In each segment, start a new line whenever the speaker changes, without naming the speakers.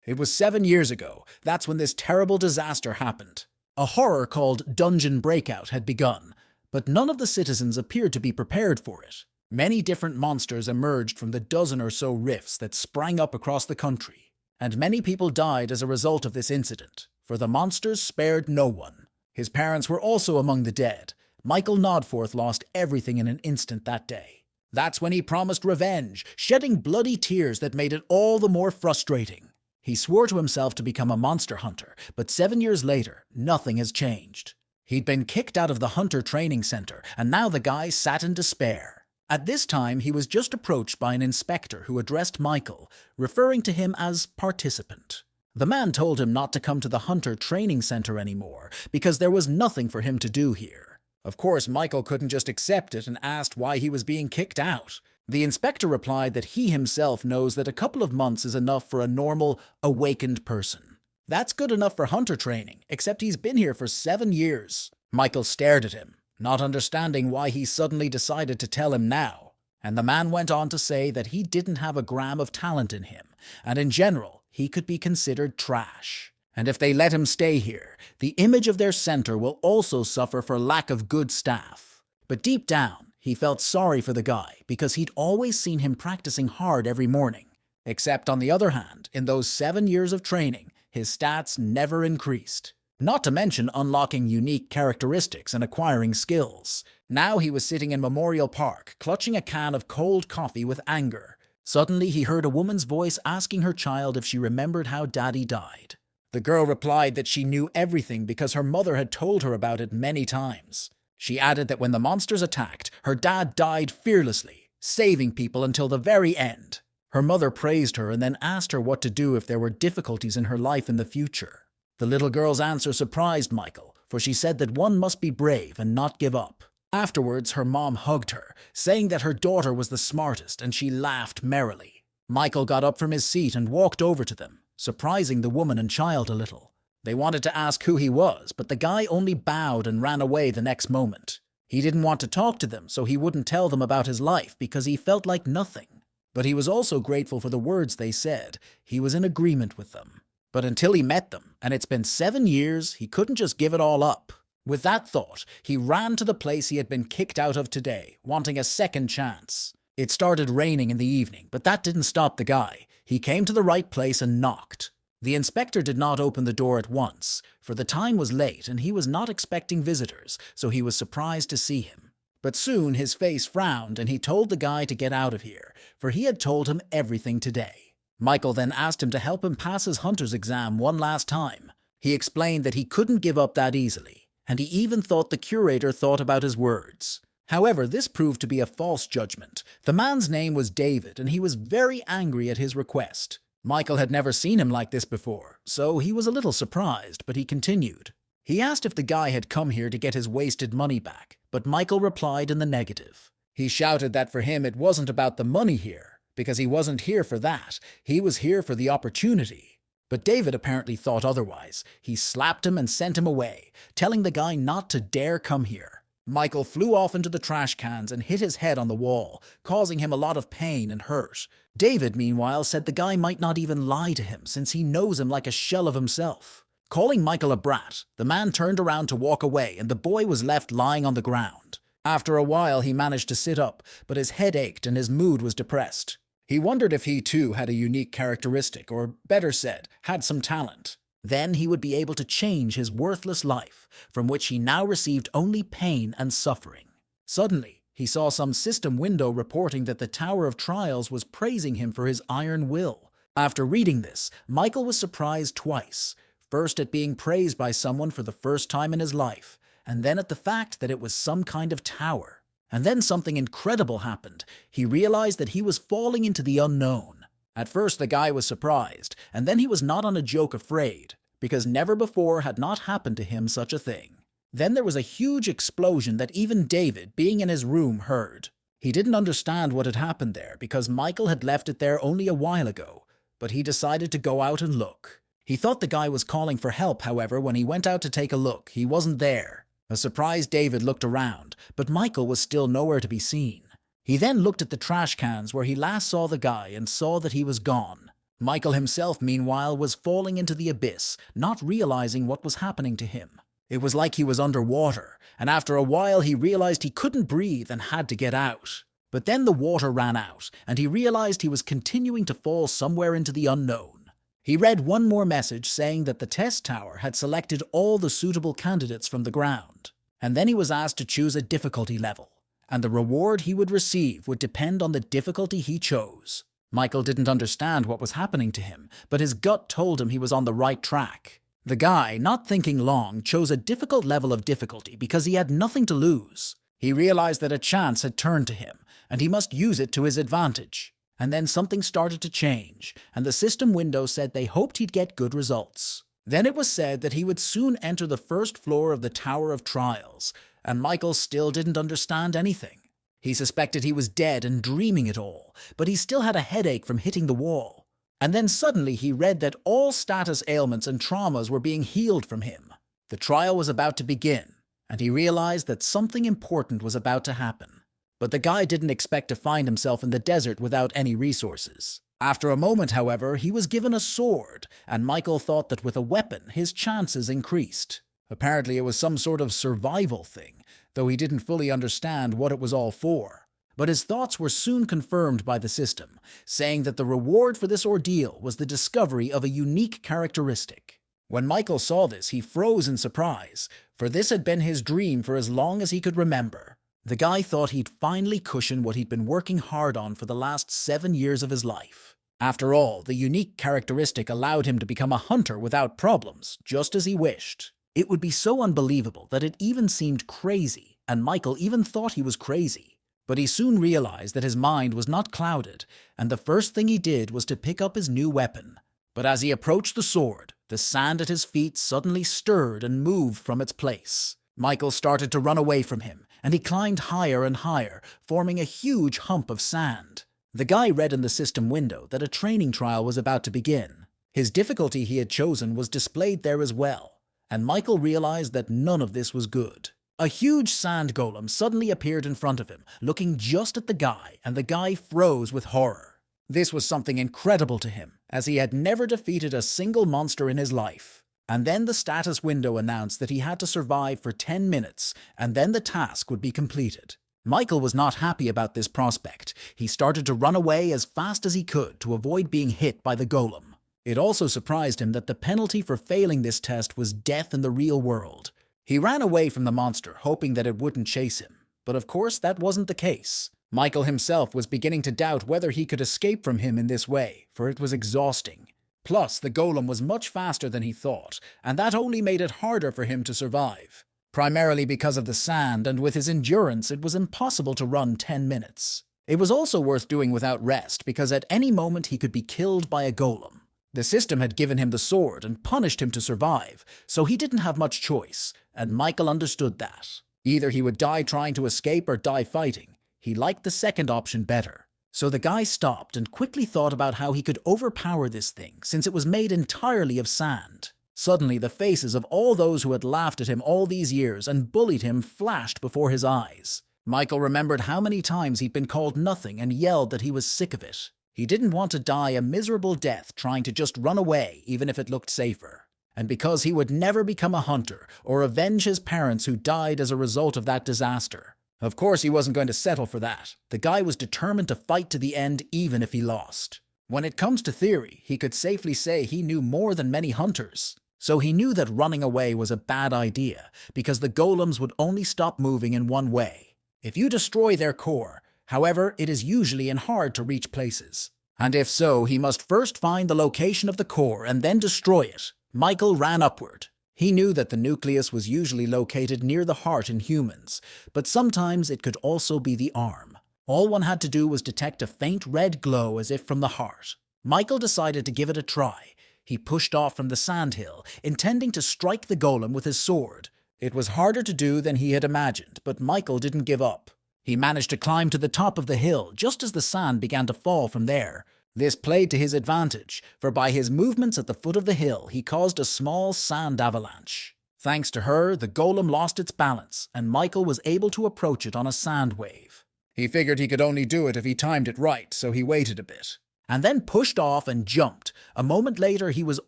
It was 7 years ago. That's when this terrible disaster happened. A horror called Dungeon Breakout had begun, but none of the citizens appeared to be prepared for it. Many different monsters emerged from the dozen or so rifts that sprang up across the country, and many people died as a result of this incident, for the monsters spared no one. His parents were also among the dead. Michael Nodforth lost everything in an instant that day. That's when he promised revenge, shedding bloody tears that made it all the more frustrating. He swore to himself to become a monster hunter, but 7 years later, nothing has changed. He'd been kicked out of the hunter training center, and now the guy sat in despair. At this time, he was just approached by an inspector who addressed Michael, referring to him as participant. The man told him not to come to the hunter training center anymore, because there was nothing for him to do here. Of course, Michael couldn't just accept it and asked why he was being kicked out. The inspector replied that he himself knows that a couple of months is enough for a normal, awakened person. That's good enough for hunter training, except he's been here for 7 years. Michael stared at him, not understanding why he suddenly decided to tell him now. And the man went on to say that he didn't have a gram of talent in him, and in general, he could be considered trash. And if they let him stay here, the image of their center will also suffer for lack of good staff. But deep down, he felt sorry for the guy because he'd always seen him practicing hard every morning. Except on the other hand, in those 7 years of training, his stats never increased. Not to mention unlocking unique characteristics and acquiring skills. Now he was sitting in Memorial Park, clutching a can of cold coffee with anger. Suddenly he heard a woman's voice asking her child if she remembered how Daddy died. The girl replied that she knew everything because her mother had told her about it many times. She added that when the monsters attacked, her dad died fearlessly, saving people until the very end. Her mother praised her and then asked her what to do if there were difficulties in her life in the future. The little girl's answer surprised Michael, for she said that one must be brave and not give up. Afterwards, her mom hugged her, saying that her daughter was the smartest, and she laughed merrily. Michael got up from his seat and walked over to them, surprising the woman and child a little. They wanted to ask who he was, but the guy only bowed and ran away the next moment. He didn't want to talk to them, so he wouldn't tell them about his life because he felt like nothing. But he was also grateful for the words they said. He was in agreement with them. But until he met them, and it's been 7 years, he couldn't just give it all up. With that thought, he ran to the place he had been kicked out of today, wanting a second chance. It started raining in the evening, but that didn't stop the guy. He came to the right place and knocked. The inspector did not open the door at once, for the time was late and he was not expecting visitors, so he was surprised to see him. But soon his face frowned and he told the guy to get out of here, for he had told him everything today. Michael then asked him to help him pass his hunter's exam one last time. He explained that he couldn't give up that easily, and he even thought the curator thought about his words. However, this proved to be a false judgment. The man's name was David, and he was very angry at his request. Michael had never seen him like this before, so he was a little surprised, but he continued. He asked if the guy had come here to get his wasted money back, but Michael replied in the negative. He shouted that for him it wasn't about the money here, because he wasn't here for that. He was here for the opportunity. But David apparently thought otherwise. He slapped him and sent him away, telling the guy not to dare come here. Michael flew off into the trash cans and hit his head on the wall, causing him a lot of pain and hurt. David, meanwhile, said the guy might not even lie to him since he knows him like a shell of himself. Calling Michael a brat, the man turned around to walk away and the boy was left lying on the ground. After a while, he managed to sit up, but his head ached and his mood was depressed. He wondered if he too had a unique characteristic, or better said, had some talent. Then he would be able to change his worthless life, from which he now received only pain and suffering. Suddenly, he saw some system window reporting that the Tower of Trials was praising him for his iron will. After reading this, Michael was surprised twice. First at being praised by someone for the first time in his life, and then at the fact that it was some kind of tower. And then something incredible happened. He realized that he was falling into the unknown. At first the guy was surprised, and then he was not on a joke afraid, because never before had not happened to him such a thing. Then there was a huge explosion that even David, being in his room, heard. He didn't understand what had happened there, because Michael had left it there only a while ago, but he decided to go out and look. He thought the guy was calling for help, however, when he went out to take a look, he wasn't there. A surprised David looked around, but Michael was still nowhere to be seen. He then looked at the trash cans where he last saw the guy and saw that he was gone. Michael himself, meanwhile, was falling into the abyss, not realizing what was happening to him. It was like he was underwater, and after a while he realized he couldn't breathe and had to get out. But then the water ran out, and he realized he was continuing to fall somewhere into the unknown. He read one more message saying that the test tower had selected all the suitable candidates from the ground, and then he was asked to choose a difficulty level, and the reward he would receive would depend on the difficulty he chose. Michael didn't understand what was happening to him, but his gut told him he was on the right track. The guy, not thinking long, chose a difficult level of difficulty because he had nothing to lose. He realized that a chance had turned to him, and he must use it to his advantage. And then something started to change, and the system window said they hoped he'd get good results. Then it was said that he would soon enter the first floor of the Tower of Trials, and Michael still didn't understand anything. He suspected he was dead and dreaming it all, but he still had a headache from hitting the wall. And then suddenly he read that all status ailments and traumas were being healed from him. The trial was about to begin, and he realized that something important was about to happen. But the guy didn't expect to find himself in the desert without any resources. After a moment, however, he was given a sword, and Michael thought that with a weapon, his chances increased. Apparently it was some sort of survival thing, though he didn't fully understand what it was all for. But his thoughts were soon confirmed by the system, saying that the reward for this ordeal was the discovery of a unique characteristic. When Michael saw this, he froze in surprise, for this had been his dream for as long as he could remember. The guy thought he'd finally cushion what he'd been working hard on for the last 7 years of his life. After all, the unique characteristic allowed him to become a hunter without problems, just as he wished. It would be so unbelievable that it even seemed crazy, and Michael even thought he was crazy. But he soon realized that his mind was not clouded, and the first thing he did was to pick up his new weapon. But as he approached the sword, the sand at his feet suddenly stirred and moved from its place. Michael started to run away from him, and he climbed higher and higher, forming a huge hump of sand. The guy read in the system window that a training trial was about to begin. His difficulty he had chosen was displayed there as well, and Michael realized that none of this was good. A huge sand golem suddenly appeared in front of him, looking just at the guy, and the guy froze with horror. This was something incredible to him, as he had never defeated a single monster in his life. And then the status window announced that he had to survive for 10 minutes, and then the task would be completed. Michael was not happy about this prospect. He started to run away as fast as he could to avoid being hit by the golem. It also surprised him that the penalty for failing this test was death in the real world. He ran away from the monster, hoping that it wouldn't chase him. But of course, that wasn't the case. Michael himself was beginning to doubt whether he could escape from him in this way, for it was exhausting. Plus, the golem was much faster than he thought, and that only made it harder for him to survive. Primarily because of the sand, and with his endurance, it was impossible to run 10 minutes. It was also worth doing without rest, because at any moment he could be killed by a golem. The system had given him the sword and punished him to survive, so he didn't have much choice, and Michael understood that. Either he would die trying to escape or die fighting. He liked the second option better. So the guy stopped and quickly thought about how he could overpower this thing, since it was made entirely of sand. Suddenly, the faces of all those who had laughed at him all these years and bullied him flashed before his eyes. Michael remembered how many times he'd been called nothing and yelled that he was sick of it. He didn't want to die a miserable death trying to just run away, even if it looked safer. And because he would never become a hunter or avenge his parents who died as a result of that disaster. Of course, he wasn't going to settle for that. The guy was determined to fight to the end even if he lost. When it comes to theory, he could safely say he knew more than many hunters. So he knew that running away was a bad idea, because the golems would only stop moving in one way. If you destroy their core, however, it is usually in hard-to-reach places. And if so, he must first find the location of the core and then destroy it. Michael ran upward. He knew that the nucleus was usually located near the heart in humans, but sometimes it could also be the arm. All one had to do was detect a faint red glow as if from the heart. Michael decided to give it a try. He pushed off from the sandhill, intending to strike the golem with his sword. It was harder to do than he had imagined, but Michael didn't give up. He managed to climb to the top of the hill just as the sand began to fall from there. This played to his advantage, for by his movements at the foot of the hill, he caused a small sand avalanche. Thanks to her, the golem lost its balance, and Michael was able to approach it on a sand wave. He figured he could only do it if he timed it right, so he waited a bit. and then pushed off and jumped. A moment later, he was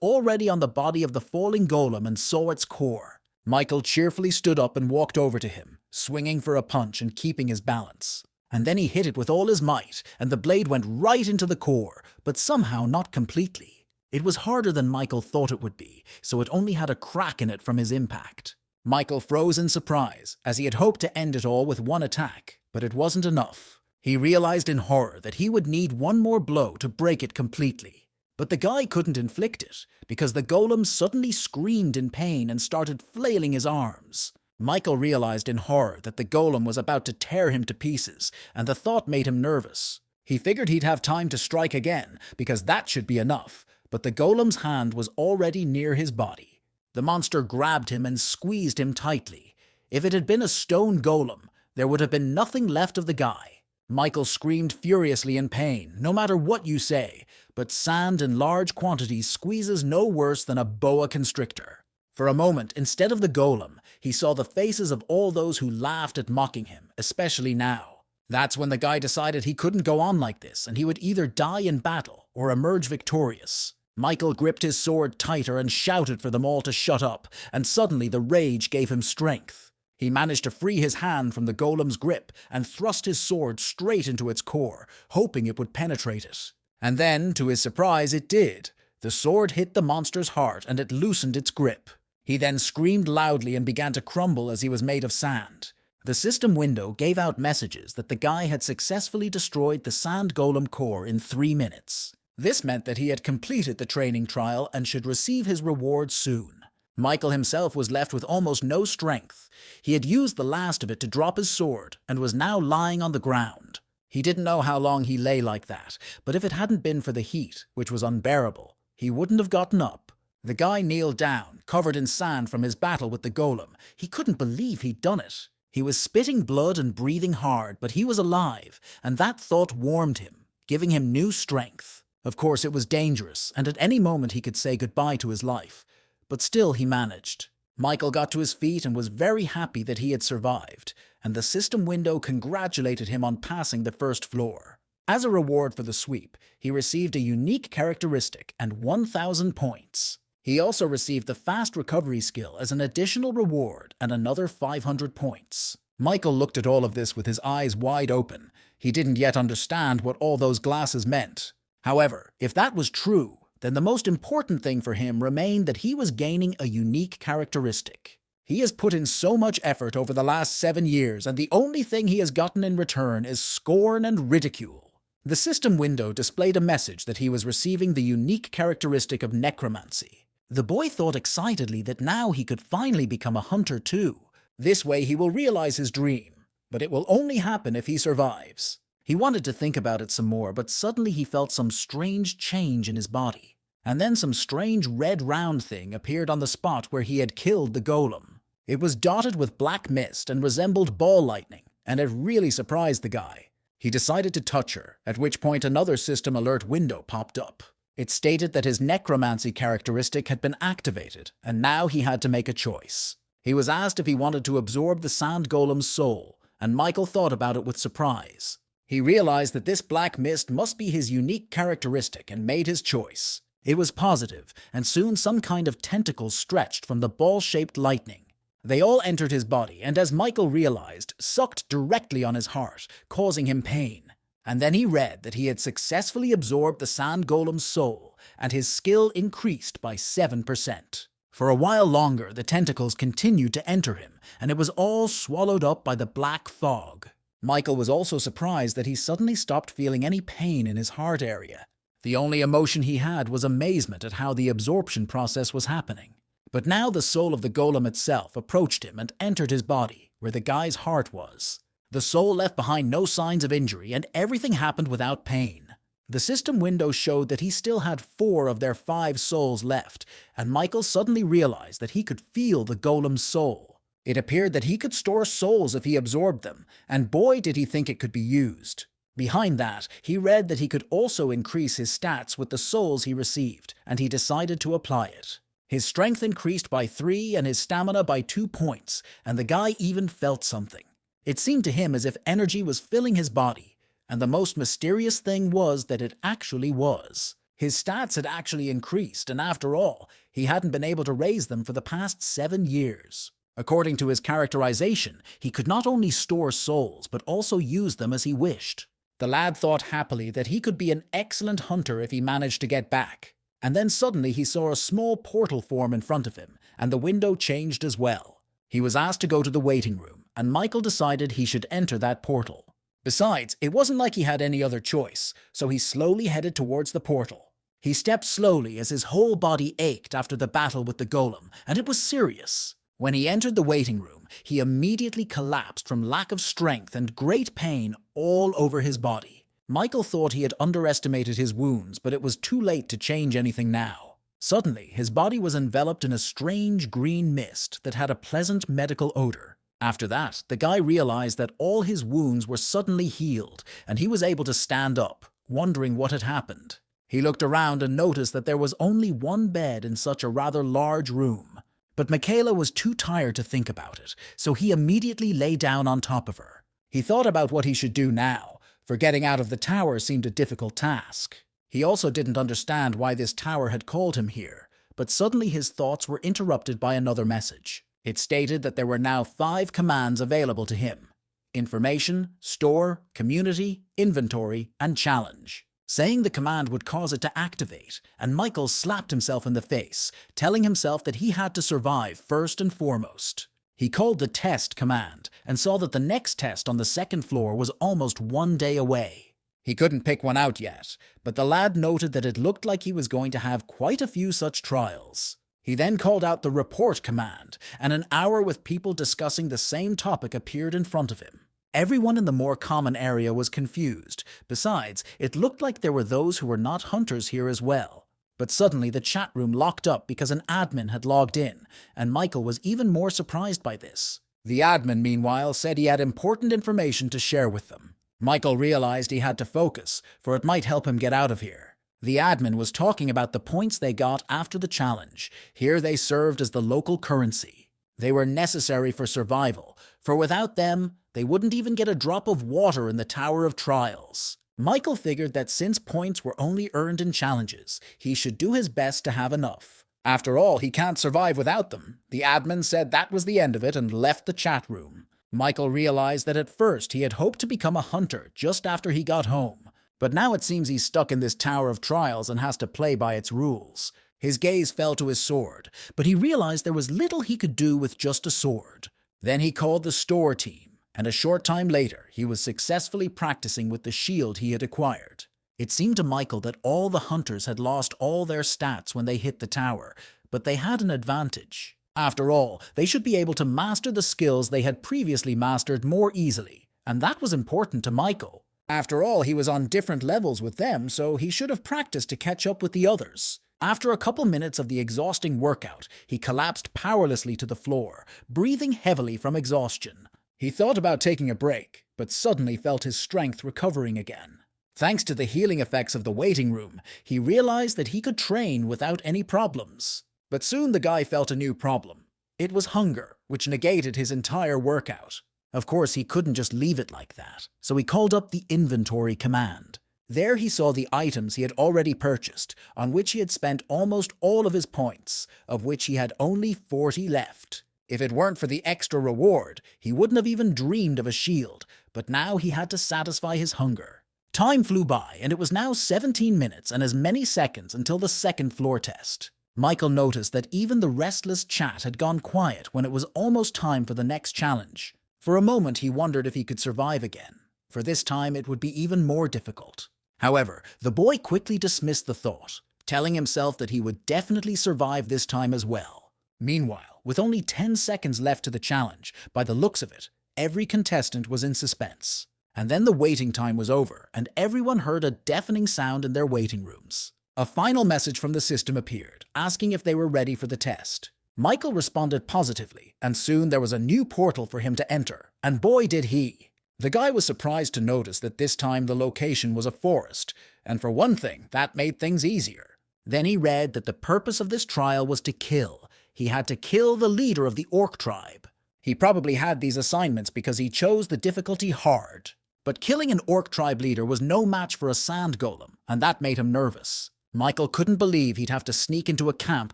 already on the body of the falling golem and saw its core. Michael cheerfully stood up and walked over to him, swinging for a punch and keeping his balance. And then he hit it with all his might, and the blade went right into the core, but somehow not completely. It was harder than Michael thought it would be, so it only had a crack in it from his impact. Michael froze in surprise, as he had hoped to end it all with one attack, but it wasn't enough. He realized in horror that he would need one more blow to break it completely. But the guy couldn't inflict it, because the golem suddenly screamed in pain and started flailing his arms. Michael realized in horror that the golem was about to tear him to pieces, and the thought made him nervous. He figured he'd have time to strike again, because that should be enough, but the golem's hand was already near his body. The monster grabbed him and squeezed him tightly. If it had been a stone golem, there would have been nothing left of the guy. Michael screamed furiously in pain, no matter what you say, but sand in large quantities squeezes no worse than a boa constrictor. For a moment, instead of the golem, he saw the faces of all those who laughed at mocking him, especially now. That's when the guy decided he couldn't go on like this, and he would either die in battle or emerge victorious. Michael gripped his sword tighter and shouted for them all to shut up, and suddenly the rage gave him strength. He managed to free his hand from the golem's grip and thrust his sword straight into its core, hoping it would penetrate it. And then, to his surprise, it did. The sword hit the monster's heart and it loosened its grip. He then screamed loudly and began to crumble as he was made of sand. The system window gave out messages that the guy had successfully destroyed the sand golem core in 3 minutes. This meant that he had completed the training trial and should receive his reward soon. Michael himself was left with almost no strength. He had used the last of it to drop his sword and was now lying on the ground. He didn't know how long he lay like that, but if it hadn't been for the heat, which was unbearable, he wouldn't have gotten up. The guy kneeled down, covered in sand from his battle with the golem. He couldn't believe he'd done it. He was spitting blood and breathing hard, but he was alive, and that thought warmed him, giving him new strength. Of course, it was dangerous, and at any moment he could say goodbye to his life. But still he managed. Michael got to his feet and was very happy that he had survived, and the system window congratulated him on passing the first floor. As a reward for the sweep, he received a unique characteristic and 1,000 points. He also received the fast recovery skill as an additional reward and another 500 points. Michael looked at all of this with his eyes wide open. He didn't yet understand what all those glasses meant. However, if that was true, then the most important thing for him remained that he was gaining a unique characteristic. He has put in so much effort over the last 7 years, and the only thing he has gotten in return is scorn and ridicule. The system window displayed a message that he was receiving the unique characteristic of necromancy. The boy thought excitedly that now he could finally become a hunter too. This way he will realize his dream, but it will only happen if he survives. He wanted to think about it some more, but suddenly he felt some strange change in his body. And then some strange red round thing appeared on the spot where he had killed the golem. It was dotted with black mist and resembled ball lightning, and it really surprised the guy. He decided to touch her, at which point another system alert window popped up. It stated that his necromancy characteristic had been activated, and now he had to make a choice. He was asked if he wanted to absorb the sand golem's soul, and Michael thought about it with surprise. He realized that this black mist must be his unique characteristic and made his choice. It was positive, and soon some kind of tentacles stretched from the ball-shaped lightning. They all entered his body, and as Michael realized, sucked directly on his heart, causing him pain. And then he read that he had successfully absorbed the sand golem's soul, and his skill increased by 7%. For a while longer, the tentacles continued to enter him, and it was all swallowed up by the black fog. Michael was also surprised that he suddenly stopped feeling any pain in his heart area. The only emotion he had was amazement at how the absorption process was happening. But now the soul of the golem itself approached him and entered his body, where the guy's heart was. The soul left behind no signs of injury, and everything happened without pain. The system window showed that he still had 4 of their 5 souls left, and Michael suddenly realized that he could feel the golem's soul. It appeared that he could store souls if he absorbed them, and boy did he think it could be used. Behind that, he read that he could also increase his stats with the souls he received, and he decided to apply it. His strength increased by 3 and his stamina by 2 points, and the guy even felt something. It seemed to him as if energy was filling his body, And the most mysterious thing was that it actually was. His stats had actually increased, and after all, he hadn't been able to raise them for the past 7 years. According to his characterization, he could not only store souls, but also use them as he wished. The lad thought happily that he could be an excellent hunter if he managed to get back. And then suddenly he saw a small portal form in front of him, and the window changed as well. He was asked to go to the waiting room, and Michael decided he should enter that portal. Besides, it wasn't like he had any other choice, so he slowly headed towards the portal. He stepped slowly as his whole body ached after the battle with the golem, and it was serious. When he entered the waiting room, he immediately collapsed from lack of strength and great pain all over his body. Michael thought he had underestimated his wounds, but it was too late to change anything now. Suddenly, his body was enveloped in a strange green mist that had a pleasant medical odor. After that, the guy realized that all his wounds were suddenly healed, and he was able to stand up, wondering what had happened. He looked around and noticed that there was only one bed in such a rather large room. But Michaela was too tired to think about it, so he immediately lay down on top of her. He thought about what he should do now, for getting out of the tower seemed a difficult task. He also didn't understand why this tower had called him here, but suddenly his thoughts were interrupted by another message. It stated that there were now 5 commands available to him: information, store, community, inventory, and challenge. Saying the command would cause it to activate, and Michael slapped himself in the face, telling himself that he had to survive first and foremost. He called the test command, and saw that the next test on the 2nd floor was almost 1 day away. He couldn't pick one out yet, but the lad noted that it looked like he was going to have quite a few such trials. He then called out the report command, and an hour with people discussing the same topic appeared in front of him. Everyone in the more common area was confused. Besides, it looked like there were those who were not hunters here as well. But suddenly the chat room locked up because an admin had logged in, and Michael was even more surprised by this. The admin, meanwhile, said he had important information to share with them. Michael realized he had to focus, for it might help him get out of here. The admin was talking about the points they got after the challenge. Here they served as the local currency. They were necessary for survival, for without them, they wouldn't even get a drop of water in the Tower of Trials. Michael figured that since points were only earned in challenges, he should do his best to have enough. After all, he can't survive without them. The admin said that was the end of it and left the chat room. Michael realized that at first he had hoped to become a hunter just after he got home, but now it seems he's stuck in this Tower of Trials and has to play by its rules. His gaze fell to his sword, but he realized there was little he could do with just a sword. Then he called the store team, and a short time later he was successfully practicing with the shield he had acquired. It seemed to Michael that all the hunters had lost all their stats when they hit the tower, but they had an advantage. After all, they should be able to master the skills they had previously mastered more easily, and that was important to Michael. After all, he was on different levels with them, so he should have practiced to catch up with the others. After a couple minutes of the exhausting workout, he collapsed powerlessly to the floor, breathing heavily from exhaustion. He thought about taking a break, but suddenly felt his strength recovering again. Thanks to the healing effects of the waiting room, he realized that he could train without any problems. But soon the guy felt a new problem. It was hunger, which negated his entire workout. Of course, he couldn't just leave it like that, so he called up the inventory command. There he saw the items he had already purchased, on which he had spent almost all of his points, of which he had only 40 left. If it weren't for the extra reward, he wouldn't have even dreamed of a shield, but now he had to satisfy his hunger. Time flew by, and it was now 17 minutes and as many seconds until the 2nd floor test. Michael noticed that even the restless chat had gone quiet when it was almost time for the next challenge. For a moment he wondered if he could survive again, for this time it would be even more difficult. However, the boy quickly dismissed the thought, telling himself that he would definitely survive this time as well. Meanwhile, with only 10 seconds left to the challenge, by the looks of it, every contestant was in suspense. And then the waiting time was over, and everyone heard a deafening sound in their waiting rooms. A final message from the system appeared, asking if they were ready for the test. Michael responded positively, and soon there was a new portal for him to enter, and boy did he! The guy was surprised to notice that this time the location was a forest, and for one thing, that made things easier. Then he read that the purpose of this trial was to kill. He had to kill the leader of the orc tribe. He probably had these assignments because he chose the difficulty hard. But killing an orc tribe leader was no match for a sand golem, and that made him nervous. Michael couldn't believe he'd have to sneak into a camp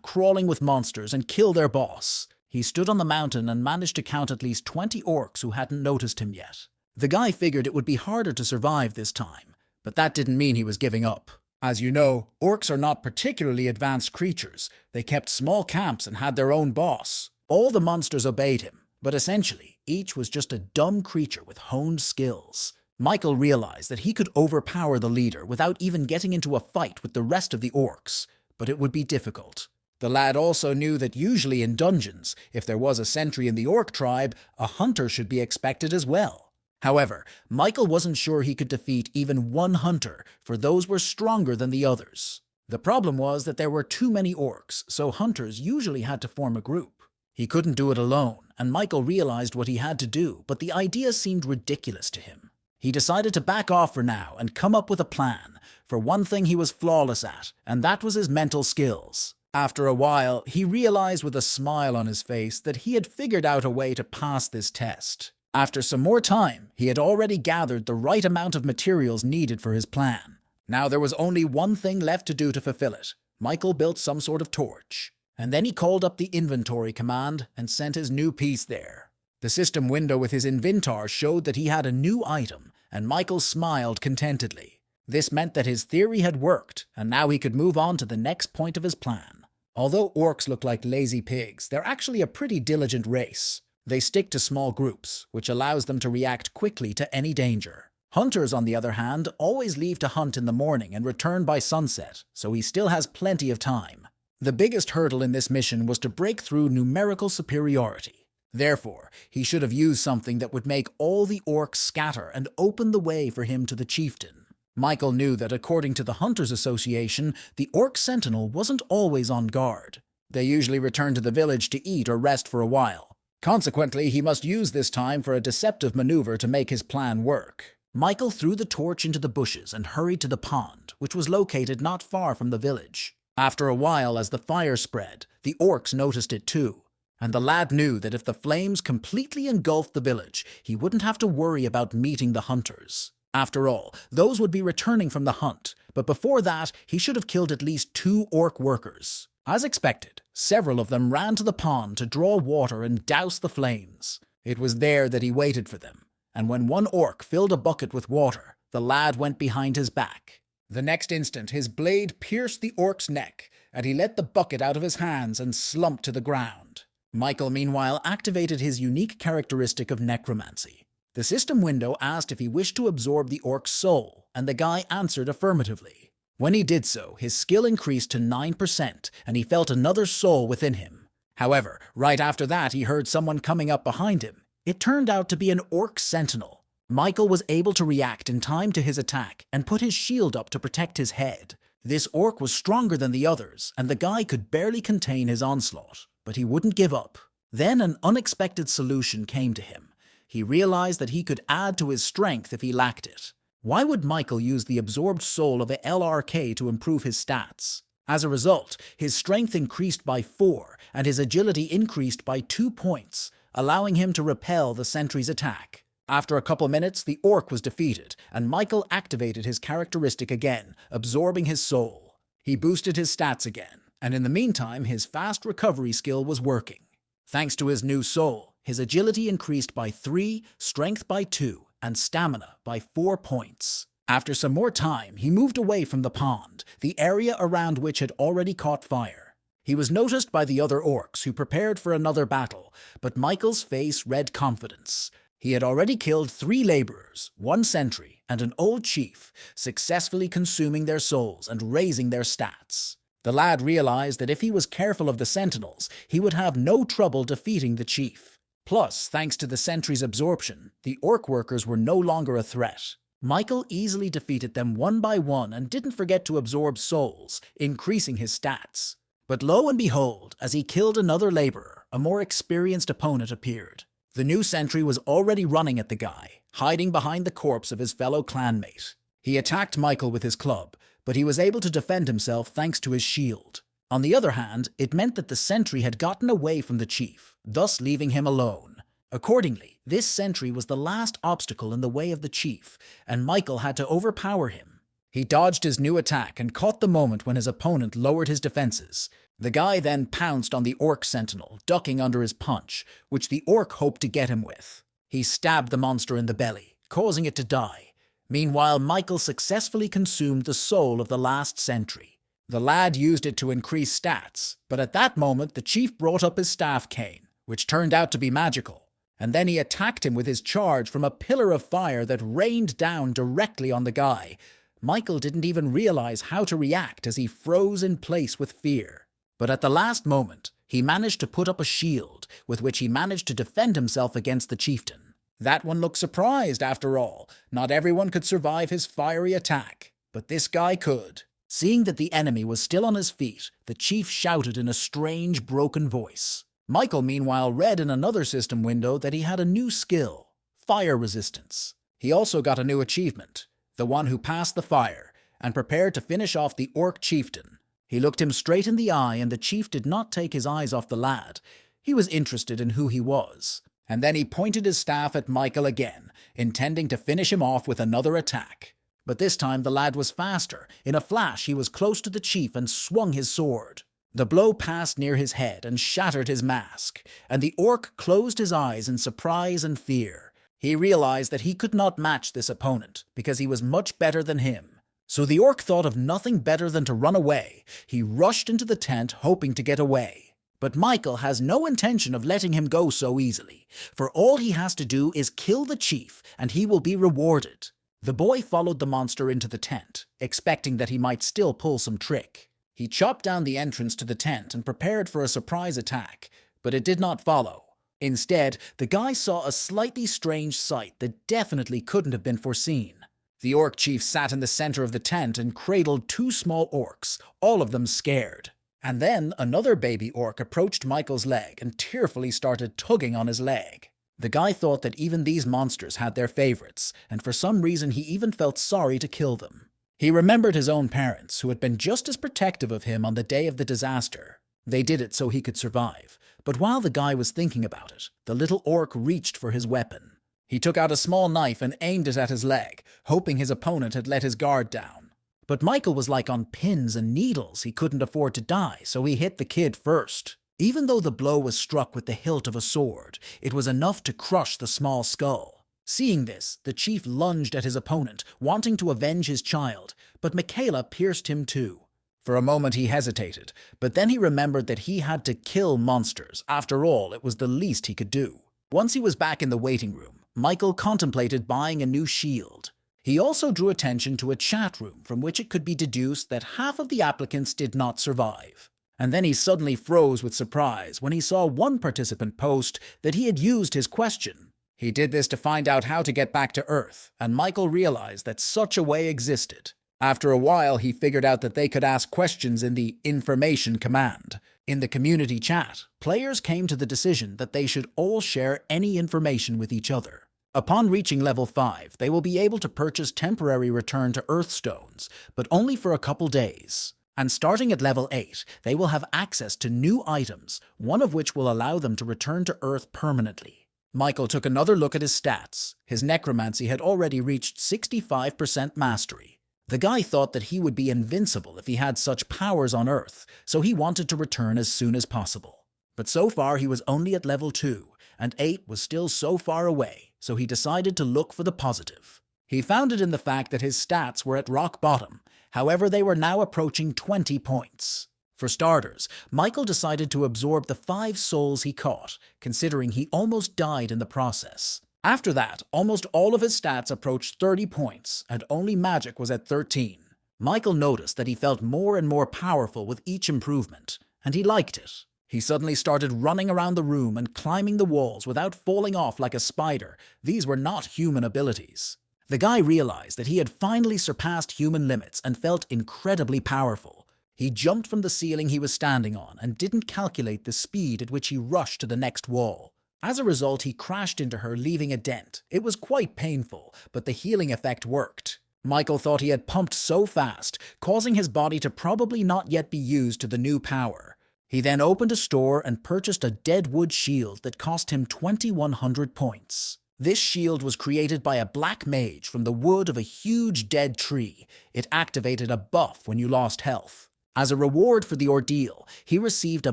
crawling with monsters and kill their boss. He stood on the mountain and managed to count at least 20 orcs who hadn't noticed him yet. The guy figured it would be harder to survive this time, but that didn't mean he was giving up. As you know, orcs are not particularly advanced creatures. They kept small camps and had their own boss. All the monsters obeyed him, but essentially, each was just a dumb creature with honed skills. Michael realized that he could overpower the leader without even getting into a fight with the rest of the orcs, but it would be difficult. The lad also knew that usually in dungeons, if there was a sentry in the orc tribe, a hunter should be expected as well. However, Michael wasn't sure he could defeat even one hunter, for those were stronger than the others. The problem was that there were too many orcs, so hunters usually had to form a group. He couldn't do it alone, and Michael realized what he had to do, but the idea seemed ridiculous to him. He decided to back off for now and come up with a plan. For one thing he was flawless at, and that was his mental skills. After a while, he realized with a smile on his face that he had figured out a way to pass this test. After some more time, he had already gathered the right amount of materials needed for his plan. Now there was only one thing left to do to fulfill it. Michael built some sort of torch. And then he called up the inventory command and sent his new piece there. The system window with his inventar showed that he had a new item, and Michael smiled contentedly. This meant that his theory had worked, and now he could move on to the next point of his plan. Although orcs look like lazy pigs, they're actually a pretty diligent race. They stick to small groups, which allows them to react quickly to any danger. Hunters, on the other hand, always leave to hunt in the morning and return by sunset, so he still has plenty of time. The biggest hurdle in this mission was to break through numerical superiority. Therefore, he should have used something that would make all the orcs scatter and open the way for him to the chieftain. Michael knew that according to the Hunters Association, the orc sentinel wasn't always on guard. They usually returned to the village to eat or rest for a while. Consequently, he must use this time for a deceptive maneuver to make his plan work. Michael threw the torch into the bushes and hurried to the pond, which was located not far from the village. After a while, as the fire spread, the orcs noticed it too. And the lad knew that if the flames completely engulfed the village, he wouldn't have to worry about meeting the hunters. After all, those would be returning from the hunt, but before that, he should have killed at least 2 orc workers. As expected, several of them ran to the pond to draw water and douse the flames. It was there that he waited for them, and when one orc filled a bucket with water, the lad went behind his back. The next instant, his blade pierced the orc's neck, and he let the bucket out of his hands and slumped to the ground. Michael, meanwhile, activated his unique characteristic of necromancy. The system window asked if he wished to absorb the orc's soul, and the guy answered affirmatively. When he did so, his skill increased to 9%, and he felt another soul within him. However, right after that, he heard someone coming up behind him. It turned out to be an orc sentinel. Michael was able to react in time to his attack and put his shield up to protect his head. This orc was stronger than the others, and the guy could barely contain his onslaught. But he wouldn't give up. Then an unexpected solution came to him. He realized that he could add to his strength if he lacked it. Why would Michael use the absorbed soul of a LRK to improve his stats? As a result, his strength increased by 4, and his agility increased by 2 points, allowing him to repel the sentry's attack. After a couple minutes, the orc was defeated, and Michael activated his characteristic again, absorbing his soul. He boosted his stats again, and in the meantime, his fast recovery skill was working. Thanks to his new soul, his agility increased by 3, strength by 2, and stamina by 4 points. After some more time, he moved away from the pond, the area around which had already caught fire. He was noticed by the other orcs, who prepared for another battle, but Michael's face read confidence. He had already killed 3 laborers, 1 sentry, and an old chief, successfully consuming their souls and raising their stats. The lad realized that if he was careful of the sentinels, he would have no trouble defeating the chief. Plus, thanks to the sentry's absorption, the orc workers were no longer a threat. Michael easily defeated them one by one and didn't forget to absorb souls, increasing his stats. But lo and behold, as he killed another laborer, a more experienced opponent appeared. The new sentry was already running at the guy, hiding behind the corpse of his fellow clanmate. He attacked Michael with his club, but he was able to defend himself thanks to his shield. On the other hand, it meant that the sentry had gotten away from the chief, thus leaving him alone. Accordingly, this sentry was the last obstacle in the way of the chief, and Michael had to overpower him. He dodged his new attack and caught the moment when his opponent lowered his defenses. The guy then pounced on the orc sentinel, ducking under his punch, which the orc hoped to get him with. He stabbed the monster in the belly, causing it to die. Meanwhile, Michael successfully consumed the soul of the last sentry. The lad used it to increase stats, but at that moment the chief brought up his staff cane, which turned out to be magical, and then he attacked him with his charge from a pillar of fire that rained down directly on the guy. Michael didn't even realize how to react as he froze in place with fear. But at the last moment, he managed to put up a shield, with which he managed to defend himself against the chieftain. That one looked surprised, after all. Not everyone could survive his fiery attack, but this guy could. Seeing that the enemy was still on his feet, the chief shouted in a strange, broken voice. Michael, meanwhile, read in another system window that he had a new skill, fire resistance. He also got a new achievement, the one who passed the fire, and prepared to finish off the orc chieftain. He looked him straight in the eye, and the chief did not take his eyes off the lad. He was interested in who he was. And then he pointed his staff at Michael again, intending to finish him off with another attack. But this time the lad was faster. In a flash, he was close to the chief and swung his sword. The blow passed near his head and shattered his mask, and the orc closed his eyes in surprise and fear. He realized that he could not match this opponent, because he was much better than him. So the orc thought of nothing better than to run away. He rushed into the tent, hoping to get away. But Michael has no intention of letting him go so easily, for all he has to do is kill the chief, and he will be rewarded. The boy followed the monster into the tent, expecting that he might still pull some trick. He chopped down the entrance to the tent and prepared for a surprise attack, but it did not follow. Instead, the guy saw a slightly strange sight that definitely couldn't have been foreseen. The orc chief sat in the center of the tent and cradled two small orcs, all of them scared. And then another baby orc approached Michael's leg and tearfully started tugging on his leg. The guy thought that even these monsters had their favorites, and for some reason he even felt sorry to kill them. He remembered his own parents, who had been just as protective of him on the day of the disaster. They did it so he could survive. But while the guy was thinking about it, the little orc reached for his weapon. He took out a small knife and aimed it at his leg, hoping his opponent had let his guard down. But Michael was like on pins and needles. He couldn't afford to die, so he hit the kid first. Even though the blow was struck with the hilt of a sword, it was enough to crush the small skull. Seeing this, the chief lunged at his opponent, wanting to avenge his child, but Michaela pierced him too. For a moment he hesitated, but then he remembered that he had to kill monsters. After all, it was the least he could do. Once he was back in the waiting room, Michael contemplated buying a new shield. He also drew attention to a chat room from which it could be deduced that half of the applicants did not survive. And then he suddenly froze with surprise when he saw one participant post that he had used his question. He did this to find out how to get back to Earth, and Michael realized that such a way existed. After a while, he figured out that they could ask questions in the information command. In the community chat, players came to the decision that they should all share any information with each other. Upon reaching level 5, they will be able to purchase temporary return to Earth stones, but only for a couple days. And starting at level 8, they will have access to new items, one of which will allow them to return to Earth permanently. Michael took another look at his stats. His necromancy had already reached 65% mastery. The guy thought that he would be invincible if he had such powers on Earth, so he wanted to return as soon as possible. But so far he was only at level 2, and 8 was still so far away, so he decided to look for the positive. He found it in the fact that his stats were at rock bottom. However, they were now approaching 20 points. For starters, Michael decided to absorb the 5 souls he caught, considering he almost died in the process. After that, almost all of his stats approached 30 points, and only magic was at 13. Michael noticed that he felt more and more powerful with each improvement, and he liked it. He suddenly started running around the room and climbing the walls without falling off like a spider. These were not human abilities. The guy realized that he had finally surpassed human limits and felt incredibly powerful. He jumped from the ceiling he was standing on and didn't calculate the speed at which he rushed to the next wall. As a result, he crashed into her, leaving a dent. It was quite painful, but the healing effect worked. Michael thought he had pumped so fast, causing his body to probably not yet be used to the new power. He then opened a store and purchased a dead wood shield that cost him 2,100 points. This shield was created by a black mage from the wood of a huge dead tree. It activated a buff when you lost health. As a reward for the ordeal, he received a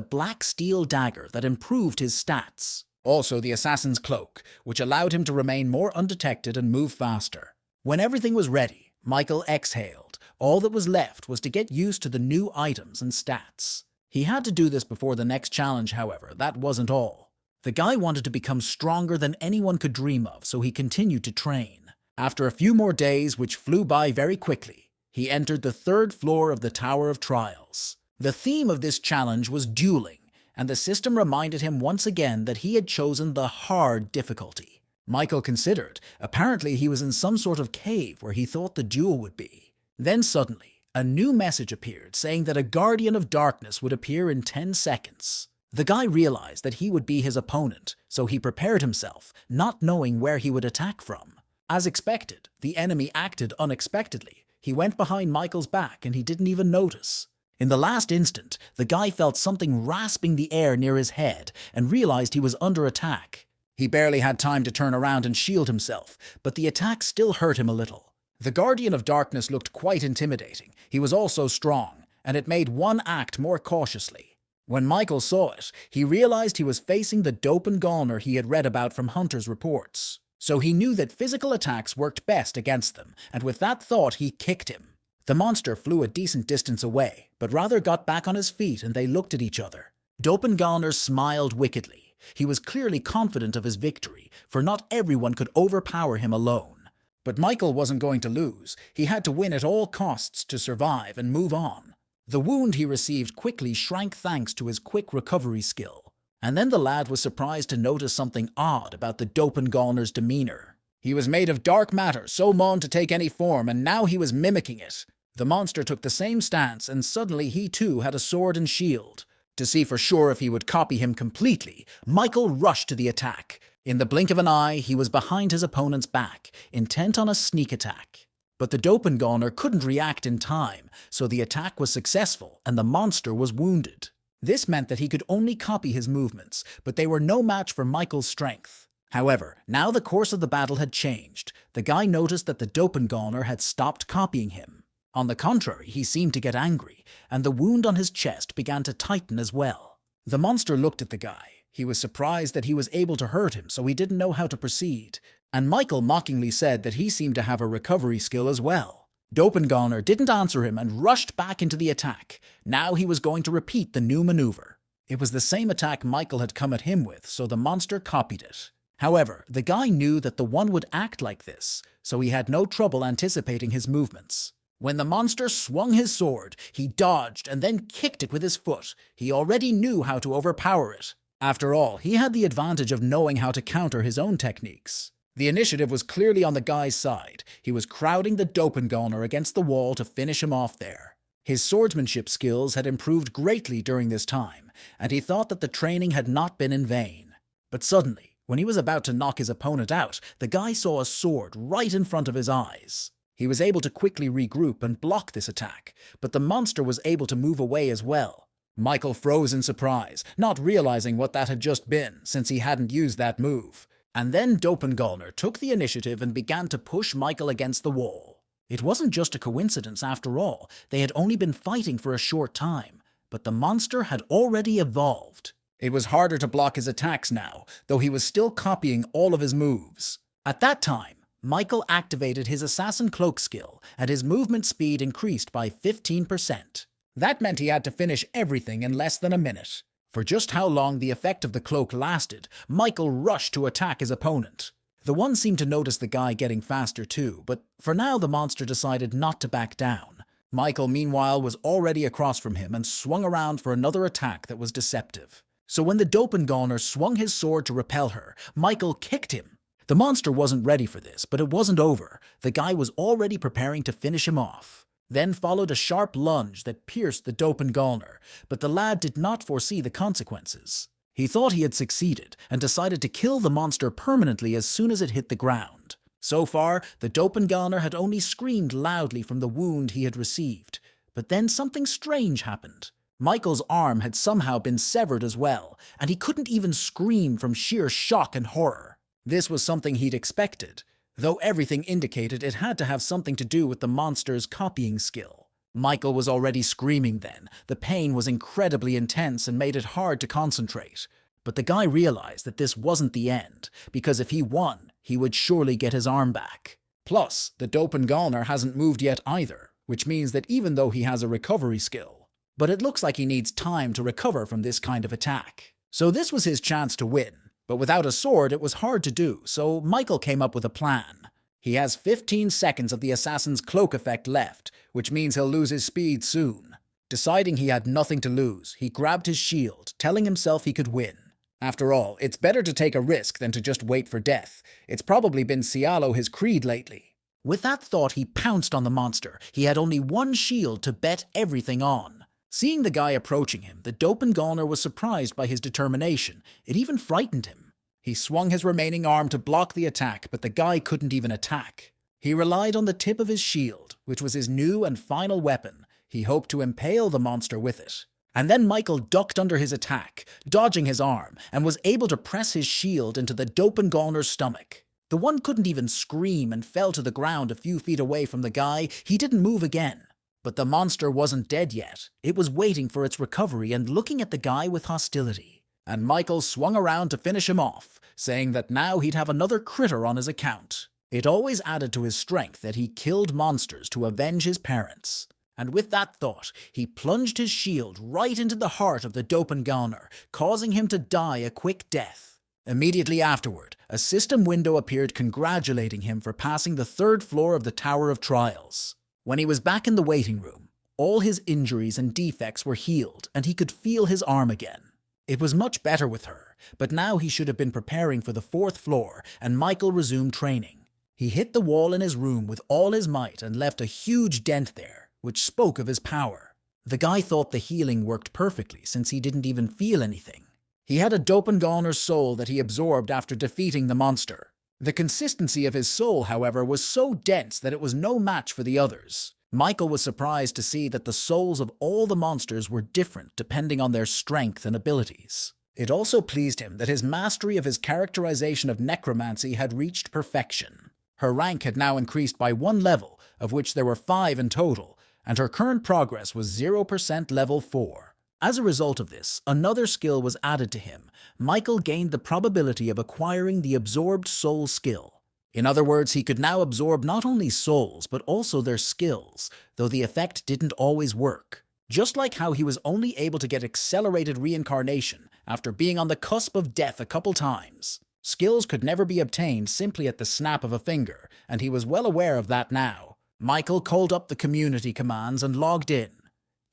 black steel dagger that improved his stats. Also the assassin's cloak, which allowed him to remain more undetected and move faster. When everything was ready, Michael exhaled. All that was left was to get used to the new items and stats. He had to do this before the next challenge, however. That wasn't all. The guy wanted to become stronger than anyone could dream of, so he continued to train. After a few more days, which flew by very quickly, he entered the 3rd floor of the Tower of Trials. The theme of this challenge was dueling, and the system reminded him once again that he had chosen the hard difficulty. Michael considered. Apparently he was in some sort of cave where he thought the duel would be. Then suddenly, a new message appeared saying that a Guardian of Darkness would appear in 10 seconds. The guy realized that he would be his opponent, so he prepared himself, not knowing where he would attack from. As expected, the enemy acted unexpectedly. He went behind Michael's back and he didn't even notice. In the last instant, the guy felt something rasping the air near his head and realized he was under attack. He barely had time to turn around and shield himself, but the attack still hurt him a little. The Guardian of Darkness looked quite intimidating. He was also strong, and it made one act more cautiously. When Michael saw it, he realized he was facing the doppelganger he had read about from Hunter's reports. So he knew that physical attacks worked best against them, and with that thought he kicked him. The monster flew a decent distance away, but rather got back on his feet and they looked at each other. Doppelganger smiled wickedly. He was clearly confident of his victory, for not everyone could overpower him alone. But Michael wasn't going to lose. He had to win at all costs to survive and move on. The wound he received quickly shrank thanks to his quick recovery skill. And then the lad was surprised to notice something odd about the doppelganger's demeanor. He was made of dark matter, so known to take any form, and now he was mimicking it. The monster took the same stance, and suddenly he too had a sword and shield. To see for sure if he would copy him completely, Michael rushed to the attack. In the blink of an eye, he was behind his opponent's back, intent on a sneak attack. But the doppelganger couldn't react in time, so the attack was successful and the monster was wounded. This meant that he could only copy his movements, but they were no match for Michael's strength. However, now the course of the battle had changed. The guy noticed that the doppelganger had stopped copying him. On the contrary, he seemed to get angry, and the wound on his chest began to tighten as well. The monster looked at the guy. He was surprised that he was able to hurt him, so he didn't know how to proceed. And Michael mockingly said that he seemed to have a recovery skill as well. Doppelganger didn't answer him and rushed back into the attack. Now he was going to repeat the new maneuver. It was the same attack Michael had come at him with, so the monster copied it. However, the guy knew that the one would act like this, so he had no trouble anticipating his movements. When the monster swung his sword, he dodged and then kicked it with his foot. He already knew how to overpower it. After all, he had the advantage of knowing how to counter his own techniques. The initiative was clearly on the guy's side. He was crowding the doppelganger against the wall to finish him off there. His swordsmanship skills had improved greatly during this time, and he thought that the training had not been in vain. But suddenly, when he was about to knock his opponent out, the guy saw a sword right in front of his eyes. He was able to quickly regroup and block this attack, but the monster was able to move away as well. Michael froze in surprise, not realizing what that had just been, since he hadn't used that move. And then doppelganger took the initiative and began to push Michael against the wall. It wasn't just a coincidence after all. They had only been fighting for a short time, but the monster had already evolved. It was harder to block his attacks now, though he was still copying all of his moves. At that time, Michael activated his assassin cloak skill, and his movement speed increased by 15%. That meant he had to finish everything in less than a minute. For just how long the effect of the cloak lasted, Michael rushed to attack his opponent. The one seemed to notice the guy getting faster too, but for now the monster decided not to back down. Michael, meanwhile, was already across from him and swung around for another attack that was deceptive. So when the doppelganger swung his sword to repel her, Michael kicked him. The monster wasn't ready for this, but it wasn't over. The guy was already preparing to finish him off. Then followed a sharp lunge that pierced the doppelganger, but the lad did not foresee the consequences. He thought he had succeeded and decided to kill the monster permanently as soon as it hit the ground. So far, the doppelganger had only screamed loudly from the wound he had received. But then something strange happened. Michael's arm had somehow been severed as well, and he couldn't even scream from sheer shock and horror. This was something he'd expected, though everything indicated it had to have something to do with the monster's copying skill. Michael was already screaming then. The pain was incredibly intense and made it hard to concentrate. But the guy realized that this wasn't the end, because if he won, he would surely get his arm back. Plus, the doppelganger hasn't moved yet either, which means that even though he has a recovery skill, but it looks like he needs time to recover from this kind of attack. So this was his chance to win, but without a sword it was hard to do, so Michael came up with a plan. He has 15 seconds of the assassin's cloak effect left, which means he'll lose his speed soon. Deciding he had nothing to lose, he grabbed his shield, telling himself he could win. After all, it's better to take a risk than to just wait for death. It's probably been Cialo his creed lately. With that thought, he pounced on the monster. He had only one shield to bet everything on. Seeing the guy approaching him, the doppelganger was surprised by his determination. It even frightened him. He swung his remaining arm to block the attack, but the guy couldn't even attack. He relied on the tip of his shield, which was his new and final weapon. He hoped to impale the monster with it. And then Michael ducked under his attack, dodging his arm, and was able to press his shield into the doppelganger's stomach. The one couldn't even scream and fell to the ground a few feet away from the guy. He didn't move again. But the monster wasn't dead yet. It was waiting for its recovery and looking at the guy with hostility. And Michael swung around to finish him off, saying that now he'd have another critter on his account. It always added to his strength that he killed monsters to avenge his parents. And with that thought, he plunged his shield right into the heart of the doppelganger, causing him to die a quick death. Immediately afterward, a system window appeared congratulating him for passing the 3rd floor of the Tower of Trials. When he was back in the waiting room, all his injuries and defects were healed, and he could feel his arm again. It was much better with her, but now he should have been preparing for the 4th floor, and Michael resumed training. He hit the wall in his room with all his might and left a huge dent there, which spoke of his power. The guy thought the healing worked perfectly since he didn't even feel anything. He had a doppelganger's soul that he absorbed after defeating the monster. The consistency of his soul, however, was so dense that it was no match for the others. Michael was surprised to see that the souls of all the monsters were different depending on their strength and abilities. It also pleased him that his mastery of his characterization of necromancy had reached perfection. Her rank had now increased by 1 level, of which there were 5 in total, and her current progress was 0% level 4. As a result of this, another skill was added to him. Michael gained the probability of acquiring the absorbed soul skill. In other words, he could now absorb not only souls, but also their skills, though the effect didn't always work. Just like how he was only able to get accelerated reincarnation after being on the cusp of death a couple times. Skills could never be obtained simply at the snap of a finger, and he was well aware of that now. Michael called up the community commands and logged in.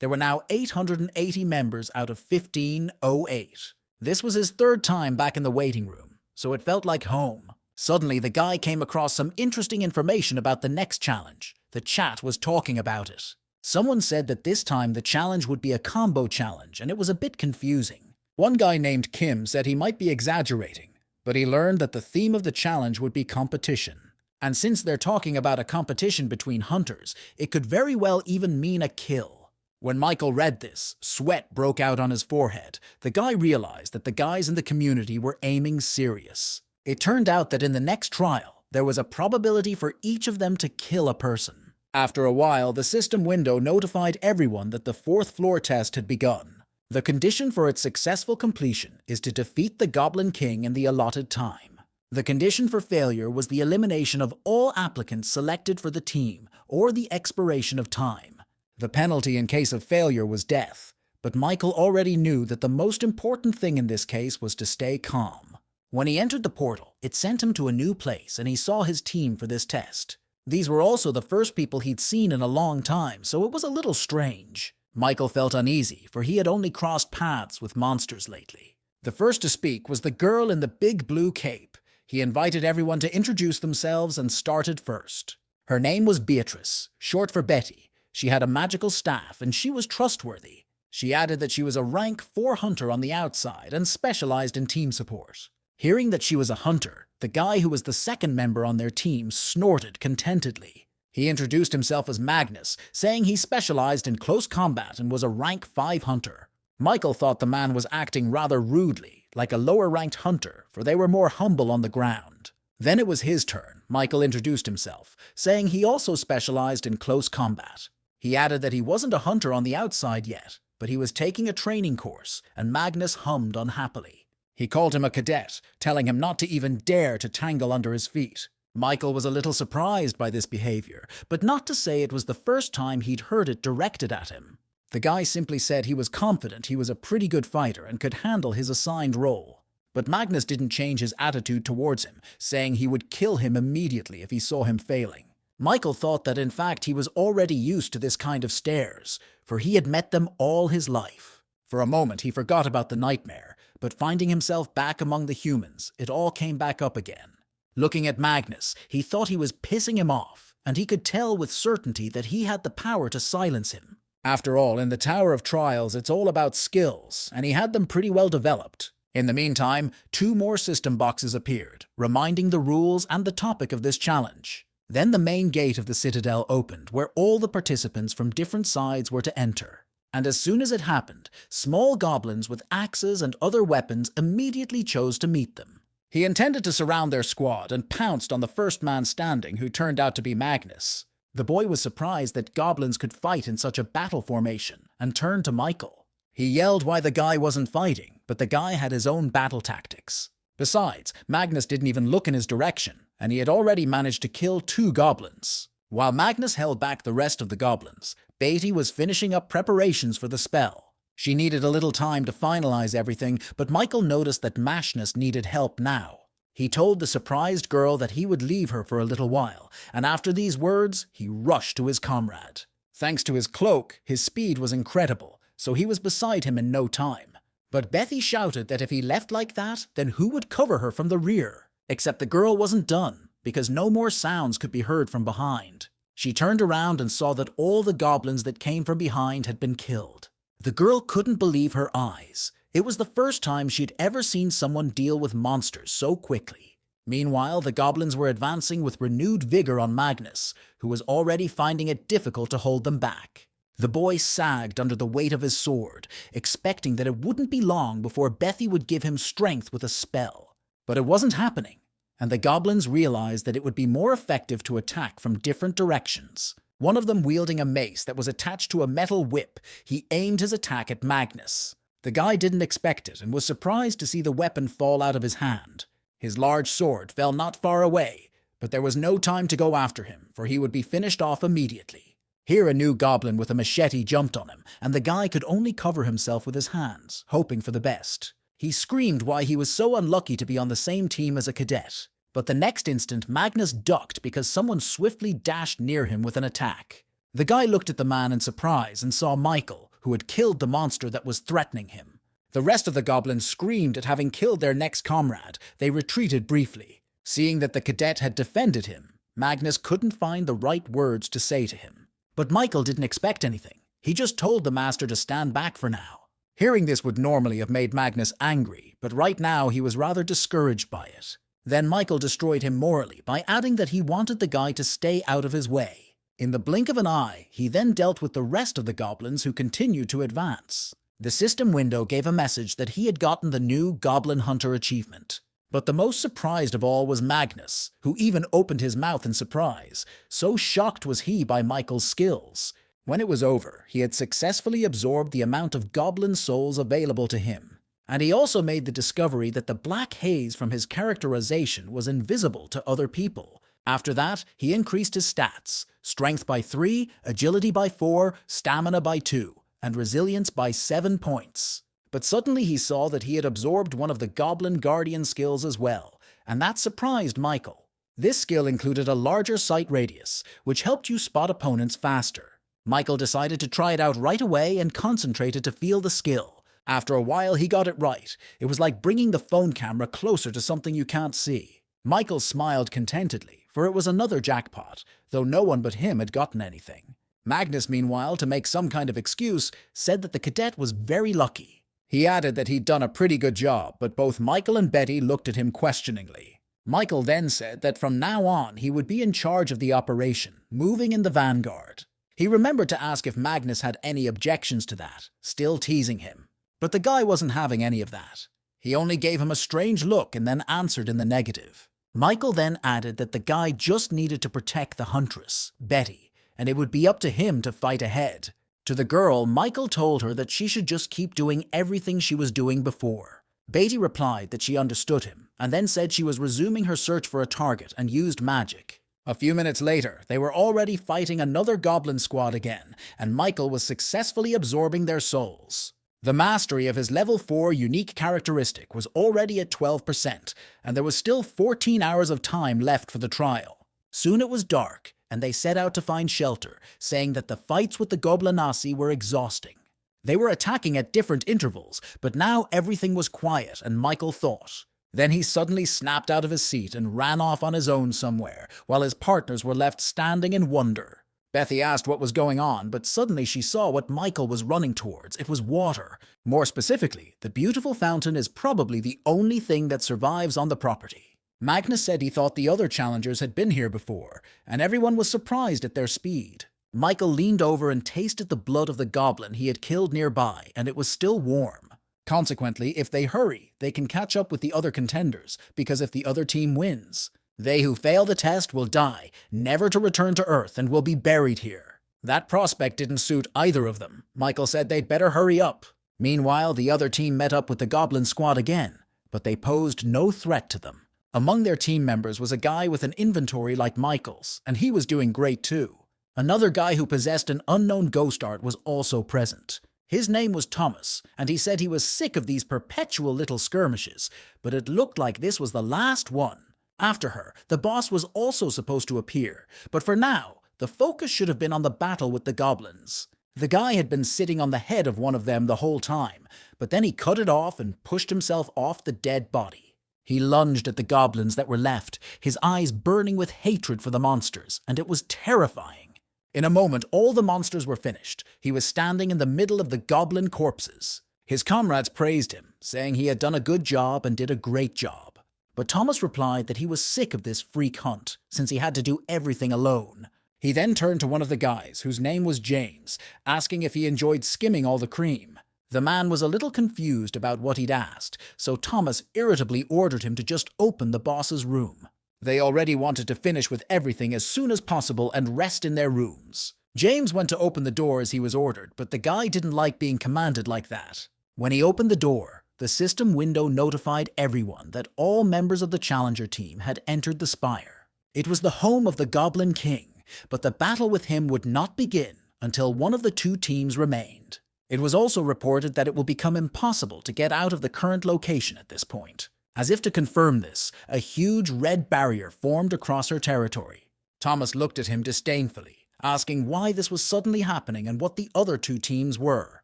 There were now 880 members out of 1508. This was his 3rd time back in the waiting room, so it felt like home. Suddenly, the guy came across some interesting information about the next challenge. The chat was talking about it. Someone said that this time the challenge would be a combo challenge, and it was a bit confusing. One guy named Kim said he might be exaggerating, but he learned that the theme of the challenge would be competition. And since they're talking about a competition between hunters, it could very well even mean a kill. When Michael read this, sweat broke out on his forehead. The guy realized that the guys in the community were aiming serious. It turned out that in the next trial, there was a probability for each of them to kill a person. After a while, the system window notified everyone that the 4th floor test had begun. The condition for its successful completion is to defeat the Goblin King in the allotted time. The condition for failure was the elimination of all applicants selected for the team, or the expiration of time. The penalty in case of failure was death, but Michael already knew that the most important thing in this case was to stay calm. When he entered the portal, it sent him to a new place, and he saw his team for this test. These were also the first people he'd seen in a long time, so it was a little strange. Michael felt uneasy, for he had only crossed paths with monsters lately. The first to speak was the girl in the big blue cape. He invited everyone to introduce themselves and started first. Her name was Beatrice, short for Betty. She had a magical staff, and she was trustworthy. She added that she was a rank 4 hunter on the outside and specialized in team support. Hearing that she was a hunter, the guy who was the second member on their team snorted contentedly. He introduced himself as Magnus, saying he specialized in close combat and was a rank 5 hunter. Michael thought the man was acting rather rudely, like a lower-ranked hunter, for they were more humble on the ground. Then it was his turn. Michael introduced himself, saying he also specialized in close combat. He added that he wasn't a hunter on the outside yet, but he was taking a training course, and Magnus hummed unhappily. He called him a cadet, telling him not to even dare to tangle under his feet. Michael was a little surprised by this behavior, but not to say it was the first time he'd heard it directed at him. The guy simply said he was confident he was a pretty good fighter and could handle his assigned role. But Magnus didn't change his attitude towards him, saying he would kill him immediately if he saw him failing. Michael thought that in fact he was already used to this kind of stares, for he had met them all his life. For a moment he forgot about the nightmare, but finding himself back among the humans, it all came back up again. Looking at Magnus, he thought he was pissing him off, and he could tell with certainty that he had the power to silence him. After all, in the Tower of Trials, it's all about skills, and he had them pretty well developed. In the meantime, 2 more system boxes appeared, reminding the rules and the topic of this challenge. Then the main gate of the Citadel opened, where all the participants from different sides were to enter. And as soon as it happened, small goblins with axes and other weapons immediately chose to meet them. He intended to surround their squad and pounced on the first man standing, who turned out to be Magnus. The boy was surprised that goblins could fight in such a battle formation, and turned to Michael. He yelled why the guy wasn't fighting, but the guy had his own battle tactics. Besides, Magnus didn't even look in his direction, and he had already managed to kill 2 goblins. While Magnus held back the rest of the goblins, Beatty was finishing up preparations for the spell. She needed a little time to finalize everything, but Michael noticed that Mashness needed help now. He told the surprised girl that he would leave her for a little while, and after these words, he rushed to his comrade. Thanks to his cloak, his speed was incredible, so he was beside him in no time. But Bethy shouted that if he left like that, then who would cover her from the rear? Except the girl wasn't done, because no more sounds could be heard from behind. She turned around and saw that all the goblins that came from behind had been killed. The girl couldn't believe her eyes. It was the first time she'd ever seen someone deal with monsters so quickly. Meanwhile, the goblins were advancing with renewed vigor on Magnus, who was already finding it difficult to hold them back. The boy sagged under the weight of his sword, expecting that it wouldn't be long before Bethy would give him strength with a spell. But it wasn't happening, and the goblins realized that it would be more effective to attack from different directions. One of them wielding a mace that was attached to a metal whip, he aimed his attack at Magnus. The guy didn't expect it and was surprised to see the weapon fall out of his hand. His large sword fell not far away, but there was no time to go after him, for he would be finished off immediately. Here a new goblin with a machete jumped on him, and the guy could only cover himself with his hands, hoping for the best. He screamed why he was so unlucky to be on the same team as a cadet. But the next instant, Magnus ducked because someone swiftly dashed near him with an attack. The guy looked at the man in surprise and saw Michael, who had killed the monster that was threatening him. The rest of the goblins screamed at having killed their next comrade. They retreated briefly. Seeing that the cadet had defended him, Magnus couldn't find the right words to say to him. But Michael didn't expect anything. He just told the master to stand back for now. Hearing this would normally have made Magnus angry, but right now he was rather discouraged by it. Then Michael destroyed him morally by adding that he wanted the guy to stay out of his way. In the blink of an eye, he then dealt with the rest of the goblins who continued to advance. The system window gave a message that he had gotten the new Goblin Hunter achievement. But the most surprised of all was Magnus, who even opened his mouth in surprise. So shocked was he by Michael's skills. When it was over, he had successfully absorbed the amount of goblin souls available to him. And he also made the discovery that the black haze from his characterization was invisible to other people. After that, he increased his stats: strength by 3, agility by 4, stamina by 2, and resilience by 7 points. But suddenly he saw that he had absorbed one of the Goblin Guardian skills as well, and that surprised Michael. This skill included a larger sight radius, which helped you spot opponents faster. Michael decided to try it out right away and concentrated to feel the skill. After a while, he got it right. It was like bringing the phone camera closer to something you can't see. Michael smiled contentedly, for it was another jackpot, though no one but him had gotten anything. Magnus, meanwhile, to make some kind of excuse, said that the cadet was very lucky. He added that he'd done a pretty good job, but both Michael and Betty looked at him questioningly. Michael then said that from now on he would be in charge of the operation, moving in the vanguard. He remembered to ask if Magnus had any objections to that, still teasing him. But the guy wasn't having any of that. He only gave him a strange look and then answered in the negative. Michael then added that the guy just needed to protect the huntress, Betty, and it would be up to him to fight ahead. To the girl, Michael told her that she should just keep doing everything she was doing before. Betty replied that she understood him, and then said she was resuming her search for a target and used magic. A few minutes later, they were already fighting another goblin squad again, and Michael was successfully absorbing their souls. The mastery of his level 4 unique characteristic was already at 12%, and there was still 14 hours of time left for the trial. Soon it was dark, and they set out to find shelter, saying that the fights with the Goblinassi were exhausting. They were attacking at different intervals, but now everything was quiet, and Michael thought. Then he suddenly snapped out of his seat and ran off on his own somewhere, while his partners were left standing in wonder. Bethy asked what was going on, but suddenly she saw what Michael was running towards. It was water. More specifically, the beautiful fountain is probably the only thing that survives on the property. Magnus said he thought the other challengers had been here before, and everyone was surprised at their speed. Michael leaned over and tasted the blood of the goblin he had killed nearby, and it was still warm. Consequently, if they hurry, they can catch up with the other contenders, because if the other team wins, they who fail the test will die, never to return to Earth, and will be buried here. That prospect didn't suit either of them. Michael said they'd better hurry up. Meanwhile, the other team met up with the goblin squad again, but they posed no threat to them. Among their team members was a guy with an inventory like Michael's, and he was doing great too. Another guy who possessed an unknown ghost art was also present. His name was Thomas, and he said he was sick of these perpetual little skirmishes, but it looked like this was the last one. After her, the boss was also supposed to appear, but for now, the focus should have been on the battle with the goblins. The guy had been sitting on the head of one of them the whole time, but then he cut it off and pushed himself off the dead body. He lunged at the goblins that were left, his eyes burning with hatred for the monsters, and it was terrifying. In a moment, all the monsters were finished. He was standing in the middle of the goblin corpses. His comrades praised him, saying he had done a good job and did a great job. But Thomas replied that he was sick of this freak hunt, since he had to do everything alone. He then turned to one of the guys, whose name was James, asking if he enjoyed skimming all the cream. The man was a little confused about what he'd asked, so Thomas irritably ordered him to just open the boss's room. They already wanted to finish with everything as soon as possible and rest in their rooms. James went to open the door as he was ordered, but the guy didn't like being commanded like that. When he opened the door, the system window notified everyone that all members of the challenger team had entered the spire. It was the home of the Goblin King, but the battle with him would not begin until one of the two teams remained. It was also reported that it will become impossible to get out of the current location at this point. As if to confirm this, a huge red barrier formed across her territory. Thomas looked at him disdainfully, asking why this was suddenly happening and what the other two teams were.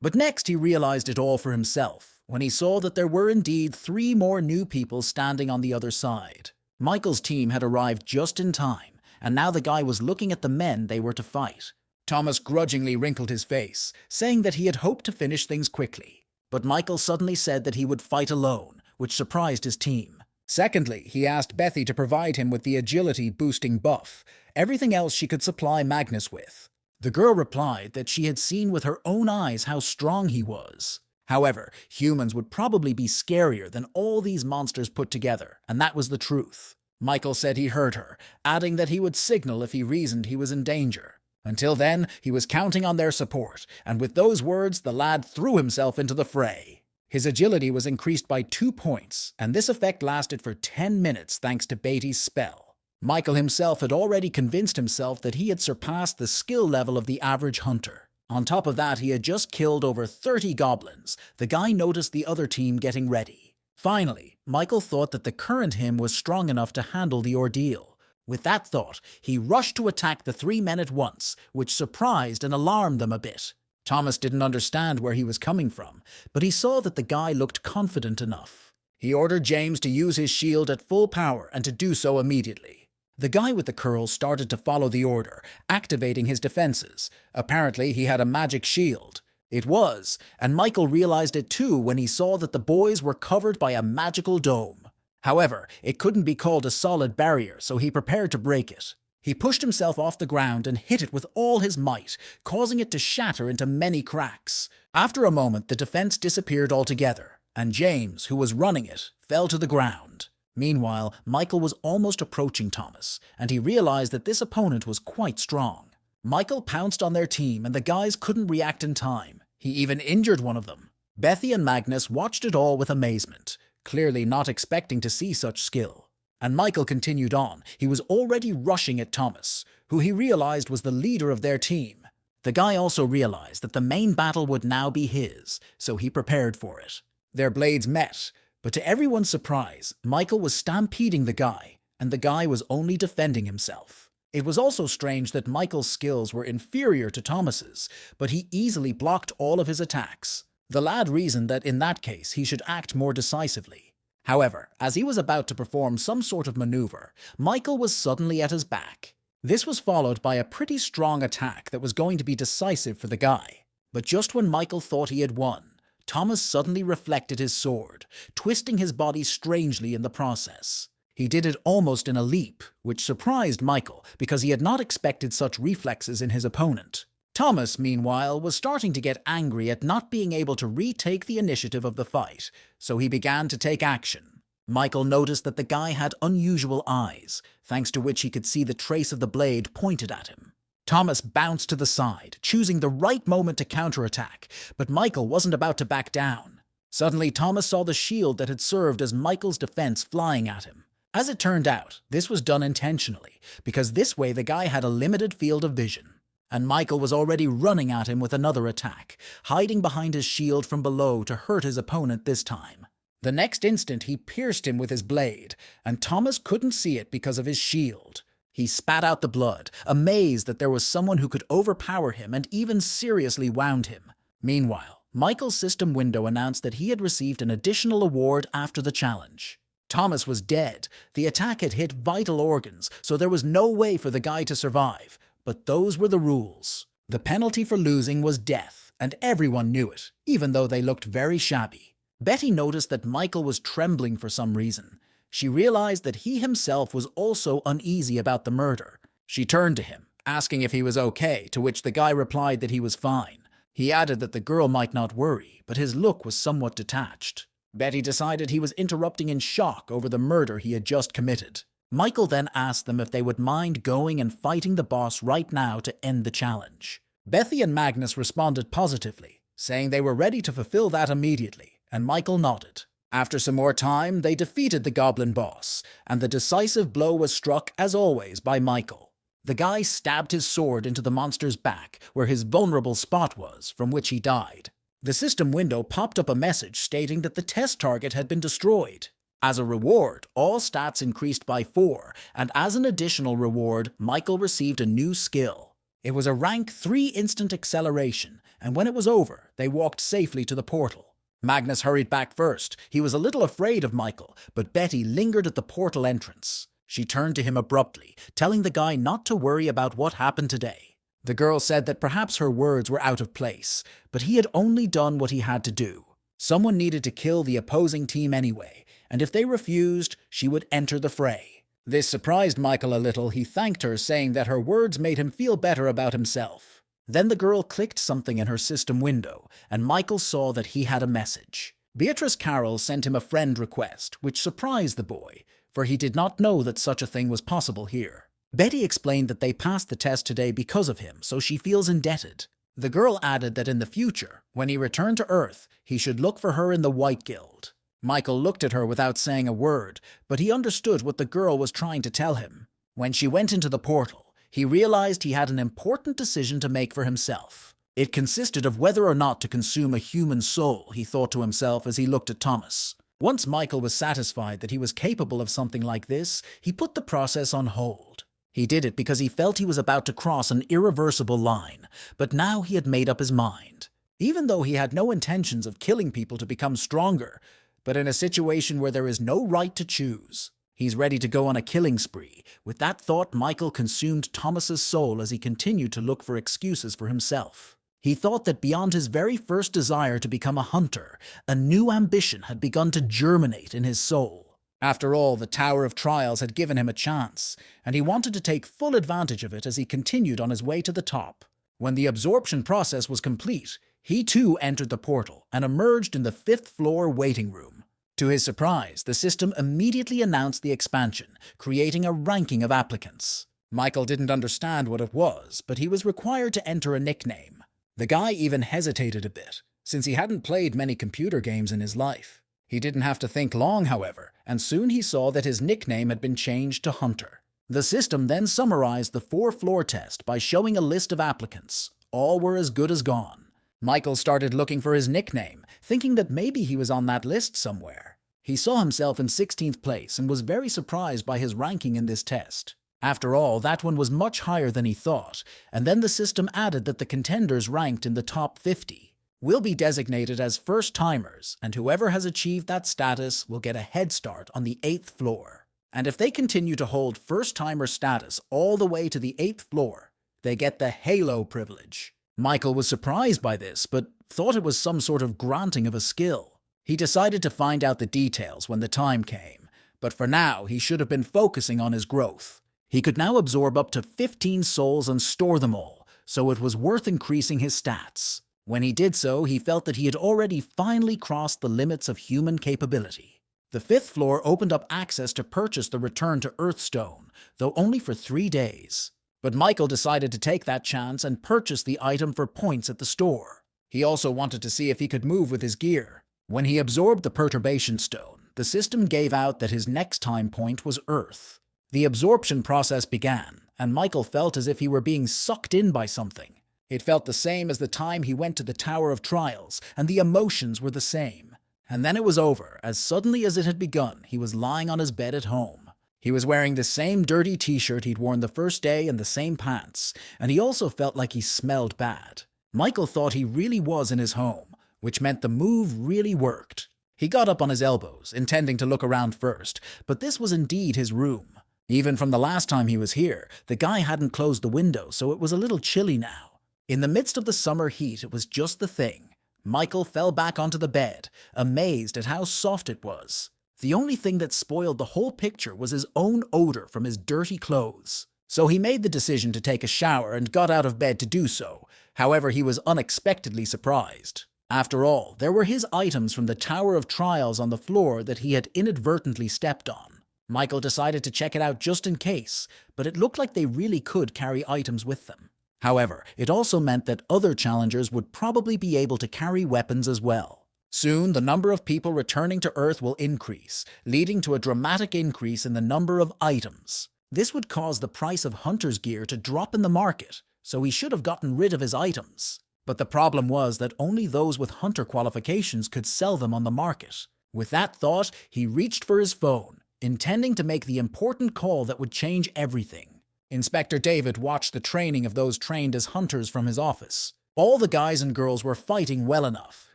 But next he realized it all for himself, when he saw that there were indeed 3 more new people standing on the other side. Michael's team had arrived just in time, and now the guy was looking at the men they were to fight. Thomas grudgingly wrinkled his face, saying that he had hoped to finish things quickly. But Michael suddenly said that he would fight alone, which surprised his team. Secondly, he asked Bethy to provide him with the agility-boosting buff, everything else she could supply Magnus with. The girl replied that she had seen with her own eyes how strong he was. However, humans would probably be scarier than all these monsters put together, and that was the truth. Michael said he heard her, adding that he would signal if he reasoned he was in danger. Until then, he was counting on their support, and with those words, the lad threw himself into the fray. His agility was increased by 2 points, and this effect lasted for 10 minutes thanks to Beatty's spell. Michael himself had already convinced himself that he had surpassed the skill level of the average hunter. On top of that, he had just killed over 30 goblins. The guy noticed the other team getting ready. Finally, Michael thought that the current him was strong enough to handle the ordeal. With that thought, he rushed to attack the 3 men at once, which surprised and alarmed them a bit. Thomas didn't understand where he was coming from, but he saw that the guy looked confident enough. He ordered James to use his shield at full power and to do so immediately. The guy with the curls started to follow the order, activating his defenses. Apparently, he had a magic shield. It was, and Michael realized it too when he saw that the boys were covered by a magical dome. However, it couldn't be called a solid barrier, so he prepared to break it. He pushed himself off the ground and hit it with all his might, causing it to shatter into many cracks. After a moment, the defense disappeared altogether, and James, who was running it, fell to the ground. Meanwhile, Michael was almost approaching Thomas, and he realized that this opponent was quite strong. Michael pounced on their team, and the guys couldn't react in time. He even injured one of them. Bethy and Magnus watched it all with amazement, clearly not expecting to see such skill. And Michael continued on. He was already rushing at Thomas, who he realized was the leader of their team. The guy also realized that the main battle would now be his, so he prepared for it. Their blades met, but to everyone's surprise, Michael was stampeding the guy, and the guy was only defending himself. It was also strange that Michael's skills were inferior to Thomas's, but he easily blocked all of his attacks. The lad reasoned that in that case he should act more decisively. However, as he was about to perform some sort of maneuver, Michael was suddenly at his back. This was followed by a pretty strong attack that was going to be decisive for the guy. But just when Michael thought he had won, Thomas suddenly reflected his sword, twisting his body strangely in the process. He did it almost in a leap, which surprised Michael because he had not expected such reflexes in his opponent. Thomas, meanwhile, was starting to get angry at not being able to retake the initiative of the fight, so he began to take action. Michael noticed that the guy had unusual eyes, thanks to which he could see the trace of the blade pointed at him. Thomas bounced to the side, choosing the right moment to counterattack, but Michael wasn't about to back down. Suddenly, Thomas saw the shield that had served as Michael's defense flying at him. As it turned out, this was done intentionally, because this way the guy had a limited field of vision. And Michael was already running at him with another attack, hiding behind his shield from below to hurt his opponent this time. The next instant he pierced him with his blade, and Thomas couldn't see it because of his shield. He spat out the blood, amazed that there was someone who could overpower him and even seriously wound him. Meanwhile, Michael's system window announced that he had received an additional award after the challenge. Thomas was dead. The attack had hit vital organs, so there was no way for the guy to survive. But those were the rules. The penalty for losing was death, and everyone knew it, even though they looked very shabby. Betty noticed that Michael was trembling for some reason. She realized that he himself was also uneasy about the murder. She turned to him, asking if he was okay, to which the guy replied that he was fine. He added that the girl might not worry, but his look was somewhat detached. Betty decided he was interrupting in shock over the murder he had just committed. Michael then asked them if they would mind going and fighting the boss right now to end the challenge. Bethy and Magnus responded positively, saying they were ready to fulfill that immediately, and Michael nodded. After some more time, they defeated the goblin boss, and the decisive blow was struck, as always, by Michael. The guy stabbed his sword into the monster's back, where his vulnerable spot was, from which he died. The system window popped up a message stating that the test target had been destroyed. As a reward, all stats increased by 4, and as an additional reward, Michael received a new skill. It was a rank 3 instant acceleration, and when it was over, they walked safely to the portal. Magnus hurried back first. He was a little afraid of Michael, but Betty lingered at the portal entrance. She turned to him abruptly, telling the guy not to worry about what happened today. The girl said that perhaps her words were out of place, but he had only done what he had to do. Someone needed to kill the opposing team anyway, and if they refused, she would enter the fray. This surprised Michael a little. He thanked her, saying that her words made him feel better about himself. Then the girl clicked something in her system window, and Michael saw that he had a message. Beatrice Carroll sent him a friend request, which surprised the boy, for he did not know that such a thing was possible here. Betty explained that they passed the test today because of him, so she feels indebted. The girl added that in the future, when he returned to Earth, he should look for her in the White Guild. Michael looked at her without saying a word, but he understood what the girl was trying to tell him. When she went into the portal, he realized he had an important decision to make for himself. It consisted of whether or not to consume a human soul, he thought to himself as he looked at Thomas. Once Michael was satisfied that he was capable of something like this, he put the process on hold. He did it because he felt he was about to cross an irreversible line, but now he had made up his mind. Even though he had no intentions of killing people to become stronger, but in a situation where there is no right to choose, he's ready to go on a killing spree. With that thought, Michael consumed Thomas's soul as he continued to look for excuses for himself. He thought that beyond his very first desire to become a hunter, a new ambition had begun to germinate in his soul. After all, the Tower of Trials had given him a chance, and he wanted to take full advantage of it as he continued on his way to the top. When the absorption process was complete, he too entered the portal and emerged in the 5th floor waiting room. To his surprise, the system immediately announced the expansion, creating a ranking of applicants. Michael didn't understand what it was, but he was required to enter a nickname. The guy even hesitated a bit, since he hadn't played many computer games in his life. He didn't have to think long, however, and soon he saw that his nickname had been changed to Hunter. The system then summarized the 4-floor test by showing a list of applicants. All were as good as gone. Michael started looking for his nickname, thinking that maybe he was on that list somewhere. He saw himself in 16th place and was very surprised by his ranking in this test. After all, that one was much higher than he thought, and then the system added that the contenders ranked in the top 50 will be designated as first-timers, and whoever has achieved that status will get a head start on the 8th floor. And if they continue to hold first-timer status all the way to the 8th floor, they get the Halo privilege. Michael was surprised by this, but thought it was some sort of granting of a skill. He decided to find out the details when the time came, but for now he should have been focusing on his growth. He could now absorb up to 15 souls and store them all, so it was worth increasing his stats. When he did so, he felt that he had already finally crossed the limits of human capability. The 5th floor opened up access to purchase the Return to Earth stone, though only for 3 days. But Michael decided to take that chance and purchase the item for points at the store. He also wanted to see if he could move with his gear. When he absorbed the Perturbation Stone, the system gave out that his next time point was Earth. The absorption process began, and Michael felt as if he were being sucked in by something. It felt the same as the time he went to the Tower of Trials, and the emotions were the same. And then it was over. As suddenly as it had begun, he was lying on his bed at home. He was wearing the same dirty t-shirt he'd worn the first day and the same pants, and he also felt like he smelled bad. Michael thought he really was in his home, which meant the move really worked. He got up on his elbows, intending to look around first, but this was indeed his room. Even from the last time he was here, the guy hadn't closed the window, so it was a little chilly now. In the midst of the summer heat, it was just the thing. Michael fell back onto the bed, amazed at how soft it was. The only thing that spoiled the whole picture was his own odor from his dirty clothes. So he made the decision to take a shower and got out of bed to do so. However, he was unexpectedly surprised. After all, there were his items from the Tower of Trials on the floor that he had inadvertently stepped on. Michael decided to check it out just in case, but it looked like they really could carry items with them. However, it also meant that other challengers would probably be able to carry weapons as well. Soon, the number of people returning to Earth will increase, leading to a dramatic increase in the number of items. This would cause the price of Hunter's gear to drop in the market, so he should have gotten rid of his items. But the problem was that only those with Hunter qualifications could sell them on the market. With that thought, he reached for his phone, intending to make the important call that would change everything. Inspector David watched the training of those trained as hunters from his office. All the guys and girls were fighting well enough,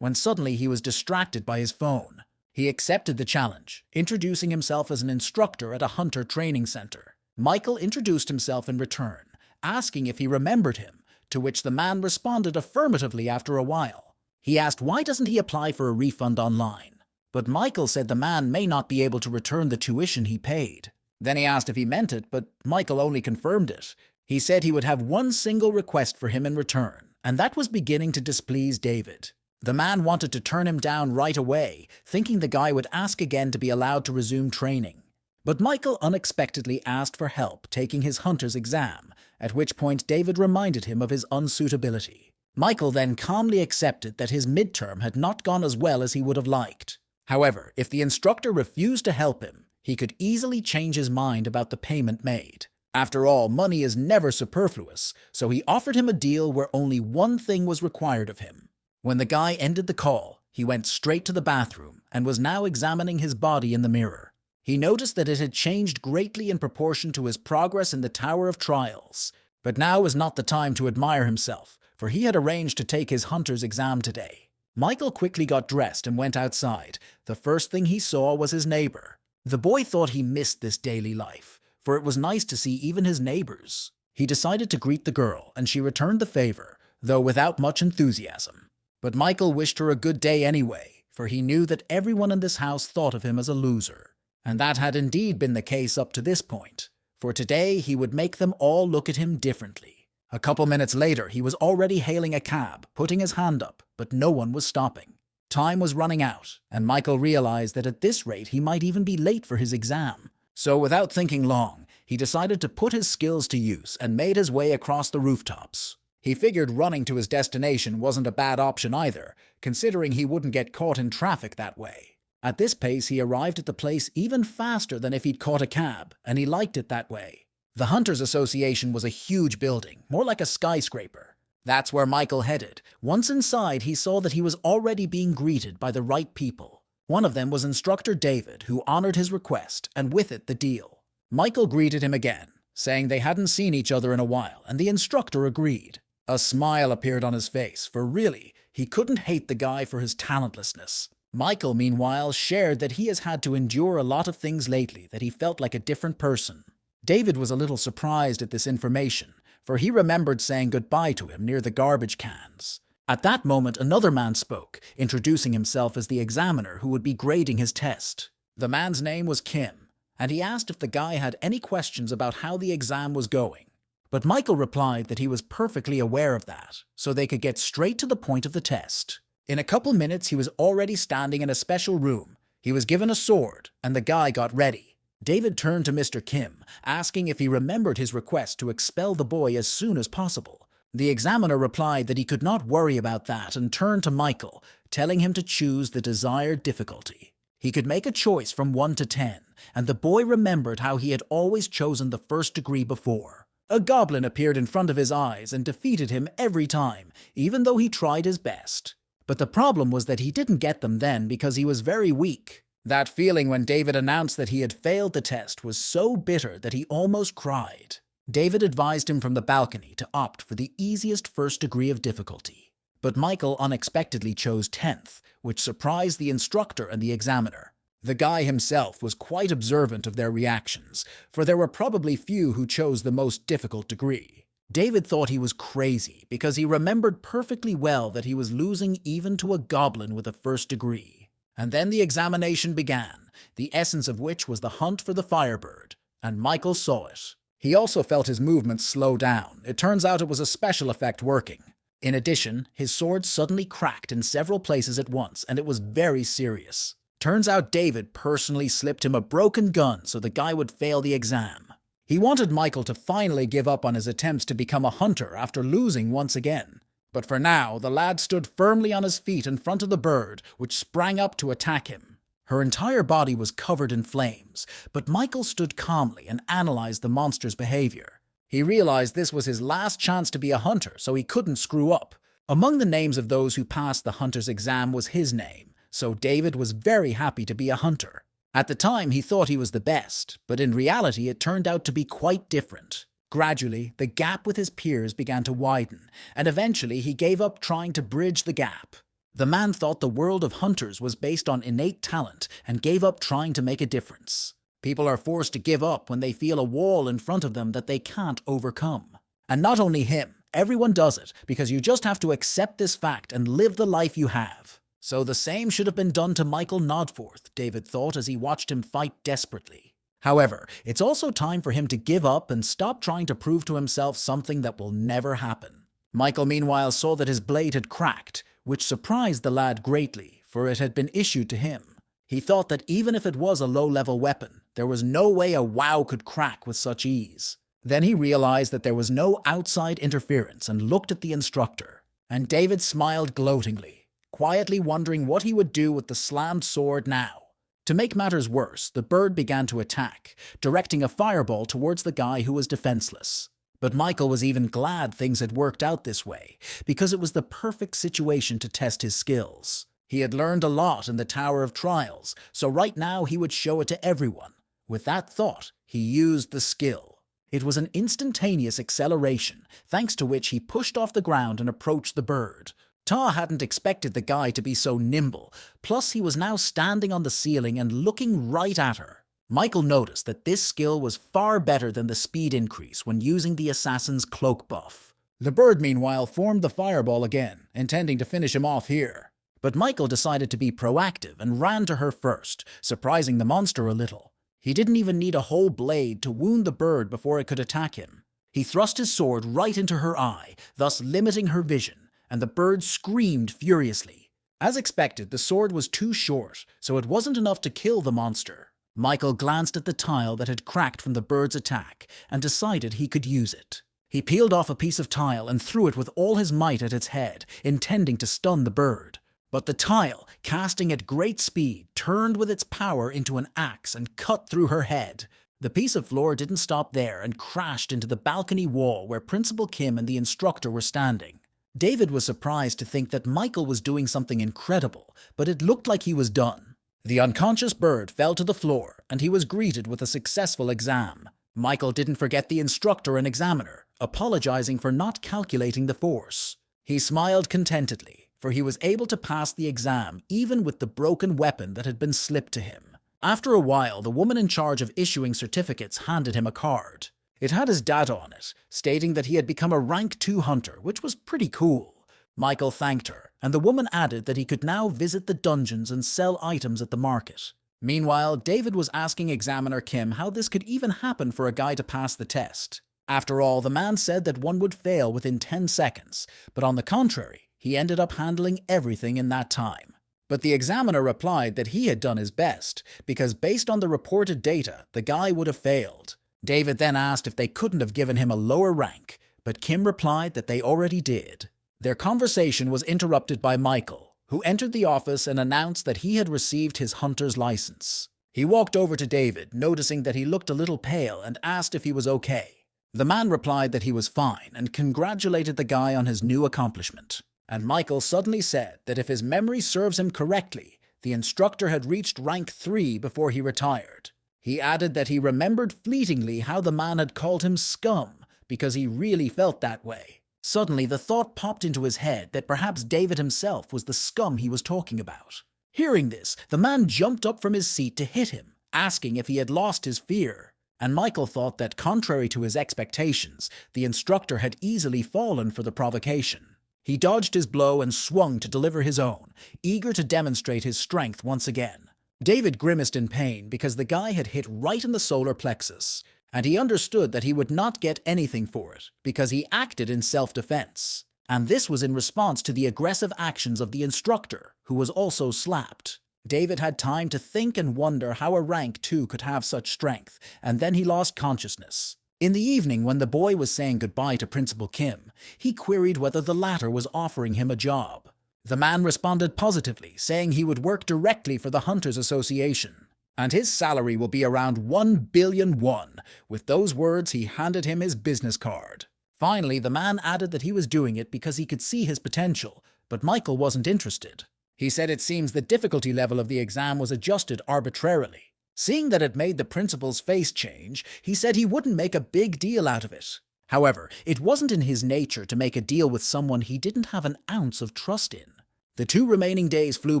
when suddenly he was distracted by his phone. He accepted the challenge, introducing himself as an instructor at a hunter training center. Michael introduced himself in return, asking if he remembered him, to which the man responded affirmatively after a while. He asked why doesn't he apply for a refund online, but Michael said the man may not be able to return the tuition he paid. Then he asked if he meant it, but Michael only confirmed it. He said he would have one single request for him in return, and that was beginning to displease David. The man wanted to turn him down right away, thinking the guy would ask again to be allowed to resume training. But Michael unexpectedly asked for help taking his hunter's exam, at which point David reminded him of his unsuitability. Michael then calmly accepted that his midterm had not gone as well as he would have liked. However, if the instructor refused to help him, he could easily change his mind about the payment made. After all, money is never superfluous, so he offered him a deal where only one thing was required of him. When the guy ended the call, he went straight to the bathroom and was now examining his body in the mirror. He noticed that it had changed greatly in proportion to his progress in the Tower of Trials. But now was not the time to admire himself, for he had arranged to take his hunter's exam today. Michael quickly got dressed and went outside. The first thing he saw was his neighbor. The boy thought he missed this daily life, for it was nice to see even his neighbors. He decided to greet the girl, and she returned the favor, though without much enthusiasm. But Michael wished her a good day anyway, for he knew that everyone in this house thought of him as a loser. And that had indeed been the case up to this point. For today, he would make them all look at him differently. A couple minutes later, he was already hailing a cab, putting his hand up, but no one was stopping. Time was running out, and Michael realized that at this rate he might even be late for his exam. So without thinking long, he decided to put his skills to use and made his way across the rooftops. He figured running to his destination wasn't a bad option either, considering he wouldn't get caught in traffic that way. At this pace, he arrived at the place even faster than if he'd caught a cab, and he liked it that way. The Hunters Association was a huge building, more like a skyscraper. That's where Michael headed. Once inside, he saw that he was already being greeted by the right people. One of them was Instructor David, who honored his request, and with it the deal. Michael greeted him again, saying they hadn't seen each other in a while, and the instructor agreed. A smile appeared on his face, for really, he couldn't hate the guy for his talentlessness. Michael, meanwhile, shared that he has had to endure a lot of things lately, that he felt like a different person. David was a little surprised at this information, for he remembered saying goodbye to him near the garbage cans. At that moment, another man spoke, introducing himself as the examiner who would be grading his test. The man's name was Kim, and he asked if the guy had any questions about how the exam was going. But Michael replied that he was perfectly aware of that, so they could get straight to the point of the test. In a couple minutes, he was already standing in a special room. He was given a sword, and the guy got ready. David turned to Mr. Kim, asking if he remembered his request to expel the boy as soon as possible. The examiner replied that he could not worry about that and turned to Michael, telling him to choose the desired difficulty. He could make a choice from 1 to 10, and the boy remembered how he had always chosen the first degree before. A goblin appeared in front of his eyes and defeated him every time, even though he tried his best. But the problem was that he didn't get them then because he was very weak. That feeling when David announced that he had failed the test was so bitter that he almost cried. David advised him from the balcony to opt for the easiest first degree of difficulty. But Michael unexpectedly chose 10th, which surprised the instructor and the examiner. The guy himself was quite observant of their reactions, for there were probably few who chose the most difficult degree. David thought he was crazy because he remembered perfectly well that he was losing even to a goblin with a first degree. And then the examination began, the essence of which was the hunt for the firebird, and Michael saw it. He also felt his movements slow down. It turns out it was a special effect working. In addition, his sword suddenly cracked in several places at once, and it was very serious. Turns out David personally slipped him a broken gun so the guy would fail the exam. He wanted Michael to finally give up on his attempts to become a hunter after losing once again. But for now, the lad stood firmly on his feet in front of the bird, which sprang up to attack him. Her entire body was covered in flames, but Michael stood calmly and analyzed the monster's behavior. He realized this was his last chance to be a hunter, so he couldn't screw up. Among the names of those who passed the hunter's exam was his name, so David was very happy to be a hunter. At the time, he thought he was the best, but in reality it turned out to be quite different. Gradually, the gap with his peers began to widen, and eventually he gave up trying to bridge the gap. The man thought the world of hunters was based on innate talent and gave up trying to make a difference. People are forced to give up when they feel a wall in front of them that they can't overcome. And not only him, everyone does it, because you just have to accept this fact and live the life you have. So the same should have been done to Michael Nodforth, David thought as he watched him fight desperately. However, it's also time for him to give up and stop trying to prove to himself something that will never happen. Michael meanwhile saw that his blade had cracked, which surprised the lad greatly, for it had been issued to him. He thought that even if it was a low-level weapon, there was no way a WoW could crack with such ease. Then he realized that there was no outside interference and looked at the instructor. And David smiled gloatingly, quietly wondering what he would do with the slammed sword now. To make matters worse, the bird began to attack, directing a fireball towards the guy who was defenseless. But Michael was even glad things had worked out this way, because it was the perfect situation to test his skills. He had learned a lot in the Tower of Trials, so right now he would show it to everyone. With that thought, he used the skill. It was an instantaneous acceleration, thanks to which he pushed off the ground and approached the bird. Ta hadn't expected the guy to be so nimble, plus he was now standing on the ceiling and looking right at her. Michael noticed that this skill was far better than the speed increase when using the assassin's cloak buff. The bird meanwhile formed the fireball again, intending to finish him off here. But Michael decided to be proactive and ran to her first, surprising the monster a little. He didn't even need a whole blade to wound the bird before it could attack him. He thrust his sword right into her eye, thus limiting her vision, and the bird screamed furiously. As expected, the sword was too short, so it wasn't enough to kill the monster. Michael glanced at the tile that had cracked from the bird's attack and decided he could use it. He peeled off a piece of tile and threw it with all his might at its head, intending to stun the bird. But the tile, casting at great speed, turned with its power into an axe and cut through her head. The piece of floor didn't stop there and crashed into the balcony wall where Principal Kim and the instructor were standing. David was surprised to think that Michael was doing something incredible, but it looked like he was done. The unconscious bird fell to the floor, and he was greeted with a successful exam. Michael didn't forget the instructor and examiner, apologizing for not calculating the force. He smiled contentedly, for he was able to pass the exam even with the broken weapon that had been slipped to him. After a while, the woman in charge of issuing certificates handed him a card. It had his data on it, stating that he had become a rank 2 hunter, which was pretty cool. Michael thanked her, and the woman added that he could now visit the dungeons and sell items at the market. Meanwhile, David was asking Examiner Kim how this could even happen for a guy to pass the test. After all, the man said that one would fail within 10 seconds, but on the contrary, he ended up handling everything in that time. But the examiner replied that he had done his best, because based on the reported data, the guy would have failed. David then asked if they couldn't have given him a lower rank, but Kim replied that they already did. Their conversation was interrupted by Michael, who entered the office and announced that he had received his hunter's license. He walked over to David, noticing that he looked a little pale, and asked if he was okay. The man replied that he was fine and congratulated the guy on his new accomplishment. And Michael suddenly said that if his memory serves him correctly, the instructor had reached rank 3 before he retired. He added that he remembered fleetingly how the man had called him scum, because he really felt that way. Suddenly, the thought popped into his head that perhaps David himself was the scum he was talking about. Hearing this, the man jumped up from his seat to hit him, asking if he had lost his fear. And Michael thought that, contrary to his expectations, the instructor had easily fallen for the provocation. He dodged his blow and swung to deliver his own, eager to demonstrate his strength once again. David grimaced in pain because the guy had hit right in the solar plexus, and he understood that he would not get anything for it because he acted in self-defense. And this was in response to the aggressive actions of the instructor, who was also slapped. David had time to think and wonder how a rank 2 could have such strength, and then he lost consciousness. In the evening, when the boy was saying goodbye to Principal Kim, he queried whether the latter was offering him a job. The man responded positively, saying he would work directly for the Hunters Association, and his salary will be around 1 billion won. With those words, he handed him his business card. Finally, the man added that he was doing it because he could see his potential, but Michael wasn't interested. He said it seems the difficulty level of the exam was adjusted arbitrarily. Seeing that it made the principal's face change, he said he wouldn't make a big deal out of it. However, it wasn't in his nature to make a deal with someone he didn't have an ounce of trust in. The 2 remaining days flew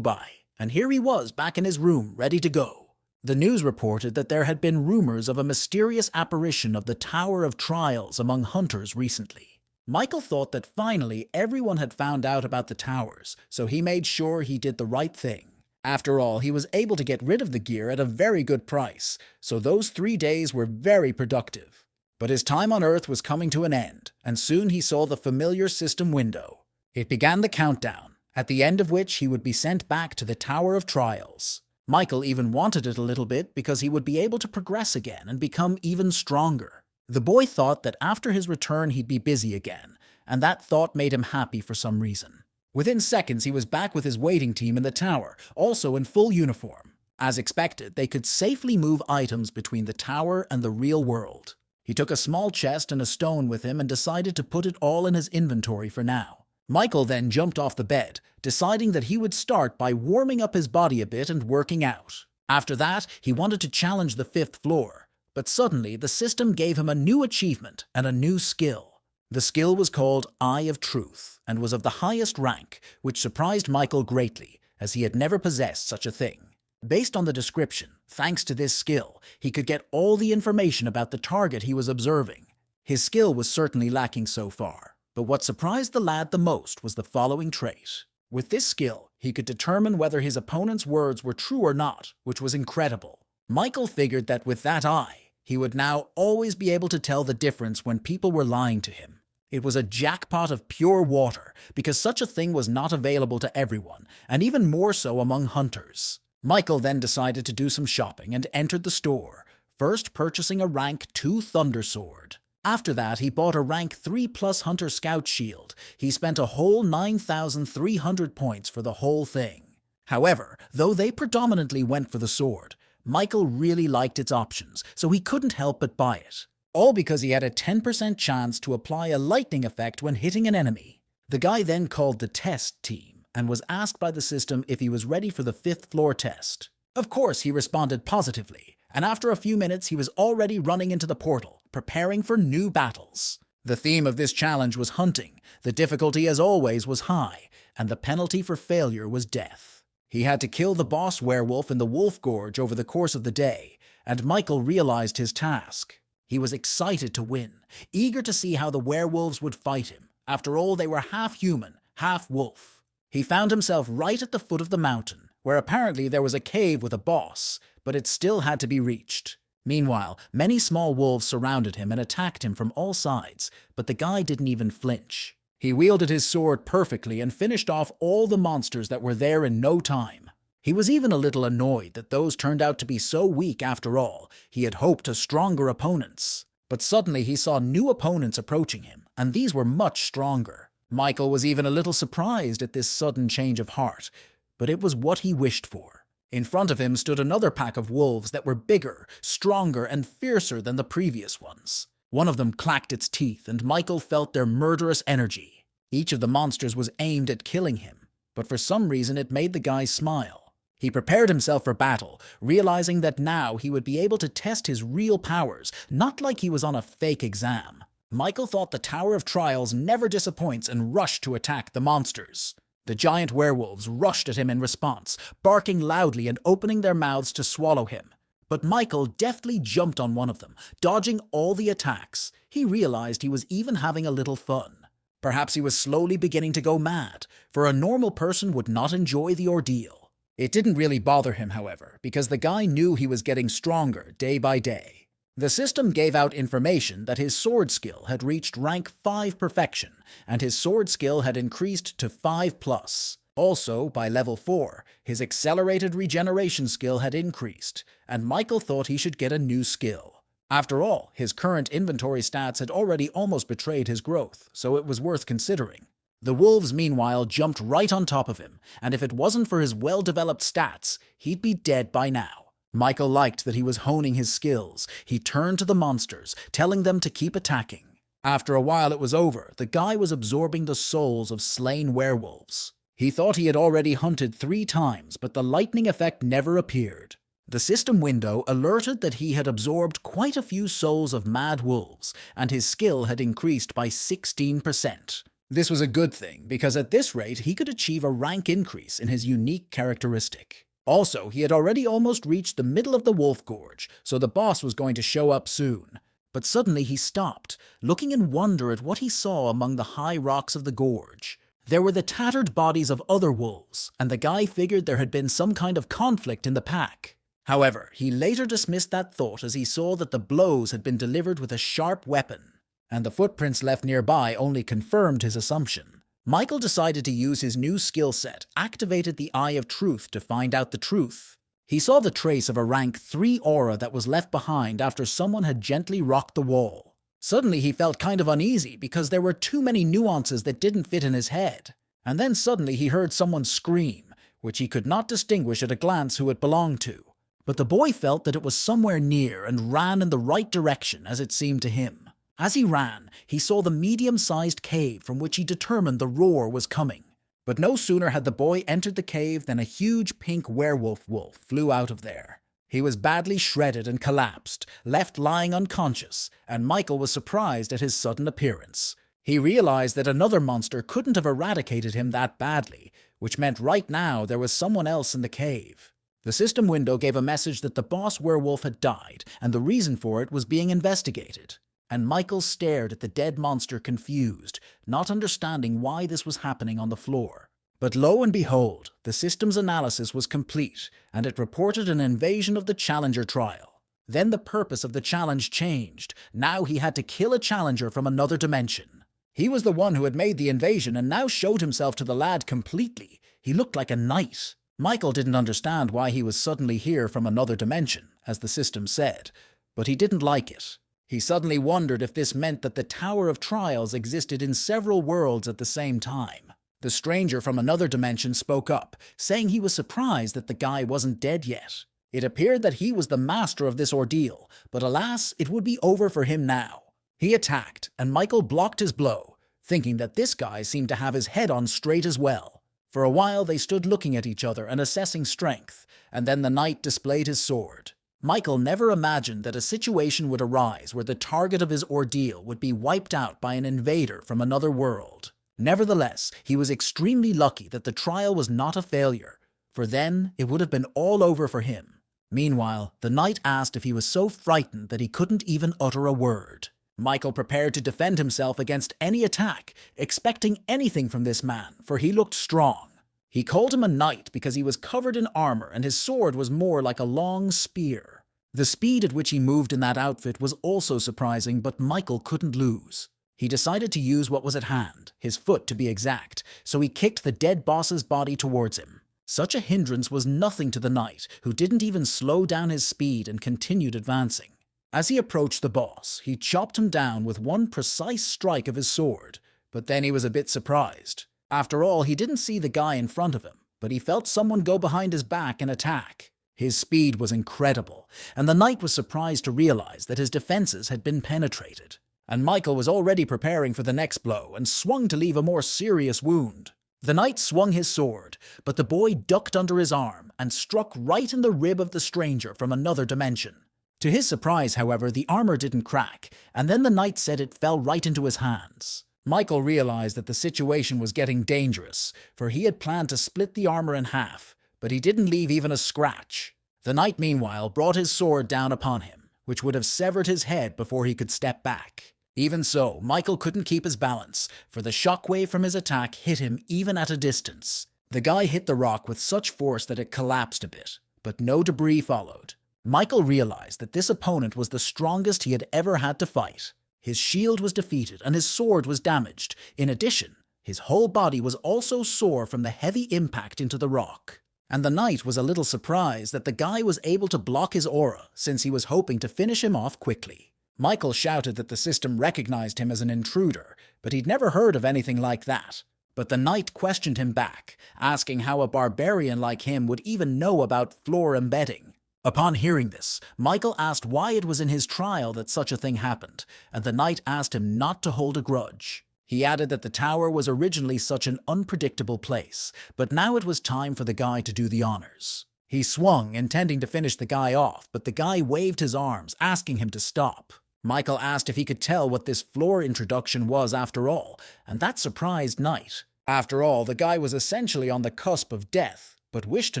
by, and here he was back in his room, ready to go. The news reported that there had been rumors of a mysterious apparition of the Tower of Trials among hunters recently. Michael thought that finally everyone had found out about the towers, so he made sure he did the right thing. After all, he was able to get rid of the gear at a very good price, so those 3 days were very productive. But his time on Earth was coming to an end, and soon he saw the familiar system window. It began the countdown, at the end of which he would be sent back to the Tower of Trials. Michael even wanted it a little bit because he would be able to progress again and become even stronger. The boy thought that after his return he'd be busy again, and that thought made him happy for some reason. Within seconds, he was back with his waiting team in the tower, also in full uniform. As expected, they could safely move items between the tower and the real world. He took a small chest and a stone with him and decided to put it all in his inventory for now. Michael then jumped off the bed, deciding that he would start by warming up his body a bit and working out. After that, he wanted to challenge the 5th floor, but suddenly the system gave him a new achievement and a new skill. The skill was called Eye of Truth and was of the highest rank, which surprised Michael greatly, as he had never possessed such a thing. Based on the description, thanks to this skill, he could get all the information about the target he was observing. His skill was certainly lacking so far, but what surprised the lad the most was the following trait. With this skill, he could determine whether his opponent's words were true or not, which was incredible. Michael figured that with that eye, he would now always be able to tell the difference when people were lying to him. It was a jackpot of pure water, because such a thing was not available to everyone, and even more so among hunters. Michael then decided to do some shopping and entered the store, first purchasing a rank 2 Thunder Sword. After that, he bought a rank 3+ Hunter Scout Shield. He spent a whole 9,300 points for the whole thing. However, though they predominantly went for the sword, Michael really liked its options, so he couldn't help but buy it. All because he had a 10% chance to apply a lightning effect when hitting an enemy. The guy then called the test team and was asked by the system if he was ready for the 5th floor test. Of course, he responded positively, and after a few minutes he was already running into the portal, preparing for new battles. The theme of this challenge was hunting. The difficulty, as always, was high, and the penalty for failure was death. He had to kill the boss werewolf in the Wolf Gorge over the course of the day, and Michael realized his task. He was excited to win, eager to see how the werewolves would fight him. After all, they were half human, half wolf. He found himself right at the foot of the mountain, where apparently there was a cave with a boss, but it still had to be reached. Meanwhile, many small wolves surrounded him and attacked him from all sides, but the guy didn't even flinch. He wielded his sword perfectly and finished off all the monsters that were there in no time. He was even a little annoyed that those turned out to be so weak after all. He had hoped to stronger opponents. But suddenly he saw new opponents approaching him, and these were much stronger. Michael was even a little surprised at this sudden change of heart, but it was what he wished for. In front of him stood another pack of wolves that were bigger, stronger, and fiercer than the previous ones. One of them clacked its teeth, and Michael felt their murderous energy. Each of the monsters was aimed at killing him, but for some reason it made the guy smile. He prepared himself for battle, realizing that now he would be able to test his real powers, not like he was on a fake exam. Michael thought the Tower of Trials never disappoints and rushed to attack the monsters. The giant werewolves rushed at him in response, barking loudly and opening their mouths to swallow him. But Michael deftly jumped on one of them, dodging all the attacks. He realized he was even having a little fun. Perhaps he was slowly beginning to go mad, for a normal person would not enjoy the ordeal. It didn't really bother him, however, because the guy knew he was getting stronger day by day. The system gave out information that his sword skill had reached rank 5 perfection, and his sword skill had increased to 5+. Also, by level 4, his accelerated regeneration skill had increased, and Michael thought he should get a new skill. After all, his current inventory stats had already almost betrayed his growth, so it was worth considering. The wolves, meanwhile, jumped right on top of him, and if it wasn't for his well-developed stats, he'd be dead by now. Michael liked that he was honing his skills. He turned to the monsters, telling them to keep attacking. After a while it was over, the guy was absorbing the souls of slain werewolves. He thought he had already hunted 3 times, but the lightning effect never appeared. The system window alerted that he had absorbed quite a few souls of mad wolves, and his skill had increased by 16%. This was a good thing, because at this rate he could achieve a rank increase in his unique characteristic. Also, he had already almost reached the middle of the Wolf Gorge, so the boss was going to show up soon. But suddenly he stopped, looking in wonder at what he saw among the high rocks of the gorge. There were the tattered bodies of other wolves, and the guy figured there had been some kind of conflict in the pack. However, he later dismissed that thought as he saw that the blows had been delivered with a sharp weapon, and the footprints left nearby only confirmed his assumption. Michael decided to use his new skill set, activated the Eye of Truth to find out the truth. He saw the trace of a rank 3 aura that was left behind after someone had gently rocked the wall. Suddenly he felt kind of uneasy because there were too many nuances that didn't fit in his head. And then suddenly he heard someone scream, which he could not distinguish at a glance who it belonged to. But the boy felt that it was somewhere near and ran in the right direction as it seemed to him. As he ran, he saw the medium-sized cave from which he determined the roar was coming. But no sooner had the boy entered the cave than a huge pink werewolf wolf flew out of there. He was badly shredded and collapsed, left lying unconscious, and Michael was surprised at his sudden appearance. He realized that another monster couldn't have eradicated him that badly, which meant right now there was someone else in the cave. The system window gave a message that the boss werewolf had died, and the reason for it was being investigated. And Michael stared at the dead monster confused, not understanding why this was happening on the floor. But lo and behold, the system's analysis was complete, and it reported an invasion of the Challenger trial. Then the purpose of the challenge changed. Now he had to kill a challenger from another dimension. He was the one who had made the invasion and now showed himself to the lad completely. He looked like a knight. Michael didn't understand why he was suddenly here from another dimension, as the system said, but he didn't like it. He suddenly wondered if this meant that the Tower of Trials existed in several worlds at the same time. The stranger from another dimension spoke up, saying he was surprised that the guy wasn't dead yet. It appeared that he was the master of this ordeal, but alas, it would be over for him now. He attacked, and Michael blocked his blow, thinking that this guy seemed to have his head on straight as well. For a while they stood looking at each other and assessing strength, and then the knight displayed his sword. Michael never imagined that a situation would arise where the target of his ordeal would be wiped out by an invader from another world. Nevertheless, he was extremely lucky that the trial was not a failure, for then it would have been all over for him. Meanwhile, the knight asked if he was so frightened that he couldn't even utter a word. Michael prepared to defend himself against any attack, expecting anything from this man, for he looked strong. He called him a knight because he was covered in armor and his sword was more like a long spear. The speed at which he moved in that outfit was also surprising, but Michael couldn't lose. He decided to use what was at hand, his foot to be exact, so he kicked the dead boss's body towards him. Such a hindrance was nothing to the knight, who didn't even slow down his speed and continued advancing. As he approached the boss, he chopped him down with one precise strike of his sword, but then he was a bit surprised. After all, he didn't see the guy in front of him, but he felt someone go behind his back and attack. His speed was incredible, and the knight was surprised to realize that his defenses had been penetrated. And Michael was already preparing for the next blow and swung to leave a more serious wound. The knight swung his sword, but the boy ducked under his arm and struck right in the rib of the stranger from another dimension. To his surprise, however, the armor didn't crack, and then the knight said it fell right into his hands. Michael realized that the situation was getting dangerous, for he had planned to split the armor in half, but he didn't leave even a scratch. The knight, meanwhile, brought his sword down upon him, which would have severed his head before he could step back. Even so, Michael couldn't keep his balance, for the shockwave from his attack hit him even at a distance. The guy hit the rock with such force that it collapsed a bit, but no debris followed. Michael realized that this opponent was the strongest he had ever had to fight. His shield was defeated and his sword was damaged. In addition, his whole body was also sore from the heavy impact into the rock. And the knight was a little surprised that the guy was able to block his aura, since he was hoping to finish him off quickly. Michael shouted that the system recognized him as an intruder, but he'd never heard of anything like that. But the knight questioned him back, asking how a barbarian like him would even know about floor embedding. Upon hearing this, Michael asked why it was in his trial that such a thing happened, and the knight asked him not to hold a grudge. He added that the tower was originally such an unpredictable place, but now it was time for the guy to do the honors. He swung, intending to finish the guy off, but the guy waved his arms, asking him to stop. Michael asked if he could tell what this floor introduction was after all, and that surprised Knight. After all, the guy was essentially on the cusp of death, but wished to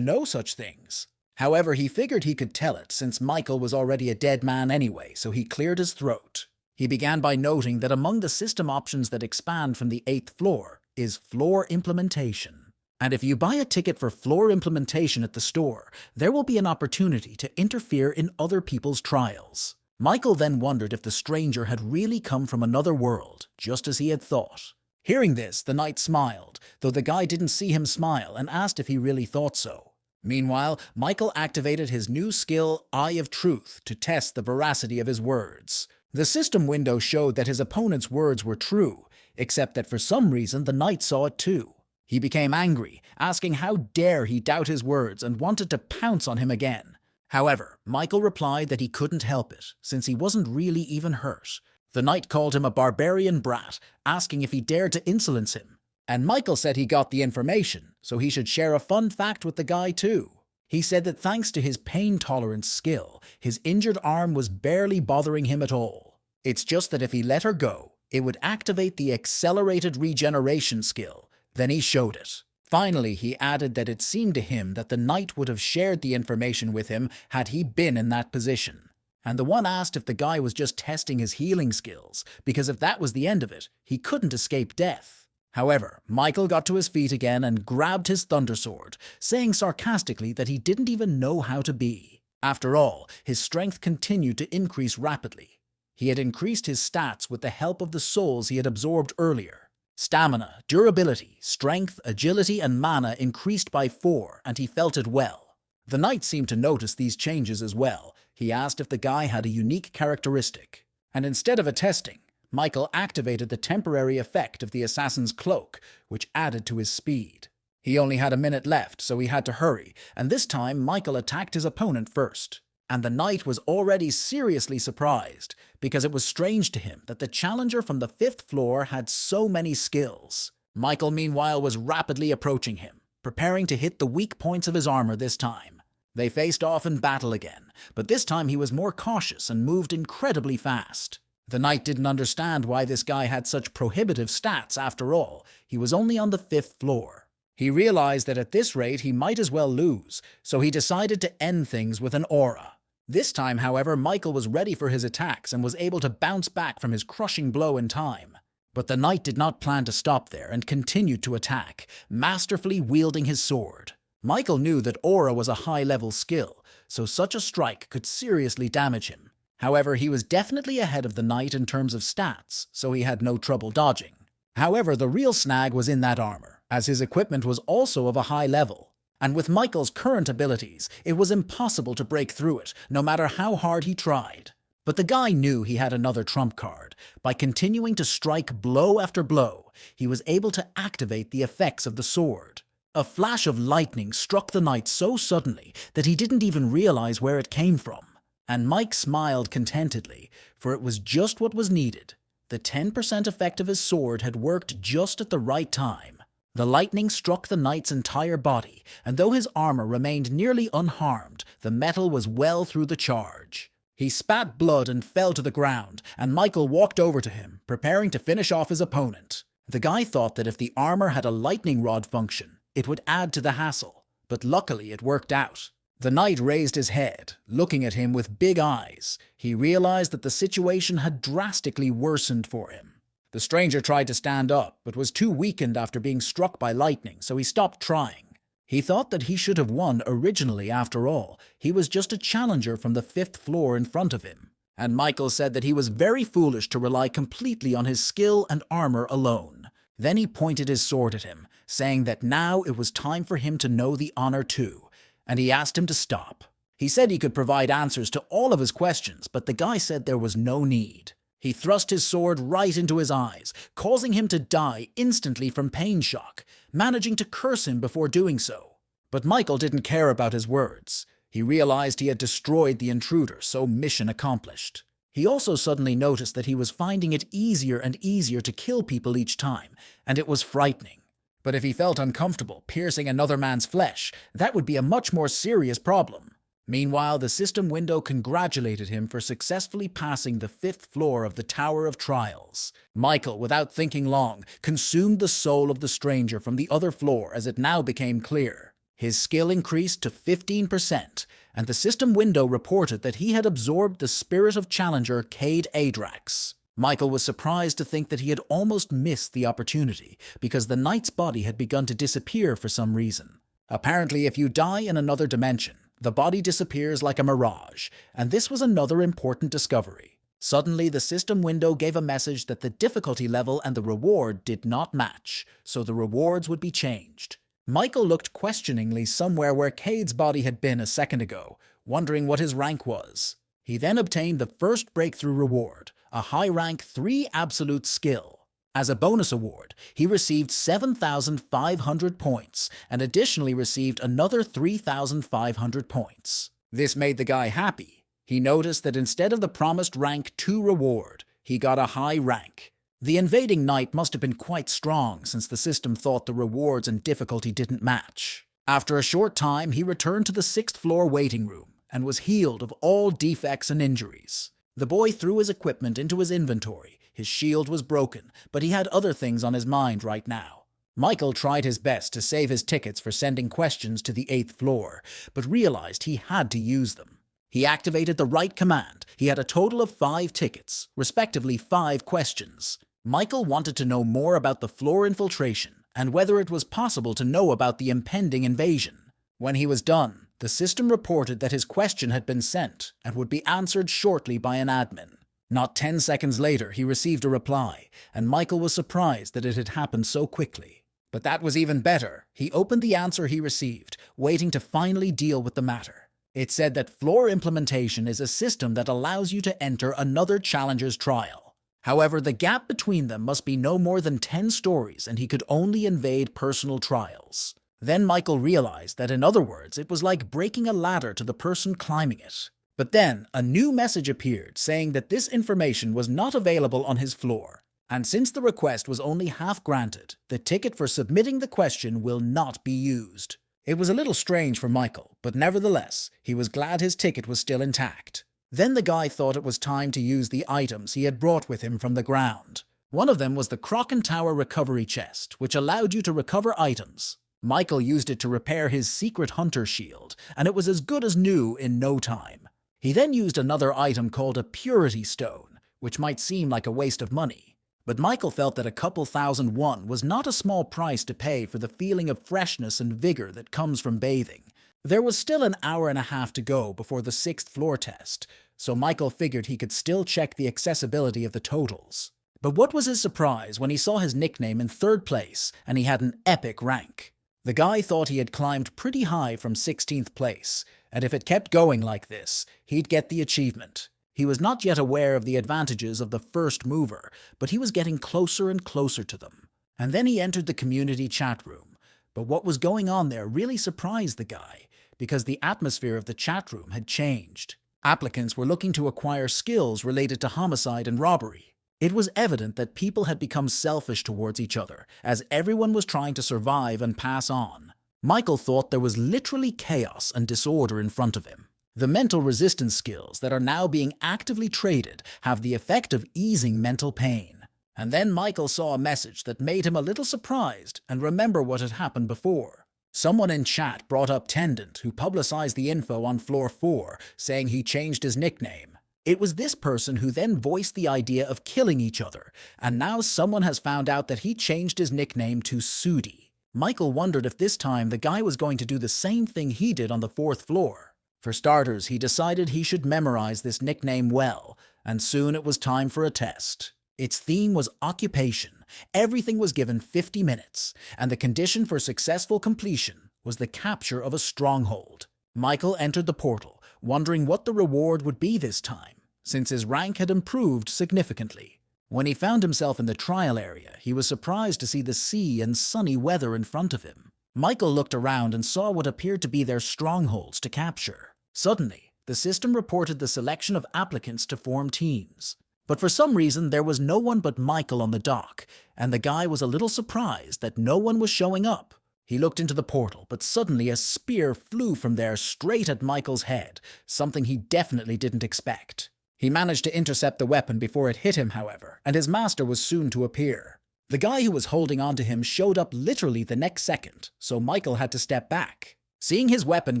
know such things. However, he figured he could tell it, since Michael was already a dead man anyway, so he cleared his throat. He began by noting that among the system options that expand from the 8th floor is floor implementation. And if you buy a ticket for floor implementation at the store, there will be an opportunity to interfere in other people's trials. Michael then wondered if the stranger had really come from another world, just as he had thought. Hearing this, the knight smiled, though the guy didn't see him smile, and asked if he really thought so. Meanwhile, Michael activated his new skill, Eye of Truth, to test the veracity of his words. The system window showed that his opponent's words were true, except that for some reason the knight saw it too. He became angry, asking how dare he doubt his words, and wanted to pounce on him again. However, Michael replied that he couldn't help it, since he wasn't really even hurt. The knight called him a barbarian brat, asking if he dared to insolence him. And Michael said he got the information, so he should share a fun fact with the guy too. He said that thanks to his pain tolerance skill, his injured arm was barely bothering him at all. It's just that if he let her go, it would activate the accelerated regeneration skill. Then he showed it. Finally, he added that it seemed to him that the knight would have shared the information with him had he been in that position. And the one asked if the guy was just testing his healing skills, because if that was the end of it, he couldn't escape death. However, Michael got to his feet again and grabbed his thundersword, saying sarcastically that he didn't even know how to be. After all, his strength continued to increase rapidly. He had increased his stats with the help of the souls he had absorbed earlier. Stamina, durability, strength, agility, and mana increased by 4, and he felt it well. The knight seemed to notice these changes as well. He asked if the guy had a unique characteristic. And instead of attesting, Michael activated the temporary effect of the assassin's cloak, which added to his speed. He only had a minute left, so he had to hurry, and this time Michael attacked his opponent first. And the knight was already seriously surprised, because it was strange to him that the challenger from the 5th floor had so many skills. Michael, meanwhile, was rapidly approaching him, preparing to hit the weak points of his armor this time. They faced off in battle again, but this time he was more cautious and moved incredibly fast. The knight didn't understand why this guy had such prohibitive stats after all. He was only on the 5th floor. He realized that at this rate he might as well lose, so he decided to end things with an aura. This time, however, Michael was ready for his attacks and was able to bounce back from his crushing blow in time. But the knight did not plan to stop there and continued to attack, masterfully wielding his sword. Michael knew that aura was a high-level skill, so such a strike could seriously damage him. However, he was definitely ahead of the knight in terms of stats, so he had no trouble dodging. However, the real snag was in that armor, as his equipment was also of a high level. And with Michael's current abilities, it was impossible to break through it, no matter how hard he tried. But the guy knew he had another trump card. By continuing to strike blow after blow, he was able to activate the effects of the sword. A flash of lightning struck the knight so suddenly that he didn't even realize where it came from. And Mike smiled contentedly, for it was just what was needed. The 10% effect of his sword had worked just at the right time. The lightning struck the knight's entire body, and though his armor remained nearly unharmed, the metal was well through the charge. He spat blood and fell to the ground, and Michael walked over to him, preparing to finish off his opponent. The guy thought that if the armor had a lightning rod function, it would add to the hassle, but luckily it worked out. The knight raised his head, looking at him with big eyes. He realized that the situation had drastically worsened for him. The stranger tried to stand up, but was too weakened after being struck by lightning, so he stopped trying. He thought that he should have won originally after all. He was just a challenger from the 5th floor in front of him. And Michael said that he was very foolish to rely completely on his skill and armor alone. Then he pointed his sword at him, saying that now it was time for him to know the honor too, and he asked him to stop. He said he could provide answers to all of his questions, but the guy said there was no need. He thrust his sword right into his eyes, causing him to die instantly from pain shock, managing to curse him before doing so. But Michael didn't care about his words. He realized he had destroyed the intruder, so mission accomplished. He also suddenly noticed that he was finding it easier and easier to kill people each time, and it was frightening. But if he felt uncomfortable piercing another man's flesh, that would be a much more serious problem. Meanwhile, the system window congratulated him for successfully passing the 5th floor of the Tower of Trials. Michael, without thinking long, consumed the soul of the stranger from the other floor as it now became clear. His skill increased to 15%, and the system window reported that he had absorbed the spirit of challenger Cade Adrax. Michael was surprised to think that he had almost missed the opportunity, because the knight's body had begun to disappear for some reason. Apparently, if you die in another dimension, the body disappears like a mirage, and this was another important discovery. Suddenly, the system window gave a message that the difficulty level and the reward did not match, so the rewards would be changed. Michael looked questioningly somewhere where Cade's body had been a second ago, wondering what his rank was. He then obtained the first breakthrough reward, a high-rank 3 absolute skill. As a bonus award, he received 7,500 points, and additionally received another 3,500 points. This made the guy happy. He noticed that instead of the promised rank 2 reward, he got a high rank. The invading knight must have been quite strong, since the system thought the rewards and difficulty didn't match. After a short time, he returned to the 6th floor waiting room, and was healed of all defects and injuries. The boy threw his equipment into his inventory. His shield was broken, but he had other things on his mind right now. Michael tried his best to save his tickets for sending questions to the 8th floor, but realized he had to use them. He activated the right command. He had a total of 5 tickets, respectively 5 questions. Michael wanted to know more about the floor infiltration and whether it was possible to know about the impending invasion. When he was done, the system reported that his question had been sent and would be answered shortly by an admin. Not 10 seconds later, he received a reply, and Michael was surprised that it had happened so quickly. But that was even better. He opened the answer he received, waiting to finally deal with the matter. It said that floor implementation is a system that allows you to enter another challenger's trial. However, the gap between them must be no more than 10 stories, and he could only invade personal trials. Then Michael realized that, in other words, it was like breaking a ladder to the person climbing it. But then, a new message appeared saying that this information was not available on his floor. And since the request was only half granted, the ticket for submitting the question will not be used. It was a little strange for Michael, but nevertheless, he was glad his ticket was still intact. Then the guy thought it was time to use the items he had brought with him from the ground. One of them was the Kraken Tower recovery chest, which allowed you to recover items. Michael used it to repair his secret hunter shield, and it was as good as new in no time. He then used another item called a purity stone, which might seem like a waste of money. But Michael felt that a couple $1,001 was not a small price to pay for the feeling of freshness and vigor that comes from bathing. There was still an hour and a half to go before the 6th floor test, so Michael figured he could still check the accessibility of the totals. But what was his surprise when he saw his nickname in 3rd place and he had an epic rank. The guy thought he had climbed pretty high from 16th place, and if it kept going like this, he'd get the achievement. He was not yet aware of the advantages of the first mover, but he was getting closer and closer to them. And then he entered the community chat room. But what was going on there really surprised the guy, because the atmosphere of the chat room had changed. Applicants were looking to acquire skills related to homicide and robbery. It was evident that people had become selfish towards each other, as everyone was trying to survive and pass on. Michael thought there was literally chaos and disorder in front of him. The mental resistance skills that are now being actively traded have the effect of easing mental pain. And then Michael saw a message that made him a little surprised and remember what had happened before. Someone in chat brought up Tendant, who publicized the info on floor 4, saying he changed his nickname. It was this person who then voiced the idea of killing each other, and now someone has found out that he changed his nickname to Sudi. Michael wondered if this time the guy was going to do the same thing he did on the 4th floor. For starters, he decided he should memorize this nickname well, and soon it was time for a test. Its theme was occupation. Everything was given 50 minutes, and the condition for successful completion was the capture of a stronghold. Michael entered the portal, wondering what the reward would be this time, since his rank had improved significantly. When he found himself in the trial area, he was surprised to see the sea and sunny weather in front of him. Michael looked around and saw what appeared to be their strongholds to capture. Suddenly, the system reported the selection of applicants to form teams. But for some reason, there was no one but Michael on the dock, and the guy was a little surprised that no one was showing up. He looked into the portal, but suddenly a spear flew from there straight at Michael's head, something he definitely didn't expect. He managed to intercept the weapon before it hit him, however, and his master was soon to appear. The guy who was holding onto him showed up literally the next second, so Michael had to step back. Seeing his weapon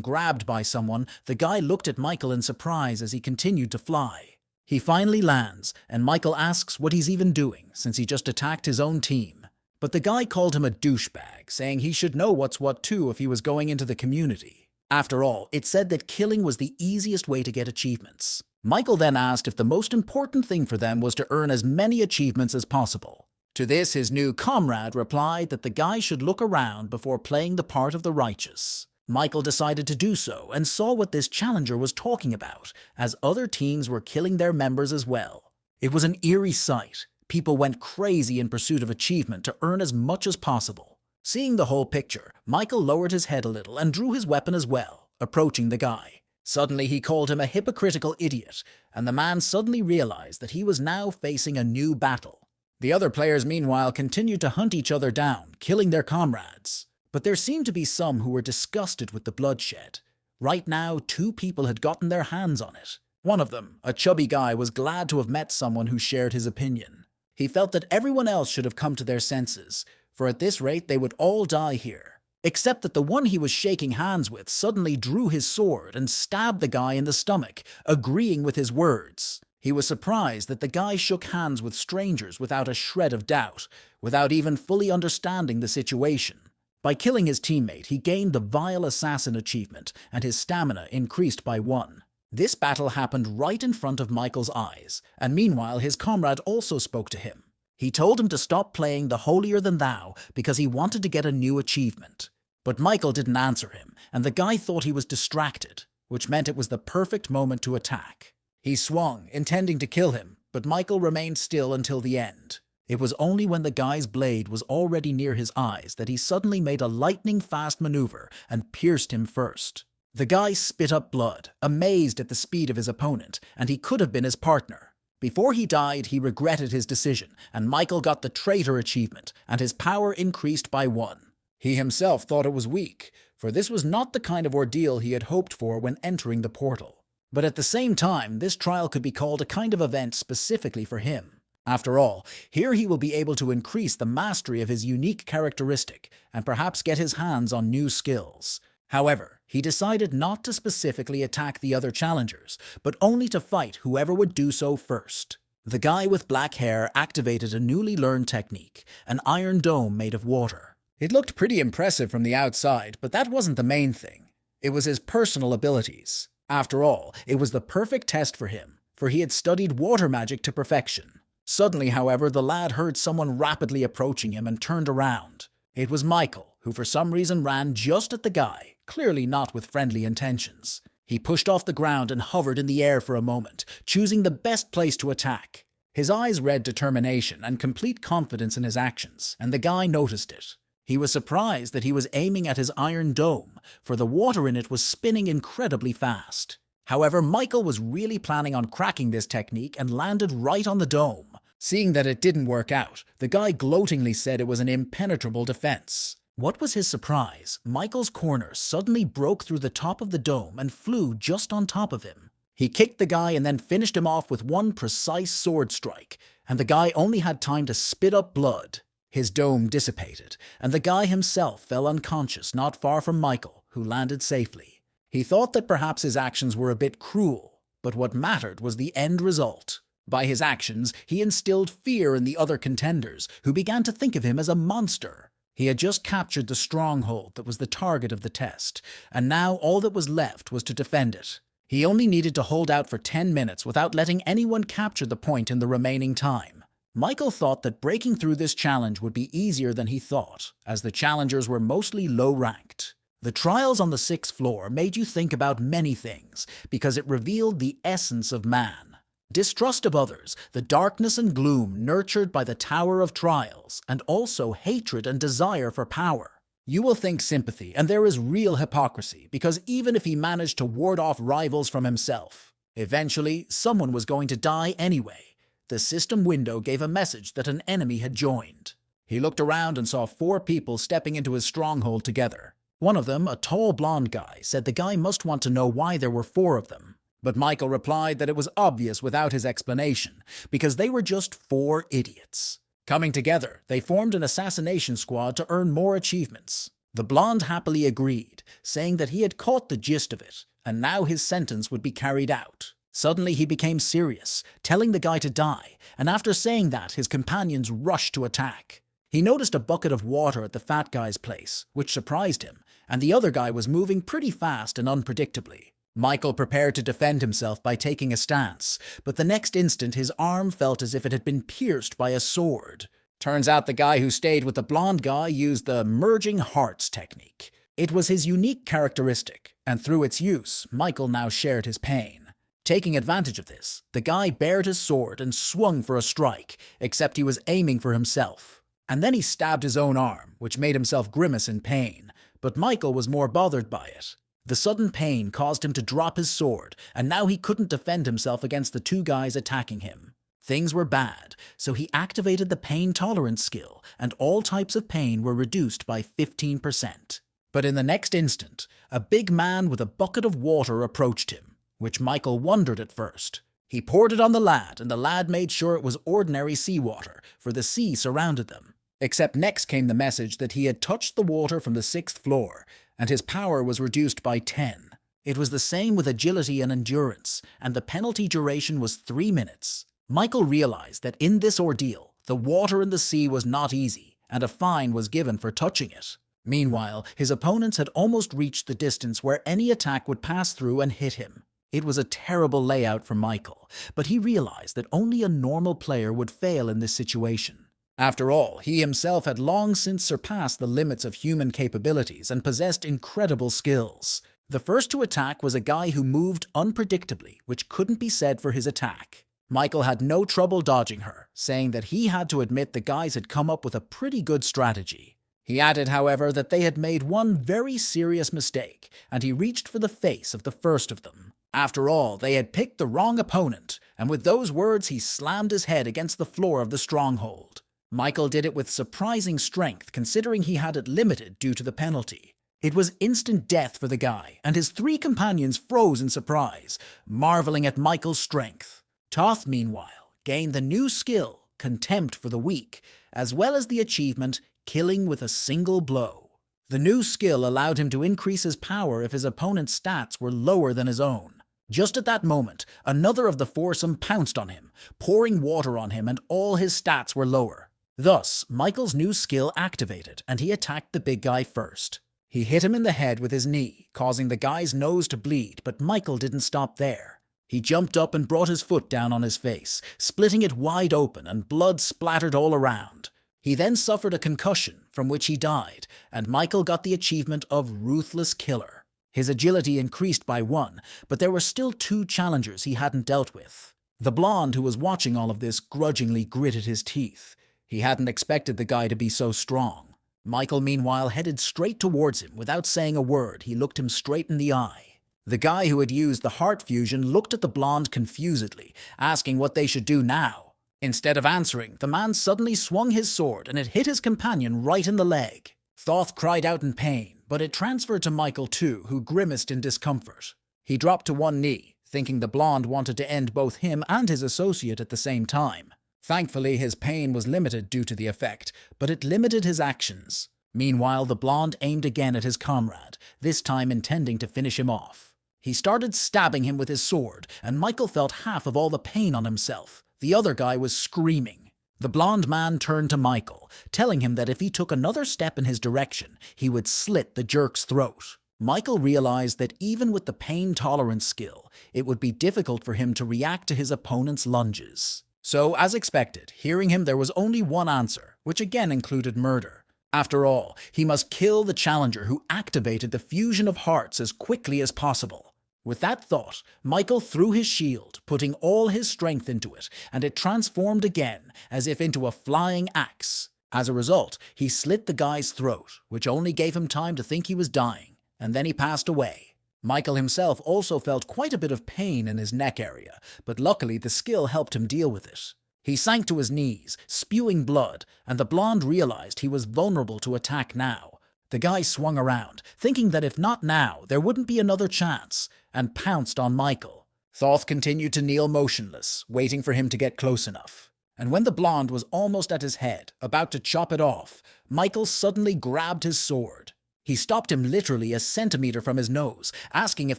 grabbed by someone, the guy looked at Michael in surprise as he continued to fly. He finally lands, and Michael asks what he's even doing, since he just attacked his own team. But the guy called him a douchebag, saying he should know what's what too if he was going into the community. After all, it said that killing was the easiest way to get achievements. Michael then asked if the most important thing for them was to earn as many achievements as possible. To this, his new comrade replied that the guy should look around before playing the part of the righteous. Michael decided to do so and saw what this challenger was talking about, as other teams were killing their members as well. It was an eerie sight. People went crazy in pursuit of achievement to earn as much as possible. Seeing the whole picture, Michael lowered his head a little and drew his weapon as well, approaching the guy. Suddenly he called him a hypocritical idiot, and the man suddenly realized that he was now facing a new battle. The other players meanwhile continued to hunt each other down, killing their comrades. But there seemed to be some who were disgusted with the bloodshed. Right now, 2 people had gotten their hands on it. One of them, a chubby guy, was glad to have met someone who shared his opinion. He felt that everyone else should have come to their senses, for at this rate they would all die here. Except that the one he was shaking hands with suddenly drew his sword and stabbed the guy in the stomach, agreeing with his words. He was surprised that the guy shook hands with strangers without a shred of doubt, without even fully understanding the situation. By killing his teammate, he gained the Vile Assassin achievement, and his stamina increased by 1. This battle happened right in front of Michael's eyes, and meanwhile his comrade also spoke to him. He told him to stop playing the holier-than-thou because he wanted to get a new achievement. But Michael didn't answer him, and the guy thought he was distracted, which meant it was the perfect moment to attack. He swung, intending to kill him, but Michael remained still until the end. It was only when the guy's blade was already near his eyes that he suddenly made a lightning-fast maneuver and pierced him first. The guy spit up blood, amazed at the speed of his opponent, and he could have been his partner. Before he died, he regretted his decision, and Michael got the Traitor achievement, and his power increased by 1. He himself thought it was weak, for this was not the kind of ordeal he had hoped for when entering the portal. But at the same time, this trial could be called a kind of event specifically for him. After all, here he will be able to increase the mastery of his unique characteristic and perhaps get his hands on new skills. However, he decided not to specifically attack the other challengers, but only to fight whoever would do so first. The guy with black hair activated a newly learned technique, an iron dome made of water. It looked pretty impressive from the outside, but that wasn't the main thing. It was his personal abilities. After all, it was the perfect test for him, for he had studied water magic to perfection. Suddenly, however, the lad heard someone rapidly approaching him and turned around. It was Michael, who for some reason ran just at the guy, clearly not with friendly intentions. He pushed off the ground and hovered in the air for a moment, choosing the best place to attack. His eyes read determination and complete confidence in his actions, and the guy noticed it. He was surprised that he was aiming at his iron dome, for the water in it was spinning incredibly fast. However, Michael was really planning on cracking this technique and landed right on the dome. Seeing that it didn't work out, the guy gloatingly said it was an impenetrable defense. What was his surprise? Michael's corner suddenly broke through the top of the dome and flew just on top of him. He kicked the guy and then finished him off with one precise sword strike, and the guy only had time to spit up blood. His dome dissipated, and the guy himself fell unconscious not far from Michael, who landed safely. He thought that perhaps his actions were a bit cruel, but what mattered was the end result. By his actions, he instilled fear in the other contenders, who began to think of him as a monster. He had just captured the stronghold that was the target of the test, and now all that was left was to defend it. He only needed to hold out for 10 minutes without letting anyone capture the point in the remaining time. Michael thought that breaking through this challenge would be easier than he thought, as the challengers were mostly low-ranked. The trials on the 6th floor made you think about many things, because it revealed the essence of man. Distrust of others, the darkness and gloom nurtured by the Tower of Trials, and also hatred and desire for power. You will think sympathy, and there is real hypocrisy, because even if he managed to ward off rivals from himself, eventually someone was going to die anyway. The system window gave a message that an enemy had joined. He looked around and saw 4 people stepping into his stronghold together. One of them, a tall blonde guy, said the guy must want to know why there were 4 of them. But Michael replied that it was obvious without his explanation, because they were just 4 idiots. Coming together, they formed an assassination squad to earn more achievements. The blonde happily agreed, saying that he had caught the gist of it, and now his sentence would be carried out. Suddenly he became serious, telling the guy to die, and after saying that, his companions rushed to attack. He noticed a bucket of water at the fat guy's place, which surprised him, and the other guy was moving pretty fast and unpredictably. Michael prepared to defend himself by taking a stance, but the next instant his arm felt as if it had been pierced by a sword. Turns out the guy who stayed with the blonde guy used the merging hearts technique. It was his unique characteristic, and through its use, Michael now shared his pain. Taking advantage of this, the guy bared his sword and swung for a strike, except he was aiming for himself. And then he stabbed his own arm, which made himself grimace in pain, but Michael was more bothered by it. The sudden pain caused him to drop his sword, and now he couldn't defend himself against the 2 guys attacking him. Things were bad, so he activated the pain tolerance skill, and all types of pain were reduced by 15%. But in the next instant, a big man with a bucket of water approached him, which Michael wondered at first. He poured it on the lad, and the lad made sure it was ordinary seawater, for the sea surrounded them. Except next came the message that he had touched the water from the 6th floor, and his power was reduced by 10. It was the same with agility and endurance, and the penalty duration was 3 minutes. Michael realized that in this ordeal, the water in the sea was not easy, and a fine was given for touching it. Meanwhile, his opponents had almost reached the distance where any attack would pass through and hit him. It was a terrible layout for Michael, but he realized that only a normal player would fail in this situation. After all, he himself had long since surpassed the limits of human capabilities and possessed incredible skills. The first to attack was a guy who moved unpredictably, which couldn't be said for his attack. Michael had no trouble dodging her, saying that he had to admit the guys had come up with a pretty good strategy. He added, however, that they had made one very serious mistake, and he reached for the face of the first of them. After all, they had picked the wrong opponent, and with those words he slammed his head against the floor of the stronghold. Michael did it with surprising strength, considering he had it limited due to the penalty. It was instant death for the guy, and his 3 companions froze in surprise, marveling at Michael's strength. Toth, meanwhile, gained the new skill, Contempt for the Weak, as well as the achievement, Killing with a Single Blow. The new skill allowed him to increase his power if his opponent's stats were lower than his own. Just at that moment, another of the foursome pounced on him, pouring water on him, and all his stats were lower. Thus, Michael's new skill activated, and he attacked the big guy first. He hit him in the head with his knee, causing the guy's nose to bleed, but Michael didn't stop there. He jumped up and brought his foot down on his face, splitting it wide open, and blood splattered all around. He then suffered a concussion, from which he died, and Michael got the achievement of Ruthless Killer. His agility increased by 1, but there were still 2 challengers he hadn't dealt with. The blonde who was watching all of this grudgingly gritted his teeth. He hadn't expected the guy to be so strong. Michael, meanwhile, headed straight towards him. Without saying a word, he looked him straight in the eye. The guy who had used the heart fusion looked at the blonde confusedly, asking what they should do now. Instead of answering, the man suddenly swung his sword and it hit his companion right in the leg. Thoth cried out in pain, but it transferred to Michael too, who grimaced in discomfort. He dropped to one knee, thinking the blonde wanted to end both him and his associate at the same time. Thankfully, his pain was limited due to the effect, but it limited his actions. Meanwhile, the blonde aimed again at his comrade, this time intending to finish him off. He started stabbing him with his sword, and Michael felt half of all the pain on himself. The other guy was screaming. The blonde man turned to Michael, telling him that if he took another step in his direction, he would slit the jerk's throat. Michael realized that even with the pain tolerance skill, it would be difficult for him to react to his opponent's lunges. So, as expected, hearing him, there was only one answer, which again included murder. After all, he must kill the challenger who activated the fusion of hearts as quickly as possible. With that thought, Michael threw his shield, putting all his strength into it, and it transformed again, as if into a flying axe. As a result, he slit the guy's throat, which only gave him time to think he was dying, and then he passed away. Michael himself also felt quite a bit of pain in his neck area, but luckily the skill helped him deal with it. He sank to his knees, spewing blood, and the blonde realized he was vulnerable to attack now. The guy swung around, thinking that if not now, there wouldn't be another chance, and pounced on Michael. Thoth continued to kneel motionless, waiting for him to get close enough. And when the blonde was almost at his head, about to chop it off, Michael suddenly grabbed his sword. He stopped him literally a centimeter from his nose, asking if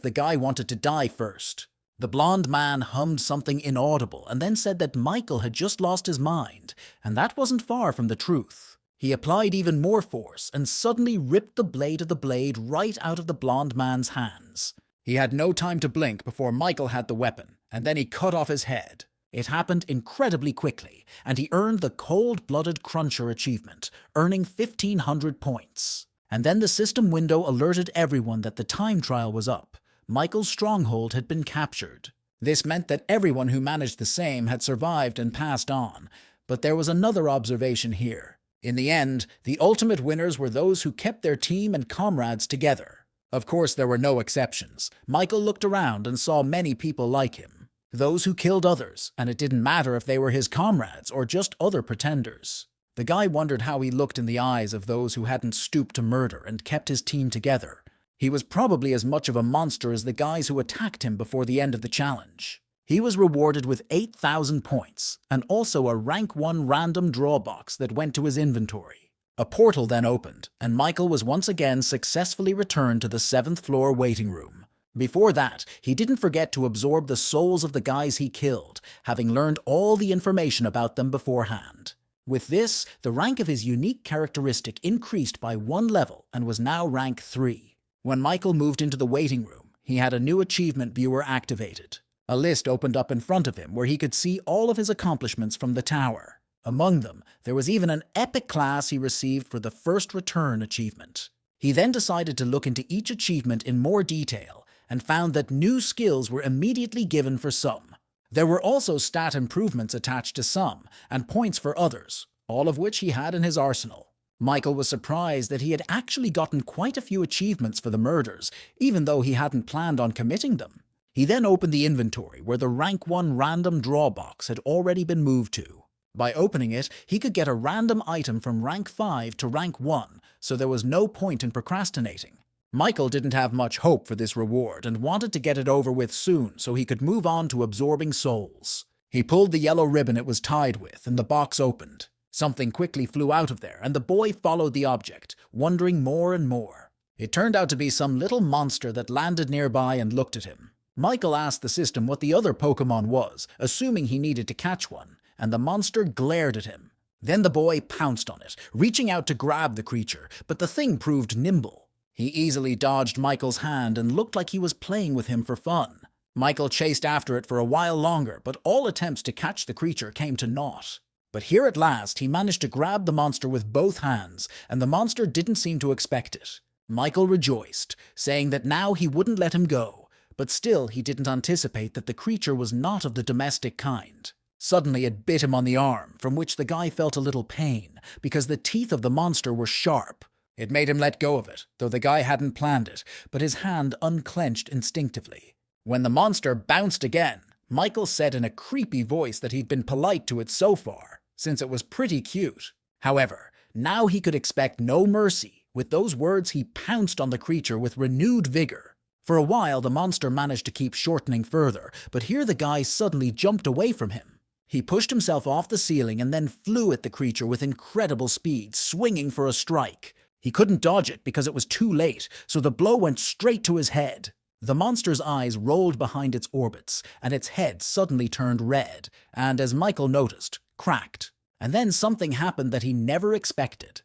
the guy wanted to die first. The blonde man hummed something inaudible and then said that Michael had just lost his mind, and that wasn't far from the truth. He applied even more force and suddenly ripped the blade of the blade right out of the blonde man's hands. He had no time to blink before Michael had the weapon, and then he cut off his head. It happened incredibly quickly, and he earned the Cold-Blooded Cruncher achievement, earning 1,500 points. And then the system window alerted everyone that the time trial was up. Michael's stronghold had been captured. This meant that everyone who managed the same had survived and passed on, but there was another observation here. In the end, the ultimate winners were those who kept their team and comrades together. Of course, there were no exceptions. Michael looked around and saw many people like him. Those who killed others, and it didn't matter if they were his comrades or just other pretenders. The guy wondered how he looked in the eyes of those who hadn't stooped to murder and kept his team together. He was probably as much of a monster as the guys who attacked him before the end of the challenge. He was rewarded with 8,000 points, and also a rank 1 random draw box that went to his inventory. A portal then opened, and Michael was once again successfully returned to the 7th floor waiting room. Before that, he didn't forget to absorb the souls of the guys he killed, having learned all the information about them beforehand. With this, the rank of his unique characteristic increased by 1 level and was now rank 3. When Michael moved into the waiting room, he had a new achievement viewer activated. A list opened up in front of him where he could see all of his accomplishments from the tower. Among them, there was even an epic class he received for the first return achievement. He then decided to look into each achievement in more detail and found that new skills were immediately given for some. There were also stat improvements attached to some, and points for others, all of which he had in his arsenal. Michael was surprised that he had actually gotten quite a few achievements for the murders, even though he hadn't planned on committing them. He then opened the inventory where the rank 1 random draw box had already been moved to. By opening it, he could get a random item from rank 5 to rank 1, so there was no point in procrastinating. Michael didn't have much hope for this reward and wanted to get it over with soon so he could move on to absorbing souls. He pulled the yellow ribbon it was tied with and the box opened. Something quickly flew out of there and the boy followed the object, wondering more and more. It turned out to be some little monster that landed nearby and looked at him. Michael asked the system what the other Pokemon was, assuming he needed to catch one, and the monster glared at him. Then the boy pounced on it, reaching out to grab the creature, but the thing proved nimble. He easily dodged Michael's hand and looked like he was playing with him for fun. Michael chased after it for a while longer, but all attempts to catch the creature came to naught. But here at last, he managed to grab the monster with both hands, and the monster didn't seem to expect it. Michael rejoiced, saying that now he wouldn't let him go, but still he didn't anticipate that the creature was not of the domestic kind. Suddenly it bit him on the arm, from which the guy felt a little pain, because the teeth of the monster were sharp. It made him let go of it, though the guy hadn't planned it, but his hand unclenched instinctively. When the monster bounced again, Michael said in a creepy voice that he'd been polite to it so far, since it was pretty cute. However, now he could expect no mercy. With those words, he pounced on the creature with renewed vigor. For a while, the monster managed to keep shortening further, but here the guy suddenly jumped away from him. He pushed himself off the ceiling and then flew at the creature with incredible speed, swinging for a strike. He couldn't dodge it because it was too late, so the blow went straight to his head. The monster's eyes rolled behind its orbits, and its head suddenly turned red, and as Michael noticed, cracked. And then something happened that he never expected.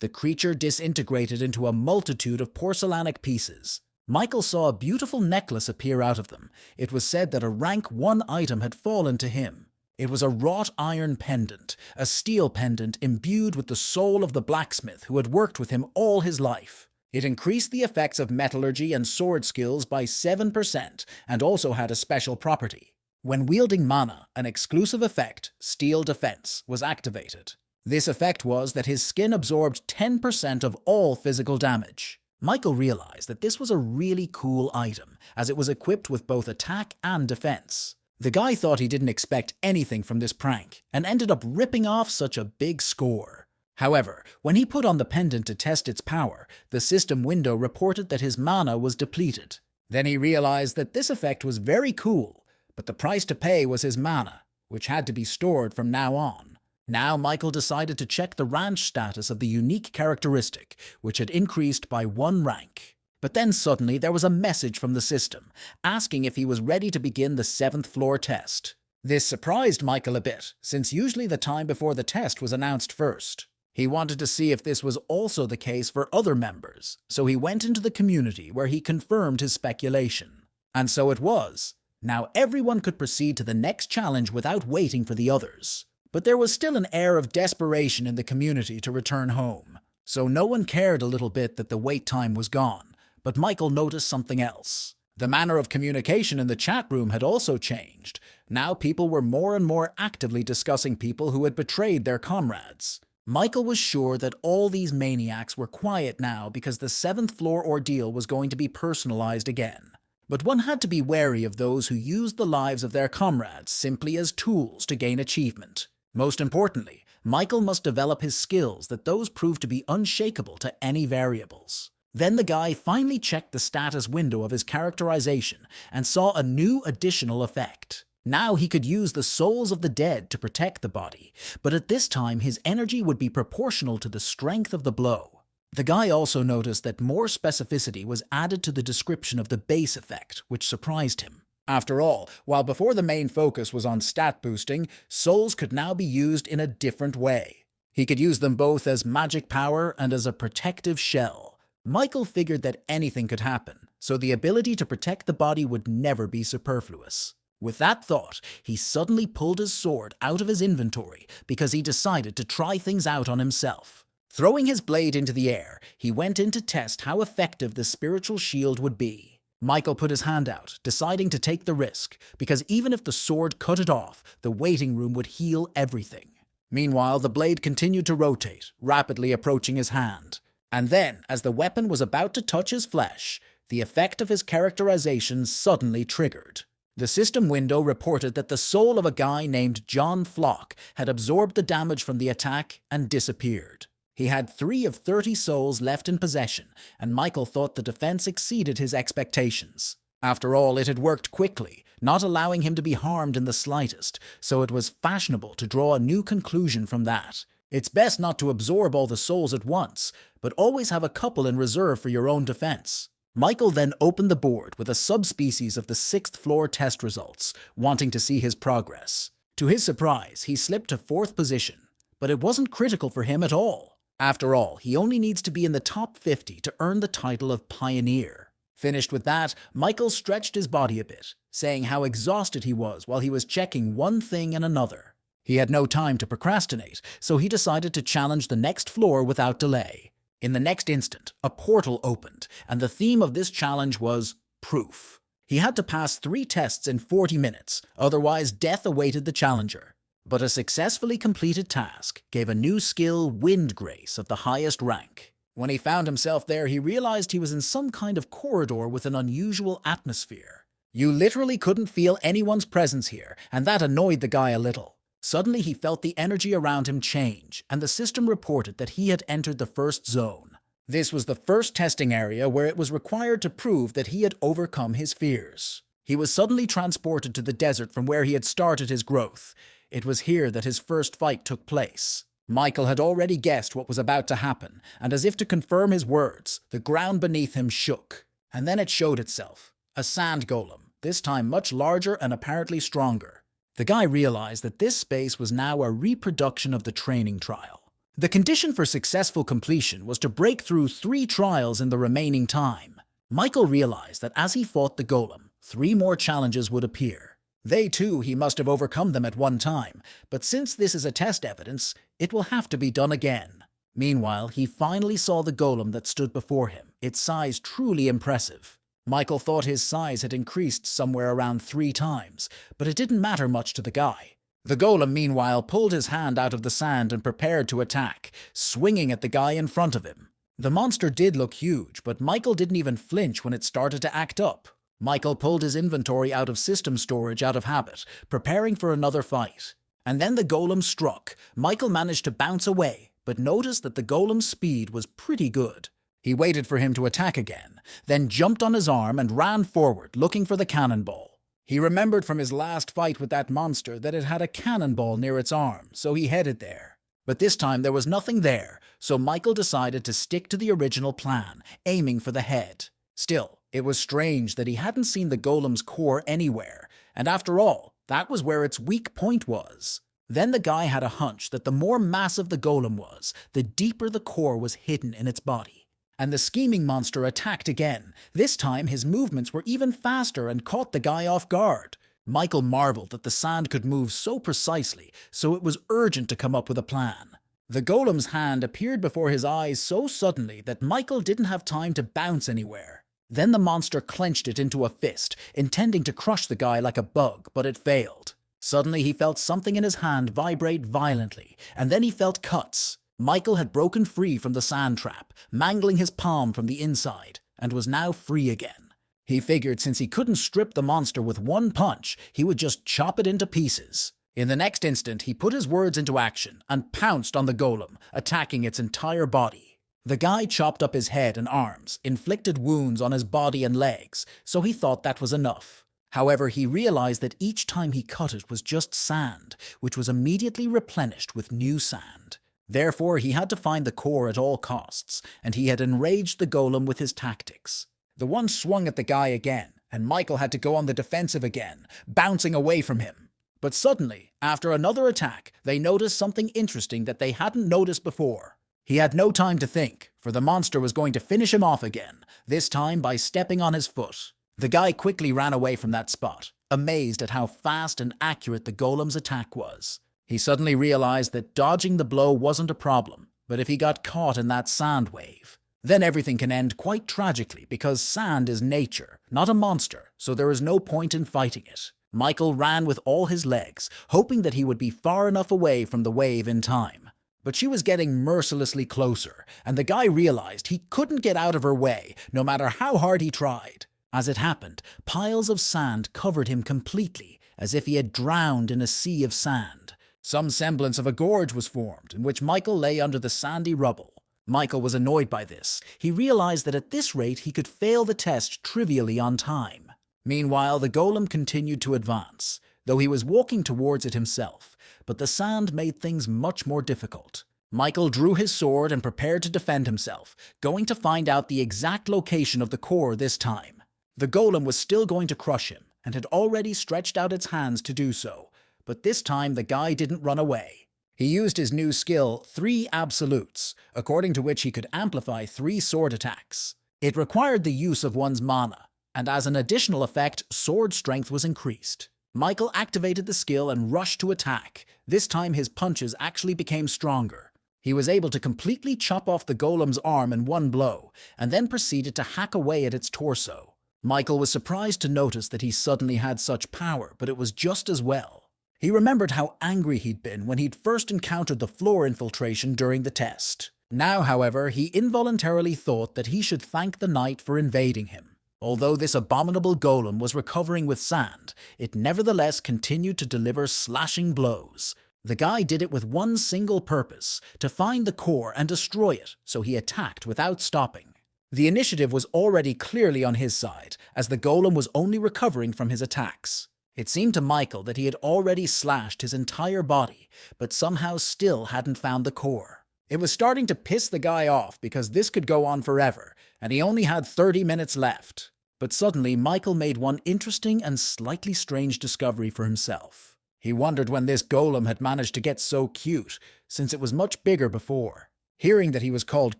The creature disintegrated into a multitude of porcelainic pieces. Michael saw a beautiful necklace appear out of them. It was said that a rank 1 item had fallen to him. It was a wrought iron pendant, a steel pendant imbued with the soul of the blacksmith who had worked with him all his life. It increased the effects of metallurgy and sword skills by 7% and also had a special property. When wielding mana, an exclusive effect, Steel Defense, was activated. This effect was that his skin absorbed 10% of all physical damage. Michael realized that this was a really cool item, as it was equipped with both attack and defense. The guy thought he didn't expect anything from this prank, and ended up ripping off such a big score. However, when he put on the pendant to test its power, the system window reported that his mana was depleted. Then he realized that this effect was very cool, but the price to pay was his mana, which had to be stored from now on. Now Michael decided to check the ranch status of the unique characteristic, which had increased by 1 rank. But then suddenly there was a message from the system, asking if he was ready to begin the 7th floor test. This surprised Michael a bit, since usually the time before the test was announced first. He wanted to see if this was also the case for other members, so he went into the community where he confirmed his speculation. And so it was. Now everyone could proceed to the next challenge without waiting for the others. But there was still an air of desperation in the community to return home, so no one cared a little bit that the wait time was gone. But Michael noticed something else. The manner of communication in the chat room had also changed. Now people were more and more actively discussing people who had betrayed their comrades. Michael was sure that all these maniacs were quiet now because the 7th floor ordeal was going to be personalized again. But one had to be wary of those who used the lives of their comrades simply as tools to gain achievement. Most importantly, Michael must develop his skills that those proved to be unshakable to any variables. Then the guy finally checked the status window of his characterization and saw a new additional effect. Now he could use the souls of the dead to protect the body, but at this time his energy would be proportional to the strength of the blow. The guy also noticed that more specificity was added to the description of the base effect, which surprised him. After all, while before the main focus was on stat boosting, souls could now be used in a different way. He could use them both as magic power and as a protective shell. Michael figured that anything could happen, so the ability to protect the body would never be superfluous. With that thought, he suddenly pulled his sword out of his inventory because he decided to try things out on himself. Throwing his blade into the air, he went in to test how effective the spiritual shield would be. Michael put his hand out, deciding to take the risk, because even if the sword cut it off, the waiting room would heal everything. Meanwhile, the blade continued to rotate, rapidly approaching his hand. And then, as the weapon was about to touch his flesh, the effect of his characterization suddenly triggered. The system window reported that the soul of a guy named John Flock had absorbed the damage from the attack and disappeared. He had 3 of 30 souls left in possession, and Michael thought the defense exceeded his expectations. After all, it had worked quickly, not allowing him to be harmed in the slightest, so it was fashionable to draw a new conclusion from that. It's best not to absorb all the souls at once, but always have a couple in reserve for your own defense. Michael then opened the board with a subspecies of the 6th floor test results, wanting to see his progress. To his surprise, he slipped to 4th position, but it wasn't critical for him at all. After all, he only needs to be in the top 50 to earn the title of Pioneer. Finished with that, Michael stretched his body a bit, saying how exhausted he was while he was checking one thing and another. He had no time to procrastinate, so he decided to challenge the next floor without delay. In the next instant, a portal opened, and the theme of this challenge was proof. He had to pass 3 tests in 40 minutes, otherwise death awaited the challenger. But a successfully completed task gave a new skill Wind Grace of the highest rank. When he found himself there, he realized he was in some kind of corridor with an unusual atmosphere. You literally couldn't feel anyone's presence here, and that annoyed the guy a little. Suddenly he felt the energy around him change, and the system reported that he had entered the first zone. This was the first testing area where it was required to prove that he had overcome his fears. He was suddenly transported to the desert from where he had started his growth. It was here that his first fight took place. Michael had already guessed what was about to happen, and as if to confirm his words, the ground beneath him shook. And then it showed itself. A sand golem, this time much larger and apparently stronger. The guy realized that this space was now a reproduction of the training trial. The condition for successful completion was to break through 3 trials in the remaining time. Michael realized that as he fought the golem, 3 more challenges would appear. They too, he must have overcome them at one time, but since this is a test evidence, it will have to be done again. Meanwhile, he finally saw the golem that stood before him, its size truly impressive. Michael thought his size had increased somewhere around 3 times, but it didn't matter much to the guy. The golem, meanwhile, pulled his hand out of the sand and prepared to attack, swinging at the guy in front of him. The monster did look huge, but Michael didn't even flinch when it started to act up. Michael pulled his inventory out of system storage out of habit, preparing for another fight. And then the golem struck. Michael managed to bounce away, but noticed that the golem's speed was pretty good. He waited for him to attack again, then jumped on his arm and ran forward, looking for the cannonball. He remembered from his last fight with that monster that it had a cannonball near its arm, so he headed there. But this time there was nothing there, so Michael decided to stick to the original plan, aiming for the head. Still, it was strange that he hadn't seen the golem's core anywhere, and after all, that was where its weak point was. Then the guy had a hunch that the more massive the golem was, the deeper the core was hidden in its body. And the scheming monster attacked again. This time his movements were even faster and caught the guy off guard. Michael marveled that the sand could move so precisely, so it was urgent to come up with a plan. The golem's hand appeared before his eyes so suddenly that Michael didn't have time to bounce anywhere. Then the monster clenched it into a fist, intending to crush the guy like a bug, but it failed. Suddenly he felt something in his hand vibrate violently, and then he felt cuts. Michael had broken free from the sand trap, mangling his palm from the inside, and was now free again. He figured since he couldn't strip the monster with one punch, he would just chop it into pieces. In the next instant, he put his words into action and pounced on the golem, attacking its entire body. The guy chopped up his head and arms, inflicted wounds on his body and legs, so he thought that was enough. However, he realized that each time he cut it was just sand, which was immediately replenished with new sand. Therefore, he had to find the core at all costs, and he had enraged the golem with his tactics. The one swung at the guy again, and Michael had to go on the defensive again, bouncing away from him. But suddenly, after another attack, they noticed something interesting that they hadn't noticed before. He had no time to think, for the monster was going to finish him off again, this time by stepping on his foot. The guy quickly ran away from that spot, amazed at how fast and accurate the golem's attack was. He suddenly realized that dodging the blow wasn't a problem, but if he got caught in that sand wave, then everything can end quite tragically because sand is nature, not a monster, so there is no point in fighting it. Michael ran with all his legs, hoping that he would be far enough away from the wave in time. But she was getting mercilessly closer, and the guy realized he couldn't get out of her way, no matter how hard he tried. As it happened, piles of sand covered him completely, as if he had drowned in a sea of sand. Some semblance of a gorge was formed, in which Michael lay under the sandy rubble. Michael was annoyed by this. He realized that at this rate he could fail the test trivially on time. Meanwhile, the golem continued to advance, though he was walking towards it himself, but the sand made things much more difficult. Michael drew his sword and prepared to defend himself, going to find out the exact location of the core this time. The golem was still going to crush him, and had already stretched out its hands to do so, but this time the guy didn't run away. He used his new skill, 3 Absolutes, according to which he could amplify 3 sword attacks. It required the use of one's mana, and as an additional effect, sword strength was increased. Michael activated the skill and rushed to attack. This time his punches actually became stronger. He was able to completely chop off the golem's arm in one blow, and then proceeded to hack away at its torso. Michael was surprised to notice that he suddenly had such power, but it was just as well. He remembered how angry he'd been when he'd first encountered the floor infiltration during the test. Now, however, he involuntarily thought that he should thank the knight for invading him. Although this abominable golem was recovering with sand, it nevertheless continued to deliver slashing blows. The guy did it with one single purpose, to find the core and destroy it, so he attacked without stopping. The initiative was already clearly on his side, as the golem was only recovering from his attacks. It seemed to Michael that he had already slashed his entire body, but somehow still hadn't found the core. It was starting to piss the guy off because this could go on forever, and he only had 30 minutes left. But suddenly, Michael made one interesting and slightly strange discovery for himself. He wondered when this golem had managed to get so cute, since it was much bigger before. Hearing that he was called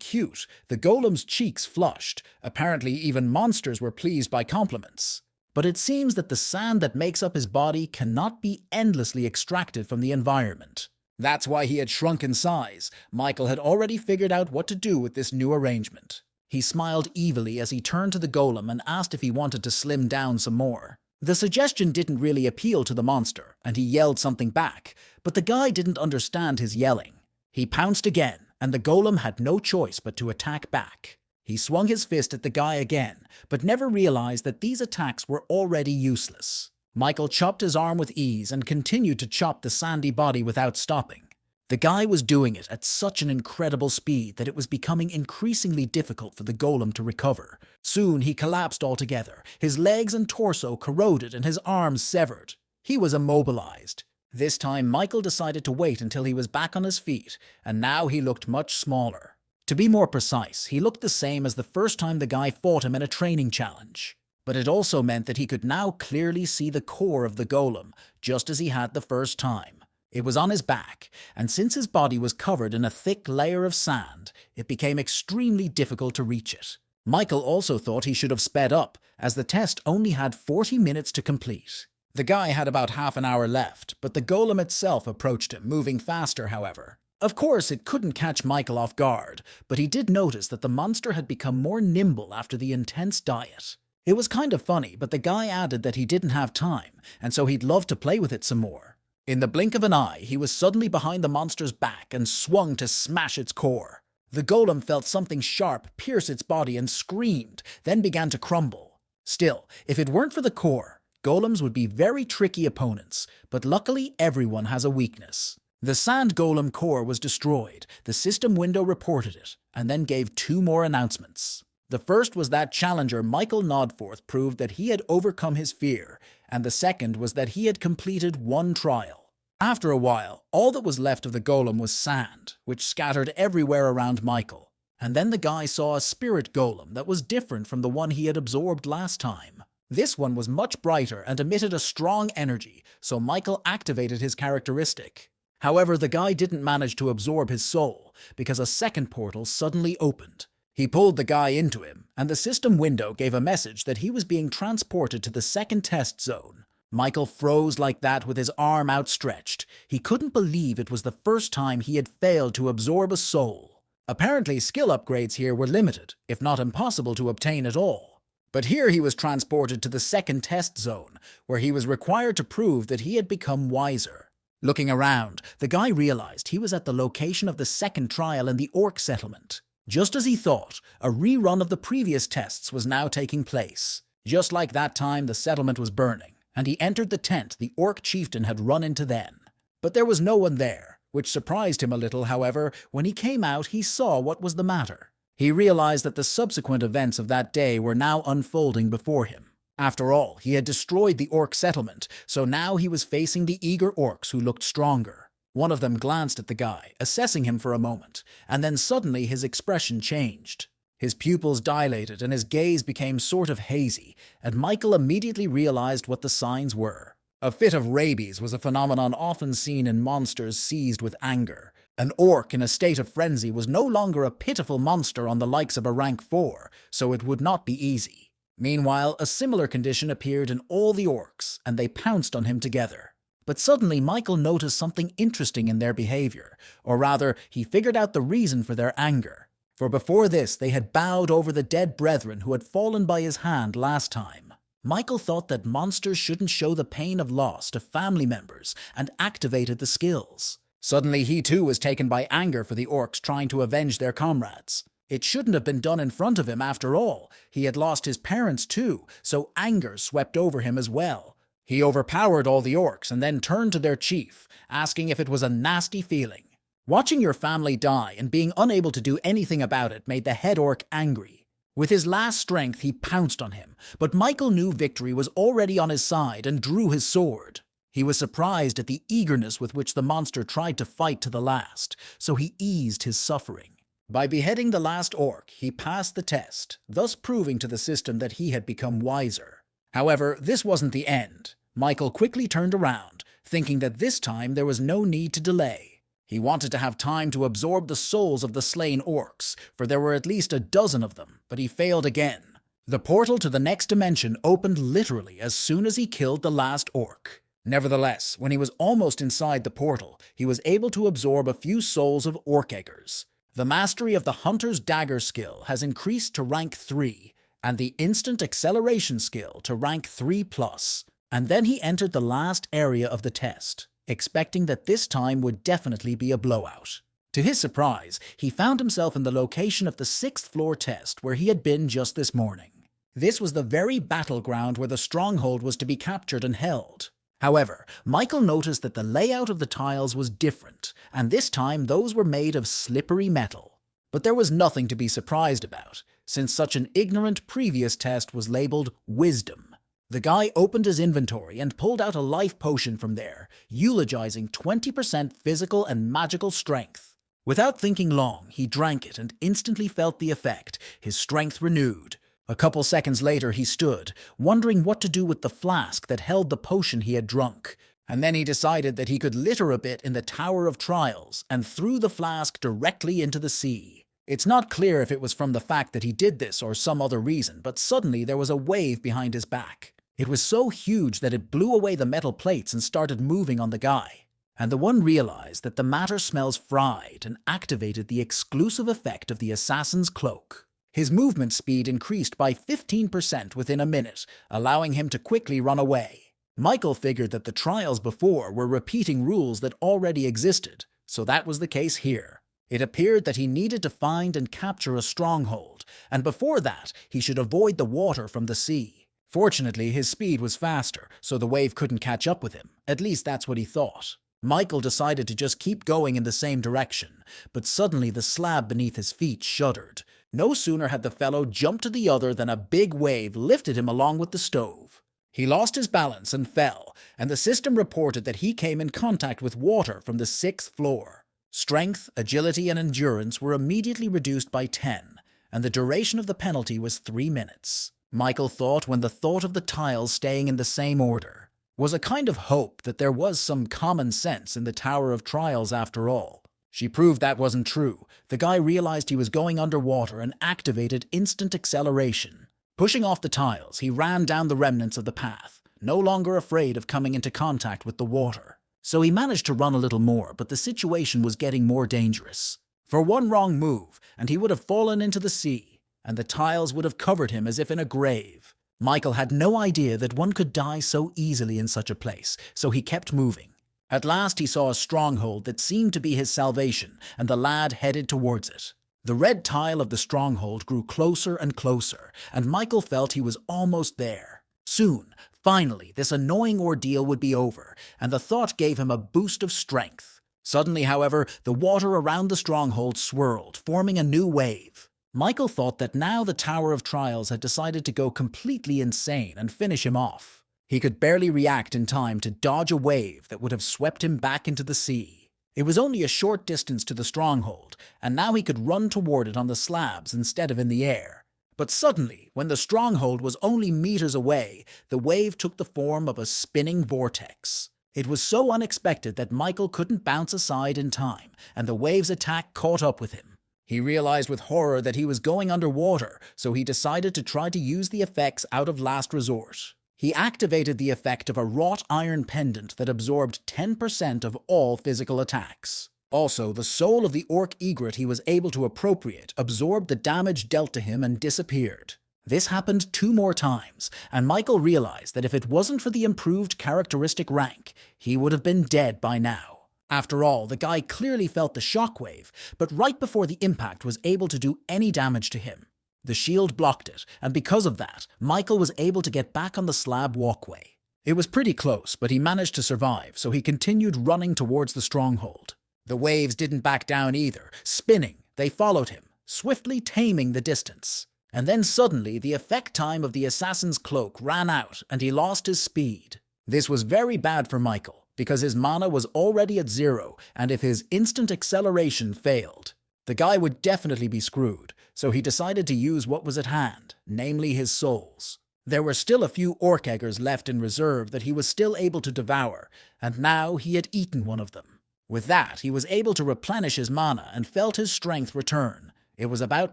cute, the golem's cheeks flushed. Apparently, even monsters were pleased by compliments. But it seems that the sand that makes up his body cannot be endlessly extracted from the environment. That's why he had shrunk in size. Michael had already figured out what to do with this new arrangement. He smiled evilly as he turned to the golem and asked if he wanted to slim down some more. The suggestion didn't really appeal to the monster, and he yelled something back, but the guy didn't understand his yelling. He pounced again, and the golem had no choice but to attack back. He swung his fist at the guy again, but never realized that these attacks were already useless. Michael chopped his arm with ease and continued to chop the sandy body without stopping. The guy was doing it at such an incredible speed that it was becoming increasingly difficult for the golem to recover. Soon he collapsed altogether, his legs and torso corroded and his arms severed. He was immobilized. This time Michael decided to wait until he was back on his feet, and now he looked much smaller. To be more precise, he looked the same as the first time the guy fought him in a training challenge. But it also meant that he could now clearly see the core of the golem, just as he had the first time. It was on his back, and since his body was covered in a thick layer of sand, it became extremely difficult to reach it. Michael also thought he should have sped up, as the test only had 40 minutes to complete. The guy had about half an hour left, but the golem itself approached him, moving faster, however. Of course, it couldn't catch Michael off guard, but he did notice that the monster had become more nimble after the intense diet. It was kind of funny, but the guy added that he didn't have time, and so he'd love to play with it some more. In the blink of an eye, he was suddenly behind the monster's back and swung to smash its core. The golem felt something sharp pierce its body and screamed, then began to crumble. Still, if it weren't for the core, golems would be very tricky opponents, but luckily everyone has a weakness. The sand golem core was destroyed. The system window reported it, and then gave 2 more announcements. The first was that challenger Michael Nodforth proved that he had overcome his fear, and the second was that he had completed 1 trial. After a while, all that was left of the golem was sand, which scattered everywhere around Michael. And then the guy saw a spirit golem that was different from the one he had absorbed last time. This one was much brighter and emitted a strong energy, so Michael activated his characteristic. However, the guy didn't manage to absorb his soul, because a second portal suddenly opened. He pulled the guy into him, and the system window gave a message that he was being transported to the second test zone. Michael froze like that with his arm outstretched. He couldn't believe it was the first time he had failed to absorb a soul. Apparently, skill upgrades here were limited, if not impossible to obtain at all. But here he was transported to the second test zone, where he was required to prove that he had become wiser. Looking around, the guy realized he was at the location of the second trial in the orc settlement. Just as he thought, a rerun of the previous tests was now taking place. Just like that time, the settlement was burning, and he entered the tent the orc chieftain had run into then. But there was no one there, which surprised him a little. However, when he came out, he saw what was the matter. He realized that the subsequent events of that day were now unfolding before him. After all, he had destroyed the orc settlement, so now he was facing the eager orcs who looked stronger. One of them glanced at the guy, assessing him for a moment, and then suddenly his expression changed. His pupils dilated and his gaze became sort of hazy, and Michael immediately realized what the signs were. A fit of rabies was a phenomenon often seen in monsters seized with anger. An orc in a state of frenzy was no longer a pitiful monster on the likes of a rank 4, so it would not be easy. Meanwhile, a similar condition appeared in all the orcs, and they pounced on him together. But suddenly Michael noticed something interesting in their behavior, or rather, he figured out the reason for their anger. For before this, they had bowed over the dead brethren who had fallen by his hand last time. Michael thought that monsters shouldn't show the pain of loss to family members and activated the skills. Suddenly he too was taken by anger for the orcs trying to avenge their comrades. It shouldn't have been done in front of him after all. He had lost his parents too, so anger swept over him as well. He overpowered all the orcs and then turned to their chief, asking if it was a nasty feeling. Watching your family die and being unable to do anything about it made the head orc angry. With his last strength, he pounced on him, but Michael knew victory was already on his side and drew his sword. He was surprised at the eagerness with which the monster tried to fight to the last, so he eased his suffering. By beheading the last orc, he passed the test, thus proving to the system that he had become wiser. However, this wasn't the end. Michael quickly turned around, thinking that this time there was no need to delay. He wanted to have time to absorb the souls of the slain orcs, for there were at least a dozen of them, but he failed again. The portal to the next dimension opened literally as soon as he killed the last orc. Nevertheless, when he was almost inside the portal, he was able to absorb a few souls of orc eggers. The mastery of the Hunter's Dagger skill has increased to rank 3, and the Instant Acceleration skill to rank 3+. And then he entered the last area of the test, expecting that this time would definitely be a blowout. To his surprise, he found himself in the location of the 6th floor test where he had been just this morning. This was the very battleground where the stronghold was to be captured and held. However, Michael noticed that the layout of the tiles was different, and this time those were made of slippery metal. But there was nothing to be surprised about, since such an ignorant previous test was labeled Wisdom. The guy opened his inventory and pulled out a life potion from there, eulogizing 20% physical and magical strength. Without thinking long, he drank it and instantly felt the effect, his strength renewed. A couple seconds later he stood, wondering what to do with the flask that held the potion he had drunk. And then he decided that he could litter a bit in the Tower of Trials and threw the flask directly into the sea. It's not clear if it was from the fact that he did this or some other reason, but suddenly there was a wave behind his back. It was so huge that it blew away the metal plates and started moving on the guy. And the one realized that the matter smells fried and activated the exclusive effect of the assassin's cloak. His movement speed increased by 15% within a minute, allowing him to quickly run away. Michael figured that the trials before were repeating rules that already existed, so that was the case here. It appeared that he needed to find and capture a stronghold, and before that, he should avoid the water from the sea. Fortunately, his speed was faster, so the wave couldn't catch up with him. At least that's what he thought. Michael decided to just keep going in the same direction, but suddenly the slab beneath his feet shuddered. No sooner had the fellow jumped to the other than a big wave lifted him along with the stove. He lost his balance and fell, and the system reported that he came in contact with water from the 6th floor. Strength, agility, and endurance were immediately reduced by 10, and the duration of the penalty was 3 minutes. Michael thought when the thought of the tiles staying in the same order was a kind of hope that there was some common sense in the Tower of Trials after all. She proved that wasn't true. The guy realized he was going underwater and activated instant acceleration. Pushing off the tiles, he ran down the remnants of the path, no longer afraid of coming into contact with the water. So he managed to run a little more, but the situation was getting more dangerous. For one wrong move, and he would have fallen into the sea, and the tiles would have covered him as if in a grave. Michael had no idea that one could die so easily in such a place, so he kept moving. At last he saw a stronghold that seemed to be his salvation, and the lad headed towards it. The red tile of the stronghold grew closer and closer, and Michael felt he was almost there. Soon, finally, this annoying ordeal would be over, and the thought gave him a boost of strength. Suddenly, however, the water around the stronghold swirled, forming a new wave. Michael thought that now the Tower of Trials had decided to go completely insane and finish him off. He could barely react in time to dodge a wave that would have swept him back into the sea. It was only a short distance to the stronghold, and now he could run toward it on the slabs instead of in the air. But suddenly, when the stronghold was only meters away, the wave took the form of a spinning vortex. It was so unexpected that Michael couldn't bounce aside in time, and the wave's attack caught up with him. He realized with horror that he was going underwater, so he decided to try to use the effects out of last resort. He activated the effect of a wrought iron pendant that absorbed 10% of all physical attacks. Also, the soul of the orc egret he was able to appropriate absorbed the damage dealt to him and disappeared. This happened 2 more times, and Michael realized that if it wasn't for the improved characteristic rank, he would have been dead by now. After all, the guy clearly felt the shockwave, but right before the impact was able to do any damage to him. The shield blocked it, and because of that, Michael was able to get back on the slab walkway. It was pretty close, but he managed to survive, so he continued running towards the stronghold. The waves didn't back down either. Spinning, they followed him, swiftly taming the distance. And then suddenly, the effect time of the assassin's cloak ran out, and he lost his speed. This was very bad for Michael, because his mana was already at 0, and if his instant acceleration failed, the guy would definitely be screwed, so he decided to use what was at hand, namely his souls. There were still a few orc eggers left in reserve that he was still able to devour, and now he had eaten one of them. With that, he was able to replenish his mana and felt his strength return. It was about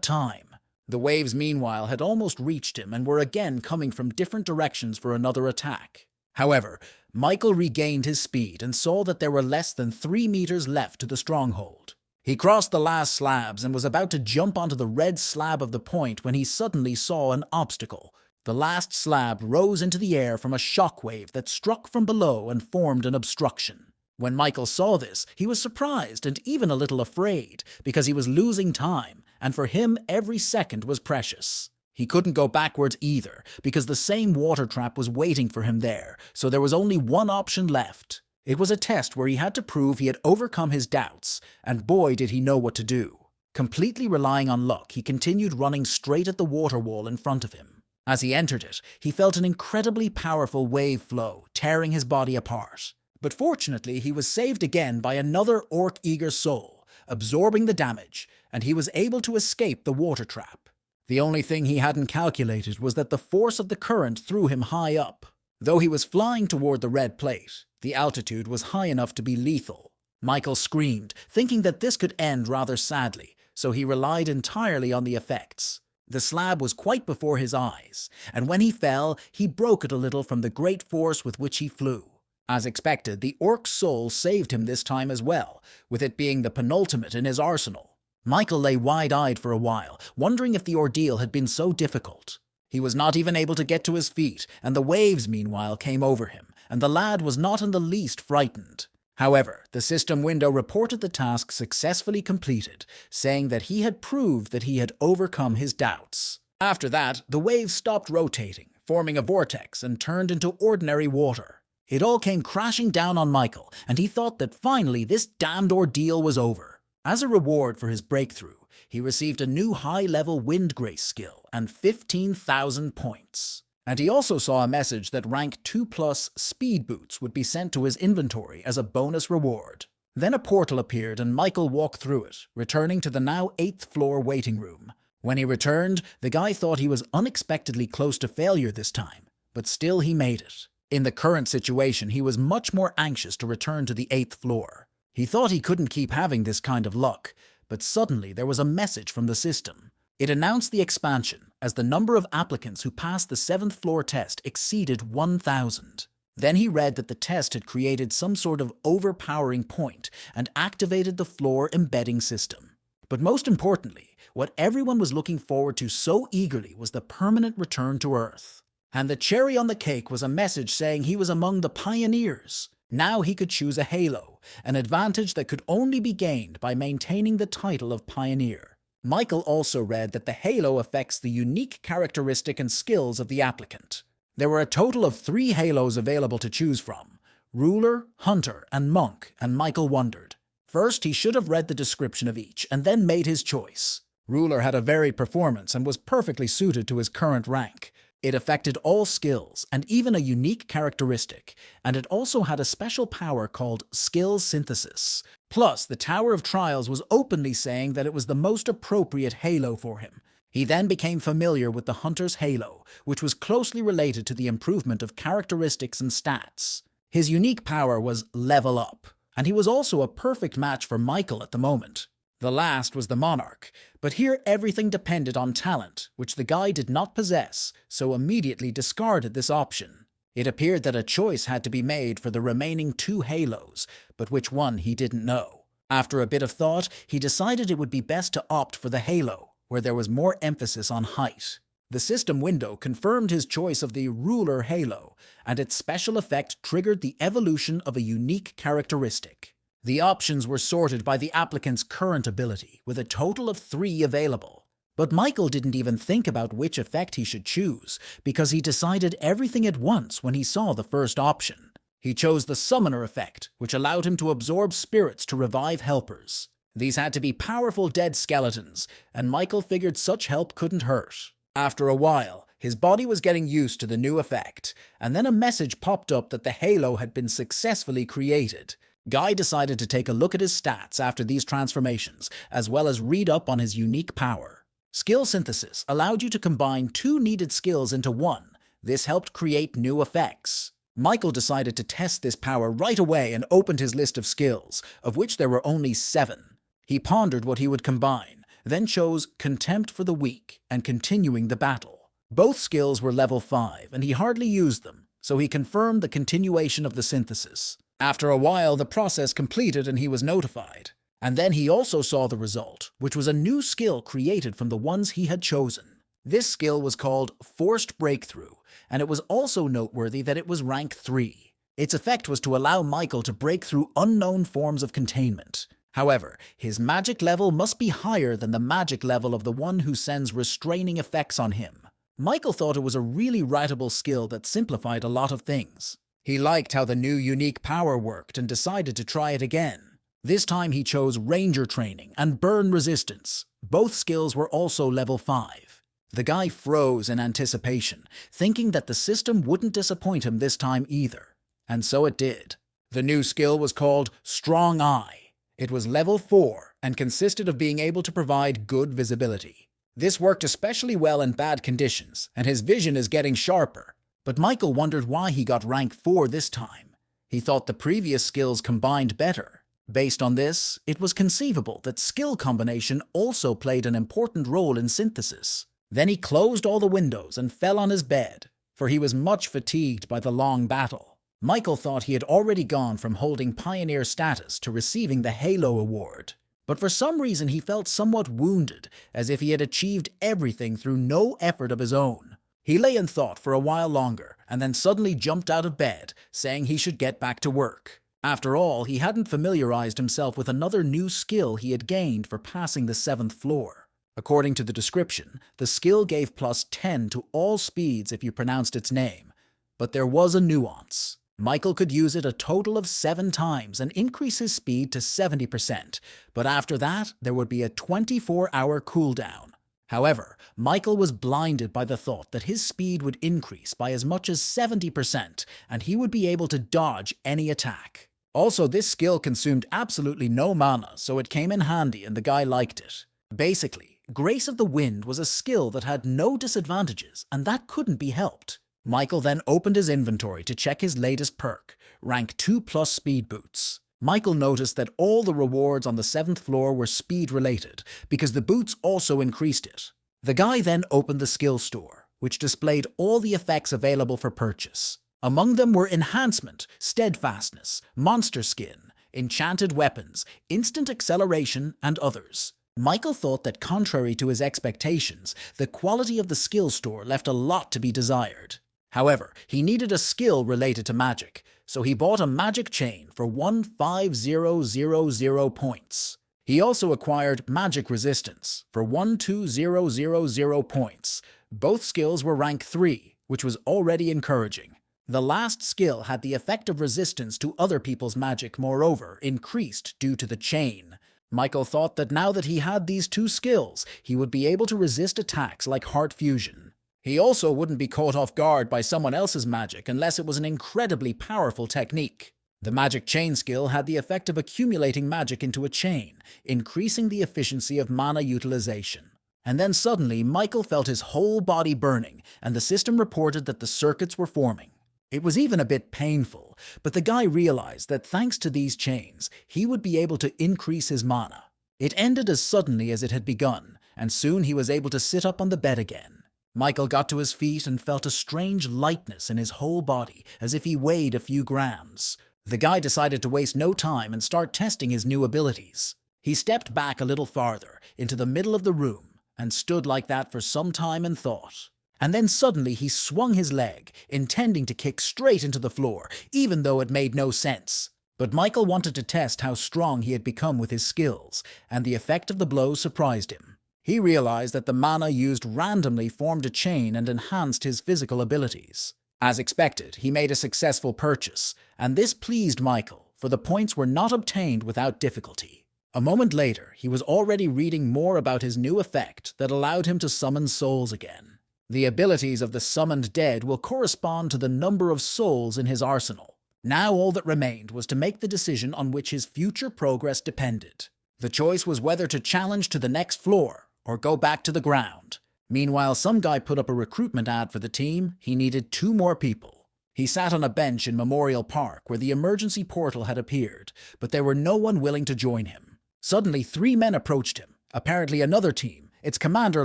time. The waves, meanwhile, had almost reached him and were again coming from different directions for another attack. However, Michael regained his speed and saw that there were less than 3 meters left to the stronghold. He crossed the last slabs and was about to jump onto the red slab of the point when he suddenly saw an obstacle. The last slab rose into the air from a shockwave that struck from below and formed an obstruction. When Michael saw this, he was surprised and even a little afraid, because he was losing time, and for him every second was precious. He couldn't go backwards either, because the same water trap was waiting for him there, so there was only one option left. It was a test where he had to prove he had overcome his doubts, and boy did he know what to do. Completely relying on luck, he continued running straight at the water wall in front of him. As he entered it, he felt an incredibly powerful wave flow, tearing his body apart. But fortunately, he was saved again by another orc eager soul, absorbing the damage, and he was able to escape the water trap. The only thing he hadn't calculated was that the force of the current threw him high up. Though he was flying toward the red plate, the altitude was high enough to be lethal. Michael screamed, thinking that this could end rather sadly, so he relied entirely on the effects. The slab was quite before his eyes, and when he fell, he broke it a little from the great force with which he flew. As expected, the orc's soul saved him this time as well, with it being the penultimate in his arsenal. Michael lay wide-eyed for a while, wondering if the ordeal had been so difficult. He was not even able to get to his feet, and the waves, meanwhile, came over him, and the lad was not in the least frightened. However, the system window reported the task successfully completed, saying that he had proved that he had overcome his doubts. After that, the waves stopped rotating, forming a vortex, and turned into ordinary water. It all came crashing down on Michael, and he thought that finally this damned ordeal was over. As a reward for his breakthrough, he received a new high-level wind grace skill and 15,000 points. And he also saw a message that rank 2+ speed boots would be sent to his inventory as a bonus reward. Then a portal appeared and Michael walked through it, returning to the now 8th floor waiting room. When he returned, the guy thought he was unexpectedly close to failure this time, but still he made it. In the current situation, he was much more anxious to return to the 8th floor. He thought he couldn't keep having this kind of luck, but suddenly there was a message from the system. It announced the expansion, as the number of applicants who passed the 7th floor test exceeded 1,000. Then he read that the test had created some sort of overpowering point and activated the floor embedding system. But most importantly, what everyone was looking forward to so eagerly was the permanent return to Earth. And the cherry on the cake was a message saying he was among the pioneers. Now he could choose a halo, an advantage that could only be gained by maintaining the title of pioneer. Michael also read that the halo affects the unique characteristic and skills of the applicant. There were a total of 3 halos available to choose from: ruler, hunter, and monk, and Michael wondered. First, he should have read the description of each and then made his choice. Ruler had a varied performance and was perfectly suited to his current rank. It affected all skills and even a unique characteristic, and it also had a special power called skill synthesis. Plus, the Tower of Trials was openly saying that it was the most appropriate halo for him. He then became familiar with the Hunter's halo, which was closely related to the improvement of characteristics and stats. His unique power was level up, and he was also a perfect match for Michael at the moment. The last was the Monarch, but here everything depended on talent, which the guy did not possess, so immediately discarded this option. It appeared that a choice had to be made for the remaining 2 halos, but which one he didn't know. After a bit of thought, he decided it would be best to opt for the halo, where there was more emphasis on height. The system window confirmed his choice of the Ruler halo, and its special effect triggered the evolution of a unique characteristic. The options were sorted by the applicant's current ability, with a total of 3 available. But Michael didn't even think about which effect he should choose, because he decided everything at once when he saw the first option. He chose the Summoner effect, which allowed him to absorb spirits to revive helpers. These had to be powerful dead skeletons, and Michael figured such help couldn't hurt. After a while, his body was getting used to the new effect, and then a message popped up that the halo had been successfully created. Guy decided to take a look at his stats after these transformations, as well as read up on his unique power. Skill synthesis allowed you to combine 2 needed skills into one. This helped create new effects. Michael decided to test this power right away and opened his list of skills, of which there were only 7. He pondered what he would combine, then chose Contempt for the Weak and Continuing the Battle. Both skills were level 5, and he hardly used them, so he confirmed the continuation of the synthesis. After a while, the process completed and he was notified. And then he also saw the result, which was a new skill created from the ones he had chosen. This skill was called Forced Breakthrough, and it was also noteworthy that it was rank 3. Its effect was to allow Michael to break through unknown forms of containment. However, his magic level must be higher than the magic level of the one who sends restraining effects on him. Michael thought it was a really writable skill that simplified a lot of things. He liked how the new unique power worked and decided to try it again. This time he chose Ranger Training and Burn Resistance. Both skills were also level 5. The guy froze in anticipation, thinking that the system wouldn't disappoint him this time either. And so it did. The new skill was called Strong Eye. It was level 4 and consisted of being able to provide good visibility. This worked especially well in bad conditions, and his vision is getting sharper. But Michael wondered why he got rank 4 this time. He thought the previous skills combined better. Based on this, it was conceivable that skill combination also played an important role in synthesis. Then he closed all the windows and fell on his bed, for he was much fatigued by the long battle. Michael thought he had already gone from holding pioneer status to receiving the Halo Award. But for some reason he felt somewhat wounded, as if he had achieved everything through no effort of his own. He lay in thought for a while longer, and then suddenly jumped out of bed, saying he should get back to work. After all, he hadn't familiarized himself with another new skill he had gained for passing the 7th floor. According to the description, the skill gave +10 to all speeds if you pronounced its name. But there was a nuance. Michael could use it a total of 7 times and increase his speed to 70%, but after that, there would be a 24-hour cooldown. However, Michael was blinded by the thought that his speed would increase by as much as 70% and he would be able to dodge any attack. Also, this skill consumed absolutely no mana, so it came in handy and the guy liked it. Basically, Grace of the Wind was a skill that had no disadvantages and that couldn't be helped. Michael then opened his inventory to check his latest perk, rank 2+ speed boots. Michael noticed that all the rewards on the 7th floor were speed related because the boots also increased it. The guy then opened the skill store, which displayed all the effects available for purchase. Among them were enhancement, steadfastness, monster skin, enchanted weapons, instant acceleration, and others. Michael thought that contrary to his expectations, the quality of the skill store left a lot to be desired. However, he needed a skill related to magic, so he bought a magic chain for 15000 points. He also acquired magic resistance for 12000 points. Both skills were rank 3, which was already encouraging. The last skill had the effect of resistance to other people's magic, moreover, increased due to the chain. Michael thought that now that he had these two skills, he would be able to resist attacks like heart fusion. He also wouldn't be caught off guard by someone else's magic unless it was an incredibly powerful technique. The magic chain skill had the effect of accumulating magic into a chain, increasing the efficiency of mana utilization. And then suddenly, Michael felt his whole body burning, and the system reported that the circuits were forming. It was even a bit painful, but the guy realized that thanks to these chains, he would be able to increase his mana. It ended as suddenly as it had begun, and soon he was able to sit up on the bed again. Michael got to his feet and felt a strange lightness in his whole body, as if he weighed a few grams. The guy decided to waste no time and start testing his new abilities. He stepped back a little farther, into the middle of the room, and stood like that for some time and thought. And then suddenly he swung his leg, intending to kick straight into the floor, even though it made no sense. But Michael wanted to test how strong he had become with his skills, and the effect of the blow surprised him. He realized that the mana used randomly formed a chain and enhanced his physical abilities. As expected, he made a successful purchase, and this pleased Michael, for the points were not obtained without difficulty. A moment later, he was already reading more about his new effect that allowed him to summon souls again. The abilities of the summoned dead will correspond to the number of souls in his arsenal. Now all that remained was to make the decision on which his future progress depended. The choice was whether to challenge to the next floor, or go back to the ground. Meanwhile, some guy put up a recruitment ad for the team. He needed 2 more people. He sat on a bench in Memorial Park where the emergency portal had appeared, but there were no one willing to join him. Suddenly, 3 men approached him, apparently another team, its commander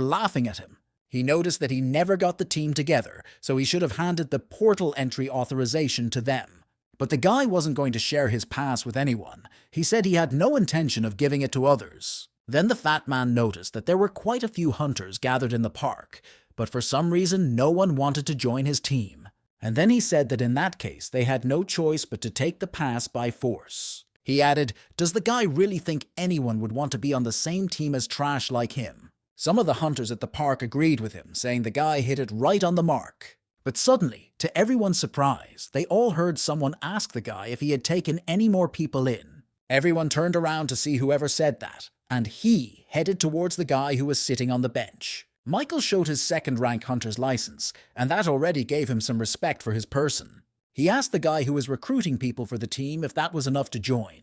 laughing at him. He noticed that he never got the team together, so he should have handed the portal entry authorization to them. But the guy wasn't going to share his pass with anyone. He said he had no intention of giving it to others. Then the fat man noticed that there were quite a few hunters gathered in the park, but for some reason no one wanted to join his team. And then he said that in that case they had no choice but to take the pass by force. He added, "Does the guy really think anyone would want to be on the same team as trash like him?" Some of the hunters at the park agreed with him, saying the guy hit it right on the mark. But suddenly, to everyone's surprise, they all heard someone ask the guy if he had taken any more people in. Everyone turned around to see whoever said that, and he headed towards the guy who was sitting on the bench. Michael showed his second-rank hunter's license, and that already gave him some respect for his person. He asked the guy who was recruiting people for the team if that was enough to join.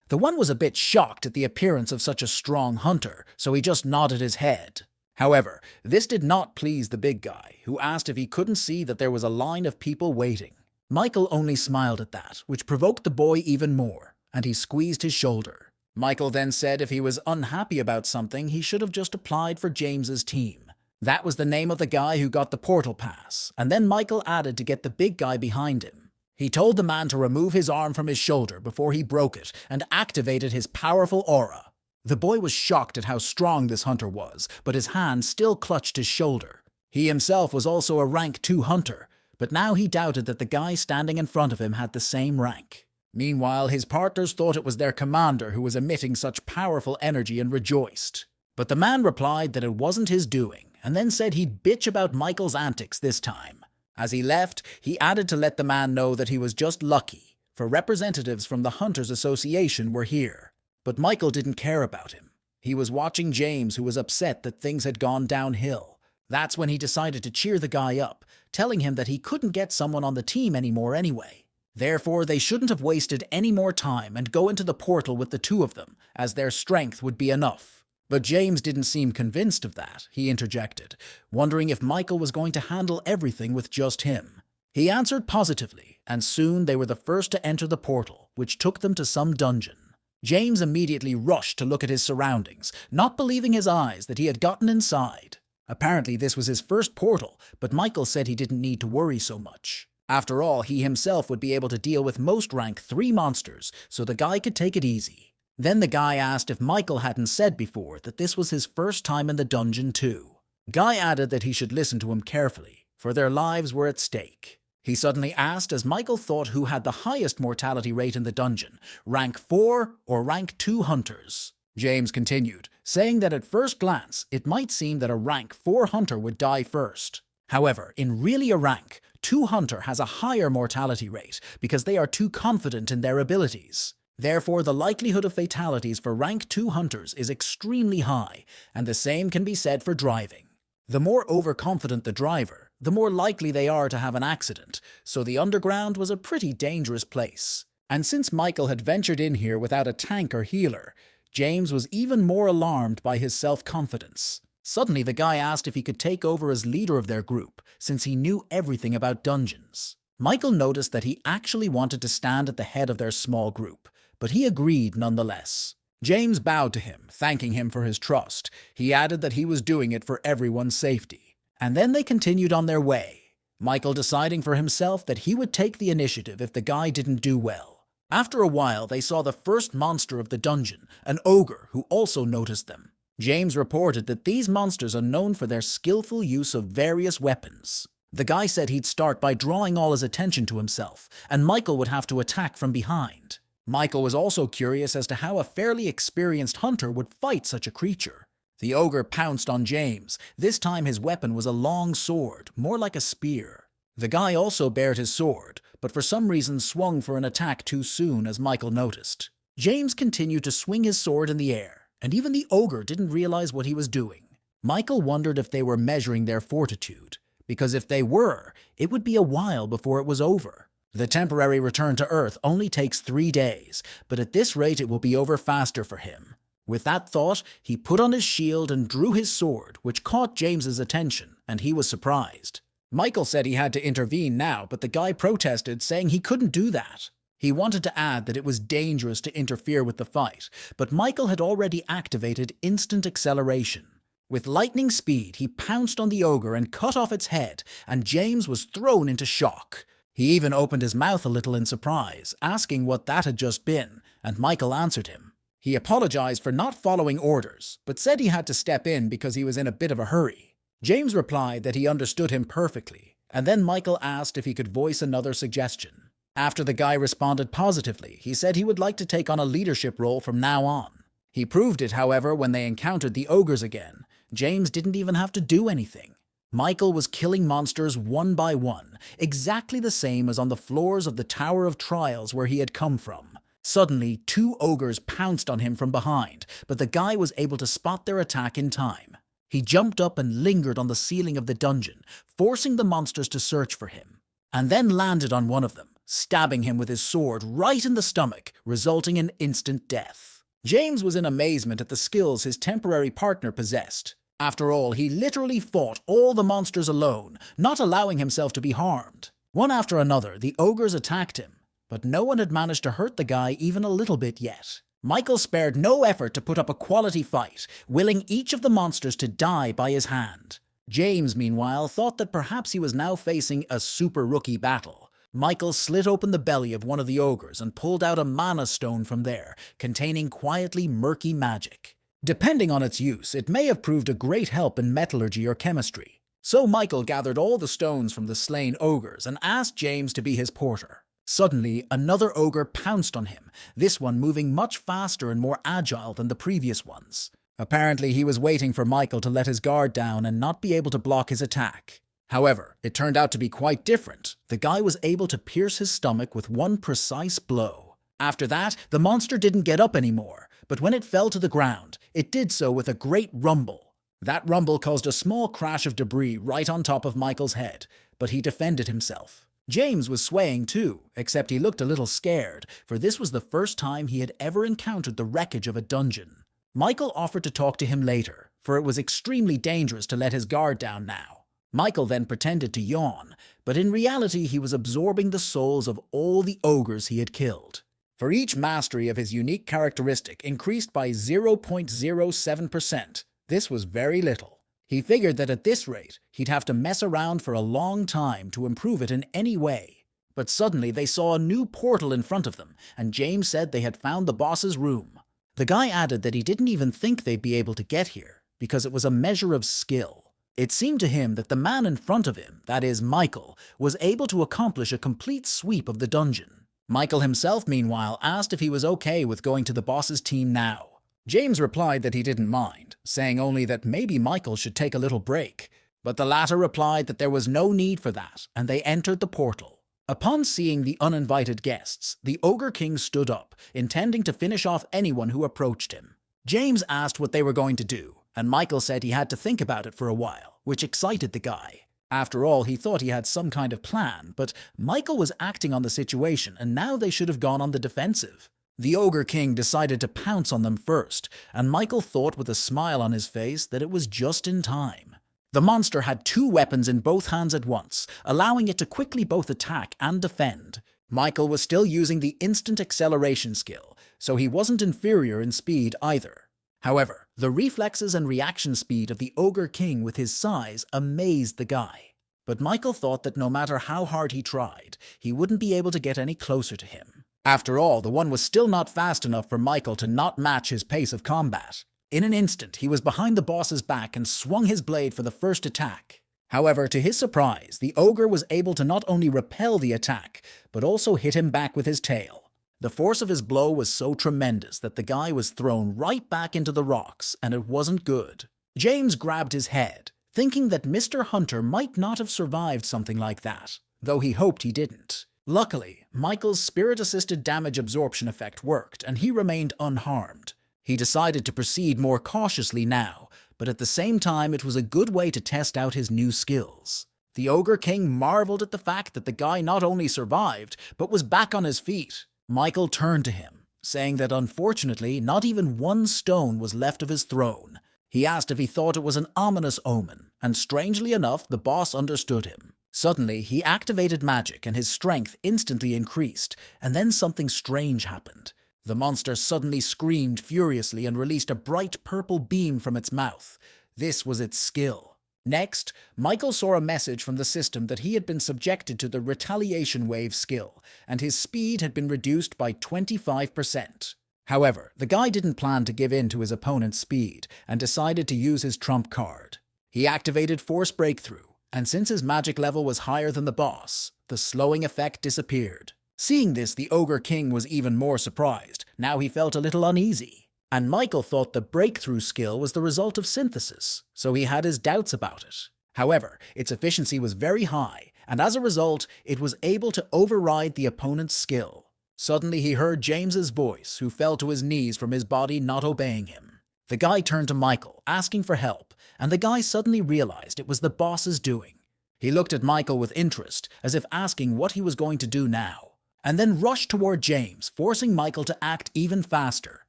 The one was a bit shocked at the appearance of such a strong hunter, so he just nodded his head. However, this did not please the big guy, who asked if he couldn't see that there was a line of people waiting. Michael only smiled at that, which provoked the boy even more, and he squeezed his shoulder. Michael then said if he was unhappy about something, he should have just applied for James's team. That was the name of the guy who got the portal pass, and then Michael added to get the big guy behind him. He told the man to remove his arm from his shoulder before he broke it and activated his powerful aura. The boy was shocked at how strong this hunter was, but his hand still clutched his shoulder. He himself was also a rank 2 hunter, but now he doubted that the guy standing in front of him had the same rank. Meanwhile, his partners thought it was their commander who was emitting such powerful energy and rejoiced. But the man replied that it wasn't his doing, and then said he'd bitch about Michael's antics this time. As he left, he added to let the man know that he was just lucky, for representatives from the Hunters Association were here. But Michael didn't care about him. He was watching James, who was upset that things had gone downhill. That's when he decided to cheer the guy up, telling him that he couldn't get someone on the team anymore anyway. Therefore, they shouldn't have wasted any more time and go into the portal with the two of them, as their strength would be enough. But James didn't seem convinced of that, he interjected, wondering if Michael was going to handle everything with just him. He answered positively, and soon they were the first to enter the portal, which took them to some dungeon. James immediately rushed to look at his surroundings, not believing his eyes that he had gotten inside. Apparently this was his first portal, but Michael said he didn't need to worry so much. After all, he himself would be able to deal with most rank 3 monsters, so the guy could take it easy. Then the guy asked if Michael hadn't said before that this was his first time in the dungeon too. Guy added that he should listen to him carefully, for their lives were at stake. He suddenly asked as Michael thought who had the highest mortality rate in the dungeon, rank 4 or rank 2 hunters. James continued, saying that at first glance it might seem that a rank 4 hunter would die first. However, in really a rank 2 hunter has a higher mortality rate because they are too confident in their abilities. Therefore, the likelihood of fatalities for rank 2 hunters is extremely high, and the same can be said for driving. The more overconfident the driver, the more likely they are to have an accident, so the underground was a pretty dangerous place. And since Michael had ventured in here without a tank or healer, James was even more alarmed by his self-confidence. Suddenly the guy asked if he could take over as leader of their group, since he knew everything about dungeons. Michael noticed that he actually wanted to stand at the head of their small group, but he agreed nonetheless. James bowed to him, thanking him for his trust. He added that he was doing it for everyone's safety. And then they continued on their way, Michael deciding for himself that he would take the initiative if the guy didn't do well. After a while, they saw the first monster of the dungeon, an ogre, who also noticed them. James reported that these monsters are known for their skillful use of various weapons. The guy said he'd start by drawing all his attention to himself, and Michael would have to attack from behind. Michael was also curious as to how a fairly experienced hunter would fight such a creature. The ogre pounced on James. This time his weapon was a long sword, more like a spear. The guy also bared his sword, but for some reason swung for an attack too soon, as Michael noticed. James continued to swing his sword in the air, and even the ogre didn't realize what he was doing. Michael wondered if they were measuring their fortitude, because if they were, it would be a while before it was over. The temporary return to Earth only takes 3 days, but at this rate it will be over faster for him. With that thought, he put on his shield and drew his sword, which caught James's attention, and he was surprised. Michael said he had to intervene now, but the guy protested, saying he couldn't do that. He wanted to add that it was dangerous to interfere with the fight, but Michael had already activated instant acceleration. With lightning speed, he pounced on the ogre and cut off its head, and James was thrown into shock. He even opened his mouth a little in surprise, asking what that had just been, and Michael answered him. He apologized for not following orders, but said he had to step in because he was in a bit of a hurry. James replied that he understood him perfectly, and then Michael asked if he could voice another suggestion. After the guy responded positively, he said he would like to take on a leadership role from now on. He proved it, however, when they encountered the ogres again. James didn't even have to do anything. Michael was killing monsters one by one, exactly the same as on the floors of the Tower of Trials where he had come from. Suddenly, 2 ogres pounced on him from behind, but the guy was able to spot their attack in time. He jumped up and lingered on the ceiling of the dungeon, forcing the monsters to search for him, and then landed on one of them, stabbing him with his sword right in the stomach, resulting in instant death. James was in amazement at the skills his temporary partner possessed. After all, he literally fought all the monsters alone, not allowing himself to be harmed. One after another, the ogres attacked him, but no one had managed to hurt the guy even a little bit yet. Michael spared no effort to put up a quality fight, willing each of the monsters to die by his hand. James, meanwhile, thought that perhaps he was now facing a super rookie battle. Michael slit open the belly of one of the ogres and pulled out a mana stone from there, containing quietly murky magic. Depending on its use, it may have proved a great help in metallurgy or chemistry. So Michael gathered all the stones from the slain ogres and asked James to be his porter. Suddenly, another ogre pounced on him, this one moving much faster and more agile than the previous ones. Apparently, he was waiting for Michael to let his guard down and not be able to block his attack. However, it turned out to be quite different. The guy was able to pierce his stomach with one precise blow. After that, the monster didn't get up anymore, but when it fell to the ground, It did so with a great rumble. That rumble caused a small crash of debris right on top of Michael's head, but he defended himself. James was swaying too, except he looked a little scared, for this was the first time he had ever encountered the wreckage of a dungeon. Michael offered to talk to him later, for it was extremely dangerous to let his guard down now. Michael then pretended to yawn, but in reality he was absorbing the souls of all the ogres he had killed. For each mastery of his unique characteristic increased by 0.07%. This was very little. He figured that at this rate, he'd have to mess around for a long time to improve it in any way. But suddenly they saw a new portal in front of them, and James said they had found the boss's room. The guy added that he didn't even think they'd be able to get here, because it was a measure of skill. It seemed to him that the man in front of him, that is Michael, was able to accomplish a complete sweep of the dungeon. Michael himself, meanwhile, asked if he was okay with going to the boss's team now. James replied that he didn't mind, saying only that maybe Michael should take a little break. But the latter replied that there was no need for that, and they entered the portal. Upon seeing the uninvited guests, the Ogre King stood up, intending to finish off anyone who approached him. James asked what they were going to do, and Michael said he had to think about it for a while, which excited the guy. After all, he thought he had some kind of plan, but Michael was acting on the situation, and now they should have gone on the defensive. The Ogre King decided to pounce on them first, and Michael thought with a smile on his face that it was just in time. The monster had 2 weapons in both hands at once, allowing it to quickly both attack and defend. Michael was still using the instant acceleration skill, so he wasn't inferior in speed either. However, the reflexes and reaction speed of the Ogre King with his size amazed the guy. But Michael thought that no matter how hard he tried, he wouldn't be able to get any closer to him. After all, the one was still not fast enough for Michael to not match his pace of combat. In an instant, he was behind the boss's back and swung his blade for the first attack. However, to his surprise, the ogre was able to not only repel the attack, but also hit him back with his tail. The force of his blow was so tremendous that the guy was thrown right back into the rocks, and it wasn't good. James grabbed his head, thinking that Mr. Hunter might not have survived something like that, though he hoped he didn't. Luckily, Michael's spirit-assisted damage absorption effect worked, and he remained unharmed. He decided to proceed more cautiously now, but at the same time it was a good way to test out his new skills. The Ogre King marveled at the fact that the guy not only survived, but was back on his feet. Michael turned to him, saying that unfortunately not even 1 stone was left of his throne. He asked if he thought it was an ominous omen, and strangely enough the boss understood him. Suddenly, he activated magic and his strength instantly increased, and then something strange happened. The monster suddenly screamed furiously and released a bright purple beam from its mouth. This was its skill. Next, Michael saw a message from the system that he had been subjected to the retaliation wave skill, and his speed had been reduced by 25%. However, the guy didn't plan to give in to his opponent's speed, and decided to use his trump card. He activated Force Breakthrough, and since his magic level was higher than the boss, the slowing effect disappeared. Seeing this, the Ogre King was even more surprised. Now he felt a little uneasy. And Michael thought the breakthrough skill was the result of synthesis, so he had his doubts about it. However, its efficiency was very high, and as a result, it was able to override the opponent's skill. Suddenly he heard James's voice, who fell to his knees from his body not obeying him. The guy turned to Michael, asking for help, and the guy suddenly realized it was the boss's doing. He looked at Michael with interest, as if asking what he was going to do now, and then rushed toward James, forcing Michael to act even faster.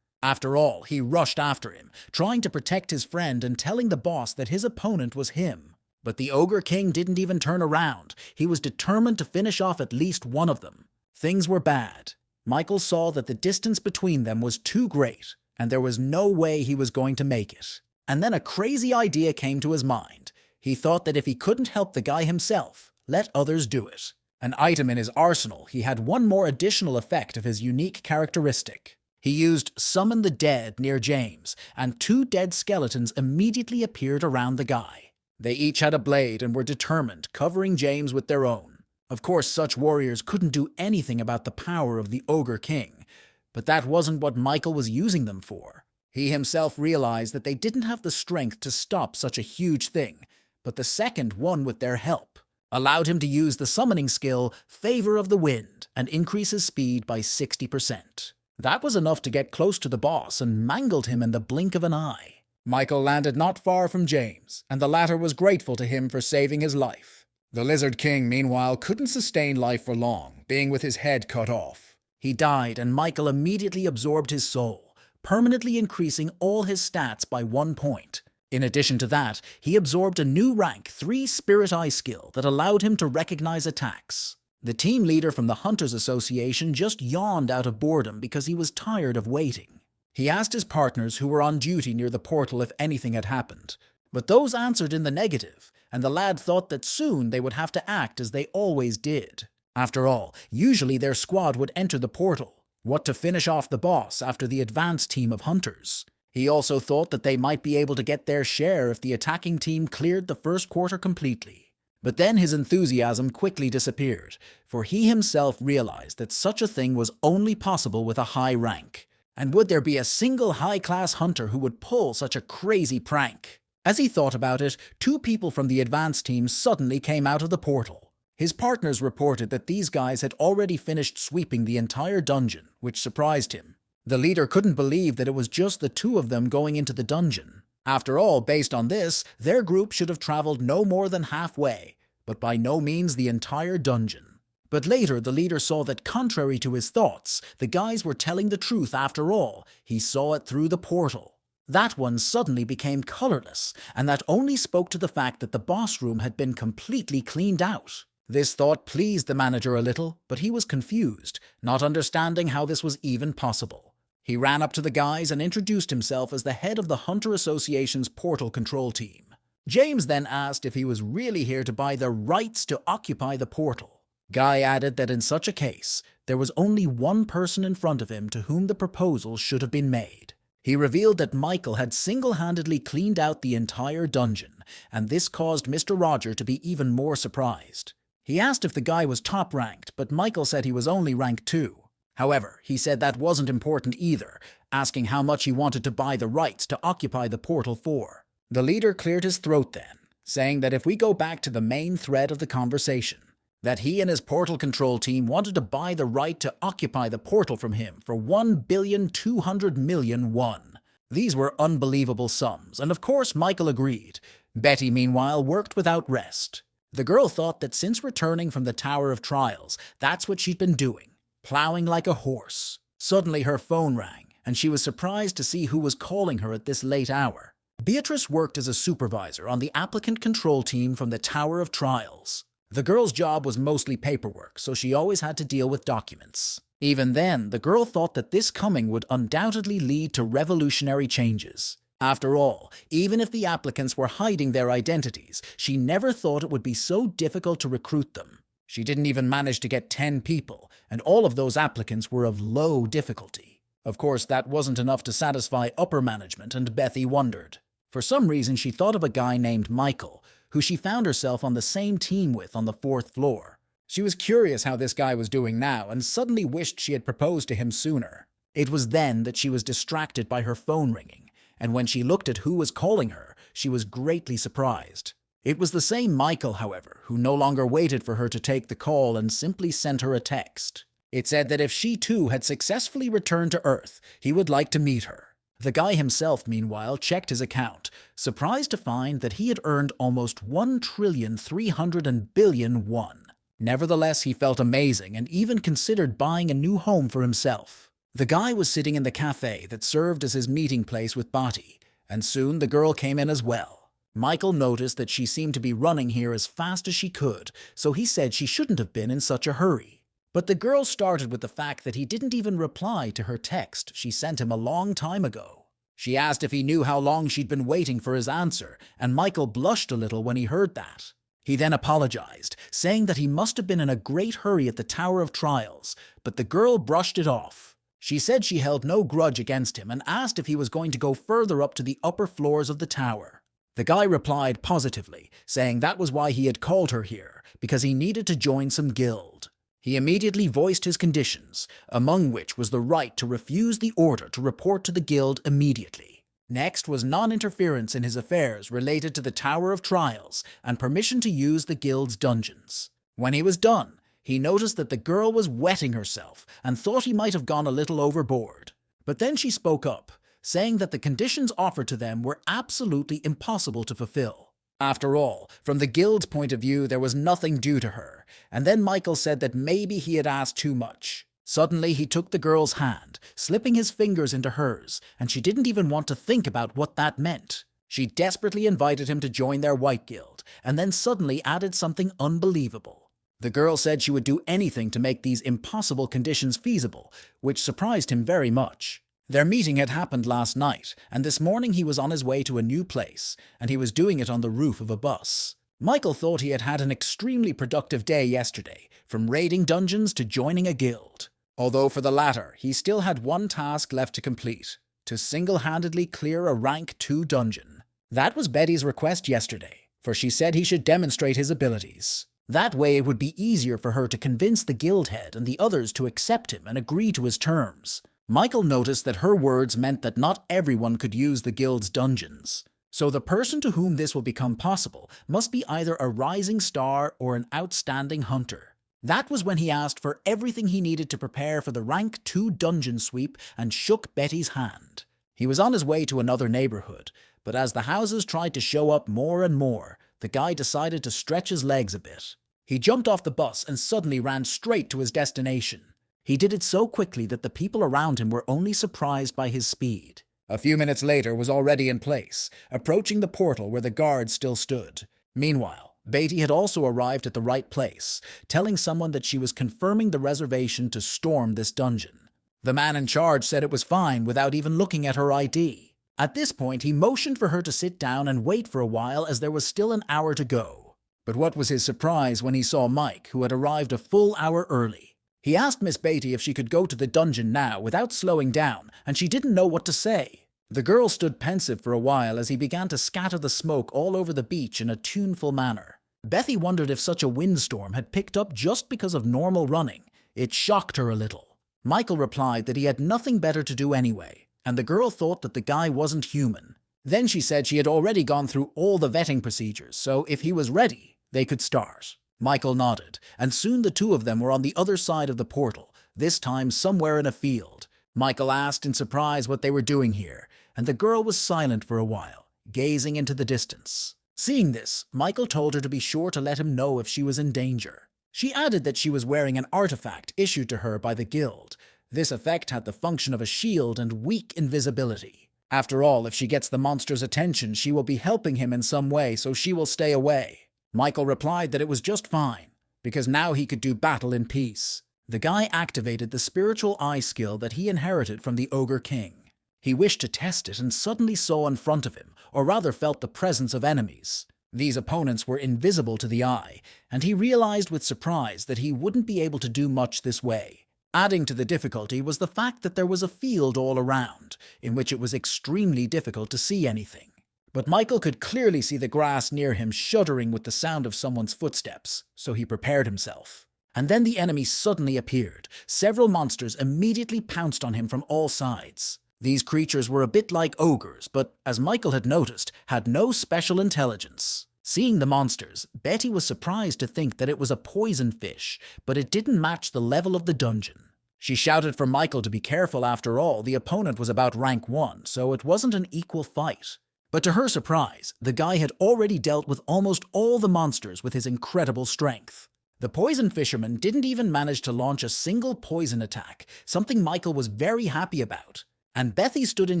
After all, he rushed after him, trying to protect his friend and telling the boss that his opponent was him. But the Ogre King didn't even turn around. He was determined to finish off at least one of them. Things were bad. Michael saw that the distance between them was too great, and there was no way he was going to make it. And then a crazy idea came to his mind. He thought that if he couldn't help the guy himself, let others do it. An item in his arsenal, he had one more additional effect of his unique characteristic. He used Summon the Dead near James, and 2 dead skeletons immediately appeared around the guy. They each had a blade and were determined, covering James with their own. Of course, such warriors couldn't do anything about the power of the Ogre King, but that wasn't what Michael was using them for. He himself realized that they didn't have the strength to stop such a huge thing, but the second one with their help allowed him to use the summoning skill Favor of the Wind and increase his speed by 60%. That was enough to get close to the boss and mangled him in the blink of an eye. Michael landed not far from James, and the latter was grateful to him for saving his life. The Lizard King, meanwhile, couldn't sustain life for long, being with his head cut off. He died, and Michael immediately absorbed his soul, permanently increasing all his stats by 1 point. In addition to that, he absorbed a new rank 3 Spirit Eye skill that allowed him to recognize attacks. The team leader from the Hunters Association just yawned out of boredom because he was tired of waiting. He asked his partners who were on duty near the portal if anything had happened, but those answered in the negative, and the lad thought that soon they would have to act as they always did. After all, usually their squad would enter the portal, what to finish off the boss after the advanced team of hunters. He also thought that they might be able to get their share if the attacking team cleared the first quarter completely. But then his enthusiasm quickly disappeared, for he himself realized that such a thing was only possible with a high rank. And would there be a single high-class hunter who would pull such a crazy prank? As he thought about it, 2 people from the advanced team suddenly came out of the portal. His partners reported that these guys had already finished sweeping the entire dungeon, which surprised him. The leader couldn't believe that it was just the 2 of them going into the dungeon. After all, based on this, their group should have traveled no more than halfway, but by no means the entire dungeon. But later, the leader saw that contrary to his thoughts, the guys were telling the truth after all. He saw it through the portal. That one suddenly became colorless, and that only spoke to the fact that the boss room had been completely cleaned out. This thought pleased the manager a little, but he was confused, not understanding how this was even possible. He ran up to the guys and introduced himself as the head of the Hunter Association's portal control team. James then asked if he was really here to buy the rights to occupy the portal. Guy added that in such a case, there was only one person in front of him to whom the proposal should have been made. He revealed that Michael had single-handedly cleaned out the entire dungeon, and this caused Mr. Roger to be even more surprised. He asked if the guy was top-ranked, but Michael said he was only rank 2. However, he said that wasn't important either, asking how much he wanted to buy the rights to occupy the portal for. The leader cleared his throat then, saying that if we go back to the main thread of the conversation, that he and his portal control team wanted to buy the right to occupy the portal from him for 1,200,000,000 won. These were unbelievable sums, and of course Michael agreed. Betty, meanwhile, worked without rest. The girl thought that since returning from the Tower of Trials, that's what she'd been doing, plowing like a horse. Suddenly her phone rang, and she was surprised to see who was calling her at this late hour. Beatrice worked as a supervisor on the applicant control team from the Tower of Trials. The girl's job was mostly paperwork, so she always had to deal with documents. Even then, the girl thought that this coming would undoubtedly lead to revolutionary changes. After all, even if the applicants were hiding their identities, she never thought it would be so difficult to recruit them. She didn't even manage to get 10 people, and all of those applicants were of low difficulty. Of course, that wasn't enough to satisfy upper management, and Bethy wondered. For some reason, she thought of a guy named Michael, who she found herself on the same team with on the 4th floor. She was curious how this guy was doing now and suddenly wished she had proposed to him sooner. It was then that she was distracted by her phone ringing, and when she looked at who was calling her, she was greatly surprised. It was the same Michael, however, who no longer waited for her to take the call and simply sent her a text. It said that if she too had successfully returned to Earth, he would like to meet her. The guy himself, meanwhile, checked his account, surprised to find that he had earned almost 1,300,000,000,000 won. Nevertheless, he felt amazing and even considered buying a new home for himself. The guy was sitting in the cafe that served as his meeting place with Bati, and soon the girl came in as well. Michael noticed that she seemed to be running here as fast as she could, so he said she shouldn't have been in such a hurry. But the girl started with the fact that he didn't even reply to her text she sent him a long time ago. She asked if he knew how long she'd been waiting for his answer, and Michael blushed a little when he heard that. He then apologized, saying that he must have been in a great hurry at the Tower of Trials, but the girl brushed it off. She said she held no grudge against him and asked if he was going to go further up to the upper floors of the tower. The guy replied positively, saying that was why he had called her here, because he needed to join some guild. He immediately voiced his conditions, among which was the right to refuse the order to report to the guild immediately. Next was non-interference in his affairs related to the Tower of Trials and permission to use the guild's dungeons. When he was done, he noticed that the girl was wetting herself and thought he might have gone a little overboard. But then she spoke up, saying that the conditions offered to them were absolutely impossible to fulfill. After all, from the guild's point of view, there was nothing due to her, and then Michael said that maybe he had asked too much. Suddenly, he took the girl's hand, slipping his fingers into hers, and she didn't even want to think about what that meant. She desperately invited him to join their White Guild, and then suddenly added something unbelievable. The girl said she would do anything to make these impossible conditions feasible, which surprised him very much. Their meeting had happened last night, and this morning he was on his way to a new place, and he was doing it on the roof of a bus. Michael thought he had had an extremely productive day yesterday, from raiding dungeons to joining a guild. Although for the latter, he still had one task left to complete: to single-handedly clear a rank 2 dungeon. That was Betty's request yesterday, for she said he should demonstrate his abilities. That way it would be easier for her to convince the guild head and the others to accept him and agree to his terms. Michael noticed that her words meant that not everyone could use the guild's dungeons. So the person to whom this will become possible must be either a rising star or an outstanding hunter. That was when he asked for everything he needed to prepare for the rank 2 dungeon sweep and shook Betty's hand. He was on his way to another neighborhood, but as the houses tried to show up more and more, the guy decided to stretch his legs a bit. He jumped off the bus and suddenly ran straight to his destination. He did it so quickly that the people around him were only surprised by his speed. A few minutes later was already in place, approaching the portal where the guards still stood. Meanwhile, Beatty had also arrived at the right place, telling someone that she was confirming the reservation to storm this dungeon. The man in charge said it was fine without even looking at her ID. At this point, he motioned for her to sit down and wait for a while as there was still an hour to go. But what was his surprise when he saw Mike, who had arrived a full hour early. He asked Miss Beatty if she could go to the dungeon now without slowing down, and she didn't know what to say. The girl stood pensive for a while as he began to scatter the smoke all over the beach in a tuneful manner. Bethy wondered if such a windstorm had picked up just because of normal running. It shocked her a little. Michael replied that he had nothing better to do anyway, and the girl thought that the guy wasn't human. Then she said she had already gone through all the vetting procedures, so if he was ready, they could start. Michael nodded, and soon the two of them were on the other side of the portal, this time somewhere in a field. Michael asked in surprise what they were doing here, and the girl was silent for a while, gazing into the distance. Seeing this, Michael told her to be sure to let him know if she was in danger. She added that she was wearing an artifact issued to her by the guild. This effect had the function of a shield and weak invisibility. After all, if she gets the monster's attention, she will be helping him in some way, so she will stay away. Michael replied that it was just fine, because now he could do battle in peace. The guy activated the spiritual eye skill that he inherited from the Ogre King. He wished to test it and suddenly saw in front of him, or rather felt the presence of enemies. These opponents were invisible to the eye, and he realized with surprise that he wouldn't be able to do much this way. Adding to the difficulty was the fact that there was a field all around, in which it was extremely difficult to see anything. But Michael could clearly see the grass near him shuddering with the sound of someone's footsteps, so he prepared himself. And then the enemy suddenly appeared. Several monsters immediately pounced on him from all sides. These creatures were a bit like ogres, but, as Michael had noticed, had no special intelligence. Seeing the monsters, Betty was surprised to think that it was a poison fish, but it didn't match the level of the dungeon. She shouted for Michael to be careful. After all, the opponent was about rank 1, so it wasn't an equal fight. But to her surprise, the guy had already dealt with almost all the monsters with his incredible strength. The poison fisherman didn't even manage to launch a single poison attack, something Michael was very happy about. And Bethy stood in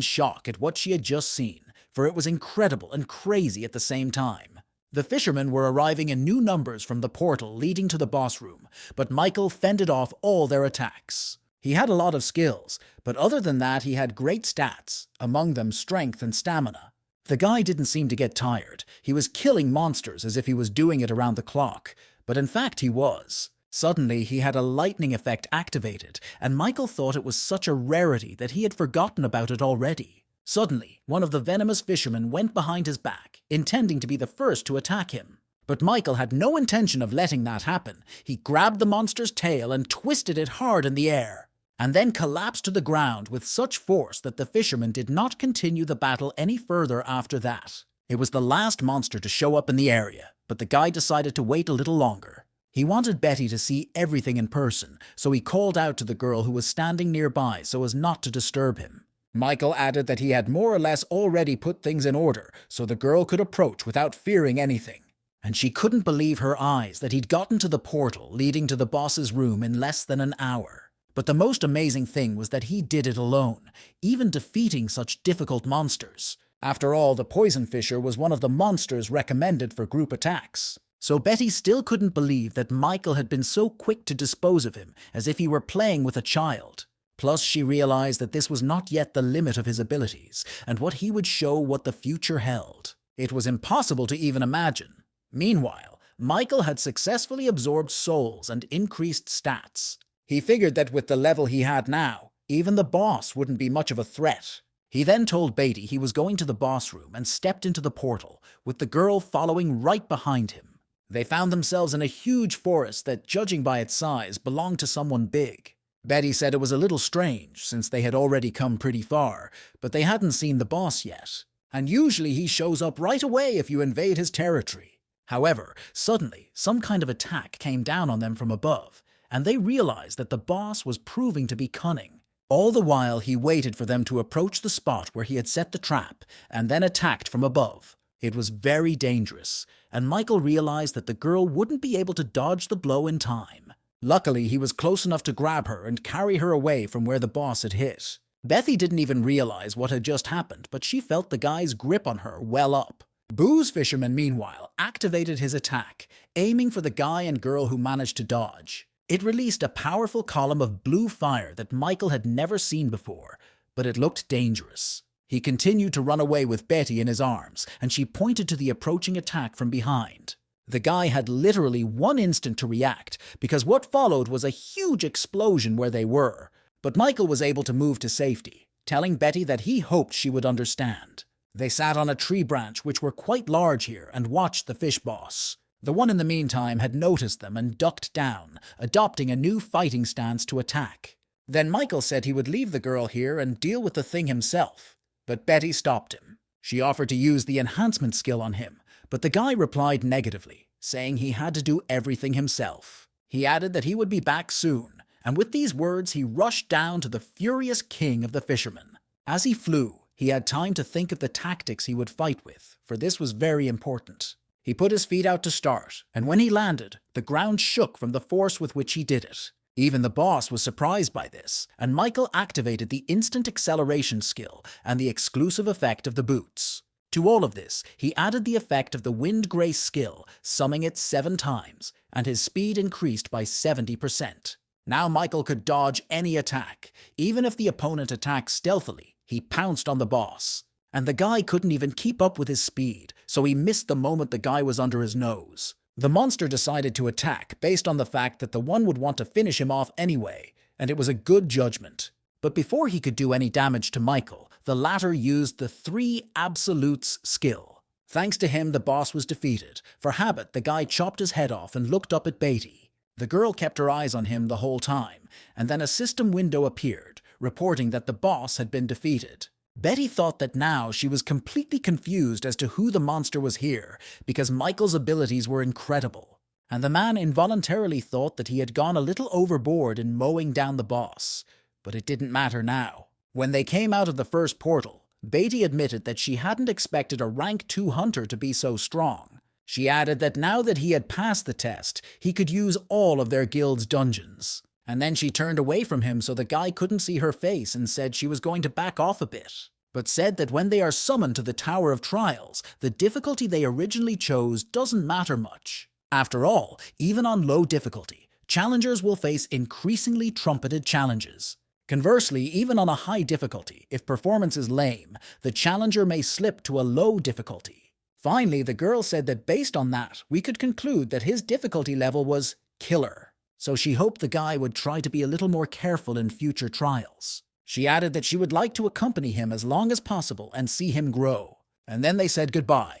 shock at what she had just seen, for it was incredible and crazy at the same time. The fishermen were arriving in new numbers from the portal leading to the boss room, but Michael fended off all their attacks. He had a lot of skills, but other than that he had great stats, among them strength and stamina. The guy didn't seem to get tired. He was killing monsters as if he was doing it around the clock, but in fact he was. Suddenly he had a lightning effect activated, and Michael thought it was such a rarity that he had forgotten about it already. Suddenly, one of the venomous fishermen went behind his back, intending to be the first to attack him. But Michael had no intention of letting that happen. He grabbed the monster's tail and twisted it hard in the air, and then collapsed to the ground with such force that the fisherman did not continue the battle any further after that. It was the last monster to show up in the area, but the guy decided to wait a little longer. He wanted Betty to see everything in person, so he called out to the girl who was standing nearby so as not to disturb him. Michael added that he had more or less already put things in order so the girl could approach without fearing anything. And she couldn't believe her eyes that he'd gotten to the portal leading to the boss's room in less than an hour. But the most amazing thing was that he did it alone, even defeating such difficult monsters. After all, the Poison Fisher was one of the monsters recommended for group attacks. So Betty still couldn't believe that Michael had been so quick to dispose of him, as if he were playing with a child. Plus, she realized that this was not yet the limit of his abilities, and what he would show what the future held. It was impossible to even imagine. Meanwhile, Michael had successfully absorbed souls and increased stats. He figured that with the level he had now, even the boss wouldn't be much of a threat. He then told Beatty he was going to the boss room and stepped into the portal, with the girl following right behind him. They found themselves in a huge forest that, judging by its size, belonged to someone big. Betty said it was a little strange, since they had already come pretty far, but they hadn't seen the boss yet. And usually he shows up right away if you invade his territory. However, suddenly, some kind of attack came down on them from above, and they realized that the boss was proving to be cunning. All the while, he waited for them to approach the spot where he had set the trap, and then attacked from above. It was very dangerous, and Michael realized that the girl wouldn't be able to dodge the blow in time. Luckily, he was close enough to grab her and carry her away from where the boss had hit. Betty didn't even realize what had just happened, but she felt the guy's grip on her well up. Booze Fisherman, meanwhile, activated his attack, aiming for the guy and girl who managed to dodge. It released a powerful column of blue fire that Michael had never seen before, but it looked dangerous. He continued to run away with Betty in his arms, and she pointed to the approaching attack from behind. The guy had literally 1 instant to react, because what followed was a huge explosion where they were. But Michael was able to move to safety, telling Betty that he hoped she would understand. They sat on a tree branch, which were quite large here, and watched the fish boss. The one in the meantime had noticed them and ducked down, adopting a new fighting stance to attack. Then Michael said he would leave the girl here and deal with the thing himself. But Betty stopped him. She offered to use the enhancement skill on him, but the guy replied negatively, saying he had to do everything himself. He added that he would be back soon, and with these words he rushed down to the furious king of the fishermen. As he flew, he had time to think of the tactics he would fight with, for this was very important. He put his feet out to start, and when he landed, the ground shook from the force with which he did it. Even the boss was surprised by this, and Michael activated the instant acceleration skill and the exclusive effect of the boots. To all of this, he added the effect of the Wind Grace skill, summing it 7 times, and his speed increased by 70%. Now Michael could dodge any attack. Even if the opponent attacked stealthily, he pounced on the boss. And the guy couldn't even keep up with his speed, so he missed the moment the guy was under his nose. The monster decided to attack based on the fact that the one would want to finish him off anyway, and it was a good judgment. But before he could do any damage to Michael, the latter used the 3 Absolutes skill. Thanks to him, the boss was defeated. For habit, the guy chopped his head off and looked up at Beatty. The girl kept her eyes on him the whole time, and then a system window appeared, reporting that the boss had been defeated. Betty thought that now she was completely confused as to who the monster was here, because Michael's abilities were incredible. And the man involuntarily thought that he had gone a little overboard in mowing down the boss. But it didn't matter now. When they came out of the first portal, Beatty admitted that she hadn't expected a rank 2 hunter to be so strong. She added that now that he had passed the test, he could use all of their guild's dungeons. And then she turned away from him so the guy couldn't see her face and said she was going to back off a bit, but said that when they are summoned to the Tower of Trials, the difficulty they originally chose doesn't matter much. After all, even on low difficulty, challengers will face increasingly trumpeted challenges. Conversely, even on a high difficulty, if performance is lame, the challenger may slip to a low difficulty. Finally, the girl said that based on that, we could conclude that his difficulty level was killer. So she hoped the guy would try to be a little more careful in future trials. She added that she would like to accompany him as long as possible and see him grow. And then they said goodbye.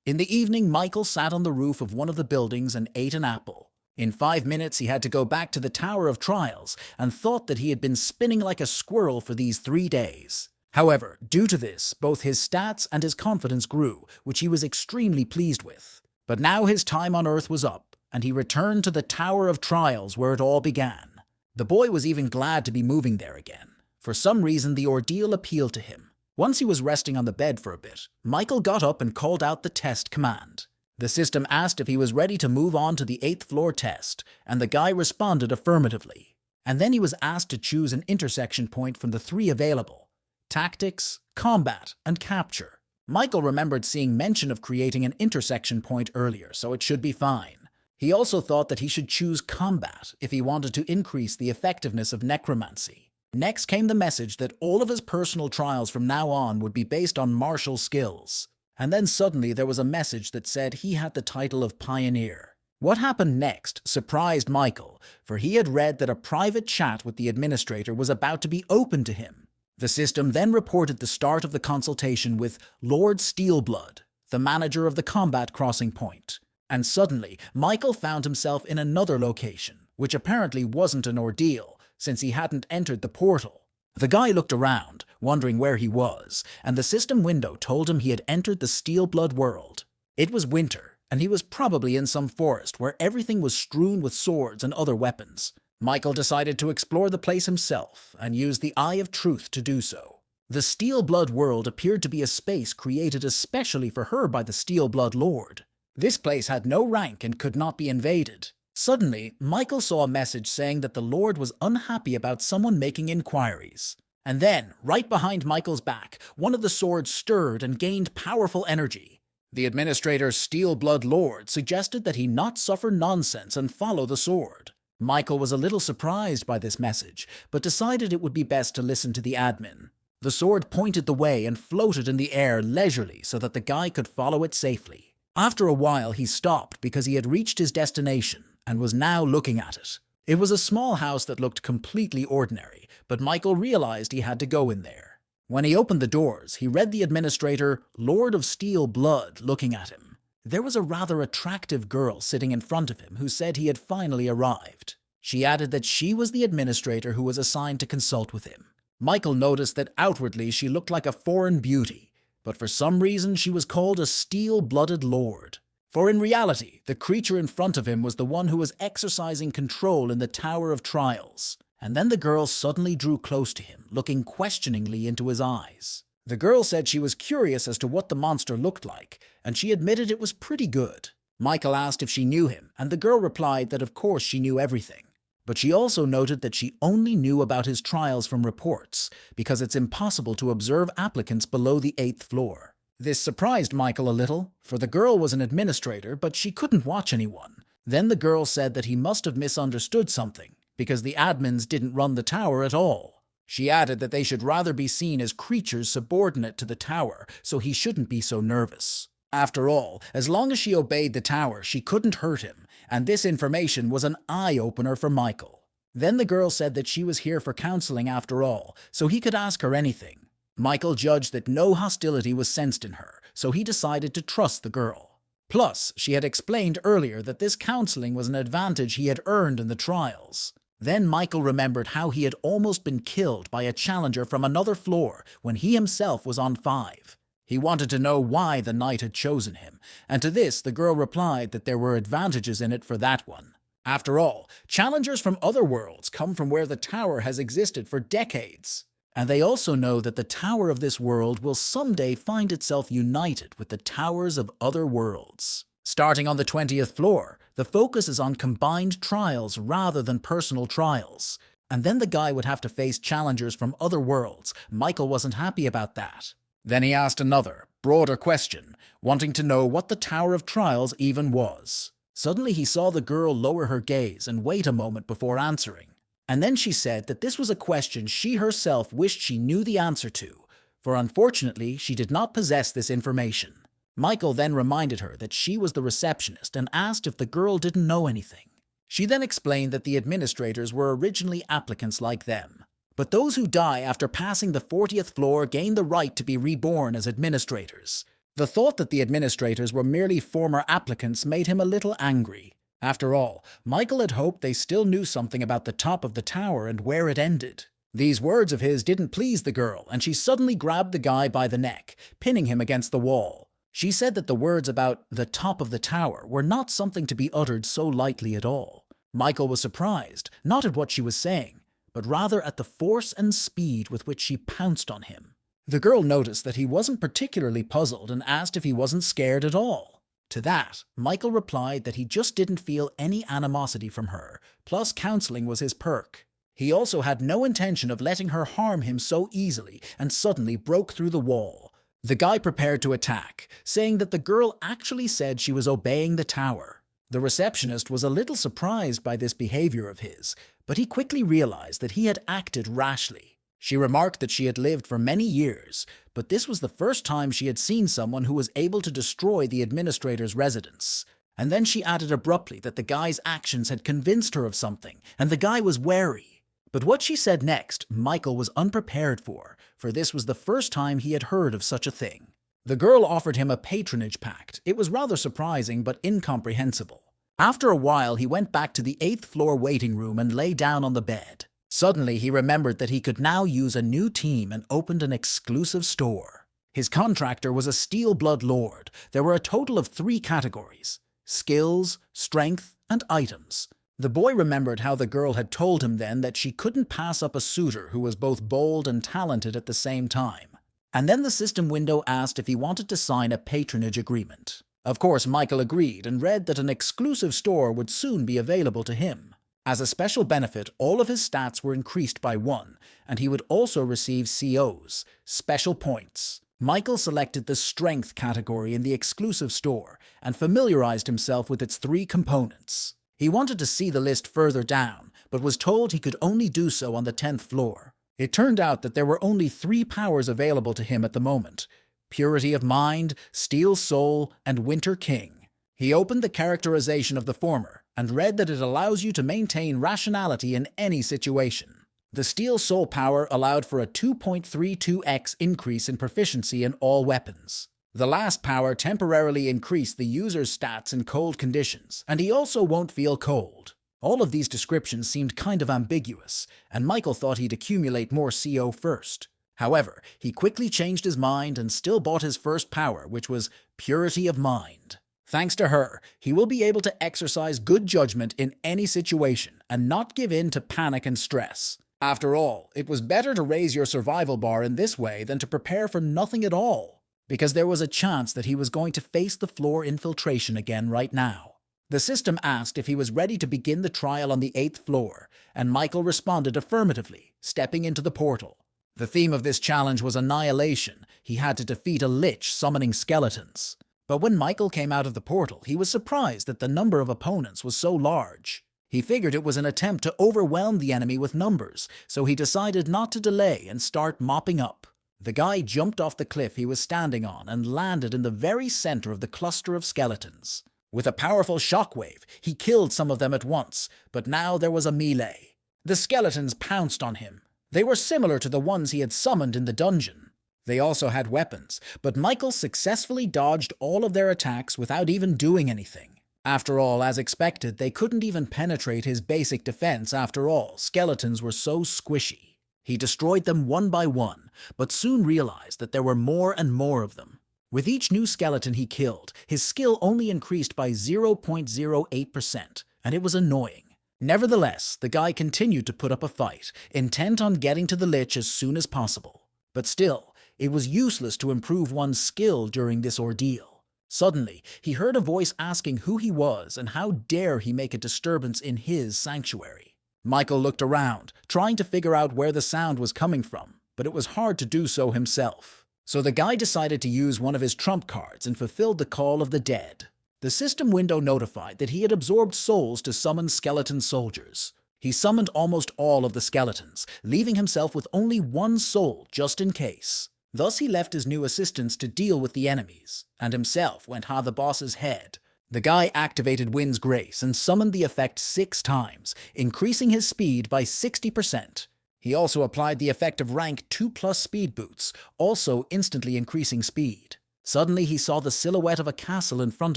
In the evening, Michael sat on the roof of one of the buildings and ate an apple. In 5 minutes, he had to go back to the Tower of Trials and thought that he had been spinning like a squirrel for these 3 days. However, due to this, both his stats and his confidence grew, which he was extremely pleased with. But now his time on Earth was up, and he returned to the Tower of Trials where it all began. The boy was even glad to be moving there again. For some reason, the ordeal appealed to him. Once he was resting on the bed for a bit, Michael got up and called out the test command. The system asked if he was ready to move on to the 8th floor test, and the guy responded affirmatively. And then he was asked to choose an intersection point from the 3 available: tactics, combat, and capture. Michael remembered seeing mention of creating an intersection point earlier, so it should be fine. He also thought that he should choose combat if he wanted to increase the effectiveness of necromancy. Next came the message that all of his personal trials from now on would be based on martial skills. And then suddenly there was a message that said he had the title of Pioneer. What happened next surprised Michael, for he had read that a private chat with the administrator was about to be opened to him. The system then reported the start of the consultation with Lord Steelblood, the manager of the combat crossing point. And suddenly, Michael found himself in another location, which apparently wasn't an ordeal, since he hadn't entered the portal. The guy looked around, wondering where he was, and the system window told him he had entered the Steelblood world. It was winter, and he was probably in some forest where everything was strewn with swords and other weapons. Michael decided to explore the place himself, and used the Eye of Truth to do so. The Steelblood world appeared to be a space created especially for her by the Steelblood Lord. This place had no rank and could not be invaded. Suddenly, Michael saw a message saying that the Lord was unhappy about someone making inquiries. And then, right behind Michael's back, one of the swords stirred and gained powerful energy. The administrator's Steelblood Lord suggested that he not suffer nonsense and follow the sword. Michael was a little surprised by this message, but decided it would be best to listen to the admin. The sword pointed the way and floated in the air leisurely so that the guy could follow it safely. After a while, he stopped because he had reached his destination and was now looking at it. It was a small house that looked completely ordinary, but Michael realized he had to go in there. When he opened the doors, he read the administrator, Lord of Steel Blood, looking at him. There was a rather attractive girl sitting in front of him who said he had finally arrived. She added that she was the administrator who was assigned to consult with him. Michael noticed that outwardly she looked like a foreign beauty, but for some reason she was called a steel-blooded lord. For in reality, the creature in front of him was the one who was exercising control in the Tower of Trials. And then the girl suddenly drew close to him, looking questioningly into his eyes. The girl said she was curious as to what the monster looked like, and she admitted it was pretty good. Michael asked if she knew him, and the girl replied that of course she knew everything. But she also noted that she only knew about his trials from reports, because it's impossible to observe applicants below the 8th floor. This surprised Michael a little, for the girl was an administrator, but she couldn't watch anyone. Then the girl said that he must have misunderstood something, because the admins didn't run the tower at all. She added that they should rather be seen as creatures subordinate to the tower, so he shouldn't be so nervous. After all, as long as she obeyed the tower, she couldn't hurt him, and this information was an eye-opener for Michael. Then the girl said that she was here for counseling after all, so he could ask her anything. Michael judged that no hostility was sensed in her, so he decided to trust the girl. Plus, she had explained earlier that this counseling was an advantage he had earned in the trials. Then Michael remembered how he had almost been killed by a challenger from another floor when he himself was on 5. He wanted to know why the knight had chosen him, and to this the girl replied that there were advantages in it for that one. After all, challengers from other worlds come from where the tower has existed for decades. And they also know that the tower of this world will someday find itself united with the towers of other worlds. Starting on the 20th floor, the focus is on combined trials rather than personal trials. And then the guy would have to face challengers from other worlds. Michael wasn't happy about that. Then he asked another, broader question, wanting to know what the Tower of Trials even was. Suddenly he saw the girl lower her gaze and wait a moment before answering. And then she said that this was a question she herself wished she knew the answer to, for unfortunately she did not possess this information. Michael then reminded her that she was the receptionist and asked if the girl didn't know anything. She then explained that the administrators were originally applicants like them. But those who die after passing the 40th floor gain the right to be reborn as administrators. The thought that the administrators were merely former applicants made him a little angry. After all, Michael had hoped they still knew something about the top of the tower and where it ended. These words of his didn't please the girl, and she suddenly grabbed the guy by the neck, pinning him against the wall. She said that the words about the top of the tower were not something to be uttered so lightly at all. Michael was surprised, not at what she was saying, but rather at the force and speed with which she pounced on him. The girl noticed that he wasn't particularly puzzled and asked if he wasn't scared at all. To that, Michael replied that he just didn't feel any animosity from her, plus counseling was his perk. He also had no intention of letting her harm him so easily and suddenly broke through the wall. The guy prepared to attack, saying that the girl actually said she was obeying the tower. The receptionist was a little surprised by this behavior of his, but he quickly realized that he had acted rashly. She remarked that she had lived for many years, but this was the first time she had seen someone who was able to destroy the administrator's residence. And then she added abruptly that the guy's actions had convinced her of something, and the guy was wary. But what she said next, Michael was unprepared for this was the first time he had heard of such a thing. The girl offered him a patronage pact. It was rather surprising but incomprehensible. After a while, he went back to the 8th floor waiting room and lay down on the bed. Suddenly, he remembered that he could now use a new team and opened an exclusive store. His contractor was a Steel Blood Lord. There were a total of 3 categories: skills, strength, and items. The boy remembered how the girl had told him then that she couldn't pass up a suitor who was both bold and talented at the same time. And then the system window asked if he wanted to sign a patronage agreement. Of course, Michael agreed and read that an exclusive store would soon be available to him. As a special benefit, all of his stats were increased by 1, and he would also receive COs, special points. Michael selected the strength category in the exclusive store and familiarized himself with its 3 components. He wanted to see the list further down, but was told he could only do so on the 10th floor. It turned out that there were only 3 powers available to him at the moment: Purity of Mind, Steel Soul, and Winter King. He opened the characterization of the former and read that it allows you to maintain rationality in any situation. The Steel Soul power allowed for a 2.32x increase in proficiency in all weapons. The last power temporarily increased the user's stats in cold conditions, and he also won't feel cold. All of these descriptions seemed kind of ambiguous, and Michael thought he'd accumulate more CO first. However, he quickly changed his mind and still bought his first power, which was Purity of Mind. Thanks to her, he will be able to exercise good judgment in any situation and not give in to panic and stress. After all, it was better to raise your survival bar in this way than to prepare for nothing at all, because there was a chance that he was going to face the floor infiltration again right now. The system asked if he was ready to begin the trial on the 8th floor, and Michael responded affirmatively, stepping into the portal. The theme of this challenge was annihilation. He had to defeat a Lich summoning skeletons. But when Michael came out of the portal, he was surprised that the number of opponents was so large. He figured it was an attempt to overwhelm the enemy with numbers, so he decided not to delay and start mopping up. The guy jumped off the cliff he was standing on and landed in the very center of the cluster of skeletons. With a powerful shockwave, he killed some of them at once, but now there was a melee. The skeletons pounced on him. They were similar to the ones he had summoned in the dungeon. They also had weapons, but Michael successfully dodged all of their attacks without even doing anything. After all, as expected, they couldn't even penetrate his basic defense after all. Skeletons were so squishy. He destroyed them one by one, but soon realized that there were more and more of them. With each new skeleton he killed, his skill only increased by 0.08%, and it was annoying. Nevertheless, the guy continued to put up a fight, intent on getting to the Lich as soon as possible. But still, it was useless to improve one's skill during this ordeal. Suddenly, he heard a voice asking who he was and how dare he make a disturbance in his sanctuary. Michael looked around, trying to figure out where the sound was coming from, but it was hard to do so himself. So the guy decided to use one of his trump cards and fulfilled the call of the dead. The system window notified that he had absorbed souls to summon skeleton soldiers. He summoned almost all of the skeletons, leaving himself with only 1 soul just in case. Thus he left his new assistants to deal with the enemies, and himself went ha the boss's head. The guy activated Wind's Grace and summoned the effect 6 times, increasing his speed by 60%. He also applied the effect of rank 2+ speed boots, also instantly increasing speed. Suddenly he saw the silhouette of a castle in front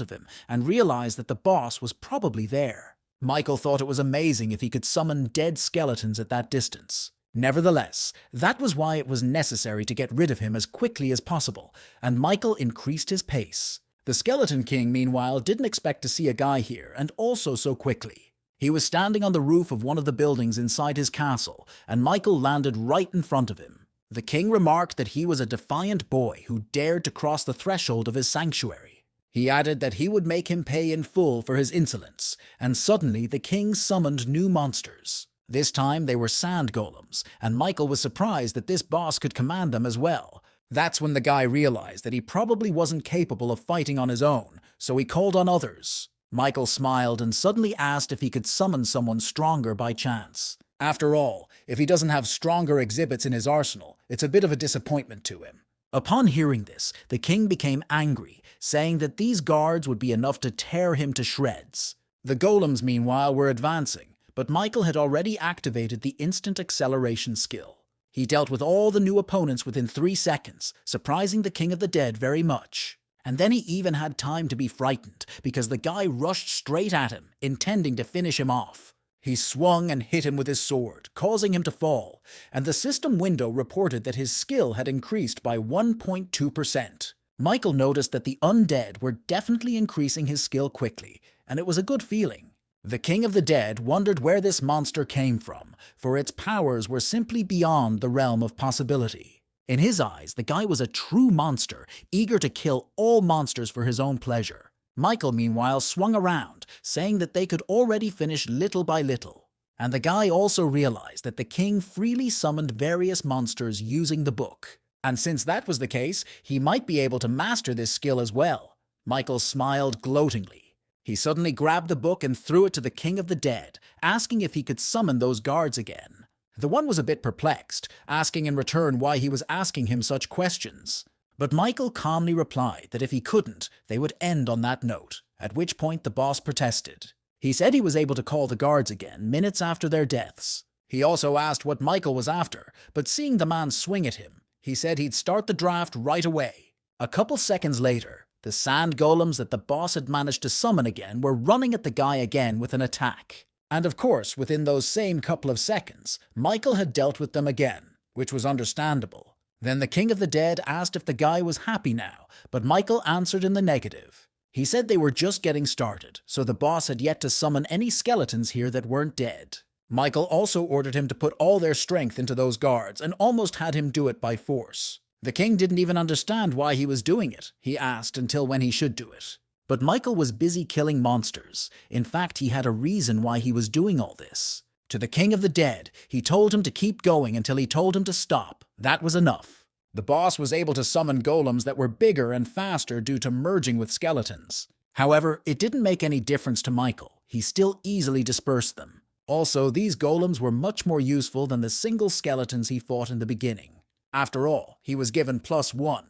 of him and realized that the boss was probably there. Michael thought it was amazing if he could summon dead skeletons at that distance. Nevertheless, that was why it was necessary to get rid of him as quickly as possible, and Michael increased his pace. The Skeleton King, meanwhile, didn't expect to see a guy here, and also so quickly. He was standing on the roof of one of the buildings inside his castle, and Michael landed right in front of him. The king remarked that he was a defiant boy who dared to cross the threshold of his sanctuary. He added that he would make him pay in full for his insolence, and suddenly the king summoned new monsters. This time they were sand golems, and Michael was surprised that this boss could command them as well. That's when the guy realized that he probably wasn't capable of fighting on his own, so he called on others. Michael smiled and suddenly asked if he could summon someone stronger by chance. After all, if he doesn't have stronger exhibits in his arsenal, it's a bit of a disappointment to him. Upon hearing this, the king became angry, saying that these guards would be enough to tear him to shreds. The golems, meanwhile, were advancing, but Michael had already activated the instant acceleration skill. He dealt with all the new opponents within 3 seconds, surprising the King of the Dead very much. And then he even had time to be frightened, because the guy rushed straight at him, intending to finish him off. He swung and hit him with his sword, causing him to fall, and the system window reported that his skill had increased by 1.2%. Michael noticed that the undead were definitely increasing his skill quickly, and it was a good feeling. The King of the Dead wondered where this monster came from, for its powers were simply beyond the realm of possibility. In his eyes, the guy was a true monster, eager to kill all monsters for his own pleasure. Michael, meanwhile, swung around, saying that they could already finish little by little. And the guy also realized that the king freely summoned various monsters using the book. And since that was the case, he might be able to master this skill as well. Michael smiled gloatingly. He suddenly grabbed the book and threw it to the King of the Dead, asking if he could summon those guards again. The one was a bit perplexed, asking in return why he was asking him such questions. But Michael calmly replied that if he couldn't, they would end on that note, at which point the boss protested. He said he was able to call the guards again minutes after their deaths. He also asked what Michael was after, but seeing the man swing at him, he said he'd start the draft right away. A couple seconds later, the sand golems that the boss had managed to summon again were running at the guy again with an attack. And of course, within those same couple of seconds, Michael had dealt with them again, which was understandable. Then the King of the Dead asked if the guy was happy now, but Michael answered in the negative. He said they were just getting started, so the boss had yet to summon any skeletons here that weren't dead. Michael also ordered him to put all their strength into those guards and almost had him do it by force. The king didn't even understand why he was doing it, he asked until when he should do it. But Michael was busy killing monsters. In fact, he had a reason why he was doing all this. To the King of the Dead, he told him to keep going until he told him to stop. That was enough. The boss was able to summon golems that were bigger and faster due to merging with skeletons. However, it didn't make any difference to Michael. He still easily dispersed them. Also, these golems were much more useful than the single skeletons he fought in the beginning. After all, he was given +1.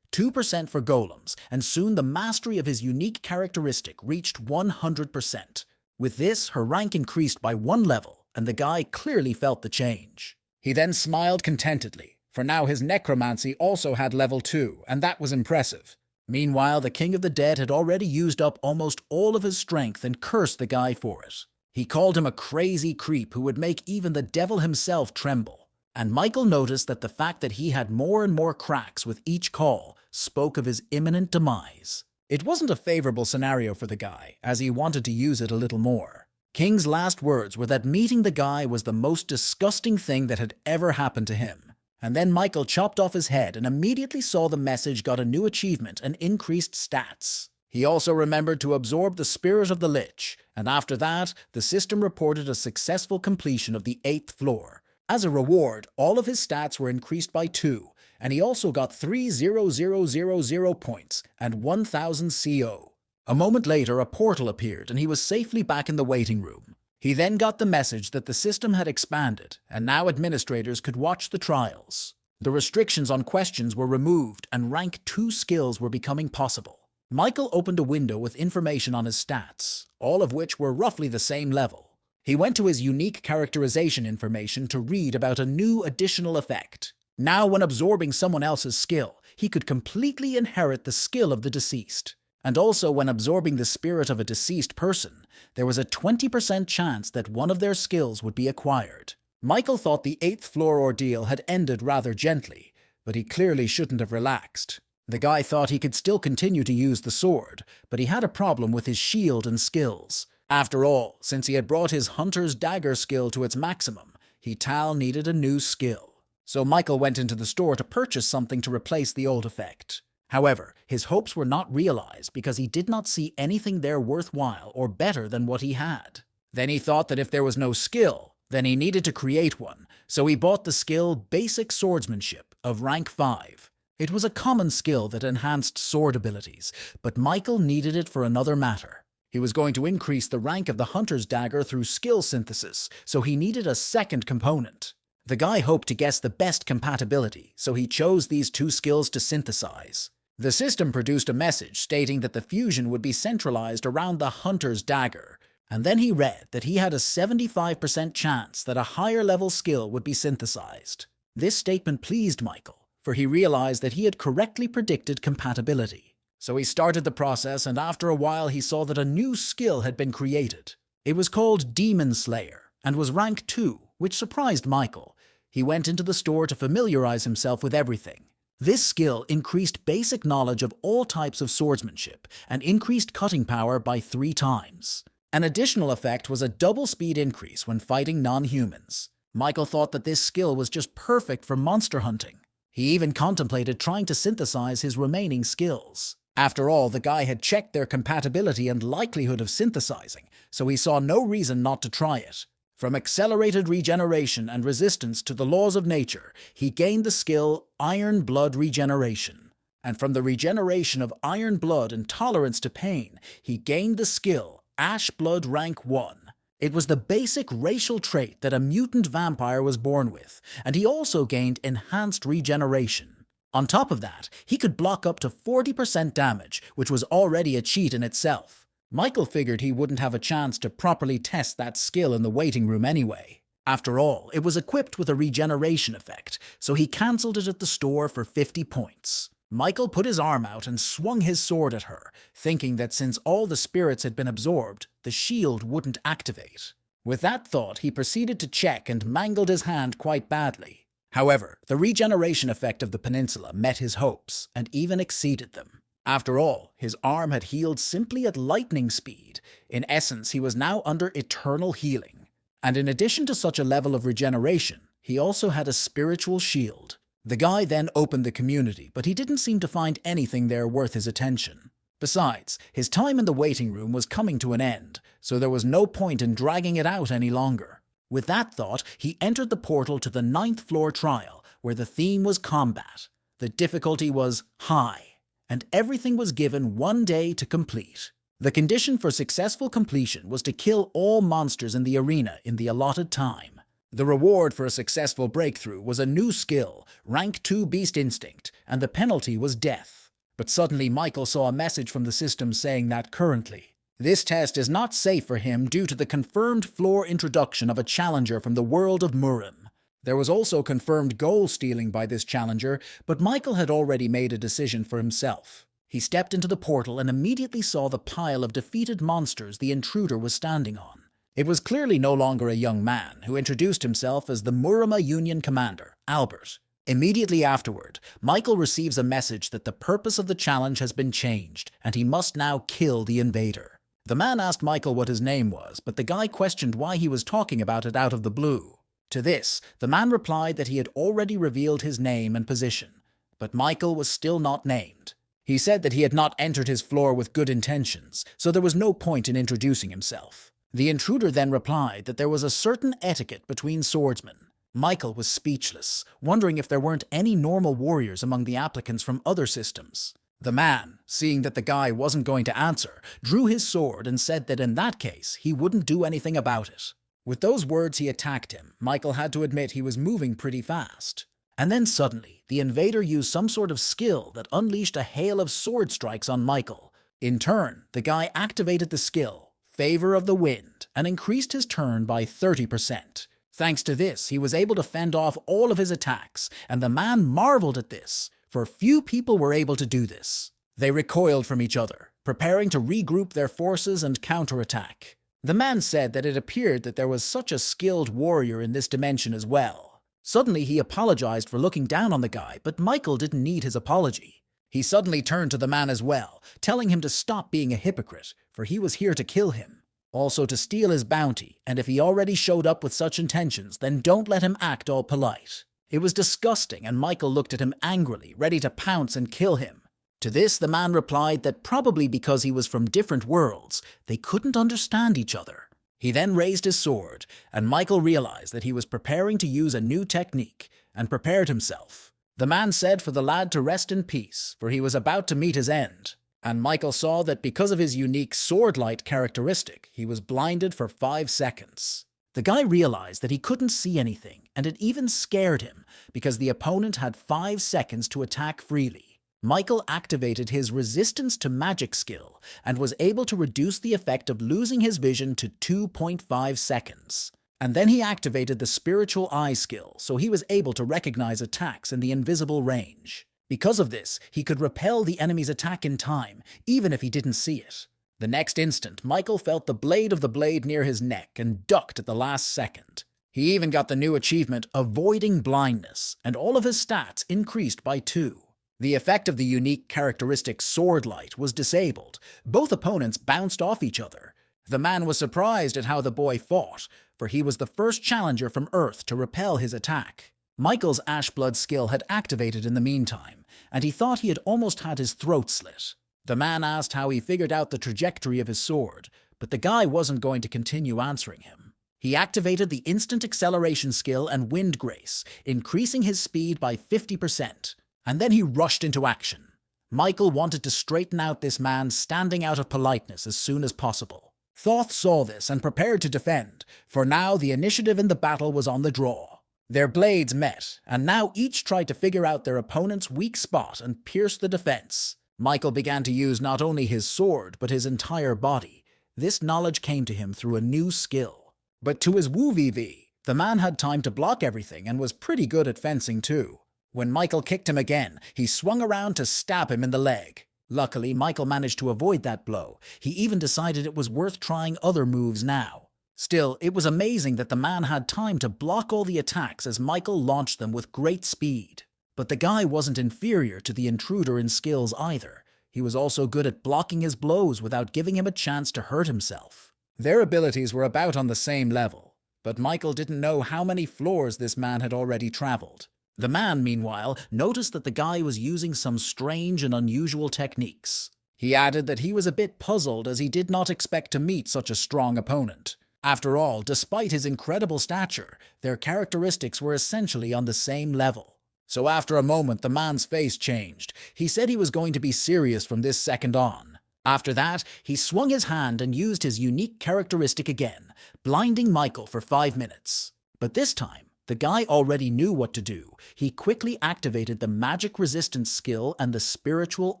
2% for golems, and soon the mastery of his unique characteristic reached 100%. With this, her rank increased by 1 level, and the guy clearly felt the change. He then smiled contentedly, for now his necromancy also had level 2, and that was impressive. Meanwhile, the King of the Dead had already used up almost all of his strength and cursed the guy for it. He called him a crazy creep who would make even the devil himself tremble. And Michael noticed that the fact that he had more and more cracks with each call spoke of his imminent demise. It wasn't a favorable scenario for the guy, as he wanted to use it a little more. King's last words were that meeting the guy was the most disgusting thing that had ever happened to him. And then Michael chopped off his head and immediately saw the message got a new achievement and increased stats. He also remembered to absorb the spirit of the Lich, and after that, the system reported a successful completion of the 8th floor. As a reward, all of his stats were increased by 2, and he also got 3,000 points and 1,000 CO. A moment later, a portal appeared and he was safely back in the waiting room. He then got the message that the system had expanded, and now administrators could watch the trials. The restrictions on questions were removed, and rank 2 skills were becoming possible. Michael opened a window with information on his stats, all of which were roughly the same level. He went to his unique characterization information to read about a new additional effect. Now, when absorbing someone else's skill, he could completely inherit the skill of the deceased. And also, when absorbing the spirit of a deceased person, there was a 20% chance that one of their skills would be acquired. Michael thought the 8th floor ordeal had ended rather gently, but he clearly shouldn't have relaxed. The guy thought he could still continue to use the sword, but he had a problem with his shield and skills. After all, since he had brought his hunter's dagger skill to its maximum, he needed a new skill. So Michael went into the store to purchase something to replace the old effect. However, his hopes were not realized because he did not see anything there worthwhile or better than what he had. Then he thought that if there was no skill, then he needed to create one, so he bought the skill Basic Swordsmanship of rank 5. It was a common skill that enhanced sword abilities, but Michael needed it for another matter. He was going to increase the rank of the hunter's dagger through skill synthesis, so he needed a second component. The guy hoped to guess the best compatibility, so he chose these two skills to synthesize. The system produced a message stating that the fusion would be centralized around the hunter's dagger, and then he read that he had a 75% chance that a higher level skill would be synthesized. This statement pleased Michael, for he realized that he had correctly predicted compatibility. So he started the process, and after a while he saw that a new skill had been created. It was called Demon Slayer, and was rank 2, which surprised Michael. He went into the store to familiarize himself with everything. This skill increased basic knowledge of all types of swordsmanship, and increased cutting power by 3 times. An additional effect was a double speed increase when fighting non-humans. Michael thought that this skill was just perfect for monster hunting. He even contemplated trying to synthesize his remaining skills. After all, the guy had checked their compatibility and likelihood of synthesizing, so he saw no reason not to try it. From accelerated regeneration and resistance to the laws of nature, he gained the skill Iron Blood Regeneration. And from the regeneration of iron blood and tolerance to pain, he gained the skill Ash Blood Rank 1. It was the basic racial trait that a mutant vampire was born with, and he also gained enhanced regeneration. On top of that, he could block up to 40% damage, which was already a cheat in itself. Michael figured he wouldn't have a chance to properly test that skill in the waiting room anyway. After all, it was equipped with a regeneration effect, so he cancelled it at the store for 50 points. Michael put his arm out and swung his sword at her, thinking that since all the spirits had been absorbed, the shield wouldn't activate. With that thought, he proceeded to check and mangled his hand quite badly. However, the regeneration effect of the peninsula met his hopes, and even exceeded them. After all, his arm had healed simply at lightning speed. In essence, he was now under eternal healing. And in addition to such a level of regeneration, he also had a spiritual shield. The guy then opened the community, but he didn't seem to find anything there worth his attention. Besides, his time in the waiting room was coming to an end, so there was no point in dragging it out any longer. With that thought, he entered the portal to the 9th floor trial, where the theme was combat. The difficulty was high, and everything was given 1 day to complete. The condition for successful completion was to kill all monsters in the arena in the allotted time. The reward for a successful breakthrough was a new skill, rank 2 Beast Instinct, and the penalty was death. But suddenly Michael saw a message from the system saying that currently, this test is not safe for him due to the confirmed floor introduction of a challenger from the world of Murim. There was also confirmed goal stealing by this challenger, but Michael had already made a decision for himself. He stepped into the portal and immediately saw the pile of defeated monsters the intruder was standing on. It was clearly no longer a young man, who introduced himself as the Murima Union Commander, Albert. Immediately afterward, Michael receives a message that the purpose of the challenge has been changed, and he must now kill the invader. The man asked Michael what his name was, but the guy questioned why he was talking about it out of the blue. To this, the man replied that he had already revealed his name and position, but Michael was still not named. He said that he had not entered his floor with good intentions, so there was no point in introducing himself. The intruder then replied that there was a certain etiquette between swordsmen. Michael was speechless, wondering if there weren't any normal warriors among the applicants from other systems. The man, seeing that the guy wasn't going to answer, drew his sword and said that in that case, he wouldn't do anything about it. With those words, he attacked him. Michael had to admit he was moving pretty fast. And then suddenly, the invader used some sort of skill that unleashed a hail of sword strikes on Michael. In turn, the guy activated the skill, Favor of the Wind, and increased his turn by 30%. Thanks to this, he was able to fend off all of his attacks, and the man marveled at this, for few people were able to do this. They recoiled from each other, preparing to regroup their forces and counterattack. The man said that it appeared that there was such a skilled warrior in this dimension as well. Suddenly he apologized for looking down on the guy, but Michael didn't need his apology. He suddenly turned to the man as well, telling him to stop being a hypocrite, for he was here to kill him. Also to steal his bounty, and if he already showed up with such intentions, then don't let him act all polite. It was disgusting, and Michael looked at him angrily, ready to pounce and kill him. To this, the man replied that probably because he was from different worlds, they couldn't understand each other. He then raised his sword, and Michael realized that he was preparing to use a new technique, and prepared himself. The man said for the lad to rest in peace, for he was about to meet his end. And Michael saw that because of his unique sword-light characteristic, he was blinded for 5 seconds. The guy realized that he couldn't see anything, and it even scared him, because the opponent had 5 seconds to attack freely. Michael activated his resistance to magic skill and was able to reduce the effect of losing his vision to 2.5 seconds. And then he activated the spiritual eye skill, so he was able to recognize attacks in the invisible range. Because of this, he could repel the enemy's attack in time, even if he didn't see it. The next instant, Michael felt the blade of the blade near his neck and ducked at the last second. He even got the new achievement, Avoiding Blindness, and all of his stats increased by 2. The effect of the unique characteristic Sword Light was disabled. Both opponents bounced off each other. The man was surprised at how the boy fought, for he was the first challenger from Earth to repel his attack. Michael's Ashblood skill had activated in the meantime, and he thought he had almost had his throat slit. The man asked how he figured out the trajectory of his sword, but the guy wasn't going to continue answering him. He activated the instant acceleration skill and wind grace, increasing his speed by 50%. And then he rushed into action. Michael wanted to straighten out this man standing out of politeness as soon as possible. Thoth saw this and prepared to defend, for now the initiative in the battle was on the draw. Their blades met, and now each tried to figure out their opponent's weak spot and pierce the defense. Michael began to use not only his sword, but his entire body. This knowledge came to him through a new skill. But to his woo-vv, the man had time to block everything and was pretty good at fencing too. When Michael kicked him again, he swung around to stab him in the leg. Luckily, Michael managed to avoid that blow. He even decided it was worth trying other moves now. Still, it was amazing that the man had time to block all the attacks as Michael launched them with great speed. But the guy wasn't inferior to the intruder in skills either. He was also good at blocking his blows without giving him a chance to hurt himself. Their abilities were about on the same level, but Michael didn't know how many floors this man had already traveled. The man, meanwhile, noticed that the guy was using some strange and unusual techniques. He added that he was a bit puzzled as he did not expect to meet such a strong opponent. After all, despite his incredible stature, their characteristics were essentially on the same level. So after a moment, the man's face changed. He said he was going to be serious from this second on. After that, he swung his hand and used his unique characteristic again, blinding Michael for 5 minutes. But this time, the guy already knew what to do. He quickly activated the magic resistance skill and the spiritual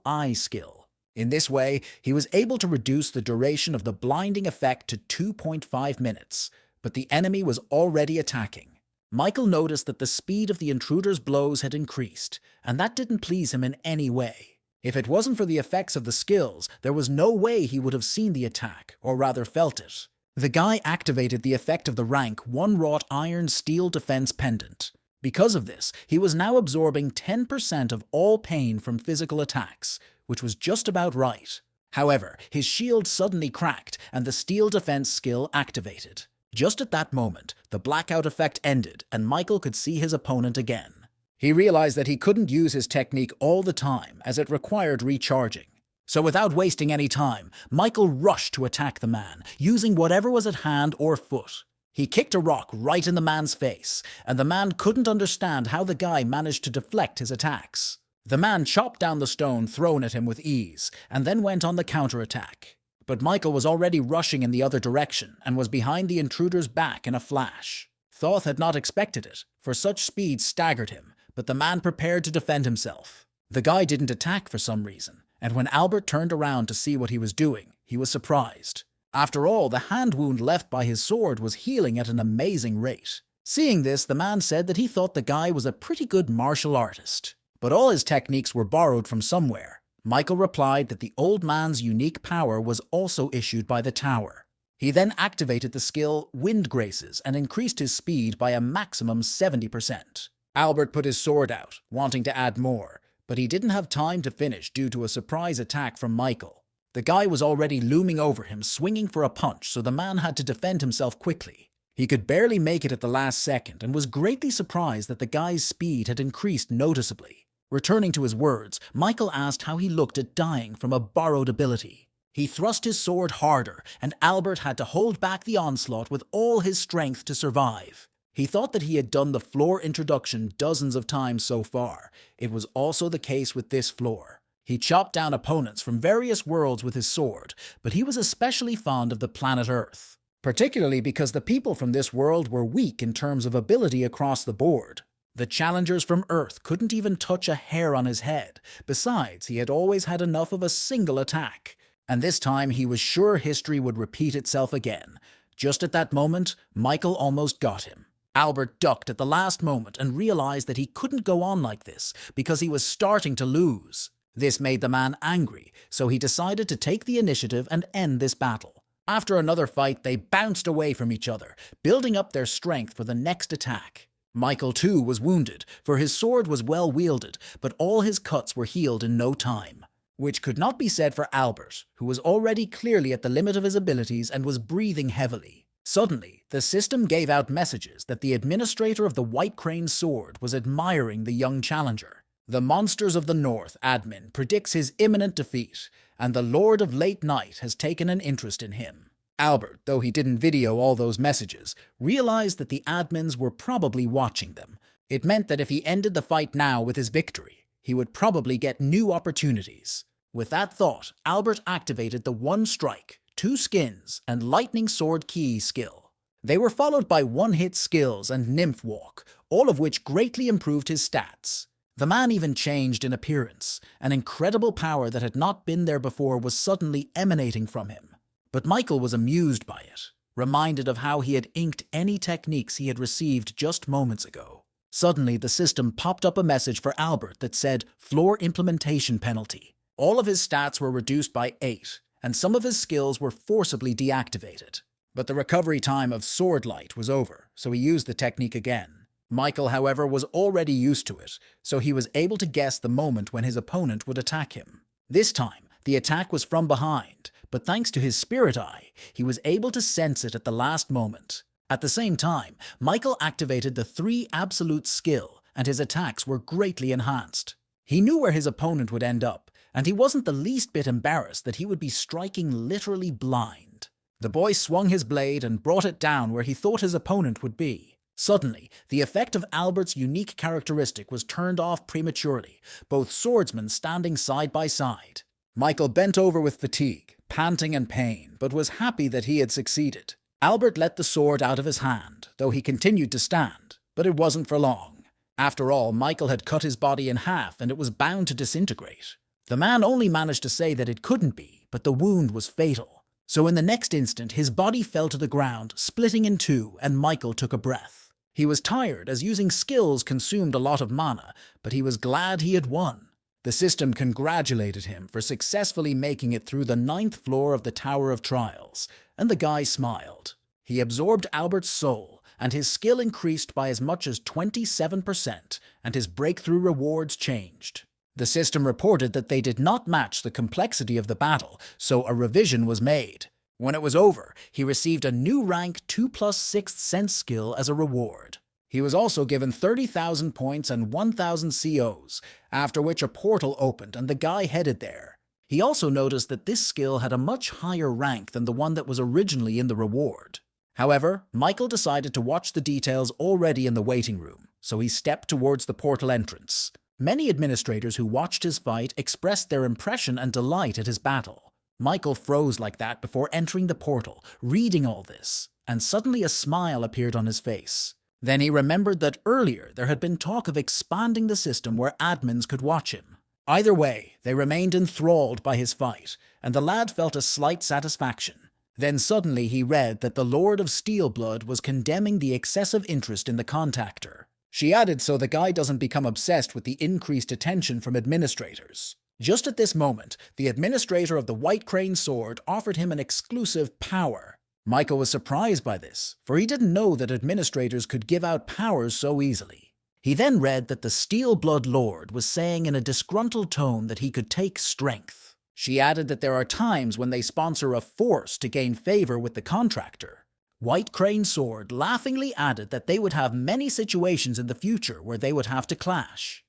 eye skill. In this way, he was able to reduce the duration of the blinding effect to 2.5 minutes, but the enemy was already attacking. Michael noticed that the speed of the intruder's blows had increased, and that didn't please him in any way. If it wasn't for the effects of the skills, there was no way he would have seen the attack, or rather felt it. The guy activated the effect of the rank 1 wrought iron steel defense pendant. Because of this, he was now absorbing 10% of all pain from physical attacks, which was just about right. However, his shield suddenly cracked and the steel defense skill activated. Just at that moment, the blackout effect ended and Michael could see his opponent again. He realized that he couldn't use his technique all the time as it required recharging. So without wasting any time, Michael rushed to attack the man, using whatever was at hand or foot. He kicked a rock right in the man's face, and the man couldn't understand how the guy managed to deflect his attacks. The man chopped down the stone thrown at him with ease, and then went on the counterattack. But Michael was already rushing in the other direction, and was behind the intruder's back in a flash. Thoth had not expected it, for such speed staggered him, but the man prepared to defend himself. The guy didn't attack for some reason, and when Albert turned around to see what he was doing, he was surprised. After all, the hand wound left by his sword was healing at an amazing rate. Seeing this, the man said that he thought the guy was a pretty good martial artist. But all his techniques were borrowed from somewhere. Michael replied that the old man's unique power was also issued by the tower. He then activated the skill Wind Graces and increased his speed by a maximum 70%. Albert put his sword out, wanting to add more, but he didn't have time to finish due to a surprise attack from Michael. The guy was already looming over him, swinging for a punch, so the man had to defend himself quickly. He could barely make it at the last second and was greatly surprised that the guy's speed had increased noticeably. Returning to his words, Michael asked how he looked at dying from a borrowed ability. He thrust his sword harder, and Albert had to hold back the onslaught with all his strength to survive. He thought that he had done the floor introduction dozens of times so far. It was also the case with this floor. He chopped down opponents from various worlds with his sword, but he was especially fond of the planet Earth, particularly because the people from this world were weak in terms of ability across the board. The challengers from Earth couldn't even touch a hair on his head. Besides, he had always had enough of a single attack, and this time he was sure history would repeat itself again. Just at that moment, Michael almost got him. Albert ducked at the last moment and realized that he couldn't go on like this because he was starting to lose. This made the man angry, so he decided to take the initiative and end this battle. After another fight, they bounced away from each other, building up their strength for the next attack. Michael too was wounded, for his sword was well wielded, but all his cuts were healed in no time. Which could not be said for Albert, who was already clearly at the limit of his abilities and was breathing heavily. Suddenly, the system gave out messages that the administrator of the White Crane's sword was admiring the young challenger. The Monsters of the North admin predicts his imminent defeat, and the Lord of Late Night has taken an interest in him. Albert, though he didn't video all those messages, realized that the admins were probably watching them. It meant that if he ended the fight now with his victory, he would probably get new opportunities. With that thought, Albert activated the One Strike, Two Skins, and Lightning Sword Key skill. They were followed by one-hit skills and Nymph Walk, all of which greatly improved his stats. The man even changed in appearance. An incredible power that had not been there before was suddenly emanating from him. But Michael was amused by it, reminded of how he had inked any techniques he had received just moments ago. Suddenly, the system popped up a message for Albert that said, Floor Implementation Penalty. All of his stats were reduced by 8, and some of his skills were forcibly deactivated. But the recovery time of Sword Light was over, so he used the technique again. Michael, however, was already used to it, so he was able to guess the moment when his opponent would attack him. This time, the attack was from behind, but thanks to his Spirit Eye, he was able to sense it at the last moment. At the same time, Michael activated the 3 Absolute skill, and his attacks were greatly enhanced. He knew where his opponent would end up, and he wasn't the least bit embarrassed that he would be striking literally blind. The boy swung his blade and brought it down where he thought his opponent would be. Suddenly, the effect of Albert's unique characteristic was turned off prematurely, both swordsmen standing side by side. Michael bent over with fatigue, panting and pain, but was happy that he had succeeded. Albert let the sword out of his hand, though he continued to stand, but it wasn't for long. After all, Michael had cut his body in half and it was bound to disintegrate. The man only managed to say that it couldn't be, but the wound was fatal. So in the next instant, his body fell to the ground, splitting in two, and Michael took a breath. He was tired, as using skills consumed a lot of mana, but he was glad he had won. The system congratulated him for successfully making it through the 9th floor of the Tower of Trials, and the guy smiled. He absorbed Albert's soul, and his skill increased by as much as 27%, and his breakthrough rewards changed. The system reported that they did not match the complexity of the battle, so a revision was made. When it was over, he received a new rank 2 plus 6th sense skill as a reward. He was also given 30,000 points and 1,000 COs, after which a portal opened and the guy headed there. He also noticed that this skill had a much higher rank than the one that was originally in the reward. However, Michael decided to watch the details already in the waiting room, so he stepped towards the portal entrance. Many administrators who watched his fight expressed their impression and delight at his battle. Michael froze like that before entering the portal, reading all this, and suddenly a smile appeared on his face. Then he remembered that earlier there had been talk of expanding the system where admins could watch him. Either way, they remained enthralled by his fight, and the lad felt a slight satisfaction. Then suddenly he read that the Lord of Steelblood was condemning the excessive interest in the contactor. She added so the guy doesn't become obsessed with the increased attention from administrators. Just at this moment, the administrator of the White Crane Sword offered him an exclusive power. Michael was surprised by this, for he didn't know that administrators could give out powers so easily. He then read that the Steel Blood Lord was saying in a disgruntled tone that he could take strength. She added that there are times when they sponsor a force to gain favor with the contractor. White Crane Sword laughingly added that they would have many situations in the future where they would have to clash.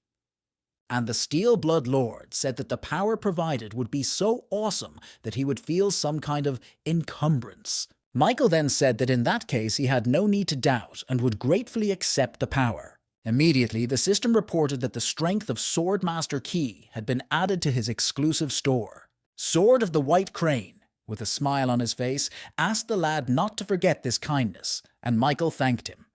And the Steel Blood Lord said that the power provided would be so awesome that he would feel some kind of encumbrance. Michael then said that in that case he had no need to doubt and would gratefully accept the power. Immediately, the system reported that the strength of Swordmaster Key had been added to his exclusive store. Sword of the White Crane, with a smile on his face, asked the lad not to forget this kindness, and Michael thanked him.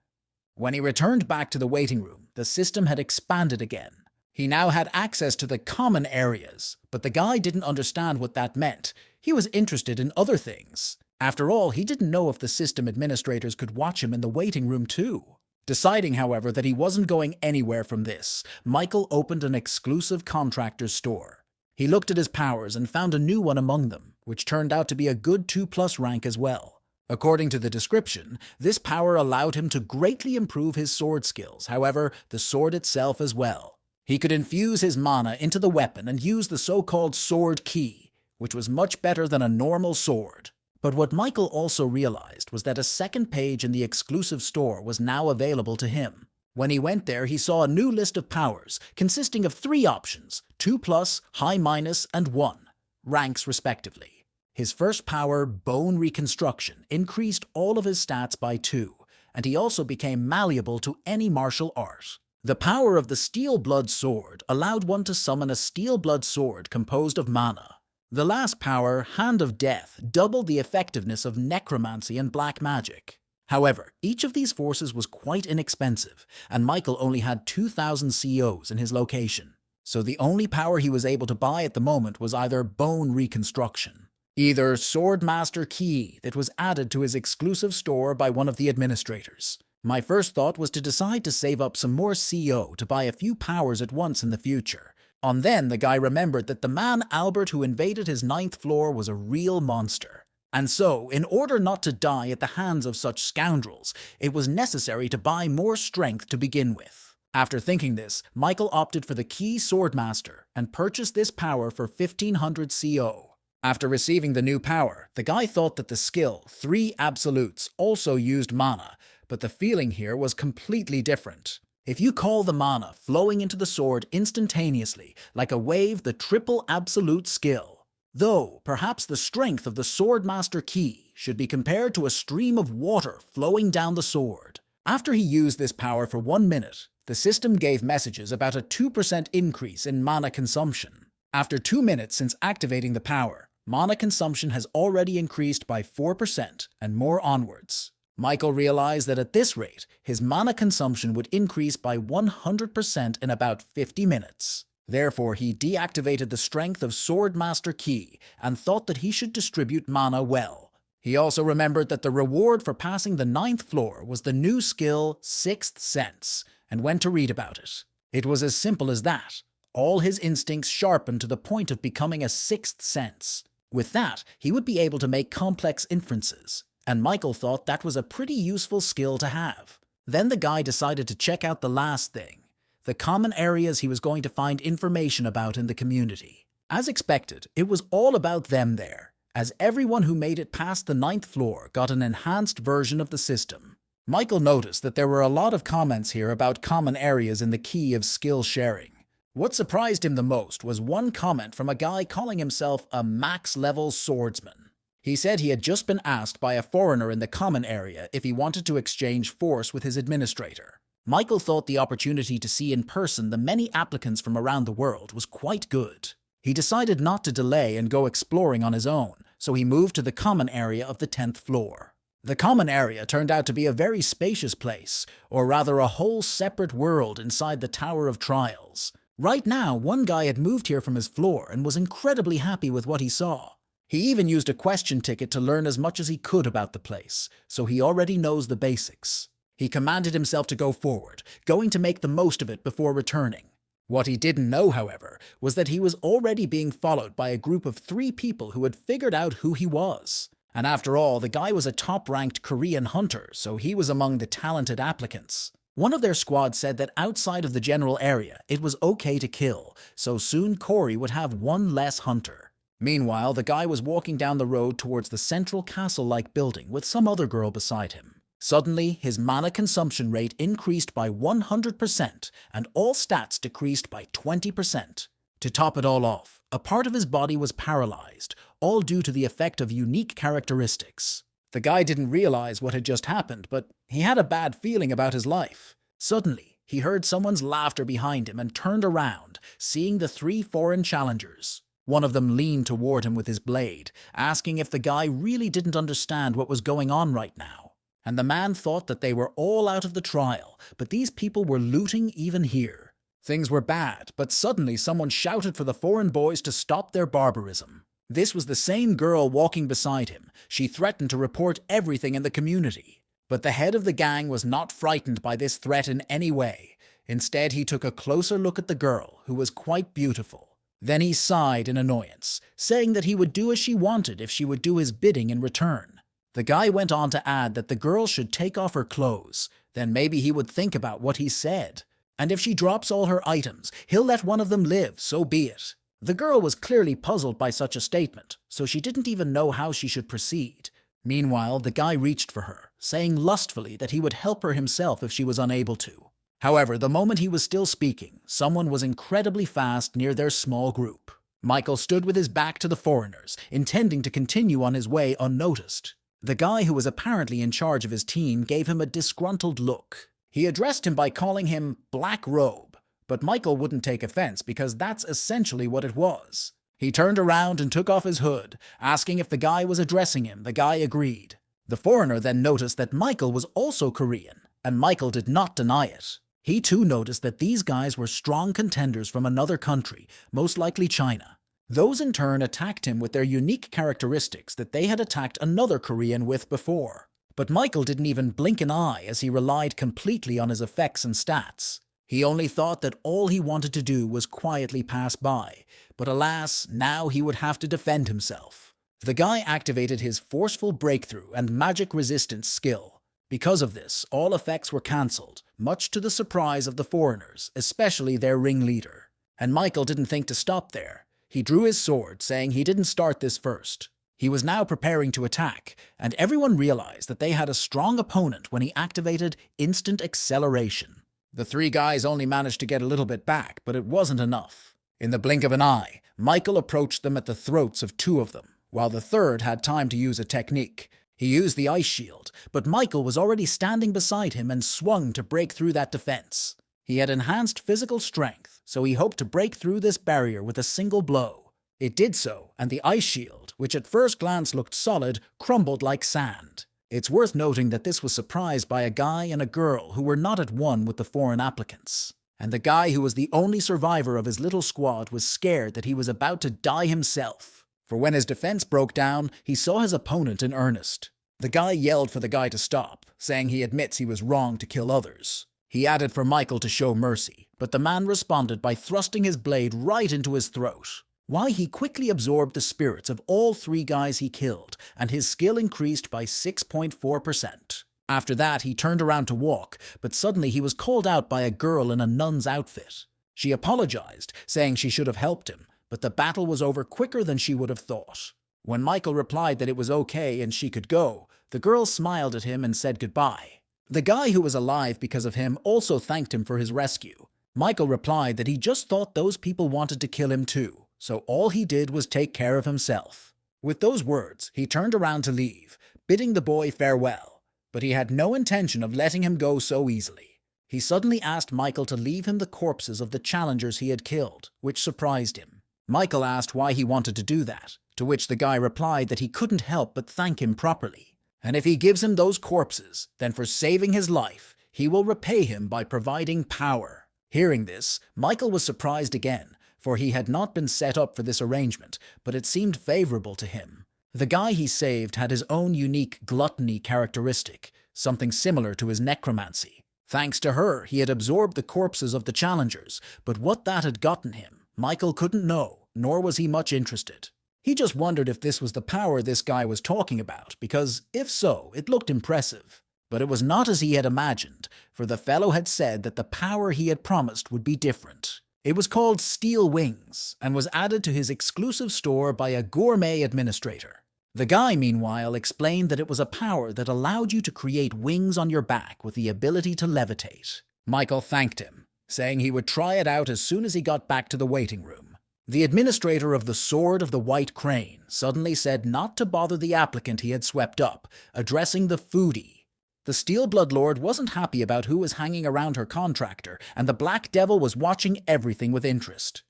When he returned back to the waiting room, the system had expanded again. He now had access to the common areas, but the guy didn't understand what that meant. He was interested in other things. After all, he didn't know if the system administrators could watch him in the waiting room too. Deciding, however, that he wasn't going anywhere from this, Michael opened an exclusive contractor's store. He looked at his powers and found a new one among them, which turned out to be a good 2+ rank as well. According to the description, this power allowed him to greatly improve his sword skills, however, the sword itself as well. He could infuse his mana into the weapon and use the so-called sword key, which was much better than a normal sword. But what Michael also realized was that a second page in the exclusive store was now available to him. When he went there, he saw a new list of powers consisting of 3 options, 2+, high-, and 1, ranks respectively. His first power, Bone Reconstruction, increased all of his stats by 2, and he also became malleable to any martial art. The power of the Steel Blood Sword allowed one to summon a Steel Blood Sword composed of mana. The last power, Hand of Death, doubled the effectiveness of necromancy and black magic. However, each of these forces was quite inexpensive, and Michael only had 2,000 COs in his location. So the only power he was able to buy at the moment was either Bone Reconstruction, either Swordmaster Key that was added to his exclusive store by one of the administrators. My first thought was to decide to save up some more CO to buy a few powers at once in the future. On then, the guy remembered that the man Albert who invaded his 9th floor was a real monster. And so, in order not to die at the hands of such scoundrels, it was necessary to buy more strength to begin with. After thinking this, Michael opted for the Key Swordmaster and purchased this power for 1,500 CO. After receiving the new power, the guy thought that the skill, 3 Absolutes, also used mana, but the feeling here was completely different. If you call the mana flowing into the sword instantaneously, like a wave, the triple absolute skill. Though, perhaps the strength of the Swordmaster Key should be compared to a stream of water flowing down the sword. After he used this power for 1 minute, the system gave messages about a 2% increase in mana consumption. After 2 minutes since activating the power, mana consumption has already increased by 4% and more onwards. Michael realized that at this rate, his mana consumption would increase by 100% in about 50 minutes. Therefore, he deactivated the strength of Swordmaster Key and thought that he should distribute mana well. He also remembered that the reward for passing the 9th floor was the new skill 6th Sense, and went to read about it. It was as simple as that. All his instincts sharpened to the point of becoming a 6th Sense. With that, he would be able to make complex inferences, and Michael thought that was a pretty useful skill to have. Then the guy decided to check out the last thing, the common areas he was going to find information about in the community. As expected, it was all about them there, as everyone who made it past the 9th floor got an enhanced version of the system. Michael noticed that there were a lot of comments here about common areas in the key of skill sharing. What surprised him the most was one comment from a guy calling himself a max-level swordsman. He said he had just been asked by a foreigner in the common area if he wanted to exchange force with his administrator. Michael thought the opportunity to see in person the many applicants from around the world was quite good. He decided not to delay and go exploring on his own, so he moved to the common area of the 10th floor. The common area turned out to be a very spacious place, or rather a whole separate world inside the Tower of Trials. Right now, one guy had moved here from his floor and was incredibly happy with what he saw. He even used a question ticket to learn as much as he could about the place, so he already knows the basics. He commanded himself to go forward, going to make the most of it before returning. What he didn't know, however, was that he was already being followed by a group of 3 people who had figured out who he was. And after all, the guy was a top-ranked Korean hunter, so he was among the talented applicants. One of their squad said that outside of the general area, it was okay to kill, so soon Corey would have one less hunter. Meanwhile, the guy was walking down the road towards the central castle-like building with some other girl beside him. Suddenly, his mana consumption rate increased by 100% and all stats decreased by 20%. To top it all off, a part of his body was paralyzed, all due to the effect of unique characteristics. The guy didn't realize what had just happened, but he had a bad feeling about his life. Suddenly, he heard someone's laughter behind him and turned around, seeing the 3 foreign challengers. One of them leaned toward him with his blade, asking if the guy really didn't understand what was going on right now. And the man thought that they were all out of the trial, but these people were looting even here. Things were bad, but suddenly someone shouted for the foreign boys to stop their barbarism. This was the same girl walking beside him. She threatened to report everything in the community. But the head of the gang was not frightened by this threat in any way. Instead, he took a closer look at the girl, who was quite beautiful. Then he sighed in annoyance, saying that he would do as she wanted if she would do his bidding in return. The guy went on to add that the girl should take off her clothes, then maybe he would think about what he said. And if she drops all her items, he'll let one of them live, so be it. The girl was clearly puzzled by such a statement, so she didn't even know how she should proceed. Meanwhile, the guy reached for her, saying lustfully that he would help her himself if she was unable to. However, the moment he was still speaking, someone was incredibly fast near their small group. Michael stood with his back to the foreigners, intending to continue on his way unnoticed. The guy who was apparently in charge of his team gave him a disgruntled look. He addressed him by calling him Black Robe, but Michael wouldn't take offense because that's essentially what it was. He turned around and took off his hood, asking if the guy was addressing him. The guy agreed. The foreigner then noticed that Michael was also Korean, and Michael did not deny it. He too noticed that these guys were strong contenders from another country, most likely China. Those in turn attacked him with their unique characteristics that they had attacked another Korean with before. But Michael didn't even blink an eye as he relied completely on his effects and stats. He only thought that all he wanted to do was quietly pass by, but alas, now he would have to defend himself. The guy activated his forceful breakthrough and magic resistance skill. Because of this, all effects were cancelled, much to the surprise of the foreigners, especially their ringleader. And Michael didn't think to stop there. He drew his sword, saying he didn't start this first. He was now preparing to attack, and everyone realized that they had a strong opponent when he activated instant acceleration. The 3 guys only managed to get a little bit back, but it wasn't enough. In the blink of an eye, Michael approached them at the throats of 2 of them, while the third had time to use a technique. He used the ice shield, but Michael was already standing beside him and swung to break through that defense. He had enhanced physical strength, so he hoped to break through this barrier with a single blow. It did so, and the ice shield, which at first glance looked solid, crumbled like sand. It's worth noting that this was surprised by a guy and a girl who were not at one with the foreign applicants. And the guy who was the only survivor of his little squad was scared that he was about to die himself. For when his defense broke down, he saw his opponent in earnest. The guy yelled for the guy to stop, saying he admits he was wrong to kill others. He added for Michael to show mercy, but the man responded by thrusting his blade right into his throat. Why, he quickly absorbed the spirits of all 3 guys he killed, and his skill increased by 6.4%. After that, he turned around to walk, but suddenly he was called out by a girl in a nun's outfit. She apologized, saying she should have helped him, but the battle was over quicker than she would have thought. When Michael replied that it was okay and she could go, the girl smiled at him and said goodbye. The guy who was alive because of him also thanked him for his rescue. Michael replied that he just thought those people wanted to kill him too, so all he did was take care of himself. With those words, he turned around to leave, bidding the boy farewell, but he had no intention of letting him go so easily. He suddenly asked Michael to leave him the corpses of the challengers he had killed, which surprised him. Michael asked why he wanted to do that, to which the guy replied that he couldn't help but thank him properly. And if he gives him those corpses, then for saving his life, he will repay him by providing power. Hearing this, Michael was surprised again, for he had not been set up for this arrangement, but it seemed favorable to him. The guy he saved had his own unique gluttony characteristic, something similar to his necromancy. Thanks to her, he had absorbed the corpses of the challengers, but what that had gotten him, Michael couldn't know, nor was he much interested. He just wondered if this was the power this guy was talking about, because if so, it looked impressive. But it was not as he had imagined, for the fellow had said that the power he had promised would be different. It was called Steel Wings, and was added to his exclusive store by a gourmet administrator. The guy, meanwhile, explained that it was a power that allowed you to create wings on your back with the ability to levitate. Michael thanked him, saying he would try it out as soon as he got back to the waiting room. The administrator of the Sword of the White Crane suddenly said not to bother the applicant he had swept up, addressing the foodie. The Steel Bloodlord wasn't happy about who was hanging around her contractor, and the Black Devil was watching everything with interest.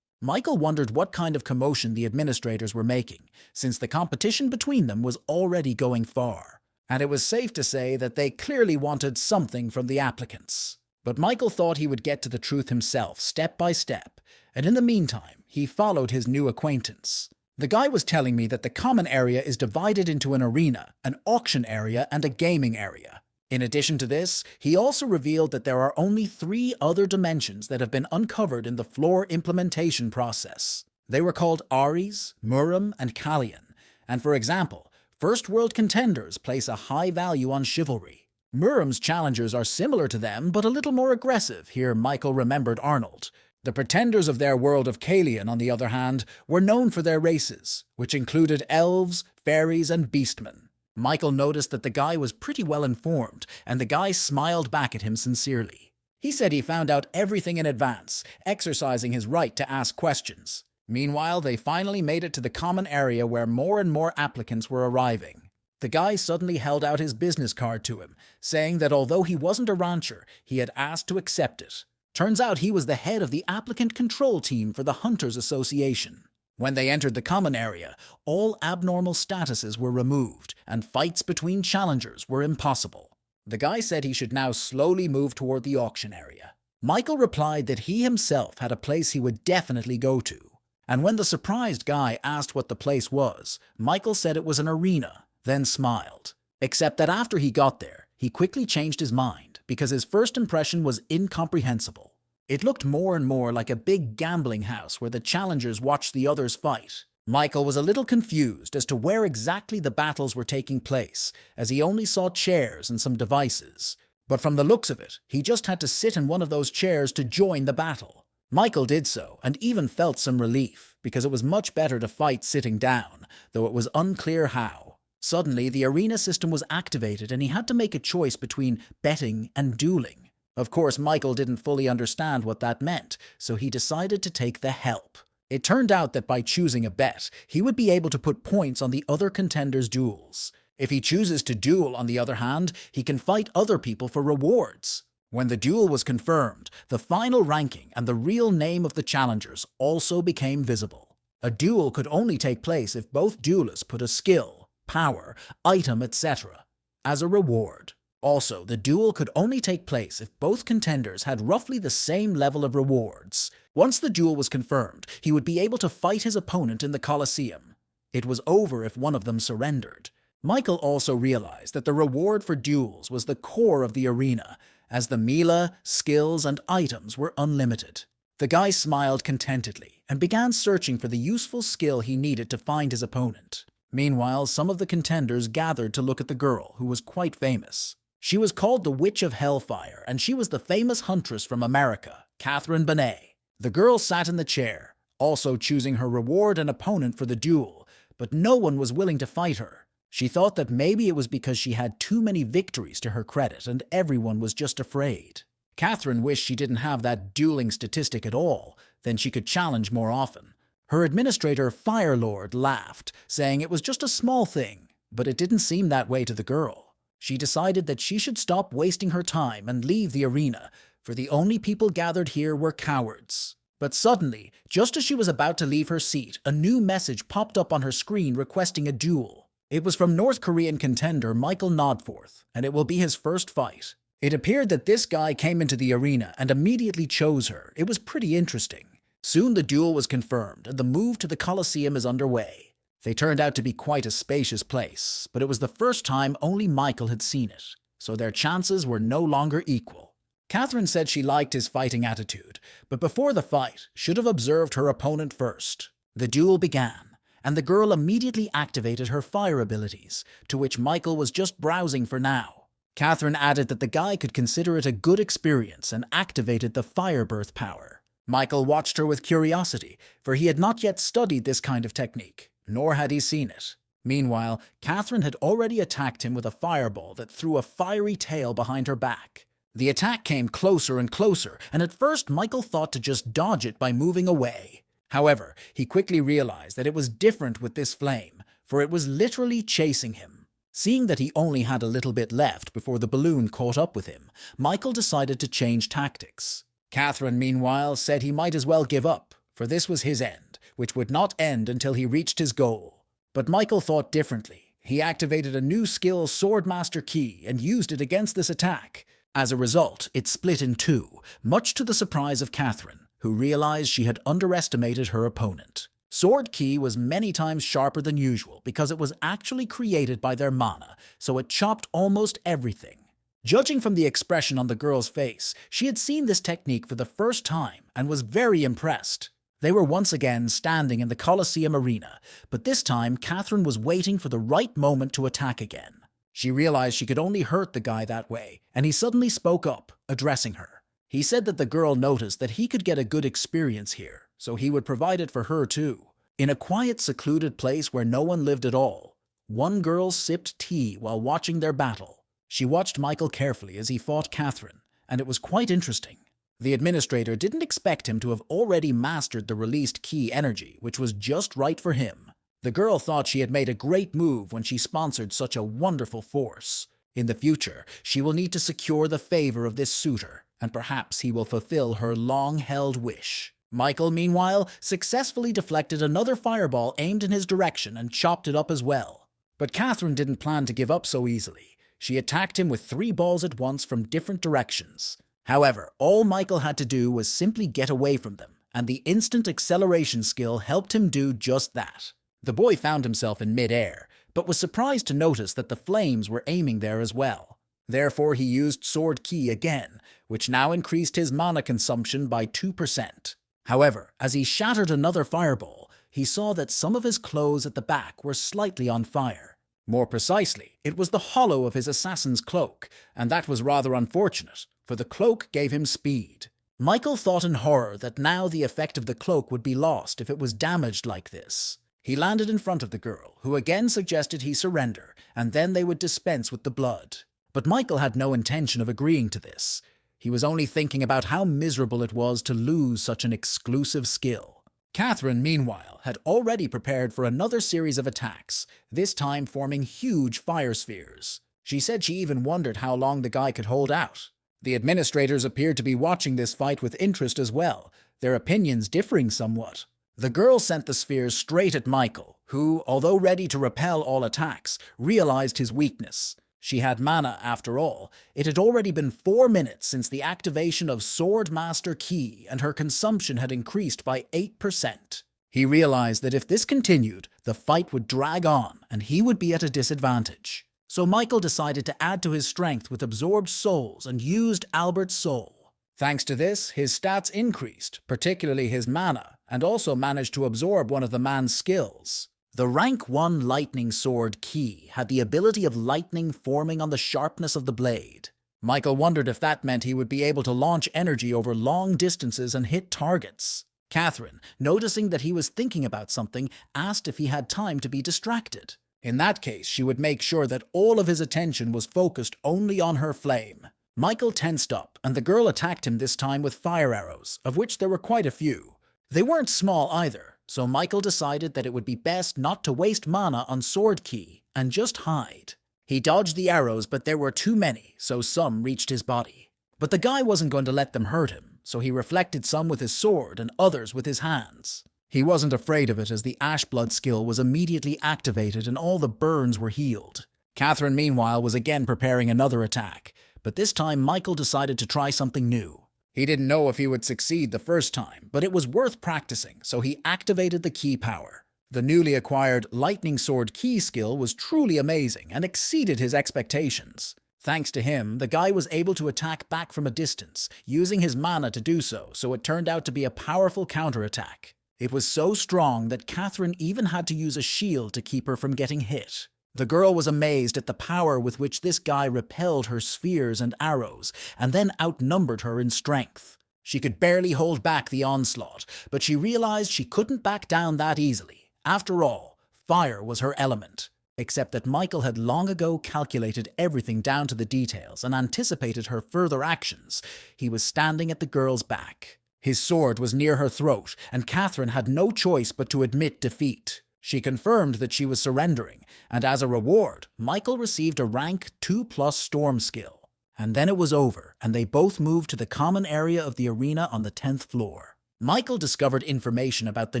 Michael wondered what kind of commotion the administrators were making, since the competition between them was already going far, and it was safe to say that they clearly wanted something from the applicants. But Michael thought he would get to the truth himself, step by step, and in the meantime, he followed his new acquaintance. The guy was telling me that the common area is divided into an arena, an auction area, and a gaming area. In addition to this, he also revealed that there are only 3 other dimensions that have been uncovered in the floor implementation process. They were called Ares, Muram, and Kallian, and for example, First World contenders place a high value on chivalry. Muram's challengers are similar to them, but a little more aggressive, here Michael remembered Arnold. The pretenders of their world of Kallian, on the other hand, were known for their races, which included elves, fairies, and beastmen. Michael noticed that the guy was pretty well informed, and the guy smiled back at him sincerely. He said he found out everything in advance, exercising his right to ask questions. Meanwhile, they finally made it to the common area where more and more applicants were arriving. The guy suddenly held out his business card to him, saying that although he wasn't a rancher, he had asked to accept it. Turns out he was the head of the applicant control team for the Hunters Association. When they entered the common area, all abnormal statuses were removed, and fights between challengers were impossible. The guy said he should now slowly move toward the auction area. Michael replied that he himself had a place he would definitely go to. And when the surprised guy asked what the place was, Michael said it was an arena, then smiled. Except that after he got there, he quickly changed his mind, because his first impression was incomprehensible. It looked more and more like a big gambling house where the challengers watched the others fight. Michael was a little confused as to where exactly the battles were taking place, as he only saw chairs and some devices. But from the looks of it, he just had to sit in one of those chairs to join the battle. Michael did so, and even felt some relief, because it was much better to fight sitting down, though it was unclear how. Suddenly, the arena system was activated and he had to make a choice between betting and dueling. Of course, Michael didn't fully understand what that meant, so he decided to take the help. It turned out that by choosing a bet, he would be able to put points on the other contenders' duels. If he chooses to duel, on the other hand, he can fight other people for rewards. When the duel was confirmed, the final ranking and the real name of the challengers also became visible. A duel could only take place if both duelists put a skill, power, item, etc. as a reward. Also, the duel could only take place if both contenders had roughly the same level of rewards. Once the duel was confirmed, he would be able to fight his opponent in the Colosseum. It was over if one of them surrendered. Michael also realized that the reward for duels was the core of the arena, as the mila, skills, and items were unlimited. The guy smiled contentedly and began searching for the useful skill he needed to find his opponent. Meanwhile, some of the contenders gathered to look at the girl, who was quite famous. She was called the Witch of Hellfire, and she was the famous huntress from America, Catherine Benet. The girl sat in the chair, also choosing her reward and opponent for the duel, but no one was willing to fight her. She thought that maybe it was because she had too many victories to her credit and everyone was just afraid. Catherine wished she didn't have that dueling statistic at all, then she could challenge more often. Her administrator, Firelord, laughed, saying it was just a small thing, but it didn't seem that way to the girl. She decided that she should stop wasting her time and leave the arena, for the only people gathered here were cowards. But suddenly, just as she was about to leave her seat, a new message popped up on her screen requesting a duel. It was from North Korean contender Michael Nodforth, and it will be his first fight. It appeared that this guy came into the arena and immediately chose her. It was pretty interesting. Soon the duel was confirmed, and the move to the Colosseum is underway. They turned out to be quite a spacious place, but it was the first time only Michael had seen it, so their chances were no longer equal. Catherine said she liked his fighting attitude, but before the fight, should have observed her opponent first. The duel began, and the girl immediately activated her fire abilities, to which Michael was just browsing for now. Catherine added that the guy could consider it a good experience and activated the fire birth power. Michael watched her with curiosity, for he had not yet studied this kind of technique, nor had he seen it. Meanwhile, Catherine had already attacked him with a fireball that threw a fiery tail behind her back. The attack came closer and closer, and at first Michael thought to just dodge it by moving away. However, he quickly realized that it was different with this flame, for it was literally chasing him. Seeing that he only had a little bit left before the balloon caught up with him, Michael decided to change tactics. Catherine, meanwhile, said he might as well give up, for this was his end, which would not end until he reached his goal. But Michael thought differently. He activated a new skill, Swordmaster Key, and used it against this attack. As a result, it split in two, much to the surprise of Catherine, who realized she had underestimated her opponent. Sword Key was many times sharper than usual because it was actually created by their mana, so it chopped almost everything. Judging from the expression on the girl's face, she had seen this technique for the first time and was very impressed. They were once again standing in the Colosseum arena, but this time Catherine was waiting for the right moment to attack again. She realized she could only hurt the guy that way, and he suddenly spoke up, addressing her. He said that the girl noticed that he could get a good experience here, so he would provide it for her too. In a quiet, secluded place where no one lived at all, one girl sipped tea while watching their battle. She watched Michael carefully as he fought Catherine, and it was quite interesting. The administrator didn't expect him to have already mastered the released key energy, which was just right for him. The girl thought she had made a great move when she sponsored such a wonderful force. In the future, she will need to secure the favor of this suitor, and perhaps he will fulfill her long-held wish. Michael, meanwhile, successfully deflected another fireball aimed in his direction and chopped it up as well. But Catherine didn't plan to give up so easily. She attacked him with 3 balls at once from different directions. However, all Michael had to do was simply get away from them, and the instant acceleration skill helped him do just that. The boy found himself in mid-air, but was surprised to notice that the flames were aiming there as well. Therefore, he used Sword Key again, which now increased his mana consumption by 2%. However, as he shattered another fireball, he saw that some of his clothes at the back were slightly on fire. More precisely, it was the hollow of his assassin's cloak, and that was rather unfortunate, for the cloak gave him speed. Michael thought in horror that now the effect of the cloak would be lost if it was damaged like this. He landed in front of the girl, who again suggested he surrender, and then they would dispense with the blood. But Michael had no intention of agreeing to this. He was only thinking about how miserable it was to lose such an exclusive skill. Catherine, meanwhile, had already prepared for another series of attacks, this time forming huge fire spheres. She said she even wondered how long the guy could hold out. The administrators appeared to be watching this fight with interest as well, their opinions differing somewhat. The girl sent the spheres straight at Michael, who, although ready to repel all attacks, realized his weakness. She had mana, after all. It had already been 4 minutes since the activation of Swordmaster Key, and her consumption had increased by 8%. He realized that if this continued, the fight would drag on, and he would be at a disadvantage. So Michael decided to add to his strength with absorbed souls and used Albert's soul. Thanks to this, his stats increased, particularly his mana, and also managed to absorb one of the man's skills. The rank 1 lightning sword Key had the ability of lightning forming on the sharpness of the blade. Michael wondered if that meant he would be able to launch energy over long distances and hit targets. Catherine, noticing that he was thinking about something, asked if he had time to be distracted. In that case, she would make sure that all of his attention was focused only on her flame. Michael tensed up, and the girl attacked him this time with fire arrows, of which there were quite a few. They weren't small either, so Michael decided that it would be best not to waste mana on Sword Key and just hide. He dodged the arrows, but there were too many, so some reached his body. But the guy wasn't going to let them hurt him, so he reflected some with his sword and others with his hands. He wasn't afraid of it as the Ash Blood skill was immediately activated and all the burns were healed. Catherine, meanwhile, was again preparing another attack, but this time Michael decided to try something new. He didn't know if he would succeed the first time, but it was worth practicing, so he activated the key power. The newly acquired Lightning Sword Key skill was truly amazing and exceeded his expectations. Thanks to him, the guy was able to attack back from a distance, using his mana to do so, so it turned out to be a powerful counterattack. It was so strong that Catherine even had to use a shield to keep her from getting hit. The girl was amazed at the power with which this guy repelled her spears and arrows, and then outnumbered her in strength. She could barely hold back the onslaught, but she realized she couldn't back down that easily. After all, fire was her element. Except that Michael had long ago calculated everything down to the details and anticipated her further actions. He was standing at the girl's back. His sword was near her throat, and Catherine had no choice but to admit defeat. She confirmed that she was surrendering, and as a reward, Michael received a rank 2+ storm skill. And then it was over, and they both moved to the common area of the arena on the 10th floor. Michael discovered information about the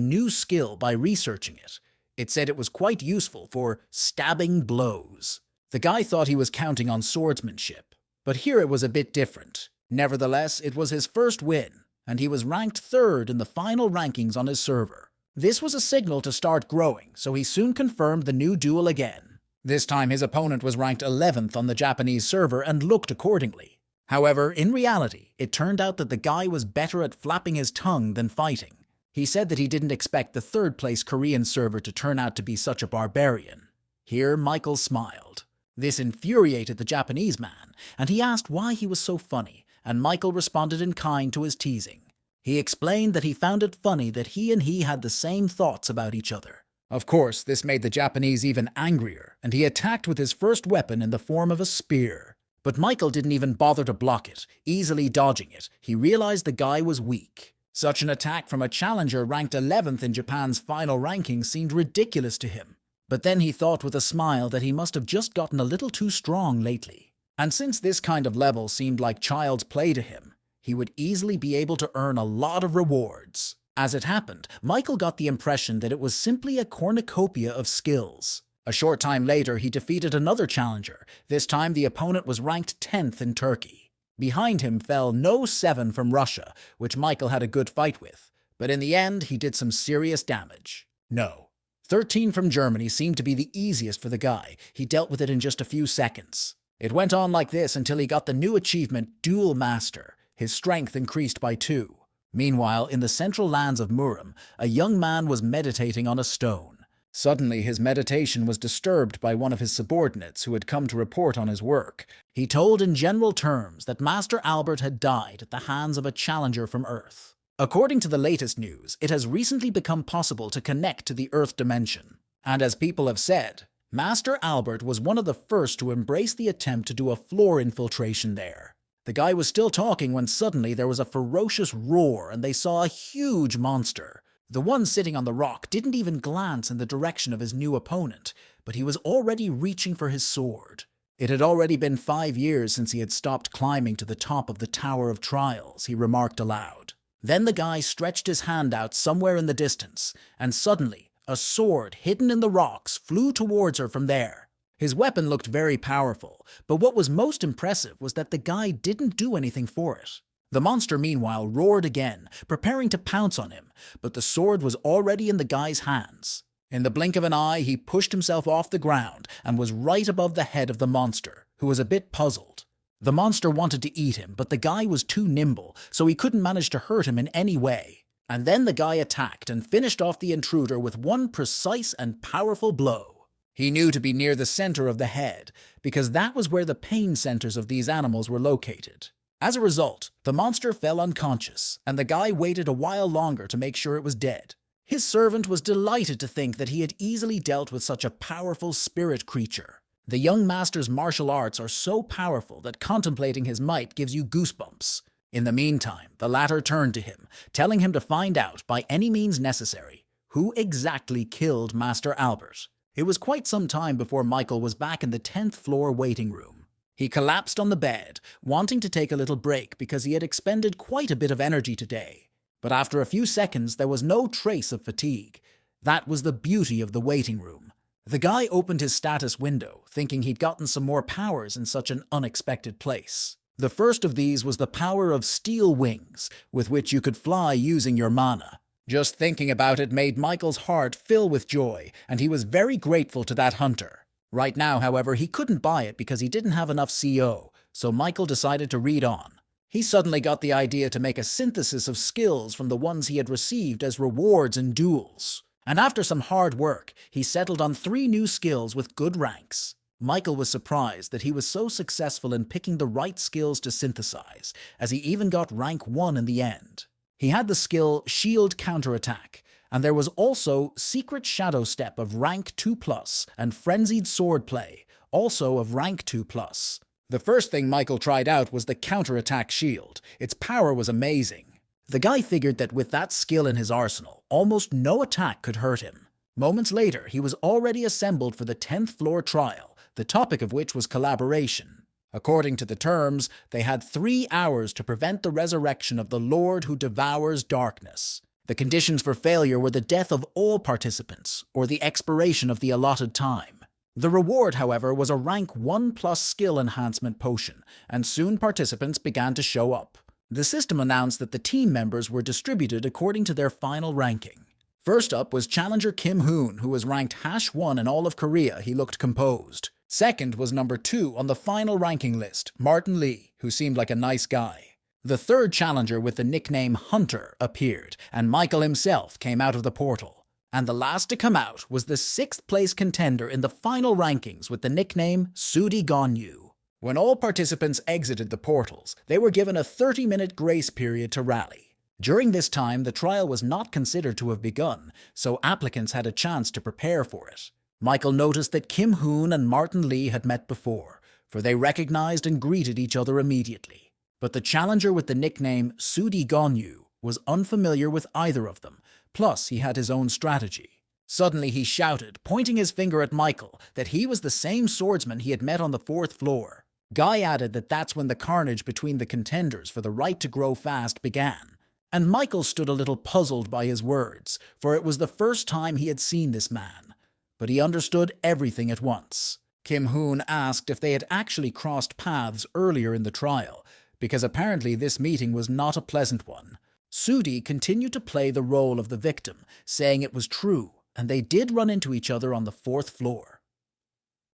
new skill by researching it. It said it was quite useful for stabbing blows. The guy thought he was counting on swordsmanship, but here it was a bit different. Nevertheless, it was his first win, and he was ranked 3rd in the final rankings on his server. This was a signal to start growing, so he soon confirmed the new duel again. This time his opponent was ranked 11th on the Japanese server and looked accordingly. However, in reality, it turned out that the guy was better at flapping his tongue than fighting. He said that he didn't expect the 3rd-place Korean server to turn out to be such a barbarian. Here, Michael smiled. This infuriated the Japanese man, and he asked why he was so funny, and Michael responded in kind to his teasing. He explained that he found it funny that he had the same thoughts about each other. Of course, this made the Japanese even angrier, and he attacked with his first weapon in the form of a spear. But Michael didn't even bother to block it, easily dodging it. He realized the guy was weak. Such an attack from a challenger ranked 11th in Japan's final ranking seemed ridiculous to him. But then he thought with a smile that he must have just gotten a little too strong lately. And since this kind of level seemed like child's play to him, he would easily be able to earn a lot of rewards. As it happened, Michael got the impression that it was simply a cornucopia of skills. A short time later, he defeated another challenger. This time, the opponent was ranked 10th in Turkey. Behind him fell No 7 from Russia, which Michael had a good fight with. But in the end, he did some serious damage. No. 13 from Germany seemed to be the easiest for the guy. He dealt with it in just a few seconds. It went on like this until he got the new achievement, Duel Master. His strength increased by 2. Meanwhile, in the central lands of Murim, a young man was meditating on a stone. Suddenly, his meditation was disturbed by one of his subordinates who had come to report on his work. He told in general terms that Master Albert had died at the hands of a challenger from Earth. According to the latest news, it has recently become possible to connect to the Earth dimension. And as people have said, Master Albert was one of the first to embrace the attempt to do a floor infiltration there. The guy was still talking when suddenly there was a ferocious roar and they saw a huge monster. The one sitting on the rock didn't even glance in the direction of his new opponent, but he was already reaching for his sword. It had already been 5 years since he had stopped climbing to the top of the Tower of Trials, he remarked aloud. Then the guy stretched his hand out somewhere in the distance, and suddenly, a sword hidden in the rocks flew towards her from there. His weapon looked very powerful, but what was most impressive was that the guy didn't do anything for it. The monster, meanwhile, roared again, preparing to pounce on him, but the sword was already in the guy's hands. In the blink of an eye, he pushed himself off the ground and was right above the head of the monster, who was a bit puzzled. The monster wanted to eat him, but the guy was too nimble, so he couldn't manage to hurt him in any way. And then the guy attacked and finished off the intruder with one precise and powerful blow. He knew to be near the center of the head, because that was where the pain centers of these animals were located. As a result, the monster fell unconscious, and the guy waited a while longer to make sure it was dead. His servant was delighted to think that he had easily dealt with such a powerful spirit creature. The young master's martial arts are so powerful that contemplating his might gives you goosebumps. In the meantime, the latter turned to him, telling him to find out, by any means necessary, who exactly killed Master Albert. It was quite some time before Michael was back in the 10th floor waiting room. He collapsed on the bed, wanting to take a little break because he had expended quite a bit of energy today. But after a few seconds, there was no trace of fatigue. That was the beauty of the waiting room. The guy opened his status window, thinking he'd gotten some more powers in such an unexpected place. The first of these was the power of steel wings, with which you could fly using your mana. Just thinking about it made Michael's heart fill with joy, and he was very grateful to that hunter. Right now, however, he couldn't buy it because he didn't have enough CO, so Michael decided to read on. He suddenly got the idea to make a synthesis of skills from the ones he had received as rewards in duels. And after some hard work, he settled on 3 new skills with good ranks. Michael was surprised that he was so successful in picking the right skills to synthesize, as he even got rank 1 in the end. He had the skill Shield Counterattack, and there was also Secret Shadow Step of rank 2+, and Frenzied Swordplay, also of rank 2+. The first thing Michael tried out was the Counterattack Shield. Its power was amazing. The guy figured that with that skill in his arsenal, almost no attack could hurt him. Moments later, he was already assembled for the 10th floor trial, the topic of which was collaboration. According to the terms, they had 3 hours to prevent the resurrection of the Lord who devours darkness. The conditions for failure were the death of all participants, or the expiration of the allotted time. The reward, however, was a rank 1+ skill enhancement potion, and soon participants began to show up. The system announced that the team members were distributed according to their final ranking. First up was Challenger Kim Hoon, who was ranked #1 in all of Korea. He looked composed. Second was number 2 on the final ranking list, Martin Lee, who seemed like a nice guy. The third challenger with the nickname Hunter appeared, and Michael himself came out of the portal. And the last to come out was the 6th place contender in the final rankings with the nickname Sudi Ganyu. When all participants exited the portals, they were given a 30-minute grace period to rally. During this time, the trial was not considered to have begun, so applicants had a chance to prepare for it. Michael noticed that Kim Hoon and Martin Lee had met before, for they recognized and greeted each other immediately. But the challenger with the nickname Sudi Ganyu was unfamiliar with either of them, plus he had his own strategy. Suddenly he shouted, pointing his finger at Michael, that he was the same swordsman he had met on the 4th floor. Guy added that that's when the carnage between the contenders for the right to grow fast began. And Michael stood a little puzzled by his words, for it was the first time he had seen this man. But he understood everything at once. Kim Hoon asked if they had actually crossed paths earlier in the trial, because apparently this meeting was not a pleasant one. Sudi continued to play the role of the victim, saying it was true, and they did run into each other on the 4th floor.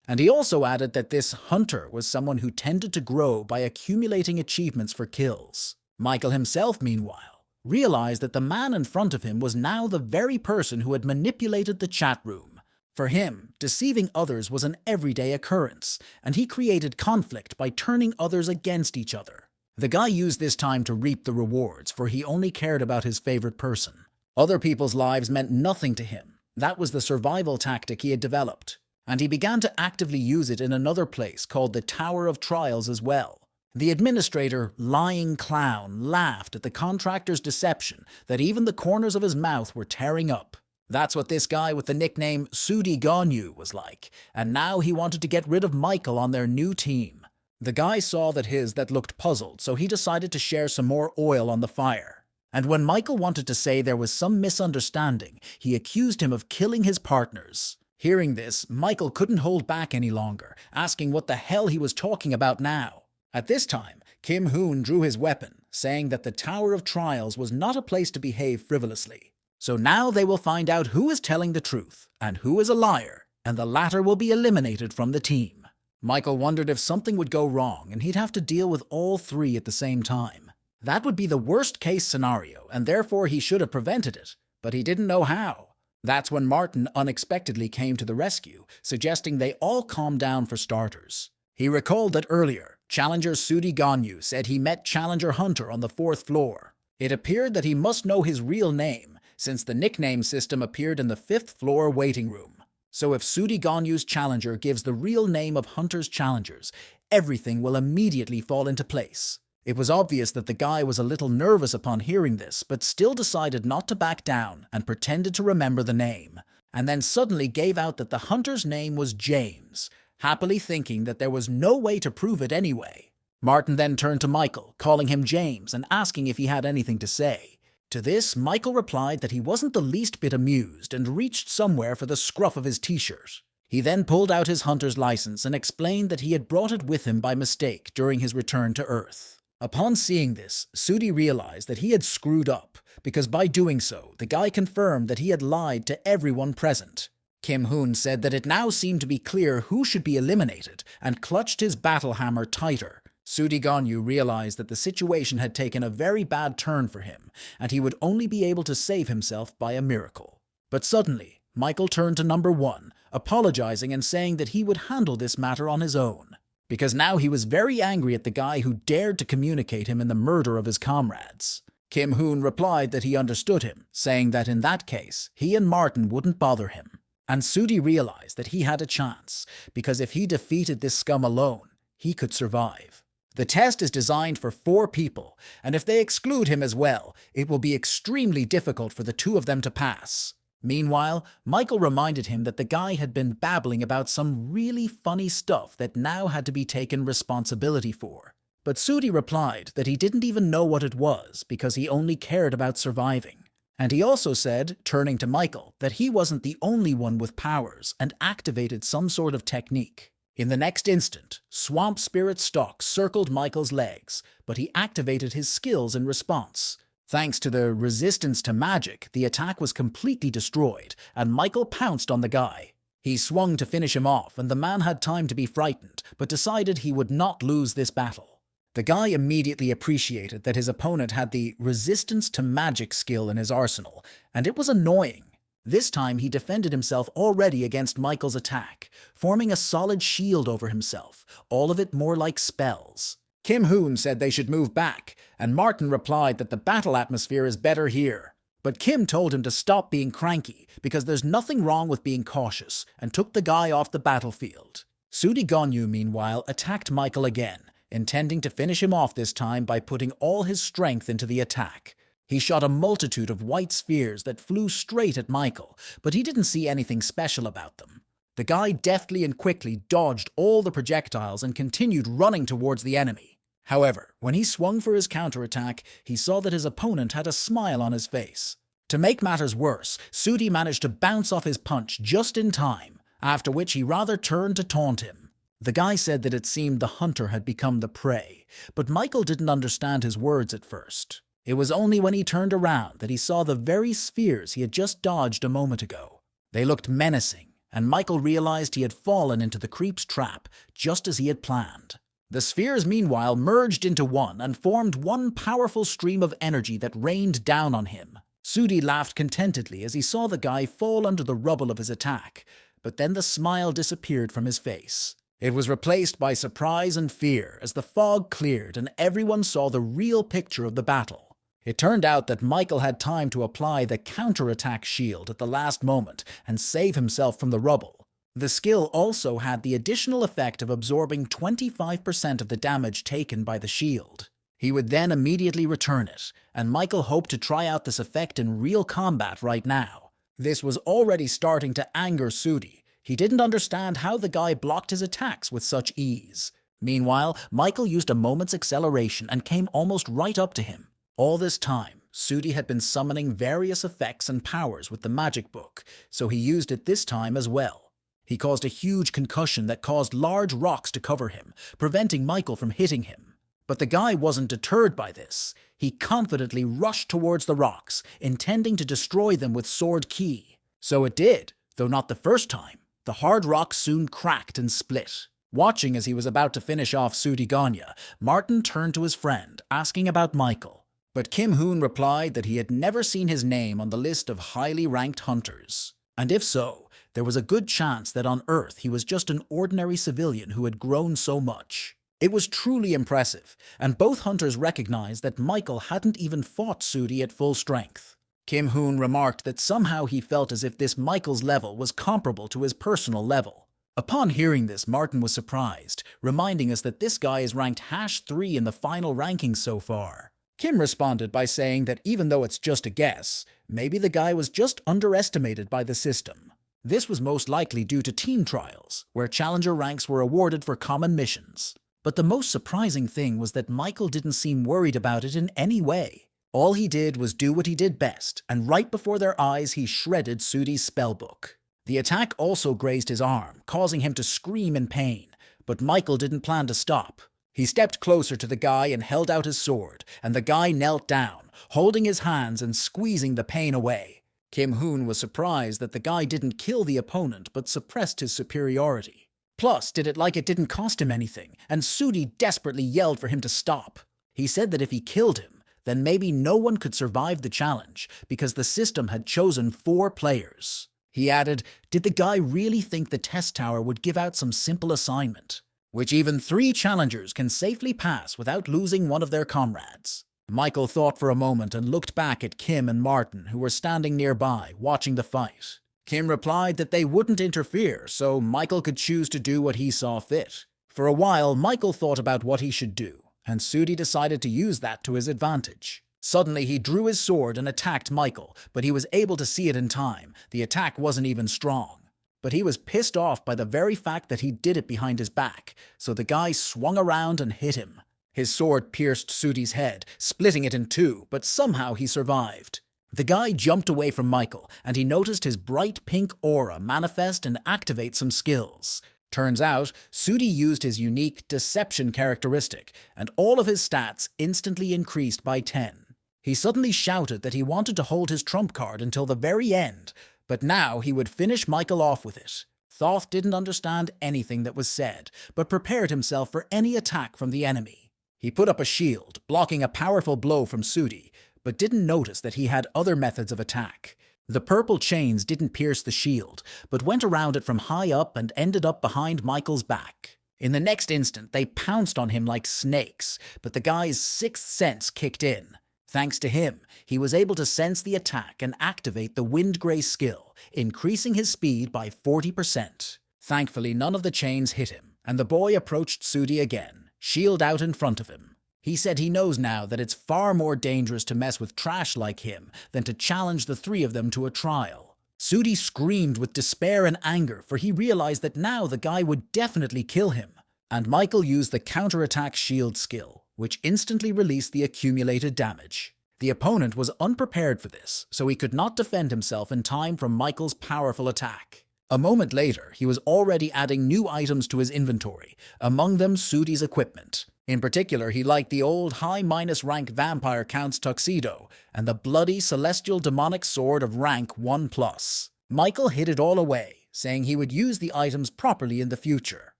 And he also added that this Hunter was someone who tended to grow by accumulating achievements for kills. Michael himself, meanwhile, realized that the man in front of him was now the very person who had manipulated the chat room. For him, deceiving others was an everyday occurrence, and he created conflict by turning others against each other. The guy used this time to reap the rewards, for he only cared about his favorite person. Other people's lives meant nothing to him. That was the survival tactic he had developed, and he began to actively use it in another place called the Tower of Trials as well. The administrator, Lying Clown, laughed at the contractor's deception that even the corners of his mouth were tearing up. That's what this guy with the nickname Sudi Ganyu was like, and now he wanted to get rid of Michael on their new team. The guy saw that looked puzzled, so he decided to share some more oil on the fire. And when Michael wanted to say there was some misunderstanding, he accused him of killing his partners. Hearing this, Michael couldn't hold back any longer, asking what the hell he was talking about now. At this time, Kim Hoon drew his weapon, saying that the Tower of Trials was not a place to behave frivolously. So now they will find out who is telling the truth and who is a liar, and the latter will be eliminated from the team. Michael wondered if something would go wrong and he'd have to deal with all 3 at the same time. That would be the worst-case scenario, and therefore he should have prevented it, but he didn't know how. That's when Martin unexpectedly came to the rescue, suggesting they all calm down for starters. He recalled that earlier, Challenger Sudi Ganyu said he met Challenger Hunter on the 4th floor. It appeared that he must know his real name, since the nickname system appeared in the 5th floor waiting room. So if Sudi Ganyu's challenger gives the real name of Hunter's challengers, everything will immediately fall into place. It was obvious that the guy was a little nervous upon hearing this, but still decided not to back down and pretended to remember the name, and then suddenly gave out that the Hunter's name was James, happily thinking that there was no way to prove it anyway. Martin then turned to Michael, calling him James and asking if he had anything to say. To this, Michael replied that he wasn't the least bit amused and reached somewhere for the scruff of his t-shirt. He then pulled out his hunter's license and explained that he had brought it with him by mistake during his return to Earth. Upon seeing this, Sudi realized that he had screwed up, because by doing so, the guy confirmed that he had lied to everyone present. Kim Hoon said that it now seemed to be clear who should be eliminated and clutched his battle hammer tighter. Sudi Ganyu realized that the situation had taken a very bad turn for him, and he would only be able to save himself by a miracle. But suddenly, Michael turned to number 1, apologizing and saying that he would handle this matter on his own, because now he was very angry at the guy who dared to communicate him in the murder of his comrades. Kim Hoon replied that he understood him, saying that in that case, he and Martin wouldn't bother him. And Sudi realized that he had a chance, because if he defeated this scum alone, he could survive. The test is designed for 4 people, and if they exclude him as well, it will be extremely difficult for the 2 of them to pass. Meanwhile, Michael reminded him that the guy had been babbling about some really funny stuff that now had to be taken responsibility for. But Sudi replied that he didn't even know what it was because he only cared about surviving. And he also said, turning to Michael, that he wasn't the only one with powers and activated some sort of technique. In the next instant, Swamp Spirit Stalk circled Michael's legs, but he activated his skills in response. Thanks to the resistance to magic, the attack was completely destroyed, and Michael pounced on the guy. He swung to finish him off, and the man had time to be frightened, but decided he would not lose this battle. The guy immediately appreciated that his opponent had the resistance to magic skill in his arsenal, and it was annoying. This time he defended himself already against Michael's attack, forming a solid shield over himself, all of it more like spells. Kim Hoon said they should move back, and Martin replied that the battle atmosphere is better here. But Kim told him to stop being cranky, because there's nothing wrong with being cautious, and took the guy off the battlefield. Sudi Ganyu, meanwhile, attacked Michael again, intending to finish him off this time by putting all his strength into the attack. He shot a multitude of white spheres that flew straight at Michael, but he didn't see anything special about them. The guy deftly and quickly dodged all the projectiles and continued running towards the enemy. However, when he swung for his counterattack, he saw that his opponent had a smile on his face. To make matters worse, Sudi managed to bounce off his punch just in time, after which he rather turned to taunt him. The guy said that it seemed the hunter had become the prey, but Michael didn't understand his words at first. It was only when he turned around that he saw the very spheres he had just dodged a moment ago. They looked menacing, and Michael realized he had fallen into the creep's trap, just as he had planned. The spheres, meanwhile, merged into one and formed one powerful stream of energy that rained down on him. Sudi laughed contentedly as he saw the guy fall under the rubble of his attack, but then the smile disappeared from his face. It was replaced by surprise and fear as the fog cleared and everyone saw the real picture of the battle. It turned out that Michael had time to apply the counterattack shield at the last moment and save himself from the rubble. The skill also had the additional effect of absorbing 25% of the damage taken by the shield. He would then immediately return it, and Michael hoped to try out this effect in real combat right now. This was already starting to anger Sudi. He didn't understand how the guy blocked his attacks with such ease. Meanwhile, Michael used a moment's acceleration and came almost right up to him. All this time, Sudi had been summoning various effects and powers with the magic book, so he used it this time as well. He caused a huge concussion that caused large rocks to cover him, preventing Michael from hitting him. But the guy wasn't deterred by this. He confidently rushed towards the rocks, intending to destroy them with sword ki. So it did, though not the first time. The hard rocks soon cracked and split. Watching as he was about to finish off Sudi Ganyu, Martin turned to his friend, asking about Michael. But Kim Hoon replied that he had never seen his name on the list of highly ranked hunters. And if so, there was a good chance that on Earth he was just an ordinary civilian who had grown so much. It was truly impressive, and both hunters recognized that Michael hadn't even fought Sudi at full strength. Kim Hoon remarked that somehow he felt as if this Michael's level was comparable to his personal level. Upon hearing this, Martin was surprised, reminding us that this guy is ranked #3 in the final rankings so far. Kim responded by saying that even though it's just a guess, maybe the guy was just underestimated by the system. This was most likely due to team trials, where challenger ranks were awarded for common missions. But the most surprising thing was that Michael didn't seem worried about it in any way. All he did was do what he did best, and right before their eyes he shredded Sudi's spellbook. The attack also grazed his arm, causing him to scream in pain, but Michael didn't plan to stop. He stepped closer to the guy and held out his sword, and the guy knelt down, holding his hands and squeezing the pain away. Kim Hoon was surprised that the guy didn't kill the opponent but suppressed his superiority. Plus, did it like it didn't cost him anything, and Sudi desperately yelled for him to stop. He said that if he killed him, then maybe no one could survive the challenge because the system had chosen 4 players. He added, did the guy really think the test tower would give out some simple assignment, which even 3 challengers can safely pass without losing one of their comrades? Michael thought for a moment and looked back at Kim and Martin, who were standing nearby, watching the fight. Kim replied that they wouldn't interfere, so Michael could choose to do what he saw fit. For a while, Michael thought about what he should do, and Sudi decided to use that to his advantage. Suddenly, he drew his sword and attacked Michael, but he was able to see it in time. The attack wasn't even strong. But he was pissed off by the very fact that he did it behind his back, so the guy swung around and hit him. His sword pierced Sudi's head, splitting it in 2, but somehow he survived. The guy jumped away from Michael, and he noticed his bright pink aura manifest and activate some skills. Turns out, Sudi used his unique deception characteristic, and all of his stats instantly increased by 10. He suddenly shouted that he wanted to hold his trump card until the very end, but now he would finish Michael off with it. Thoth didn't understand anything that was said, but prepared himself for any attack from the enemy. He put up a shield, blocking a powerful blow from Sudi, but didn't notice that he had other methods of attack. The purple chains didn't pierce the shield, but went around it from high up and ended up behind Michael's back. In the next instant, they pounced on him like snakes, but the guy's 6th sense kicked in. Thanks to him, he was able to sense the attack and activate the Windgrey skill, increasing his speed by 40%. Thankfully, none of the chains hit him, and the boy approached Sudi again, shield out in front of him. He said he knows now that it's far more dangerous to mess with trash like him than to challenge the 3 of them to a trial. Sudi screamed with despair and anger, for he realized that now the guy would definitely kill him. And Michael used the counterattack shield skill, which instantly released the accumulated damage. The opponent was unprepared for this, so he could not defend himself in time from Michael's powerful attack. A moment later, he was already adding new items to his inventory, among them Sudi's equipment. In particular, he liked the old high-rank vampire count's tuxedo and the bloody celestial demonic sword of rank 1+. Michael hid it all away, saying he would use the items properly in the future.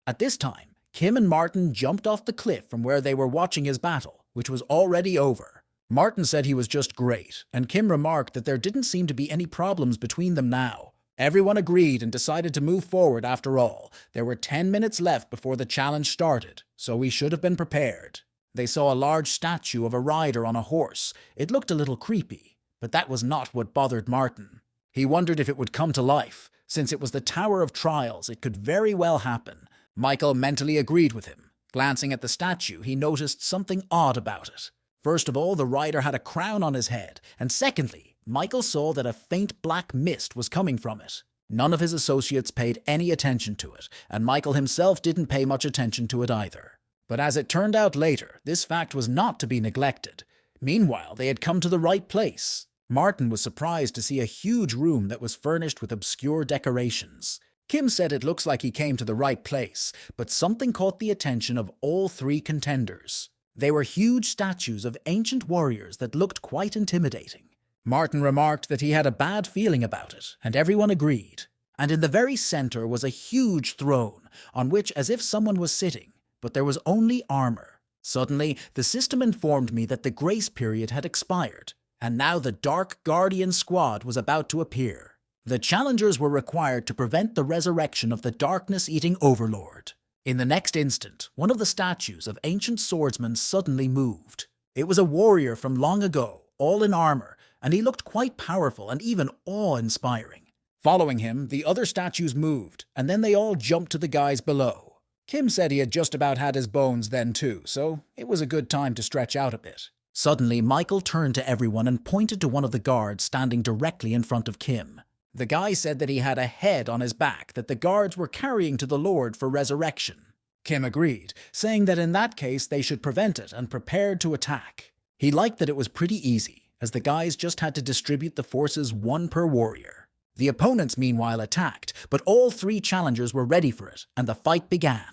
At this time, Kim and Martin jumped off the cliff from where they were watching his battle, which was already over. Martin said he was just great, and Kim remarked that there didn't seem to be any problems between them now. Everyone agreed and decided to move forward after all. There were 10 minutes left before the challenge started, so we should have been prepared. They saw a large statue of a rider on a horse. It looked a little creepy, but that was not what bothered Martin. He wondered if it would come to life. Since it was the Tower of Trials, it could very well happen. Michael mentally agreed with him. Glancing at the statue, he noticed something odd about it. First of all, the rider had a crown on his head, and secondly, Michael saw that a faint black mist was coming from it. None of his associates paid any attention to it, and Michael himself didn't pay much attention to it either. But as it turned out later, this fact was not to be neglected. Meanwhile, they had come to the right place. Martin was surprised to see a huge room that was furnished with obscure decorations. Kim said it looks like he came to the right place, but something caught the attention of all 3 contenders. They were huge statues of ancient warriors that looked quite intimidating. Martin remarked that he had a bad feeling about it, and everyone agreed. And in the very center was a huge throne, on which as if someone was sitting, but there was only armor. Suddenly, the system informed me that the grace period had expired, and now the Dark Guardian squad was about to appear. The challengers were required to prevent the resurrection of the darkness-eating overlord. In the next instant, one of the statues of ancient swordsmen suddenly moved. It was a warrior from long ago, all in armor, and he looked quite powerful and even awe-inspiring. Following him, the other statues moved, and then they all jumped to the guys below. Kim said he had just about had his bones then too, so it was a good time to stretch out a bit. Suddenly, Michael turned to everyone and pointed to one of the guards standing directly in front of Kim. The guy said that he had a head on his back that the guards were carrying to the Lord for resurrection. Kim agreed, saying that in that case they should prevent it and prepared to attack. He liked that it was pretty easy, as the guys just had to distribute the forces 1 per warrior. The opponents meanwhile attacked, but all 3 challengers were ready for it, and the fight began.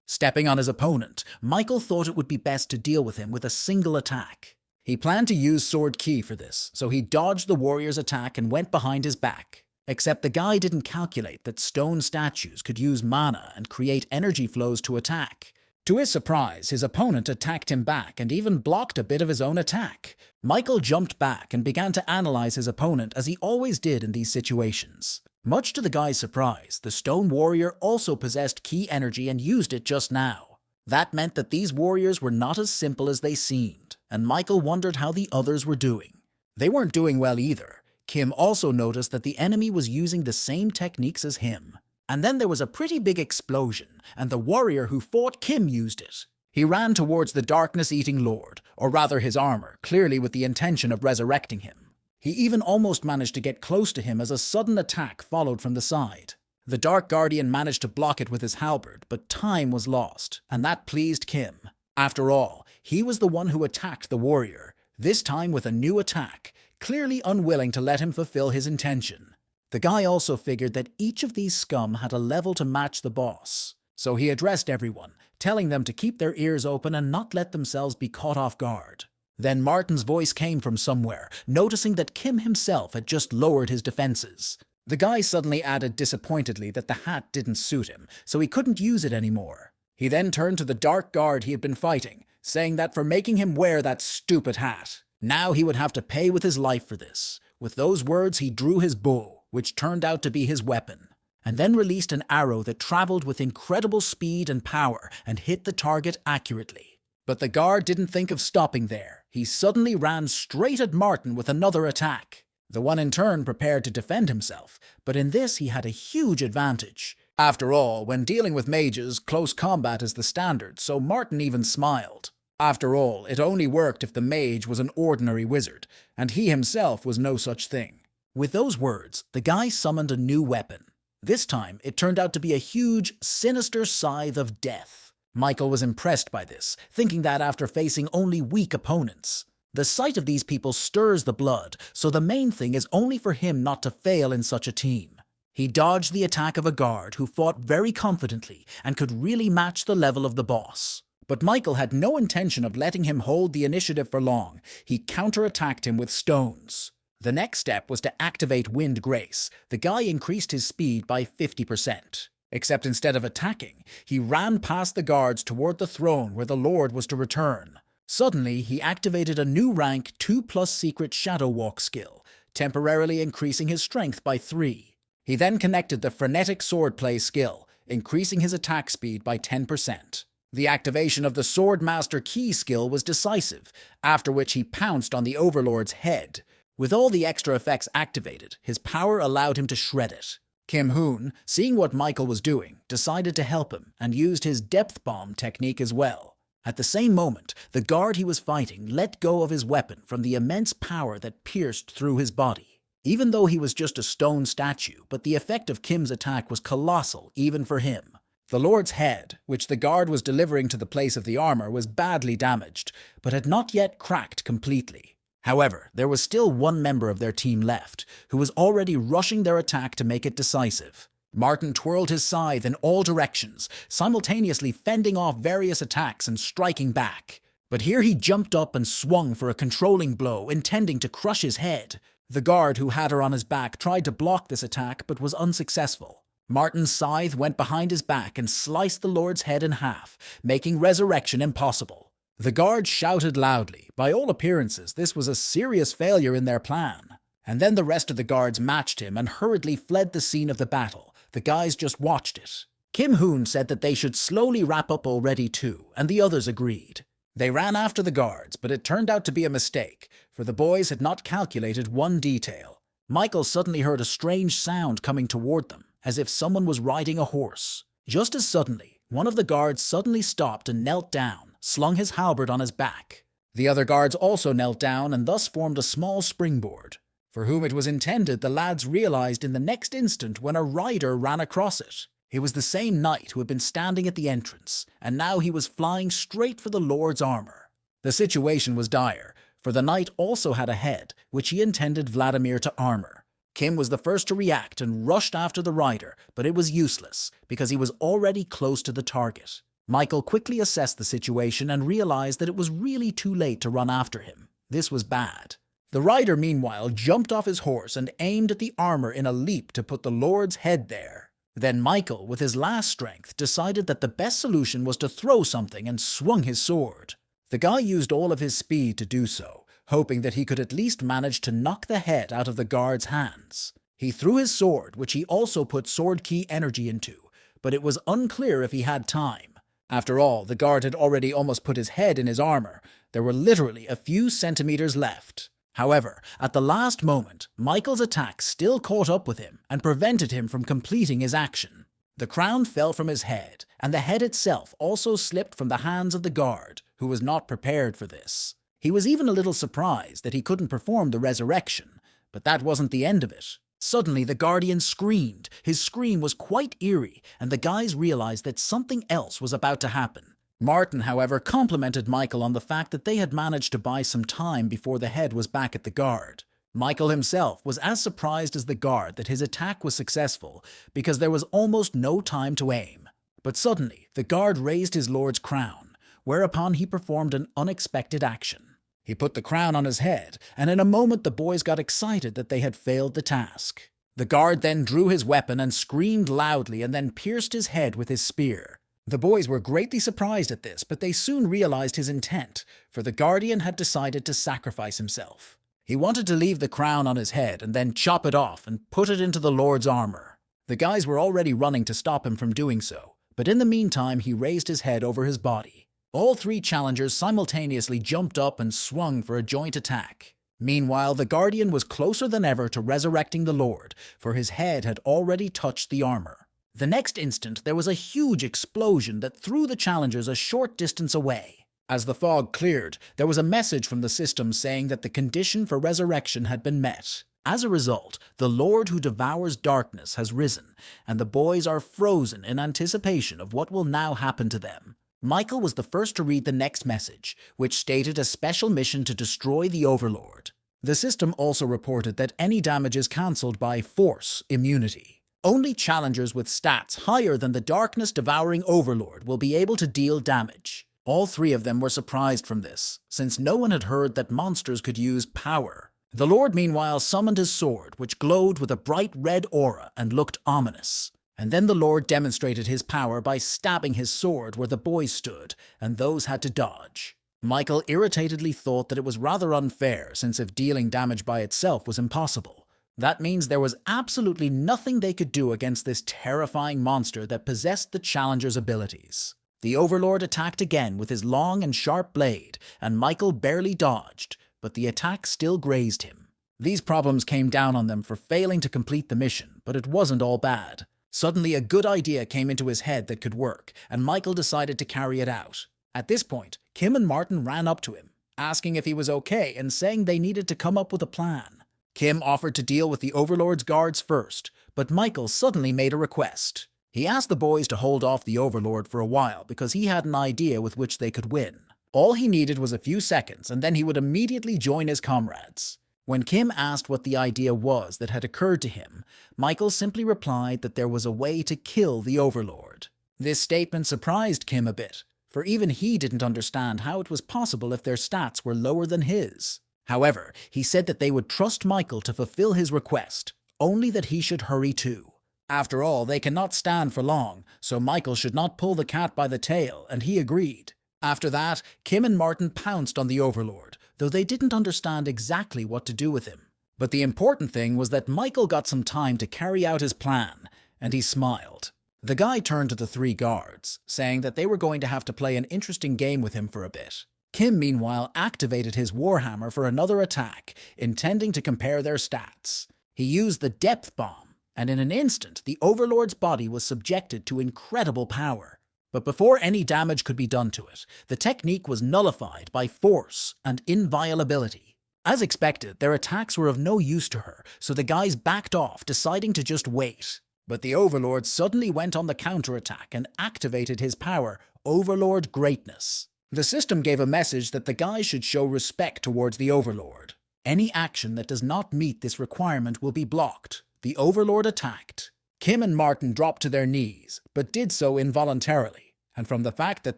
Stepping on his opponent, Michael thought it would be best to deal with him with a single attack. He planned to use Sword Key for this, so he dodged the warrior's attack and went behind his back. Except the guy didn't calculate that stone statues could use mana and create energy flows to attack. To his surprise, his opponent attacked him back and even blocked a bit of his own attack. Michael jumped back and began to analyze his opponent as he always did in these situations. Much to the guy's surprise, the stone warrior also possessed key energy and used it just now. That meant that these warriors were not as simple as they seemed, and Michael wondered how the others were doing. They weren't doing well either. Kim also noticed that the enemy was using the same techniques as him. And then there was a pretty big explosion, and the warrior who fought Kim used it. He ran towards the darkness-eating lord, or rather his armor, clearly with the intention of resurrecting him. He even almost managed to get close to him as a sudden attack followed from the side. The Dark Guardian managed to block it with his halberd, but time was lost, and that pleased Kim. After all, he was the one who attacked the warrior, this time with a new attack, clearly unwilling to let him fulfill his intention. The guy also figured that each of these scum had a level to match the boss, so he addressed everyone, telling them to keep their ears open and not let themselves be caught off guard. Then Martin's voice came from somewhere, noticing that Kim himself had just lowered his defenses. The guy suddenly added disappointedly that the hat didn't suit him, so he couldn't use it anymore. He then turned to the dark guard he had been fighting, saying that for making him wear that stupid hat, now he would have to pay with his life for this. With those words, he drew his bow, which turned out to be his weapon, and then released an arrow that traveled with incredible speed and power and hit the target accurately. But the guard didn't think of stopping there. He suddenly ran straight at Martin with another attack. The one in turn prepared to defend himself, but in this he had a huge advantage. After all, when dealing with mages, close combat is the standard, so Martin even smiled. After all, it only worked if the mage was an ordinary wizard, and he himself was no such thing. With those words, the guy summoned a new weapon. This time, it turned out to be a huge, sinister scythe of death. Michael was impressed by this, thinking that after facing only weak opponents, the sight of these people stirs the blood, so the main thing is only for him not to fail in such a team. He dodged the attack of a guard who fought very confidently and could really match the level of the boss. But Michael had no intention of letting him hold the initiative for long. He counterattacked him with stones. The next step was to activate Wind Grace. The guy increased his speed by 50%. Except instead of attacking, he ran past the guards toward the throne where the Lord was to return. Suddenly, he activated a new rank 2+ secret Shadow Walk skill, temporarily increasing his strength by 3. He then connected the Frenetic Swordplay skill, increasing his attack speed by 10%. The activation of the Swordmaster Key skill was decisive, after which he pounced on the Overlord's head. With all the extra effects activated, his power allowed him to shred it. Kim Hoon, seeing what Michael was doing, decided to help him and used his Depth Bomb technique as well. At the same moment, the guard he was fighting let go of his weapon from the immense power that pierced through his body. Even though he was just a stone statue, but the effect of Kim's attack was colossal even for him. The Lord's head, which the guard was delivering to the place of the armor, was badly damaged, but had not yet cracked completely. However, there was still one member of their team left, who was already rushing their attack to make it decisive. Martin twirled his scythe in all directions, simultaneously fending off various attacks and striking back. But here he jumped up and swung for a controlling blow, intending to crush his head. The guard who had her on his back tried to block this attack, but was unsuccessful. Martin's scythe went behind his back and sliced the Lord's head in half, making resurrection impossible. The guard shouted loudly. By all appearances, this was a serious failure in their plan. And then the rest of the guards matched him and hurriedly fled the scene of the battle. The guys just watched it. Kim Hoon said that they should slowly wrap up already too, and the others agreed. They ran after the guards, but it turned out to be a mistake, for the boys had not calculated one detail. Michael suddenly heard a strange sound coming toward them, as if someone was riding a horse. Just as suddenly, one of the guards suddenly stopped and knelt down, slung his halberd on his back. The other guards also knelt down and thus formed a small springboard. For whom it was intended, the lads realized in the next instant when a rider ran across it. It was the same knight who had been standing at the entrance, and now he was flying straight for the Lord's armor. The situation was dire, for the knight also had a head, which he intended Vladimir to armor. Kim was the first to react and rushed after the rider, but it was useless, because he was already close to the target. Michael quickly assessed the situation and realized that it was really too late to run after him. This was bad. The rider, meanwhile, jumped off his horse and aimed at the armor in a leap to put the Lord's head there. Then Michael, with his last strength, decided that the best solution was to throw something and swung his sword. The guy used all of his speed to do so, hoping that he could at least manage to knock the head out of the guard's hands. He threw his sword, which he also put sword key energy into, but it was unclear if he had time. After all, the guard had already almost put his head in his armor. There were literally a few centimeters left. However, at the last moment, Michael's attack still caught up with him and prevented him from completing his action. The crown fell from his head, and the head itself also slipped from the hands of the guard, who was not prepared for this. He was even a little surprised that he couldn't perform the resurrection, but that wasn't the end of it. Suddenly, the Guardian screamed. His scream was quite eerie, and the guys realized that something else was about to happen. Martin, however, complimented Michael on the fact that they had managed to buy some time before the head was back at the guard. Michael himself was as surprised as the guard that his attack was successful because there was almost no time to aim. But suddenly, the guard raised his lord's crown, whereupon he performed an unexpected action. He put the crown on his head, and in a moment the boys got excited that they had failed the task. The guard then drew his weapon and screamed loudly and then pierced his head with his spear. The boys were greatly surprised at this, but they soon realized his intent, for the Guardian had decided to sacrifice himself. He wanted to leave the crown on his head and then chop it off and put it into the Lord's armor. The guys were already running to stop him from doing so, but in the meantime he raised his head over his body. All three challengers simultaneously jumped up and swung for a joint attack. Meanwhile, the Guardian was closer than ever to resurrecting the Lord, for his head had already touched the armor. The next instant, there was a huge explosion that threw the challengers a short distance away. As the fog cleared, there was a message from the system saying that the condition for resurrection had been met. As a result, the Lord who devours darkness has risen, and the boys are frozen in anticipation of what will now happen to them. Michael was the first to read the next message, which stated a special mission to destroy the Overlord. The system also reported that any damage is cancelled by force immunity. Only challengers with stats higher than the darkness-devouring Overlord will be able to deal damage. All three of them were surprised from this, since no one had heard that monsters could use power. The Lord meanwhile summoned his sword, which glowed with a bright red aura and looked ominous. And then the Lord demonstrated his power by stabbing his sword where the boys stood, and those had to dodge. Michael irritatedly thought that it was rather unfair, since if dealing damage by itself was impossible, that means there was absolutely nothing they could do against this terrifying monster that possessed the challenger's abilities. The Overlord attacked again with his long and sharp blade, and Michael barely dodged, but the attack still grazed him. These problems came down on them for failing to complete the mission, but it wasn't all bad. Suddenly a good idea came into his head that could work, and Michael decided to carry it out. At this point, Kim and Martin ran up to him, asking if he was okay and saying they needed to come up with a plan. Kim offered to deal with the Overlord's guards first, but Michael suddenly made a request. He asked the boys to hold off the Overlord for a while because he had an idea with which they could win. All he needed was a few seconds, and then he would immediately join his comrades. When Kim asked what the idea was that had occurred to him, Michael simply replied that there was a way to kill the Overlord. This statement surprised Kim a bit, for even he didn't understand how it was possible if their stats were lower than his. However, he said that they would trust Michael to fulfill his request, only that he should hurry too. After all, they cannot stand for long, so Michael should not pull the cat by the tail, and he agreed. After that, Kim and Martin pounced on the Overlord, though they didn't understand exactly what to do with him. But the important thing was that Michael got some time to carry out his plan, and he smiled. The guy turned to the three guards, saying that they were going to have to play an interesting game with him for a bit. Kim, meanwhile, activated his Warhammer for another attack, intending to compare their stats. He used the Depth Bomb, and in an instant, the Overlord's body was subjected to incredible power. But before any damage could be done to it, the technique was nullified by force and inviolability. As expected, their attacks were of no use to her, so the guys backed off, deciding to just wait. But the Overlord suddenly went on the counterattack and activated his power, Overlord Greatness. The system gave a message that the guys should show respect towards the Overlord. Any action that does not meet this requirement will be blocked. The Overlord attacked. Kim and Martin dropped to their knees, but did so involuntarily, and from the fact that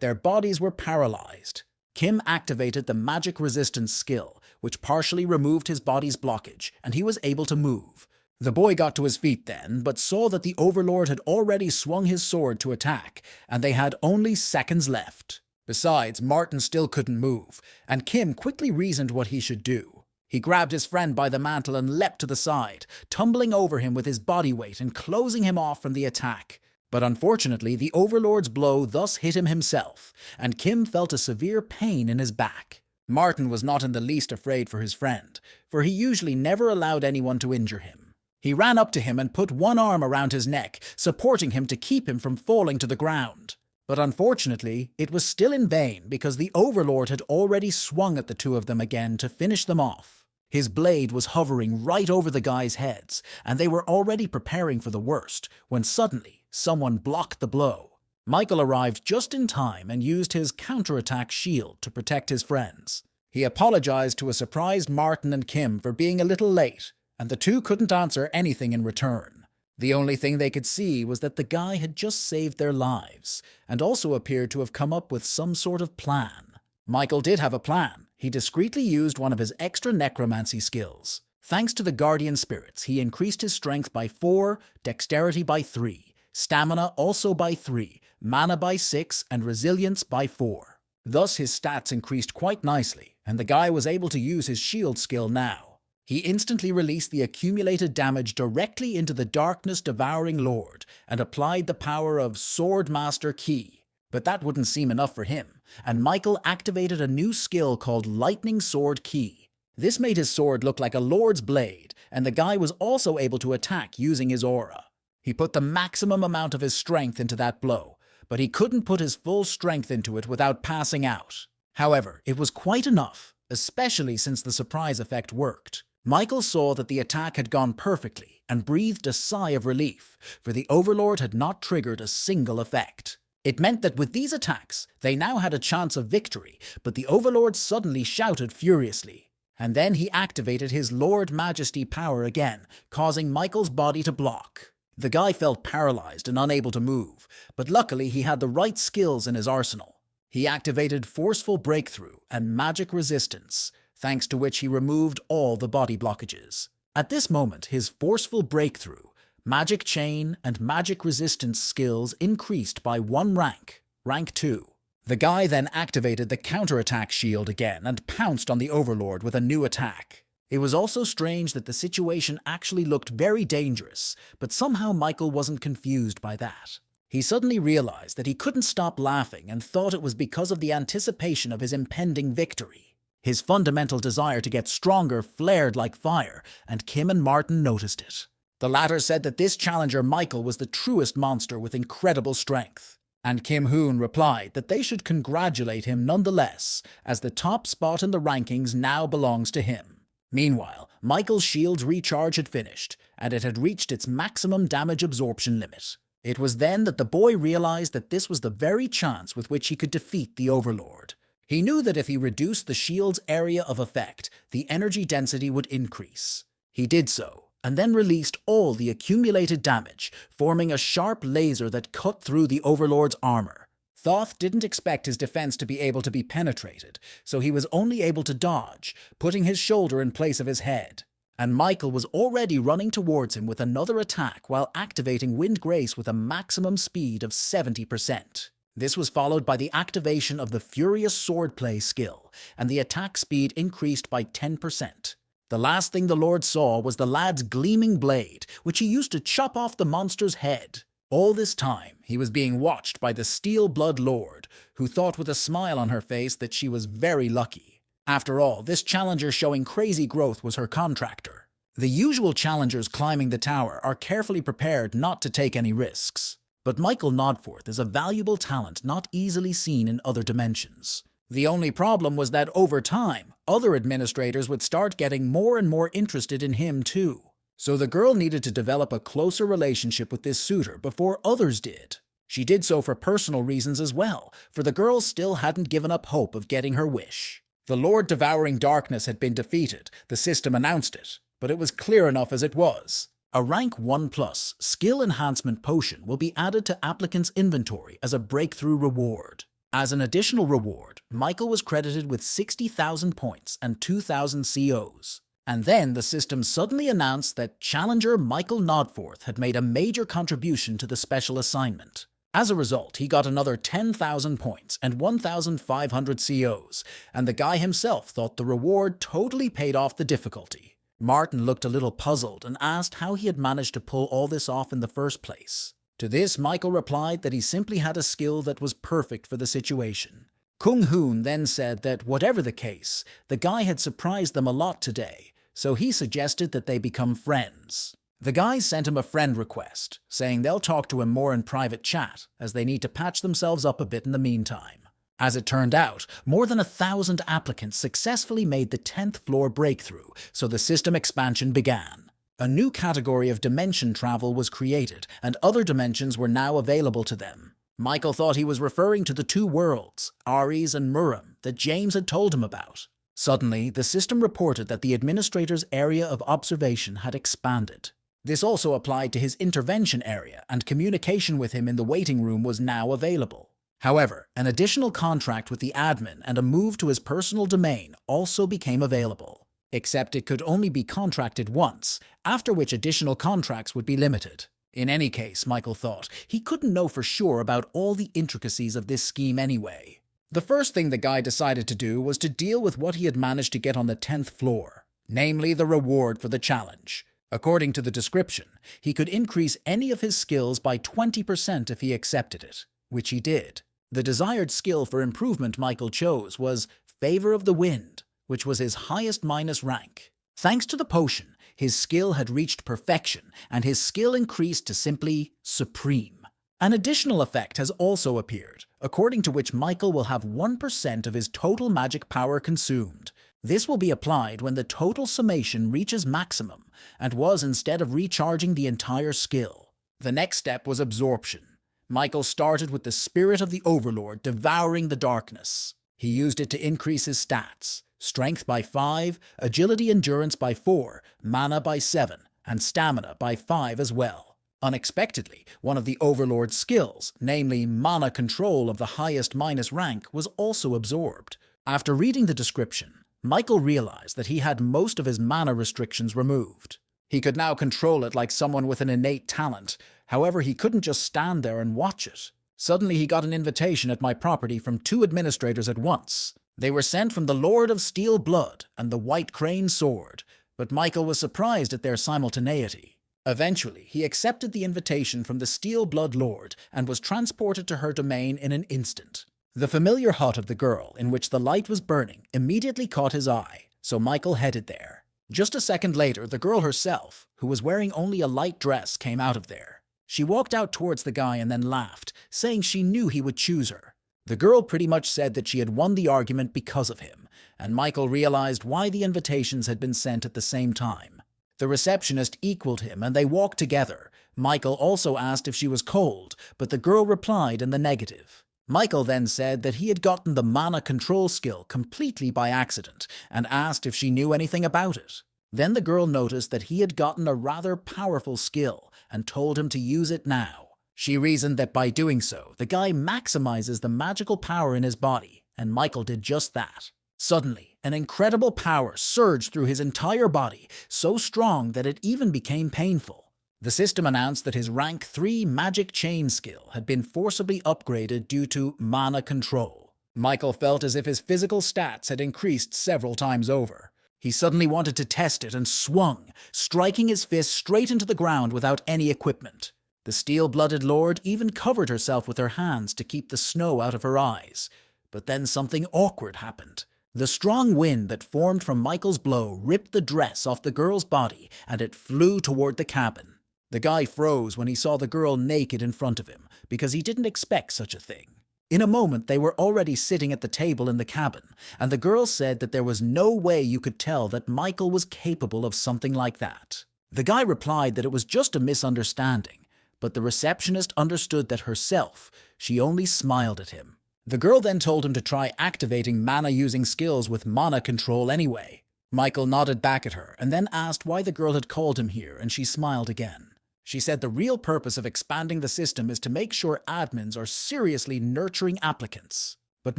their bodies were paralyzed. Kim activated the Magic Resistance skill, which partially removed his body's blockage, and he was able to move. The boy got to his feet then, but saw that the Overlord had already swung his sword to attack, and they had only seconds left. Besides, Martin still couldn't move, and Kim quickly reasoned what he should do. He grabbed his friend by the mantle and leapt to the side, tumbling over him with his body weight and closing him off from the attack. But unfortunately, the Overlord's blow thus hit him himself, and Kim felt a severe pain in his back. Martin was not in the least afraid for his friend, for he usually never allowed anyone to injure him. He ran up to him and put one arm around his neck, supporting him to keep him from falling to the ground. But unfortunately, it was still in vain because the Overlord had already swung at the two of them again to finish them off. His blade was hovering right over the guys' heads, and they were already preparing for the worst, when suddenly someone blocked the blow. Michael arrived just in time and used his counterattack shield to protect his friends. He apologized to a surprised Martin and Kim for being a little late, and the two couldn't answer anything in return. The only thing they could see was that the guy had just saved their lives, and also appeared to have come up with some sort of plan. Michael did have a plan. He discreetly used one of his extra necromancy skills. Thanks to the guardian spirits, he increased his strength by 4, dexterity by 3, stamina also by 3, mana by 6, and resilience by 4. Thus his stats increased quite nicely, and the guy was able to use his shield skill now. He instantly released the accumulated damage directly into the Darkness Devouring Lord and applied the power of Sword Master Key. But that wouldn't seem enough for him, and Michael activated a new skill called Lightning Sword Key. This made his sword look like a lord's blade, and the guy was also able to attack using his aura. He put the maximum amount of his strength into that blow, but he couldn't put his full strength into it without passing out. However, it was quite enough, especially since the surprise effect worked. Michael saw that the attack had gone perfectly and breathed a sigh of relief, for the Overlord had not triggered a single effect. It meant that with these attacks, they now had a chance of victory, but the Overlord suddenly shouted furiously. And then he activated his Lord Majesty power again, causing Michael's body to block. The guy felt paralyzed and unable to move, but luckily he had the right skills in his arsenal. He activated Forceful Breakthrough and Magic Resistance, thanks to which he removed all the body blockages. At this moment, his Forceful Breakthrough, Magic Chain, and Magic Resistance skills increased by 1 rank, rank 2. The guy then activated the counterattack shield again and pounced on the Overlord with a new attack. It was also strange that the situation actually looked very dangerous, but somehow Michael wasn't confused by that. He suddenly realized that he couldn't stop laughing and thought it was because of the anticipation of his impending victory. His fundamental desire to get stronger flared like fire, and Kim and Martin noticed it. The latter said that this challenger Michael was the truest monster with incredible strength, and Kim Hoon replied that they should congratulate him nonetheless, as the top spot in the rankings now belongs to him. Meanwhile, Michael's shield's recharge had finished, and it had reached its maximum damage absorption limit. It was then that the boy realized that this was the very chance with which he could defeat the Overlord. He knew that if he reduced the shield's area of effect, the energy density would increase. He did so, and then released all the accumulated damage, forming a sharp laser that cut through the Overlord's armor. Thoth didn't expect his defense to be able to be penetrated, so he was only able to dodge, putting his shoulder in place of his head. And Michael was already running towards him with another attack while activating Wind Grace with a maximum speed of 70%. This was followed by the activation of the Furious Swordplay skill, and the attack speed increased by 10%. The last thing the Lord saw was the lad's gleaming blade, which he used to chop off the monster's head. All this time, he was being watched by the Steel Blood Lord, who thought with a smile on her face that she was very lucky. After all, this challenger showing crazy growth was her contractor. The usual challengers climbing the tower are carefully prepared not to take any risks. But Michael Nodforth is a valuable talent not easily seen in other dimensions. The only problem was that over time, other administrators would start getting more and more interested in him too. So the girl needed to develop a closer relationship with this suitor before others did. She did so for personal reasons as well, for the girl still hadn't given up hope of getting her wish. The Lord Devouring Darkness had been defeated, the system announced it, but it was clear enough as it was. A rank 1+ skill enhancement potion will be added to applicants' inventory as a breakthrough reward. As an additional reward, Michael was credited with 60,000 points and 2,000 COs. And then the system suddenly announced that challenger Michael Nodforth had made a major contribution to the special assignment. As a result, he got another 10,000 points and 1,500 COs, and the guy himself thought the reward totally paid off the difficulty. Martin looked a little puzzled and asked how he had managed to pull all this off in the first place. To this, Michael replied that he simply had a skill that was perfect for the situation. Kung Hoon then said that whatever the case, the guy had surprised them a lot today, so he suggested that they become friends. The guys sent him a friend request, saying they'll talk to him more in private chat, as they need to patch themselves up a bit in the meantime. As it turned out, more than 1,000 applicants successfully made the 10th floor breakthrough, so the system expansion began. A new category of dimension travel was created, and other dimensions were now available to them. Michael thought he was referring to the two worlds, Ares and Muram, that James had told him about. Suddenly, the system reported that the administrator's area of observation had expanded. This also applied to his intervention area, and communication with him in the waiting room was now available. However, an additional contract with the admin and a move to his personal domain also became available, except it could only be contracted once, after which additional contracts would be limited. In any case, Michael thought, he couldn't know for sure about all the intricacies of this scheme anyway. The first thing the guy decided to do was to deal with what he had managed to get on the 10th floor, namely the reward for the challenge. According to the description, he could increase any of his skills by 20% if he accepted it, which he did. The desired skill for improvement Michael chose was Favor of the Wind, which was his highest minus rank. Thanks to the potion, his skill had reached perfection, and his skill increased to simply Supreme. An additional effect has also appeared, according to which Michael will have 1% of his total magic power consumed. This will be applied when the total summation reaches maximum, and was instead of recharging the entire skill. The next step was absorption. Michael started with the spirit of the Overlord devouring the darkness. He used it to increase his stats, strength by 5, agility endurance by 4, mana by 7, and stamina by 5 as well. Unexpectedly, one of the Overlord's skills, namely mana control of the highest minus rank, was also absorbed. After reading the description, Michael realized that he had most of his mana restrictions removed. He could now control it like someone with an innate talent. However, he couldn't just stand there and watch it. Suddenly, he got an invitation at my property from 2 administrators at once. They were sent from the Lord of Steel Blood and the White Crane Sword, but Michael was surprised at their simultaneity. Eventually, he accepted the invitation from the Steel Blood Lord and was transported to her domain in an instant. The familiar hut of the girl, in which the light was burning, immediately caught his eye, so Michael headed there. Just a second later, the girl herself, who was wearing only a light dress, came out of there. She walked out towards the guy and then laughed, saying she knew he would choose her. The girl pretty much said that she had won the argument because of him, and Michael realized why the invitations had been sent at the same time. The receptionist equaled him and they walked together. Michael also asked if she was cold, but the girl replied in the negative. Michael then said that he had gotten the mana control skill completely by accident and asked if she knew anything about it. Then the girl noticed that he had gotten a rather powerful skill and told him to use it now. She reasoned that by doing so, the guy maximizes the magical power in his body, and Michael did just that. Suddenly, an incredible power surged through his entire body, so strong that it even became painful. The system announced that his rank 3 magic chain skill had been forcibly upgraded due to mana control. Michael felt as if his physical stats had increased several times over. He suddenly wanted to test it and swung, striking his fist straight into the ground without any equipment. The steel-blooded lord even covered herself with her hands to keep the snow out of her eyes. But then something awkward happened. The strong wind that formed from Michael's blow ripped the dress off the girl's body and it flew toward the cabin. The guy froze when he saw the girl naked in front of him, because he didn't expect such a thing. In a moment, they were already sitting at the table in the cabin, and the girl said that there was no way you could tell that Michael was capable of something like that. The guy replied that it was just a misunderstanding, but the receptionist understood that herself. She only smiled at him. The girl then told him to try activating mana-using skills with mana control anyway. Michael nodded back at her and then asked why the girl had called him here, and she smiled again. She said the real purpose of expanding the system is to make sure admins are seriously nurturing applicants. But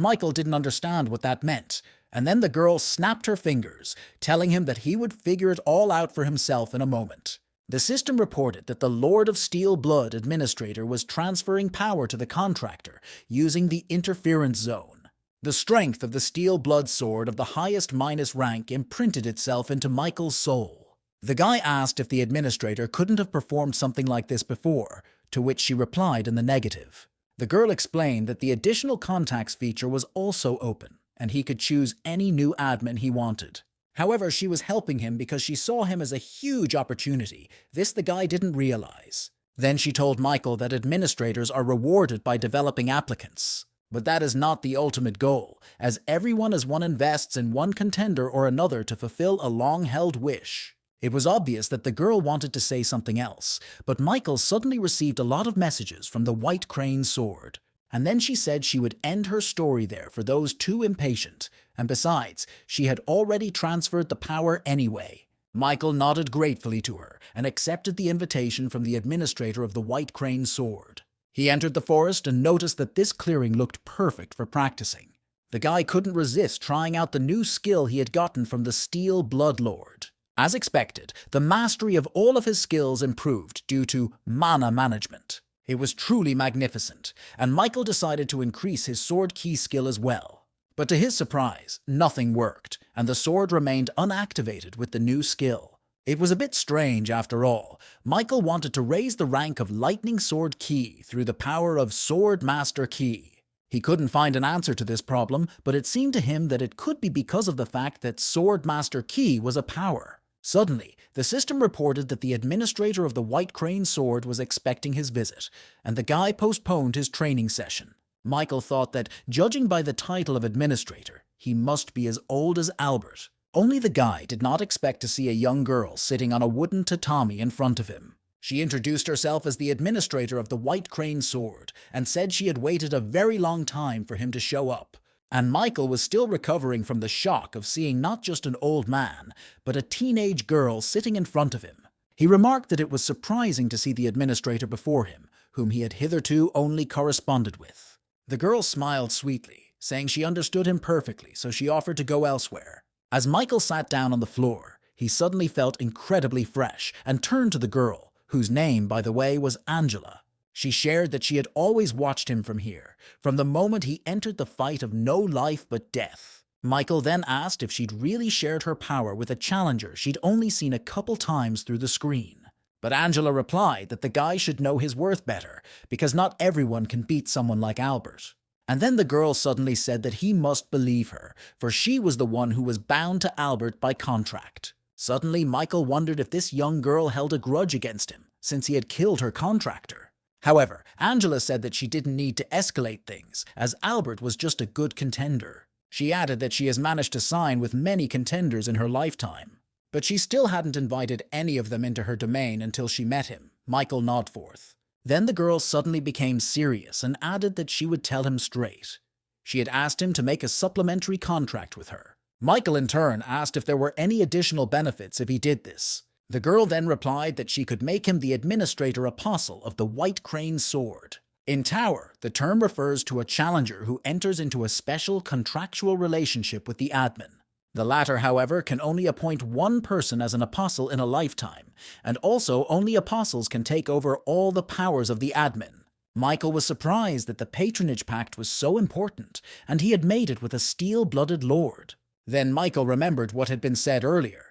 Michael didn't understand what that meant, and then the girl snapped her fingers, telling him that he would figure it all out for himself in a moment. The system reported that the Lord of Steel Blood administrator was transferring power to the contractor using the interference zone. The strength of the Steel Blood sword of the highest minus rank imprinted itself into Michael's soul. The guy asked if the administrator couldn't have performed something like this before, to which she replied in the negative. The girl explained that the additional contacts feature was also open, and he could choose any new admin he wanted. However, she was helping him because she saw him as a huge opportunity. This the guy didn't realize. Then she told Michael that administrators are rewarded by developing applicants. But that is not the ultimate goal, as everyone as one invests in one contender or another to fulfill a long-held wish. It was obvious that the girl wanted to say something else, but Michael suddenly received a lot of messages from the White Crane sword. And then she said she would end her story there for those too impatient, and besides, she had already transferred the power anyway. Michael nodded gratefully to her and accepted the invitation from the administrator of the White Crane sword. He entered the forest and noticed that this clearing looked perfect for practicing. The guy couldn't resist trying out the new skill he had gotten from the Steel Blood Lord. As expected, the mastery of all of his skills improved due to mana management. It was truly magnificent, and Michael decided to increase his sword key skill as well. But to his surprise, nothing worked, and the sword remained unactivated with the new skill. It was a bit strange after all. Michael wanted to raise the rank of Lightning Sword Key through the power of Sword Master Key. He couldn't find an answer to this problem, but it seemed to him that it could be because of the fact that Sword Master Key was a power. Suddenly, the system reported that the administrator of the White Crane sword was expecting his visit, and the guy postponed his training session. Michael thought that, judging by the title of administrator, he must be as old as Albert. Only the guy did not expect to see a young girl sitting on a wooden tatami in front of him. She introduced herself as the administrator of the White Crane sword, and said she had waited a very long time for him to show up. And Michael was still recovering from the shock of seeing not just an old man, but a teenage girl sitting in front of him. He remarked that it was surprising to see the administrator before him, whom he had hitherto only corresponded with. The girl smiled sweetly, saying she understood him perfectly, so she offered to go elsewhere. As Michael sat down on the floor, he suddenly felt incredibly fresh and turned to the girl, whose name, by the way, was Angela. She shared that she had always watched him from here, from the moment he entered the fight of no life but death. Michael then asked if she'd really shared her power with a challenger she'd only seen a couple times through the screen. But Angela replied that the guy should know his worth better, because not everyone can beat someone like Albert. And then the girl suddenly said that he must believe her, for she was the one who was bound to Albert by contract. Suddenly, Michael wondered if this young girl held a grudge against him, since he had killed her contractor. However, Angela said that she didn't need to escalate things, as Albert was just a good contender. She added that she has managed to sign with many contenders in her lifetime, but she still hadn't invited any of them into her domain until she met him, Michael Nodforth. Then the girl suddenly became serious and added that she would tell him straight. She had asked him to make a supplementary contract with her. Michael in turn asked if there were any additional benefits if he did this. The girl then replied that she could make him the administrator apostle of the White Crane sword. In Tower, the term refers to a challenger who enters into a special contractual relationship with the admin. The latter, however, can only appoint one person as an apostle in a lifetime, and also only apostles can take over all the powers of the admin. Michael was surprised that the patronage pact was so important, and he had made it with a steel-blooded lord. Then Michael remembered what had been said earlier.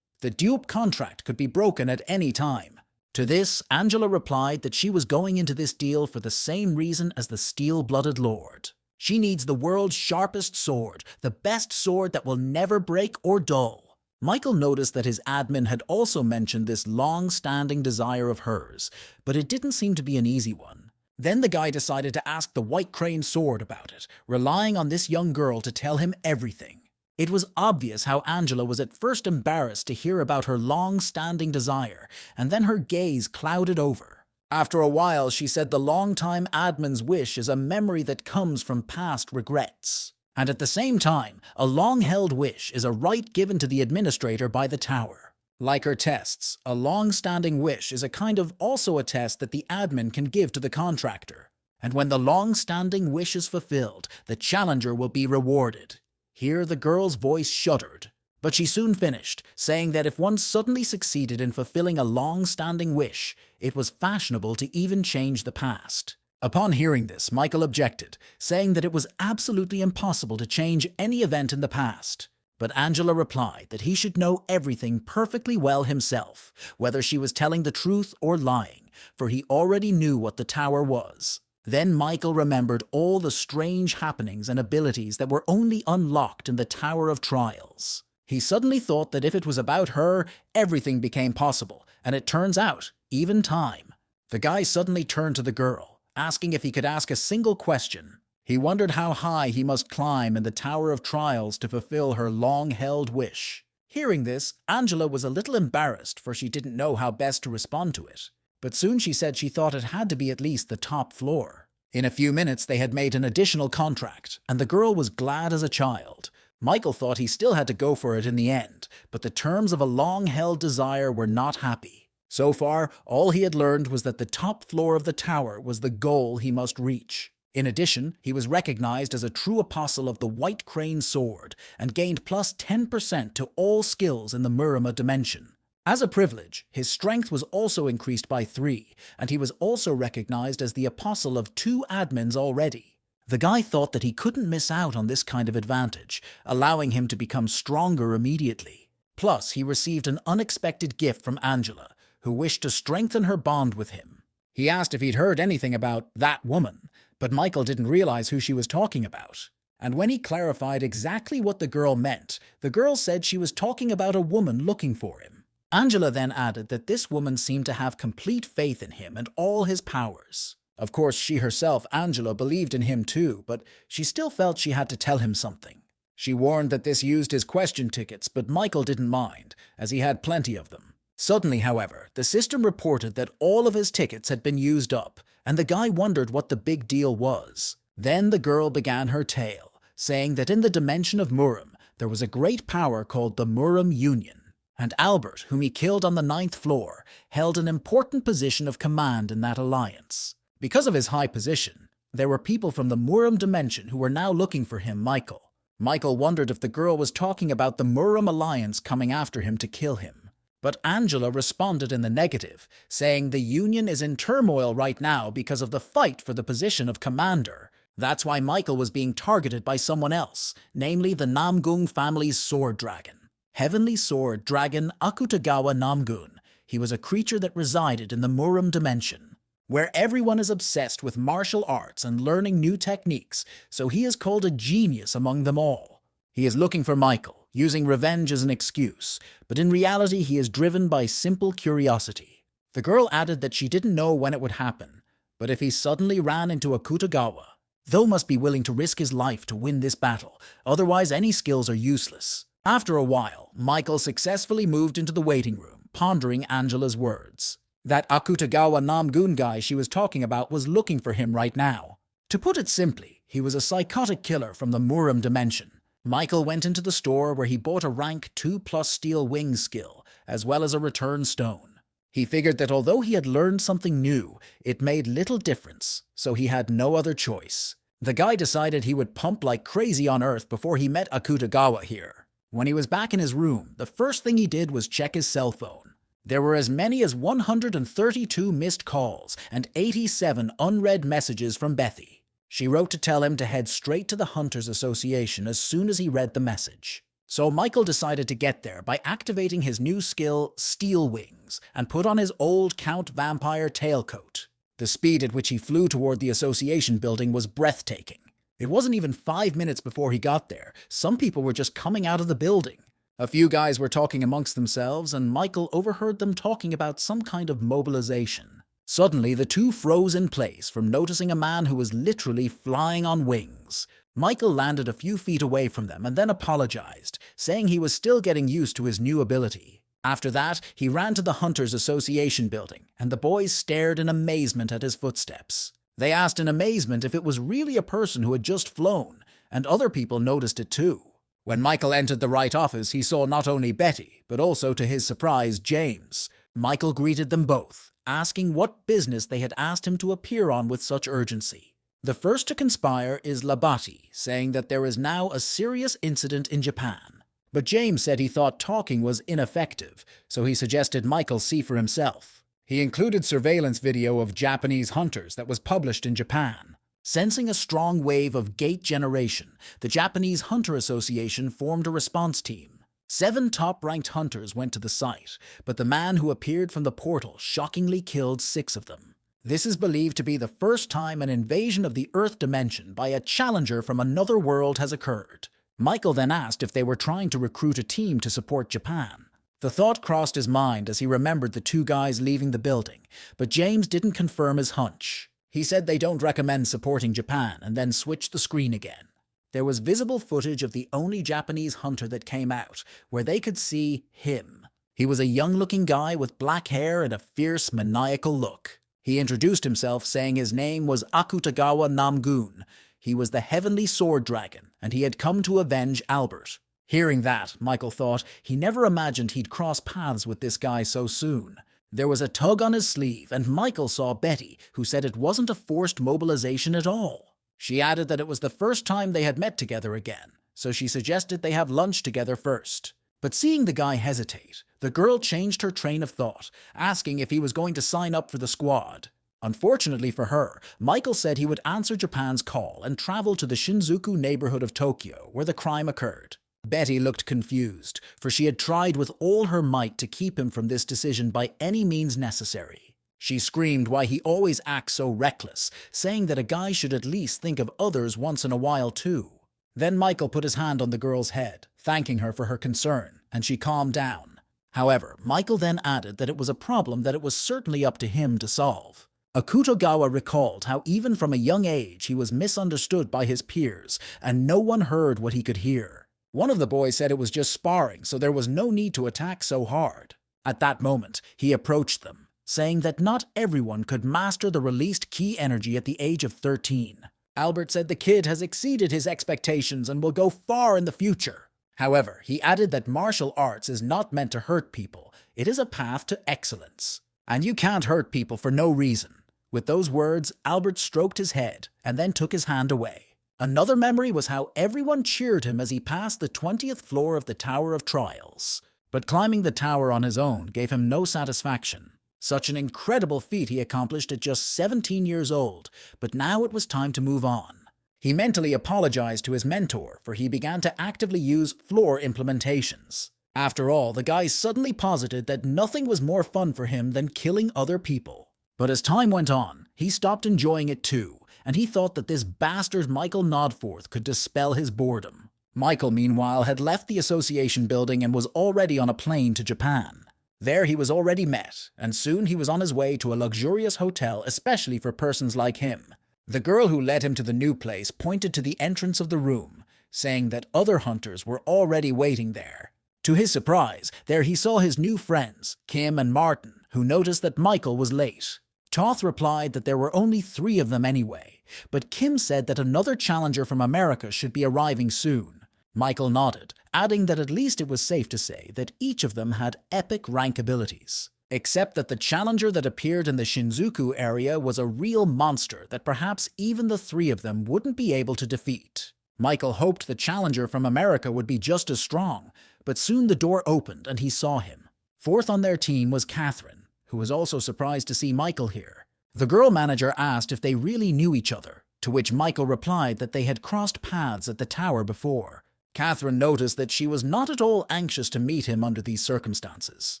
The dupe contract could be broken at any time. To this, Angela replied that she was going into this deal for the same reason as the steel-blooded lord. She needs the world's sharpest sword, the best sword that will never break or dull. Michael noticed that his admin had also mentioned this long-standing desire of hers, but it didn't seem to be an easy one. Then the guy decided to ask the White Crane sword about it, relying on this young girl to tell him everything. It was obvious how Angela was at first embarrassed to hear about her long-standing desire, and then her gaze clouded over. After a while, she said the long-time admin's wish is a memory that comes from past regrets. And at the same time, a long-held wish is a right given to the administrator by the Tower. Like her tests, a long-standing wish is a kind of also a test that the admin can give to the contractor. and when the long-standing wish is fulfilled, the challenger will be rewarded. Here the girl's voice shuddered, but she soon finished, saying that if one suddenly succeeded in fulfilling a long-standing wish, it was fashionable to even change the past. Upon hearing this, Michael objected, saying that it was absolutely impossible to change any event in the past. But Angela replied that he should know everything perfectly well himself, whether she was telling the truth or lying, for he already knew what the tower was. Then Michael remembered all the strange happenings and abilities that were only unlocked in the Tower of Trials. He suddenly thought that if it was about her, everything became possible, and it turns out, even time. The guy suddenly turned to the girl, asking if he could ask a single question. He wondered how high he must climb in the Tower of Trials to fulfill her long-held wish. Hearing this, Angela was a little embarrassed, for she didn't know how best to respond to it. But soon she said she thought it had to be at least the top floor. In a few minutes they had made an additional contract, and the girl was glad as a child. Michael thought he still had to go for it in the end, but the terms of a long-held desire were not happy. So far, all he had learned was that the top floor of the tower was the goal he must reach. In addition, he was recognized as a true apostle of the White Crane Sword and gained plus 10% to all skills in the MANHUA dimension. As a privilege, his strength was also increased by 3, and he was also recognized as the apostle of 2 admins already. The guy thought that he couldn't miss out on this kind of advantage, allowing him to become stronger immediately. Plus, he received an unexpected gift from Angela, who wished to strengthen her bond with him. He asked if he'd heard anything about that woman, but Michael didn't realize who she was talking about. And when he clarified exactly what the girl meant, the girl said she was talking about a woman looking for him. Angela then added that this woman seemed to have complete faith in him and all his powers. Of course, she herself, Angela, believed in him too, but she still felt she had to tell him something. She warned that this used his question tickets, but Michael didn't mind, as he had plenty of them. Suddenly, however, the system reported that all of his tickets had been used up, and the guy wondered what the big deal was. Then the girl began her tale, saying that in the dimension of Muram, there was a great power called the Muram Union, and Albert, whom he killed on the 9th floor, held an important position of command in that alliance. Because of his high position, there were people from the Muram dimension who were now looking for him, Michael. Michael wondered if the girl was talking about the Muram alliance coming after him to kill him. But Angela responded in the negative, saying the Union is in turmoil right now because of the fight for the position of commander. That's why Michael was being targeted by someone else, namely the Namgung family's sword dragon. Heavenly Sword Dragon Akutagawa Namgun. He was a creature that resided in the Muram dimension, where everyone is obsessed with martial arts and learning new techniques, so he is called a genius among them all. He is looking for Michael, using revenge as an excuse, but in reality he is driven by simple curiosity. The girl added that she didn't know when it would happen, but if he suddenly ran into Akutagawa, Tho must be willing to risk his life to win this battle, otherwise any skills are useless. After a while, Michael successfully moved into the waiting room, pondering Angela's words. That Akutagawa Namgun guy she was talking about was looking for him right now. To put it simply, he was a psychotic killer from the Muram dimension. Michael went into the store where he bought a rank 2+ steel wings skill, as well as a return stone. He figured that although he had learned something new, it made little difference, so he had no other choice. The guy decided he would pump like crazy on Earth before he met Akutagawa here. When he was back in his room, the first thing he did was check his cell phone. There were as many as 132 missed calls and 87 unread messages from Bethy. She wrote to tell him to head straight to the Hunters Association as soon as he read the message. So Michael decided to get there by activating his new skill, Steel Wings, and put on his old Count Vampire tailcoat. The speed at which he flew toward the association building was breathtaking. It wasn't even 5 minutes before he got there. Some people were just coming out of the building. A few guys were talking amongst themselves, and Michael overheard them talking about some kind of mobilization. Suddenly, the two froze in place from noticing a man who was literally flying on wings. Michael landed a few feet away from them and then apologized, saying he was still getting used to his new ability. After that, he ran to the Hunters Association building, and the boys stared in amazement at his footsteps. They asked in amazement if it was really a person who had just flown, and other people noticed it too. When Michael entered the right office, he saw not only Betty, but also, to his surprise, James. Michael greeted them both, asking what business they had asked him to appear on with such urgency. The first to conspire is Labati, saying that there is now a serious incident in Japan. But James said he thought talking was ineffective, so he suggested Michael see for himself. He included surveillance video of Japanese hunters that was published in Japan. Sensing a strong wave of gate generation, the Japanese Hunter Association formed a response team. 7 top-ranked hunters went to the site, but the man who appeared from the portal shockingly killed 6 of them. This is believed to be the first time an invasion of the Earth dimension by a challenger from another world has occurred. Michael then asked if they were trying to recruit a team to support Japan. The thought crossed his mind as he remembered the 2 guys leaving the building, but James didn't confirm his hunch. He said they don't recommend supporting Japan and then switched the screen again. There was visible footage of the only Japanese hunter that came out, where they could see him. He was a young-looking guy with black hair and a fierce, maniacal look. He introduced himself saying his name was Akutagawa Namgun. He was the Heavenly Sword Dragon, and he had come to avenge Albert. Hearing that, Michael thought he never imagined he'd cross paths with this guy so soon. There was a tug on his sleeve, and Michael saw Betty, who said it wasn't a forced mobilization at all. She added that it was the first time they had met together again, so she suggested they have lunch together first. But seeing the guy hesitate, the girl changed her train of thought, asking if he was going to sign up for the squad. Unfortunately for her, Michael said he would answer Japan's call and travel to the Shinjuku neighborhood of Tokyo, where the crime occurred. Betty looked confused, for she had tried with all her might to keep him from this decision by any means necessary. She screamed why he always acts so reckless, saying that a guy should at least think of others once in a while too. Then Michael put his hand on the girl's head, thanking her for her concern, and she calmed down. However, Michael then added that it was a problem that it was certainly up to him to solve. Akutagawa recalled how even from a young age he was misunderstood by his peers, and no one heard what he could hear. One of the boys said it was just sparring, so there was no need to attack so hard. At that moment, he approached them, saying that not everyone could master the released key energy at the age of 13. Albert said the kid has exceeded his expectations and will go far in the future. However, he added that martial arts is not meant to hurt people. It is a path to excellence. And you can't hurt people for no reason. With those words, Albert stroked his head and then took his hand away. Another memory was how everyone cheered him as he passed the 20th floor of the Tower of Trials. But climbing the tower on his own gave him no satisfaction. Such an incredible feat he accomplished at just 17 years old, but now it was time to move on. He mentally apologized to his mentor, for he began to actively use floor implementations. After all, the guy suddenly posited that nothing was more fun for him than killing other people. But as time went on, he stopped enjoying it too, and he thought that this bastard Michael Nodforth could dispel his boredom. Michael, meanwhile, had left the association building and was already on a plane to Japan. There he was already met, and soon he was on his way to a luxurious hotel especially for persons like him. The girl who led him to the new place pointed to the entrance of the room, saying that other hunters were already waiting there. To his surprise, there he saw his new friends, Kim and Martin, who noticed that Michael was late. Toth replied that there were only 3 of them anyway, but Kim said that another challenger from America should be arriving soon. Michael nodded, adding that at least it was safe to say that each of them had epic rank abilities. Except that the challenger that appeared in the Shinjuku area was a real monster that perhaps even the 3 of them wouldn't be able to defeat. Michael hoped the challenger from America would be just as strong, but soon the door opened and he saw him. Fourth on their team was Catherine, who was also surprised to see Michael here. The girl manager asked if they really knew each other, to which Michael replied that they had crossed paths at the tower before. Catherine noticed that she was not at all anxious to meet him under these circumstances.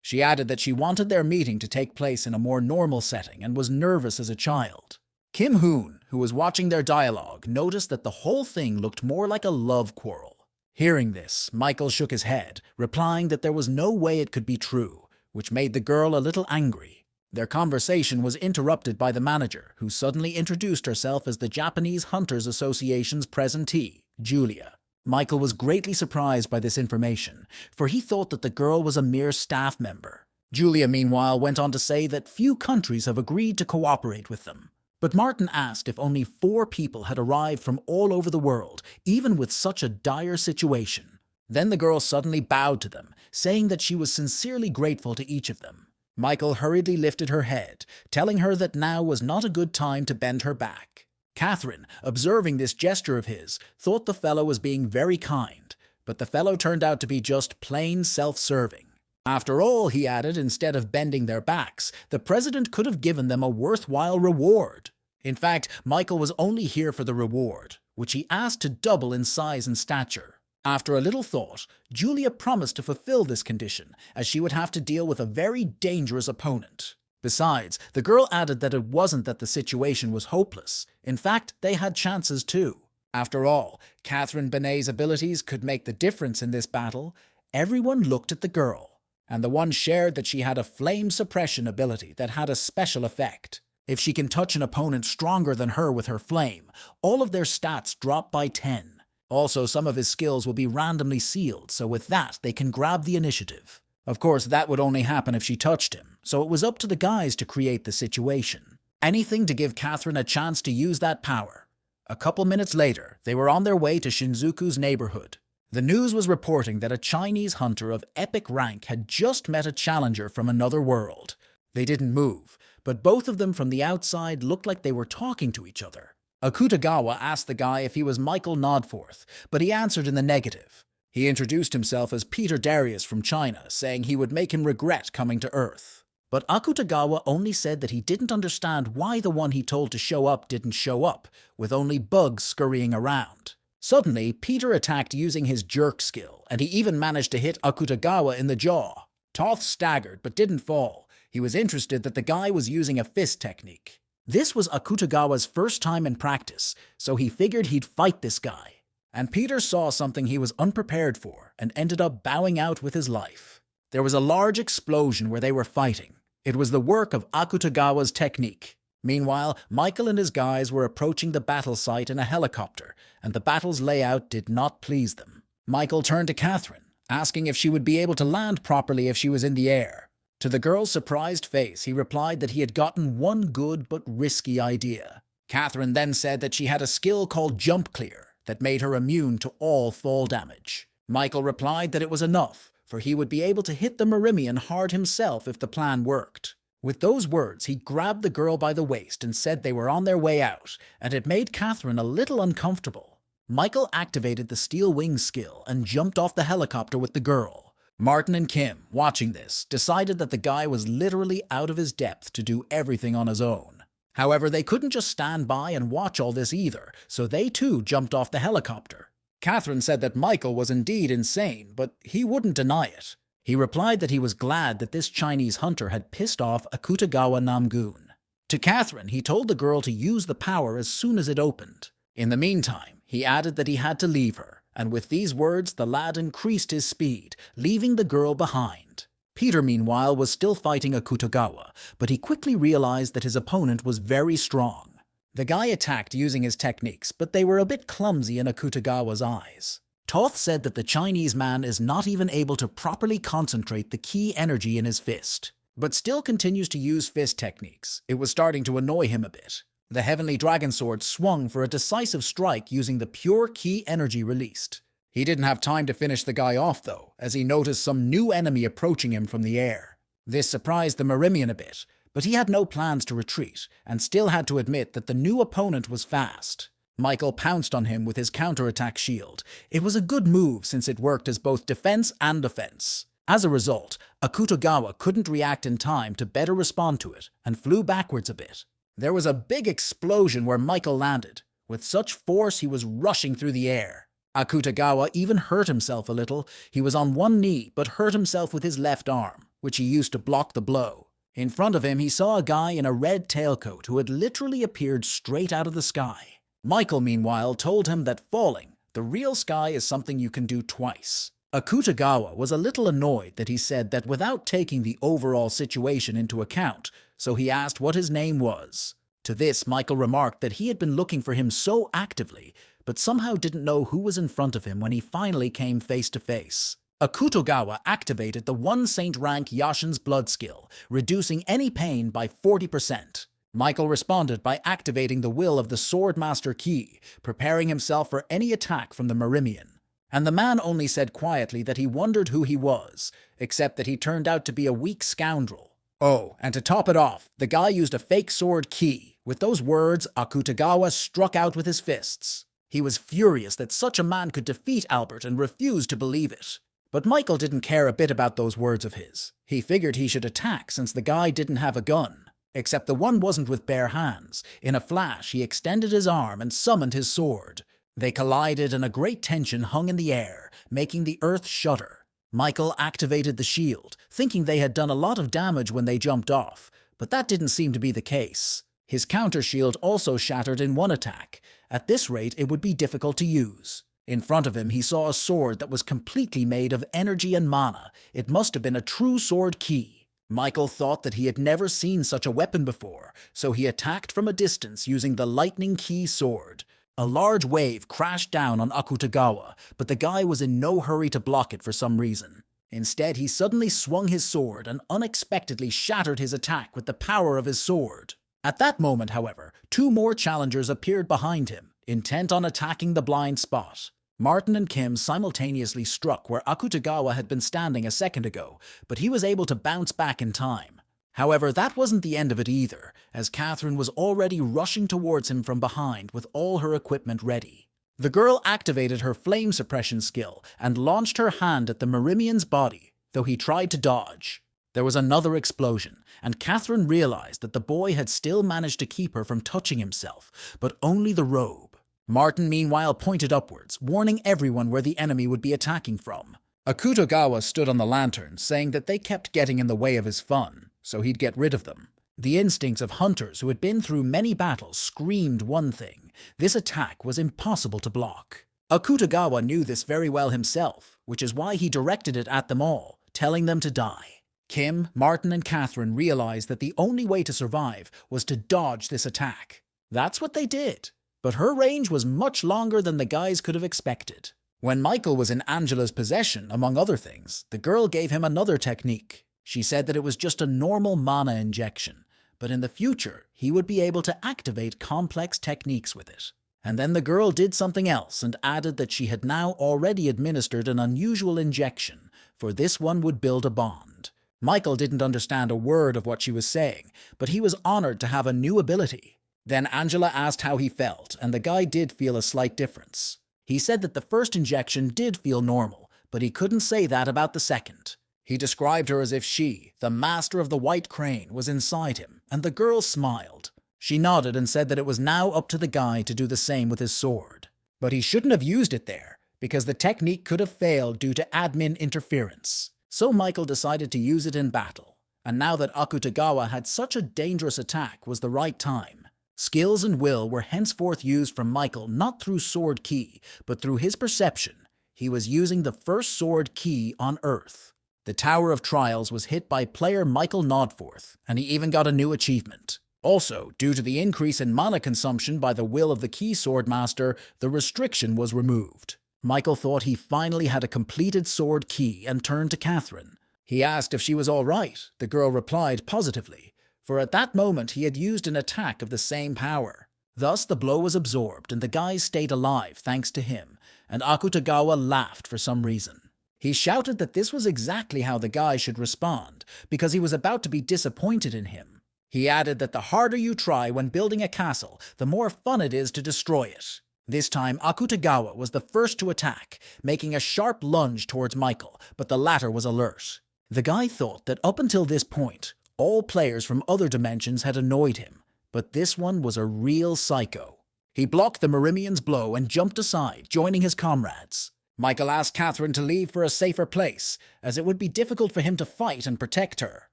She added that she wanted their meeting to take place in a more normal setting and was nervous as a child. Kim Hoon, who was watching their dialogue, noticed that the whole thing looked more like a love quarrel. Hearing this, Michael shook his head, replying that there was no way it could be true, which made the girl a little angry. Their conversation was interrupted by the manager, who suddenly introduced herself as the Japanese Hunters Association's presentee, Julia. Michael was greatly surprised by this information, for he thought that the girl was a mere staff member. Julia, meanwhile, went on to say that few countries have agreed to cooperate with them. But Martin asked if only 4 people had arrived from all over the world, even with such a dire situation. Then the girl suddenly bowed to them, saying that she was sincerely grateful to each of them. Michael hurriedly lifted her head, telling her that now was not a good time to bend her back. Catherine, observing this gesture of his, thought the fellow was being very kind, but the fellow turned out to be just plain self-serving. After all, he added, instead of bending their backs, the president could have given them a worthwhile reward. In fact, Michael was only here for the reward, which he asked to double in size and stature. After a little thought, Julia promised to fulfill this condition, as she would have to deal with a very dangerous opponent. Besides, the girl added that it wasn't that the situation was hopeless. In fact, they had chances too. After all, Catherine Benet's abilities could make the difference in this battle. Everyone looked at the girl, and the one shared that she had a flame suppression ability that had a special effect. If she can touch an opponent stronger than her with her flame, all of their stats drop by 10. Also, some of his skills will be randomly sealed, so with that, they can grab the initiative. Of course, that would only happen if she touched him, so it was up to the guys to create the situation. Anything to give Catherine a chance to use that power. A couple minutes later, they were on their way to Shinjuku's neighborhood. The news was reporting that a Chinese hunter of epic rank had just met a challenger from another world. They didn't move, but both of them from the outside looked like they were talking to each other. Akutagawa asked the guy if he was Michael Nodforth, but he answered in the negative. He introduced himself as Peter Darius from China, saying he would make him regret coming to Earth. But Akutagawa only said that he didn't understand why the one he told to show up didn't show up, with only bugs scurrying around. Suddenly, Peter attacked using his jerk skill, and he even managed to hit Akutagawa in the jaw. Toth staggered but didn't fall. He was interested that the guy was using a fist technique. This was Akutagawa's first time in practice, so he figured he'd fight this guy. And Peter saw something he was unprepared for and ended up bowing out with his life. There was a large explosion where they were fighting. It was the work of Akutagawa's technique. Meanwhile, Michael and his guys were approaching the battle site in a helicopter, and the battle's layout did not please them. Michael turned to Catherine, asking if she would be able to land properly if she was in the air. To the girl's surprised face, he replied that he had gotten one good but risky idea. Catherine then said that she had a skill called Jump Clear that made her immune to all fall damage. Michael replied that it was enough, for he would be able to hit the Myrmian hard himself if the plan worked. With those words, he grabbed the girl by the waist and said they were on their way out, and it made Catherine a little uncomfortable. Michael activated the Steel Wings skill and jumped off the helicopter with the girl. Martin and Kim, watching this, decided that the guy was literally out of his depth to do everything on his own. However, they couldn't just stand by and watch all this either, so they too jumped off the helicopter. Catherine said that Michael was indeed insane, but he wouldn't deny it. He replied that he was glad that this Chinese hunter had pissed off Akutagawa Namgun. To Catherine, he told the girl to use the power as soon as it opened. In the meantime, he added that he had to leave her. And with these words, the lad increased his speed, leaving the girl behind. Peter, meanwhile, was still fighting Akutagawa, but he quickly realized that his opponent was very strong. The guy attacked using his techniques, but they were a bit clumsy in Akutagawa's eyes. Toth said that the Chinese man is not even able to properly concentrate the key energy in his fist, but still continues to use fist techniques. It was starting to annoy him a bit. The Heavenly Dragon Sword swung for a decisive strike using the pure ki energy released. He didn't have time to finish the guy off though, as he noticed some new enemy approaching him from the air. This surprised the Myrmian a bit, but he had no plans to retreat, and still had to admit that the new opponent was fast. Michael pounced on him with his counterattack shield. It was a good move since it worked as both defense and offense. As a result, Akutagawa couldn't react in time to better respond to it, and flew backwards a bit. There was a big explosion where Michael landed. With such force, he was rushing through the air. Akutagawa even hurt himself a little. He was on one knee, but hurt himself with his left arm, which he used to block the blow. In front of him, he saw a guy in a red tailcoat who had literally appeared straight out of the sky. Michael, meanwhile, told him that falling, the real sky is something you can do twice. Akutagawa was a little annoyed that he said that without taking the overall situation into account, so he asked what his name was. To this, Michael remarked that he had been looking for him so actively, but somehow didn't know who was in front of him when he finally came face to face. Akutagawa activated the 1 Saint rank Yashin's blood skill, reducing any pain by 40%. Michael responded by activating the will of the Swordmaster Ki, preparing himself for any attack from the Myrmian. And the man only said quietly that he wondered who he was, except that he turned out to be a weak scoundrel. Oh, and to top it off, the guy used a fake sword ki. With those words, Akutagawa struck out with his fists. He was furious that such a man could defeat Albert and refused to believe it. But Michael didn't care a bit about those words of his. He figured he should attack since the guy didn't have a gun. Except the one wasn't with bare hands. In a flash, he extended his arm and summoned his sword. They collided and a great tension hung in the air, making the earth shudder. Michael activated the shield, thinking they had done a lot of damage when they jumped off, but that didn't seem to be the case. His counter shield also shattered in one attack. At this rate, it would be difficult to use. In front of him, he saw a sword that was completely made of energy and mana. It must have been a true sword ki. Michael thought that he had never seen such a weapon before, so he attacked from a distance using the lightning ki sword. A large wave crashed down on Akutagawa, but the guy was in no hurry to block it for some reason. Instead, he suddenly swung his sword and unexpectedly shattered his attack with the power of his sword. At that moment, however, two more challengers appeared behind him, intent on attacking the blind spot. Martin and Kim simultaneously struck where Akutagawa had been standing a second ago, but he was able to bounce back in time. However, that wasn't the end of it either, as Catherine was already rushing towards him from behind with all her equipment ready. The girl activated her flame suppression skill and launched her hand at the Merimian's body, though he tried to dodge. There was another explosion, and Catherine realized that the boy had still managed to keep her from touching himself, but only the robe. Martin meanwhile pointed upwards, warning everyone where the enemy would be attacking from. Akutagawa stood on the lantern, saying that they kept getting in the way of his fun, so he'd get rid of them. The instincts of hunters who had been through many battles screamed one thing: this attack was impossible to block. Akutagawa knew this very well himself, which is why he directed it at them all, telling them to die. Kim, Martin, and Catherine realized that the only way to survive was to dodge this attack. That's what they did. But her range was much longer than the guys could have expected. When Michael was in Angela's possession, among other things, the girl gave him another technique. She said that it was just a normal mana injection, but in the future, he would be able to activate complex techniques with it. And then the girl did something else and added that she had now already administered an unusual injection, for this one would build a bond. Michael didn't understand a word of what she was saying, but he was honored to have a new ability. Then Angela asked how he felt, and the guy did feel a slight difference. He said that the first injection did feel normal, but he couldn't say that about the second. He described her as if she, the master of the White Crane, was inside him, and the girl smiled. She nodded and said that it was now up to the guy to do the same with his sword. But he shouldn't have used it there, because the technique could have failed due to admin interference. So Michael decided to use it in battle, and now that Akutagawa had such a dangerous attack was the right time. Skills and will were henceforth used from Michael not through sword ki, but through his perception. He was using the first sword ki on Earth. The Tower of Trials was hit by player Michael Nodforth, and he even got a new achievement. Also, due to the increase in mana consumption by the will of the Key Sword Master, the restriction was removed. Michael thought he finally had a completed sword ki and turned to Catherine. He asked if she was all right. The girl replied positively, for at that moment he had used an attack of the same power. Thus the blow was absorbed and the guys stayed alive thanks to him, and Akutagawa laughed for some reason. He shouted that this was exactly how the guy should respond, because he was about to be disappointed in him. He added that the harder you try when building a castle, the more fun it is to destroy it. This time Akutagawa was the first to attack, making a sharp lunge towards Michael, but the latter was alert. The guy thought that up until this point, all players from other dimensions had annoyed him, but this one was a real psycho. He blocked the Merimian's blow and jumped aside, joining his comrades. Michael asked Catherine to leave for a safer place, as it would be difficult for him to fight and protect her.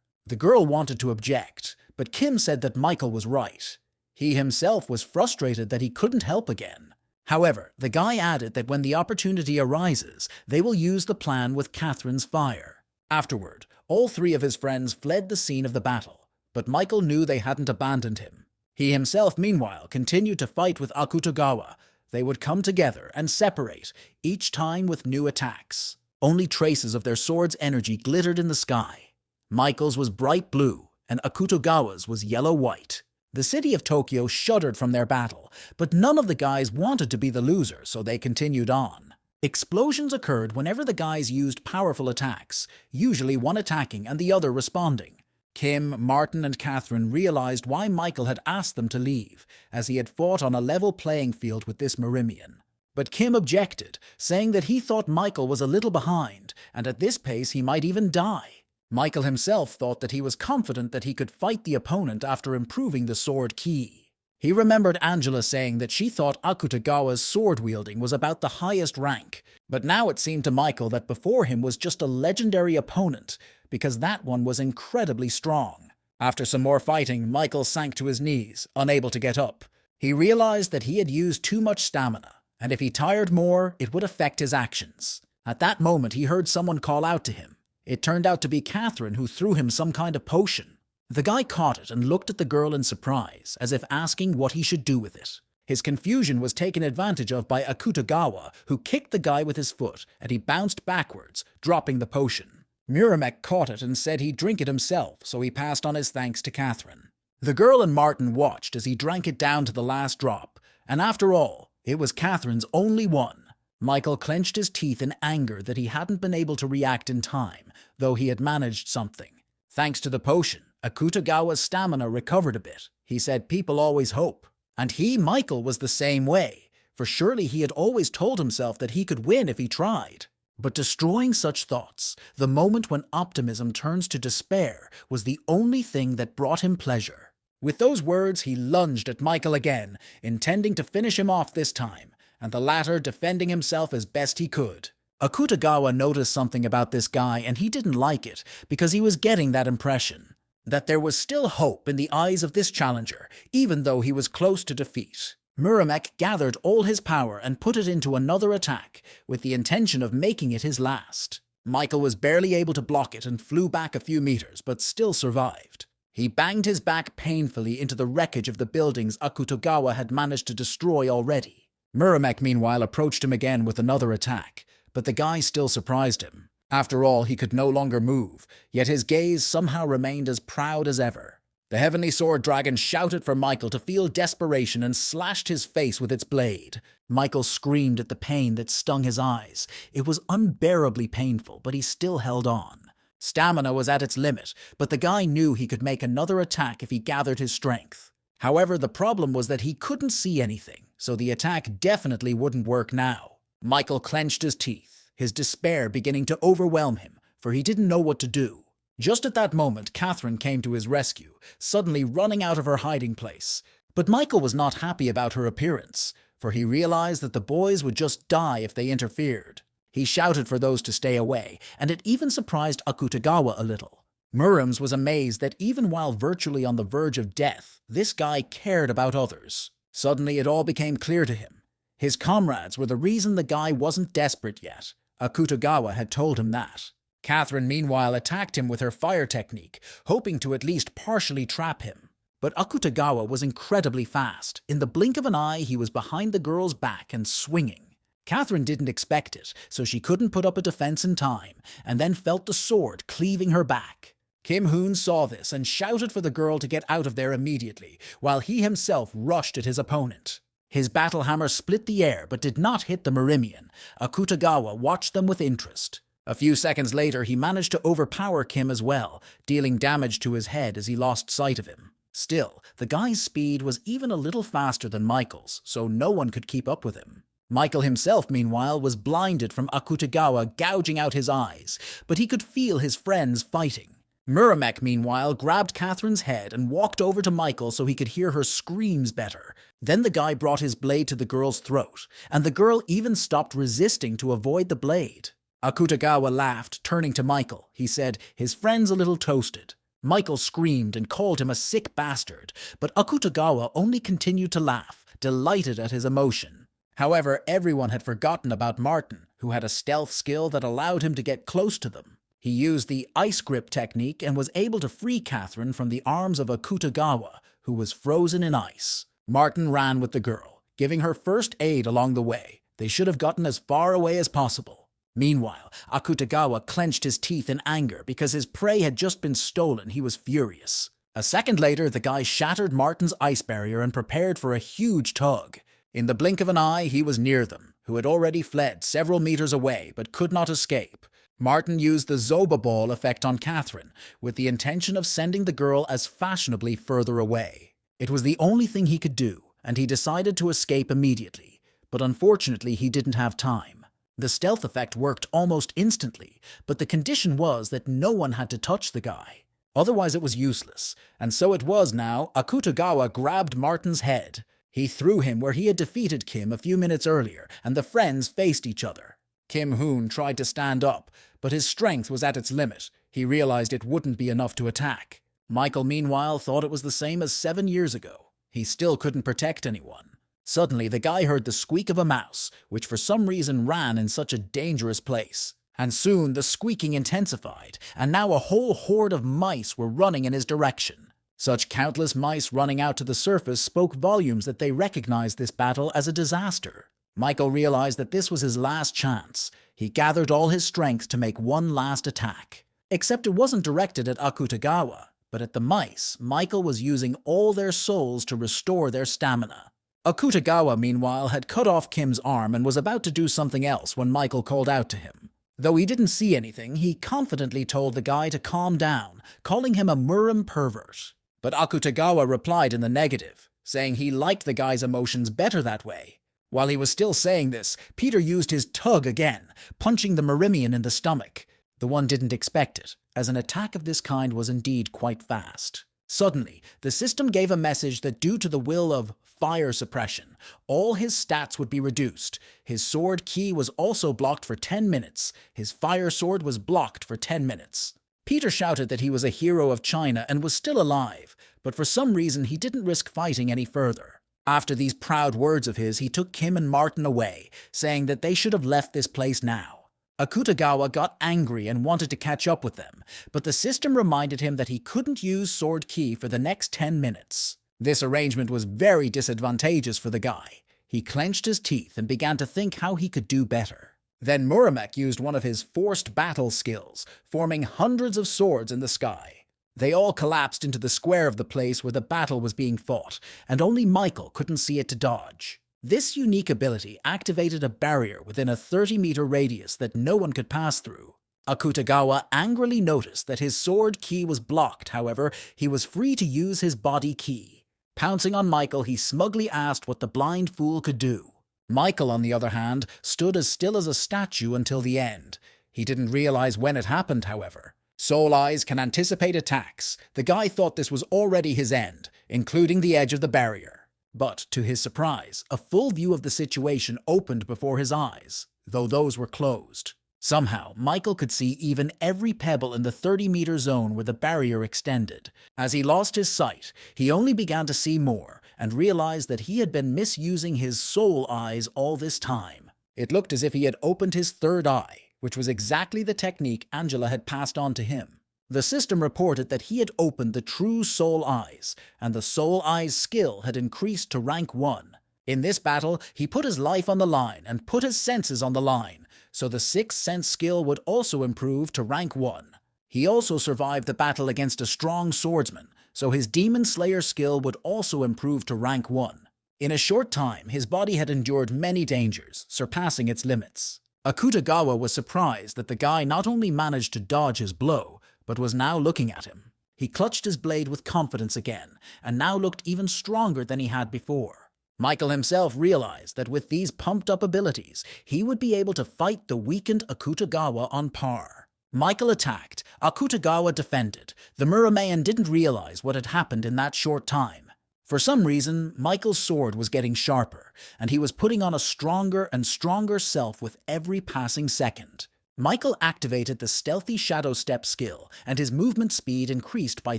The girl wanted to object, but Kim said that Michael was right. He himself was frustrated that he couldn't help again. However, the guy added that when the opportunity arises, they will use the plan with Catherine's fire. Afterward, all three of his friends fled the scene of the battle, but Michael knew they hadn't abandoned him. He himself, meanwhile, continued to fight with Akutagawa. They would come together and separate, each time with new attacks. Only traces of their sword's energy glittered in the sky. Michael's was bright blue, and Akutagawa's was yellow-white. The city of Tokyo shuddered from their battle, but none of the guys wanted to be the loser, so they continued on. Explosions occurred whenever the guys used powerful attacks, usually one attacking and the other responding. Kim, Martin, and Catherine realized why Michael had asked them to leave, as he had fought on a level playing field with this Marimian. But Kim objected, saying that he thought Michael was a little behind, and at this pace he might even die. Michael himself thought that he was confident that he could fight the opponent after improving the sword ki. He remembered Angela saying that she thought Akutagawa's sword-wielding was about the highest rank, but now it seemed to Michael that before him was just a legendary opponent, because that one was incredibly strong. After some more fighting, Michael sank to his knees, unable to get up. He realized that he had used too much stamina, and if he tired more, it would affect his actions. At that moment, he heard someone call out to him. It turned out to be Catherine, who threw him some kind of potion. The guy caught it and looked at the girl in surprise, as if asking what he should do with it. His confusion was taken advantage of by Akutagawa, who kicked the guy with his foot, and he bounced backwards, dropping the potion. Muramek caught it and said he'd drink it himself, so he passed on his thanks to Catherine. The girl and Martin watched as he drank it down to the last drop, and after all, it was Catherine's only one. Michael clenched his teeth in anger that he hadn't been able to react in time, though he had managed something. Thanks to the potion, Akutagawa's stamina recovered a bit. He said people always hope. And he, Michael, was the same way, for surely he had always told himself that he could win if he tried. But destroying such thoughts, the moment when optimism turns to despair, was the only thing that brought him pleasure. With those words, he lunged at Michael again, intending to finish him off this time, and the latter defending himself as best he could. Akutagawa noticed something about this guy, and he didn't like it, because he was getting that impression that there was still hope in the eyes of this challenger, even though he was close to defeat. Muramek gathered all his power and put it into another attack, with the intention of making it his last. Michael was barely able to block it and flew back a few meters, but still survived. He banged his back painfully into the wreckage of the buildings Akutagawa had managed to destroy already. Muramek, meanwhile, approached him again with another attack, but the guy still surprised him. After all, he could no longer move, yet his gaze somehow remained as proud as ever. The Heavenly Sword Dragon shouted for Michael to feel desperation and slashed his face with its blade. Michael screamed at the pain that stung his eyes. It was unbearably painful, but he still held on. Stamina was at its limit, but the guy knew he could make another attack if he gathered his strength. However, the problem was that he couldn't see anything, so the attack definitely wouldn't work now. Michael clenched his teeth, his despair beginning to overwhelm him, for he didn't know what to do. Just at that moment, Catherine came to his rescue, suddenly running out of her hiding place. But Michael was not happy about her appearance, for he realized that the boys would just die if they interfered. He shouted for those to stay away, and it even surprised Akutagawa a little. Murims was amazed that even while virtually on the verge of death, this guy cared about others. Suddenly it all became clear to him. His comrades were the reason the guy wasn't desperate yet. Akutagawa had told him that. Catherine, meanwhile, attacked him with her fire technique, hoping to at least partially trap him. But Akutagawa was incredibly fast. In the blink of an eye, he was behind the girl's back and swinging. Catherine didn't expect it, so she couldn't put up a defense in time, and then felt the sword cleaving her back. Kim Hoon saw this and shouted for the girl to get out of there immediately, while he himself rushed at his opponent. His battle hammer split the air but did not hit the Marimian. Akutagawa watched them with interest. A few seconds later, he managed to overpower Kim as well, dealing damage to his head as he lost sight of him. Still, the guy's speed was even a little faster than Michael's, so no one could keep up with him. Michael himself, meanwhile, was blinded from Akutagawa gouging out his eyes, but he could feel his friends fighting. Muramek, meanwhile, grabbed Catherine's head and walked over to Michael so he could hear her screams better. Then the guy brought his blade to the girl's throat, and the girl even stopped resisting to avoid the blade. Akutagawa laughed, turning to Michael. He said, his friend's a little toasted. Michael screamed and called him a sick bastard, but Akutagawa only continued to laugh, delighted at his emotion. However, everyone had forgotten about Martin, who had a stealth skill that allowed him to get close to them. He used the ice grip technique and was able to free Catherine from the arms of Akutagawa, who was frozen in ice. Martin ran with the girl, giving her first aid along the way. They should have gotten as far away as possible. Meanwhile, Akutagawa clenched his teeth in anger because his prey had just been stolen. He was furious. A second later, the guy shattered Martin's ice barrier and prepared for a huge tug. In the blink of an eye, he was near them, who had already fled several meters away but could not escape. Martin used the Zoba Ball effect on Catherine, with the intention of sending the girl as fashionably further away. It was the only thing he could do, and he decided to escape immediately, but unfortunately he didn't have time. The stealth effect worked almost instantly, but the condition was that no one had to touch the guy. Otherwise it was useless, and so it was now. Akutagawa grabbed Martin's head. He threw him where he had defeated Kim a few minutes earlier, and the friends faced each other. Kim Hoon tried to stand up, but his strength was at its limit. He realized it wouldn't be enough to attack. Michael, meanwhile, thought it was the same as 7 years ago. He still couldn't protect anyone. Suddenly, the guy heard the squeak of a mouse, which for some reason ran in such a dangerous place. And soon the squeaking intensified, and now a whole horde of mice were running in his direction. Such countless mice running out to the surface spoke volumes that they recognized this battle as a disaster. Michael realized that this was his last chance. He gathered all his strength to make one last attack. Except it wasn't directed at Akutagawa, but at the mice. Michael was using all their souls to restore their stamina. Akutagawa, meanwhile, had cut off Kim's arm and was about to do something else when Michael called out to him. Though he didn't see anything, he confidently told the guy to calm down, calling him a Murim pervert. But Akutagawa replied in the negative, saying he liked the guy's emotions better that way. While he was still saying this, Peter used his tug again, punching the Murimian in the stomach. The one didn't expect it, as an attack of this kind was indeed quite fast. Suddenly, the system gave a message that due to the will of fire suppression, all his stats would be reduced. His sword key was also blocked for 10 minutes. His fire sword was blocked for 10 minutes. Peter shouted that he was a hero of China and was still alive, but for some reason he didn't risk fighting any further. After these proud words of his, he took Kim and Martin away, saying that they should have left this place now. Akutagawa got angry and wanted to catch up with them, but the system reminded him that he couldn't use sword key for the next 10 minutes. This arrangement was very disadvantageous for the guy. He clenched his teeth and began to think how he could do better. Then Muramek used one of his forced battle skills, forming hundreds of swords in the sky. They all collapsed into the square of the place where the battle was being fought, and only Michael couldn't see it to dodge. This unique ability activated a barrier within a 30-meter radius that no one could pass through. Akutagawa angrily noticed that his sword key was blocked. However, he was free to use his body key. Pouncing on Michael, he smugly asked what the blind fool could do. Michael, on the other hand, stood as still as a statue until the end. He didn't realize when it happened, however. Soul Eyes can anticipate attacks. The guy thought this was already his end, including the edge of the barrier. But, to his surprise, a full view of the situation opened before his eyes, though those were closed. Somehow, Michael could see even every pebble in the 30-meter zone where the barrier extended. As he lost his sight, he only began to see more, and realized that he had been misusing his soul eyes all this time. It looked as if he had opened his third eye, which was exactly the technique Angela had passed on to him. The system reported that he had opened the true soul eyes, and the soul eyes skill had increased to rank 1. In this battle, he put his life on the line and put his senses on the line, so the sixth sense skill would also improve to rank 1. He also survived the battle against a strong swordsman, so his Demon Slayer skill would also improve to rank 1. In a short time, his body had endured many dangers, surpassing its limits. Akutagawa was surprised that the guy not only managed to dodge his blow, but was now looking at him. He clutched his blade with confidence again, and now looked even stronger than he had before. Michael himself realized that with these pumped-up abilities, he would be able to fight the weakened Akutagawa on par. Michael attacked, Akutagawa defended. The Muramayan didn't realize what had happened in that short time. For some reason, Michael's sword was getting sharper, and he was putting on a stronger and stronger self with every passing second. Michael activated the stealthy shadow step skill, and his movement speed increased by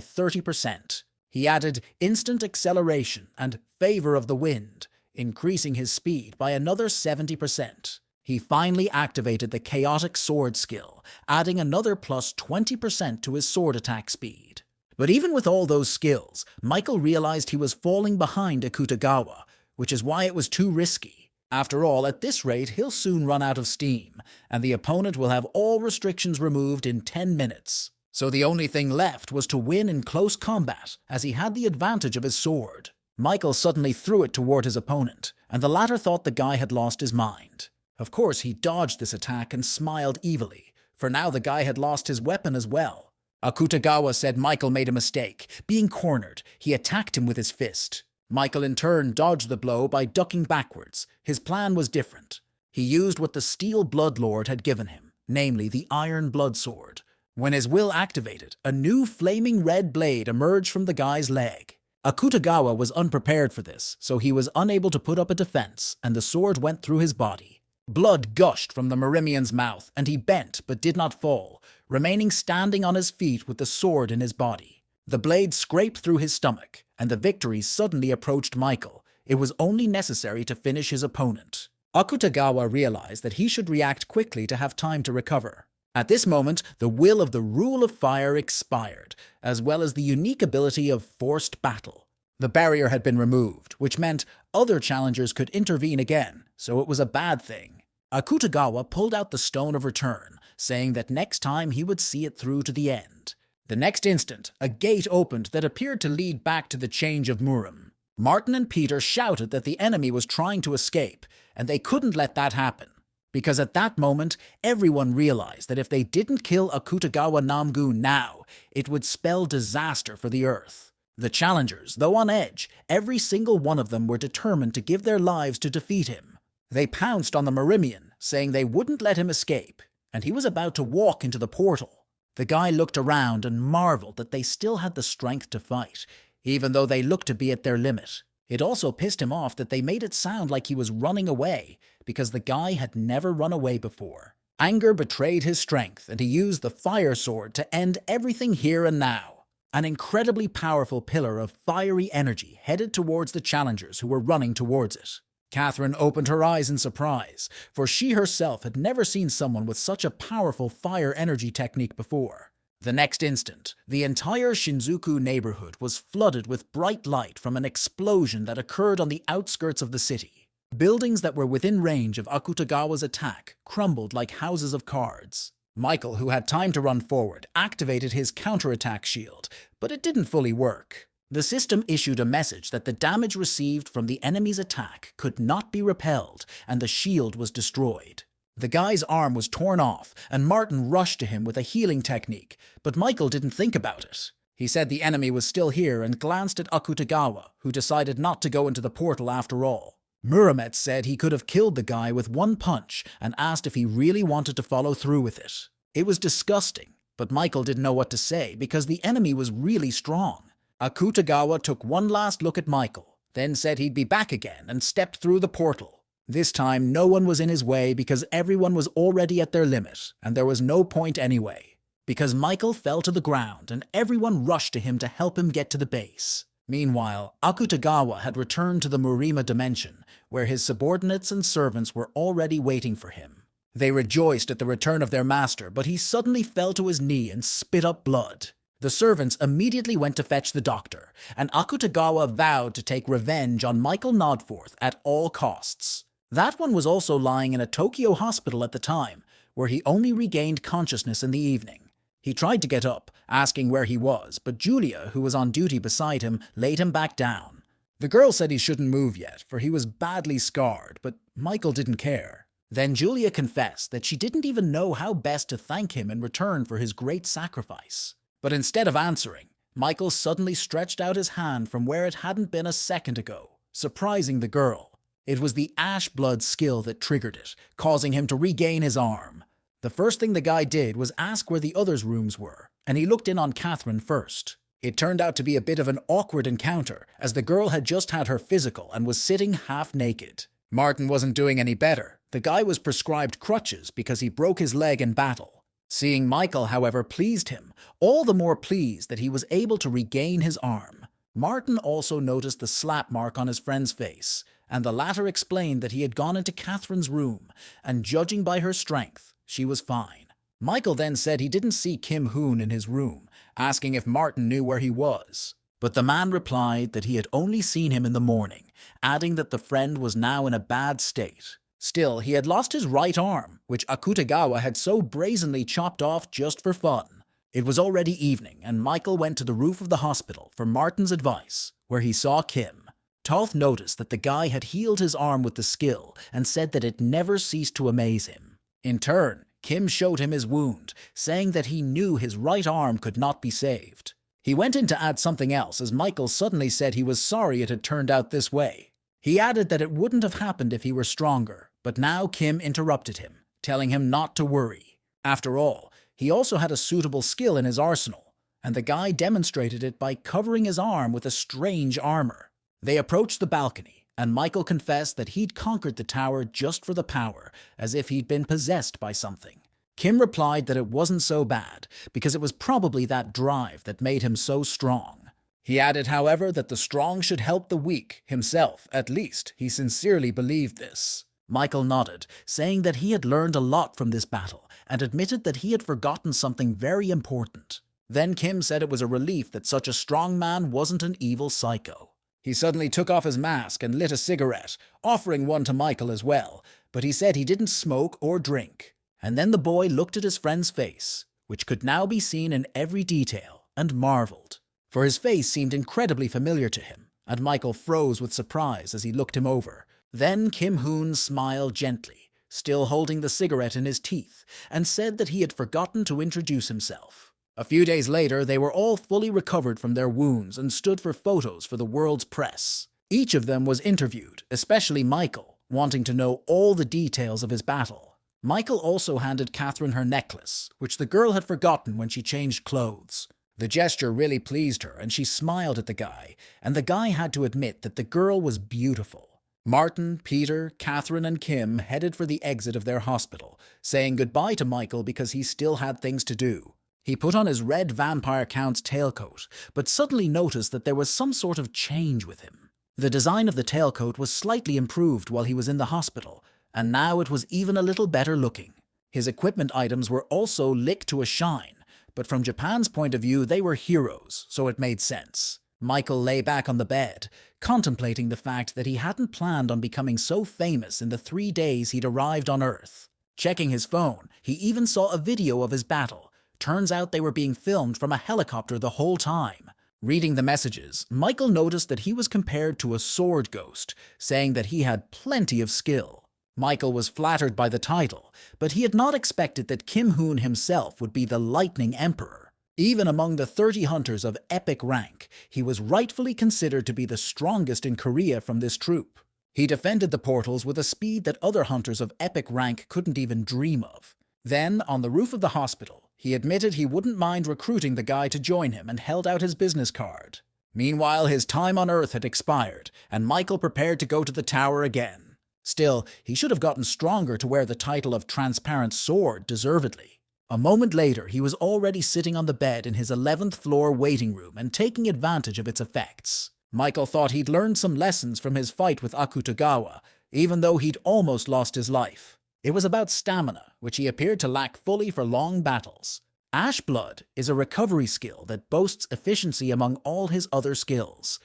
30%. He added instant acceleration and favor of the wind, increasing his speed by another 70%. He finally activated the chaotic sword skill, adding another plus 20% to his sword attack speed. But even with all those skills, Michael realized he was falling behind Akutagawa, which is why it was too risky. After all, at this rate, he'll soon run out of steam, and the opponent will have all restrictions removed in 10 minutes. So the only thing left was to win in close combat, as he had the advantage of his sword. Michael suddenly threw it toward his opponent, and the latter thought the guy had lost his mind. Of course, he dodged this attack and smiled evilly, for now the guy had lost his weapon as well. Akutagawa said Michael made a mistake. Being cornered, he attacked him with his fist. Michael in turn dodged the blow by ducking backwards. His plan was different. He used what the Steel Bloodlord had given him, namely the Iron Blood Sword. When his will activated, a new flaming red blade emerged from the guy's leg. Akutagawa was unprepared for this, so he was unable to put up a defense, and the sword went through his body. Blood gushed from the Marimian's mouth, and he bent but did not fall, remaining standing on his feet with the sword in his body. The blade scraped through his stomach, and the victory suddenly approached Michael. It was only necessary to finish his opponent. Akutagawa realized that he should react quickly to have time to recover. At this moment, the will of the Rule of Fire expired, as well as the unique ability of Forced Battle. The barrier had been removed, which meant other challengers could intervene again, so it was a bad thing. Akutagawa pulled out the Stone of Return, saying that next time he would see it through to the end. The next instant, a gate opened that appeared to lead back to the Change of Murim. Martin and Peter shouted that the enemy was trying to escape, and they couldn't let that happen. Because at that moment, everyone realized that if they didn't kill Akutagawa Namgu now, it would spell disaster for the Earth. The challengers, though on edge, every single one of them were determined to give their lives to defeat him. They pounced on the Marimian, saying they wouldn't let him escape, and he was about to walk into the portal. The guy looked around and marveled that they still had the strength to fight, even though they looked to be at their limit. It also pissed him off that they made it sound like he was running away, because the guy had never run away before. Anger betrayed his strength, and he used the fire sword to end everything here and now. An incredibly powerful pillar of fiery energy headed towards the challengers who were running towards it. Catherine opened her eyes in surprise, for she herself had never seen someone with such a powerful fire energy technique before. The next instant, the entire Shinjuku neighborhood was flooded with bright light from an explosion that occurred on the outskirts of the city. Buildings that were within range of Akutagawa's attack crumbled like houses of cards. Michael, who had time to run forward, activated his counterattack shield, but it didn't fully work. The system issued a message that the damage received from the enemy's attack could not be repelled, and the shield was destroyed. The guy's arm was torn off, and Martin rushed to him with a healing technique, but Michael didn't think about it. He said the enemy was still here and glanced at Akutagawa, who decided not to go into the portal after all. Muramet said he could have killed the guy with one punch and asked if he really wanted to follow through with it. It was disgusting, but Michael didn't know what to say because the enemy was really strong. Akutagawa took one last look at Michael, then said he'd be back again and stepped through the portal. This time, no one was in his way because everyone was already at their limit, and there was no point anyway. Because Michael fell to the ground and everyone rushed to him to help him get to the base. Meanwhile, Akutagawa had returned to the Murima dimension, where his subordinates and servants were already waiting for him. They rejoiced at the return of their master, but he suddenly fell to his knee and spit up blood. The servants immediately went to fetch the doctor, and Akutagawa vowed to take revenge on Michael Nodforth at all costs. That one was also lying in a Tokyo hospital at the time, where he only regained consciousness in the evening. He tried to get up, asking where he was, but Julia, who was on duty beside him, laid him back down. The girl said he shouldn't move yet, for he was badly scarred, but Michael didn't care. Then Julia confessed that she didn't even know how best to thank him in return for his great sacrifice. But instead of answering, Michael suddenly stretched out his hand from where it hadn't been a second ago, surprising the girl. It was the ash blood skill that triggered it, causing him to regain his arm. The first thing the guy did was ask where the others' rooms were, and he looked in on Catherine first. It turned out to be a bit of an awkward encounter, as the girl had just had her physical and was sitting half naked. Martin wasn't doing any better. The guy was prescribed crutches because he broke his leg in battle. Seeing Michael, however, pleased him, all the more pleased that he was able to regain his arm. Martin also noticed the slap mark on his friend's face, and the latter explained that he had gone into Catherine's room, and judging by her strength, she was fine. Michael then said he didn't see Kim Hoon in his room, asking if Martin knew where he was. But the man replied that he had only seen him in the morning, adding that the friend was now in a bad state. Still, he had lost his right arm, which Akutagawa had so brazenly chopped off just for fun. It was already evening, and Michael went to the roof of the hospital for Martin's advice, where he saw Kim. Toth noticed that the guy had healed his arm with the skill and said that it never ceased to amaze him. In turn, Kim showed him his wound, saying that he knew his right arm could not be saved. He went in to add something else as Michael suddenly said he was sorry it had turned out this way. He added that it wouldn't have happened if he were stronger, but now Kim interrupted him, telling him not to worry. After all, he also had a suitable skill in his arsenal, and the guy demonstrated it by covering his arm with a strange armor. They approached the balcony, and Michael confessed that he'd conquered the tower just for the power, as if he'd been possessed by something. Kim replied that it wasn't so bad, because it was probably that drive that made him so strong. He added, however, that the strong should help the weak, himself, at least. He sincerely believed this. Michael nodded, saying that he had learned a lot from this battle, and admitted that he had forgotten something very important. Then Kim said it was a relief that such a strong man wasn't an evil psycho. He suddenly took off his mask and lit a cigarette, offering one to Michael as well, but he said he didn't smoke or drink. And then the boy looked at his friend's face, which could now be seen in every detail, and marveled. For his face seemed incredibly familiar to him, and Michael froze with surprise as he looked him over. Then Kim Hoon smiled gently, still holding the cigarette in his teeth, and said that he had forgotten to introduce himself. A few days later, they were all fully recovered from their wounds and stood for photos for the world's press. Each of them was interviewed, especially Michael, wanting to know all the details of his battle. Michael also handed Catherine her necklace, which the girl had forgotten when she changed clothes. The gesture really pleased her, and she smiled at the guy, and the guy had to admit that the girl was beautiful. Martin, Peter, Catherine, and Kim headed for the exit of their hospital, saying goodbye to Michael because he still had things to do. He put on his red vampire count's tailcoat, but suddenly noticed that there was some sort of change with him. The design of the tailcoat was slightly improved while he was in the hospital, and now it was even a little better looking. His equipment items were also lit to a shine, but from Japan's point of view they were heroes, so it made sense. Michael lay back on the bed, contemplating the fact that he hadn't planned on becoming so famous in the 3 days he'd arrived on Earth. Checking his phone, he even saw a video of his battle. Turns out they were being filmed from a helicopter the whole time. Reading the messages, Michael noticed that he was compared to a sword ghost, saying that he had plenty of skill. Michael was flattered by the title, but he had not expected that Kim Hoon himself would be the Lightning Emperor. Even among the 30 hunters of epic rank, he was rightfully considered to be the strongest in Korea from this troop. He defended the portals with a speed that other hunters of epic rank couldn't even dream of. Then, on the roof of the hospital, he admitted he wouldn't mind recruiting the guy to join him and held out his business card. Meanwhile, his time on Earth had expired, and Michael prepared to go to the tower again. Still, he should have gotten stronger to wear the title of Transparent Sword deservedly. A moment later, he was already sitting on the bed in his 11th floor waiting room and taking advantage of its effects. Michael thought he'd learned some lessons from his fight with Akutagawa, even though he'd almost lost his life. It was about stamina, which he appeared to lack fully for long battles. Ash Blood is a recovery skill that boasts efficiency among all his other skills.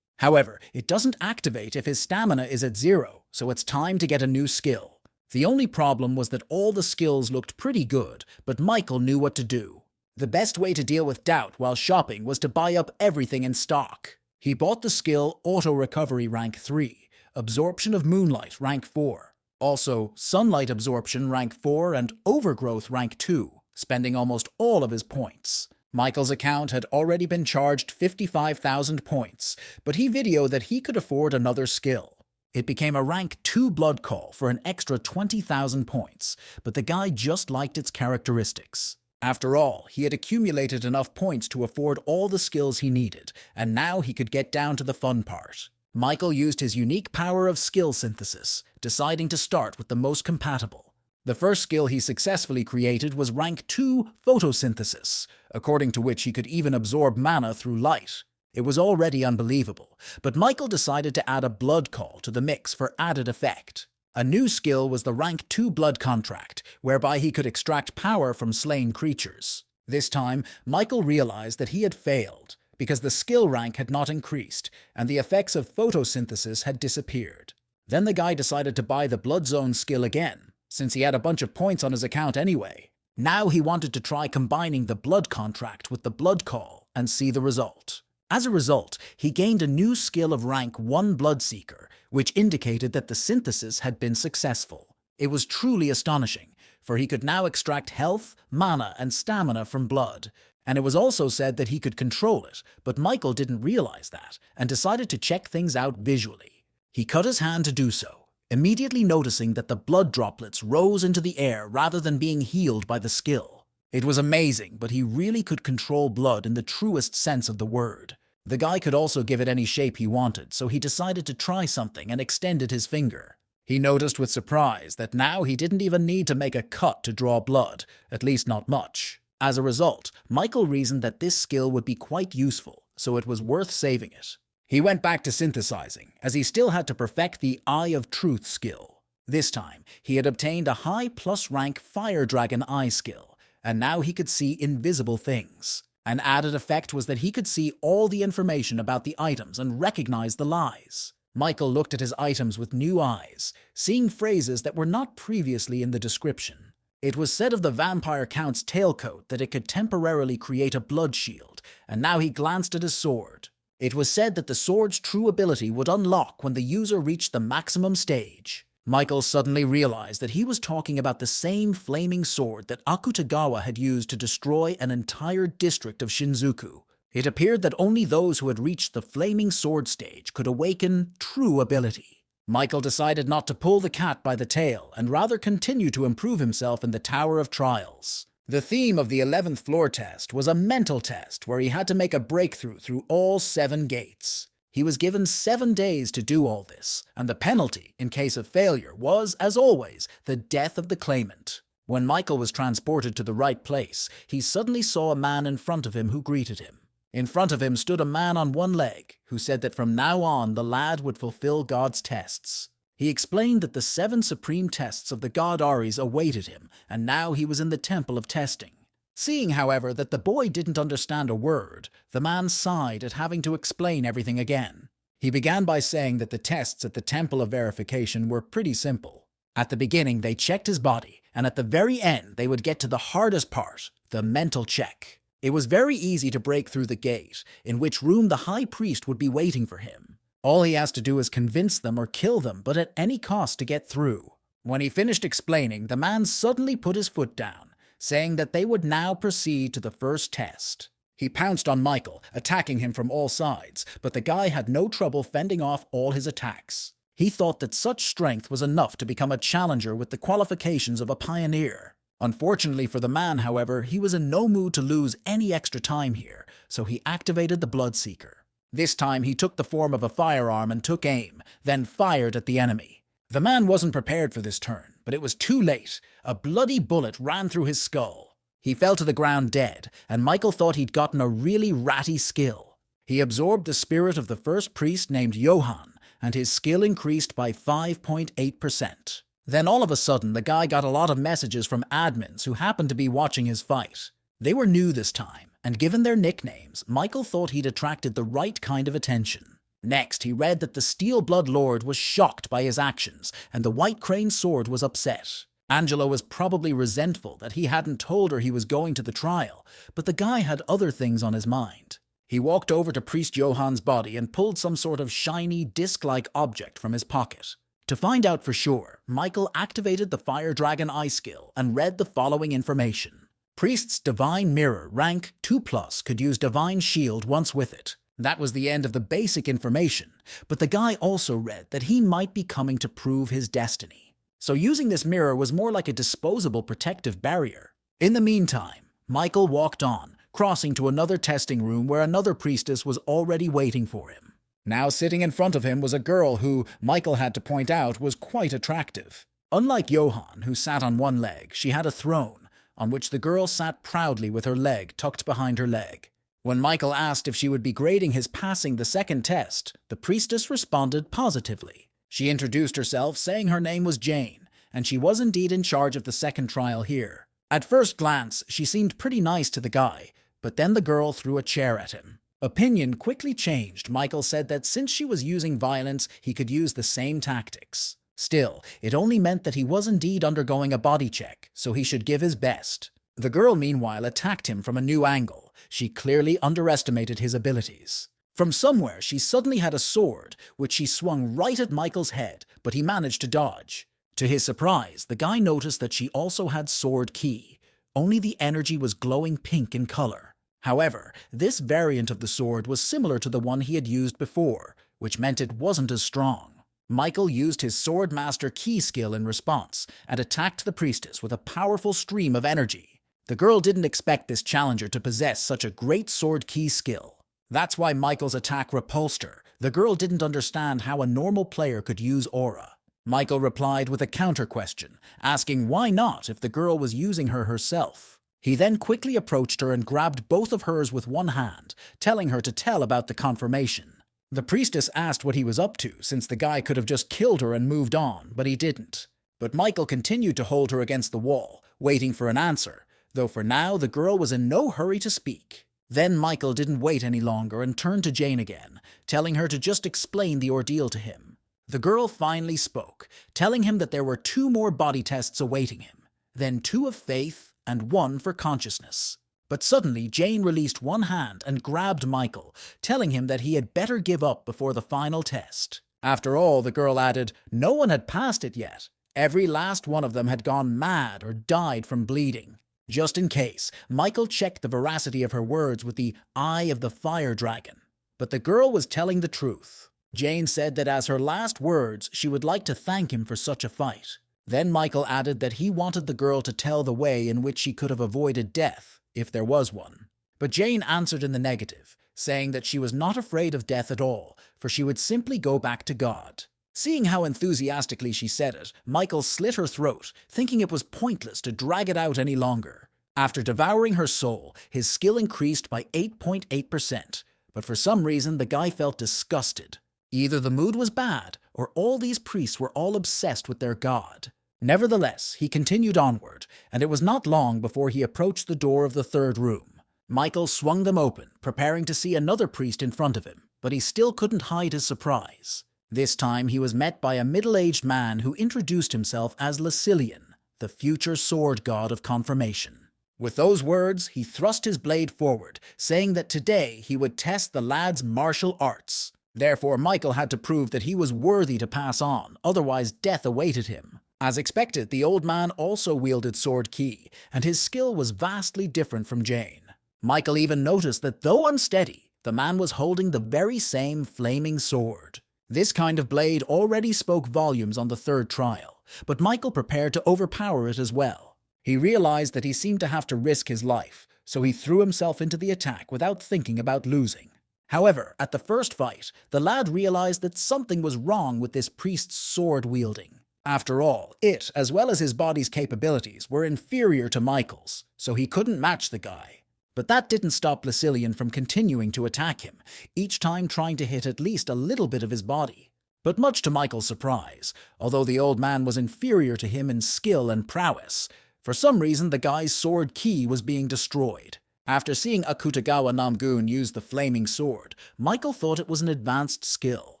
However, it doesn't activate if his stamina is at 0, so it's time to get a new skill. The only problem was that all the skills looked pretty good, but Michael knew what to do. The best way to deal with doubt while shopping was to buy up everything in stock. He bought the skill Auto Recovery rank 3, Absorption of Moonlight rank 4, also Sunlight Absorption rank 4 and Overgrowth rank 2, spending almost all of his points. Michael's account had already been charged 55,000 points, but he videoed that he could afford another skill. It became a rank 2 blood call for an extra 20,000 points, but the guy just liked its characteristics. After all, he had accumulated enough points to afford all the skills he needed, and now he could get down to the fun part. Michael used his unique power of skill synthesis, deciding to start with the most compatible. The first skill he successfully created was rank 2 photosynthesis, according to which he could even absorb mana through light. It was already unbelievable, but Michael decided to add a blood call to the mix for added effect. A new skill was the rank 2 blood contract, whereby he could extract power from slain creatures. This time, Michael realized that he had failed, because the skill rank had not increased, and the effects of photosynthesis had disappeared. Then the guy decided to buy the Blood Zone skill again, since he had a bunch of points on his account anyway. Now he wanted to try combining the blood contract with the blood call and see the result. As a result, he gained a new skill of rank 1 Bloodseeker, which indicated that the synthesis had been successful. It was truly astonishing, for he could now extract health, mana, and stamina from blood. And it was also said that he could control it, but Michael didn't realize that, and decided to check things out visually. He cut his hand to do so, immediately noticing that the blood droplets rose into the air rather than being healed by the skill. It was amazing, but he really could control blood in the truest sense of the word. The guy could also give it any shape he wanted, so he decided to try something and extended his finger. He noticed with surprise that now he didn't even need to make a cut to draw blood, at least not much. As a result, Michael reasoned that this skill would be quite useful, so it was worth saving it. He went back to synthesizing, as he still had to perfect the Eye of Truth skill. This time, he had obtained a high plus rank Fire Dragon Eye skill, and now he could see invisible things. An added effect was that he could see all the information about the items and recognize the lies. Michael looked at his items with new eyes, seeing phrases that were not previously in the description. It was said of the Vampire Count's tailcoat that it could temporarily create a blood shield, and now he glanced at his sword. It was said that the sword's true ability would unlock when the user reached the maximum stage. Michael suddenly realized that he was talking about the same flaming sword that Akutagawa had used to destroy an entire district of Shinjuku. It appeared that only those who had reached the flaming sword stage could awaken true ability. Michael decided not to pull the cat by the tail and rather continue to improve himself in the Tower of Trials. The theme of the 11th floor test was a mental test where he had to make a breakthrough through all 7 gates. He was given 7 days to do all this, and the penalty, in case of failure, was, as always, the death of the claimant. When Michael was transported to the right place, he suddenly saw a man in front of him who greeted him. In front of him stood a man on one leg, who said that from now on the lad would fulfill God's tests. He explained that the 7 supreme tests of the god Ares awaited him, and now he was in the Temple of Testing. Seeing, however, that the boy didn't understand a word, the man sighed at having to explain everything again. He began by saying that the tests at the Temple of Verification were pretty simple. At the beginning, they checked his body, and at the very end, they would get to the hardest part, the mental check. It was very easy to break through the gate, in which room the high priest would be waiting for him. All he has to do is convince them or kill them, but at any cost to get through. When he finished explaining, the man suddenly put his foot down, saying that they would now proceed to the first test. He pounced on Michael, attacking him from all sides, but the guy had no trouble fending off all his attacks. He thought that such strength was enough to become a challenger with the qualifications of a pioneer. Unfortunately for the man, however, he was in no mood to lose any extra time here, so he activated the Bloodseeker. This time he took the form of a firearm and took aim, then fired at the enemy. The man wasn't prepared for this turn, but it was too late. A bloody bullet ran through his skull. He fell to the ground dead, and Michael thought he'd gotten a really ratty skill. He absorbed the spirit of the first priest named Johann, and his skill increased by 5.8%. Then all of a sudden, the guy got a lot of messages from admins who happened to be watching his fight. They were new this time, and given their nicknames, Michael thought he'd attracted the right kind of attention. Next, he read that the Steel Blood Lord was shocked by his actions, and the White Crane Sword was upset. Angela was probably resentful that he hadn't told her he was going to the trial, but the guy had other things on his mind. He walked over to Priest Johann's body and pulled some sort of shiny, disc-like object from his pocket. To find out for sure, Michael activated the Fire Dragon Eye skill and read the following information. Priest's Divine Mirror, rank 2+, could use Divine Shield once with it. That was the end of the basic information, but the guy also read that he might be coming to prove his destiny. So using this mirror was more like a disposable protective barrier. In the meantime, Michael walked on, crossing to another testing room where another priestess was already waiting for him. Now sitting in front of him was a girl who, Michael had to point out, was quite attractive. Unlike Johann, who sat on one leg, she had a throne, on which the girl sat proudly with her leg tucked behind her leg. When Michael asked if she would be grading his passing the second test, the priestess responded positively. She introduced herself, saying her name was Jane, and she was indeed in charge of the second trial here. At first glance, she seemed pretty nice to the guy, but then the girl threw a chair at him. Opinion quickly changed. Michael said that since she was using violence, he could use the same tactics. Still, it only meant that he was indeed undergoing a body check, so he should give his best. The girl, meanwhile, attacked him from a new angle. She clearly underestimated his abilities. From somewhere, she suddenly had a sword, which she swung right at Michael's head, but he managed to dodge. To his surprise, the guy noticed that she also had sword ki, only the energy was glowing pink in color. However, this variant of the sword was similar to the one he had used before, which meant it wasn't as strong. Michael used his Sword Master Ki skill in response and attacked the priestess with a powerful stream of energy. The girl didn't expect this challenger to possess such a great sword ki skill. That's why Michael's attack repulsed her. The girl didn't understand how a normal player could use aura. Michael replied with a counter question, asking why not if the girl was using her herself. He then quickly approached her and grabbed both of hers with one hand, telling her to tell about the confirmation. The priestess asked what he was up to, since the guy could have just killed her and moved on, but he didn't. But Michael continued to hold her against the wall, waiting for an answer, though for now the girl was in no hurry to speak. Then Michael didn't wait any longer and turned to Jane again, telling her to just explain the ordeal to him. The girl finally spoke, telling him that there were 2 more body tests awaiting him, then 2 of faith and 1 for consciousness. But suddenly Jane released one hand and grabbed Michael, telling him that he had better give up before the final test. After all, the girl added, no one had passed it yet. Every last one of them had gone mad or died from bleeding. Just in case, Michael checked the veracity of her words with the Eye of the Fire Dragon. But the girl was telling the truth. Jane said that as her last words, she would like to thank him for such a fight. Then Michael added that he wanted the girl to tell the way in which she could have avoided death, if there was one. But Jane answered in the negative, saying that she was not afraid of death at all, for she would simply go back to God. Seeing how enthusiastically she said it, Michael slit her throat, thinking it was pointless to drag it out any longer. After devouring her soul, his skill increased by 8.8%, but for some reason the guy felt disgusted. Either the mood was bad, or all these priests were all obsessed with their god. Nevertheless, he continued onward, and it was not long before he approached the door of the 3rd room. Michael swung them open, preparing to see another priest in front of him, but he still couldn't hide his surprise. This time he was met by a middle-aged man who introduced himself as Lucilian, the future sword god of confirmation. With those words, he thrust his blade forward, saying that today he would test the lad's martial arts. Therefore, Michael had to prove that he was worthy to pass on, otherwise death awaited him. As expected, the old man also wielded sword ki, and his skill was vastly different from Jane. Michael even noticed that though unsteady, the man was holding the very same flaming sword. This kind of blade already spoke volumes on the 3rd trial, but Michael prepared to overpower it as well. He realized that he seemed to have to risk his life, so he threw himself into the attack without thinking about losing. However, at the first fight, the lad realized that something was wrong with this priest's sword wielding. After all, it, as well as his body's capabilities, were inferior to Michael's, so he couldn't match the guy. But that didn't stop Lucilian from continuing to attack him, each time trying to hit at least a little bit of his body. But much to Michael's surprise, although the old man was inferior to him in skill and prowess, for some reason the guy's sword ki was being destroyed. After seeing Akutagawa Namgun use the flaming sword, Michael thought it was an advanced skill.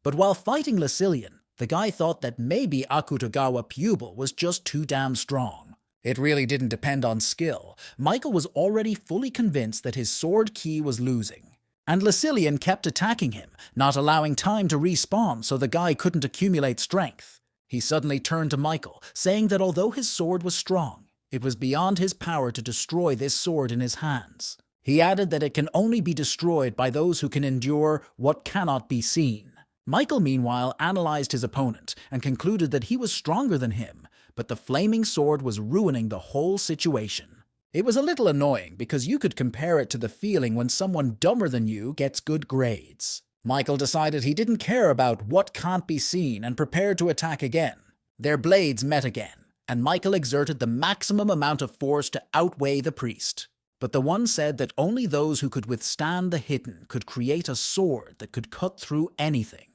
But while fighting Lucilian, the guy thought that maybe Akutagawa Pupil was just too damn strong. It really didn't depend on skill. Michael was already fully convinced that his sword ki was losing. And Lucilian kept attacking him, not allowing time to respawn so the guy couldn't accumulate strength. He suddenly turned to Michael, saying that although his sword was strong, it was beyond his power to destroy this sword in his hands. He added that it can only be destroyed by those who can endure what cannot be seen. Michael, meanwhile, analyzed his opponent and concluded that he was stronger than him, but the flaming sword was ruining the whole situation. It was a little annoying because you could compare it to the feeling when someone dumber than you gets good grades. Michael decided he didn't care about what can't be seen and prepared to attack again. Their blades met again, and Michael exerted the maximum amount of force to outweigh the priest. But the one said that only those who could withstand the hidden could create a sword that could cut through anything.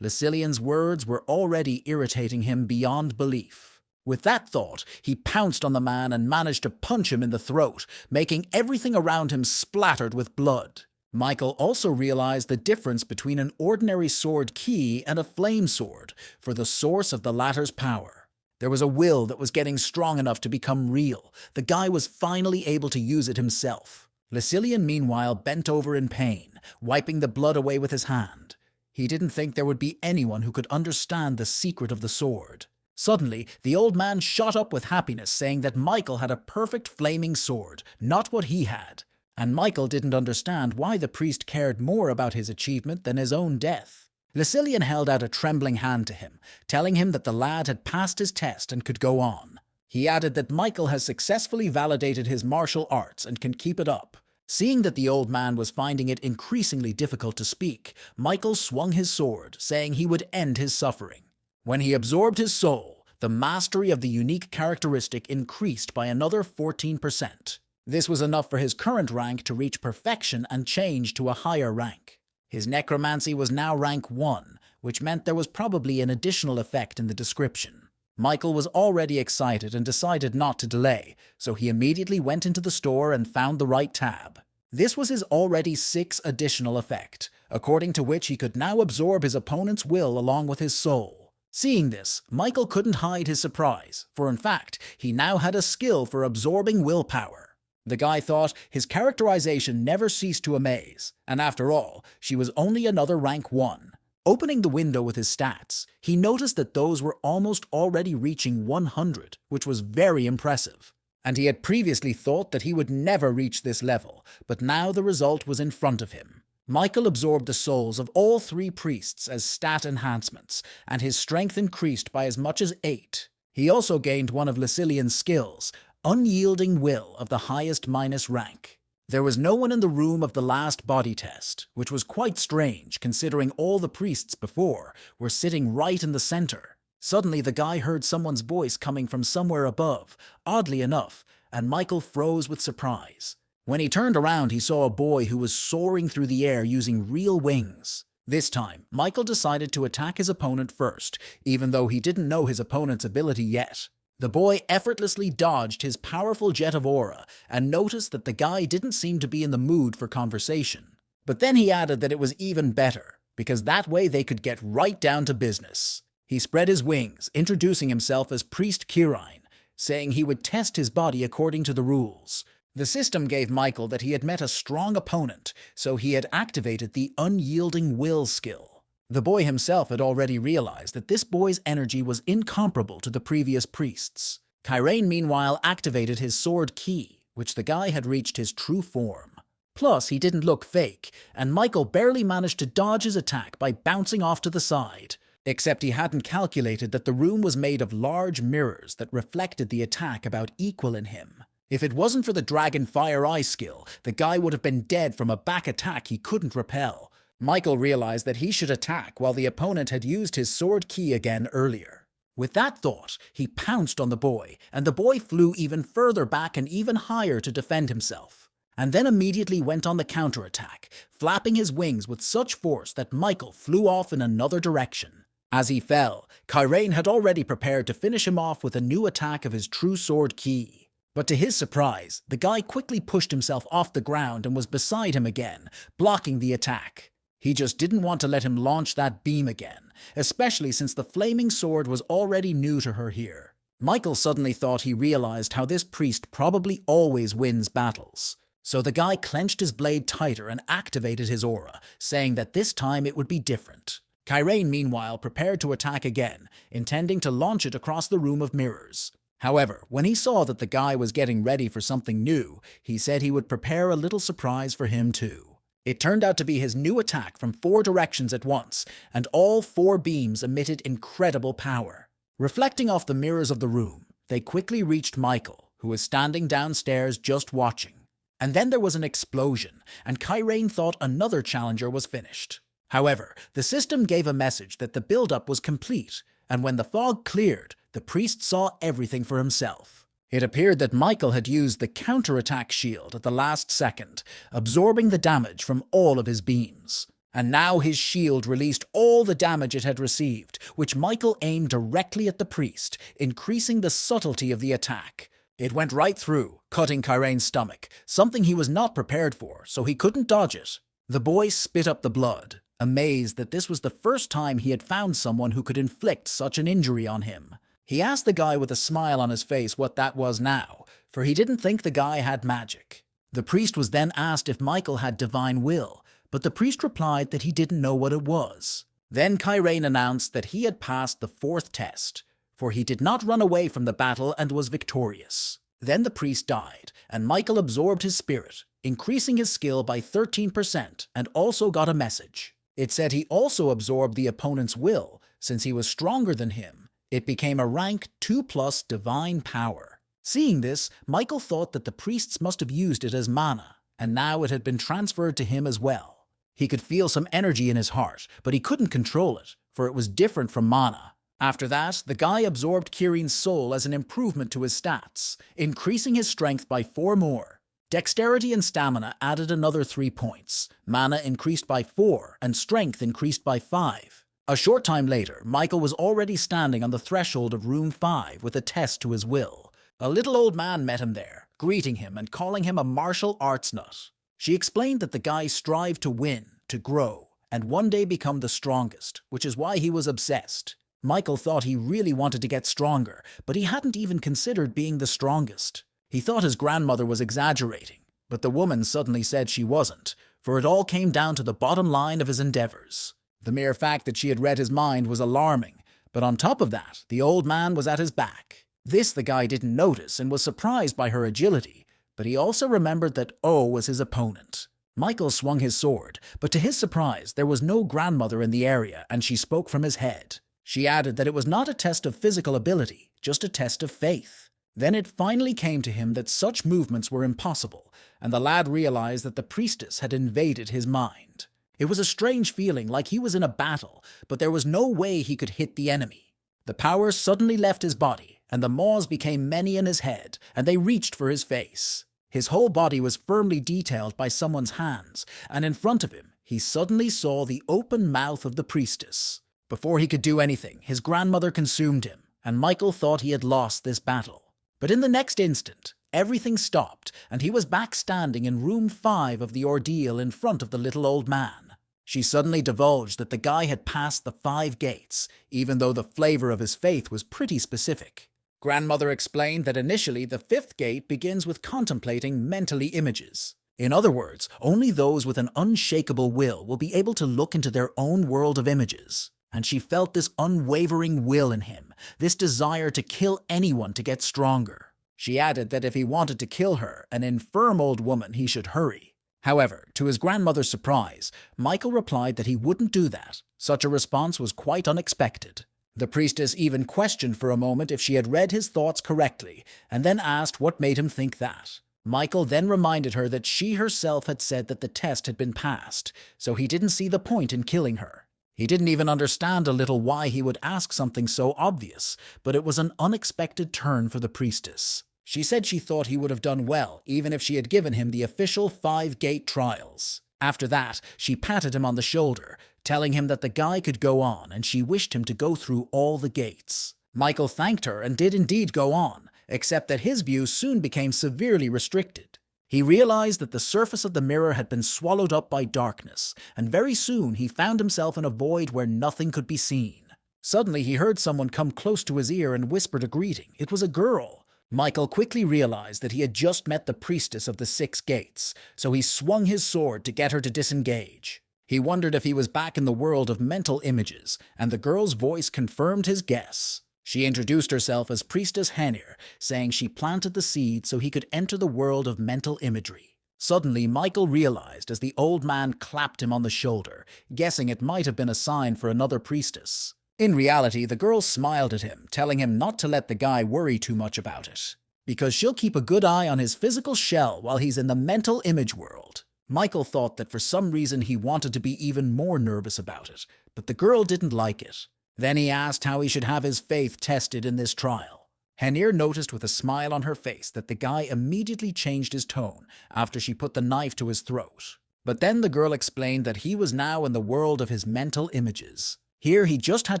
Lucilian's words were already irritating him beyond belief. With that thought, he pounced on the man and managed to punch him in the throat, making everything around him splattered with blood. Michael also realized the difference between an ordinary sword ki and a flame sword for the source of the latter's power. There was a will that was getting strong enough to become real. The guy was finally able to use it himself. Lucilian, meanwhile, bent over in pain, wiping the blood away with his hand. He didn't think there would be anyone who could understand the secret of the sword. Suddenly, the old man shot up with happiness, saying that Michael had a perfect flaming sword, not what he had. And Michael didn't understand why the priest cared more about his achievement than his own death. Lucilian held out a trembling hand to him, telling him that the lad had passed his test and could go on. He added that Michael has successfully validated his martial arts and can keep it up. Seeing that the old man was finding it increasingly difficult to speak, Michael swung his sword, saying he would end his suffering. When he absorbed his soul, the mastery of the unique characteristic increased by another 14%. This was enough for his current rank to reach perfection and change to a higher rank. His necromancy was now rank 1, which meant there was probably an additional effect in the description. Michael was already excited and decided not to delay, so he immediately went into the store and found the right tab. This was his already 6th additional effect, according to which he could now absorb his opponent's will along with his soul. Seeing this, Michael couldn't hide his surprise, for in fact, he now had a skill for absorbing willpower. The guy thought his characterization never ceased to amaze, and after all, she was only another rank 1. Opening the window with his stats, he noticed that those were almost already reaching 100, which was very impressive. And he had previously thought that he would never reach this level, but now the result was in front of him. Michael absorbed the souls of all 3 priests as stat enhancements, and his strength increased by as much as 8. He also gained one of Lucilian's skills, Unyielding Will of the highest minus rank. There was no one in the room of the last body test, which was quite strange considering all the priests before were sitting right in the center. Suddenly the guy heard someone's voice coming from somewhere above, oddly enough, and Michael froze with surprise. When he turned around, he saw a boy who was soaring through the air using real wings. This time, Michael decided to attack his opponent first, even though he didn't know his opponent's ability yet. The boy effortlessly dodged his powerful jet of aura and noticed that the guy didn't seem to be in the mood for conversation. But then he added that it was even better, because that way they could get right down to business. He spread his wings, introducing himself as Priest Kirine, saying he would test his body according to the rules. The system gave Michael that he had met a strong opponent, so he had activated the Unyielding Will skill. The boy himself had already realized that this boy's energy was incomparable to the previous priests. Kirine, meanwhile, activated his sword key, which the guy had reached his true form. Plus, he didn't look fake, and Michael barely managed to dodge his attack by bouncing off to the side. Except he hadn't calculated that the room was made of large mirrors that reflected the attack about equal in him. If it wasn't for the Dragon Fire Eye skill, the guy would have been dead from a back attack he couldn't repel. Michael realized that he should attack while the opponent had used his sword key again earlier. With that thought, he pounced on the boy, and the boy flew even further back and even higher to defend himself. And then immediately went on the counterattack, flapping his wings with such force that Michael flew off in another direction. As he fell, Kirine had already prepared to finish him off with a new attack of his true sword key. But to his surprise, the guy quickly pushed himself off the ground and was beside him again, blocking the attack. He just didn't want to let him launch that beam again, especially since the flaming sword was already new to her here. Michael suddenly thought he realized how this priest probably always wins battles. So the guy clenched his blade tighter and activated his aura, saying that this time it would be different. Kirine, meanwhile, prepared to attack again, intending to launch it across the room of mirrors. However, when he saw that the guy was getting ready for something new, he said he would prepare a little surprise for him too. It turned out to be his new attack from 4 directions at once, and all 4 beams emitted incredible power. Reflecting off the mirrors of the room, they quickly reached Michael, who was standing downstairs just watching. And then there was an explosion, and Kirine thought another challenger was finished. However, the system gave a message that the build-up was complete, and when the fog cleared, the priest saw everything for himself. It appeared that Michael had used the counterattack shield at the last second, absorbing the damage from all of his beams. And now his shield released all the damage it had received, which Michael aimed directly at the priest, increasing the subtlety of the attack. It went right through, cutting Kirine's stomach, something he was not prepared for, so he couldn't dodge it. The boy spit up the blood, amazed that this was the first time he had found someone who could inflict such an injury on him. He asked the guy with a smile on his face what that was now, for he didn't think the guy had magic. The priest was then asked if Michael had divine will, but the priest replied that he didn't know what it was. Then Kirine announced that he had passed the 4th test. for he did not run away from the battle and was victorious. Then the priest died, and Michael absorbed his spirit, increasing his skill by 13% and also got a message. It said he also absorbed the opponent's will, since he was stronger than him. It became a rank 2+ divine power. Seeing this, Michael thought that the priests must have used it as mana, and now it had been transferred to him as well. He could feel some energy in his heart, but he couldn't control it, for it was different from mana. After that, the guy absorbed Kirin's soul as an improvement to his stats, increasing his strength by 4 more. Dexterity and stamina added another 3 points, mana increased by 4, and strength increased by 5. A short time later, Michael was already standing on the threshold of room 5 with a test to his will. A little old man met him there, greeting him and calling him a martial arts nut. She explained that the guy strived to win, to grow, and one day become the strongest, which is why he was obsessed. Michael thought he really wanted to get stronger, but he hadn't even considered being the strongest. He thought his grandmother was exaggerating, but the woman suddenly said she wasn't, for it all came down to the bottom line of his endeavors. The mere fact that she had read his mind was alarming, but on top of that, the old man was at his back. This the guy didn't notice and was surprised by her agility, but he also remembered that O was his opponent. Michael swung his sword, but to his surprise, there was no grandmother in the area and she spoke from his head. She added that it was not a test of physical ability, just a test of faith. Then it finally came to him that such movements were impossible, and the lad realized that the priestess had invaded his mind. It was a strange feeling, like he was in a battle, but there was no way he could hit the enemy. The power suddenly left his body, and the maws became many in his head, and they reached for his face. His whole body was firmly detailed by someone's hands, and in front of him, he suddenly saw the open mouth of the priestess. Before he could do anything, his grandmother consumed him, and Michael thought he had lost this battle. But in the next instant, everything stopped, and he was back standing in room 5 of the ordeal in front of the little old man. She suddenly divulged that the guy had passed the 5 gates, even though the flavor of his faith was pretty specific. Grandmother explained that initially the 5th gate begins with contemplating mentally images. In other words, only those with an unshakable will be able to look into their own world of images. And she felt this unwavering will in him, this desire to kill anyone to get stronger. She added that if he wanted to kill her, an infirm old woman, he should hurry. However, to his grandmother's surprise, Michael replied that he wouldn't do that. Such a response was quite unexpected. The priestess even questioned for a moment if she had read his thoughts correctly, and then asked what made him think that. Michael then reminded her that she herself had said that the test had been passed, so he didn't see the point in killing her. He didn't even understand a little why he would ask something so obvious, but it was an unexpected turn for the priestess. She said she thought he would have done well, even if she had given him the official 5-gate trials. After that, she patted him on the shoulder, telling him that the guy could go on and she wished him to go through all the gates. Michael thanked her and did indeed go on, except that his view soon became severely restricted. He realized that the surface of the mirror had been swallowed up by darkness, and very soon he found himself in a void where nothing could be seen. Suddenly he heard someone come close to his ear and whispered a greeting. It was a girl. Michael quickly realized that he had just met the priestess of the 6 gates, so he swung his sword to get her to disengage. He wondered if he was back in the world of mental images, and the girl's voice confirmed his guess. She introduced herself as Priestess Henir, saying she planted the seed so he could enter the world of mental imagery. Suddenly, Michael realized as the old man clapped him on the shoulder, guessing it might have been a sign for another priestess. In reality, the girl smiled at him, telling him not to let the guy worry too much about it, because she'll keep a good eye on his physical shell while he's in the mental image world. Michael thought that for some reason he wanted to be even more nervous about it, but the girl didn't like it. Then he asked how he should have his faith tested in this trial. Henir noticed with a smile on her face that the guy immediately changed his tone after she put the knife to his throat. But then the girl explained that he was now in the world of his mental images. Here he just had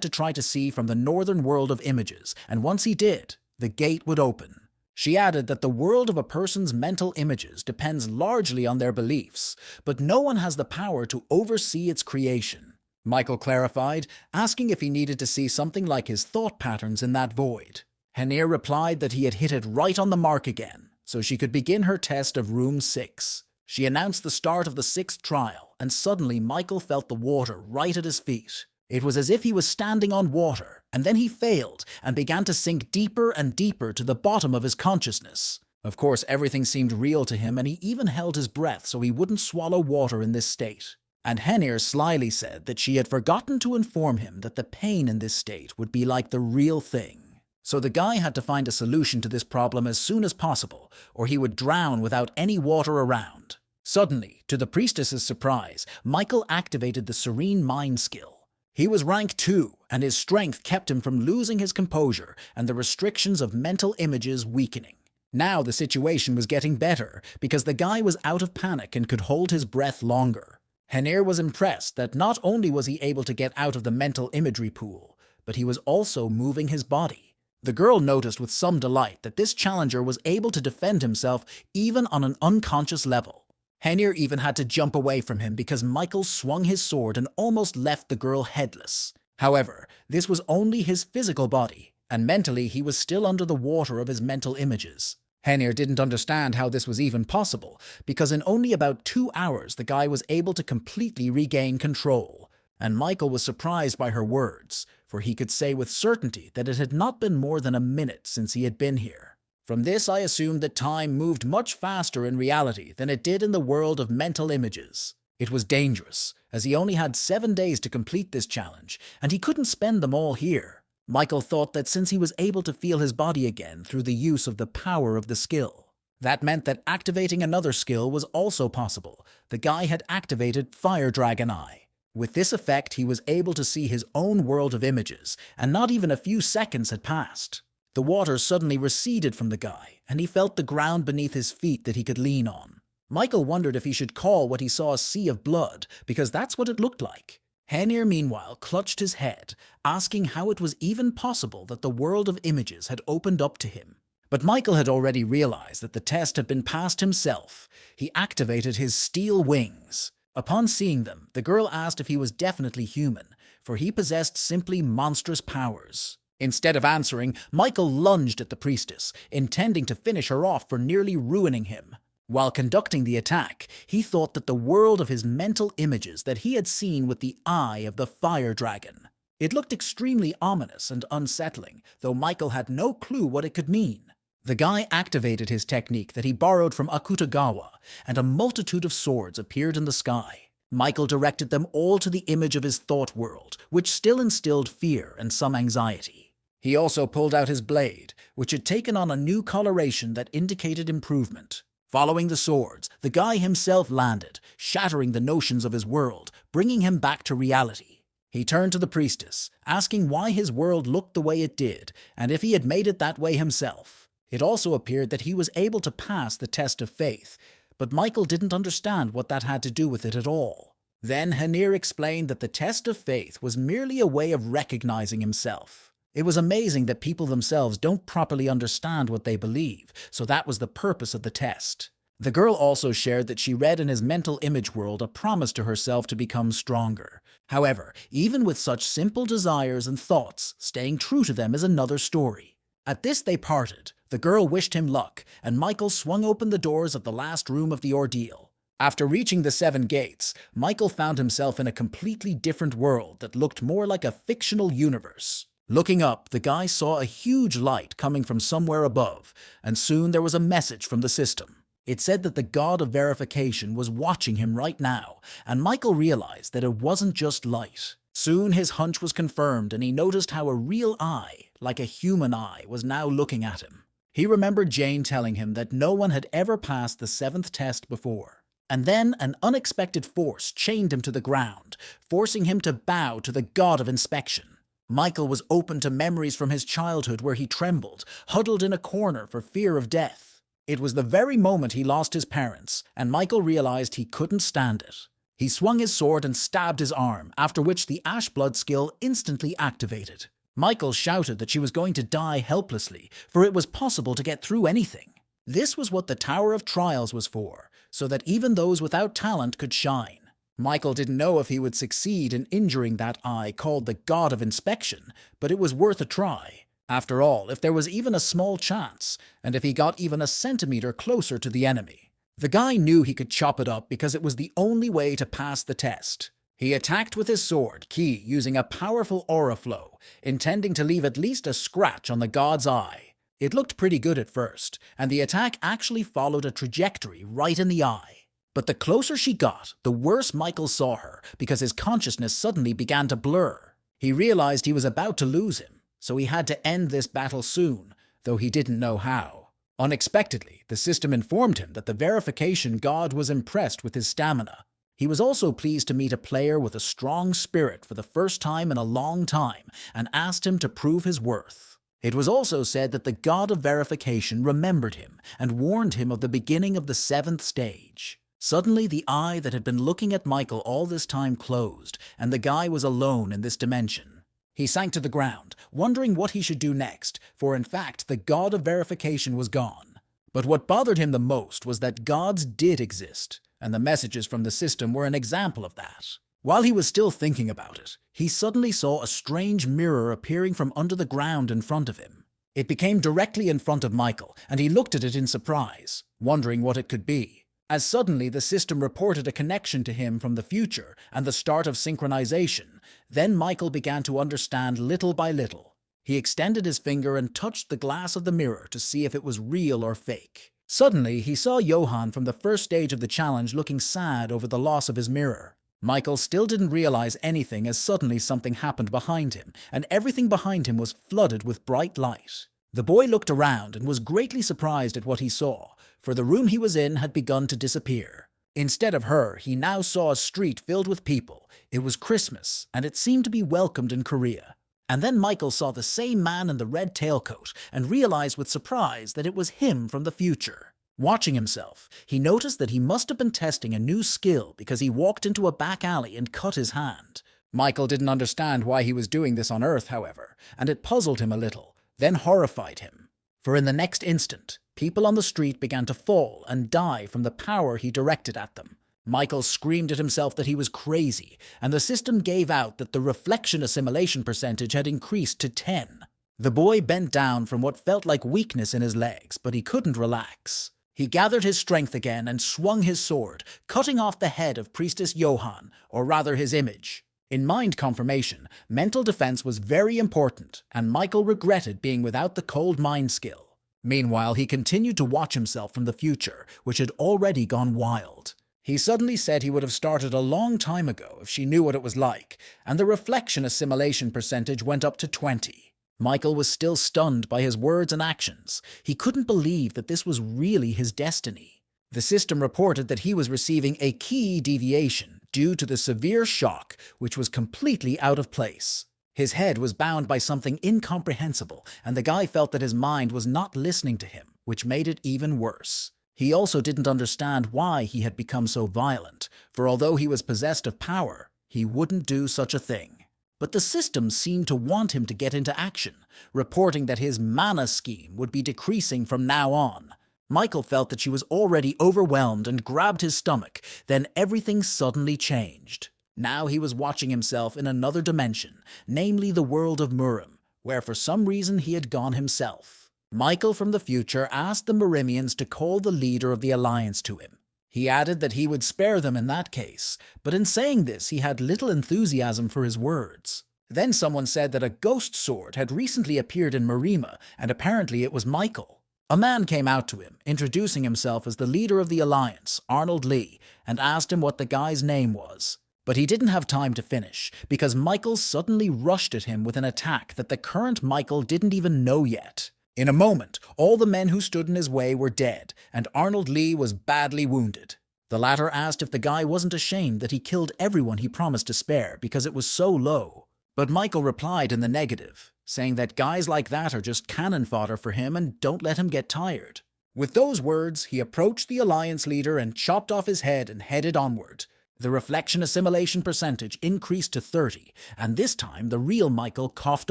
to try to see from the northern world of images, and once he did, the gate would open. She added that the world of a person's mental images depends largely on their beliefs, but no one has the power to oversee its creation. Michael clarified, asking if he needed to see something like his thought patterns in that void. Henir replied that he had hit it right on the mark again, so she could begin her test of room 6. She announced the start of the 6th trial, and suddenly Michael felt the water right at his feet. It was as if he was standing on water, and then he failed and began to sink deeper and deeper to the bottom of his consciousness. Of course, everything seemed real to him, and he even held his breath so he wouldn't swallow water in this state. And Henir slyly said that she had forgotten to inform him that the pain in this state would be like the real thing. So the guy had to find a solution to this problem as soon as possible, or he would drown without any water around. Suddenly, to the priestess's surprise, Michael activated the Serene Mind skill. He was rank 2, and his strength kept him from losing his composure and the restrictions of mental images weakening. Now the situation was getting better, because the guy was out of panic and could hold his breath longer. Henir was impressed that not only was he able to get out of the mental imagery pool, but he was also moving his body. The girl noticed with some delight that this challenger was able to defend himself even on an unconscious level. Henir even had to jump away from him because Michael swung his sword and almost left the girl headless. However, this was only his physical body, and mentally he was still under the water of his mental images. Henir didn't understand how this was even possible, because in only about 2 hours the guy was able to completely regain control. And Michael was surprised by her words, for he could say with certainty that it had not been more than a minute since he had been here. From this I assumed that time moved much faster in reality than it did in the world of mental images. It was dangerous, as he only had 7 days to complete this challenge, and he couldn't spend them all here. Michael thought that since he was able to feel his body again through the use of the power of the skill, that meant that activating another skill was also possible. The guy had activated Fire Dragon Eye. With this effect, he was able to see his own world of images, and not even a few seconds had passed. The water suddenly receded from the guy, and he felt the ground beneath his feet that he could lean on. Michael wondered if he should call what he saw a sea of blood, because that's what it looked like. Henir, meanwhile, clutched his head, asking how it was even possible that the world of images had opened up to him. But Michael had already realized that the test had been passed himself. He activated his steel wings. Upon seeing them, the girl asked if he was definitely human, for he possessed simply monstrous powers. Instead of answering, Michael lunged at the priestess, intending to finish her off for nearly ruining him. While conducting the attack, he thought that the world of his mental images that he had seen with the eye of the fire dragon. It looked extremely ominous and unsettling, though Michael had no clue what it could mean. The guy activated his technique that he borrowed from Akutagawa, and a multitude of swords appeared in the sky. Michael directed them all to the image of his thought world, which still instilled fear and some anxiety. He also pulled out his blade, which had taken on a new coloration that indicated improvement. Following the swords, the guy himself landed, shattering the notions of his world, bringing him back to reality. He turned to the priestess, asking why his world looked the way it did, and if he had made it that way himself. It also appeared that he was able to pass the test of faith, but Michael didn't understand what that had to do with it at all. Then Henir explained that the test of faith was merely a way of recognizing himself. It was amazing that people themselves don't properly understand what they believe, so that was the purpose of the test. The girl also shared that she read in his mental image world a promise to herself to become stronger. However, even with such simple desires and thoughts, staying true to them is another story. At this they parted. The girl wished him luck, and Michael swung open the doors of the last room of the ordeal. After reaching the 7 gates, Michael found himself in a completely different world that looked more like a fictional universe. Looking up, the guy saw a huge light coming from somewhere above, and soon there was a message from the system. It said that the god of verification was watching him right now, and Michael realized that it wasn't just light. Soon his hunch was confirmed, and he noticed how a real eye, like a human eye, was now looking at him. He remembered Jane telling him that no one had ever passed the 7th test before. And then an unexpected force chained him to the ground, forcing him to bow to the god of inspection. Michael was open to memories from his childhood where he trembled, huddled in a corner for fear of death. It was the very moment he lost his parents, and Michael realized he couldn't stand it. He swung his sword and stabbed his arm, after which the Ash Blood skill instantly activated. Michael shouted that she was going to die helplessly, for it was possible to get through anything. This was what the Tower of Trials was for, so that even those without talent could shine. Michael didn't know if he would succeed in injuring that eye called the God of Inspection, but it was worth a try. After all, if there was even a small chance, and if he got even a centimeter closer to the enemy. The guy knew he could chop it up because it was the only way to pass the test. He attacked with his sword, Ki, using a powerful aura flow, intending to leave at least a scratch on the god's eye. It looked pretty good at first, and the attack actually followed a trajectory right in the eye. But the closer she got, the worse Michael saw her, because his consciousness suddenly began to blur. He realized he was about to lose him, so he had to end this battle soon, though he didn't know how. Unexpectedly, the system informed him that the verification god was impressed with his stamina. He was also pleased to meet a player with a strong spirit for the first time in a long time, and asked him to prove his worth. It was also said that the god of verification remembered him and warned him of the beginning of the 7th stage. Suddenly, the eye that had been looking at Michael all this time closed, and the guy was alone in this dimension. He sank to the ground, wondering what he should do next, for in fact, the god of verification was gone. But what bothered him the most was that gods did exist, and the messages from the system were an example of that. While he was still thinking about it, he suddenly saw a strange mirror appearing from under the ground in front of him. It became directly in front of Michael, and he looked at it in surprise, wondering what it could be. As suddenly the system reported a connection to him from the future and the start of synchronization, then Michael began to understand little by little. He extended his finger and touched the glass of the mirror to see if it was real or fake. Suddenly, he saw Johan from the first stage of the challenge looking sad over the loss of his mirror. Michael still didn't realize anything as suddenly something happened behind him, and everything behind him was flooded with bright light. The boy looked around and was greatly surprised at what he saw, for the room he was in had begun to disappear. Instead of her, he now saw a street filled with people. It was Christmas, and it seemed to be welcomed in Korea. And then Michael saw the same man in the red tailcoat and realized with surprise that it was him from the future. Watching himself, he noticed that he must have been testing a new skill because he walked into a back alley and cut his hand. Michael didn't understand why he was doing this on Earth, however, and it puzzled him a little, then horrified him. For in the next instant, people on the street began to fall and die from the power he directed at them. Michael screamed at himself that he was crazy, and the system gave out that the reflection assimilation percentage had increased to 10. The boy bent down from what felt like weakness in his legs, but he couldn't relax. He gathered his strength again and swung his sword, cutting off the head of Priestess Johan, or rather his image. In mind confirmation, mental defense was very important, and Michael regretted being without the cold mind skill. Meanwhile, he continued to watch himself from the future, which had already gone wild. He suddenly said he would have started a long time ago if she knew what it was like, and the reflection assimilation percentage went up to 20. Michael was still stunned by his words and actions. He couldn't believe that this was really his destiny. The system reported that he was receiving a key deviation due to the severe shock, which was completely out of place. His head was bound by something incomprehensible, and the guy felt that his mind was not listening to him, which made it even worse. He also didn't understand why he had become so violent, for although he was possessed of power, he wouldn't do such a thing. But the system seemed to want him to get into action, reporting that his mana scheme would be decreasing from now on. Michael felt that she was already overwhelmed and grabbed his stomach, then everything suddenly changed. Now he was watching himself in another dimension, namely the world of Murim, where for some reason he had gone himself. Michael from the future asked the Murimians to call the leader of the Alliance to him. He added that he would spare them in that case, but in saying this he had little enthusiasm for his words. Then someone said that a ghost sword had recently appeared in Murima, and apparently it was Michael. A man came out to him, introducing himself as the leader of the Alliance, Arnold Lee, and asked him what the guy's name was. But he didn't have time to finish, because Michael suddenly rushed at him with an attack that the current Michael didn't even know yet. In a moment, all the men who stood in his way were dead, and Arnold Lee was badly wounded. The latter asked if the guy wasn't ashamed that he killed everyone he promised to spare because it was so low. But Michael replied in the negative, saying that guys like that are just cannon fodder for him and don't let him get tired. With those words, he approached the Alliance leader and chopped off his head and headed onward. The reflection assimilation percentage increased to 30, and this time the real Michael coughed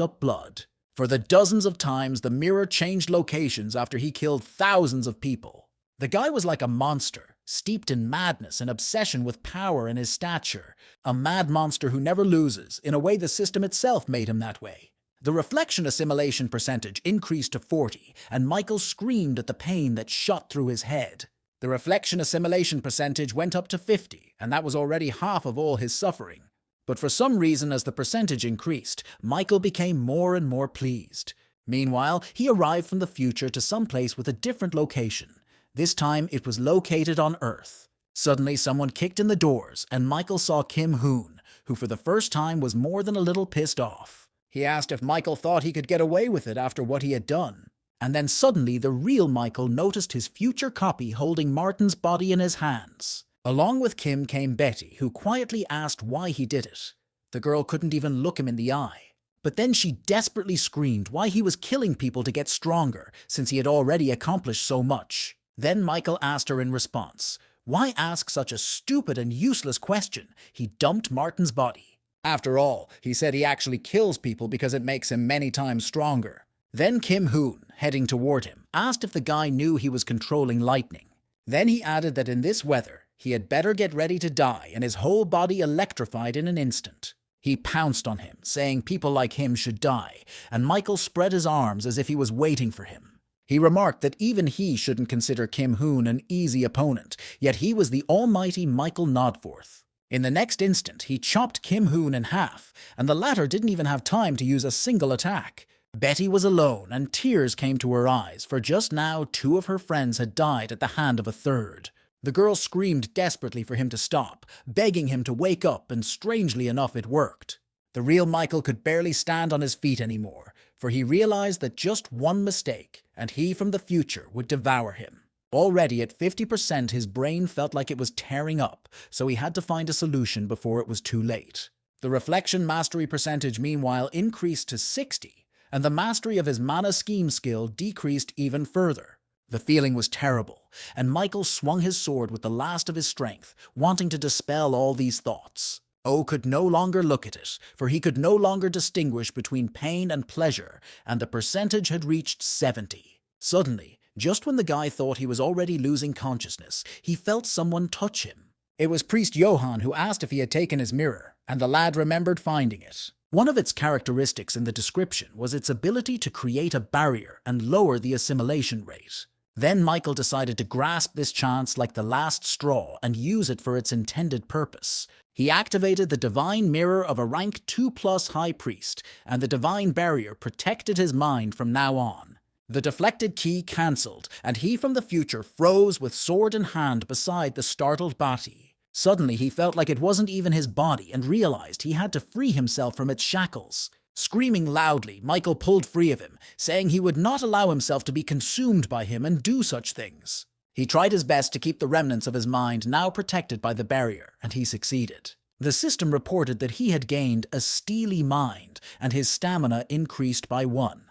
up blood. For the dozens of times the mirror changed locations after he killed thousands of people. The guy was like a monster, steeped in madness and obsession with power and his stature. A mad monster who never loses, in a way the system itself made him that way. The reflection assimilation percentage increased to 40, and Michael screamed at the pain that shot through his head. The reflection assimilation percentage went up to 50, and that was already half of all his suffering. But for some reason, as the percentage increased, Michael became more and more pleased. Meanwhile, he arrived from the future to some place with a different location. This time, it was located on Earth. Suddenly, someone kicked in the doors, and Michael saw Kim Hoon, who for the first time was more than a little pissed off. He asked if Michael thought he could get away with it after what he had done. And then suddenly, the real Michael noticed his future copy holding Martin's body in his hands. Along with Kim came Betty, who quietly asked why he did it. The girl couldn't even look him in the eye. But then she desperately screamed why he was killing people to get stronger, since he had already accomplished so much. Then Michael asked her in response, why ask such a stupid and useless question? He dumped Martin's body. After all, he said he actually kills people because it makes him many times stronger. Then Kim Hoon, heading toward him, asked if the guy knew he was controlling lightning. Then he added that in this weather, he had better get ready to die, and his whole body electrified in an instant. He pounced on him, saying people like him should die, and Michael spread his arms as if he was waiting for him. He remarked that even he shouldn't consider Kim Hoon an easy opponent, yet he was the almighty Michael Nodforth. In the next instant, he chopped Kim Hoon in half, and the latter didn't even have time to use a single attack. Betty was alone, and tears came to her eyes, for just now 2 of her friends had died at the hand of a third. The girl screamed desperately for him to stop, begging him to wake up, and strangely enough it worked. The real Michael could barely stand on his feet anymore, for he realized that just one mistake, and he from the future would devour him. Already at 50%, his brain felt like it was tearing up, so he had to find a solution before it was too late. The reflection mastery percentage, meanwhile, increased to 60, and the mastery of his mana scheme skill decreased even further. The feeling was terrible, and Michael swung his sword with the last of his strength, wanting to dispel all these thoughts. O could no longer look at it, for he could no longer distinguish between pain and pleasure, and the percentage had reached 70. Suddenly, just when the guy thought he was already losing consciousness, he felt someone touch him. It was Priest Johann, who asked if he had taken his mirror, and the lad remembered finding it. One of its characteristics in the description was its ability to create a barrier and lower the assimilation rate. Then Michael decided to grasp this chance like the last straw and use it for its intended purpose. He activated the divine mirror of a rank 2+ high priest, and the divine barrier protected his mind from now on. The deflected key cancelled, and he from the future froze with sword in hand beside the startled Bati. Suddenly he felt like it wasn't even his body and realized he had to free himself from its shackles. Screaming loudly, Michael pulled free of him, saying he would not allow himself to be consumed by him and do such things. He tried his best to keep the remnants of his mind now protected by the barrier, and he succeeded. The system reported that he had gained a steely mind, and his stamina increased by 1.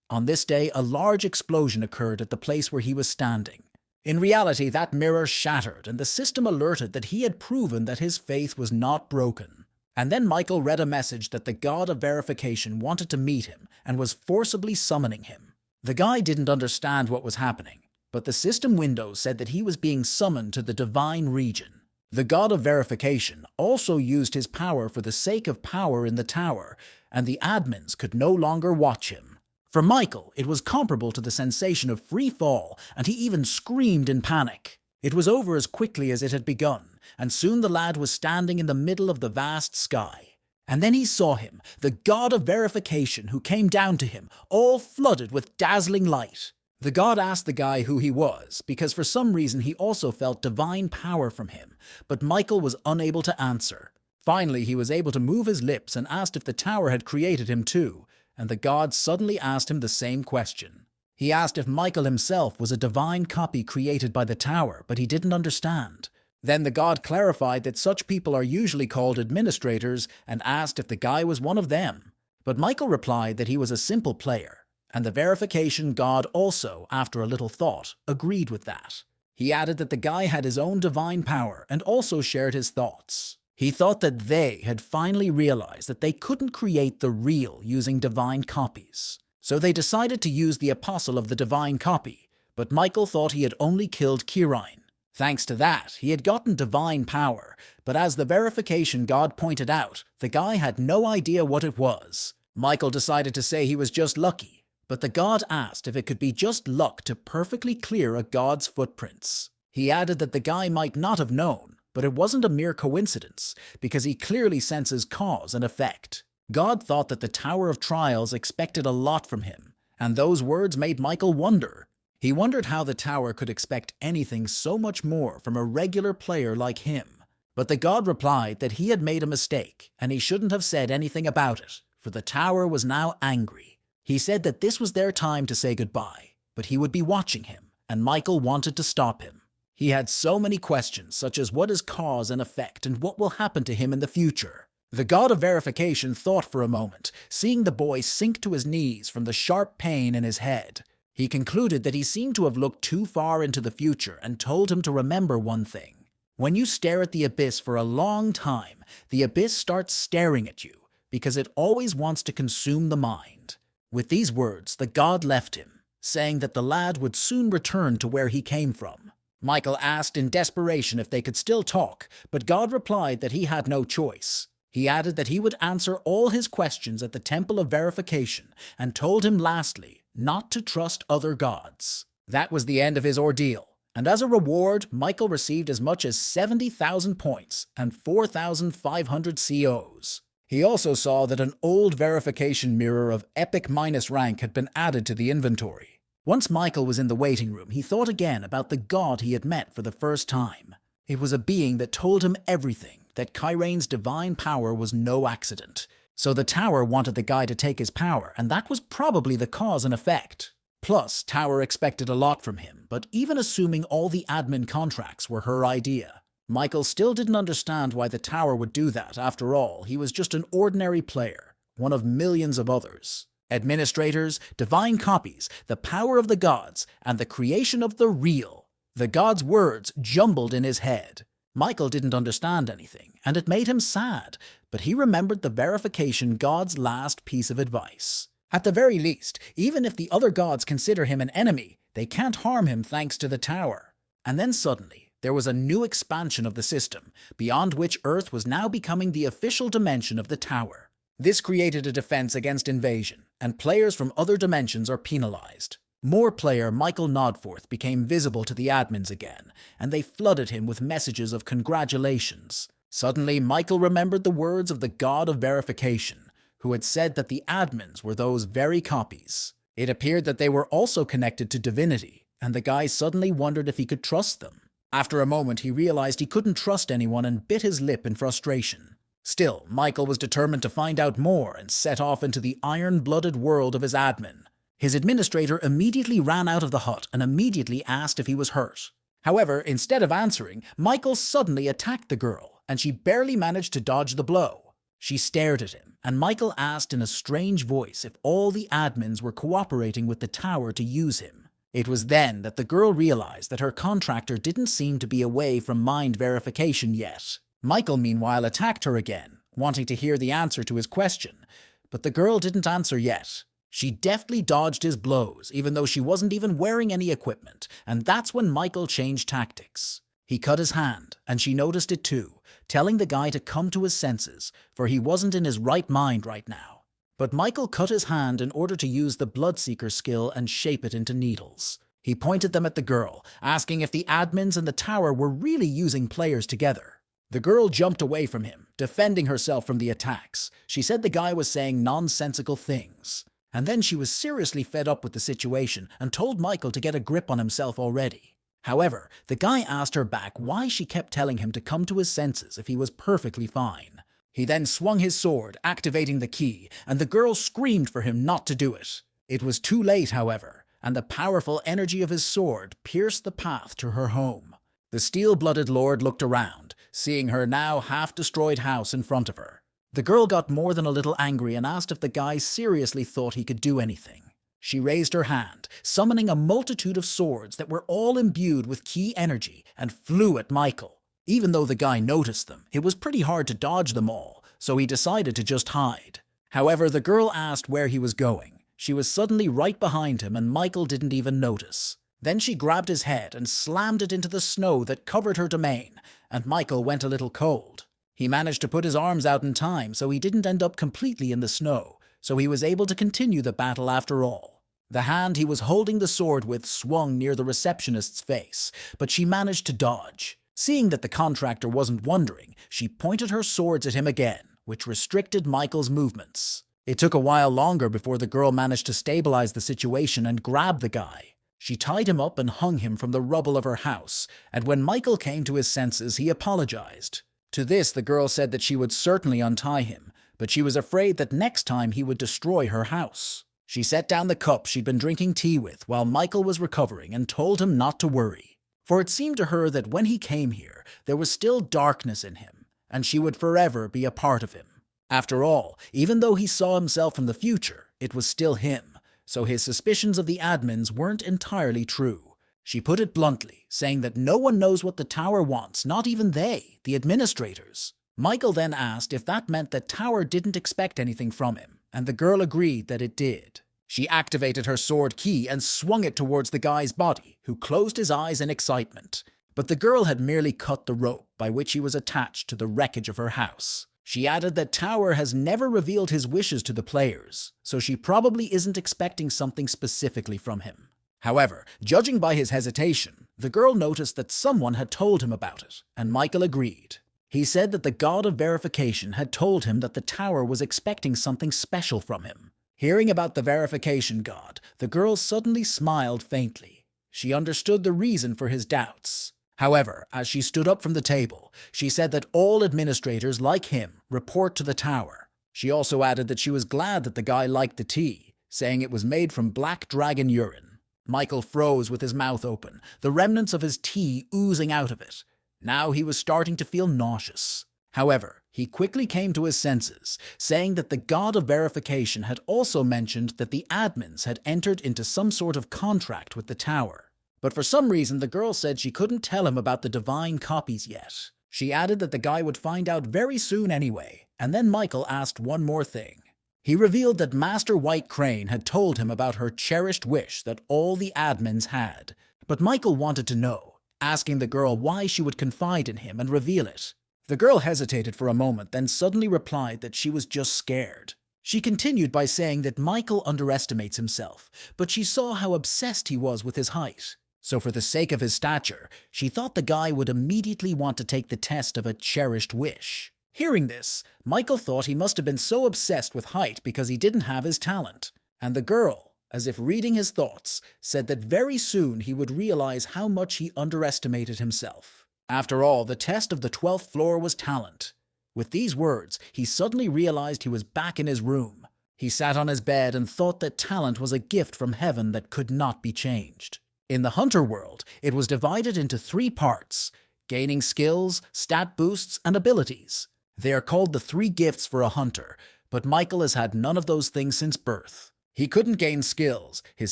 On this day, a large explosion occurred at the place where he was standing. In reality, that mirror shattered, and the system alerted that he had proven that his faith was not broken. And then Michael read a message that the god of verification wanted to meet him and was forcibly summoning him. The guy didn't understand what was happening, but the system window said that he was being summoned to the divine region. The god of verification also used his power for the sake of power in the tower, and the admins could no longer watch him. For Michael, it was comparable to the sensation of free fall, and he even screamed in panic. It was over as quickly as it had begun, and soon the lad was standing in the middle of the vast sky. And then he saw him, the god of verification, who came down to him, all flooded with dazzling light. The god asked the guy who he was, because for some reason he also felt divine power from him, but Michael was unable to answer. Finally, he was able to move his lips and asked if the tower had created him too, and the god suddenly asked him the same question. He asked if Michael himself was a divine copy created by the tower, but he didn't understand. Then the god clarified that such people are usually called administrators and asked if the guy was one of them. But Michael replied that he was a simple player, and the verification god also, after a little thought, agreed with that. He added that the guy had his own divine power and also shared his thoughts. He thought that they had finally realized that they couldn't create the real using divine copies. So they decided to use the apostle of the divine copy, but Michael thought he had only killed Kirine. Thanks to that, he had gotten divine power, but as the verification god pointed out, the guy had no idea what it was. Michael decided to say he was just lucky, but the god asked if it could be just luck to perfectly clear a god's footprints. He added that the guy might not have known, But it wasn't a mere coincidence, because he clearly senses cause and effect. God thought that the Tower of Trials expected a lot from him, and those words made Michael wonder. He wondered how the Tower could expect anything so much more from a regular player like him. But the god replied that he had made a mistake, and he shouldn't have said anything about it, for the Tower was now angry. He said that this was their time to say goodbye, but he would be watching him, and Michael wanted to stop him. He had so many questions, such as what is cause and effect and what will happen to him in the future. The god of verification thought for a moment, seeing the boy sink to his knees from the sharp pain in his head. He concluded that he seemed to have looked too far into the future and told him to remember one thing. When you stare at the abyss for a long time, the abyss starts staring at you, because it always wants to consume the mind. With these words, the god left him, saying that the lad would soon return to where he came from. Michael asked in desperation if they could still talk, but God replied that he had no choice. He added that he would answer all his questions at the Temple of Verification, and told him lastly not to trust other gods. That was the end of his ordeal, and as a reward, Michael received as much as 70,000 points and 4,500 COs. He also saw that an old verification mirror of epic minus rank had been added to the inventory. Once Michael was in the waiting room, he thought again about the god he had met for the first time. It was a being that told him everything, that Kyraine's divine power was no accident. So the Tower wanted the guy to take his power, and that was probably the cause and effect. Plus, Tower expected a lot from him, but even assuming all the admin contracts were her idea, Michael still didn't understand why the Tower would do that. After all, he was just an ordinary player, one of millions of others. Administrators, divine copies, the power of the gods, and the creation of the real. The god's words jumbled in his head. Michael didn't understand anything, and it made him sad, but he remembered the verification god's last piece of advice. At the very least, even if the other gods consider him an enemy, they can't harm him thanks to the Tower. And then suddenly, there was a new expansion of the system, beyond which Earth was now becoming the official dimension of the Tower. This created a defense against invasion, and players from other dimensions are penalized. More player Michael Nodforth became visible to the admins again, and they flooded him with messages of congratulations. Suddenly, Michael remembered the words of the god of verification, who had said that the admins were those very copies. It appeared that they were also connected to divinity, and the guy suddenly wondered if he could trust them. After a moment, he realized he couldn't trust anyone and bit his lip in frustration. Still, Michael was determined to find out more and set off into the iron-blooded world of his admin. His administrator immediately ran out of the hut and immediately asked if he was hurt. However, instead of answering, Michael suddenly attacked the girl, and she barely managed to dodge the blow. She stared at him, and Michael asked in a strange voice if all the admins were cooperating with the Tower to use him. It was then that the girl realized that her contractor didn't seem to be away from mind verification yet. Michael, meanwhile, attacked her again, wanting to hear the answer to his question, but the girl didn't answer yet. She deftly dodged his blows, even though she wasn't even wearing any equipment, and that's when Michael changed tactics. He cut his hand, and she noticed it too, telling the guy to come to his senses, for he wasn't in his right mind right now. But Michael cut his hand in order to use the Bloodseeker skill and shape it into needles. He pointed them at the girl, asking if the admins and the Tower were really using players together. The girl jumped away from him, defending herself from the attacks. She said the guy was saying nonsensical things. And then she was seriously fed up with the situation and told Michael to get a grip on himself already. However, the guy asked her back why she kept telling him to come to his senses if he was perfectly fine. He then swung his sword, activating the key, and the girl screamed for him not to do it. It was too late, however, and the powerful energy of his sword pierced the path to her home. The steel-blooded lord looked around, seeing her now half-destroyed house in front of her. The girl got more than a little angry and asked if the guy seriously thought he could do anything. She raised her hand, summoning a multitude of swords that were all imbued with key energy, and flew at Michael. Even though the guy noticed them, it was pretty hard to dodge them all, so he decided to just hide. However, the girl asked where he was going. She was suddenly right behind him, and Michael didn't even notice. Then she grabbed his head and slammed it into the snow that covered her domain, and Michael went a little cold. He managed to put his arms out in time, so he didn't end up completely in the snow, so he was able to continue the battle after all. The hand he was holding the sword with swung near the receptionist's face, but she managed to dodge. Seeing that the contractor wasn't wondering, she pointed her swords at him again, which restricted Michael's movements. It took a while longer before the girl managed to stabilize the situation and grab the guy. She tied him up and hung him from the rubble of her house, and when Michael came to his senses, he apologized. To this, the girl said that she would certainly untie him, but she was afraid that next time he would destroy her house. She set down the cup she'd been drinking tea with while Michael was recovering and told him not to worry. For it seemed to her that when he came here, there was still darkness in him, and she would forever be a part of him. After all, even though he saw himself from the future, it was still him, so his suspicions of the admins weren't entirely true. She put it bluntly, saying that no one knows what the tower wants, not even they, the administrators. Michael then asked if that meant that Tower didn't expect anything from him, and the girl agreed that it did. She activated her sword key and swung it towards the guy's body, who closed his eyes in excitement. But the girl had merely cut the rope by which he was attached to the wreckage of her house. She added that Tower has never revealed his wishes to the players, so she probably isn't expecting something specifically from him. However, judging by his hesitation, the girl noticed that someone had told him about it, and Michael agreed. He said that the god of verification had told him that the Tower was expecting something special from him. Hearing about the verification god, the girl suddenly smiled faintly. She understood the reason for his doubts. However, as she stood up from the table, she said that all administrators like him report to the Tower. She also added that she was glad that the guy liked the tea, saying it was made from black dragon urine. Michael froze with his mouth open, the remnants of his tea oozing out of it. Now he was starting to feel nauseous. However, he quickly came to his senses, saying that the god of verification had also mentioned that the admins had entered into some sort of contract with the Tower. But for some reason, the girl said she couldn't tell him about the divine copies yet. She added that the guy would find out very soon anyway, and then Michael asked one more thing. He revealed that Master White Crane had told him about her cherished wish that all the admins had. But Michael wanted to know, asking the girl why she would confide in him and reveal it. The girl hesitated for a moment, then suddenly replied that she was just scared. She continued by saying that Michael underestimates himself, but she saw how obsessed he was with his height. So for the sake of his stature, she thought the guy would immediately want to take the test of a cherished wish. Hearing this, Michael thought he must have been so obsessed with height because he didn't have his talent. And the girl, as if reading his thoughts, said that very soon he would realize how much he underestimated himself. After all, the test of the 12th floor was talent. With these words, he suddenly realized he was back in his room. He sat on his bed and thought that talent was a gift from heaven that could not be changed. In the Hunter world, it was divided into 3 parts: gaining skills, stat boosts, and abilities. They are called the 3 gifts for a hunter, but Michael has had none of those things since birth. He couldn't gain skills, his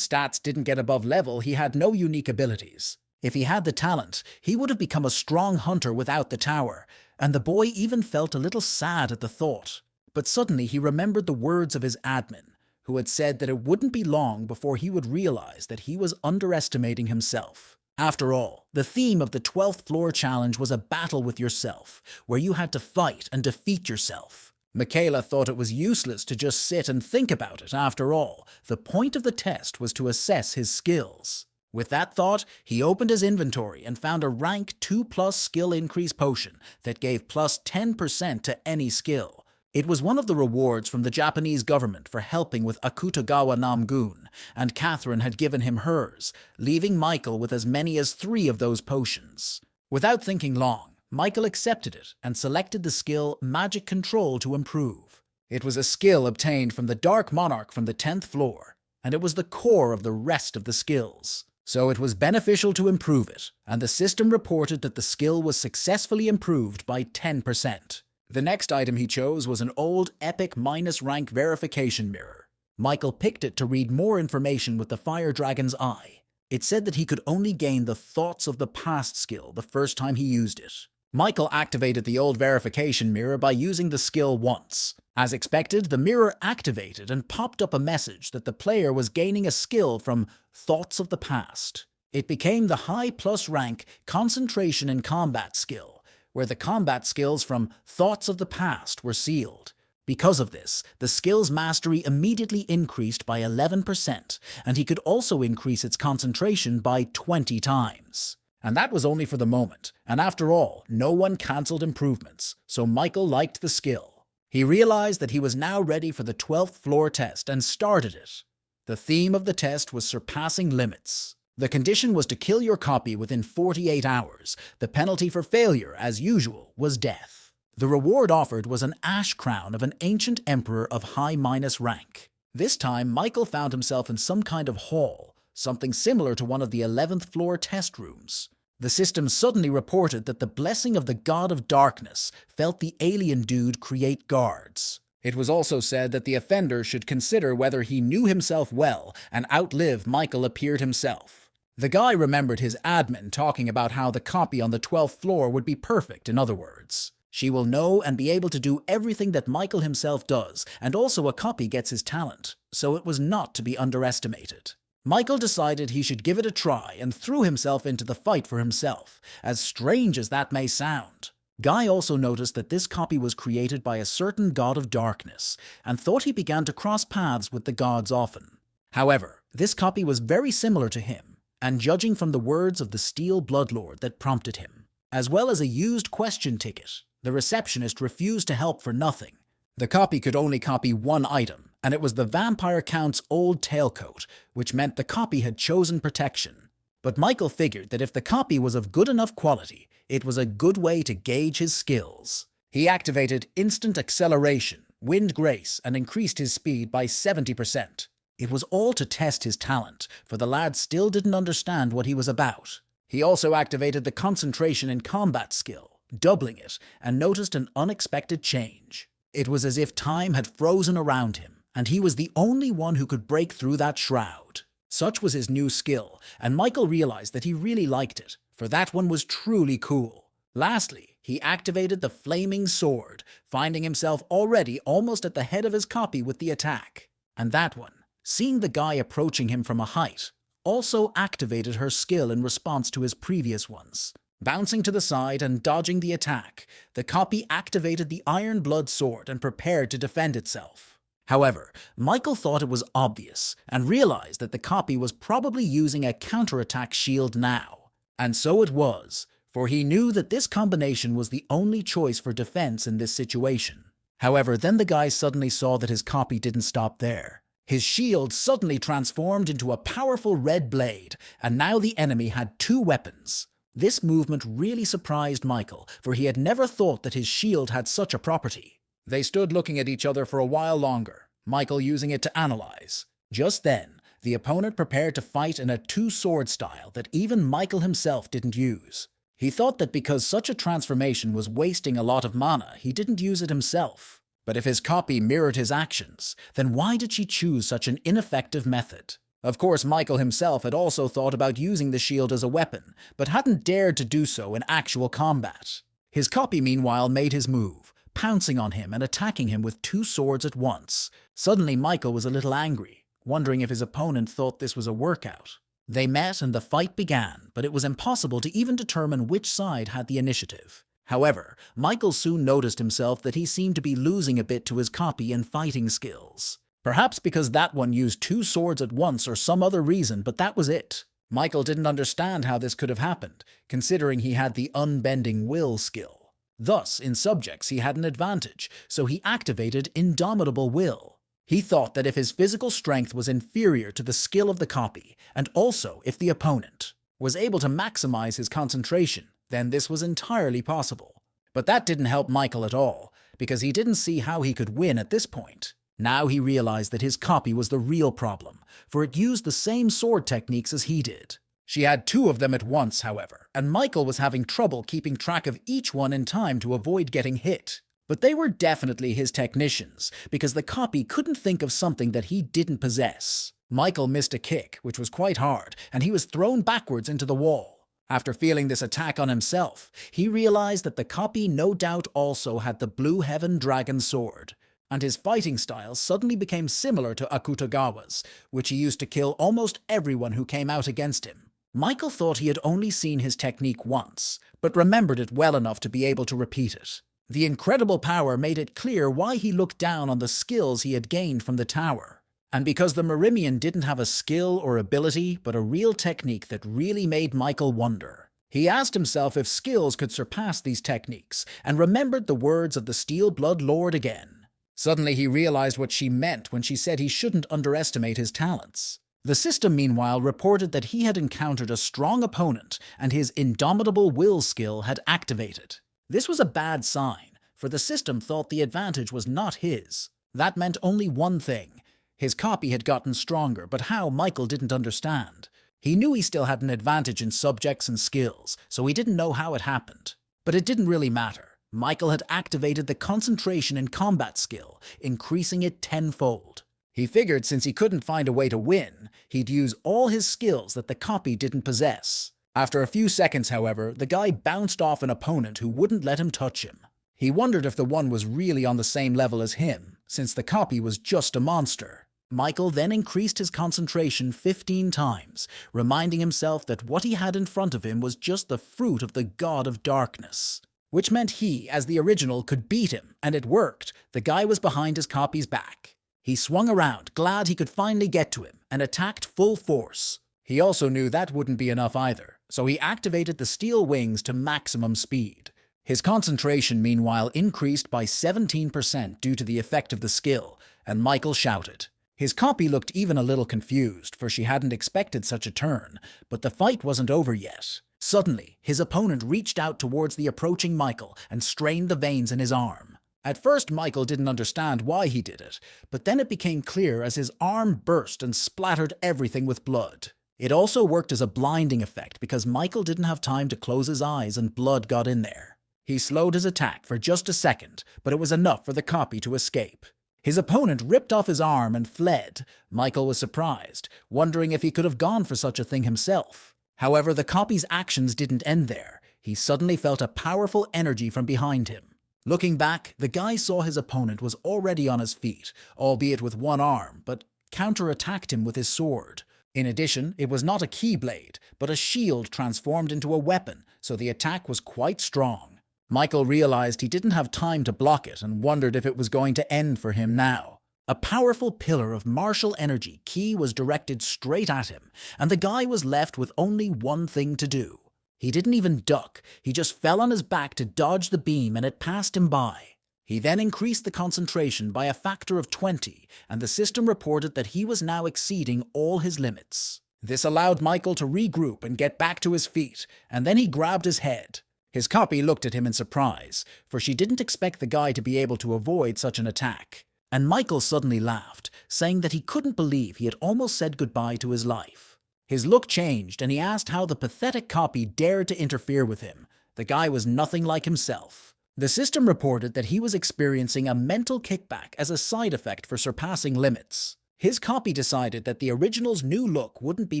stats didn't get above level, he had no unique abilities. If he had the talent, he would have become a strong hunter without the Tower, and the boy even felt a little sad at the thought. But suddenly he remembered the words of his admin, who had said that it wouldn't be long before he would realize that he was underestimating himself. After all, the theme of the 12th floor challenge was a battle with yourself, where you had to fight and defeat yourself. Michaela thought it was useless to just sit and think about it. After all, the point of the test was to assess his skills. With that thought, he opened his inventory and found a rank 2+ skill increase potion that gave plus 10% to any skill. It was one of the rewards from the Japanese government for helping with Akutagawa Namgun, and Catherine had given him hers, leaving Michael with as many as 3 of those potions. Without thinking long, Michael accepted it and selected the skill Magic Control to improve. It was a skill obtained from the Dark Monarch from the 10th floor, and it was the core of the rest of the skills. So it was beneficial to improve it, and the system reported that the skill was successfully improved by 10%. The next item he chose was an old epic -rank verification mirror. Michael picked it to read more information with the Fire Dragon's Eye. It said that he could only gain the Thoughts of the Past skill the first time he used it. Michael activated the old verification mirror by using the skill once. As expected, the mirror activated and popped up a message that the player was gaining a skill from Thoughts of the Past. It became the high plus rank Concentration in Combat skill, where the combat skills from Thoughts of the Past were sealed. Because of this, the skill's mastery immediately increased by 11%, and he could also increase its concentration by 20 times. And that was only for the moment, and after all, no one cancelled improvements, so Michael liked the skill. He realized that he was now ready for the 12th floor test and started it. The theme of the test was surpassing limits. The condition was to kill your copy within 48 hours. The penalty for failure, as usual, was death. The reward offered was an ash crown of an ancient emperor of high minus rank. This time, Michael found himself in some kind of hall, something similar to one of the 11th floor test rooms. The system suddenly reported that the blessing of the god of darkness felt the alien dude create guards. It was also said that the offender should consider whether he knew himself well and outlive Michael appeared himself. The guy remembered his admin talking about how the copy on the 12th floor would be perfect, in other words. She will know and be able to do everything that Michael himself does, and also a copy gets his talent, so it was not to be underestimated. Michael decided he should give it a try and threw himself into the fight for himself, as strange as that may sound. Guy also noticed that this copy was created by a certain god of darkness, and thought he began to cross paths with the gods often. However, this copy was very similar to him, and judging from the words of the Steel Bloodlord that prompted him, as well as a used question ticket, the receptionist refused to help for nothing. The copy could only copy one item, and it was the Vampire Count's old tailcoat, which meant the copy had chosen protection. But Michael figured that if the copy was of good enough quality, it was a good way to gauge his skills. He activated Instant Acceleration, Wind Grace, and increased his speed by 70%. It was all to test his talent, for the lad still didn't understand what he was about. He also activated the Concentration in Combat skill, doubling it, and noticed an unexpected change. It was as if time had frozen around him, and he was the only one who could break through that shroud. Such was his new skill, and Michael realized that he really liked it, for that one was truly cool. Lastly, he activated the Flaming Sword, finding himself already almost at the head of his copy with the attack. And that one, seeing the guy approaching him from a height, also activated her skill in response to his previous ones. Bouncing to the side and dodging the attack, the copy activated the Iron Blood Sword and prepared to defend itself. However, Michael thought it was obvious and realized that the copy was probably using a counterattack shield now. And so it was, for he knew that this combination was the only choice for defense in this situation. However, then the guy suddenly saw that his copy didn't stop there. His shield suddenly transformed into a powerful red blade, and now the enemy had two weapons. This movement really surprised Michael, for he had never thought that his shield had such a property. They stood looking at each other for a while longer, Michael using it to analyze. Just then, the opponent prepared to fight in a two-sword style that even Michael himself didn't use. He thought that because such a transformation was wasting a lot of mana, he didn't use it himself. But if his copy mirrored his actions, then why did she choose such an ineffective method? Of course, Michael himself had also thought about using the shield as a weapon, but hadn't dared to do so in actual combat. His copy, meanwhile, made his move, pouncing on him and attacking him with two swords at once. Suddenly, Michael was a little angry, wondering if his opponent thought this was a workout. They met and the fight began, but it was impossible to even determine which side had the initiative. However, Michael soon noticed himself that he seemed to be losing a bit to his copy and fighting skills. Perhaps because that one used two swords at once or some other reason, but that was it. Michael didn't understand how this could have happened, considering he had the Unbending Will skill. Thus, in subjects he had an advantage, so he activated Indomitable Will. He thought that if his physical strength was inferior to the skill of the copy, and also if the opponent was able to maximize his concentration, then this was entirely possible. But that didn't help Michael at all, because he didn't see how he could win at this point. Now he realized that his copy was the real problem, for it used the same sword techniques as he did. She had two of them at once, however, and Michael was having trouble keeping track of each one in time to avoid getting hit. But they were definitely his technicians, because the copy couldn't think of something that he didn't possess. Michael missed a kick, which was quite hard, and he was thrown backwards into the wall. After feeling this attack on himself, he realized that the copy no doubt also had the Blue Heaven Dragon Sword, and his fighting style suddenly became similar to Akutagawa's, which he used to kill almost everyone who came out against him. Michael thought he had only seen his technique once, but remembered it well enough to be able to repeat it. The incredible power made it clear why he looked down on the skills he had gained from the tower. And because the Marimian didn't have a skill or ability, but a real technique that really made Michael wonder. He asked himself if skills could surpass these techniques, and remembered the words of the Steel Blood Lord again. Suddenly he realized what she meant when she said he shouldn't underestimate his talents. The system, meanwhile, reported that he had encountered a strong opponent and his indomitable will skill had activated. This was a bad sign, for the system thought the advantage was not his. That meant only one thing. His copy had gotten stronger, but how, Michael didn't understand. He knew he still had an advantage in subjects and skills, so he didn't know how it happened. But it didn't really matter. Michael had activated the concentration in combat skill, increasing it tenfold. He figured since he couldn't find a way to win, he'd use all his skills that the copy didn't possess. After a few seconds, however, the guy bounced off an opponent who wouldn't let him touch him. He wondered if the one was really on the same level as him, since the copy was just a monster. Michael then increased his concentration 15 times, reminding himself that what he had in front of him was just the fruit of the god of darkness. Which meant he, as the original, could beat him, and it worked. The guy was behind his copy's back. He swung around, glad he could finally get to him, and attacked full force. He also knew that wouldn't be enough either, so he activated the steel wings to maximum speed. His concentration, meanwhile, increased by 17% due to the effect of the skill, and Michael shouted. His copy looked even a little confused, for she hadn't expected such a turn, but the fight wasn't over yet. Suddenly, his opponent reached out towards the approaching Michael and strained the veins in his arm. At first, Michael didn't understand why he did it, but then it became clear as his arm burst and splattered everything with blood. It also worked as a blinding effect because Michael didn't have time to close his eyes and blood got in there. He slowed his attack for just a second, but it was enough for the copy to escape. His opponent ripped off his arm and fled. Michael was surprised, wondering if he could have gone for such a thing himself. However, the copy's actions didn't end there. He suddenly felt a powerful energy from behind him. Looking back, the guy saw his opponent was already on his feet, albeit with one arm, but counterattacked him with his sword. In addition, it was not a keyblade, but a shield transformed into a weapon, so the attack was quite strong. Michael realized he didn't have time to block it and wondered if it was going to end for him now. A powerful pillar of martial energy ki was directed straight at him, and the guy was left with only one thing to do. He didn't even duck, he just fell on his back to dodge the beam and it passed him by. He then increased the concentration by a factor of 20, and the system reported that he was now exceeding all his limits. This allowed Michael to regroup and get back to his feet, and then he grabbed his head. His copy looked at him in surprise, for she didn't expect the guy to be able to avoid such an attack. And Michael suddenly laughed, saying that he couldn't believe he had almost said goodbye to his life. His look changed, and he asked how the pathetic copy dared to interfere with him. The guy was nothing like himself. The system reported that he was experiencing a mental kickback as a side effect for surpassing limits. His copy decided that the original's new look wouldn't be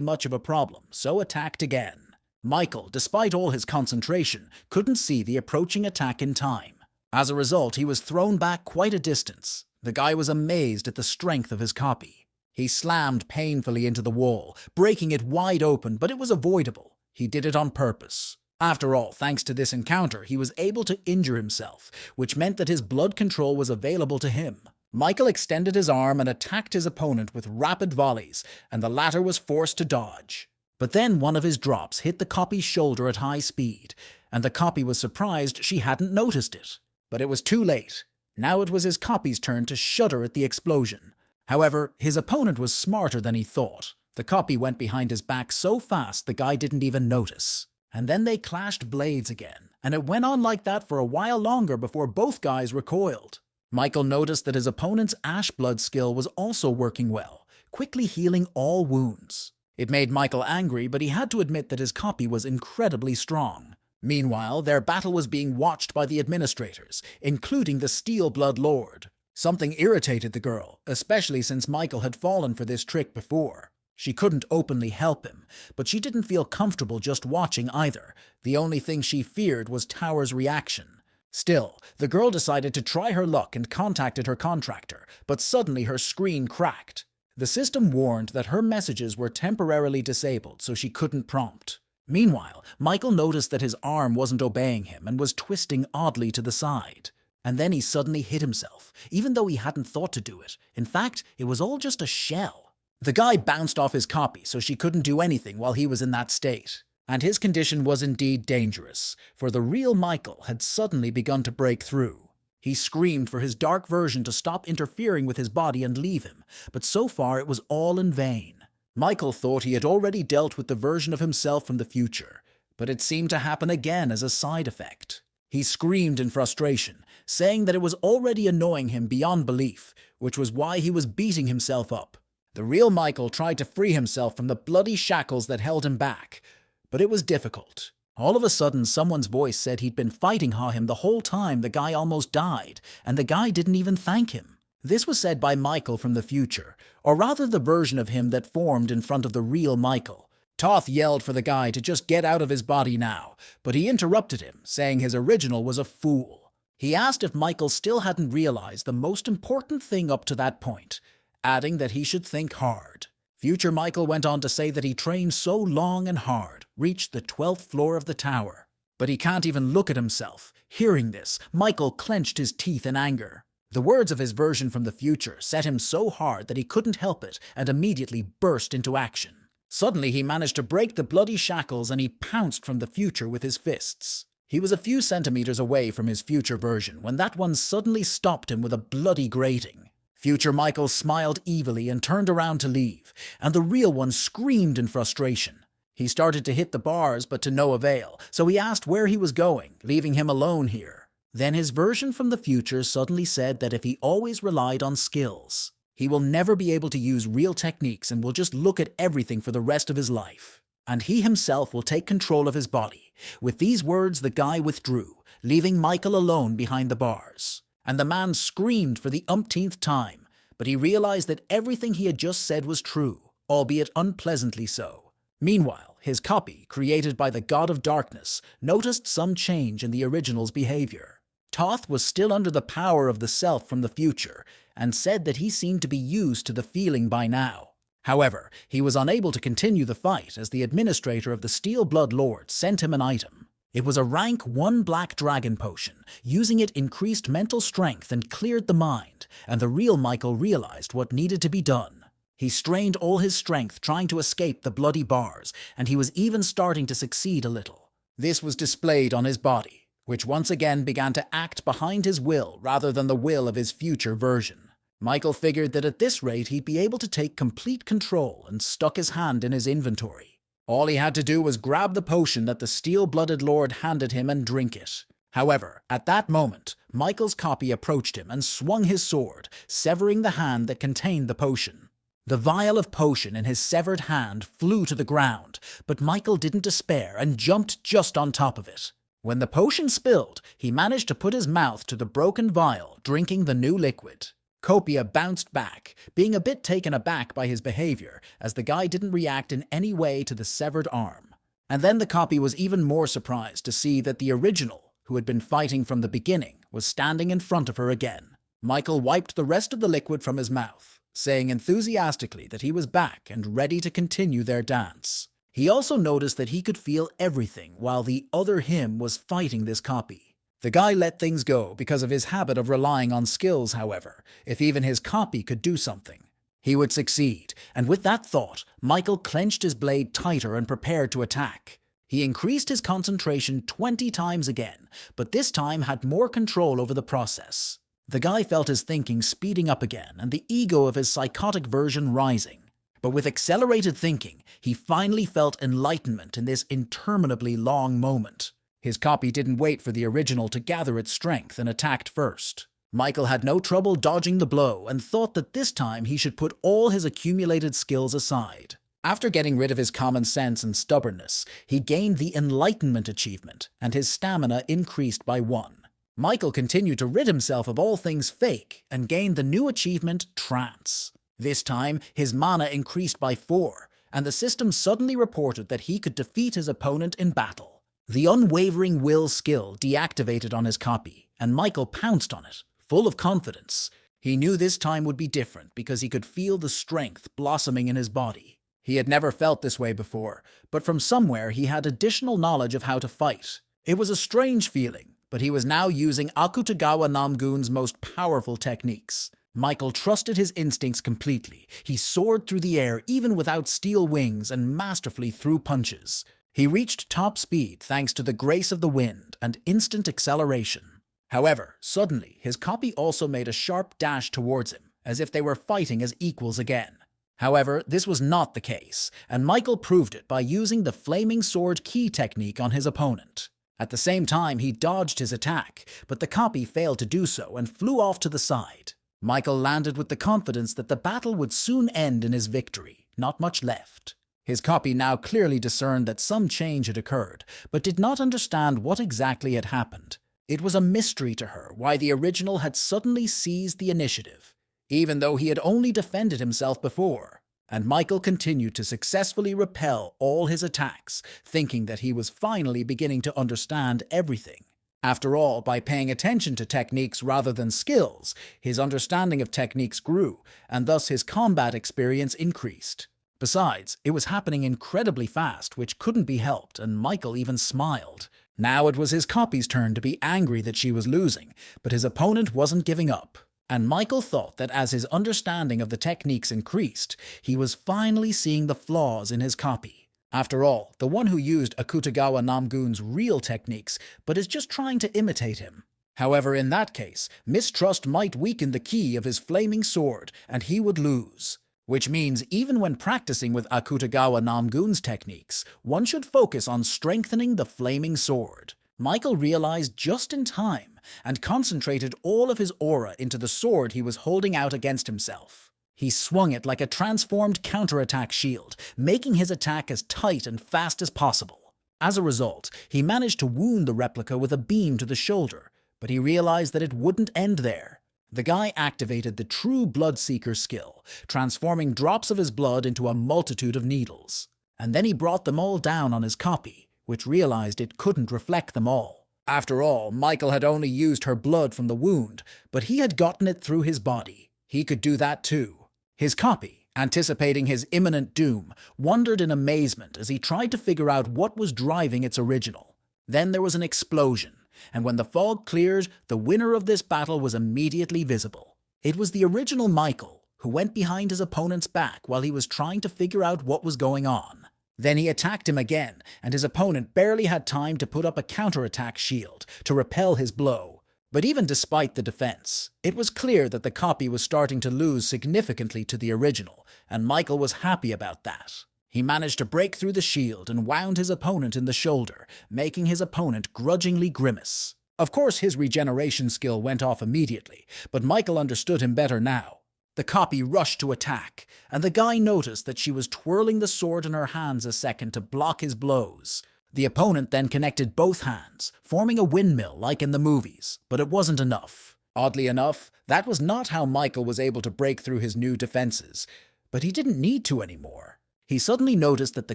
much of a problem, so attacked again. Michael, despite all his concentration, couldn't see the approaching attack in time. As a result, he was thrown back quite a distance. The guy was amazed at the strength of his copy. He slammed painfully into the wall, breaking it wide open, but it was avoidable. He did it on purpose. After all, thanks to this encounter, he was able to injure himself, which meant that his blood control was available to him. Michael extended his arm and attacked his opponent with rapid volleys, and the latter was forced to dodge. But then one of his drops hit the copy's shoulder at high speed, and the copy was surprised she hadn't noticed it. But it was too late. Now it was his copy's turn to shudder at the explosion. However, his opponent was smarter than he thought. The copy went behind his back so fast the guy didn't even notice. And then they clashed blades again, and it went on like that for a while longer before both guys recoiled. Michael noticed that his opponent's ash blood skill was also working well, quickly healing all wounds. It made Michael angry, but he had to admit that his copy was incredibly strong. Meanwhile, their battle was being watched by the administrators, including the Steel Blood Lord. Something irritated the girl, especially since Michael had fallen for this trick before. She couldn't openly help him, but she didn't feel comfortable just watching either. The only thing she feared was Tower's reaction. Still, the girl decided to try her luck and contacted her contractor, but suddenly her screen cracked. The system warned that her messages were temporarily disabled, so she couldn't prompt. Meanwhile, Michael noticed that his arm wasn't obeying him and was twisting oddly to the side. And then he suddenly hit himself, even though he hadn't thought to do it. In fact, it was all just a shell. The guy bounced off his copy, so she couldn't do anything while he was in that state. And his condition was indeed dangerous, for the real Michael had suddenly begun to break through. He screamed for his dark version to stop interfering with his body and leave him, but so far it was all in vain. Michael thought he had already dealt with the version of himself from the future, but it seemed to happen again as a side effect. He screamed in frustration, saying that it was already annoying him beyond belief, which was why he was beating himself up. The real Michael tried to free himself from the bloody shackles that held him back, but it was difficult. All of a sudden, someone's voice said he'd been fighting him the whole time the guy almost died, and the guy didn't even thank him. This was said by Michael from the future, or rather the version of him that formed in front of the real Michael. Toth yelled for the guy to just get out of his body now, but he interrupted him, saying his original was a fool. He asked if Michael still hadn't realized the most important thing up to that point, adding that he should think hard. Future Michael went on to say that he trained so long and hard, reached the 12th floor of the tower. But he can't even look at himself. Hearing this, Michael clenched his teeth in anger. The words of his version from the future set him so hard that he couldn't help it and immediately burst into action. Suddenly he managed to break the bloody shackles and he pounced from the future with his fists. He was a few centimeters away from his future version when that one suddenly stopped him with a bloody grating. Future Michael smiled evilly and turned around to leave, and the real one screamed in frustration. He started to hit the bars, but to no avail, so he asked where he was going, leaving him alone here. Then his version from the future suddenly said that if he always relied on skills, he will never be able to use real techniques and will just look at everything for the rest of his life. And he himself will take control of his body. With these words, the guy withdrew, leaving Michael alone behind the bars. And the man screamed for the umpteenth time, but he realized that everything he had just said was true, albeit unpleasantly so. Meanwhile, his copy, created by the God of Darkness, noticed some change in the original's behavior. Toth was still under the power of the self from the future, and said that he seemed to be used to the feeling by now. However, he was unable to continue the fight as the administrator of the Steel Blood Lord sent him an item. It was a rank 1 Black Dragon potion. Using it increased mental strength and cleared the mind, and the real Michael realized what needed to be done. He strained all his strength trying to escape the bloody bars, and he was even starting to succeed a little. This was displayed on his body, which once again began to act behind his will rather than the will of his future version. Michael figured that at this rate he'd be able to take complete control and stuck his hand in his inventory. All he had to do was grab the potion that the Steel-Blooded Lord handed him and drink it. However, at that moment, Michael's copy approached him and swung his sword, severing the hand that contained the potion. The vial of potion in his severed hand flew to the ground, but Michael didn't despair and jumped just on top of it. When the potion spilled, he managed to put his mouth to the broken vial, drinking the new liquid. Copia bounced back, being a bit taken aback by his behavior, as the guy didn't react in any way to the severed arm. And then the copy was even more surprised to see that the original, who had been fighting from the beginning, was standing in front of her again. Michael wiped the rest of the liquid from his mouth, saying enthusiastically that he was back and ready to continue their dance. He also noticed that he could feel everything while the other him was fighting this copy. The guy let things go because of his habit of relying on skills, however. If even his copy could do something, he would succeed, and with that thought, Michael clenched his blade tighter and prepared to attack. He increased his concentration 20 times again, but this time had more control over the process. The guy felt his thinking speeding up again and the ego of his psychotic version rising. But with accelerated thinking, he finally felt enlightenment in this interminably long moment. His copy didn't wait for the original to gather its strength and attacked first. Michael had no trouble dodging the blow and thought that this time he should put all his accumulated skills aside. After getting rid of his common sense and stubbornness, he gained the Enlightenment achievement, and his stamina increased by 1. Michael continued to rid himself of all things fake and gained the new achievement Trance. This time, his mana increased by 4, and the system suddenly reported that he could defeat his opponent in battle. The Unwavering Will skill deactivated on his copy, and Michael pounced on it, full of confidence. He knew this time would be different because he could feel the strength blossoming in his body. He had never felt this way before, but from somewhere he had additional knowledge of how to fight. It was a strange feeling, but he was now using Akutagawa Namgun's most powerful techniques. Michael trusted his instincts completely. He soared through the air even without steel wings and masterfully threw punches. He reached top speed thanks to the grace of the wind and instant acceleration. However, suddenly his copy also made a sharp dash towards him, as if they were fighting as equals again. However, this was not the case, and Michael proved it by using the flaming sword key technique on his opponent. At the same time, he dodged his attack, but the copy failed to do so and flew off to the side. Michael landed with the confidence that the battle would soon end in his victory, not much left. His copy now clearly discerned that some change had occurred, but did not understand what exactly had happened. It was a mystery to her why the original had suddenly seized the initiative, even though he had only defended himself before. And Michael continued to successfully repel all his attacks, thinking that he was finally beginning to understand everything. After all, by paying attention to techniques rather than skills, his understanding of techniques grew, and thus his combat experience increased. Besides, it was happening incredibly fast, which couldn't be helped, and Michael even smiled. Now it was his copy's turn to be angry that she was losing, but his opponent wasn't giving up. And Michael thought that as his understanding of the techniques increased, he was finally seeing the flaws in his copy. After all, the one who used Akutagawa Namgun's real techniques, but is just trying to imitate him. However, in that case, mistrust might weaken the key of his flaming sword, and he would lose. Which means even when practicing with Akutagawa Namgun's techniques, one should focus on strengthening the flaming sword. Michael realized just in time, and concentrated all of his aura into the sword he was holding out against himself. He swung it like a transformed counterattack shield, making his attack as tight and fast as possible. As a result, he managed to wound the replica with a beam to the shoulder, but he realized that it wouldn't end there. The guy activated the true Bloodseeker skill, transforming drops of his blood into a multitude of needles. And then he brought them all down on his copy, which realized it couldn't reflect them all. After all, Michael had only used her blood from the wound, but he had gotten it through his body. He could do that too. His copy, anticipating his imminent doom, wondered in amazement as he tried to figure out what was driving its original. Then there was an explosion, and when the fog cleared, the winner of this battle was immediately visible. It was the original Michael, who went behind his opponent's back while he was trying to figure out what was going on. Then he attacked him again, and his opponent barely had time to put up a counterattack shield to repel his blow. But even despite the defense, it was clear that the copy was starting to lose significantly to the original, and Michael was happy about that. He managed to break through the shield and wound his opponent in the shoulder, making his opponent grudgingly grimace. Of course, his regeneration skill went off immediately, but Michael understood him better now. The copy rushed to attack, and the guy noticed that she was twirling the sword in her hands a second to block his blows. The opponent then connected both hands, forming a windmill like in the movies, but it wasn't enough. Oddly enough, that was not how Michael was able to break through his new defenses, but he didn't need to anymore. He suddenly noticed that the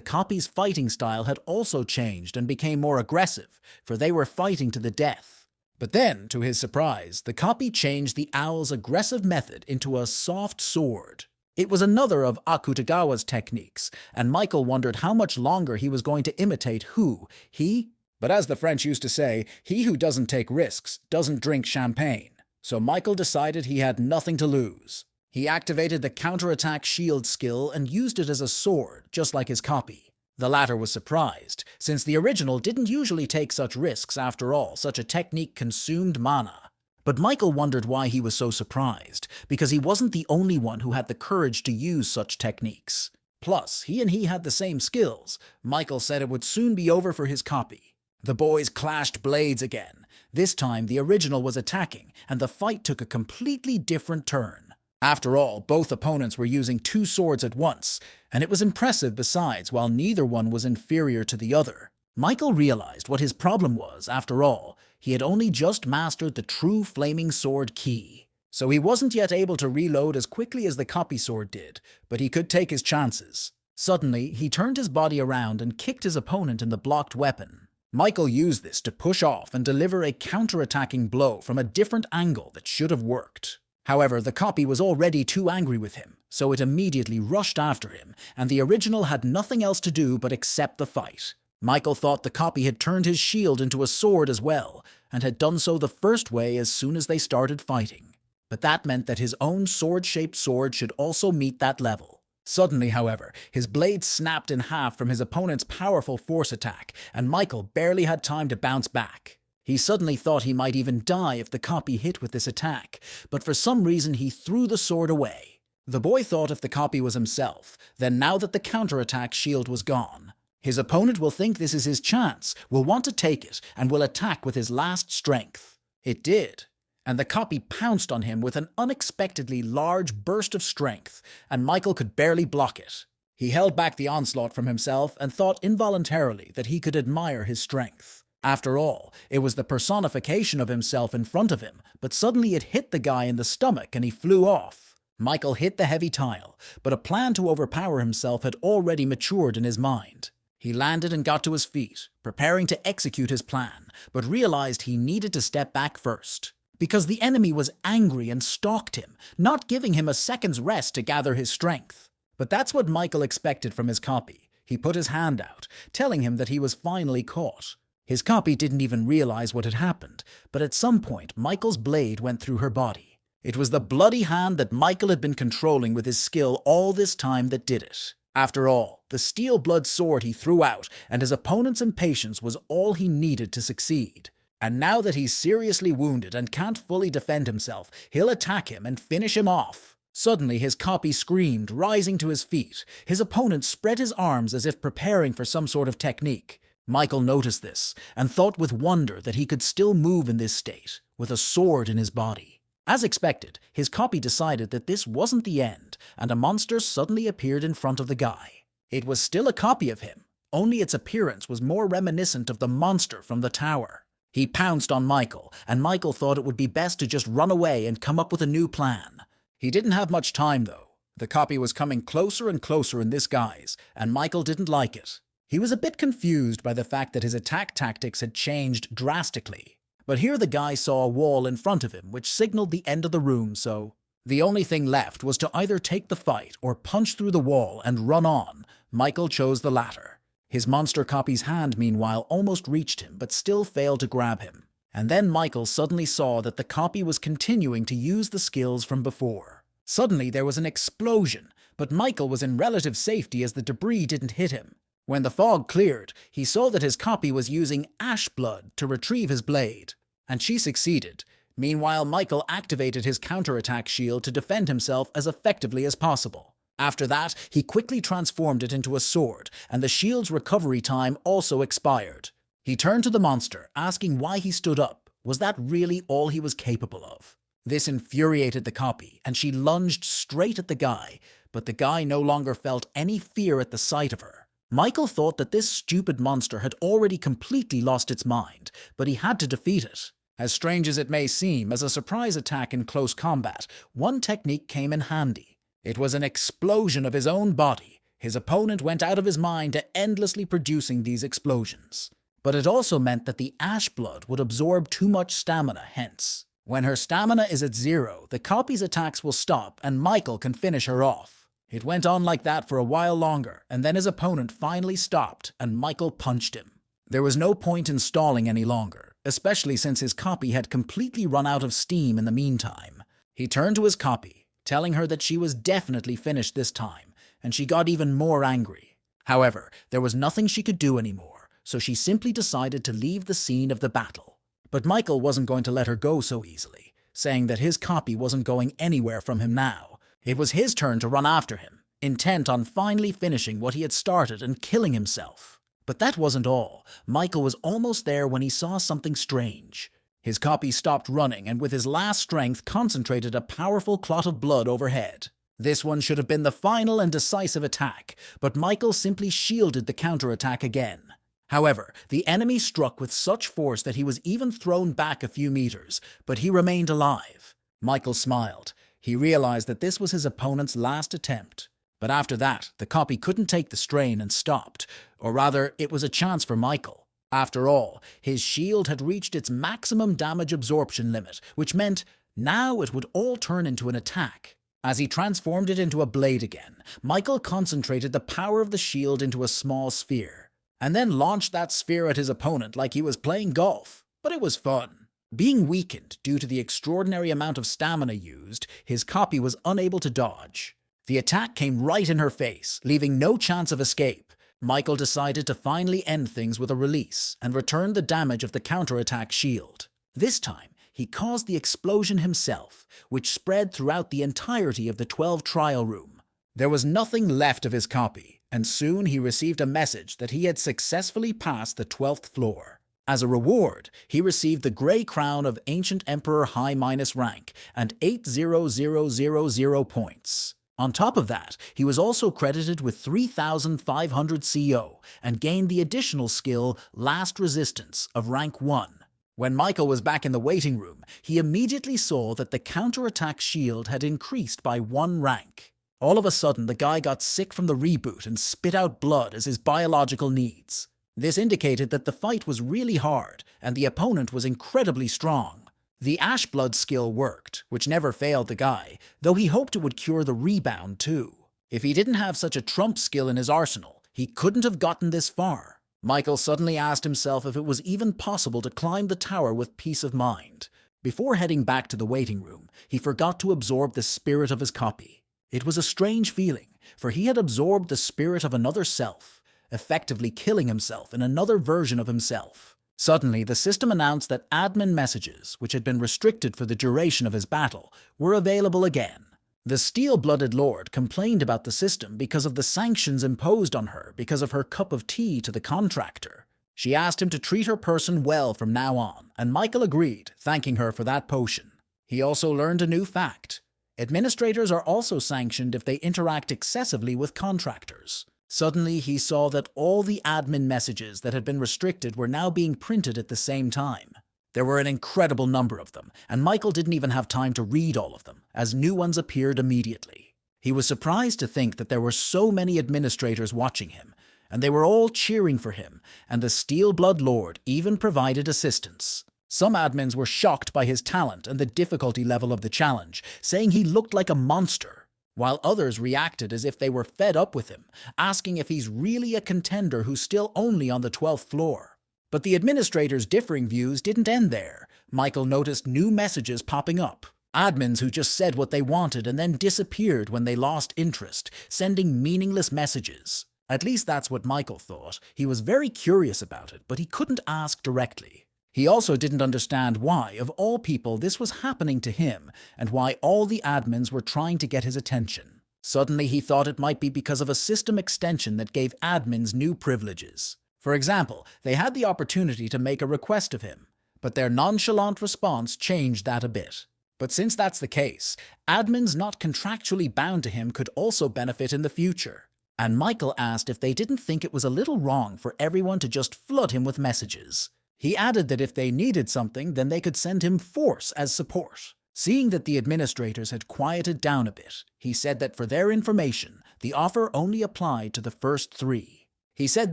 copy's fighting style had also changed and became more aggressive, for they were fighting to the death. But then, to his surprise, the copy changed the owl's aggressive method into a soft sword. It was another of Akutagawa's techniques, and Michael wondered how much longer he was going to imitate but as the French used to say, he who doesn't take risks doesn't drink champagne. So Michael decided he had nothing to lose. He activated the counterattack shield skill and used it as a sword, just like his copy. The latter was surprised, since the original didn't usually take such risks. After all, such a technique consumed mana. But Michael wondered why he was so surprised, because he wasn't the only one who had the courage to use such techniques. Plus, he had the same skills. Michael said it would soon be over for his copy. The boys clashed blades again. This time, the original was attacking, and the fight took a completely different turn. After all, both opponents were using two swords at once, and it was impressive besides, while neither one was inferior to the other. Michael realized what his problem was. After all, he had only just mastered the true flaming sword key. So he wasn't yet able to reload as quickly as the copy sword did, but he could take his chances. Suddenly, he turned his body around and kicked his opponent in the blocked weapon. Michael used this to push off and deliver a counter-attacking blow from a different angle that should have worked. However, the copy was already too angry with him, so it immediately rushed after him, and the original had nothing else to do but accept the fight. Michael thought the copy had turned his shield into a sword as well, and had done so the first way as soon as they started fighting. But that meant that his own sword-shaped sword should also meet that level. Suddenly, however, his blade snapped in half from his opponent's powerful force attack, and Michael barely had time to bounce back. He suddenly thought he might even die if the copy hit with this attack, but for some reason he threw the sword away. The boy thought if the copy was himself, then now that the counterattack shield was gone, his opponent will think this is his chance, will want to take it, and will attack with his last strength. It did, and the copy pounced on him with an unexpectedly large burst of strength, and Michael could barely block it. He held back the onslaught from himself and thought involuntarily that he could admire his strength. After all, it was the personification of himself in front of him, but suddenly it hit the guy in the stomach and he flew off. Michael hit the heavy tile, but a plan to overpower himself had already matured in his mind. He landed and got to his feet, preparing to execute his plan, but realized he needed to step back first. Because the enemy was angry and stalked him, not giving him a second's rest to gather his strength. But that's what Michael expected from his copy. He put his hand out, telling him that he was finally caught. His copy didn't even realize what had happened, but at some point Michael's blade went through her body. It was the bloody hand that Michael had been controlling with his skill all this time that did it. After all, the steel-blood sword he threw out and his opponent's impatience was all he needed to succeed. And now that he's seriously wounded and can't fully defend himself, he'll attack him and finish him off. Suddenly his copy screamed, rising to his feet. His opponent spread his arms as if preparing for some sort of technique. Michael noticed this and thought with wonder that he could still move in this state, with a sword in his body. As expected, his copy decided that this wasn't the end, and a monster suddenly appeared in front of the guy. It was still a copy of him, only its appearance was more reminiscent of the monster from the tower. He pounced on Michael, and Michael thought it would be best to just run away and come up with a new plan. He didn't have much time, though. The copy was coming closer and closer in this guise, and Michael didn't like it. He was a bit confused by the fact that his attack tactics had changed drastically. But here the guy saw a wall in front of him which signaled the end of the room, so the only thing left was to either take the fight or punch through the wall and run on. Michael chose the latter. His monster copy's hand, meanwhile, almost reached him but still failed to grab him. And then Michael suddenly saw that the copy was continuing to use the skills from before. Suddenly there was an explosion, but Michael was in relative safety as the debris didn't hit him. When the fog cleared, he saw that his copy was using ash blood to retrieve his blade, and she succeeded. Meanwhile, Michael activated his counterattack shield to defend himself as effectively as possible. After that, he quickly transformed it into a sword, and the shield's recovery time also expired. He turned to the monster, asking why he stood up. Was that really all he was capable of? This infuriated the copy, and she lunged straight at the guy, but the guy no longer felt any fear at the sight of her. Michael thought that this stupid monster had already completely lost its mind, but he had to defeat it. As strange as it may seem, as a surprise attack in close combat, one technique came in handy. It was an explosion of his own body. His opponent went out of his mind to endlessly producing these explosions. But it also meant that the ash blood would absorb too much stamina, hence. When her stamina is at 0, the copy's attacks will stop and Michael can finish her off. It went on like that for a while longer, and then his opponent finally stopped and Michael punched him. There was no point in stalling any longer, especially since his copy had completely run out of steam in the meantime. He turned to his copy, telling her that she was definitely finished this time, and she got even more angry. However, there was nothing she could do anymore, so she simply decided to leave the scene of the battle. But Michael wasn't going to let her go so easily, saying that his copy wasn't going anywhere from him now. It was his turn to run after him, intent on finally finishing what he had started and killing himself. But that wasn't all. Michael was almost there when he saw something strange. His copy stopped running and with his last strength concentrated a powerful clot of blood overhead. This one should have been the final and decisive attack, but Michael simply shielded the counterattack again. However, the enemy struck with such force that he was even thrown back a few meters, but he remained alive. Michael smiled. He realized that this was his opponent's last attempt. But after that, the copy couldn't take the strain and stopped. Or rather, it was a chance for Michael. After all, his shield had reached its maximum damage absorption limit, which meant now it would all turn into an attack. As he transformed it into a blade again, Michael concentrated the power of the shield into a small sphere, and then launched that sphere at his opponent like he was playing golf. But it was fun. Being weakened due to the extraordinary amount of stamina used, his copy was unable to dodge. The attack came right in her face, leaving no chance of escape. Michael decided to finally end things with a release and returned the damage of the counterattack shield. This time, he caused the explosion himself, which spread throughout the entirety of the 12 trial room. There was nothing left of his copy, and soon he received a message that he had successfully passed the 12th floor. As a reward, he received the Grey Crown of Ancient Emperor High minus rank and 80000 points. On top of that, he was also credited with 3,500 CO and gained the additional skill Last Resistance of rank 1. When Michael was back in the waiting room, he immediately saw that the counterattack shield had increased by 1 rank. All of a sudden, the guy got sick from the reboot and spit out blood as his biological needs. This indicated that the fight was really hard, and the opponent was incredibly strong. The Ash Blood skill worked, which never failed the guy, though he hoped it would cure the rebound too. If he didn't have such a trump skill in his arsenal, he couldn't have gotten this far. Michael suddenly asked himself if it was even possible to climb the tower with peace of mind. Before heading back to the waiting room, he forgot to absorb the spirit of his copy. It was a strange feeling, for he had absorbed the spirit of another self, effectively killing himself in another version of himself. Suddenly, the system announced that admin messages, which had been restricted for the duration of his battle, were available again. The Steel-Blooded Lord complained about the system because of the sanctions imposed on her because of her cup of tea to the contractor. She asked him to treat her person well from now on, and Michael agreed, thanking her for that potion. He also learned a new fact. Administrators are also sanctioned if they interact excessively with contractors. Suddenly, he saw that all the admin messages that had been restricted were now being printed at the same time. There were an incredible number of them, and Michael didn't even have time to read all of them, as new ones appeared immediately. He was surprised to think that there were so many administrators watching him, and they were all cheering for him, and the Steel-Blood Lord even provided assistance. Some admins were shocked by his talent and the difficulty level of the challenge, saying he looked like a monster, while others reacted as if they were fed up with him, asking if he's really a contender who's still only on the 12th floor. But the administrators' differing views didn't end there. Michael noticed new messages popping up. Admins who just said what they wanted and then disappeared when they lost interest, sending meaningless messages. At least that's what Michael thought. He was very curious about it, but he couldn't ask directly. He also didn't understand why, of all people, this was happening to him, and why all the admins were trying to get his attention. Suddenly, he thought it might be because of a system extension that gave admins new privileges. For example, they had the opportunity to make a request of him, but their nonchalant response changed that a bit. But since that's the case, admins not contractually bound to him could also benefit in the future. And Michael asked if they didn't think it was a little wrong for everyone to just flood him with messages. He added that if they needed something, then they could send him force as support. Seeing that the administrators had quieted down a bit, he said that for their information, the offer only applied to the first 3. He said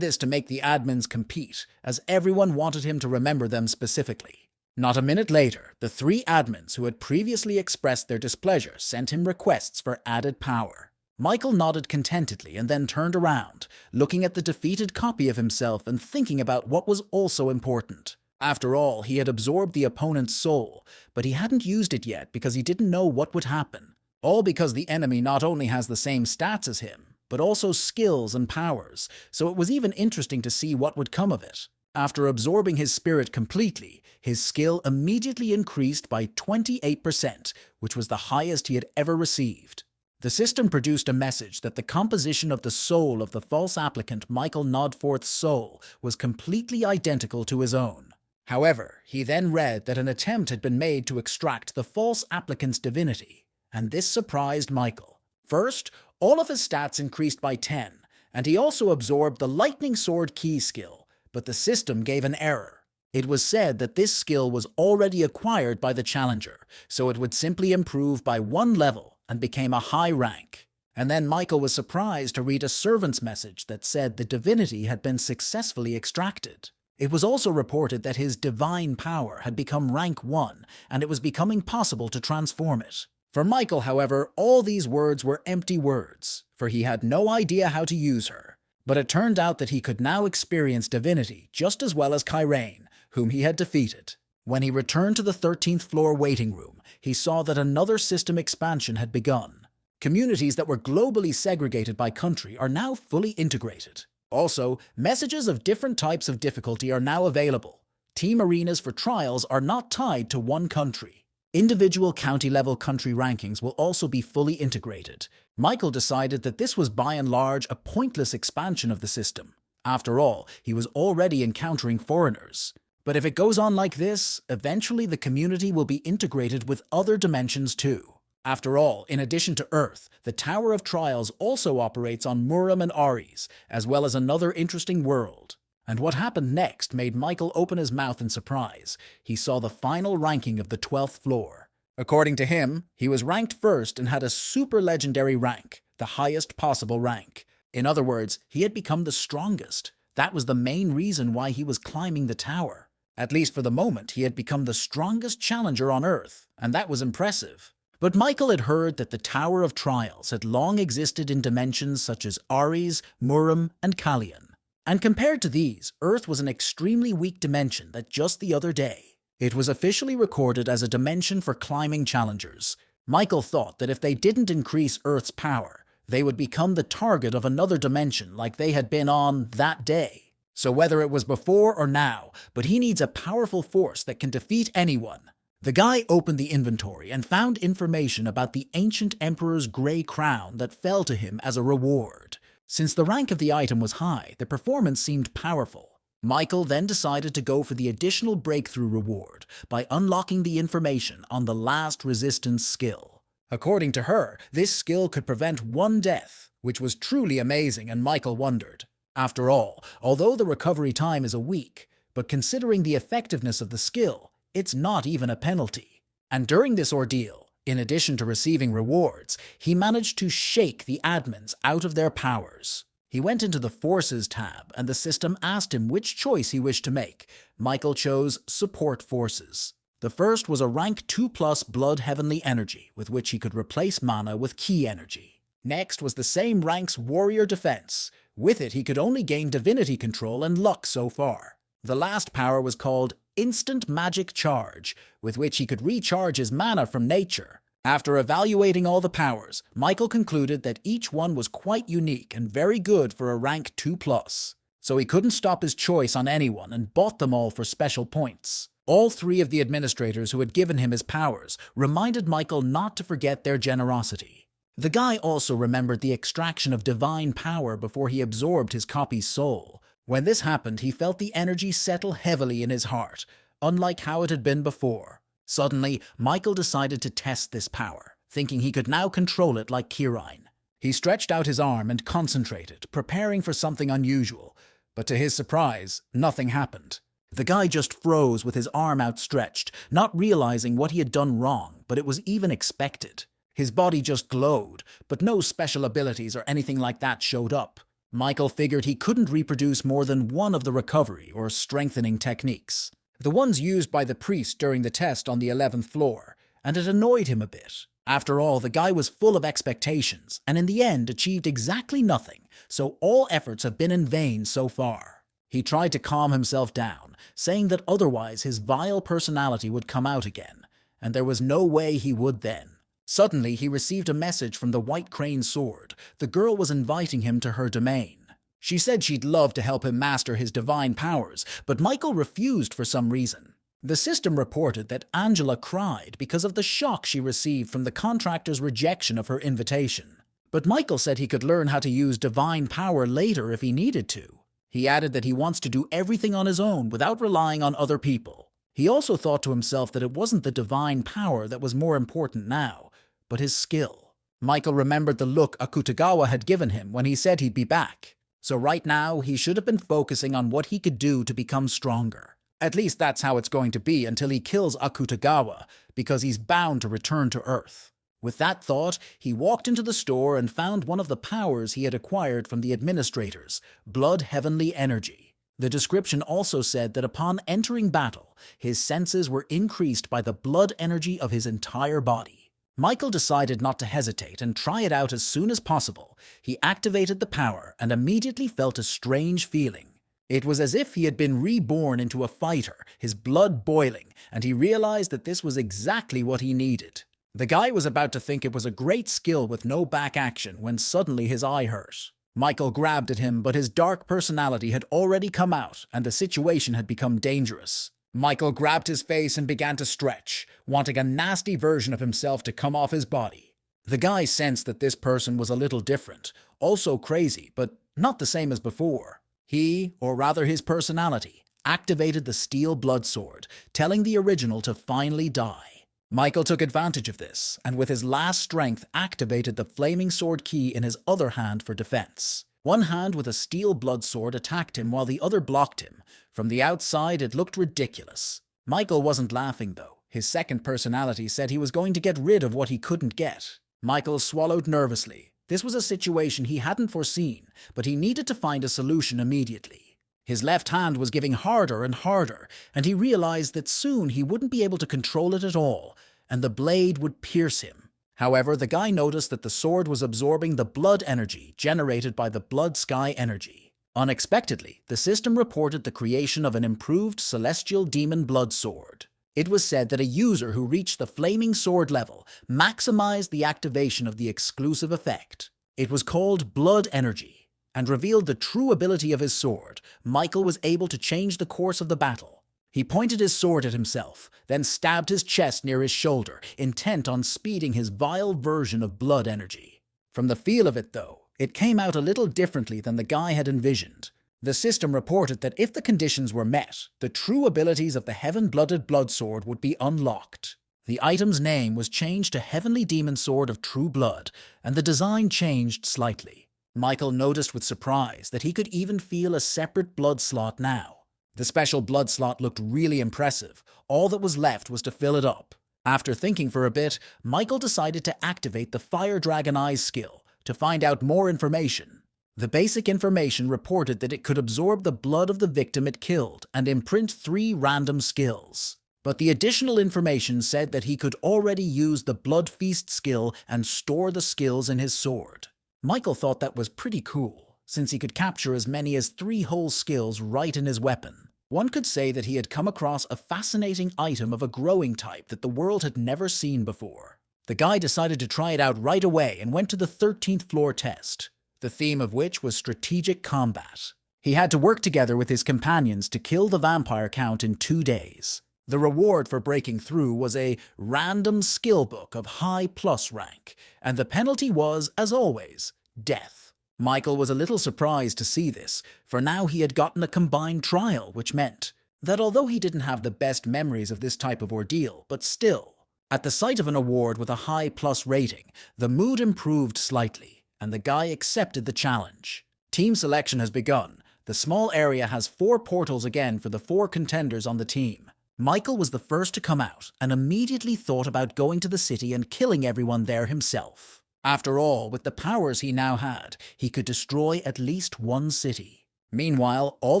this to make the admins compete, as everyone wanted him to remember them specifically. Not a minute later, the 3 admins who had previously expressed their displeasure sent him requests for added power. Michael nodded contentedly and then turned around, looking at the defeated copy of himself and thinking about what was also important. After all, he had absorbed the opponent's soul, but he hadn't used it yet because he didn't know what would happen. All because the enemy not only has the same stats as him, but also skills and powers, so it was even interesting to see what would come of it. After absorbing his spirit completely, his skill immediately increased by 28%, which was the highest he had ever received. The system produced a message that the composition of the soul of the false applicant Michael Nodforth's soul was completely identical to his own. However, he then read that an attempt had been made to extract the false applicant's divinity, and this surprised Michael. First, all of his stats increased by 10, and he also absorbed the Lightning Sword key skill, but the system gave an error. It was said that this skill was already acquired by the challenger, so it would simply improve by 1 level and became a high rank. And then Michael was surprised to read a servant's message that said the divinity had been successfully extracted. It was also reported that his divine power had become rank 1, and it was becoming possible to transform it. For Michael, however, all these words were empty words, for he had no idea how to use her. But it turned out that he could now experience divinity just as well as Kyrain, whom he had defeated. When he returned to the 13th floor waiting room, he saw that another system expansion had begun. Communities that were globally segregated by country are now fully integrated. Also, messages of different types of difficulty are now available. Team arenas for trials are not tied to one country. Individual county-level country rankings will also be fully integrated. Michael decided that this was by and large a pointless expansion of the system. After all, he was already encountering foreigners. But if it goes on like this, eventually the community will be integrated with other dimensions too. After all, in addition to Earth, the Tower of Trials also operates on Muram and Ares, as well as another interesting world. And what happened next made Michael open his mouth in surprise. He saw the final ranking of the 12th floor. According to him, he was ranked first and had a super legendary rank, the highest possible rank. In other words, he had become the strongest. That was the main reason why he was climbing the tower. At least for the moment, he had become the strongest challenger on Earth, and that was impressive. But Michael had heard that the Tower of Trials had long existed in dimensions such as Ares, Muram, and Kallian. And compared to these, Earth was an extremely weak dimension that just the other day, it was officially recorded as a dimension for climbing challengers. Michael thought that if they didn't increase Earth's power, they would become the target of another dimension like they had been on that day. So whether it was before or now, but he needs a powerful force that can defeat anyone. The guy opened the inventory and found information about the ancient emperor's grey crown that fell to him as a reward. Since the rank of the item was high, the performance seemed powerful. Michael then decided to go for the additional breakthrough reward by unlocking the information on the last resistance skill. According to her, this skill could prevent one death, which was truly amazing, and Michael wondered. After all, although the recovery time is a week, but considering the effectiveness of the skill, it's not even a penalty. And during this ordeal, in addition to receiving rewards, he managed to shake the admins out of their powers. He went into the Forces tab, and the system asked him which choice he wished to make. Michael chose Support Forces. The first was a rank 2+ Blood Heavenly Energy, with which he could replace mana with Ki Energy. Next was the same rank's Warrior Defense. With it, he could only gain Divinity Control and Luck so far. The last power was called Instant Magic Charge, with which he could recharge his mana from nature. After evaluating all the powers, Michael concluded that each one was quite unique and very good for a rank 2+. So he couldn't stop his choice on anyone and bought them all for special points. All three of the administrators who had given him his powers reminded Michael not to forget their generosity. The guy also remembered the extraction of divine power before he absorbed his copy's soul. When this happened, he felt the energy settle heavily in his heart, unlike how it had been before. Suddenly, Michael decided to test this power, thinking he could now control it like Kirine. He stretched out his arm and concentrated, preparing for something unusual, but to his surprise, nothing happened. The guy just froze with his arm outstretched, not realizing what he had done wrong, but it was even expected. His body just glowed, but no special abilities or anything like that showed up. Michael figured he couldn't reproduce more than one of the recovery or strengthening techniques, the ones used by the priest during the test on the 11th floor, and it annoyed him a bit. After all, the guy was full of expectations, and in the end achieved exactly nothing, so all efforts have been in vain so far. He tried to calm himself down, saying that otherwise his vile personality would come out again, and there was no way he would then. Suddenly, he received a message from the White Crane Sword. The girl was inviting him to her domain. She said she'd love to help him master his divine powers, but Michael refused for some reason. The system reported that Angela cried because of the shock she received from the contractor's rejection of her invitation. But Michael said he could learn how to use divine power later if he needed to. He added that he wants to do everything on his own without relying on other people. He also thought to himself that it wasn't the divine power that was more important now, but his skill. Michael remembered the look Akutagawa had given him when he said he'd be back. So right now, he should have been focusing on what he could do to become stronger. At least that's how it's going to be until he kills Akutagawa, because he's bound to return to Earth. With that thought, he walked into the store and found one of the powers he had acquired from the administrators, Blood Heavenly Energy. The description also said that upon entering battle, his senses were increased by the blood energy of his entire body. Michael decided not to hesitate and try it out as soon as possible. He activated the power and immediately felt a strange feeling. It was as if he had been reborn into a fighter, his blood boiling, and he realized that this was exactly what he needed. The guy was about to think it was a great skill with no back action when suddenly his eye hurt. Michael grabbed at him, but his dark personality had already come out and the situation had become dangerous. Michael grabbed his face and began to stretch, wanting a nasty version of himself to come off his body. The guy sensed that this person was a little different, also crazy, but not the same as before. He, or rather his personality, activated the steel blood sword, telling the original to finally die. Michael took advantage of this, and with his last strength activated the flaming sword key in his other hand for defense. One hand with a steel blood sword attacked him while the other blocked him. From the outside, it looked ridiculous. Michael wasn't laughing, though. His second personality said he was going to get rid of what he couldn't get. Michael swallowed nervously. This was a situation he hadn't foreseen, but he needed to find a solution immediately. His left hand was giving harder and harder, and he realized that soon he wouldn't be able to control it at all, and the blade would pierce him. However, the guy noticed that the sword was absorbing the blood energy generated by the blood sky energy. Unexpectedly, the system reported the creation of an improved celestial demon blood sword. It was said that a user who reached the flaming sword level maximized the activation of the exclusive effect. It was called blood energy, and revealed the true ability of his sword. Michael was able to change the course of the battle. He pointed his sword at himself, then stabbed his chest near his shoulder, intent on speeding his vile version of blood energy. From the feel of it, though, it came out a little differently than the guy had envisioned. The system reported that if the conditions were met, the true abilities of the heaven-blooded blood sword would be unlocked. The item's name was changed to Heavenly Demon Sword of True Blood, and the design changed slightly. Michael noticed with surprise that he could even feel a separate blood slot now. The special blood slot looked really impressive. All that was left was to fill it up. After thinking for a bit, Michael decided to activate the Fire Dragon Eyes skill to find out more information. The basic information reported that it could absorb the blood of the victim it killed and imprint 3 random skills. But the additional information said that he could already use the Blood Feast skill and store the skills in his sword. Michael thought that was pretty cool, since he could capture as many as 3 whole skills right in his weapon. One could say that he had come across a fascinating item of a growing type that the world had never seen before. The guy decided to try it out right away and went to the 13th floor test, the theme of which was strategic combat. He had to work together with his companions to kill the vampire count in 2 days. The reward for breaking through was a random skill book of high plus rank, and the penalty was, as always, death. Michael was a little surprised to see this, for now he had gotten a combined trial, which meant that although he didn't have the best memories of this type of ordeal, but still, at the sight of an award with a high plus rating, the mood improved slightly, and the guy accepted the challenge. Team selection has begun. The small area has 4 portals again for the 4 contenders on the team. Michael was the first to come out and immediately thought about going to the city and killing everyone there himself. After all, with the powers he now had, he could destroy at least 1 city. Meanwhile, all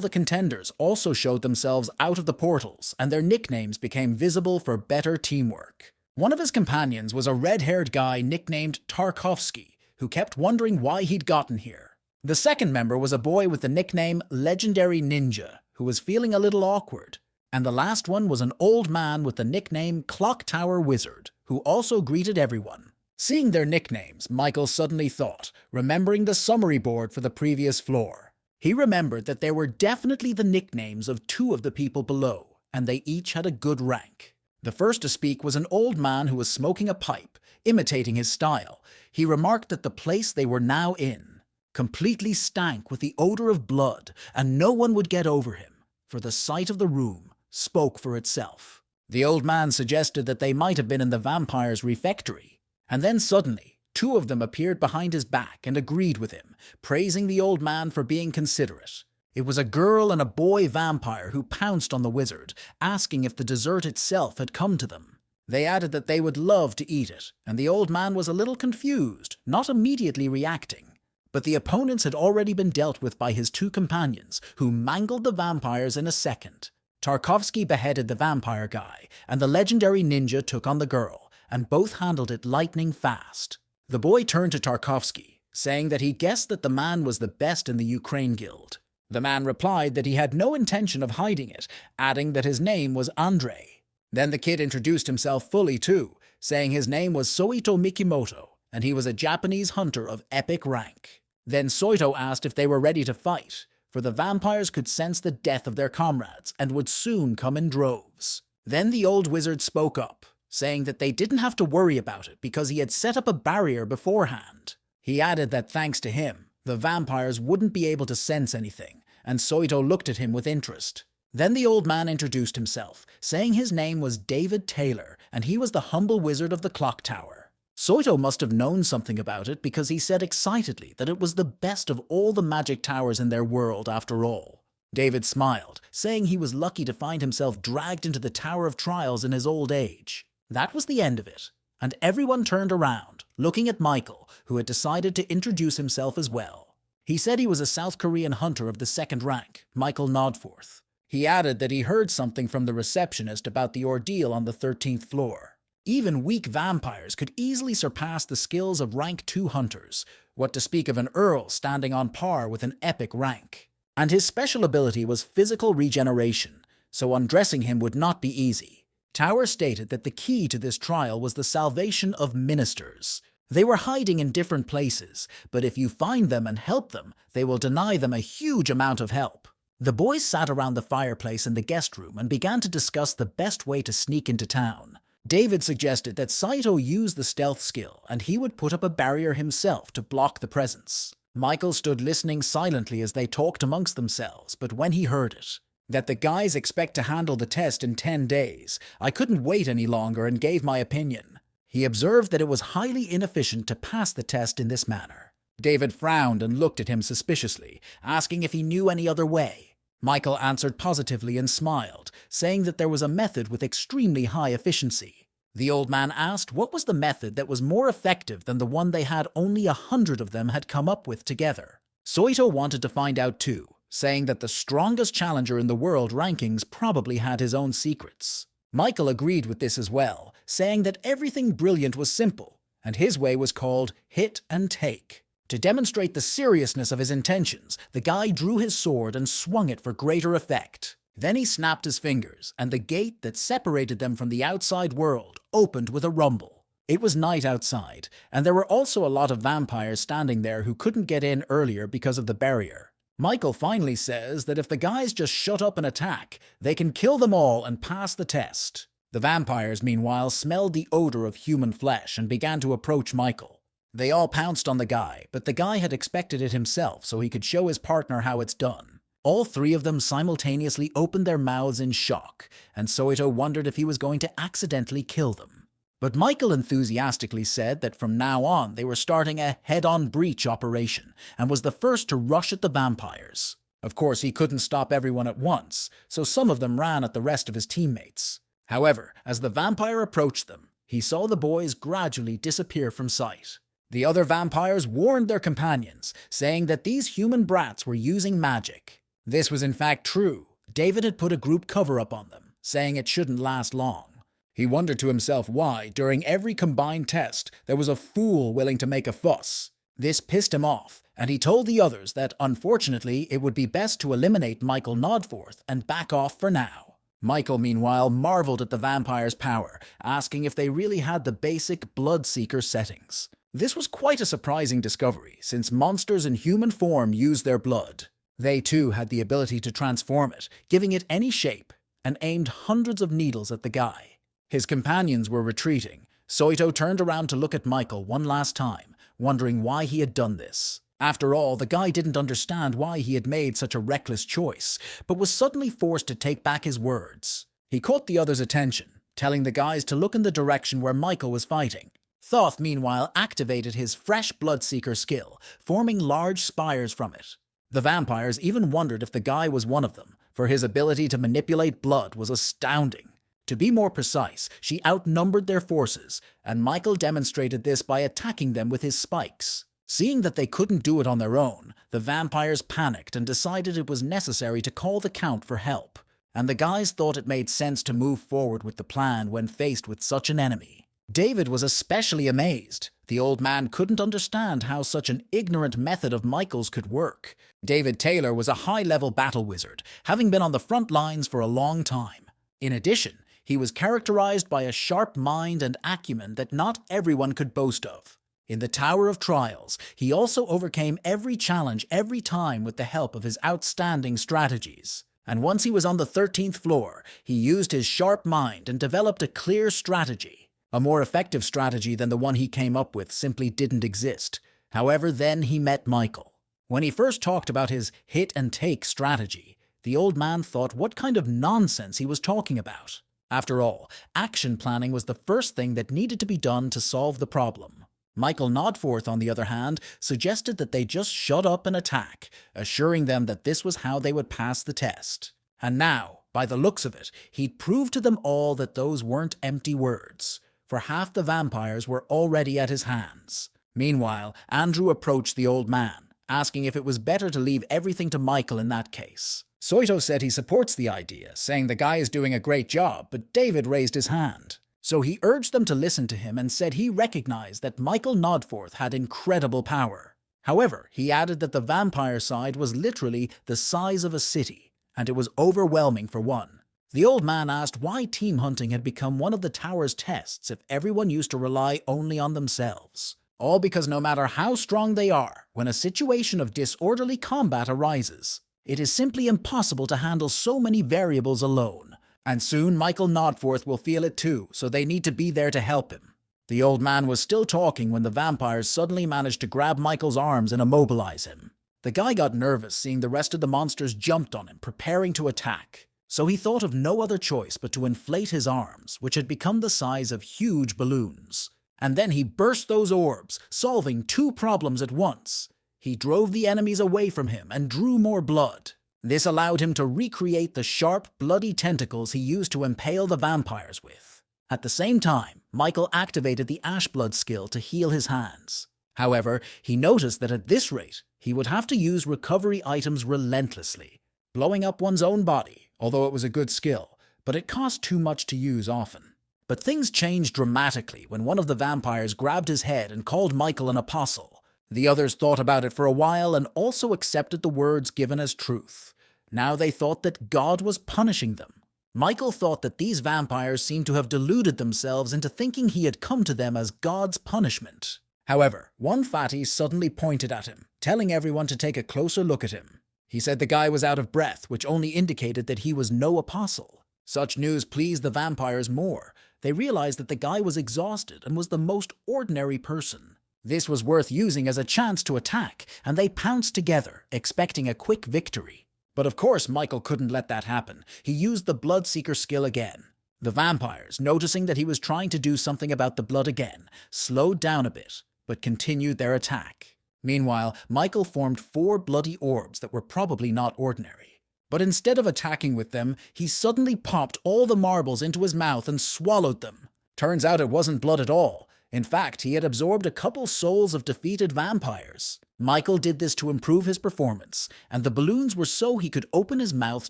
the contenders also showed themselves out of the portals, and their nicknames became visible for better teamwork. One of his companions was a red-haired guy nicknamed Tarkovsky, who kept wondering why he'd gotten here. The second member was a boy with the nickname Legendary Ninja, who was feeling a little awkward. And the last one was an old man with the nickname Clock Tower Wizard, who also greeted everyone. Seeing their nicknames, Michael suddenly thought, remembering the summary board for the previous floor. He remembered that there were definitely the nicknames of 2 of the people below, and they each had a good rank. The first to speak was an old man who was smoking a pipe, imitating his style. He remarked that the place they were now in completely stank with the odor of blood, and no one would get over him, for the sight of the room spoke for itself. The old man suggested that they might have been in the vampire's refectory, and then suddenly 2 of them appeared behind his back and agreed with him, praising the old man for being considerate. It was a girl and a boy vampire who pounced on the wizard, asking if the dessert itself had come to them. They added that they would love to eat it, and the old man was a little confused, not immediately reacting. But the opponents had already been dealt with by his 2 companions, who mangled the vampires in a second. Tarkovsky beheaded the vampire guy, and the legendary ninja took on the girl, and both handled it lightning fast. The boy turned to Tarkovsky, saying that he guessed that the man was the best in the Ukraine guild. The man replied that he had no intention of hiding it, adding that his name was Andrei. Then the kid introduced himself fully too, saying his name was Soito Mikimoto, and he was a Japanese hunter of epic rank. Then Soito asked if they were ready to fight, for the vampires could sense the death of their comrades and would soon come in droves. Then the old wizard spoke up, saying that they didn't have to worry about it because he had set up a barrier beforehand. He added that thanks to him, the vampires wouldn't be able to sense anything, and Soito looked at him with interest. Then the old man introduced himself, saying his name was David Taylor, and he was the humble wizard of the clock tower. Soito must have known something about it because he said excitedly that it was the best of all the magic towers in their world after all. David smiled, saying he was lucky to find himself dragged into the Tower of Trials in his old age. That was the end of it, and everyone turned around, looking at Michael, who had decided to introduce himself as well. He said he was a South Korean hunter of the second rank, Michael Nodforth. He added that he heard something from the receptionist about the ordeal on the 13th floor. Even weak vampires could easily surpass the skills of rank 2 hunters, what to speak of an earl standing on par with an epic rank. And his special ability was physical regeneration, so undressing him would not be easy. Tower stated that the key to this trial was the salvation of ministers. They were hiding in different places, but if you find them and help them, they will deny them a huge amount of help. The boys sat around the fireplace in the guest room and began to discuss the best way to sneak into town. David suggested that Saito use the stealth skill and he would put up a barrier himself to block the presence. Michael stood listening silently as they talked amongst themselves, but when he heard it, that the guys expect to handle the test in 10 days, I couldn't wait any longer and gave my opinion. He observed that it was highly inefficient to pass the test in this manner. David frowned and looked at him suspiciously, asking if he knew any other way. Michael answered positively and smiled, saying that there was a method with extremely high efficiency. The old man asked what was the method that was more effective than the one they had only 100 of them had come up with together. Soito wanted to find out too, saying that the strongest challenger in the world rankings probably had his own secrets. Michael agreed with this as well, saying that everything brilliant was simple, and his way was called hit and take. To demonstrate the seriousness of his intentions, the guy drew his sword and swung it for greater effect. Then he snapped his fingers, and the gate that separated them from the outside world opened with a rumble. It was night outside, and there were also a lot of vampires standing there who couldn't get in earlier because of the barrier. Michael finally says that if the guys just shut up and attack, they can kill them all and pass the test. The vampires, meanwhile, smelled the odor of human flesh and began to approach Michael. They all pounced on the guy, but the guy had expected it himself so he could show his partner how it's done. All 3 of them simultaneously opened their mouths in shock, and Soito wondered if he was going to accidentally kill them. But Michael enthusiastically said that from now on they were starting a head-on breach operation, and was the first to rush at the vampires. Of course, he couldn't stop everyone at once, so some of them ran at the rest of his teammates. However, as the vampire approached them, he saw the boys gradually disappear from sight. The other vampires warned their companions, saying that these human brats were using magic. This was in fact true. David had put a group cover-up on them, saying it shouldn't last long. He wondered to himself why, during every combined test, there was a fool willing to make a fuss. This pissed him off, and he told the others that, unfortunately, it would be best to eliminate Michael Nodforth and back off for now. Michael, meanwhile, marveled at the vampires' power, asking if they really had the basic Bloodseeker settings. This was quite a surprising discovery, since monsters in human form use their blood. They too had the ability to transform it, giving it any shape, and aimed hundreds of needles at the guy. His companions were retreating. Soito turned around to look at Michael one last time, wondering why he had done this. After all, the guy didn't understand why he had made such a reckless choice, but was suddenly forced to take back his words. He caught the others' attention, telling the guys to look in the direction where Michael was fighting. Thoth, meanwhile, activated his fresh Bloodseeker skill, forming large spires from it. The vampires even wondered if the guy was one of them, for his ability to manipulate blood was astounding. To be more precise, she outnumbered their forces, and Michael demonstrated this by attacking them with his spikes. Seeing that they couldn't do it on their own, the vampires panicked and decided it was necessary to call the Count for help, and the guys thought it made sense to move forward with the plan when faced with such an enemy. David was especially amazed. The old man couldn't understand how such an ignorant method of Michael's could work. David Taylor was a high-level battle wizard, having been on the front lines for a long time. In addition, He was characterized by a sharp mind and acumen that not everyone could boast of. In the Tower of Trials, he also overcame every challenge every time with the help of his outstanding strategies. And once he was on the 13th floor, he used his sharp mind and developed a clear strategy. A more effective strategy than the one he came up with simply didn't exist. However, then he met Michael. When he first talked about his hit-and-take strategy, the old man thought what kind of nonsense he was talking about. After all, action planning was the first thing that needed to be done to solve the problem. Michael Nodforth, on the other hand, suggested that they just shut up and attack, assuring them that this was how they would pass the test. And now, by the looks of it, he'd proved to them all that those weren't empty words, for half the vampires were already at his hands. Meanwhile, Andrew approached the old man, asking if it was better to leave everything to Michael in that case. Soito said he supports the idea, saying the guy is doing a great job, but David raised his hand. So he urged them to listen to him and said he recognized that Michael Nodforth had incredible power. However, he added that the vampire side was literally the size of a city, and it was overwhelming for one. The old man asked why team hunting had become one of the tower's tests if everyone used to rely only on themselves. All because no matter how strong they are, when a situation of disorderly combat arises, it is simply impossible to handle so many variables alone. And soon Michael Nodforth will feel it too, so they need to be there to help him. The old man was still talking when the vampires suddenly managed to grab Michael's arms and immobilize him. The guy got nervous seeing the rest of the monsters jumped on him, preparing to attack. So he thought of no other choice but to inflate his arms, which had become the size of huge balloons. And then he burst those orbs, solving two problems at once. He drove the enemies away from him and drew more blood. This allowed him to recreate the sharp, bloody tentacles he used to impale the vampires with. At the same time, Michael activated the Ashblood skill to heal his hands. However, he noticed that at this rate, he would have to use recovery items relentlessly, blowing up one's own body, although it was a good skill, but it cost too much to use often. But things changed dramatically when one of the vampires grabbed his head and called Michael an apostle. The others thought about it for a while and also accepted the words given as truth. Now they thought that God was punishing them. Michael thought that these vampires seemed to have deluded themselves into thinking he had come to them as God's punishment. However, one fatty suddenly pointed at him, telling everyone to take a closer look at him. He said the guy was out of breath, which only indicated that he was no apostle. Such news pleased the vampires more. They realized that the guy was exhausted and was the most ordinary person. This was worth using as a chance to attack, and they pounced together, expecting a quick victory. But of course Michael couldn't let that happen. He used the Bloodseeker skill again. The vampires, noticing that he was trying to do something about the blood again, slowed down a bit, but continued their attack. Meanwhile, Michael formed 4 bloody orbs that were probably not ordinary. But instead of attacking with them, he suddenly popped all the marbles into his mouth and swallowed them. Turns out it wasn't blood at all. In fact, he had absorbed a couple souls of defeated vampires. Michael did this to improve his performance, and the balloons were so he could open his mouth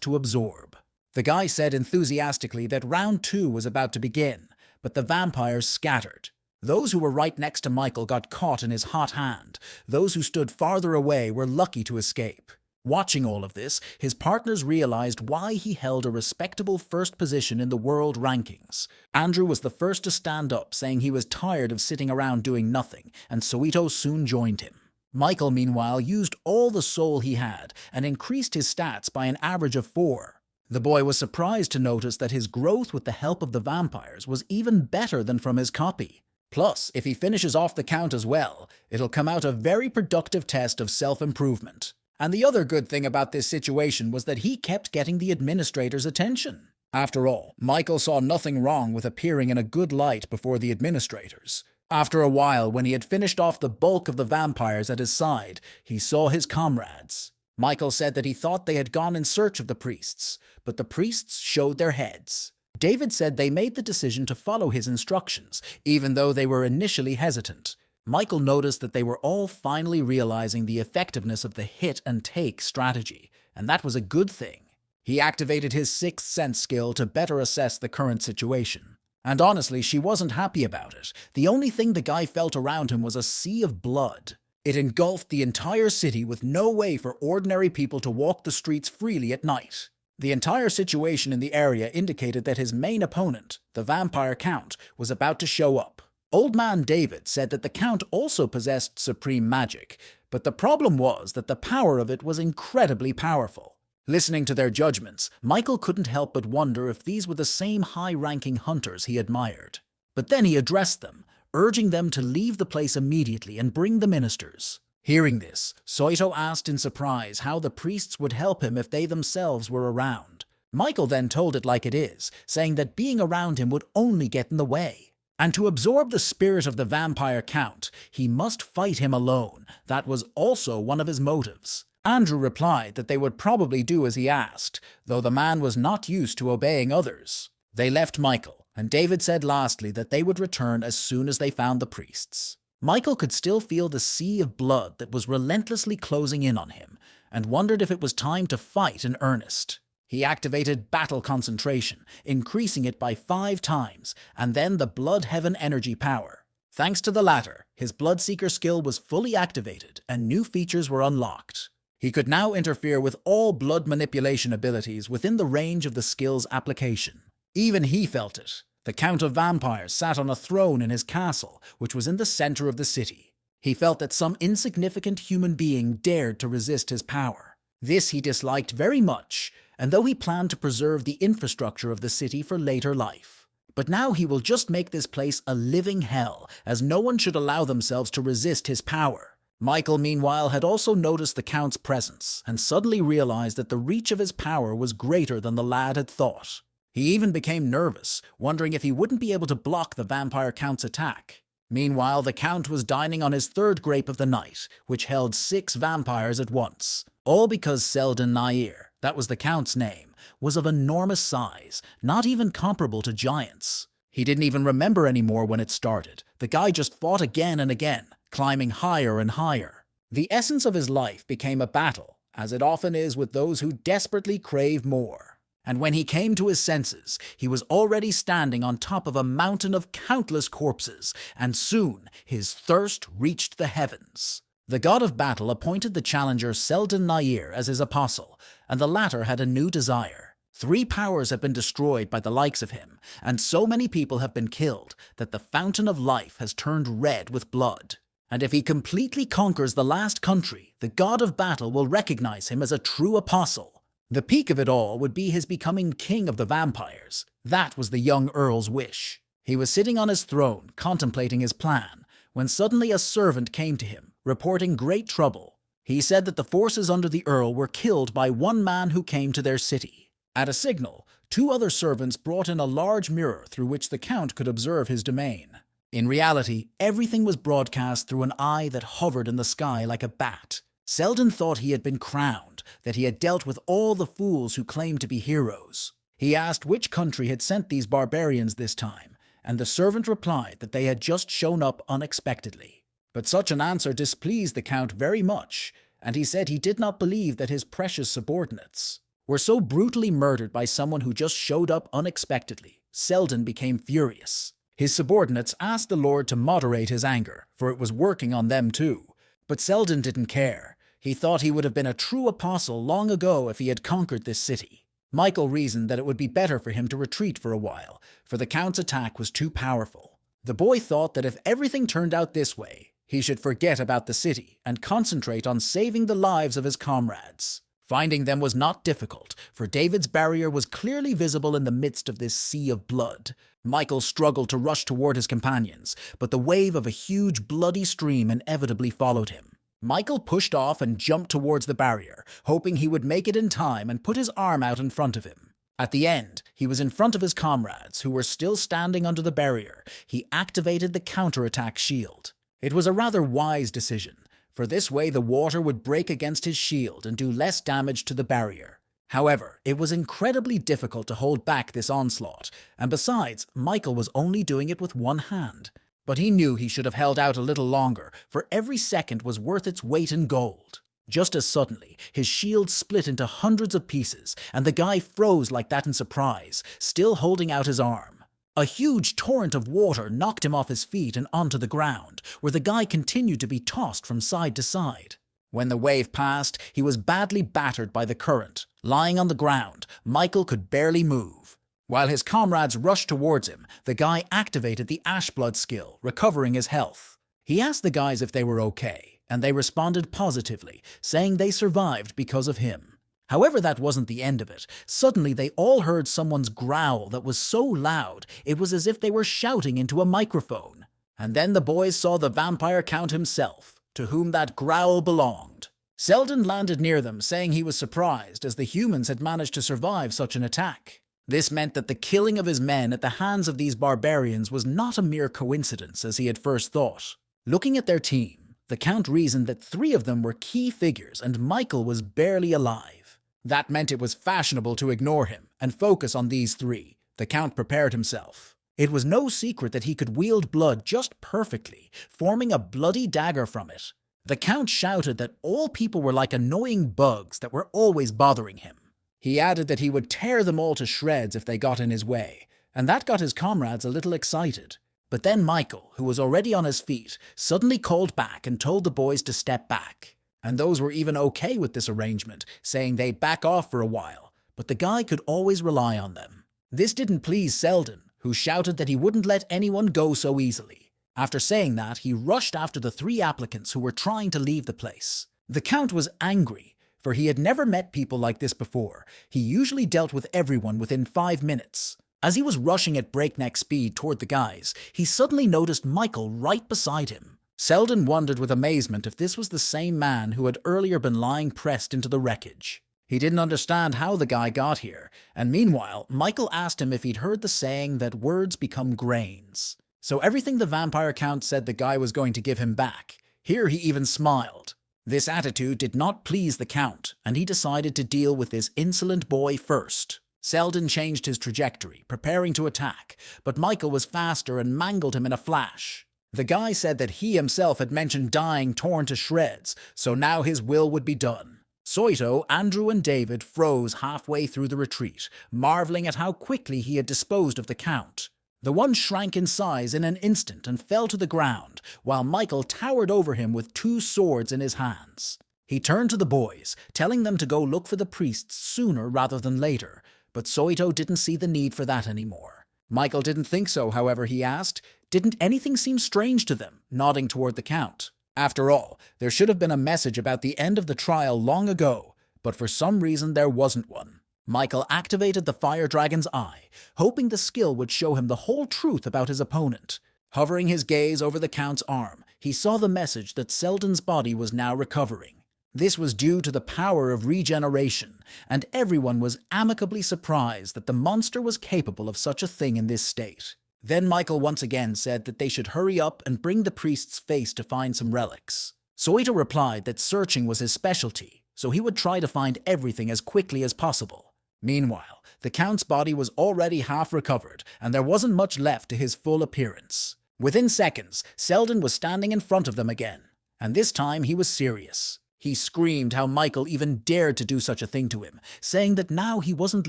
to absorb. The guy said enthusiastically that round 2 was about to begin, but the vampires scattered. Those who were right next to Michael got caught in his hot hand. Those who stood farther away were lucky to escape. Watching all of this, his partners realized why he held a respectable first position in the world rankings. Andrew was the first to stand up, saying he was tired of sitting around doing nothing, and Soito soon joined him. Michael, meanwhile, used all the soul he had and increased his stats by an average of 4. The boy was surprised to notice that his growth with the help of the vampires was even better than from his copy. Plus, if he finishes off the count as well, it'll come out a very productive test of self-improvement. And the other good thing about this situation was that he kept getting the administrator's attention. After all, Michael saw nothing wrong with appearing in a good light before the administrators. After a while, when he had finished off the bulk of the vampires at his side, he saw his comrades. Michael said that he thought they had gone in search of the priests, but the priests showed their heads. David said they made the decision to follow his instructions, even though they were initially hesitant. Michael noticed that they were all finally realizing the effectiveness of the hit-and-take strategy, and that was a good thing. He activated his sixth sense skill to better assess the current situation. And honestly, she wasn't happy about it. The only thing the guy felt around him was a sea of blood. It engulfed the entire city with no way for ordinary people to walk the streets freely at night. The entire situation in the area indicated that his main opponent, the vampire count, was about to show up. Old Man David said that the count also possessed supreme magic, but the problem was that the power of it was incredibly powerful. Listening to their judgments, Michael couldn't help but wonder if these were the same high-ranking hunters he admired. But then he addressed them, urging them to leave the place immediately and bring the ministers. Hearing this, Soito asked in surprise how the priests would help him if they themselves were around. Michael then told it like it is, saying that being around him would only get in the way. And to absorb the spirit of the vampire count, he must fight him alone. That was also one of his motives. Andrew replied that they would probably do as he asked, though the man was not used to obeying others. They left Michael, and David said lastly that they would return as soon as they found the priests. Michael could still feel the sea of blood that was relentlessly closing in on him, and wondered if it was time to fight in earnest. He activated Battle Concentration, increasing it by 5 times, and then the Blood Heaven energy power. Thanks to the latter, his Bloodseeker skill was fully activated, and new features were unlocked. He could now interfere with all blood manipulation abilities within the range of the skill's application. Even he felt it. The Count of Vampires sat on a throne in his castle, which was in the center of the city. He felt that some insignificant human being dared to resist his power. This he disliked very much, and though he planned to preserve the infrastructure of the city for later life. But now he will just make this place a living hell, as no one should allow themselves to resist his power. Michael, meanwhile, had also noticed the Count's presence, and suddenly realized that the reach of his power was greater than the lad had thought. He even became nervous, wondering if he wouldn't be able to block the vampire count's attack. Meanwhile, the count was dining on his 3rd grape of the night, which held 6 vampires at once. All because Selden Nair, that was the count's name, was of enormous size, not even comparable to giants. He didn't even remember anymore when it started. The guy just fought again and again, climbing higher and higher. The essence of his life became a battle, as it often is with those who desperately crave more. And when he came to his senses, he was already standing on top of a mountain of countless corpses, and soon his thirst reached the heavens. The god of battle appointed the challenger Selden Nair as his apostle, and the latter had a new desire. 3 powers have been destroyed by the likes of him, and so many people have been killed that the fountain of life has turned red with blood. And if he completely conquers the last country, the god of battle will recognize him as a true apostle. The peak of it all would be his becoming king of the vampires. That was the young earl's wish. He was sitting on his throne, contemplating his plan, when suddenly a servant came to him, reporting great trouble. He said that the forces under the earl were killed by one man who came to their city. At a signal, 2 other servants brought in a large mirror through which the count could observe his domain. In reality, everything was broadcast through an eye that hovered in the sky like a bat. Selden thought he had been crowned, that he had dealt with all the fools who claimed to be heroes. He asked which country had sent these barbarians this time, and the servant replied that they had just shown up unexpectedly. But such an answer displeased the count very much, and he said he did not believe that his precious subordinates were so brutally murdered by someone who just showed up unexpectedly. Selden became furious. His subordinates asked the Lord to moderate his anger, for it was working on them too. But Selden didn't care. He thought he would have been a true apostle long ago if he had conquered this city. Michael reasoned that it would be better for him to retreat for a while, for the count's attack was too powerful. The boy thought that if everything turned out this way, he should forget about the city and concentrate on saving the lives of his comrades. Finding them was not difficult, for David's barrier was clearly visible in the midst of this sea of blood. Michael struggled to rush toward his companions, but the wave of a huge bloody stream inevitably followed him. Michael pushed off and jumped towards the barrier, hoping he would make it in time and put his arm out in front of him. At the end, he was in front of his comrades, who were still standing under the barrier. He activated the counterattack shield. It was a rather wise decision, for this way the water would break against his shield and do less damage to the barrier. However, it was incredibly difficult to hold back this onslaught, and besides, Michael was only doing it with one hand. But he knew he should have held out a little longer, for every second was worth its weight in gold. Just as suddenly, his shield split into hundreds of pieces, and the guy froze like that in surprise, still holding out his arm. A huge torrent of water knocked him off his feet and onto the ground, where the guy continued to be tossed from side to side. When the wave passed, he was badly battered by the current. Lying on the ground, Michael could barely move. While his comrades rushed towards him, the guy activated the Ashblood skill, recovering his health. He asked the guys if they were okay, and they responded positively, saying they survived because of him. However, that wasn't the end of it. Suddenly, they all heard someone's growl that was so loud, it was as if they were shouting into a microphone. And then the boys saw the vampire count himself, to whom that growl belonged. Selden landed near them, saying he was surprised, as the humans had managed to survive such an attack. This meant that the killing of his men at the hands of these barbarians was not a mere coincidence, as he had first thought. Looking at their team, the Count reasoned that 3 of them were key figures and Michael was barely alive. That meant it was fashionable to ignore him and focus on these 3. The Count prepared himself. It was no secret that he could wield blood just perfectly, forming a bloody dagger from it. The Count shouted that all people were like annoying bugs that were always bothering him. He added that he would tear them all to shreds if they got in his way, and that got his comrades a little excited. But then Michael, who was already on his feet, suddenly called back and told the boys to step back. And those were even okay with this arrangement, saying they'd back off for a while, but the guy could always rely on them. This didn't please Selden, who shouted that he wouldn't let anyone go so easily. After saying that, he rushed after the 3 applicants who were trying to leave the place. The Count was angry, for he had never met people like this before. He usually dealt with everyone within 5 minutes. As he was rushing at breakneck speed toward the guys, he suddenly noticed Michael right beside him. Selden wondered with amazement if this was the same man who had earlier been lying pressed into the wreckage. He didn't understand how the guy got here, and meanwhile, Michael asked him if he'd heard the saying that words become grains. So everything the vampire count said the guy was going to give him back. Here he even smiled. This attitude did not please the Count, and he decided to deal with this insolent boy first. Selden changed his trajectory, preparing to attack, but Michael was faster and mangled him in a flash. The guy said that he himself had mentioned dying torn to shreds, so now his will would be done. Soito, Andrew and David froze halfway through the retreat, marveling at how quickly he had disposed of the Count. The one shrank in size in an instant and fell to the ground, while Michael towered over him with 2 swords in his hands. He turned to the boys, telling them to go look for the priests sooner rather than later, but Soito didn't see the need for that anymore. Michael didn't think so, however, he asked. Didn't anything seem strange to them, nodding toward the Count? After all, there should have been a message about the end of the trial long ago, but for some reason there wasn't one. Michael activated the Fire Dragon's Eye, hoping the skill would show him the whole truth about his opponent. Hovering his gaze over the Count's arm, he saw the message that Selden's body was now recovering. This was due to the power of regeneration, and everyone was amicably surprised that the monster was capable of such a thing in this state. Then Michael once again said that they should hurry up and bring the priest's face to find some relics. Soito replied that searching was his specialty, so he would try to find everything as quickly as possible. Meanwhile, the Count's body was already half recovered, and there wasn't much left to his full appearance. Within seconds, Selden was standing in front of them again, and this time he was serious. He screamed how Michael even dared to do such a thing to him, saying that now he wasn't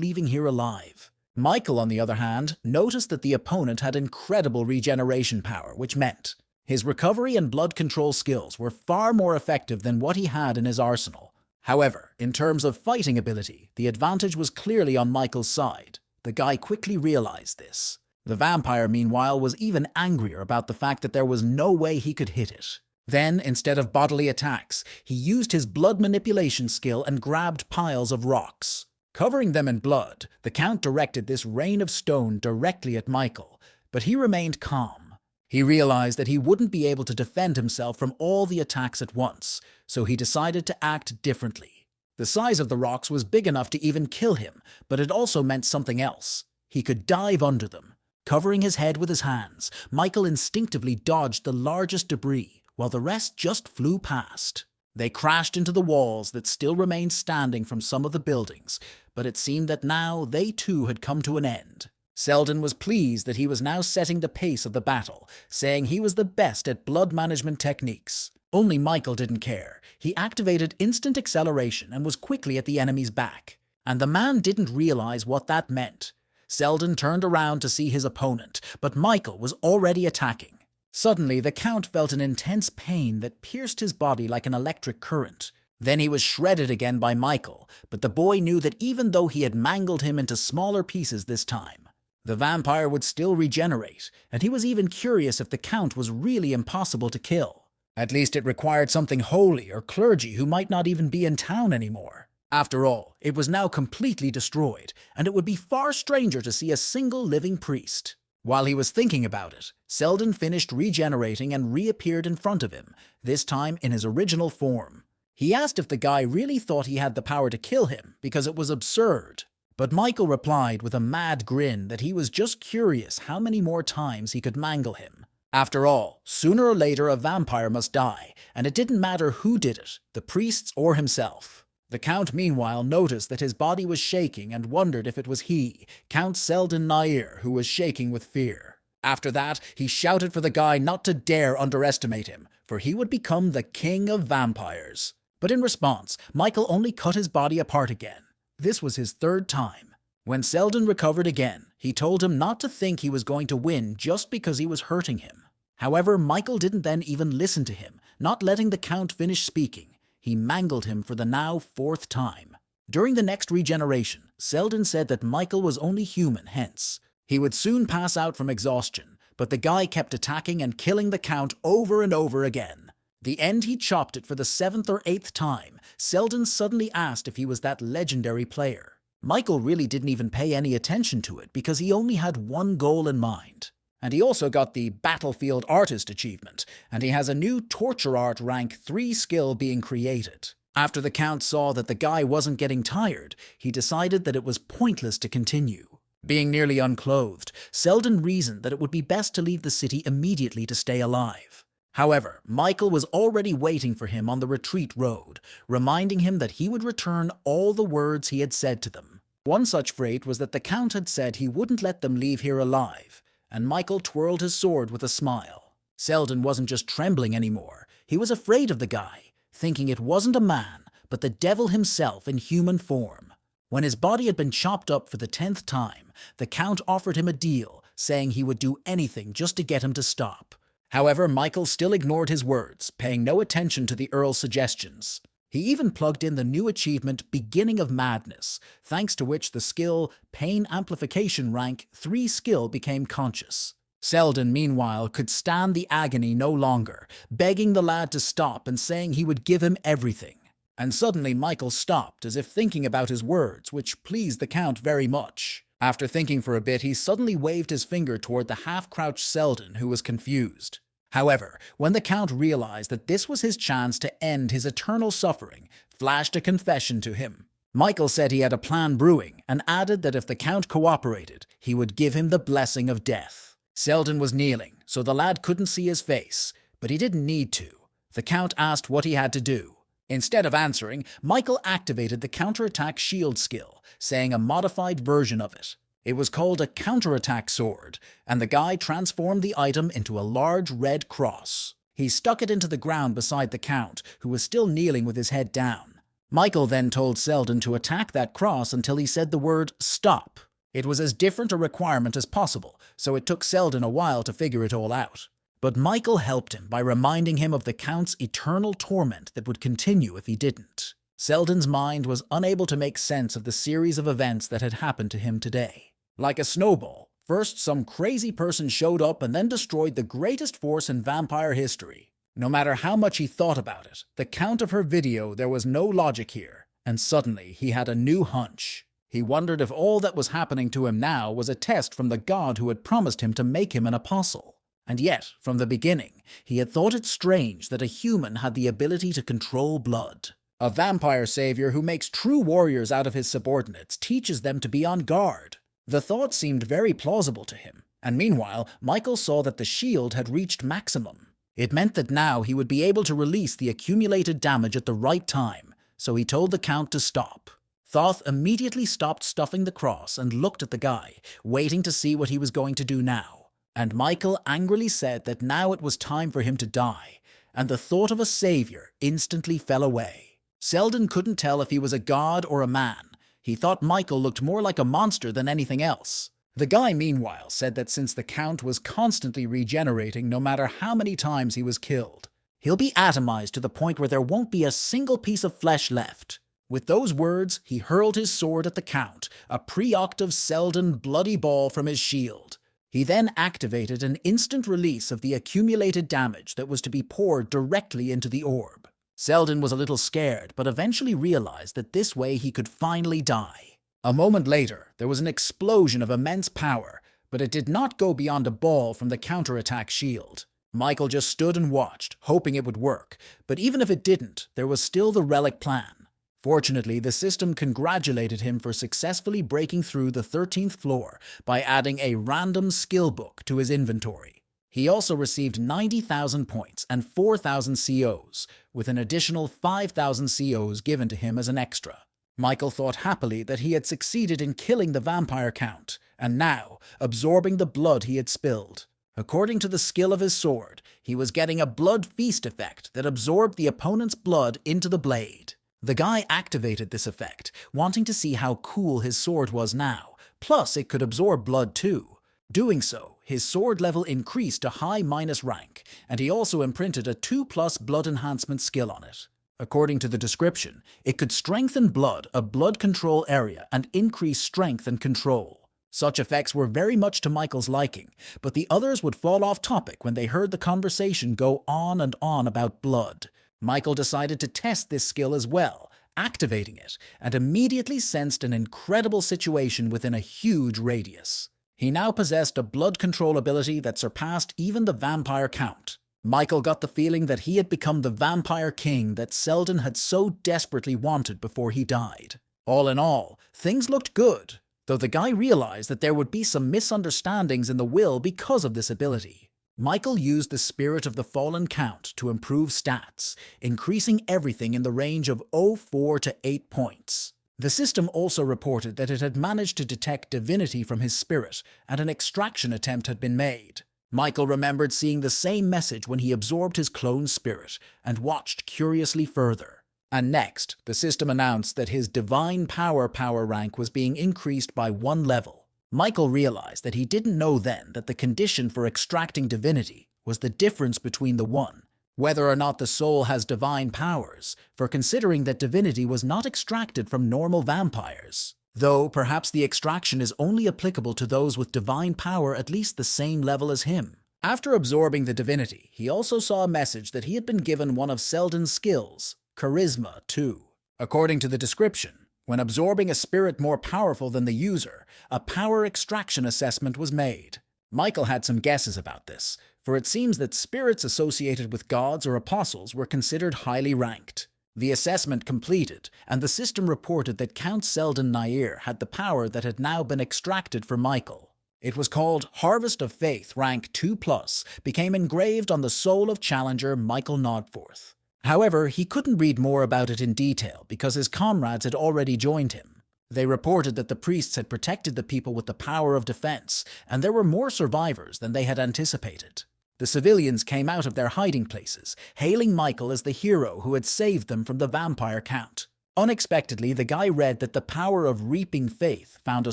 leaving here alive. Michael, on the other hand, noticed that the opponent had incredible regeneration power, which meant his recovery and blood control skills were far more effective than what he had in his arsenal. However, in terms of fighting ability, the advantage was clearly on Michael's side. The guy quickly realized this. The vampire, meanwhile, was even angrier about the fact that there was no way he could hit it. Then, instead of bodily attacks, he used his blood manipulation skill and grabbed piles of rocks. Covering them in blood, the Count directed this rain of stone directly at Michael, but he remained calm. He realized that he wouldn't be able to defend himself from all the attacks at once, so he decided to act differently. The size of the rocks was big enough to even kill him, but it also meant something else. He could dive under them. Covering his head with his hands, Michael instinctively dodged the largest debris, while the rest just flew past. They crashed into the walls that still remained standing from some of the buildings, but it seemed that now they too had come to an end. Selden was pleased that he was now setting the pace of the battle, saying he was the best at blood management techniques. Only Michael didn't care. He activated instant acceleration and was quickly at the enemy's back. And the man didn't realize what that meant. Selden turned around to see his opponent, but Michael was already attacking. Suddenly, the Count felt an intense pain that pierced his body like an electric current. Then he was shredded again by Michael, but the boy knew that even though he had mangled him into smaller pieces this time, the vampire would still regenerate, and he was even curious if the Count was really impossible to kill. At least it required something holy or clergy who might not even be in town anymore. After all, it was now completely destroyed, and it would be far stranger to see a single living priest. While he was thinking about it, Selden finished regenerating and reappeared in front of him, this time in his original form. He asked if the guy really thought he had the power to kill him, because it was absurd. But Michael replied with a mad grin that he was just curious how many more times he could mangle him. After all, sooner or later a vampire must die, and it didn't matter who did it, the priests or himself. The Count meanwhile noticed that his body was shaking and wondered if it was he, Count Selden Nair, who was shaking with fear. After that, he shouted for the guy not to dare underestimate him, for he would become the king of vampires. But in response, Michael only cut his body apart again. This was his third time. When Selden recovered again, he told him not to think he was going to win just because he was hurting him. However, Michael didn't then even listen to him, not letting the Count finish speaking. He mangled him for the now fourth time. During the next regeneration, Selden said that Michael was only human, hence he would soon pass out from exhaustion, but the guy kept attacking and killing the Count over and over again. The end he chopped it for the 7th or 8th time, Selden suddenly asked if he was that legendary player. Michael really didn't even pay any attention to it because he only had one goal in mind. And he also got the Battlefield Artist achievement, and he has a new Torture Art rank 3 skill being created. After the Count saw that the guy wasn't getting tired, he decided that it was pointless to continue. Being nearly unclothed, Selden reasoned that it would be best to leave the city immediately to stay alive. However, Michael was already waiting for him on the retreat road, reminding him that he would return all the words he had said to them. One such fate was that the Count had said he wouldn't let them leave here alive, and Michael twirled his sword with a smile. Selden wasn't just trembling anymore, he was afraid of the guy, thinking it wasn't a man, but the devil himself in human form. When his body had been chopped up for the 10th time, the Count offered him a deal, saying he would do anything just to get him to stop. However, Michael still ignored his words, paying no attention to the Earl's suggestions. He even plugged in the new achievement Beginning of Madness, thanks to which the skill Pain Amplification rank 3 skill became conscious. Selden, meanwhile, could stand the agony no longer, begging the lad to stop and saying he would give him everything. And suddenly Michael stopped, as if thinking about his words, which pleased the Count very much. After thinking for a bit, he suddenly waved his finger toward the half-crouched Selden, who was confused. However, when the Count realized that this was his chance to end his eternal suffering, flashed a confession to him. Michael said he had a plan brewing, and added that if the Count cooperated, he would give him the blessing of death. Selden was kneeling, so the lad couldn't see his face, but he didn't need to. The Count asked what he had to do. Instead of answering, Michael activated the counterattack shield skill, saying a modified version of it. It was called a counterattack sword, and the guy transformed the item into a large red cross. He stuck it into the ground beside the Count, who was still kneeling with his head down. Michael then told Selden to attack that cross until he said the word stop. It was as different a requirement as possible, so it took Selden a while to figure it all out. But Michael helped him by reminding him of the Count's eternal torment that would continue if he didn't. Selden's mind was unable to make sense of the series of events that had happened to him today. Like a snowball, first some crazy person showed up and then destroyed the greatest force in vampire history. No matter how much he thought about it, the Count of her video, there was no logic here, and suddenly he had a new hunch. He wondered if all that was happening to him now was a test from the god who had promised him to make him an apostle. And yet, from the beginning, he had thought it strange that a human had the ability to control blood. A vampire savior who makes true warriors out of his subordinates teaches them to be on guard. The thought seemed very plausible to him, and meanwhile, Michael saw that the shield had reached maximum. It meant that now he would be able to release the accumulated damage at the right time, so he told the Count to stop. Thoth immediately stopped stuffing the cross and looked at the guy, waiting to see what he was going to do now. And Michael angrily said that now it was time for him to die, and the thought of a savior instantly fell away. Selden couldn't tell if he was a god or a man. He thought Michael looked more like a monster than anything else. The guy, meanwhile, said that since the Count was constantly regenerating no matter how many times he was killed, he'll be atomized to the point where there won't be a single piece of flesh left. With those words, he hurled his sword at the Count, a pre-octave Selden bloody ball from his shield. He then activated an instant release of the accumulated damage that was to be poured directly into the orb. Selden was a little scared, but eventually realized that this way he could finally die. A moment later, there was an explosion of immense power, but it did not go beyond a ball from the counterattack shield. Michael just stood and watched, hoping it would work, but even if it didn't, there was still the relic plan. Fortunately, the system congratulated him for successfully breaking through the 13th floor by adding a random skill book to his inventory. He also received 90,000 points and 4,000 COs, with an additional 5,000 COs given to him as an extra. Michael thought happily that he had succeeded in killing the vampire count, and now absorbing the blood he had spilled. According to the skill of his sword, he was getting a blood feast effect that absorbed the opponent's blood into the blade. The guy activated this effect, wanting to see how cool his sword was now, plus it could absorb blood too. Doing so, his sword level increased to high minus rank, and he also imprinted a 2+ blood enhancement skill on it. According to the description, it could strengthen blood, a blood control area, and increase strength and control. Such effects were very much to Michael's liking, but the others would fall off topic when they heard the conversation go on and on about blood. Michael decided to test this skill as well, activating it, and immediately sensed an incredible situation within a huge radius. He now possessed a blood control ability that surpassed even the vampire count. Michael got the feeling that he had become the vampire king that Selden had so desperately wanted before he died. All in all, things looked good, though the guy realized that there would be some misunderstandings in the will because of this ability. Michael used the Spirit of the Fallen Count to improve stats, increasing everything in the range of 0.4 to 8 points. The system also reported that it had managed to detect divinity from his spirit, and an extraction attempt had been made. Michael remembered seeing the same message when he absorbed his clone's spirit, and watched curiously further. And next, the system announced that his Divine Power rank was being increased by 1 level. Michael realized that he didn't know then that the condition for extracting divinity was the difference between the one, whether or not the soul has divine powers, for considering that divinity was not extracted from normal vampires. Though perhaps the extraction is only applicable to those with divine power at least the same level as him. After absorbing the divinity, he also saw a message that he had been given one of Selden's skills, Charisma 2. According to the description, when absorbing a spirit more powerful than the user, a power extraction assessment was made. Michael had some guesses about this, for it seems that spirits associated with gods or apostles were considered highly ranked. The assessment completed, and the system reported that Count Selden Nair had the power that had now been extracted for Michael. It was called Harvest of Faith, rank 2+, became engraved on the soul of challenger Michael Nodforth. However, he couldn't read more about it in detail because his comrades had already joined him. They reported that the priests had protected the people with the power of defense, and there were more survivors than they had anticipated. The civilians came out of their hiding places, hailing Michael as the hero who had saved them from the vampire count. Unexpectedly, the guy read that the power of reaping faith found a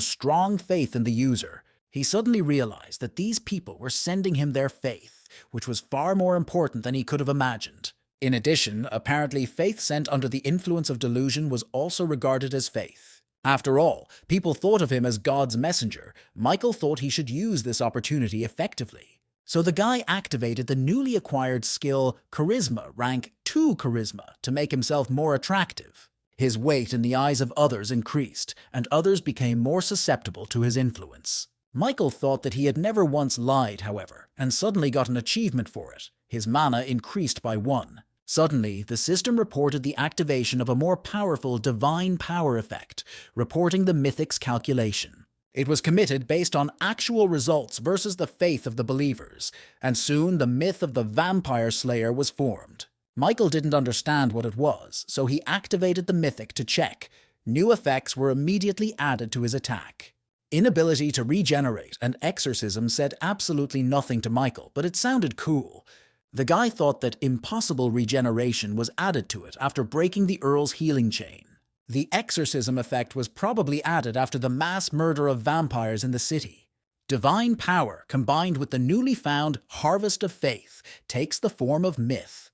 strong faith in the user. He suddenly realized that these people were sending him their faith, which was far more important than he could have imagined. In addition, apparently faith sent under the influence of delusion was also regarded as faith. After all, people thought of him as God's messenger. Michael thought he should use this opportunity effectively. So the guy activated the newly acquired skill Charisma, rank 2 Charisma, to make himself more attractive. His weight in the eyes of others increased, and others became more susceptible to his influence. Michael thought that he had never once lied, however, and suddenly got an achievement for it. His mana increased by 1. Suddenly, the system reported the activation of a more powerful divine power effect, reporting the mythic's calculation. It was committed based on actual results versus the faith of the believers, and soon the myth of the Vampire Slayer was formed. Michael didn't understand what it was, so he activated the mythic to check. New effects were immediately added to his attack. Inability to regenerate and exorcism said absolutely nothing to Michael, but it sounded cool. The guy thought that impossible regeneration was added to it after breaking the Earl's healing chain. The exorcism effect was probably added after the mass murder of vampires in the city. Divine power, combined with the newly found harvest of faith, takes the form of myth.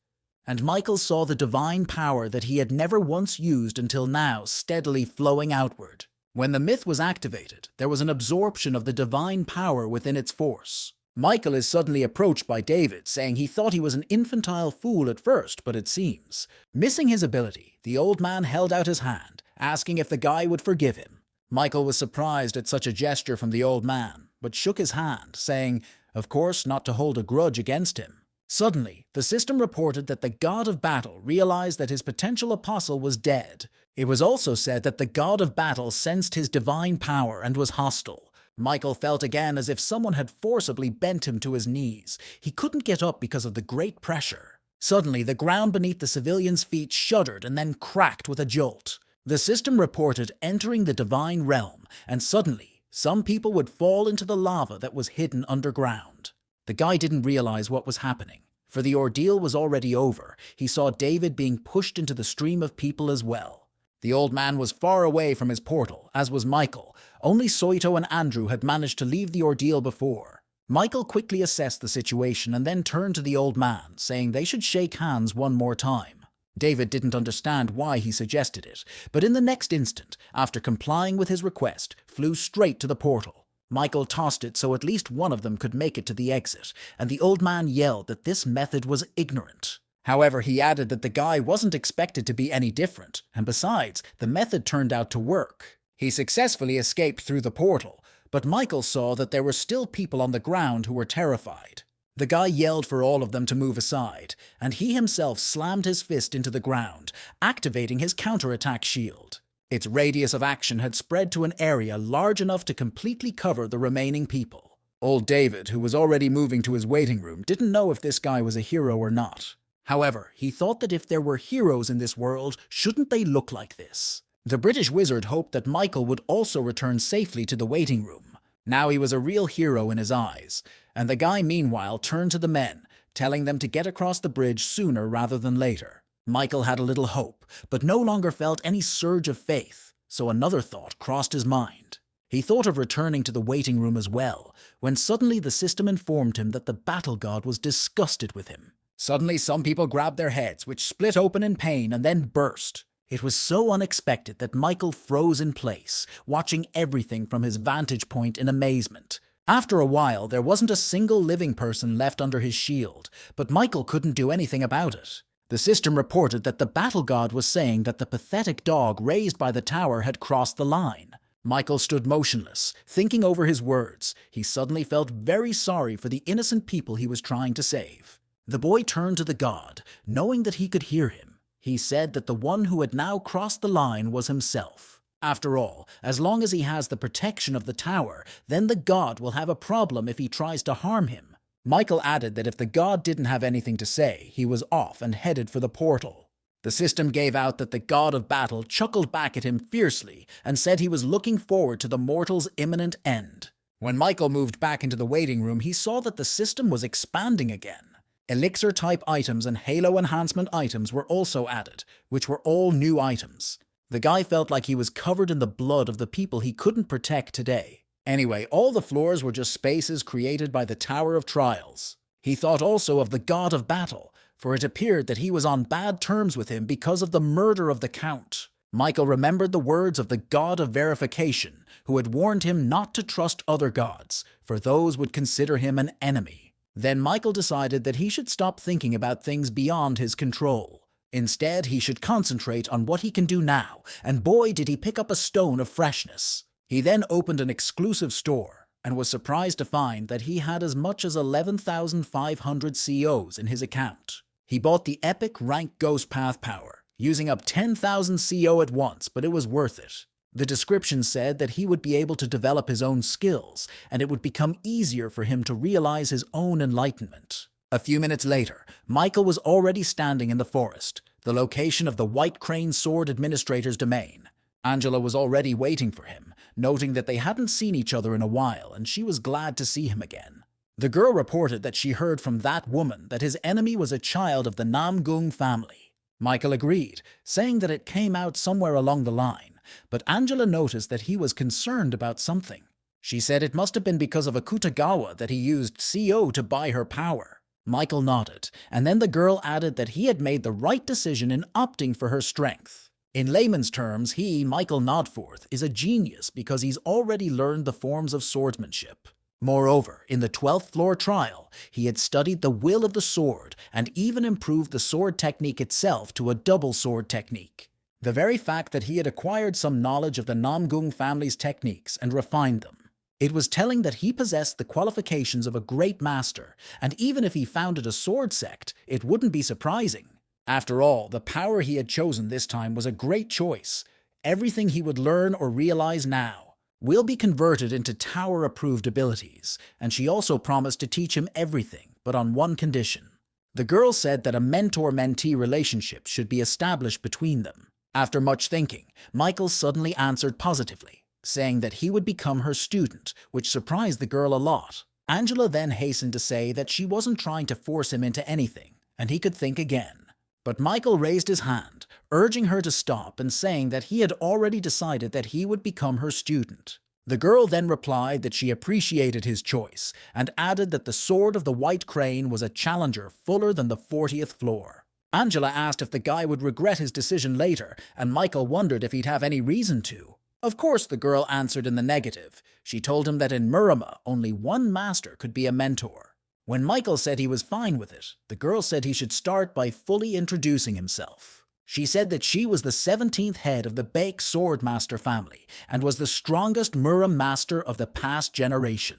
And Michael saw the divine power that he had never once used until now steadily flowing outward. When the myth was activated, there was an absorption of the divine power within its force. Michael is suddenly approached by David, saying he thought he was an infantile fool at first, but it seems. Missing his ability, the old man held out his hand, asking if the guy would forgive him. Michael was surprised at such a gesture from the old man, but shook his hand, saying, of course, not to hold a grudge against him. Suddenly, the system reported that the god of battle realized that his potential apostle was dead. It was also said that the god of battle sensed his divine power and was hostile. Michael felt again as if someone had forcibly bent him to his knees. He couldn't get up because of the great pressure. Suddenly, the ground beneath the civilian's feet shuddered and then cracked with a jolt. The system reported entering the divine realm, and suddenly, some people would fall into the lava that was hidden underground. The guy didn't realize what was happening, for the ordeal was already over. He saw David being pushed into the stream of people as well. The old man was far away from his portal, as was Michael. Only Soito and Andrew had managed to leave the ordeal before. Michael quickly assessed the situation and then turned to the old man, saying they should shake hands one more time. David didn't understand why he suggested it, but in the next instant, after complying with his request, flew straight to the portal. Michael tossed it so at least one of them could make it to the exit, and the old man yelled that this method was ignorant. However, he added that the guy wasn't expected to be any different, and besides, the method turned out to work. He successfully escaped through the portal, but Michael saw that there were still people on the ground who were terrified. The guy yelled for all of them to move aside, and he himself slammed his fist into the ground, activating his counterattack shield. Its radius of action had spread to an area large enough to completely cover the remaining people. Old David, who was already moving to his waiting room, didn't know if this guy was a hero or not. However, he thought that if there were heroes in this world, shouldn't they look like this? The British wizard hoped that Michael would also return safely to the waiting room. Now he was a real hero in his eyes, and the guy meanwhile turned to the men, telling them to get across the bridge sooner rather than later. Michael had a little hope, but no longer felt any surge of faith, so another thought crossed his mind. He thought of returning to the waiting room as well, when suddenly the system informed him that the battle god was disgusted with him. Suddenly some people grabbed their heads, which split open in pain and then burst. It was so unexpected that Michael froze in place, watching everything from his vantage point in amazement. After a while, there wasn't a single living person left under his shield, but Michael couldn't do anything about it. The system reported that the battle god was saying that the pathetic dog raised by the tower had crossed the line. Michael stood motionless, thinking over his words. He suddenly felt very sorry for the innocent people he was trying to save. The boy turned to the god, knowing that he could hear him. He said that the one who had now crossed the line was himself. After all, as long as he has the protection of the tower, then the god will have a problem if he tries to harm him. Michael added that if the god didn't have anything to say, he was off and headed for the portal. The system gave out that the god of battle chuckled back at him fiercely and said he was looking forward to the mortal's imminent end. When Michael moved back into the waiting room, he saw that the system was expanding again. Elixir-type items and Halo enhancement items were also added, which were all new items. The guy felt like he was covered in the blood of the people he couldn't protect today. Anyway, all the floors were just spaces created by the Tower of Trials. He thought also of the God of Battle, for it appeared that he was on bad terms with him because of the murder of the Count. Michael remembered the words of the God of Verification, who had warned him not to trust other gods, for those would consider him an enemy. Then Michael decided that he should stop thinking about things beyond his control. Instead, he should concentrate on what he can do now, and boy did he pick up a stone of freshness. He then opened an exclusive store, and was surprised to find that he had as much as 11,500 COs in his account. He bought the epic rank Ghost Path power, using up 10,000 CO at once, but it was worth it. The description said that he would be able to develop his own skills, and it would become easier for him to realize his own enlightenment. A few minutes later, Michael was already standing in the forest, the location of the White Crane Sword Administrator's domain. Angela was already waiting for him, noting that they hadn't seen each other in a while, and she was glad to see him again. The girl reported that she heard from that woman that his enemy was a child of the Namgung family. Michael agreed, saying that it came out somewhere along the line, but Angela noticed that he was concerned about something. She said it must have been because of Akutagawa that he used CO to buy her power. Michael nodded, and then the girl added that he had made the right decision in opting for her strength. In layman's terms, he, Michael Nodforth, is a genius because he's already learned the forms of swordsmanship. Moreover, in the 12th floor trial, he had studied the will of the sword and even improved the sword technique itself to a double sword technique. The very fact that he had acquired some knowledge of the Namgung family's techniques and refined them. It was telling that he possessed the qualifications of a great master, and even if he founded a sword sect, it wouldn't be surprising. After all, the power he had chosen this time was a great choice. Everything he would learn or realize now will be converted into tower-approved abilities, and she also promised to teach him everything, but on one condition. The girl said that a mentor-mentee relationship should be established between them. After much thinking, Michael suddenly answered positively, saying that he would become her student, which surprised the girl a lot. Angela then hastened to say that she wasn't trying to force him into anything, and he could think again. But Michael raised his hand, urging her to stop and saying that he had already decided that he would become her student. The girl then replied that she appreciated his choice and added that the Sword of the White Crane was a challenger fuller than the 40th floor. Angela asked if the guy would regret his decision later, and Michael wondered if he'd have any reason to. Of course, the girl answered in the negative. She told him that in Murama, only one master could be a mentor. When Michael said he was fine with it, the girl said he should start by fully introducing himself. She said that she was the 17th head of the Baek Swordmaster family and was the strongest Muram master of the past generation.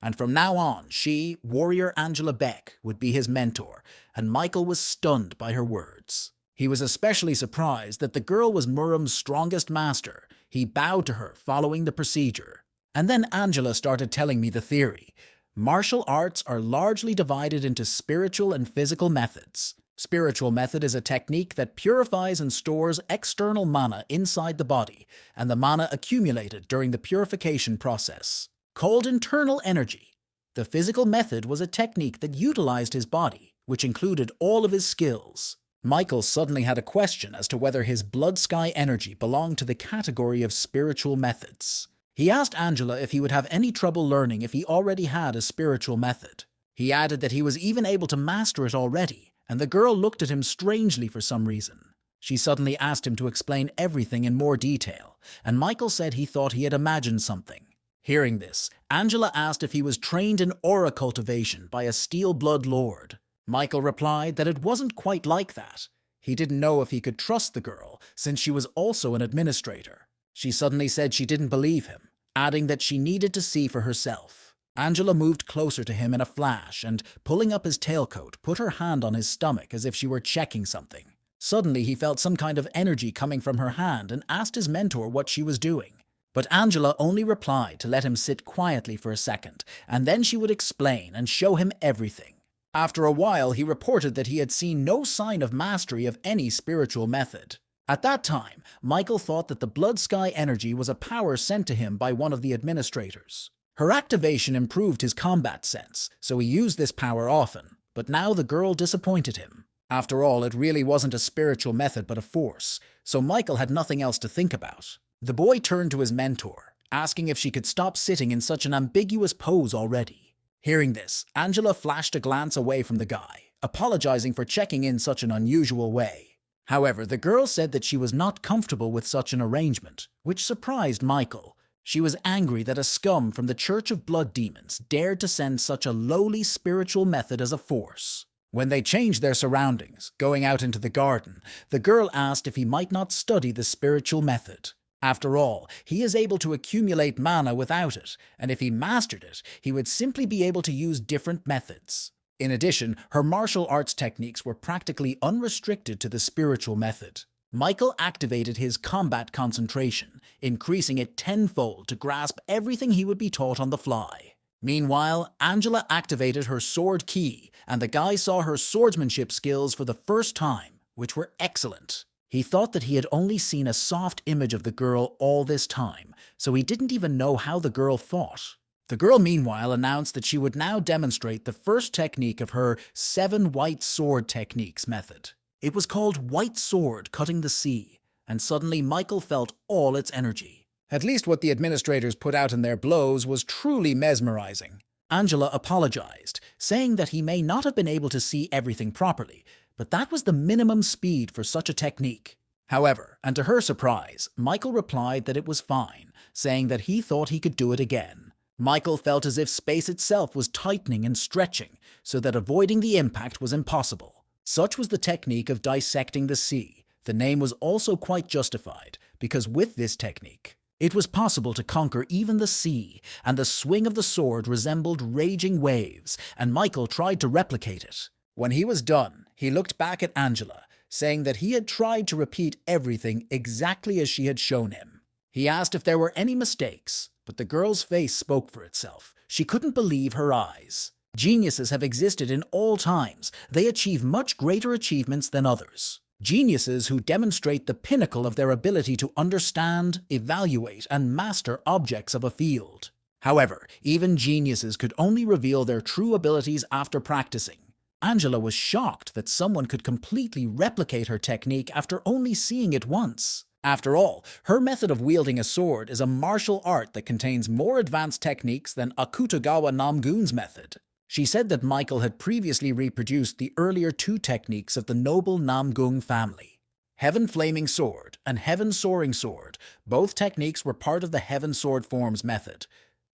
And from now on, she, warrior Angela Beck, would be his mentor, and Michael was stunned by her words. He was especially surprised that the girl was Muram's strongest master. He bowed to her following the procedure. And then Angela started telling me the theory. Martial arts are largely divided into spiritual and physical methods. Spiritual method is a technique that purifies and stores external mana inside the body, and the mana accumulated during the purification process, called internal energy. The physical method was a technique that utilized his body, which included all of his skills. Michael suddenly had a question as to whether his blood sky energy belonged to the category of spiritual methods. He asked Angela if he would have any trouble learning if he already had a spiritual method. He added that he was even able to master it already, and the girl looked at him strangely for some reason. She suddenly asked him to explain everything in more detail, and Michael said he thought he had imagined something. Hearing this, Angela asked if he was trained in aura cultivation by a steel-blood lord. Michael replied that it wasn't quite like that. He didn't know if he could trust the girl, since she was also an administrator. She suddenly said she didn't believe him, adding that she needed to see for herself. Angela moved closer to him in a flash and, pulling up his tailcoat, put her hand on his stomach as if she were checking something. Suddenly he felt some kind of energy coming from her hand and asked his mentor what she was doing. But Angela only replied to let him sit quietly for a second, and then she would explain and show him everything. After a while, he reported that he had seen no sign of mastery of any spiritual method. At that time, Michael thought that the blood sky energy was a power sent to him by one of the administrators. Her activation improved his combat sense, so he used this power often, but now the girl disappointed him. After all, it really wasn't a spiritual method but a force, so Michael had nothing else to think about. The boy turned to his mentor, asking if she could stop sitting in such an ambiguous pose already. Hearing this, Angela flashed a glance away from the guy, apologizing for checking in such an unusual way. However, the girl said that she was not comfortable with such an arrangement, which surprised Michael. She was angry that a scum from the Church of Blood Demons dared to send such a lowly spiritual method as a force. When they changed their surroundings, going out into the garden, the girl asked if he might not study the spiritual method. After all, he is able to accumulate mana without it, and if he mastered it, he would simply be able to use different methods. In addition, her martial arts techniques were practically unrestricted to the spiritual method. Michael activated his combat concentration, increasing it tenfold to grasp everything he would be taught on the fly. Meanwhile, Angela activated her sword key, and the guy saw her swordsmanship skills for the first time, which were excellent. He thought that he had only seen a soft image of the girl all this time, so he didn't even know how the girl fought. The girl, meanwhile, announced that she would now demonstrate the first technique of her 7 white sword techniques method. It was called White Sword Cutting the Sea, and suddenly Michael felt all its energy. At least what the administrators put out in their blows was truly mesmerizing. Angela apologized, saying that he may not have been able to see everything properly, but that was the minimum speed for such a technique. However, and to her surprise, Michael replied that it was fine, saying that he thought he could do it again. Michael felt as if space itself was tightening and stretching, so that avoiding the impact was impossible. Such was the technique of dissecting the sea. The name was also quite justified, because with this technique, it was possible to conquer even the sea, and the swing of the sword resembled raging waves, and Michael tried to replicate it. When he was done, he looked back at Angela, saying that he had tried to repeat everything exactly as she had shown him. He asked if there were any mistakes, but the girl's face spoke for itself. She couldn't believe her eyes. Geniuses have existed in all times. They achieve much greater achievements than others. Geniuses who demonstrate the pinnacle of their ability to understand, evaluate, and master objects of a field. However, even geniuses could only reveal their true abilities after practicing. Angela was shocked that someone could completely replicate her technique after only seeing it once. After all, her method of wielding a sword is a martial art that contains more advanced techniques than Akutagawa Namgun's method. She said that Michael had previously reproduced the earlier two techniques of the noble Namgung family. Heaven Flaming Sword and Heaven Soaring Sword, both techniques were part of the Heaven Sword Forms method.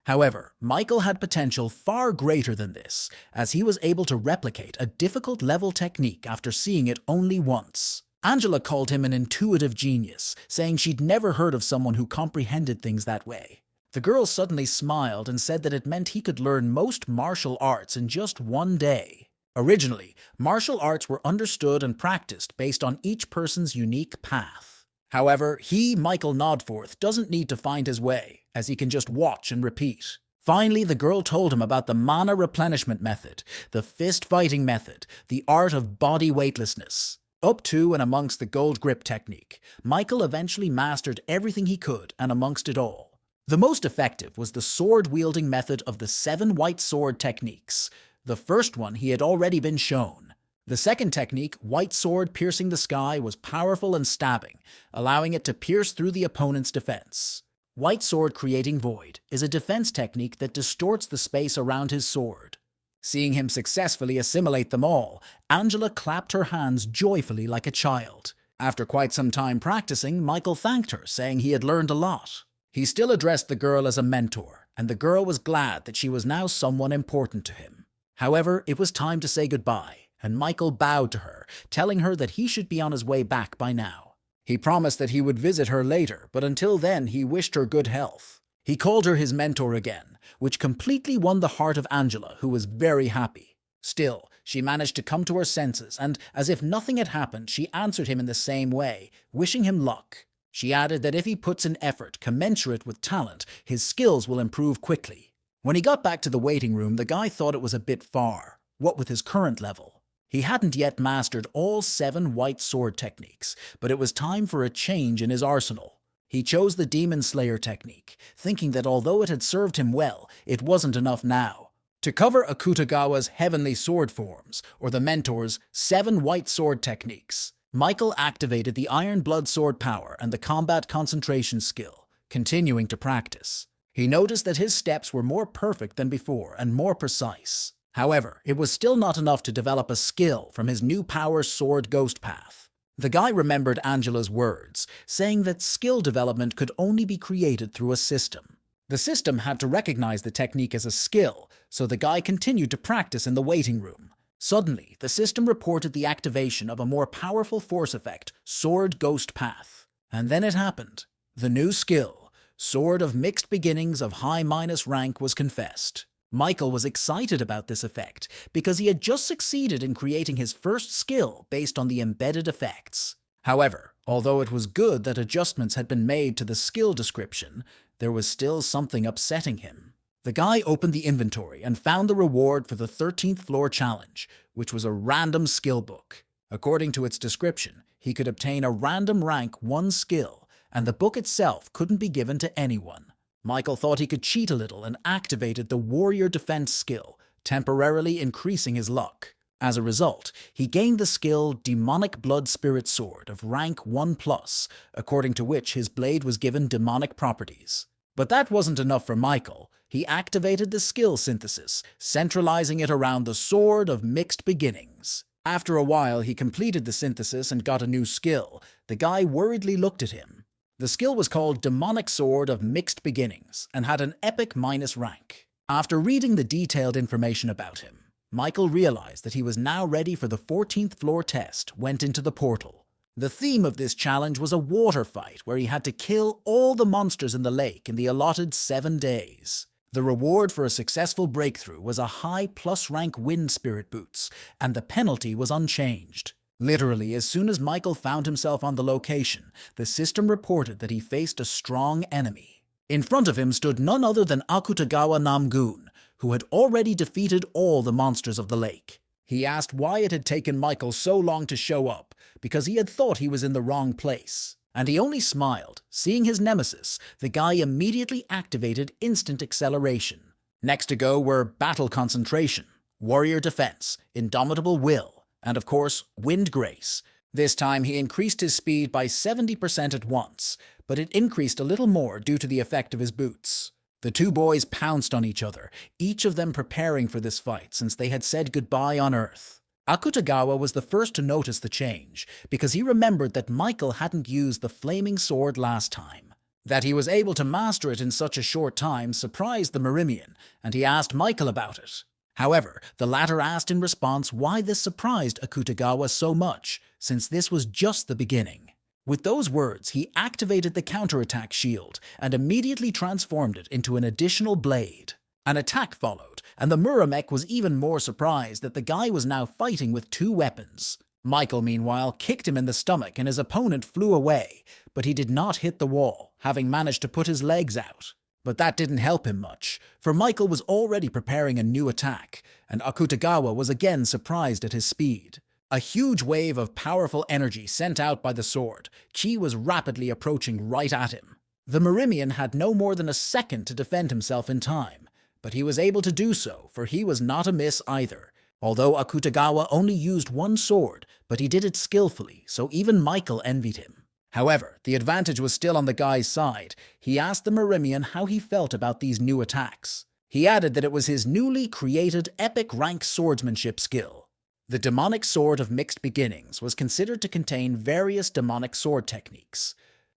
However, Michael had potential far greater than this, as he was able to replicate a difficult level technique after seeing it only once. Angela called him an intuitive genius, saying she'd never heard of someone who comprehended things that way. The girl suddenly smiled and said that it meant he could learn most martial arts in just one day. Originally, martial arts were understood and practiced based on each person's unique path. However, Michael Nodforth, doesn't need to find his way, as he can just watch and repeat. Finally, the girl told him about the mana replenishment method, the fist fighting method, the art of body weightlessness. Up to and amongst the gold grip technique, Michael eventually mastered everything he could and amongst it all. The most effective was the sword-wielding method of the 7 white sword techniques. The first one he had already been shown. The second technique, white sword piercing the sky, was powerful and stabbing, allowing it to pierce through the opponent's defense. White sword creating void is a defense technique that distorts the space around his sword. Seeing him successfully assimilate them all, Angela clapped her hands joyfully like a child. After quite some time practicing, Michael thanked her, saying he had learned a lot. He still addressed the girl as a mentor, and the girl was glad that she was now someone important to him. However, it was time to say goodbye, and Michael bowed to her, telling her that he should be on his way back by now. He promised that he would visit her later, but until then he wished her good health. He called her his mentor again, which completely won the heart of Angela, who was very happy. Still, she managed to come to her senses, and as if nothing had happened, she answered him in the same way, wishing him luck. She added that if he puts in effort commensurate with talent, his skills will improve quickly. When he got back to the waiting room, the guy thought it was a bit far, what with his current level. He hadn't yet mastered all 7 white sword techniques, but it was time for a change in his arsenal. He chose the Demon Slayer technique, thinking that although it had served him well, it wasn't enough now. To cover Akutagawa's heavenly sword forms, or the mentor's 7 white sword techniques, Michael activated the Iron Blood Sword power and the combat concentration skill, continuing to practice. He noticed that his steps were more perfect than before and more precise. However, it was still not enough to develop a skill from his new power sword ghost path. The guy remembered Angela's words, saying that skill development could only be created through a system. The system had to recognize the technique as a skill, so the guy continued to practice in the waiting room. Suddenly, the system reported the activation of a more powerful force effect, Sword Ghost Path. And then it happened. The new skill, Sword of Mixed Beginnings of High Minus Rank, was confessed. Michael was excited about this effect because he had just succeeded in creating his first skill based on the embedded effects. However, although it was good that adjustments had been made to the skill description, there was still something upsetting him. The guy opened the inventory and found the reward for the 13th floor challenge, which was a random skill book. According to its description, he could obtain a random rank 1 skill, and the book itself couldn't be given to anyone. Michael thought he could cheat a little and activated the warrior defense skill, temporarily increasing his luck. As a result, he gained the skill Demonic Blood Spirit Sword of rank 1+, according to which his blade was given demonic properties. But that wasn't enough for Michael. He activated the skill synthesis, centralizing it around the Sword of Mixed Beginnings. After a while, he completed the synthesis and got a new skill. The guy worriedly looked at him. The skill was called Demonic Sword of Mixed Beginnings and had an epic minus rank. After reading the detailed information about him, Michael realized that he was now ready for the 14th floor test, went into the portal. The theme of this challenge was a water fight where he had to kill all the monsters in the lake in the allotted 7 days. The reward for a successful breakthrough was a high plus rank wind spirit boots, and the penalty was unchanged. Literally, as soon as Michael found himself on the location, the system reported that he faced a strong enemy. In front of him stood none other than Akutagawa Namgun, who had already defeated all the monsters of the lake. He asked why it had taken Michael so long to show up, because he had thought he was in the wrong place. And he only smiled. Seeing his nemesis, the guy immediately activated instant acceleration. Next to go were Battle Concentration, Warrior Defense, Indomitable Will, and of course, Wind Grace. This time he increased his speed by 70% at once, but it increased a little more due to the effect of his boots. The two boys pounced on each other, each of them preparing for this fight since they had said goodbye on Earth. Akutagawa was the first to notice the change, because he remembered that Michael hadn't used the flaming sword last time. That he was able to master it in such a short time surprised the Merimian, and he asked Michael about it. However, the latter asked in response why this surprised Akutagawa so much, since this was just the beginning. With those words, he activated the counterattack shield and immediately transformed it into an additional blade. An attack followed, and the Muramek was even more surprised that the guy was now fighting with 2 weapons. Michael, meanwhile, kicked him in the stomach and his opponent flew away, but he did not hit the wall, having managed to put his legs out. But that didn't help him much, for Michael was already preparing a new attack, and Akutagawa was again surprised at his speed. A huge wave of powerful energy sent out by the sword, Chi was rapidly approaching right at him. The Merimian had no more than a second to defend himself in time, but he was able to do so, for he was not amiss either. Although Akutagawa only used 1 sword, but he did it skillfully, so even Michael envied him. However, the advantage was still on the guy's side. He asked the Merimian how he felt about these new attacks. He added that it was his newly created epic rank swordsmanship skill. The Demonic Sword of Mixed Beginnings was considered to contain various demonic sword techniques.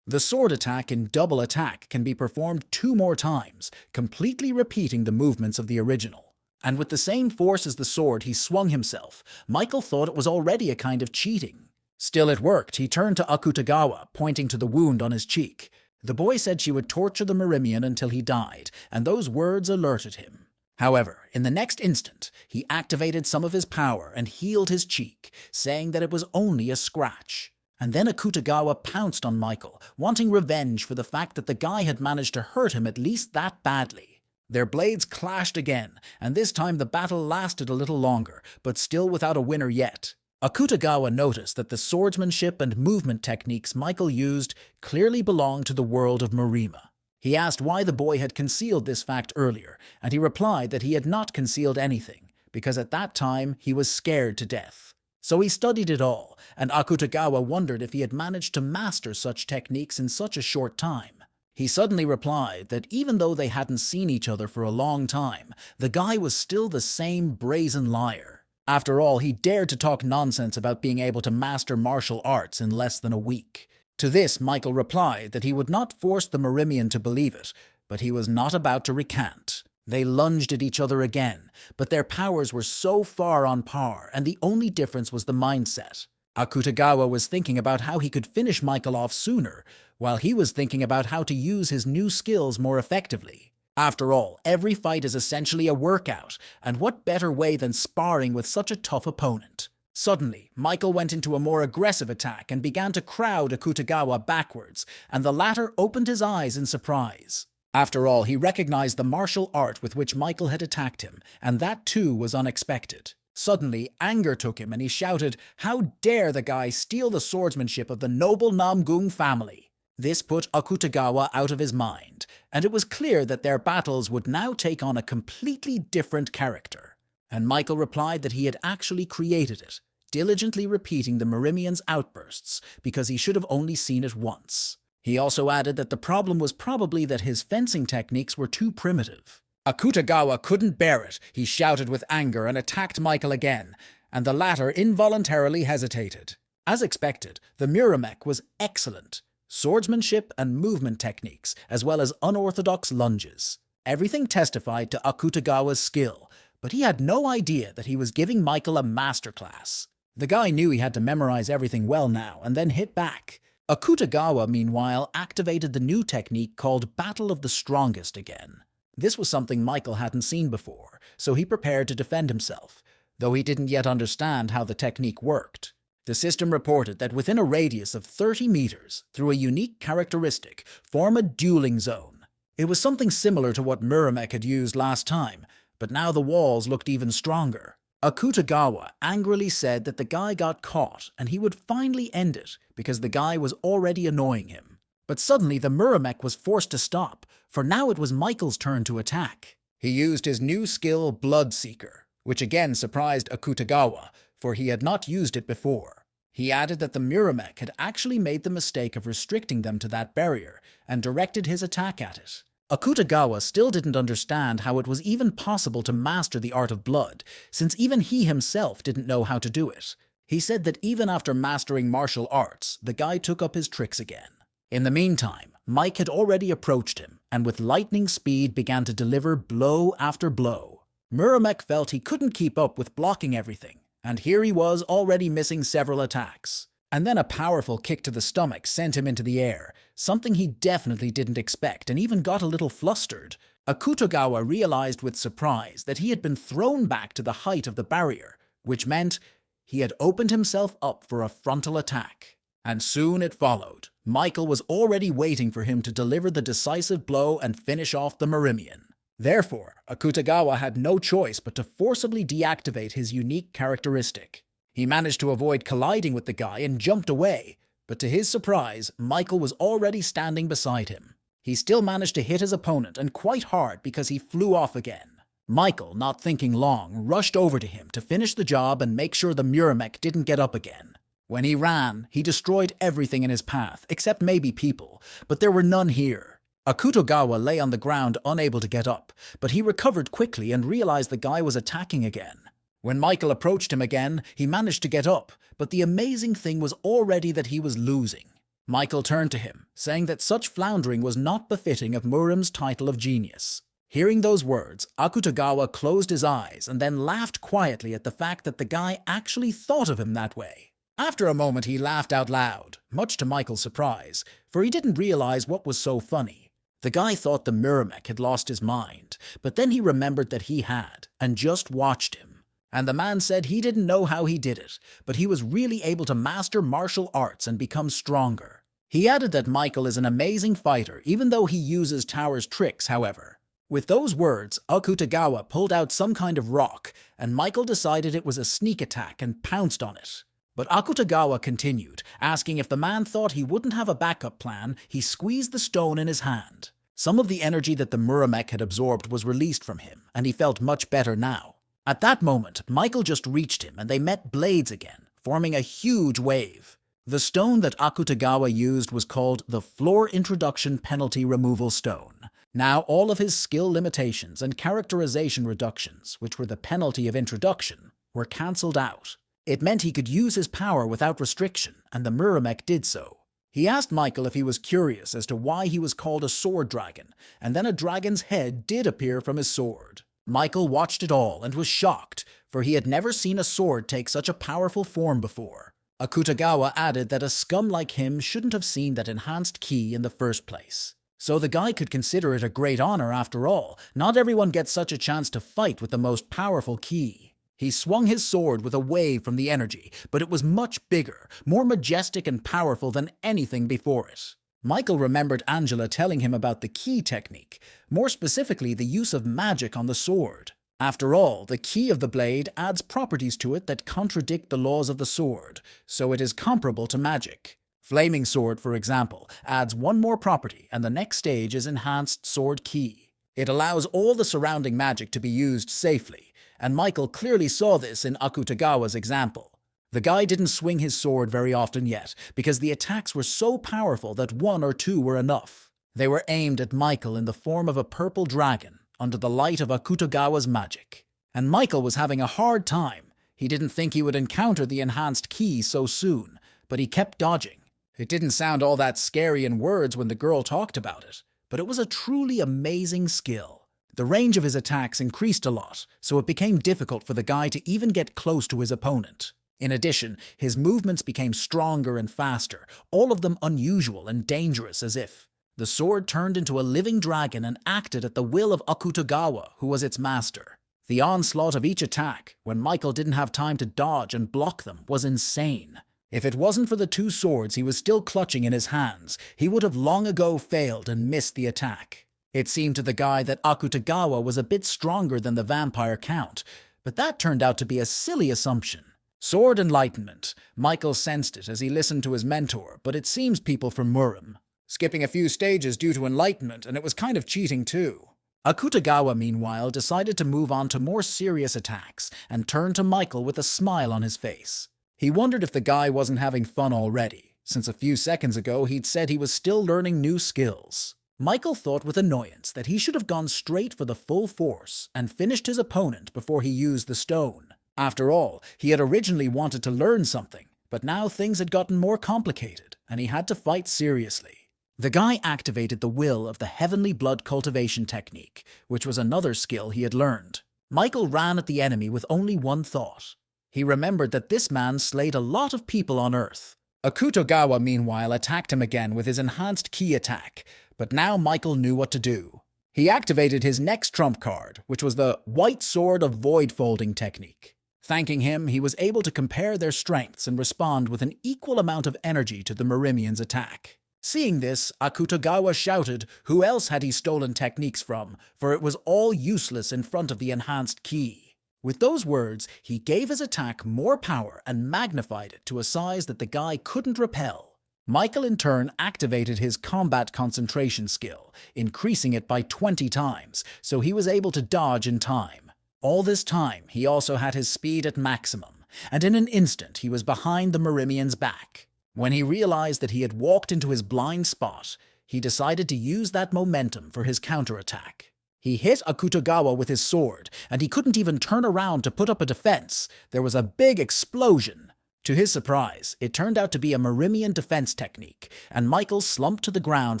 The sword attack in double attack can be performed 2 more times, completely repeating the movements of the original. And with the same force as the sword he swung himself, Michael thought it was already a kind of cheating. Still it worked. He turned to Akutagawa, pointing to the wound on his cheek. The boy said she would torture the Merimian until he died, and those words alerted him. However, in the next instant, he activated some of his power and healed his cheek, saying that it was only a scratch. And then Akutagawa pounced on Michael, wanting revenge for the fact that the guy had managed to hurt him at least that badly. Their blades clashed again, and this time the battle lasted a little longer, but still without a winner yet. Akutagawa noticed that the swordsmanship and movement techniques Michael used clearly belonged to the world of Marima. He asked why the boy had concealed this fact earlier, and he replied that he had not concealed anything, because at that time he was scared to death. So he studied it all, and Akutagawa wondered if he had managed to master such techniques in such a short time. He suddenly replied that even though they hadn't seen each other for a long time, the guy was still the same brazen liar. After all, he dared to talk nonsense about being able to master martial arts in less than a week. To this, Michael replied that he would not force the Merimian to believe it, but he was not about to recant. They lunged at each other again, but their powers were so far on par, and the only difference was the mindset. Akutagawa was thinking about how he could finish Michael off sooner, while he was thinking about how to use his new skills more effectively. After all, every fight is essentially a workout, and what better way than sparring with such a tough opponent? Suddenly, Michael went into a more aggressive attack and began to crowd Akutagawa backwards, and the latter opened his eyes in surprise. After all, he recognized the martial art with which Michael had attacked him, and that too was unexpected. Suddenly, anger took him and he shouted, "How dare the guy steal the swordsmanship of the noble Namgung family?" This put Akutagawa out of his mind, and it was clear that their battles would now take on a completely different character. And Michael replied that he had actually created it, diligently repeating the Myrmian's outbursts because he should have only seen it once. He also added that the problem was probably that his fencing techniques were too primitive. Akutagawa couldn't bear it. He shouted with anger and attacked Michael again, and the latter involuntarily hesitated. As expected, the Myrmec was excellent. Swordsmanship and movement techniques, as well as unorthodox lunges. Everything testified to Akutagawa's skill, but he had no idea that he was giving Michael a masterclass. The guy knew he had to memorize everything well now and then hit back. Akutagawa, meanwhile, activated the new technique called Battle of the Strongest again. This was something Michael hadn't seen before, so he prepared to defend himself, though he didn't yet understand how the technique worked. The system reported that within a radius of 30 meters, through a unique characteristic, form a dueling zone. It was something similar to what Myrmec had used last time, but now the walls looked even stronger. Akutagawa angrily said that the guy got caught and he would finally end it because the guy was already annoying him. But suddenly the Myrmec was forced to stop, for now it was Michael's turn to attack. He used his new skill, Bloodseeker, which again surprised Akutagawa, for he had not used it before. He added that the Myrmec had actually made the mistake of restricting them to that barrier and directed his attack at it. Akutagawa still didn't understand how it was even possible to master the art of blood, since even he himself didn't know how to do it. He said that even after mastering martial arts, the guy took up his tricks again. In the meantime, Mike had already approached him, and with lightning speed began to deliver blow after blow. Myrmec felt he couldn't keep up with blocking everything, and here he was already missing several attacks. And then a powerful kick to the stomach sent him into the air, something he definitely didn't expect and even got a little flustered. Akutagawa realized with surprise that he had been thrown back to the height of the barrier, which meant he had opened himself up for a frontal attack. And soon it followed. Michael was already waiting for him to deliver the decisive blow and finish off the Myrmian. Therefore, Akutagawa had no choice but to forcibly deactivate his unique characteristic. He managed to avoid colliding with the guy and jumped away, but to his surprise, Michael was already standing beside him. He still managed to hit his opponent, and quite hard because he flew off again. Michael, not thinking long, rushed over to him to finish the job and make sure the Myrmec didn't get up again. When he ran, he destroyed everything in his path, except maybe people, but there were none here. Akutagawa lay on the ground unable to get up, but he recovered quickly and realized the guy was attacking again. When Michael approached him again, he managed to get up, but the amazing thing was already that he was losing. Michael turned to him, saying that such floundering was not befitting of Murim's title of genius. Hearing those words, Akutagawa closed his eyes and then laughed quietly at the fact that the guy actually thought of him that way. After a moment he laughed out loud, much to Michael's surprise, for he didn't realize what was so funny. The guy thought the Myrmec had lost his mind, but then he remembered that he had, and just watched him. And the man said he didn't know how he did it, but he was really able to master martial arts and become stronger. He added that Michael is an amazing fighter, even though he uses Tower's tricks, however. With those words, Akutagawa pulled out some kind of rock, and Michael decided it was a sneak attack and pounced on it. But Akutagawa continued, asking if the man thought he wouldn't have a backup plan. He squeezed the stone in his hand. Some of the energy that the Myrmec had absorbed was released from him, and he felt much better now. At that moment, Michael just reached him and they met blades again, forming a huge wave. The stone that Akutagawa used was called the Floor Introduction Penalty Removal Stone. Now all of his skill limitations and characterization reductions, which were the penalty of introduction, were cancelled out. It meant he could use his power without restriction, and the Myrmec did so. He asked Michael if he was curious as to why he was called a sword dragon, and then a dragon's head did appear from his sword. Michael watched it all and was shocked, for he had never seen a sword take such a powerful form before. Akutagawa added that a scum like him shouldn't have seen that enhanced key in the first place. So the guy could consider it a great honor after all. Not everyone gets such a chance to fight with the most powerful key. He swung his sword with a wave from the energy, but it was much bigger, more majestic and powerful than anything before it. Michael remembered Angela telling him about the key technique, more specifically the use of magic on the sword. After all, the key of the blade adds properties to it that contradict the laws of the sword, so it is comparable to magic. Flaming Sword, for example, adds one more property, and the next stage is Enhanced Sword Key. It allows all the surrounding magic to be used safely, and Michael clearly saw this in Akutagawa's example. The guy didn't swing his sword very often yet, because the attacks were so powerful that one or two were enough. They were aimed at Michael in the form of a purple dragon, under the light of Akutagawa's magic. And Michael was having a hard time. He didn't think he would encounter the enhanced ki so soon, but he kept dodging. It didn't sound all that scary in words when the girl talked about it, but it was a truly amazing skill. The range of his attacks increased a lot, so it became difficult for the guy to even get close to his opponent. In addition, his movements became stronger and faster, all of them unusual and dangerous as if. The sword turned into a living dragon and acted at the will of Akutagawa, who was its master. The onslaught of each attack, when Michael didn't have time to dodge and block them, was insane. If it wasn't for the two swords he was still clutching in his hands, he would have long ago failed and missed the attack. It seemed to the guy that Akutagawa was a bit stronger than the vampire count, but that turned out to be a silly assumption. Sword enlightenment. Michael sensed it as he listened to his mentor, but it seems people from Murim. Skipping a few stages due to enlightenment, and it was kind of cheating too. Akutagawa, meanwhile, decided to move on to more serious attacks and turned to Michael with a smile on his face. He wondered if the guy wasn't having fun already, since a few seconds ago he'd said he was still learning new skills. Michael thought with annoyance that he should have gone straight for the full force and finished his opponent before he used the stone. After all, he had originally wanted to learn something, but now things had gotten more complicated, and he had to fight seriously. The guy activated the will of the heavenly blood cultivation technique, which was another skill he had learned. Michael ran at the enemy with only one thought. He remembered that this man slayed a lot of people on Earth. Akutagawa, meanwhile, attacked him again with his enhanced ki attack, but now Michael knew what to do. He activated his next trump card, which was the White Sword of Void Folding technique. Thanking him, he was able to compare their strengths and respond with an equal amount of energy to the Murimian's attack. Seeing this, Akutagawa shouted who else had he stolen techniques from, for it was all useless in front of the enhanced ki. With those words, he gave his attack more power and magnified it to a size that the guy couldn't repel. Michael in turn activated his combat concentration skill, increasing it by 20 times, so he was able to dodge in time. All this time, he also had his speed at maximum, and in an instant he was behind the Murimian's back. When he realized that he had walked into his blind spot, he decided to use that momentum for his counterattack. He hit Akutagawa with his sword, and he couldn't even turn around to put up a defense. There was a big explosion. To his surprise, it turned out to be a Murimian defense technique, and Michael slumped to the ground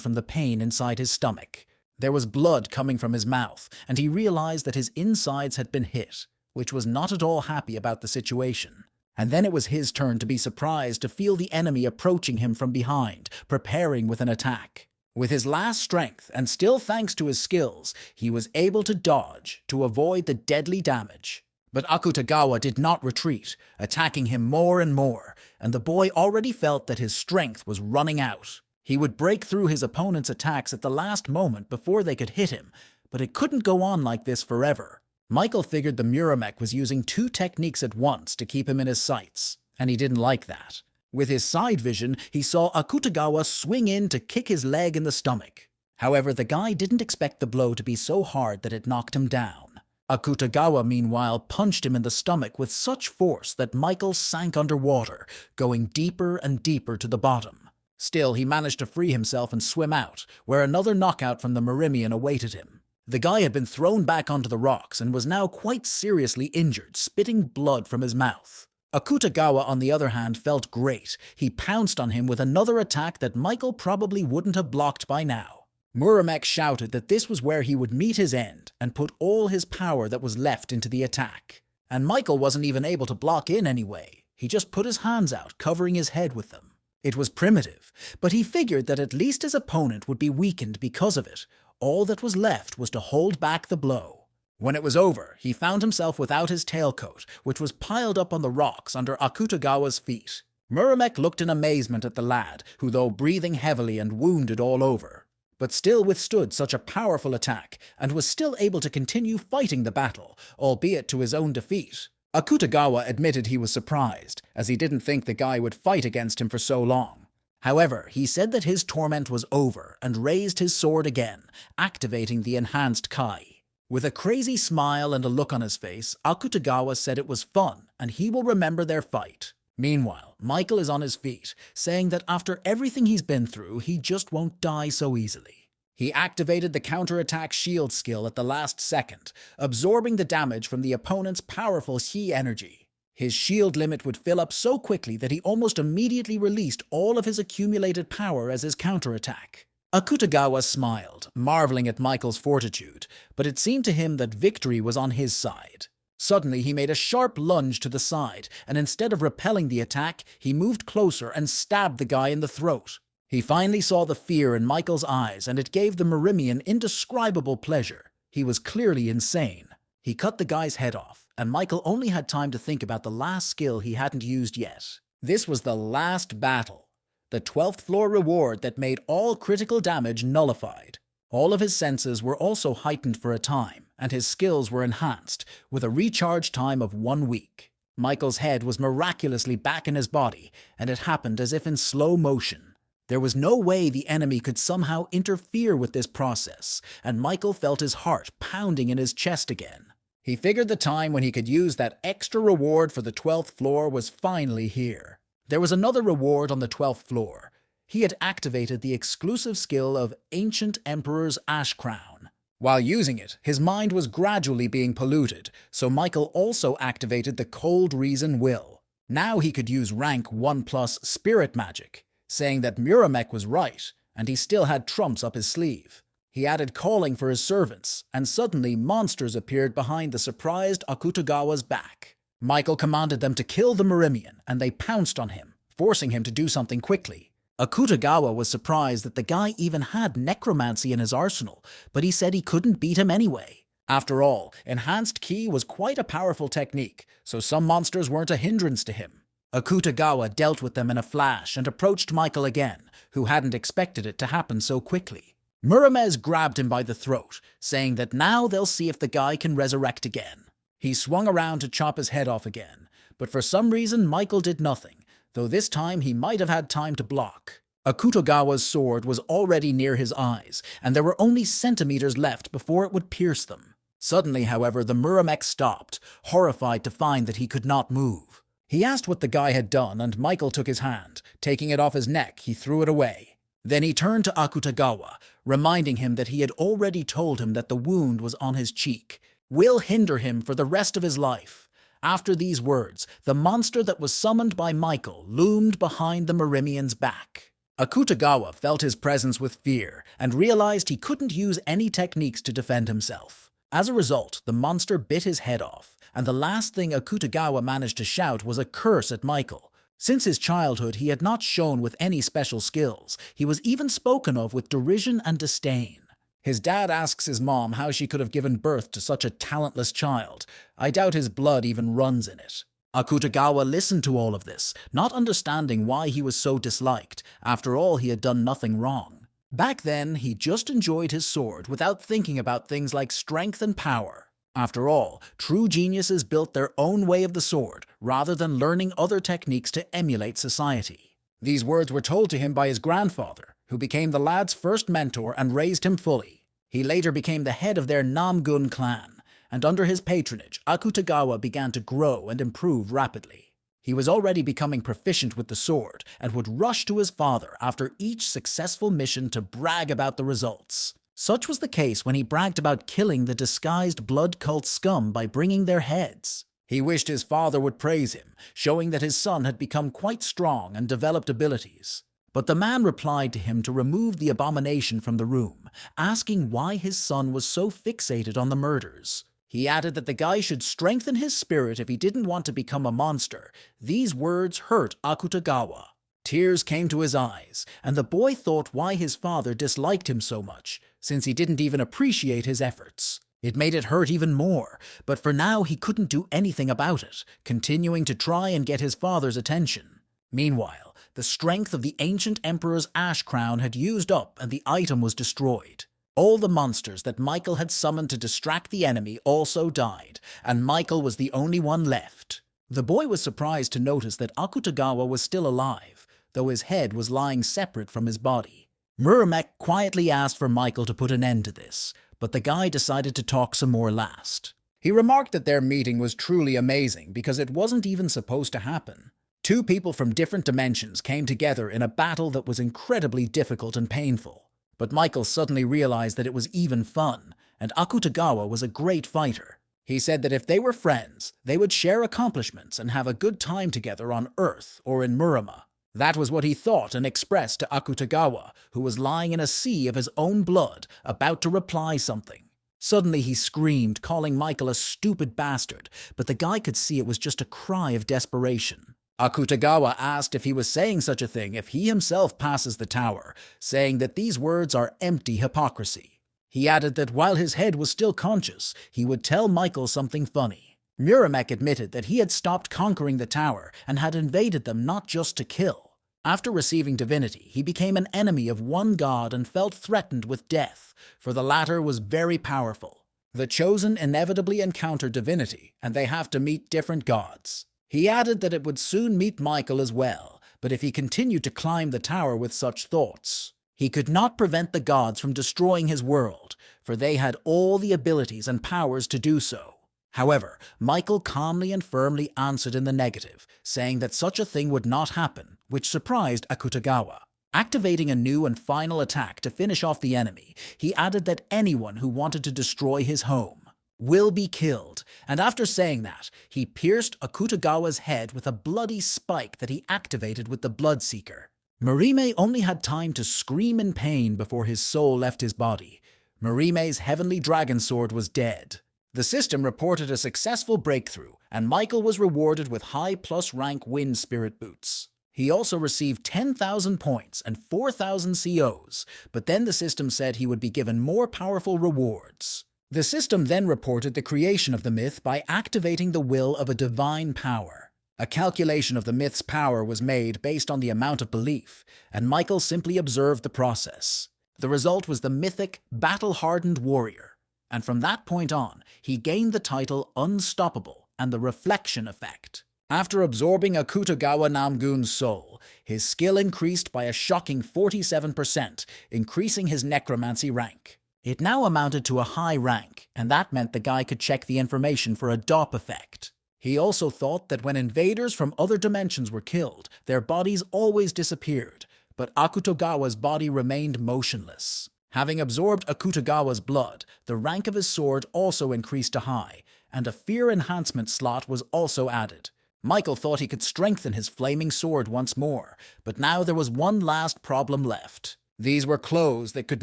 from the pain inside his stomach. There was blood coming from his mouth, and he realized that his insides had been hit, which was not at all happy about the situation. And then it was his turn to be surprised to feel the enemy approaching him from behind, preparing with an attack. With his last strength, and still thanks to his skills, he was able to dodge to avoid the deadly damage. But Akutagawa did not retreat, attacking him more and more, and the boy already felt that his strength was running out. He would break through his opponent's attacks at the last moment before they could hit him, but it couldn't go on like this forever. Michael figured the Murimec was using two techniques at once to keep him in his sights, and he didn't like that. With his side vision, he saw Akutagawa swing in to kick his leg in the stomach. However, the guy didn't expect the blow to be so hard that it knocked him down. Akutagawa, meanwhile, punched him in the stomach with such force that Michael sank underwater, going deeper and deeper to the bottom. Still, he managed to free himself and swim out, where another knockout from the Murimian awaited him. The guy had been thrown back onto the rocks and was now quite seriously injured, spitting blood from his mouth. Akutagawa, on the other hand, felt great. He pounced on him with another attack that Michael probably wouldn't have blocked by now. Murimec shouted that this was where he would meet his end and put all his power that was left into the attack. And Michael wasn't even able to block in anyway. He just put his hands out, covering his head with them. It was primitive, but he figured that at least his opponent would be weakened because of it. All that was left was to hold back the blow. When it was over, he found himself without his tailcoat, which was piled up on the rocks under Akutagawa's feet. Murimec looked in amazement at the lad, who, though breathing heavily and wounded all over, but still withstood such a powerful attack, and was still able to continue fighting the battle, albeit to his own defeat. Akutagawa admitted he was surprised, as he didn't think the guy would fight against him for so long. However, he said that his torment was over and raised his sword again, activating the enhanced Kai. With a crazy smile and a look on his face, Akutagawa said it was fun and he will remember their fight. Meanwhile, Michael is on his feet, saying that after everything he's been through, he just won't die so easily. He activated the counterattack shield skill at the last second, absorbing the damage from the opponent's powerful Qi energy. His shield limit would fill up so quickly that he almost immediately released all of his accumulated power as his counterattack. Akutagawa smiled, marveling at Michael's fortitude, but it seemed to him that victory was on his side. Suddenly, he made a sharp lunge to the side, and instead of repelling the attack, he moved closer and stabbed the guy in the throat. He finally saw the fear in Michael's eyes, and it gave the Myrimian indescribable pleasure. He was clearly insane. He cut the guy's head off, and Michael only had time to think about the last skill he hadn't used yet. This was the last battle, the 12th floor reward that made all critical damage nullified. All of his senses were also heightened for a time, and his skills were enhanced, with a recharge time of 1 week. Michael's head was miraculously back in his body, and it happened as if in slow motion. There was no way the enemy could somehow interfere with this process, and Michael felt his heart pounding in his chest again. He figured the time when he could use that extra reward for the 12th floor was finally here. There was another reward on the 12th floor. He had activated the exclusive skill of Ancient Emperor's Ash Crown. While using it, his mind was gradually being polluted, so Michael also activated the Cold Reason Will. Now he could use rank 1+ spirit magic, saying that Muramek was right, and he still had trumps up his sleeve. He added calling for his servants, and suddenly monsters appeared behind the surprised Akutagawa's back. Michael commanded them to kill the Myrimian, and they pounced on him, forcing him to do something quickly. Akutagawa was surprised that the guy even had necromancy in his arsenal, but he said he couldn't beat him anyway. After all, enhanced ki was quite a powerful technique, so some monsters weren't a hindrance to him. Akutagawa dealt with them in a flash and approached Michael again, who hadn't expected it to happen so quickly. Muramez grabbed him by the throat, saying that now they'll see if the guy can resurrect again. He swung around to chop his head off again, but for some reason Michael did nothing, though this time he might have had time to block. Akutagawa's sword was already near his eyes, and there were only centimeters left before it would pierce them. Suddenly, however, the Muramek stopped, horrified to find that he could not move. He asked what the guy had done, and Michael took his hand. Taking it off his neck, he threw it away. Then he turned to Akutagawa, reminding him that he had already told him that the wound was on his cheek. Will hinder him for the rest of his life. After these words, the monster that was summoned by Michael loomed behind the Myrimian's back. Akutagawa felt his presence with fear and realized he couldn't use any techniques to defend himself. As a result, the monster bit his head off, and the last thing Akutagawa managed to shout was a curse at Michael. Since his childhood, he had not shown with any special skills. He was even spoken of with derision and disdain. His dad asks his mom how she could have given birth to such a talentless child. I doubt his blood even runs in it. Akutagawa listened to all of this, not understanding why he was so disliked. After all, he had done nothing wrong. Back then, he just enjoyed his sword without thinking about things like strength and power. After all, true geniuses built their own way of the sword, rather than learning other techniques to emulate society. These words were told to him by his grandfather, who became the lad's first mentor and raised him fully. He later became the head of their Namgun clan, and under his patronage, Akutagawa began to grow and improve rapidly. He was already becoming proficient with the sword, and would rush to his father after each successful mission to brag about the results. Such was the case when he bragged about killing the disguised blood cult scum by bringing their heads. He wished his father would praise him, showing that his son had become quite strong and developed abilities. But the man replied to him to remove the abomination from the room, asking why his son was so fixated on the murders. He added that the guy should strengthen his spirit if he didn't want to become a monster. These words hurt Akutagawa. Tears came to his eyes, and the boy thought why his father disliked him so much, since he didn't even appreciate his efforts. It made it hurt even more, but for now he couldn't do anything about it, continuing to try and get his father's attention. Meanwhile, the strength of the ancient emperor's ash crown had used up and the item was destroyed. All the monsters that Michael had summoned to distract the enemy also died, and Michael was the only one left. The boy was surprised to notice that Akutagawa was still alive, though his head was lying separate from his body. Muramek quietly asked for Michael to put an end to this, but the guy decided to talk some more last. He remarked that their meeting was truly amazing because it wasn't even supposed to happen. Two people from different dimensions came together in a battle that was incredibly difficult and painful. But Michael suddenly realized that it was even fun, and Akutagawa was a great fighter. He said that if they were friends, they would share accomplishments and have a good time together on Earth or in Murama. That was what he thought and expressed to Akutagawa, who was lying in a sea of his own blood, about to reply something. Suddenly he screamed, calling Michael a stupid bastard, but the guy could see it was just a cry of desperation. Akutagawa asked if he was saying such a thing if he himself passes the tower, saying that these words are empty hypocrisy. He added that while his head was still conscious, he would tell Michael something funny. Muramek admitted that he had stopped conquering the tower and had invaded them not just to kill. After receiving divinity, he became an enemy of one god and felt threatened with death, for the latter was very powerful. The chosen inevitably encounter divinity, and they have to meet different gods. He added that it would soon meet Michael as well, but if he continued to climb the tower with such thoughts, he could not prevent the gods from destroying his world, for they had all the abilities and powers to do so. However, Michael calmly and firmly answered in the negative, saying that such a thing would not happen, which surprised Akutagawa. Activating a new and final attack to finish off the enemy, he added that anyone who wanted to destroy his home will be killed, and after saying that, he pierced Akutagawa's head with a bloody spike that he activated with the Bloodseeker. Murime only had time to scream in pain before his soul left his body. Murime's heavenly dragon sword was dead. The system reported a successful breakthrough, and Michael was rewarded with high plus rank wind spirit boots. He also received 10,000 points and 4,000 COs, but then the system said he would be given more powerful rewards. The system then reported the creation of the myth by activating the will of a divine power. A calculation of the myth's power was made based on the amount of belief, and Michael simply observed the process. The result was the mythic, battle-hardened warrior, and from that point on, he gained the title Unstoppable and the Reflection Effect. After absorbing Akutagawa Namgun's soul, his skill increased by a shocking 47%, increasing his necromancy rank. It now amounted to a high rank, and that meant the guy could check the information for a DOP effect. He also thought that when invaders from other dimensions were killed, their bodies always disappeared, but Akutagawa's body remained motionless. Having absorbed Akutagawa's blood, the rank of his sword also increased to high, and a fear enhancement slot was also added. Michael thought he could strengthen his flaming sword once more, but now there was one last problem left. These were clothes that could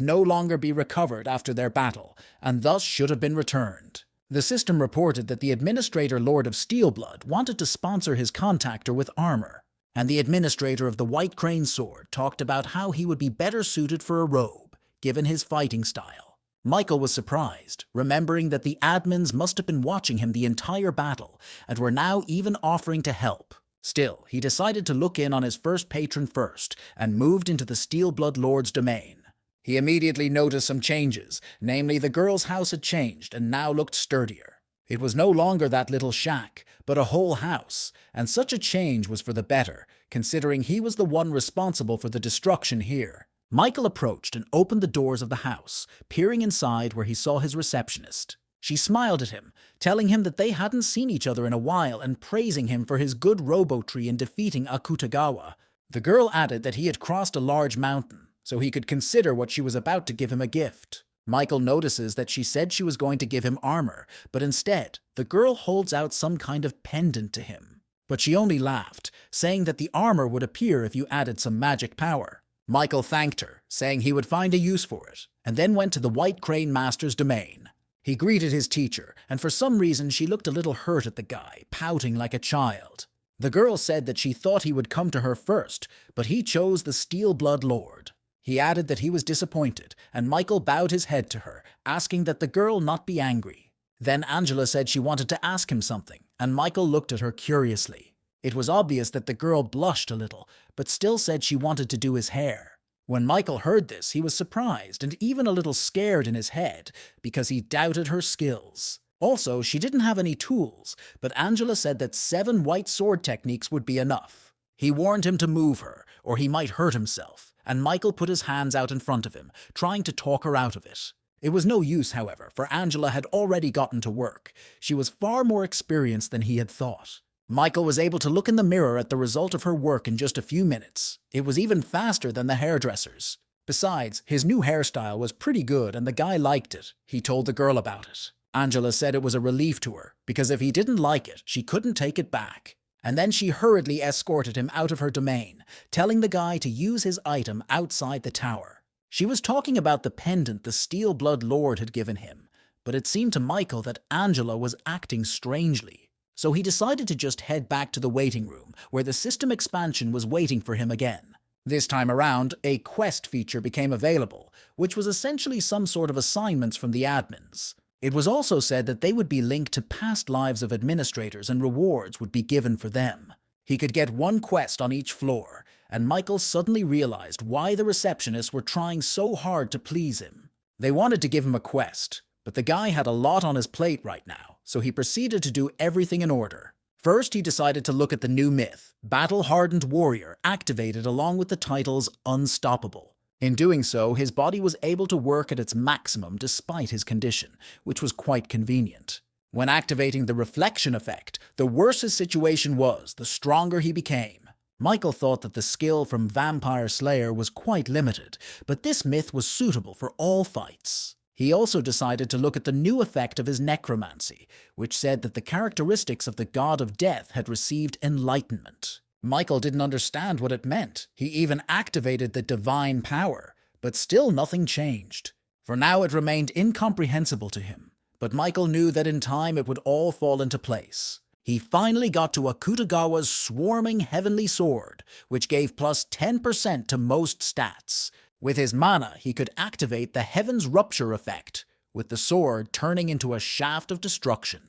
no longer be recovered after their battle, and thus should have been returned. The system reported that the administrator Lord of Steelblood wanted to sponsor his contactor with armor, and the administrator of the White Crane Sword talked about how he would be better suited for a robe, given his fighting style. Michael was surprised, remembering that the admins must have been watching him the entire battle, and were now even offering to help. Still, he decided to look in on his first patron first, and moved into the Steelblood Lord's domain. He immediately noticed some changes, namely the girl's house had changed and now looked sturdier. It was no longer that little shack, but a whole house, and such a change was for the better, considering he was the one responsible for the destruction here. Michael approached and opened the doors of the house, peering inside where he saw his receptionist. She smiled at him, telling him that they hadn't seen each other in a while and praising him for his good robo-tree in defeating Akutagawa. The girl added that he had crossed a large mountain, so he could consider what she was about to give him a gift. Michael notices that she said she was going to give him armor, but instead, the girl holds out some kind of pendant to him. But she only laughed, saying that the armor would appear if you added some magic power. Michael thanked her, saying he would find a use for it, and then went to the White Crane Master's domain. He greeted his teacher, and for some reason she looked a little hurt at the guy, pouting like a child. The girl said that she thought he would come to her first, but he chose the Steelblood Lord. He added that he was disappointed, and Michael bowed his head to her, asking that the girl not be angry. Then Angela said she wanted to ask him something, and Michael looked at her curiously. It was obvious that the girl blushed a little, but still said she wanted to do his hair. When Michael heard this, he was surprised and even a little scared in his head, because he doubted her skills. Also, she didn't have any tools, but Angela said that 7 white sword techniques would be enough. He warned him to move her, or he might hurt himself, and Michael put his hands out in front of him, trying to talk her out of it. It was no use, however, for Angela had already gotten to work. She was far more experienced than he had thought. Michael was able to look in the mirror at the result of her work in just a few minutes. It was even faster than the hairdresser's. Besides, his new hairstyle was pretty good and the guy liked it. He told the girl about it. Angela said it was a relief to her, because if he didn't like it, she couldn't take it back. And then she hurriedly escorted him out of her domain, telling the guy to use his item outside the tower. She was talking about the pendant the Steel Blood Lord had given him, but it seemed to Michael that Angela was acting strangely. So he decided to just head back to the waiting room, where the system expansion was waiting for him again. This time around, a quest feature became available, which was essentially some sort of assignments from the admins. It was also said that they would be linked to past lives of administrators and rewards would be given for them. He could get one quest on each floor, and Michael suddenly realized why the receptionists were trying so hard to please him. They wanted to give him a quest, but the guy had a lot on his plate right now, so he proceeded to do everything in order. First, he decided to look at the new myth, Battle-Hardened Warrior, activated along with the title's Unstoppable. In doing so, his body was able to work at its maximum despite his condition, which was quite convenient. When activating the reflection effect, the worse his situation was, the stronger he became. Michael thought that the skill from Vampire Slayer was quite limited, but this myth was suitable for all fights. He also decided to look at the new effect of his Necromancy, which said that the characteristics of the God of Death had received enlightenment. Michael didn't understand what it meant. He even activated the divine power, but still nothing changed. For now it remained incomprehensible to him, but Michael knew that in time it would all fall into place. He finally got to Akutagawa's Swarming Heavenly Sword, which gave plus 10% to most stats. With his mana, he could activate the Heaven's Rupture effect, with the sword turning into a shaft of destruction.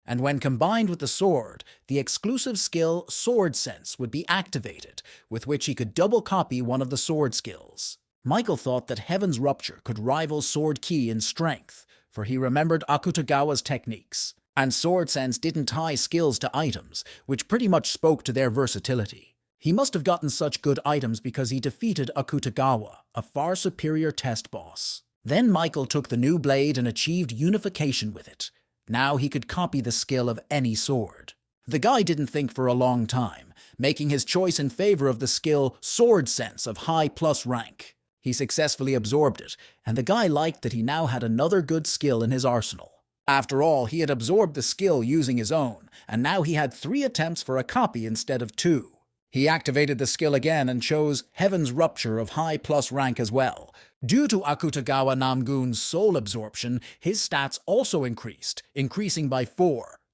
And when combined with the sword, the exclusive skill Sword Sense would be activated, with which he could double copy one of the sword skills. Michael thought that Heaven's Rupture could rival Sword Ki in strength, for he remembered Akutagawa's techniques. And Sword Sense didn't tie skills to items, which pretty much spoke to their versatility. He must have gotten such good items because he defeated Akutagawa, a far superior test boss. Then Michael took the new blade and achieved unification with it. Now he could copy the skill of any sword. The guy didn't think for a long time, making his choice in favor of the skill Sword Sense of high plus rank. He successfully absorbed it, and the guy liked that he now had another good skill in his arsenal. After all, he had absorbed the skill using his own, and now he had 3 attempts for a copy instead of 2. He activated the skill again and chose Heaven's Rupture of high plus rank as well. Due to Akutagawa Namgun's soul absorption, his stats also increased, increasing by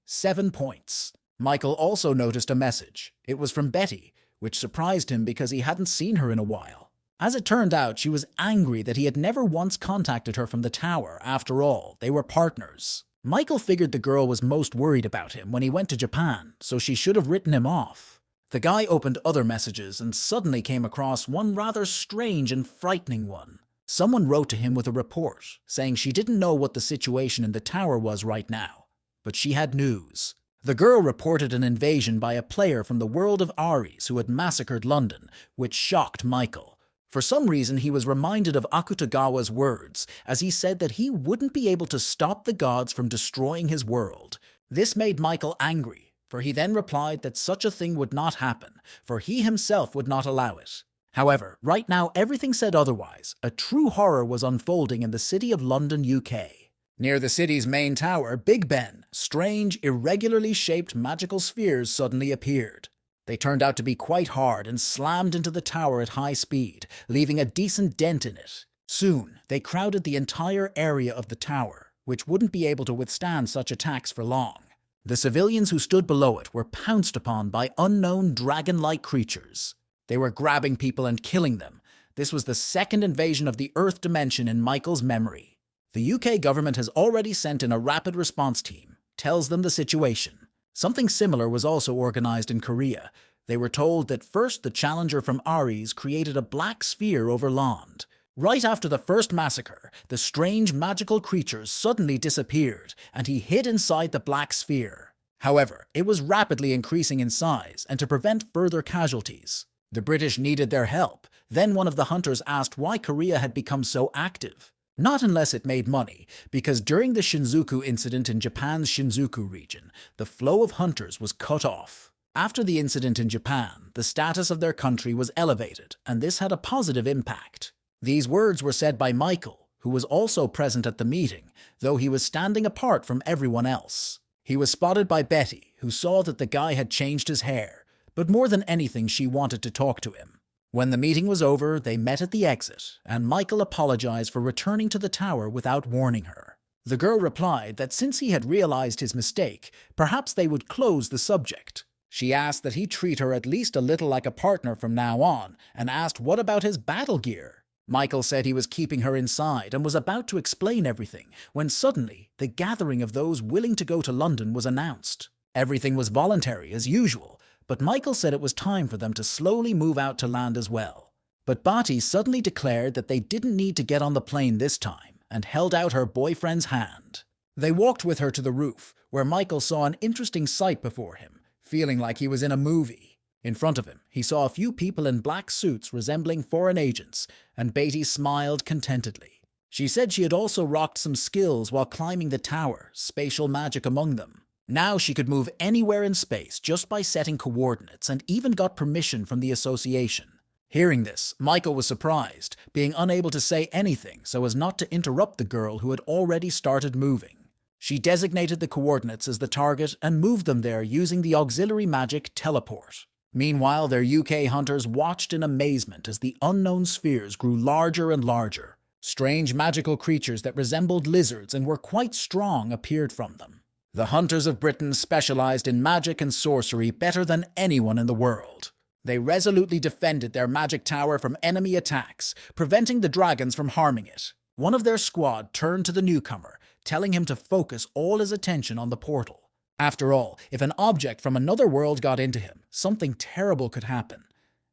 7 points. Michael also noticed a message. It was from Betty, which surprised him because he hadn't seen her in a while. As it turned out, she was angry that he had never once contacted her from the tower. After all, they were partners. Michael figured the girl was most worried about him when he went to Japan, so she should have written him off. The guy opened other messages and suddenly came across one rather strange and frightening one. Someone wrote to him with a report, saying she didn't know what the situation in the tower was right now, but she had news. The girl reported an invasion by a player from the world of Ares who had massacred London, which shocked Michael. For some reason, he was reminded of Akutagawa's words, as he said that he wouldn't be able to stop the gods from destroying his world. This made Michael angry, for he then replied that such a thing would not happen, for he himself would not allow it. However, right now everything said otherwise. A true horror was unfolding in the city of London, UK. Near the city's main tower, Big Ben, strange, irregularly shaped magical spheres suddenly appeared. They turned out to be quite hard and slammed into the tower at high speed, leaving a decent dent in it. Soon, they crowded the entire area of the tower, which wouldn't be able to withstand such attacks for long. The civilians who stood below it were pounced upon by unknown dragon-like creatures. They were grabbing people and killing them. This was the second invasion of the Earth dimension in Michael's memory. The UK government has already sent in a rapid response team, tells them the situation. Something similar was also organized in Korea. They were told that first the challenger from Ares created a black sphere over land. Right after the first massacre, the strange magical creatures suddenly disappeared, and he hid inside the black sphere. However, it was rapidly increasing in size, and to prevent further casualties, the British needed their help. Then one of the hunters asked why Korea had become so active. Not unless it made money, because during the Shinjuku incident in Japan's Shinjuku region, the flow of hunters was cut off. After the incident in Japan, the status of their country was elevated, and this had a positive impact. These words were said by Michael, who was also present at the meeting, though he was standing apart from everyone else. He was spotted by Betty, who saw that the guy had changed his hair, but more than anything she wanted to talk to him. When the meeting was over, they met at the exit, and Michael apologized for returning to the tower without warning her. The girl replied that since he had realized his mistake, perhaps they would close the subject. She asked that he treat her at least a little like a partner from now on, and asked what about his battle gear. Michael said he was keeping her inside and was about to explain everything, when suddenly the gathering of those willing to go to London was announced. Everything was voluntary as usual, but Michael said it was time for them to slowly move out to land as well. But Bati suddenly declared that they didn't need to get on the plane this time, and held out her boyfriend's hand. They walked with her to the roof, where Michael saw an interesting sight before him, feeling like he was in a movie. In front of him, he saw a few people in black suits resembling foreign agents, and Beatty smiled contentedly. She said she had also rocked some skills while climbing the tower, spatial magic among them. Now she could move anywhere in space just by setting coordinates, and even got permission from the association. Hearing this, Michael was surprised, being unable to say anything so as not to interrupt the girl who had already started moving. She designated the coordinates as the target and moved them there using the auxiliary magic teleport. Meanwhile, their UK hunters watched in amazement as the unknown spheres grew larger and larger. Strange magical creatures that resembled lizards and were quite strong appeared from them. The hunters of Britain specialized in magic and sorcery better than anyone in the world. They resolutely defended their magic tower from enemy attacks, preventing the dragons from harming it. One of their squad turned to the newcomer, telling him to focus all his attention on the portal. After all, if an object from another world got into him, something terrible could happen.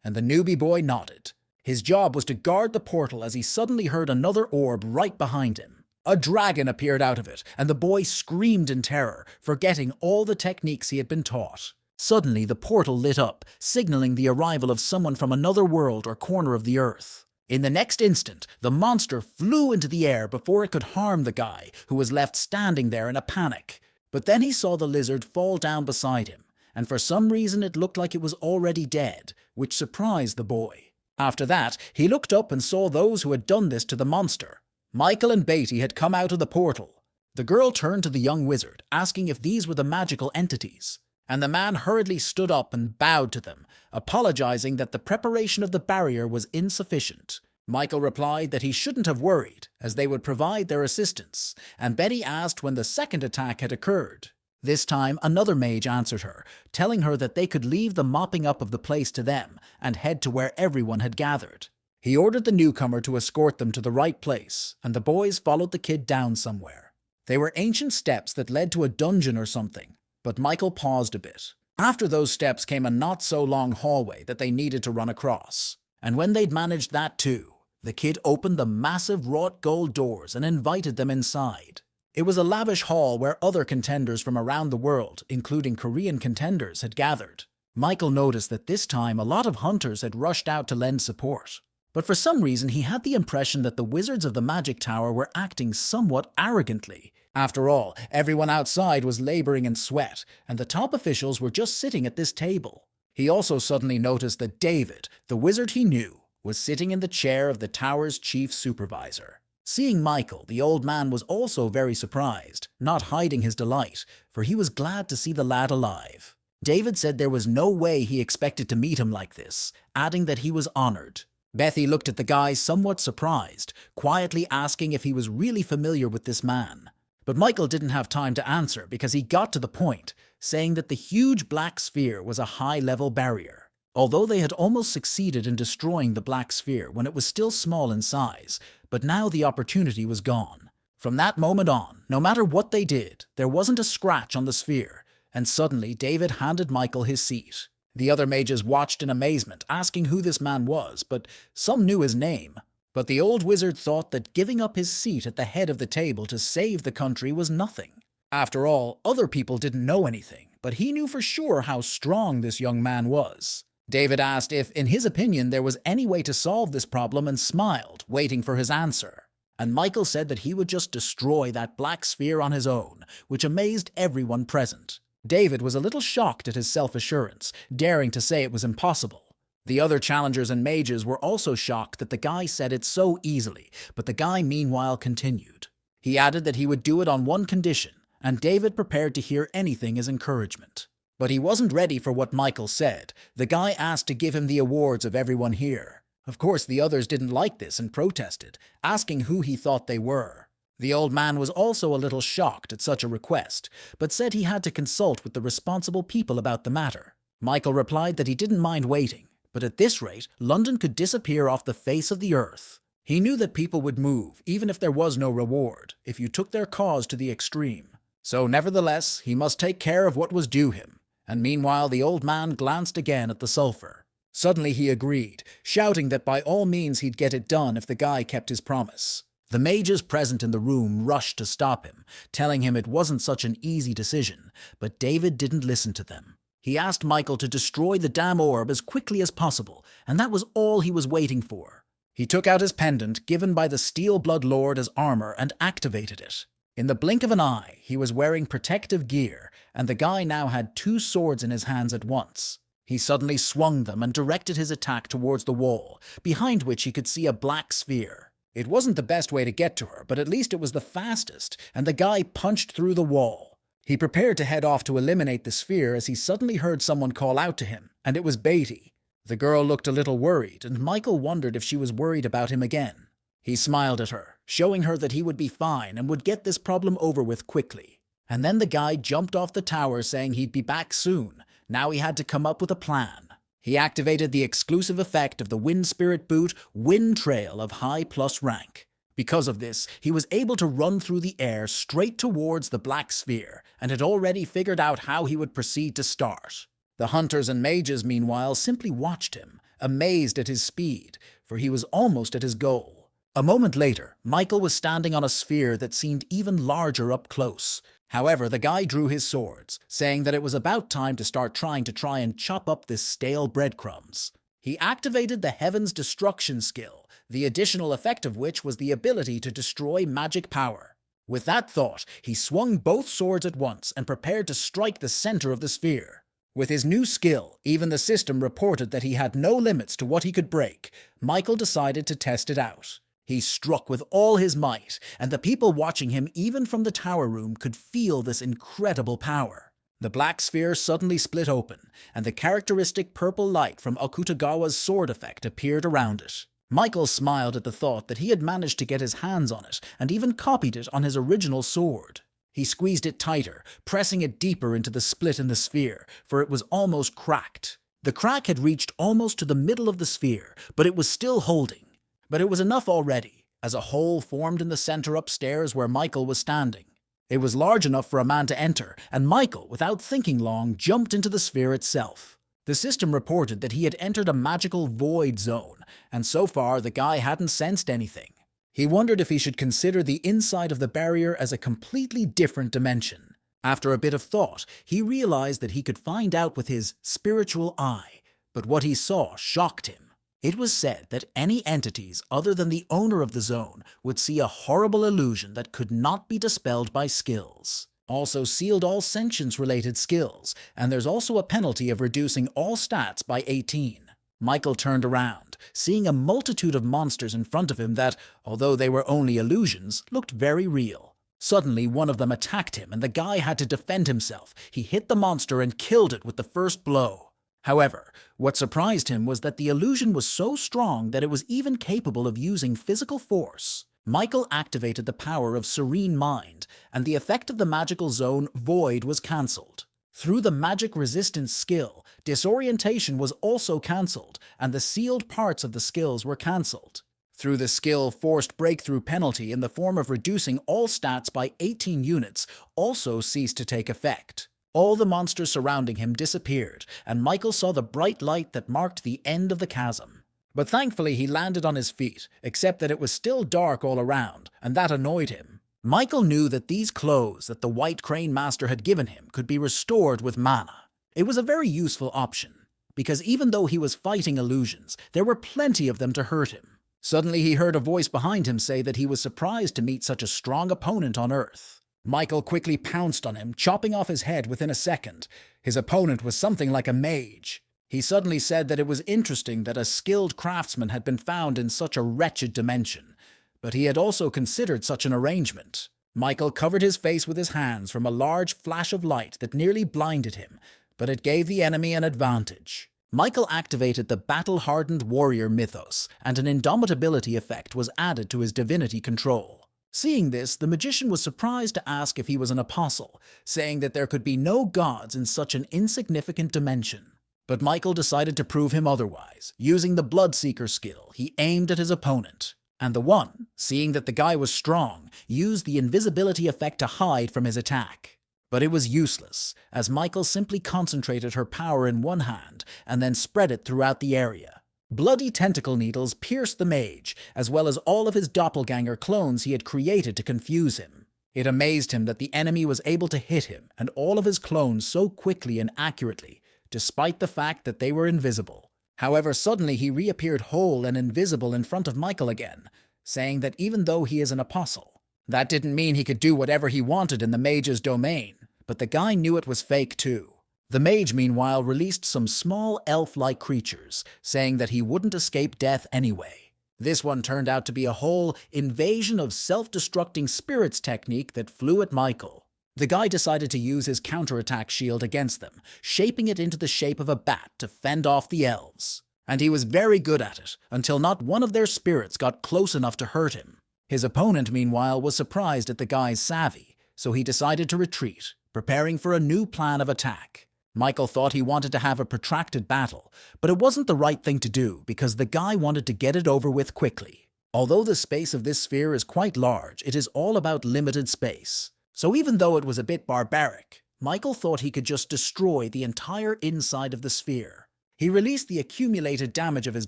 And the newbie boy nodded. His job was to guard the portal as he suddenly heard another orb right behind him. A dragon appeared out of it, and the boy screamed in terror, forgetting all the techniques he had been taught. Suddenly, the portal lit up, signaling the arrival of someone from another world or corner of the earth. In the next instant, the monster flew into the air before it could harm the guy, who was left standing there in a panic. But then he saw the lizard fall down beside him, and for some reason it looked like it was already dead, which surprised the boy. After that, he looked up and saw those who had done this to the monster. Michael and Beatty had come out of the portal. The girl turned to the young wizard, asking if these were the magical entities, and the man hurriedly stood up and bowed to them, apologizing that the preparation of the barrier was insufficient. Michael replied that he shouldn't have worried, as they would provide their assistance, and Betty asked when the second attack had occurred. This time, another mage answered her, telling her that they could leave the mopping up of the place to them and head to where everyone had gathered. He ordered the newcomer to escort them to the right place, and the boys followed the kid down somewhere. They were ancient steps that led to a dungeon or something, but Michael paused a bit. After those steps came a not-so-long hallway that they needed to run across, and when they'd managed that too, the kid opened the massive wrought gold doors and invited them inside. It was a lavish hall where other contenders from around the world, including Korean contenders, had gathered. Michael noticed that this time a lot of hunters had rushed out to lend support. But for some reason he had the impression that the wizards of the magic tower were acting somewhat arrogantly. After all, everyone outside was laboring in sweat, and the top officials were just sitting at this table. He also suddenly noticed that David, the wizard he knew, was sitting in the chair of the tower's chief supervisor. Seeing Michael, the old man was also very surprised, not hiding his delight, for he was glad to see the lad alive. David said there was no way he expected to meet him like this, adding that he was honored. Bethy looked at the guy somewhat surprised, quietly asking if he was really familiar with this man. But Michael didn't have time to answer because he got to the point, saying that the huge black sphere was a high-level barrier. Although they had almost succeeded in destroying the black sphere when it was still small in size, but now the opportunity was gone. From that moment on, no matter what they did, there wasn't a scratch on the sphere, and suddenly David handed Michael his seat. The other mages watched in amazement, asking who this man was, but some knew his name. But the old wizard thought that giving up his seat at the head of the table to save the country was nothing. After all, other people didn't know anything, but he knew for sure how strong this young man was. David asked if, in his opinion, there was any way to solve this problem and smiled, waiting for his answer. and Michael said that he would just destroy that black sphere on his own, which amazed everyone present. David was a little shocked at his self-assurance, daring to say it was impossible. The other challengers and mages were also shocked that the guy said it so easily, but the guy meanwhile continued. He added that he would do it on one condition, and David prepared to hear anything as encouragement. But he wasn't ready for what Michael said. The guy asked to give him the awards of everyone here. Of course, the others didn't like this and protested, asking who he thought they were. The old man was also a little shocked at such a request, but said he had to consult with the responsible people about the matter. Michael replied that he didn't mind waiting, but at this rate, London could disappear off the face of the earth. He knew that people would move, even if there was no reward, if you took their cause to the extreme. So nevertheless, he must take care of what was due him. And meanwhile, the old man glanced again at the sulphur. Suddenly he agreed, shouting that by all means he'd get it done if the guy kept his promise. The mages present in the room rushed to stop him, telling him it wasn't such an easy decision, but David didn't listen to them. He asked Michael to destroy the damn orb as quickly as possible, and that was all he was waiting for. He took out his pendant, given by the Steel Blood Lord as armor, and activated it. In the blink of an eye, he was wearing protective gear, and the guy now had 2 swords in his hands at once. He suddenly swung them and directed his attack towards the wall, behind which he could see a black sphere. It wasn't the best way to get to her, but at least it was the fastest, and the guy punched through the wall. He prepared to head off to eliminate the sphere as he suddenly heard someone call out to him, and it was Beatty. The girl looked a little worried, and Michael wondered if she was worried about him again. He smiled at her, showing her that he would be fine and would get this problem over with quickly. And then the guy jumped off the tower saying he'd be back soon. Now he had to come up with a plan. He activated the exclusive effect of the Wind Spirit Boot Wind Trail of high plus rank. Because of this, he was able to run through the air straight towards the black sphere, and had already figured out how he would proceed to start. The hunters and mages, meanwhile, simply watched him, amazed at his speed, for he was almost at his goal. A moment later, Michael was standing on a sphere that seemed even larger up close. However, the guy drew his swords, saying that it was about time to start trying and chop up this stale breadcrumbs. He activated the Heaven's Destruction skill, the additional effect of which was the ability to destroy magic power. With that thought, he swung both swords at once and prepared to strike the center of the sphere. With his new skill, even the system reported that he had no limits to what he could break. Michael decided to test it out. He struck with all his might, and the people watching him even from the tower room could feel this incredible power. The black sphere suddenly split open, and the characteristic purple light from Akutagawa's sword effect appeared around it. Michael smiled at the thought that he had managed to get his hands on it, and even copied it on his original sword. He squeezed it tighter, pressing it deeper into the split in the sphere, for it was almost cracked. The crack had reached almost to the middle of the sphere, but it was still holding. But it was enough already, as a hole formed in the center upstairs where Michael was standing. It was large enough for a man to enter, and Michael, without thinking long, jumped into the sphere itself. The system reported that he had entered a magical void zone, and so far the guy hadn't sensed anything. He wondered if he should consider the inside of the barrier as a completely different dimension. After a bit of thought, he realized that he could find out with his spiritual eye, but what he saw shocked him. It was said that any entities other than the owner of the zone would see a horrible illusion that could not be dispelled by skills. Also sealed all sentience-related skills, and there's also a penalty of reducing all stats by 18. Michael turned around, seeing a multitude of monsters in front of him that, although they were only illusions, looked very real. Suddenly, one of them attacked him, and the guy had to defend himself. He hit the monster and killed it with the first blow. However, what surprised him was that the illusion was so strong that it was even capable of using physical force. Michael activated the power of Serene Mind, and the effect of the magical zone Void was cancelled. Through the magic resistance skill, disorientation was also cancelled, and the sealed parts of the skills were cancelled. Through the skill Forced Breakthrough penalty in the form of reducing all stats by 18 units also ceased to take effect. All the monsters surrounding him disappeared, and Michael saw the bright light that marked the end of the chasm. But thankfully he landed on his feet, except that it was still dark all around, and that annoyed him. Michael knew that these clothes that the White Crane Master had given him could be restored with mana. It was a very useful option, because even though he was fighting illusions, there were plenty of them to hurt him. Suddenly he heard a voice behind him say that he was surprised to meet such a strong opponent on Earth. Michael quickly pounced on him, chopping off his head within a second. His opponent was something like a mage. He suddenly said that it was interesting that a skilled craftsman had been found in such a wretched dimension, but he had also considered such an arrangement. Michael covered his face with his hands from a large flash of light that nearly blinded him, but it gave the enemy an advantage. Michael activated the battle-hardened warrior mythos, and an indomitability effect was added to his divinity control. Seeing this, the magician was surprised to ask if he was an apostle, saying that there could be no gods in such an insignificant dimension. But Michael decided to prove him otherwise. Using the Bloodseeker skill, he aimed at his opponent. And the one, seeing that the guy was strong, used the invisibility effect to hide from his attack. But it was useless, as Michael simply concentrated her power in one hand and then spread it throughout the area. Bloody tentacle needles pierced the mage, as well as all of his doppelganger clones he had created to confuse him. It amazed him that the enemy was able to hit him and all of his clones so quickly and accurately, despite the fact that they were invisible. However, suddenly he reappeared whole and invisible in front of Michael again, saying that even though he is an apostle, that didn't mean he could do whatever he wanted in the mage's domain, but the guy knew it was fake too. The mage, meanwhile, released some small elf-like creatures, saying that he wouldn't escape death anyway. This one turned out to be a whole invasion of self-destructing spirits technique that flew at Michael. The guy decided to use his counterattack shield against them, shaping it into the shape of a bat to fend off the elves. And he was very good at it, until not one of their spirits got close enough to hurt him. His opponent, meanwhile, was surprised at the guy's savvy, so he decided to retreat, preparing for a new plan of attack. Michael thought he wanted to have a protracted battle, but it wasn't the right thing to do because the guy wanted to get it over with quickly. Although the space of this sphere is quite large, it is all about limited space. So even though it was a bit barbaric, Michael thought he could just destroy the entire inside of the sphere. He released the accumulated damage of his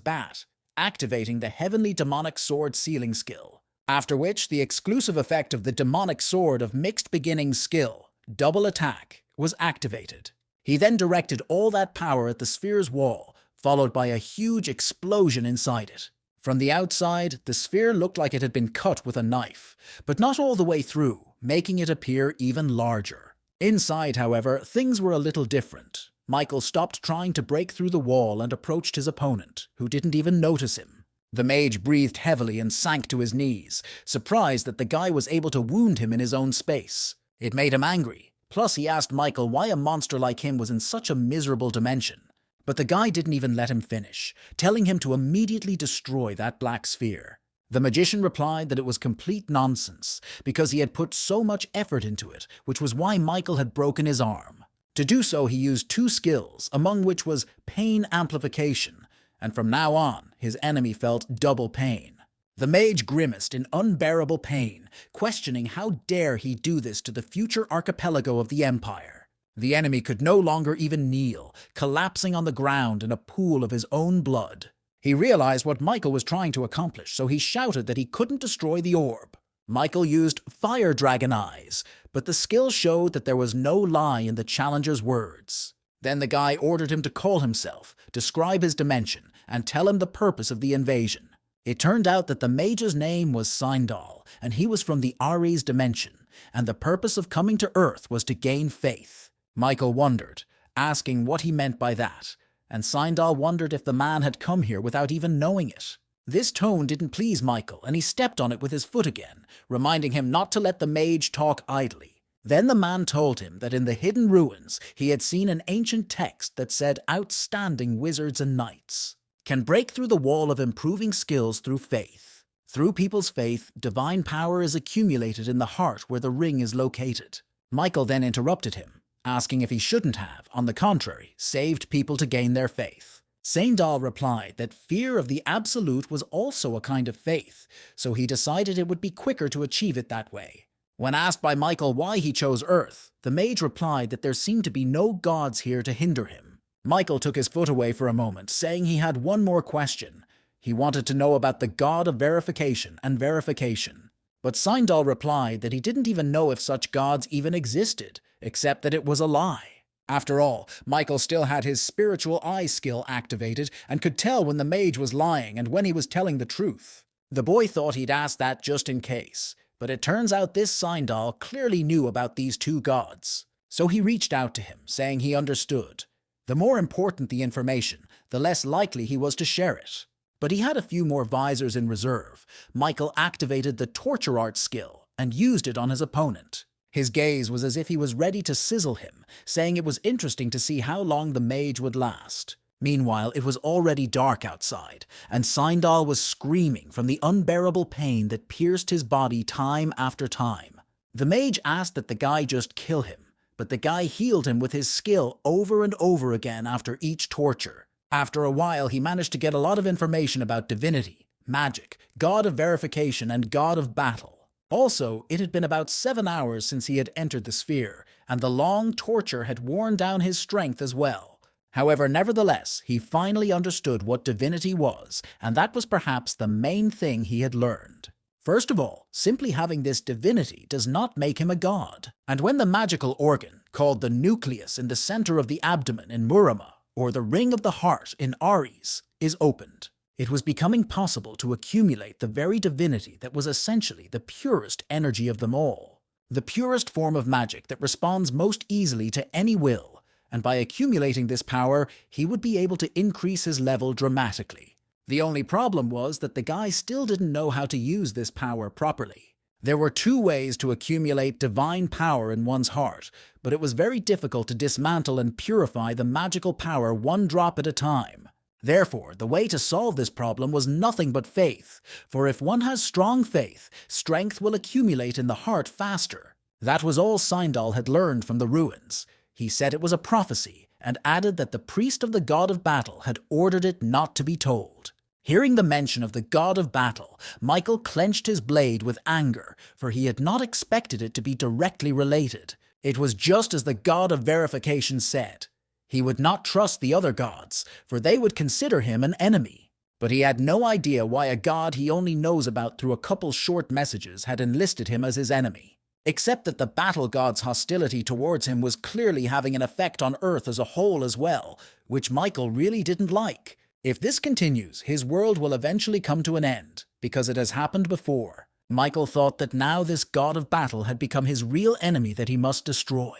bat, activating the Heavenly Demonic Sword Sealing skill, after which the exclusive effect of the Demonic Sword of Mixed Beginning skill, Double Attack, was activated. He then directed all that power at the sphere's wall, followed by a huge explosion inside it. From the outside, the sphere looked like it had been cut with a knife, but not all the way through, making it appear even larger. Inside, however, things were a little different. Michael stopped trying to break through the wall and approached his opponent, who didn't even notice him. The mage breathed heavily and sank to his knees, surprised that the guy was able to wound him in his own space. It made him angry. Plus, he asked Michael why a monster like him was in such a miserable dimension. But the guy didn't even let him finish, telling him to immediately destroy that black sphere. The magician replied that it was complete nonsense, because he had put so much effort into it, which was why Michael had broken his arm. To do so, he used 2 skills, among which was pain amplification, and from now on, his enemy felt double pain. The mage grimaced in unbearable pain, questioning how dare he do this to the future archipelago of the Empire. The enemy could no longer even kneel, collapsing on the ground in a pool of his own blood. He realized what Michael was trying to accomplish, so he shouted that he couldn't destroy the orb. Michael used Fire Dragon Eyes, but the skill showed that there was no lie in the challenger's words. Then the guy ordered him to call himself, describe his dimension, and tell him the purpose of the invasion. It turned out that the mage's name was Sindal, and he was from the Ares dimension, and the purpose of coming to Earth was to gain faith. Michael wondered, asking what he meant by that, and Sindal wondered if the man had come here without even knowing it. This tone didn't please Michael, and he stepped on it with his foot again, reminding him not to let the mage talk idly. Then the man told him that in the hidden ruins he had seen an ancient text that said outstanding wizards and knights can break through the wall of improving skills through faith. Through people's faith, divine power is accumulated in the heart where the ring is located. Michael then interrupted him, asking if he shouldn't have, on the contrary, saved people to gain their faith. Sindal replied that fear of the absolute was also a kind of faith, so he decided it would be quicker to achieve it that way. When asked by Michael why he chose Earth, the mage replied that there seemed to be no gods here to hinder him. Michael took his foot away for a moment, saying he had one more question. He wanted to know about the god of verification and verification. But Sindal replied that he didn't even know if such gods even existed, except that it was a lie. After all, Michael still had his spiritual eye skill activated and could tell when the mage was lying and when he was telling the truth. The boy thought he'd ask that just in case, but it turns out this Sindal clearly knew about these two gods. So he reached out to him, saying he understood. The more important the information, the less likely he was to share it. But he had a few more visors in reserve. Michael activated the torture art skill and used it on his opponent. His gaze was as if he was ready to sizzle him, saying it was interesting to see how long the mage would last. Meanwhile, it was already dark outside, and Sindal was screaming from the unbearable pain that pierced his body time after time. The mage asked that the guy just kill him, but the guy healed him with his skill over and over again after each torture. After a while, he managed to get a lot of information about divinity, magic, god of verification, and god of battle. Also, it had been about 7 hours since he had entered the sphere, and the long torture had worn down his strength as well. However, nevertheless, he finally understood what divinity was, and that was perhaps the main thing he had learned. First of all, simply having this divinity does not make him a god. And when the magical organ, called the nucleus in the center of the abdomen in Murama, or the ring of the heart in Aries, is opened, it was becoming possible to accumulate the very divinity that was essentially the purest energy of them all. The purest form of magic that responds most easily to any will, and by accumulating this power, he would be able to increase his level dramatically. The only problem was that the guy still didn't know how to use this power properly. There were 2 ways to accumulate divine power in one's heart, but it was very difficult to dismantle and purify the magical power 1 drop at a time. Therefore, the way to solve this problem was nothing but faith, for if one has strong faith, strength will accumulate in the heart faster. That was all Sindal had learned from the ruins. He said it was a prophecy, and added that the priest of the god of battle had ordered it not to be told. Hearing the mention of the god of battle, Michael clenched his blade with anger, for he had not expected it to be directly related. It was just as the god of verification said. He would not trust the other gods, for they would consider him an enemy. But he had no idea why a god he only knows about through a couple short messages had enlisted him as his enemy. Except that the battle god's hostility towards him was clearly having an effect on Earth as a whole as well, which Michael really didn't like. If this continues, his world will eventually come to an end, because it has happened before. Michael thought that now this god of battle had become his real enemy that he must destroy.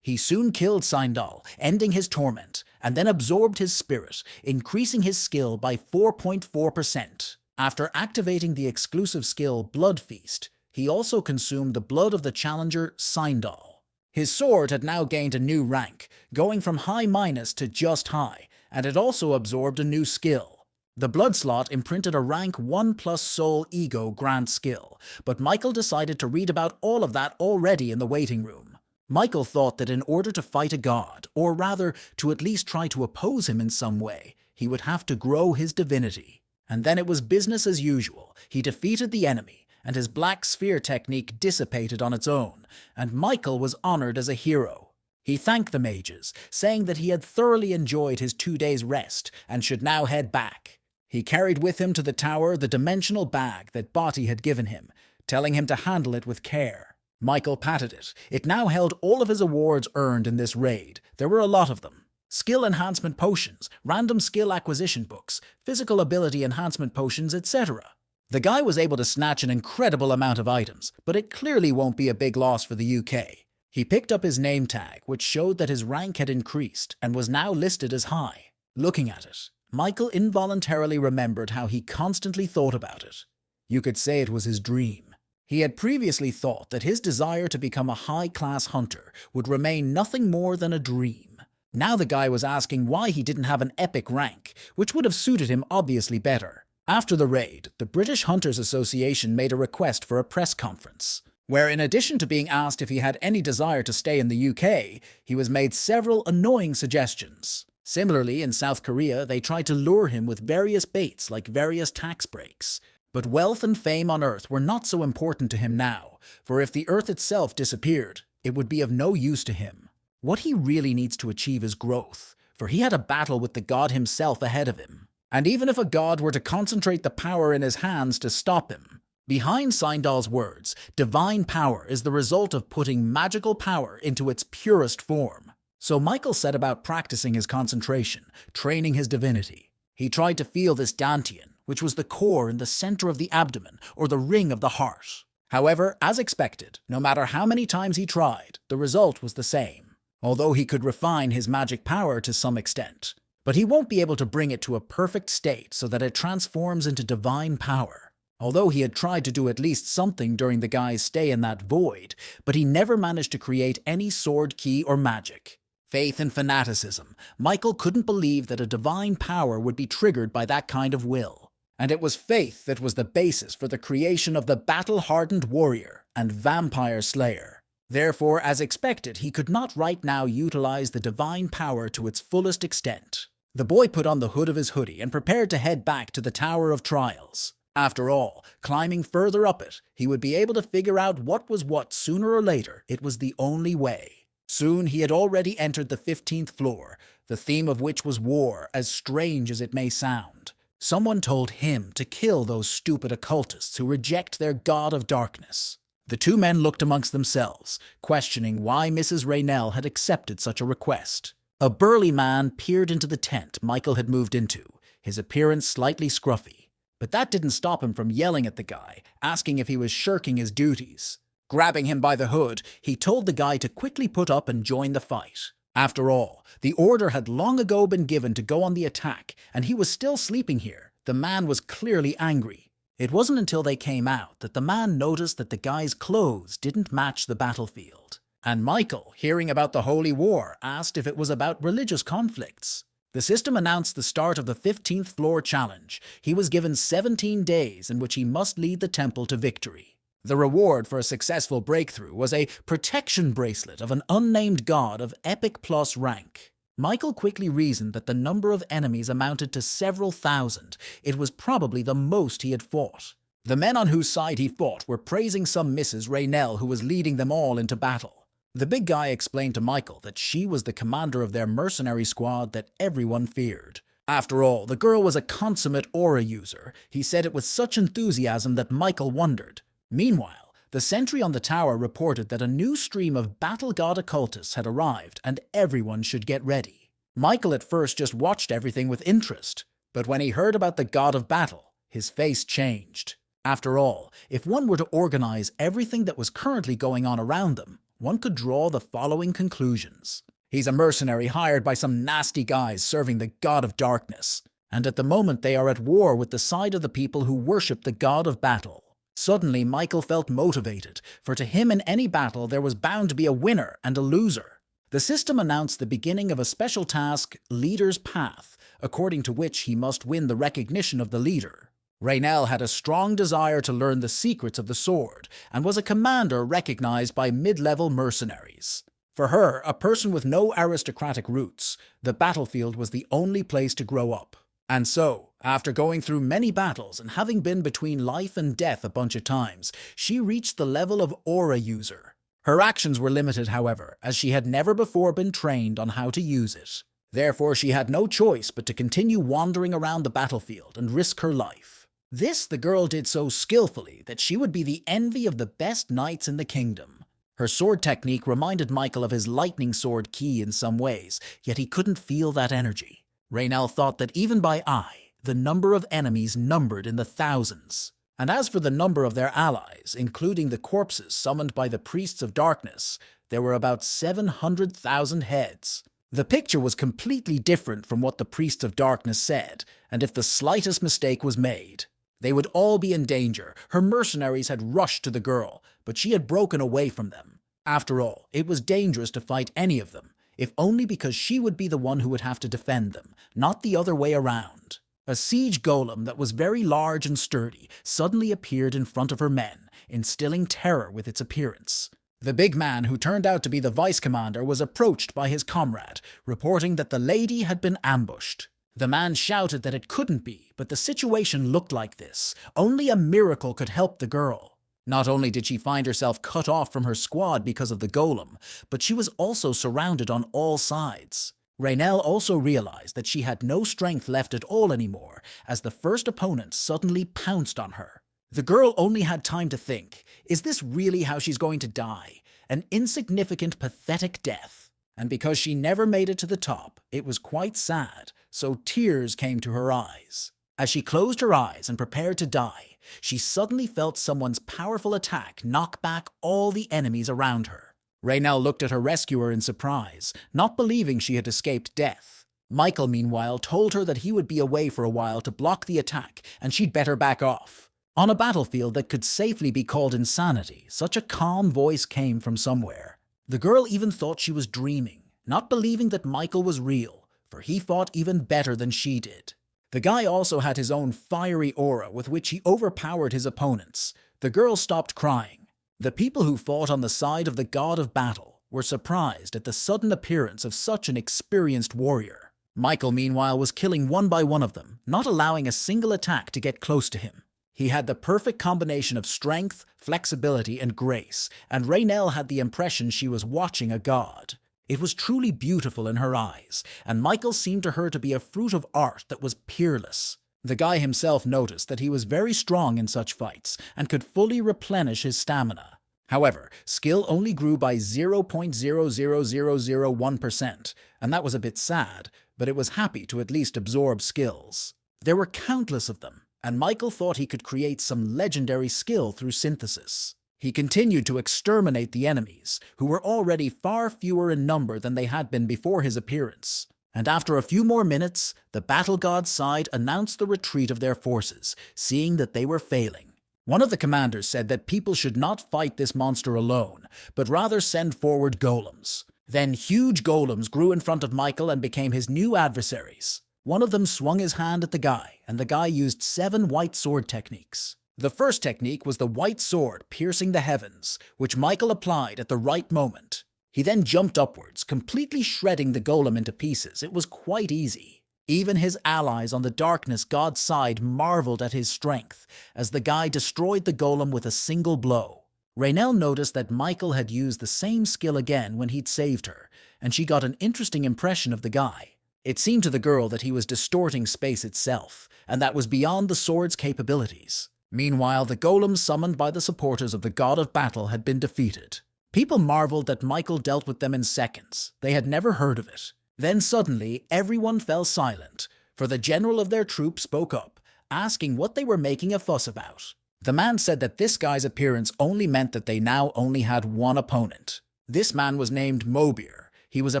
He soon killed Sindal, ending his torment, and then absorbed his spirit, increasing his skill by 4.4%. After activating the exclusive skill Blood Feast, he also consumed the blood of the challenger Sindal. His sword had now gained a new rank, going from high minus to just high, and it also absorbed a new skill. The blood slot imprinted a rank 1 plus soul ego grant skill, but Michael decided to read about all of that already in the waiting room. Michael thought that in order to fight a god, or rather to at least try to oppose him in some way, he would have to grow his divinity. And then it was business as usual. He defeated the enemy, and his black sphere technique dissipated on its own, and Michael was honored as a hero. He thanked the mages, saying that he had thoroughly enjoyed his 2 days' rest and should now head back. He carried with him to the tower the dimensional bag that Botti had given him, telling him to handle it with care. Michael patted it. It now held all of his awards earned in this raid. There were a lot of them. Skill enhancement potions, random skill acquisition books, physical ability enhancement potions, etc. The guy was able to snatch an incredible amount of items, but it clearly won't be a big loss for the UK. He picked up his name tag, which showed that his rank had increased and was now listed as high. Looking at it, Michael involuntarily remembered how he constantly thought about it. You could say it was his dream. He had previously thought that his desire to become a high-class hunter would remain nothing more than a dream. Now the guy was asking why he didn't have an epic rank, which would have suited him obviously better. After the raid, the British Hunters Association made a request for a press conference, where in addition to being asked if he had any desire to stay in the UK, he was made several annoying suggestions. Similarly, in South Korea, they tried to lure him with various baits like various tax breaks. But wealth and fame on Earth were not so important to him now, for if the Earth itself disappeared, it would be of no use to him. What he really needs to achieve is growth, for he had a battle with the god himself ahead of him. And even if a god were to concentrate the power in his hands to stop him, behind Sindal's words, divine power is the result of putting magical power into its purest form. So Michael set about practicing his concentration, training his divinity. He tried to feel this Dantian, which was the core in the center of the abdomen or the ring of the heart. However, as expected, no matter how many times he tried, the result was the same, although he could refine his magic power to some extent. But he won't be able to bring it to a perfect state so that it transforms into divine power. Although he had tried to do at least something during the guy's stay in that void, but he never managed to create any sword key or magic. Faith and fanaticism. Michael couldn't believe that a divine power would be triggered by that kind of will. And it was faith that was the basis for the creation of the battle-hardened warrior and vampire slayer. Therefore, as expected, he could not right now utilize the divine power to its fullest extent. The boy put on the hood of his hoodie and prepared to head back to the Tower of Trials. After all, climbing further up it, he would be able to figure out what was what sooner or later. It was the only way. Soon he had already entered the 15th floor, the theme of which was war, as strange as it may sound. Someone told him to kill those stupid occultists who reject their god of darkness. The two men looked amongst themselves, questioning why Mrs. Raynell had accepted such a request. A burly man peered into the tent Michael had moved into, his appearance slightly scruffy. But that didn't stop him from yelling at the guy, asking if he was shirking his duties. Grabbing him by the hood, he told the guy to quickly put up and join the fight. After all, the order had long ago been given to go on the attack, and he was still sleeping here. The man was clearly angry. It wasn't until they came out that the man noticed that the guy's clothes didn't match the battlefield. And Michael, hearing about the Holy War, asked if it was about religious conflicts. The system announced the start of the 15th floor challenge. He was given 17 days in which he must lead the temple to victory. The reward for a successful breakthrough was a protection bracelet of an unnamed god of epic plus rank. Michael quickly reasoned that the number of enemies amounted to several thousand. It was probably the most he had fought. The men on whose side he fought were praising some Mrs. Raynell who was leading them all into battle. The big guy explained to Michael that she was the commander of their mercenary squad that everyone feared. After all, the girl was a consummate aura user. He said it with such enthusiasm that Michael wondered. Meanwhile, the sentry on the tower reported that a new stream of battle god occultists had arrived and everyone should get ready. Michael at first just watched everything with interest, but when he heard about the god of battle, his face changed. After all, if one were to organize everything that was currently going on around them, one could draw the following conclusions. He's a mercenary hired by some nasty guys serving the god of darkness, and at the moment they are at war with the side of the people who worship the god of battle. Suddenly, Michael felt motivated, for to him in any battle there was bound to be a winner and a loser. The system announced the beginning of a special task, Leader's Path, according to which he must win the recognition of the leader. Raynell had a strong desire to learn the secrets of the sword, and was a commander recognized by mid-level mercenaries. For her, a person with no aristocratic roots, the battlefield was the only place to grow up. And so, after going through many battles and having been between life and death a bunch of times, she reached the level of aura user. Her actions were limited, however, as she had never before been trained on how to use it. Therefore, she had no choice but to continue wandering around the battlefield and risk her life. This the girl did so skillfully that she would be the envy of the best knights in the kingdom. Her sword technique reminded Michael of his lightning sword key in some ways, yet he couldn't feel that energy. Raynell thought that even by eye, the number of enemies numbered in the thousands. And as for the number of their allies, including the corpses summoned by the priests of darkness, there were about 700,000 heads. The picture was completely different from what the priests of darkness said, and if the slightest mistake was made, they would all be in danger. Her mercenaries had rushed to the girl, but she had broken away from them. After all, it was dangerous to fight any of them, if only because she would be the one who would have to defend them, not the other way around. A siege golem that was very large and sturdy suddenly appeared in front of her men, instilling terror with its appearance. The big man, who turned out to be the vice commander, was approached by his comrade, reporting that the lady had been ambushed. The man shouted that it couldn't be, but the situation looked like this. Only a miracle could help the girl. Not only did she find herself cut off from her squad because of the golem, but she was also surrounded on all sides. Raynell also realized that she had no strength left at all anymore, as the first opponent suddenly pounced on her. The girl only had time to think, is this really how she's going to die? An insignificant, pathetic death. And because she never made it to the top, it was quite sad, so tears came to her eyes. As she closed her eyes and prepared to die, she suddenly felt someone's powerful attack knock back all the enemies around her. Raynell looked at her rescuer in surprise, not believing she had escaped death. Michael, meanwhile, told her that he would be away for a while to block the attack and she'd better back off. On a battlefield that could safely be called insanity, such a calm voice came from somewhere. The girl even thought she was dreaming, not believing that Michael was real, for he fought even better than she did. The guy also had his own fiery aura with which he overpowered his opponents. The girl stopped crying. The people who fought on the side of the god of battle were surprised at the sudden appearance of such an experienced warrior. Michael, meanwhile, was killing one by one of them, not allowing a single attack to get close to him. He had the perfect combination of strength, flexibility, and grace, and Raynell had the impression she was watching a god. It was truly beautiful in her eyes, and Michael seemed to her to be a fruit of art that was peerless. The guy himself noticed that he was very strong in such fights and could fully replenish his stamina. However, skill only grew by 0.00001%, and that was a bit sad, but it was happy to at least absorb skills. There were countless of them, and Michael thought he could create some legendary skill through synthesis. He continued to exterminate the enemies, who were already far fewer in number than they had been before his appearance. And after a few more minutes, the battle god's side announced the retreat of their forces, seeing that they were failing. One of the commanders said that people should not fight this monster alone, but rather send forward golems. Then huge golems grew in front of Michael and became his new adversaries. One of them swung his hand at the guy, and the guy used 7 white sword techniques. The first technique was the white sword piercing the heavens, which Michael applied at the right moment. He then jumped upwards, completely shredding the golem into pieces. It was quite easy. Even his allies on the darkness god's side marveled at his strength, as the guy destroyed the golem with a single blow. Raynell noticed that Michael had used the same skill again when he'd saved her, and she got an interesting impression of the guy. It seemed to the girl that he was distorting space itself, and that was beyond the sword's capabilities. Meanwhile, the golems summoned by the supporters of the god of battle had been defeated. People marveled that Michael dealt with them in seconds. They had never heard of it. Then suddenly, everyone fell silent, for the general of their troop spoke up, asking what they were making a fuss about. The man said that this guy's appearance only meant that they now only had one opponent. This man was named Mobir. He was a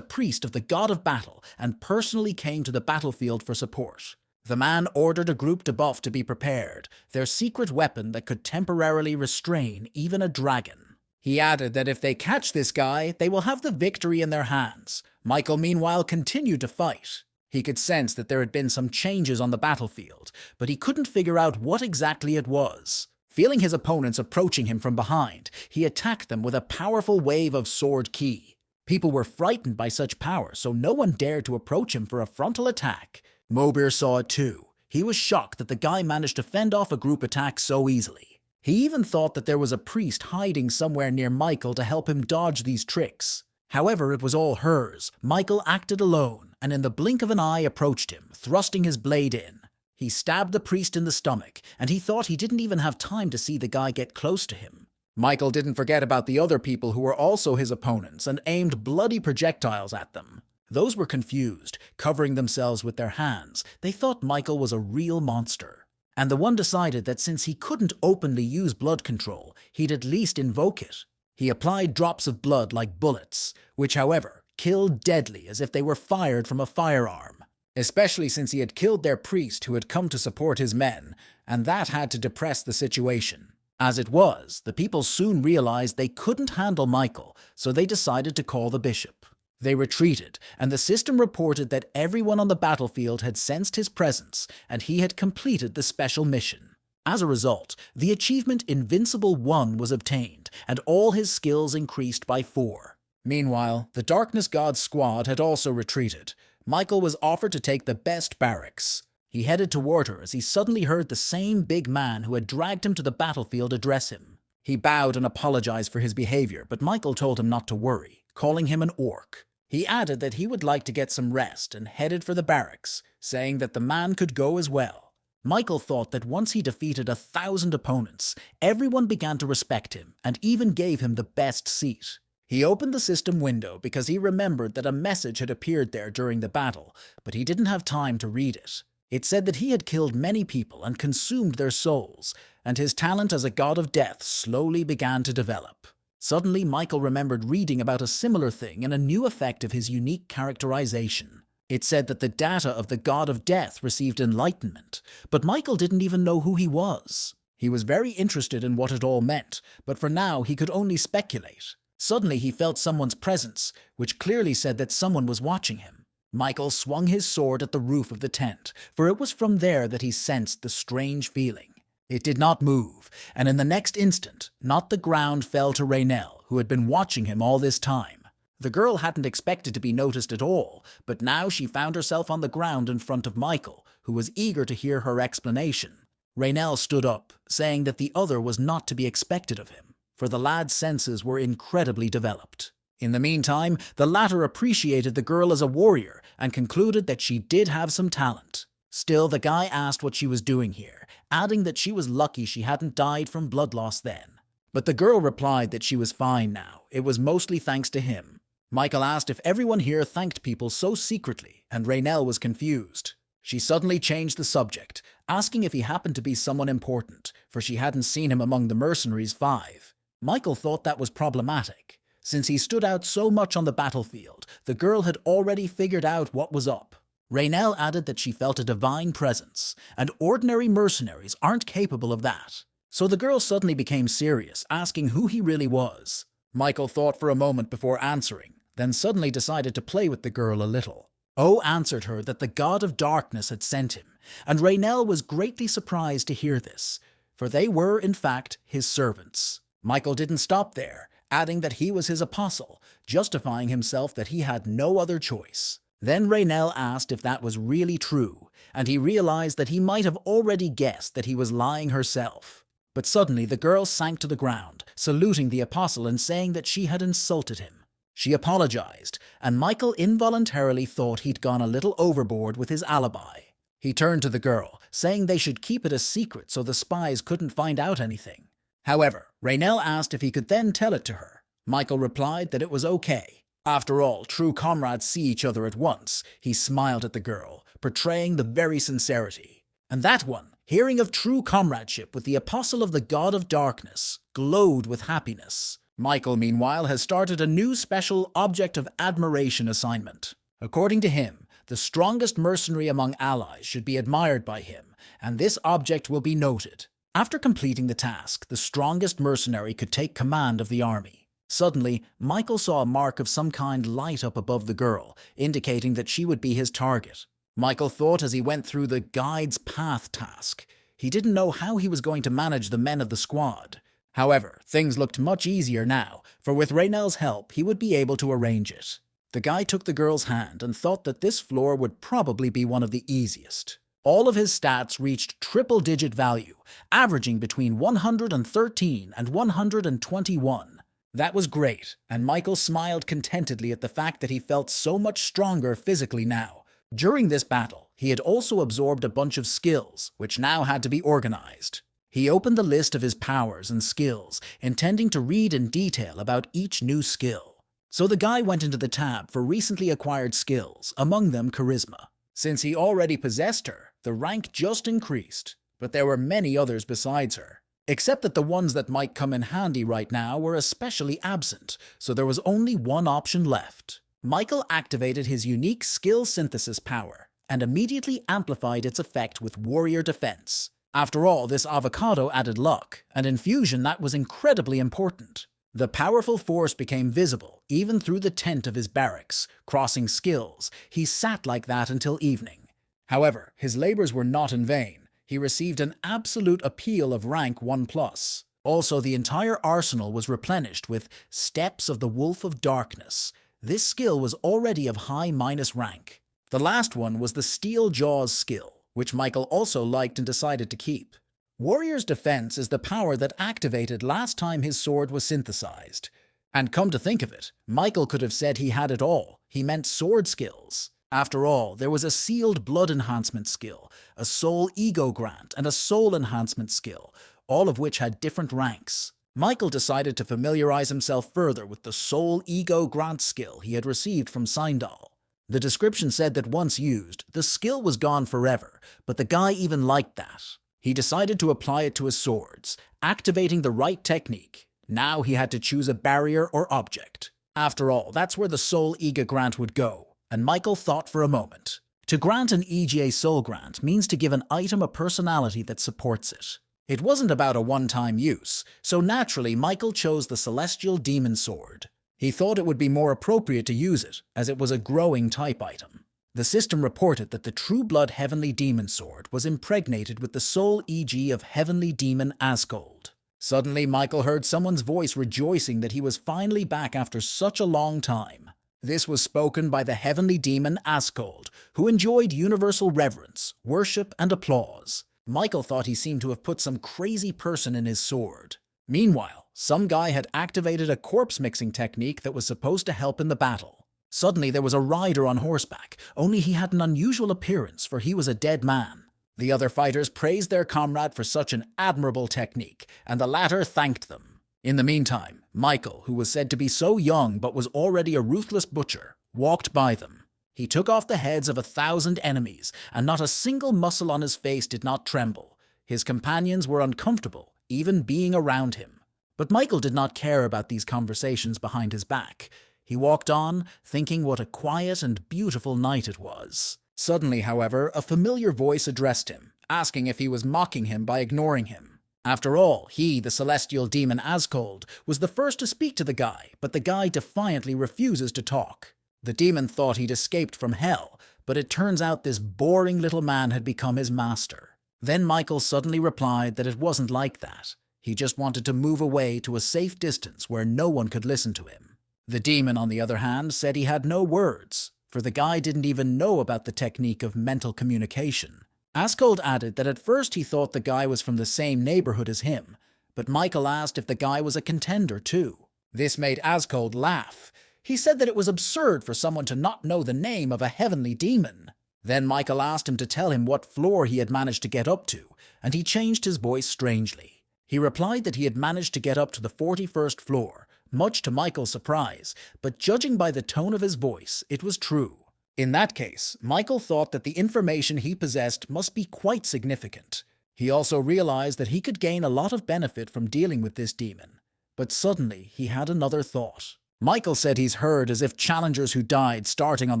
priest of the god of battle and personally came to the battlefield for support. The man ordered a group debuff to be prepared, their secret weapon that could temporarily restrain even a dragon. He added that if they catch this guy, they will have the victory in their hands. Michael, meanwhile, continued to fight. He could sense that there had been some changes on the battlefield, but he couldn't figure out what exactly it was. Feeling his opponents approaching him from behind, he attacked them with a powerful wave of sword ki. People were frightened by such power, so no one dared to approach him for a frontal attack. Mobir saw it too. He was shocked that the guy managed to fend off a group attack so easily. He even thought that there was a priest hiding somewhere near Michael to help him dodge these tricks. However, it was all hers. Michael acted alone, and in the blink of an eye approached him, thrusting his blade in. He stabbed the priest in the stomach, and he thought he didn't even have time to see the guy get close to him. Michael didn't forget about the other people who were also his opponents and aimed bloody projectiles at them. Those were confused, covering themselves with their hands. They thought Michael was a real monster. And the one decided that since he couldn't openly use blood control, he'd at least invoke it. He applied drops of blood like bullets, which, however, killed deadly as if they were fired from a firearm. Especially since he had killed their priest who had come to support his men, and that had to depress the situation. As it was, the people soon realized they couldn't handle Michael, so they decided to call the bishop. They retreated, and the system reported that everyone on the battlefield had sensed his presence, and he had completed the special mission. As a result, the achievement Invincible 1 was obtained, and all his skills increased by 4. Meanwhile, the Darkness God's squad had also retreated. Michael was offered to take the best barracks. He headed toward her as he suddenly heard the same big man who had dragged him to the battlefield address him. He bowed and apologized for his behavior, but Michael told him not to worry, calling him an orc. He added that he would like to get some rest and headed for the barracks, saying that the man could go as well. Michael thought that once he defeated 1,000 opponents, everyone began to respect him and even gave him the best seat. He opened the system window because he remembered that a message had appeared there during the battle, but he didn't have time to read it. It said that he had killed many people and consumed their souls, and his talent as a god of death slowly began to develop. Suddenly, Michael remembered reading about a similar thing in a new effect of his unique characterization. It said that the data of the god of death received enlightenment, but Michael didn't even know who he was. He was very interested in what it all meant, but for now he could only speculate. Suddenly he felt someone's presence, which clearly said that someone was watching him. Michael swung his sword at the roof of the tent, for it was from there that he sensed the strange feeling. It did not move, and in the next instant, not the ground fell to Raynell, who had been watching him all this time. The girl hadn't expected to be noticed at all, but now she found herself on the ground in front of Michael, who was eager to hear her explanation. Raynell stood up, saying that the other was not to be expected of him, for the lad's senses were incredibly developed. In the meantime, the latter appreciated the girl as a warrior and concluded that she did have some talent. Still, the guy asked what she was doing here, adding that she was lucky she hadn't died from blood loss then. But the girl replied that she was fine now. It was mostly thanks to him. Michael asked if everyone here thanked people so secretly, and Raynell was confused. She suddenly changed the subject, asking if he happened to be someone important, for she hadn't seen him among the mercenaries 5. Michael thought that was problematic. Since he stood out so much on the battlefield, the girl had already figured out what was up. Raynell added that she felt a divine presence, and ordinary mercenaries aren't capable of that. So the girl suddenly became serious, asking who he really was. Michael thought for a moment before answering, then suddenly decided to play with the girl a little. O answered her that the god of darkness had sent him, and Raynell was greatly surprised to hear this, for they were, in fact, his servants. Michael didn't stop there, adding that he was his apostle, justifying himself that he had no other choice. Then Raynell asked if that was really true, and he realized that he might have already guessed that he was lying herself. But suddenly the girl sank to the ground, saluting the apostle and saying that she had insulted him. She apologized, and Michael involuntarily thought he'd gone a little overboard with his alibi. He turned to the girl, saying they should keep it a secret so the spies couldn't find out anything. However, Raynell asked if he could then tell it to her. Michael replied that it was okay. After all, true comrades see each other at once. He smiled at the girl, portraying the very sincerity. And that one, hearing of true comradeship with the apostle of the god of darkness, glowed with happiness. Michael, meanwhile, has started a new special object of admiration assignment. According to him, the strongest mercenary among allies should be admired by him, and this object will be noted. After completing the task, the strongest mercenary could take command of the army. Suddenly, Michael saw a mark of some kind light up above the girl, indicating that she would be his target. Michael thought as he went through the Guide's Path task. He didn't know how he was going to manage the men of the squad. However, things looked much easier now, for with Raynell's help, he would be able to arrange it. The guy took the girl's hand and thought that this floor would probably be one of the easiest. All of his stats reached triple-digit value, averaging between 113 and 121. That was great, and Michael smiled contentedly at the fact that he felt so much stronger physically now. During this battle, he had also absorbed a bunch of skills, which now had to be organized. He opened the list of his powers and skills, intending to read in detail about each new skill. So the guy went into the tab for recently acquired skills, among them charisma. Since he already possessed her, the rank just increased, but there were many others besides her. Except that the ones that might come in handy right now were especially absent, so there was only one option left. Michael activated his unique skill synthesis power, and immediately amplified its effect with warrior defense. After all, this avocado added luck, and in fusion that was incredibly important. The powerful force became visible, even through the tent of his barracks. Crossing skills, he sat like that until evening. However, his labors were not in vain. He received an absolute appeal of rank 1+. Also, the entire arsenal was replenished with Steps of the Wolf of Darkness. This skill was already of high minus rank. The last one was the Steel Jaws skill, which Michael also liked and decided to keep. Warrior's Defense is the power that activated last time his sword was synthesized. And come to think of it, Michael could have said he had it all. He meant sword skills. After all, there was a Sealed Blood Enhancement skill, a Soul Ego Grant, and a Soul Enhancement skill, all of which had different ranks. Michael decided to familiarize himself further with the Soul Ego Grant skill he had received from Seindal. The description said that once used, the skill was gone forever, but the guy even liked that. He decided to apply it to his swords, activating the right technique. Now he had to choose a barrier or object. After all, that's where the soul EGA grant would go, and Michael thought for a moment. To grant an EGA soul grant means to give an item a personality that supports it. It wasn't about a one-time use, so naturally Michael chose the Celestial Demon Sword. He thought it would be more appropriate to use it, as it was a growing type item. The system reported that the True Blood Heavenly Demon Sword was impregnated with the soul EG of Heavenly Demon Asgold. Suddenly, Michael heard someone's voice rejoicing that he was finally back after such a long time. This was spoken by the Heavenly Demon Asgold, who enjoyed universal reverence, worship, and applause. Michael thought he seemed to have put some crazy person in his sword. Meanwhile, some guy had activated a corpse-mixing technique that was supposed to help in the battle. Suddenly, there was a rider on horseback, only he had an unusual appearance, for he was a dead man. The other fighters praised their comrade for such an admirable technique, and the latter thanked them. In the meantime, Michael, who was said to be so young but was already a ruthless butcher, walked by them. He took off the heads of 1,000 enemies, and not a single muscle on his face did not tremble. His companions were uncomfortable, even being around him. But Michael did not care about these conversations behind his back. He walked on, thinking what a quiet and beautiful night it was. Suddenly, however, a familiar voice addressed him, asking if he was mocking him by ignoring him. After all, he, the celestial demon Asgold, was the first to speak to the guy, but the guy defiantly refuses to talk. The demon thought he'd escaped from hell, but it turns out this boring little man had become his master. Then Michael suddenly replied that it wasn't like that. He just wanted to move away to a safe distance where no one could listen to him. The demon, on the other hand, said he had no words, for the guy didn't even know about the technique of mental communication. Asgold added that at first he thought the guy was from the same neighborhood as him, but Michael asked if the guy was a contender too. This made Asgold laugh. He said that it was absurd for someone to not know the name of a heavenly demon. Then Michael asked him to tell him what floor he had managed to get up to, and he changed his voice strangely. He replied that he had managed to get up to the 41st floor, much to Michael's surprise, but judging by the tone of his voice, it was true. In that case, Michael thought that the information he possessed must be quite significant. He also realized that he could gain a lot of benefit from dealing with this demon. But suddenly, he had another thought. Michael said he's heard as if challengers who died starting on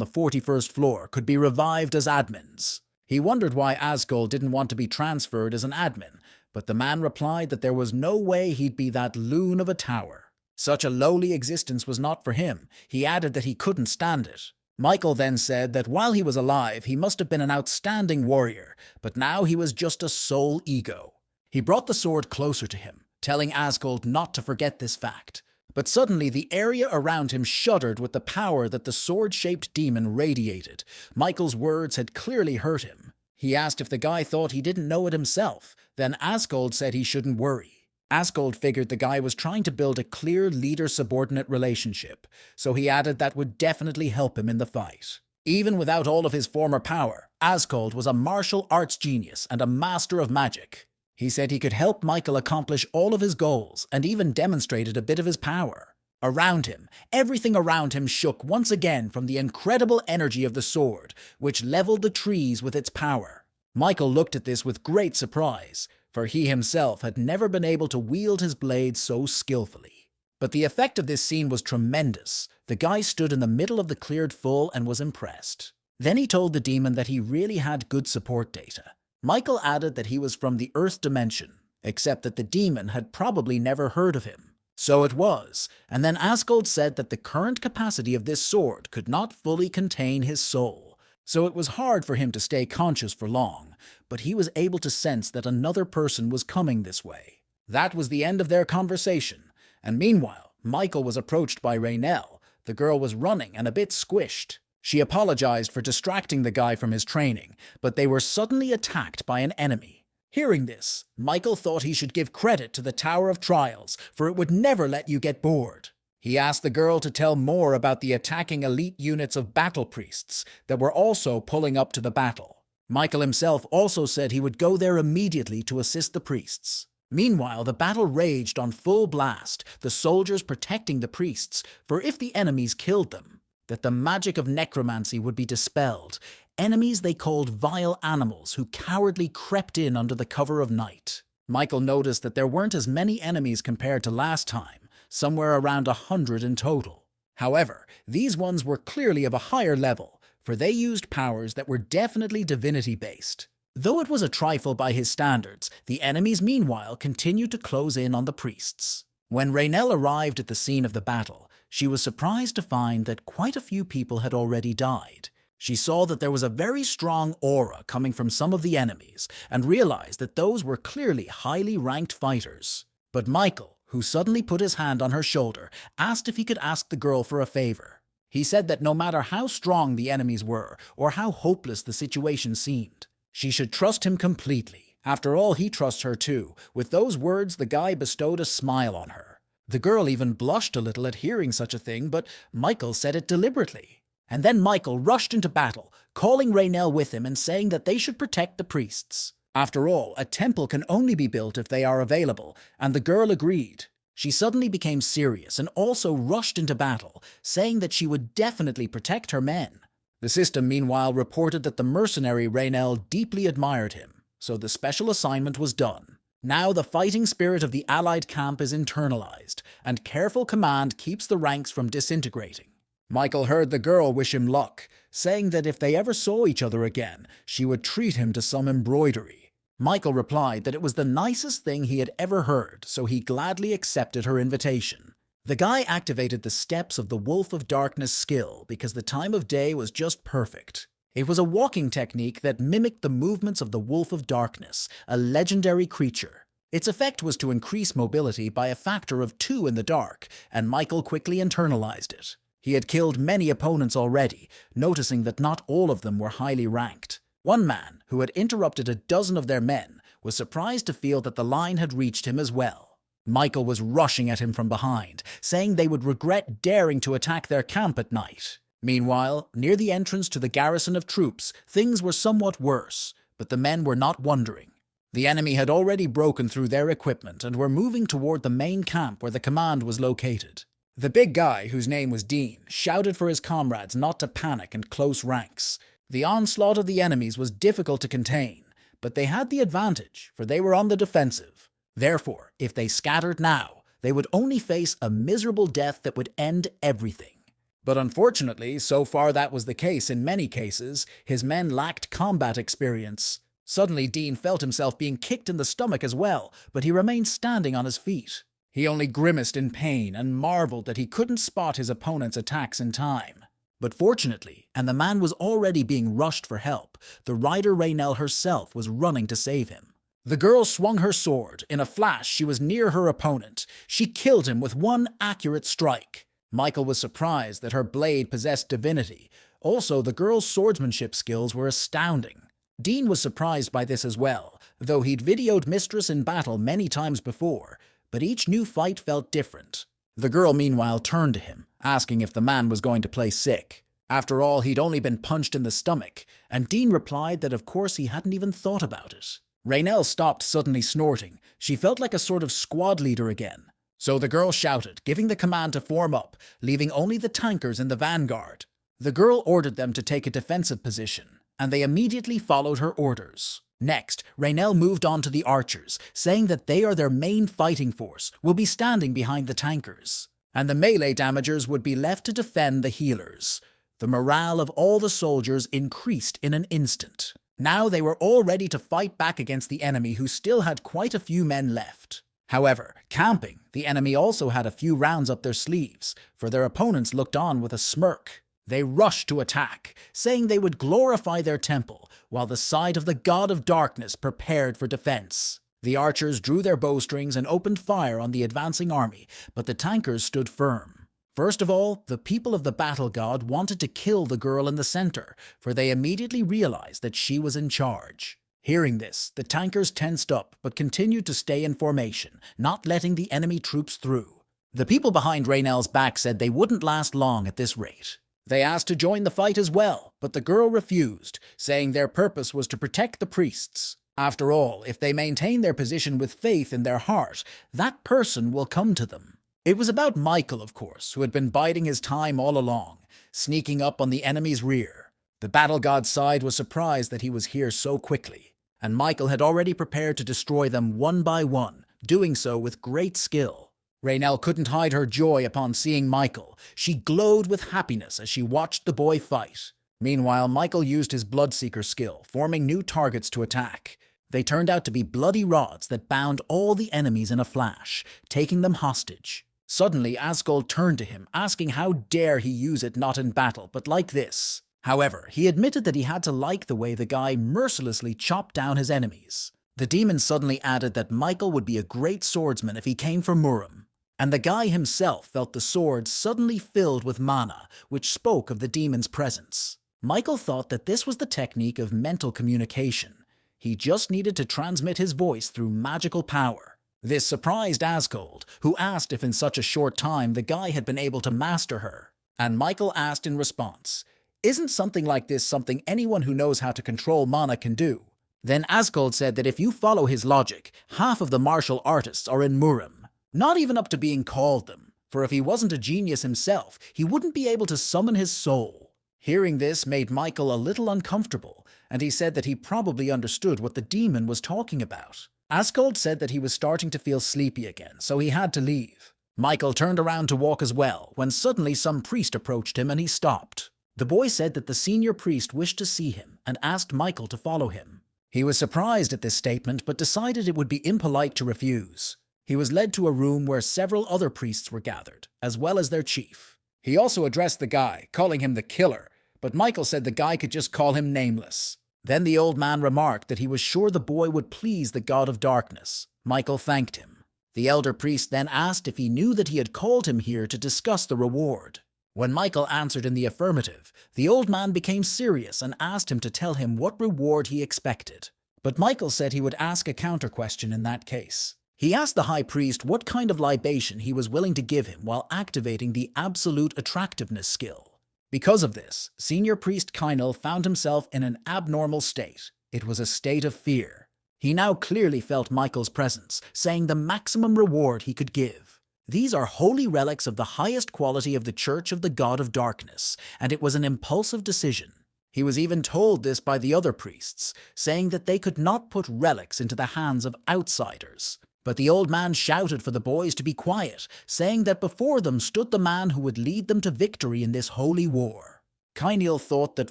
the 41st floor could be revived as admins. He wondered why Asgold didn't want to be transferred as an admin, but the man replied that there was no way he'd be that loon of a tower. Such a lowly existence was not for him. He added that he couldn't stand it. Michael then said that while he was alive, he must have been an outstanding warrior, but now he was just a soul ego. He brought the sword closer to him, telling Asgold not to forget this fact. But suddenly the area around him shuddered with the power that the sword-shaped demon radiated. Michael's words had clearly hurt him. He asked if the guy thought he didn't know it himself. Then Asgold said he shouldn't worry. Asgold figured the guy was trying to build a clear leader-subordinate relationship, so he added that would definitely help him in the fight. Even without all of his former power, Asgold was a martial arts genius and a master of magic. He said he could help Michael accomplish all of his goals and even demonstrated a bit of his power. Around him, everything around him shook once again from the incredible energy of the sword, which leveled the trees with its power. Michael looked at this with great surprise, for he himself had never been able to wield his blade so skillfully. But the effect of this scene was tremendous. The guy stood in the middle of the cleared full and was impressed. Then he told the demon that he really had good support data. Michael added that he was from the Earth dimension, except that the demon had probably never heard of him. So it was, and then Asgold said that the current capacity of this sword could not fully contain his soul, so it was hard for him to stay conscious for long, but he was able to sense that another person was coming this way. That was the end of their conversation, and meanwhile, Michael was approached by Raynell. The girl was running and a bit squished. She apologized for distracting the guy from his training, but they were suddenly attacked by an enemy. Hearing this, Michael thought he should give credit to the Tower of Trials, for it would never let you get bored. He asked the girl to tell more about the attacking elite units of battle priests that were also pulling up to the battle. Michael himself also said he would go there immediately to assist the priests. Meanwhile, the battle raged on full blast, the soldiers protecting the priests, for if the enemies killed them, that the magic of necromancy would be dispelled. Enemies they called vile animals who cowardly crept in under the cover of night. Michael noticed that there weren't as many enemies compared to last time, somewhere around 100 in total. However, these ones were clearly of a higher level, for they used powers that were definitely divinity-based. Though it was a trifle by his standards, the enemies meanwhile continued to close in on the priests. When Raynell arrived at the scene of the battle, she was surprised to find that quite a few people had already died. She saw that there was a very strong aura coming from some of the enemies, and realized that those were clearly highly ranked fighters. But Michael, who suddenly put his hand on her shoulder, asked if he could ask the girl for a favor. He said that no matter how strong the enemies were, or how hopeless the situation seemed, she should trust him completely. After all, he trusts her too. With those words, the guy bestowed a smile on her. The girl even blushed a little at hearing such a thing, but Michael said it deliberately. And then Michael rushed into battle, calling Raynell with him and saying that they should protect the priests. After all, a temple can only be built if they are available, and the girl agreed. She suddenly became serious and also rushed into battle, saying that she would definitely protect her men. The system, meanwhile, reported that the mercenary Raynell deeply admired him, so the special assignment was done. Now the fighting spirit of the allied camp is internalized, and careful command keeps the ranks from disintegrating. Michael heard the girl wish him luck, saying that if they ever saw each other again, she would treat him to some embroidery. Michael replied that it was the nicest thing he had ever heard, so he gladly accepted her invitation. The guy activated the steps of the Wolf of Darkness skill because the time of day was just perfect. It was a walking technique that mimicked the movements of the Wolf of Darkness, a legendary creature. Its effect was to increase mobility by a factor of 2 in the dark, and Michael quickly internalized it. He had killed many opponents already, noticing that not all of them were highly ranked. One man, who had interrupted a dozen of their men, was surprised to feel that the line had reached him as well. Michael was rushing at him from behind, saying they would regret daring to attack their camp at night. Meanwhile, near the entrance to the garrison of troops, things were somewhat worse, but the men were not wondering. The enemy had already broken through their equipment and were moving toward the main camp where the command was located. The big guy, whose name was Dean, shouted for his comrades not to panic and close ranks. The onslaught of the enemies was difficult to contain, but they had the advantage, for they were on the defensive. Therefore, if they scattered now, they would only face a miserable death that would end everything. But unfortunately, so far that was the case in many cases, his men lacked combat experience. Suddenly, Dean felt himself being kicked in the stomach as well, but he remained standing on his feet. He only grimaced in pain and marveled that he couldn't spot his opponent's attacks in time. But fortunately, and the man was already being rushed for help, the rider Raynell herself was running to save him. The girl swung her sword. In a flash, she was near her opponent. She killed him with one accurate strike. Michael was surprised that her blade possessed divinity. Also, the girl's swordsmanship skills were astounding. Dean was surprised by this as well, though he'd videoed Mistress in battle many times before, but each new fight felt different. The girl meanwhile turned to him, asking if the man was going to play sick. After all, he'd only been punched in the stomach, and Dean replied that of course he hadn't even thought about it. Raynell stopped suddenly snorting. She felt like a sort of squad leader again. So the girl shouted, giving the command to form up, leaving only the tankers in the vanguard. The girl ordered them to take a defensive position, and they immediately followed her orders. Next, Raynell moved on to the archers, saying that they are their main fighting force, will be standing behind the tankers, and the melee damagers would be left to defend the healers. The morale of all the soldiers increased in an instant. Now they were all ready to fight back against the enemy, who still had quite a few men left. However, camping, the enemy also had a few rounds up their sleeves, for their opponents looked on with a smirk. They rushed to attack, saying they would glorify their temple, while the side of the God of Darkness prepared for defense. The archers drew their bowstrings and opened fire on the advancing army, but the tankers stood firm. First of all, the people of the battle god wanted to kill the girl in the center, for they immediately realized that she was in charge. Hearing this, the tankers tensed up but continued to stay in formation, not letting the enemy troops through. The people behind Raynell's back said they wouldn't last long at this rate. They asked to join the fight as well, but the girl refused, saying their purpose was to protect the priests. After all, if they maintain their position with faith in their heart, that person will come to them. It was about Michael, of course, who had been biding his time all along, sneaking up on the enemy's rear. The battle god side was surprised that he was here so quickly, and Michael had already prepared to destroy them one by one, doing so with great skill. Raynell couldn't hide her joy upon seeing Michael. She glowed with happiness as she watched the boy fight. Meanwhile, Michael used his Bloodseeker skill, forming new targets to attack. They turned out to be bloody rods that bound all the enemies in a flash, taking them hostage. Suddenly, Asgold turned to him, asking how dare he use it not in battle, but like this. However, he admitted that he had to like the way the guy mercilessly chopped down his enemies. The demon suddenly added that Michael would be a great swordsman if he came from Murim, and the guy himself felt the sword suddenly filled with mana, which spoke of the demon's presence. Michael thought that this was the technique of mental communication. He just needed to transmit his voice through magical power. This surprised Asgold, who asked if in such a short time the guy had been able to master her. And Michael asked in response, "Isn't something like this something anyone who knows how to control mana can do?" Then Asgold said that if you follow his logic, half of the martial artists are in Murim. Not even up to being called them, for if he wasn't a genius himself, he wouldn't be able to summon his soul. Hearing this made Michael a little uncomfortable, and he said that he probably understood what the demon was talking about. Asgold said that he was starting to feel sleepy again, so he had to leave. Michael turned around to walk as well, when suddenly some priest approached him and he stopped. The boy said that the senior priest wished to see him and asked Michael to follow him. He was surprised at this statement, but decided it would be impolite to refuse. He was led to a room where several other priests were gathered, as well as their chief. He also addressed the guy, calling him the killer, but Michael said the guy could just call him nameless. Then the old man remarked that he was sure the boy would please the god of darkness. Michael thanked him. The elder priest then asked if he knew that he had called him here to discuss the reward. When Michael answered in the affirmative, the old man became serious and asked him to tell him what reward he expected. But Michael said he would ask a counter-question in that case. He asked the high priest what kind of libation he was willing to give him while activating the absolute attractiveness skill. Because of this, Senior Priest Kynel found himself in an abnormal state. It was a state of fear. He now clearly felt Michael's presence, saying the maximum reward he could give. These are holy relics of the highest quality of the Church of the God of Darkness, and it was an impulsive decision. He was even told this by the other priests, saying that they could not put relics into the hands of outsiders. But the old man shouted for the boys to be quiet, saying that before them stood the man who would lead them to victory in this holy war. Kynel thought that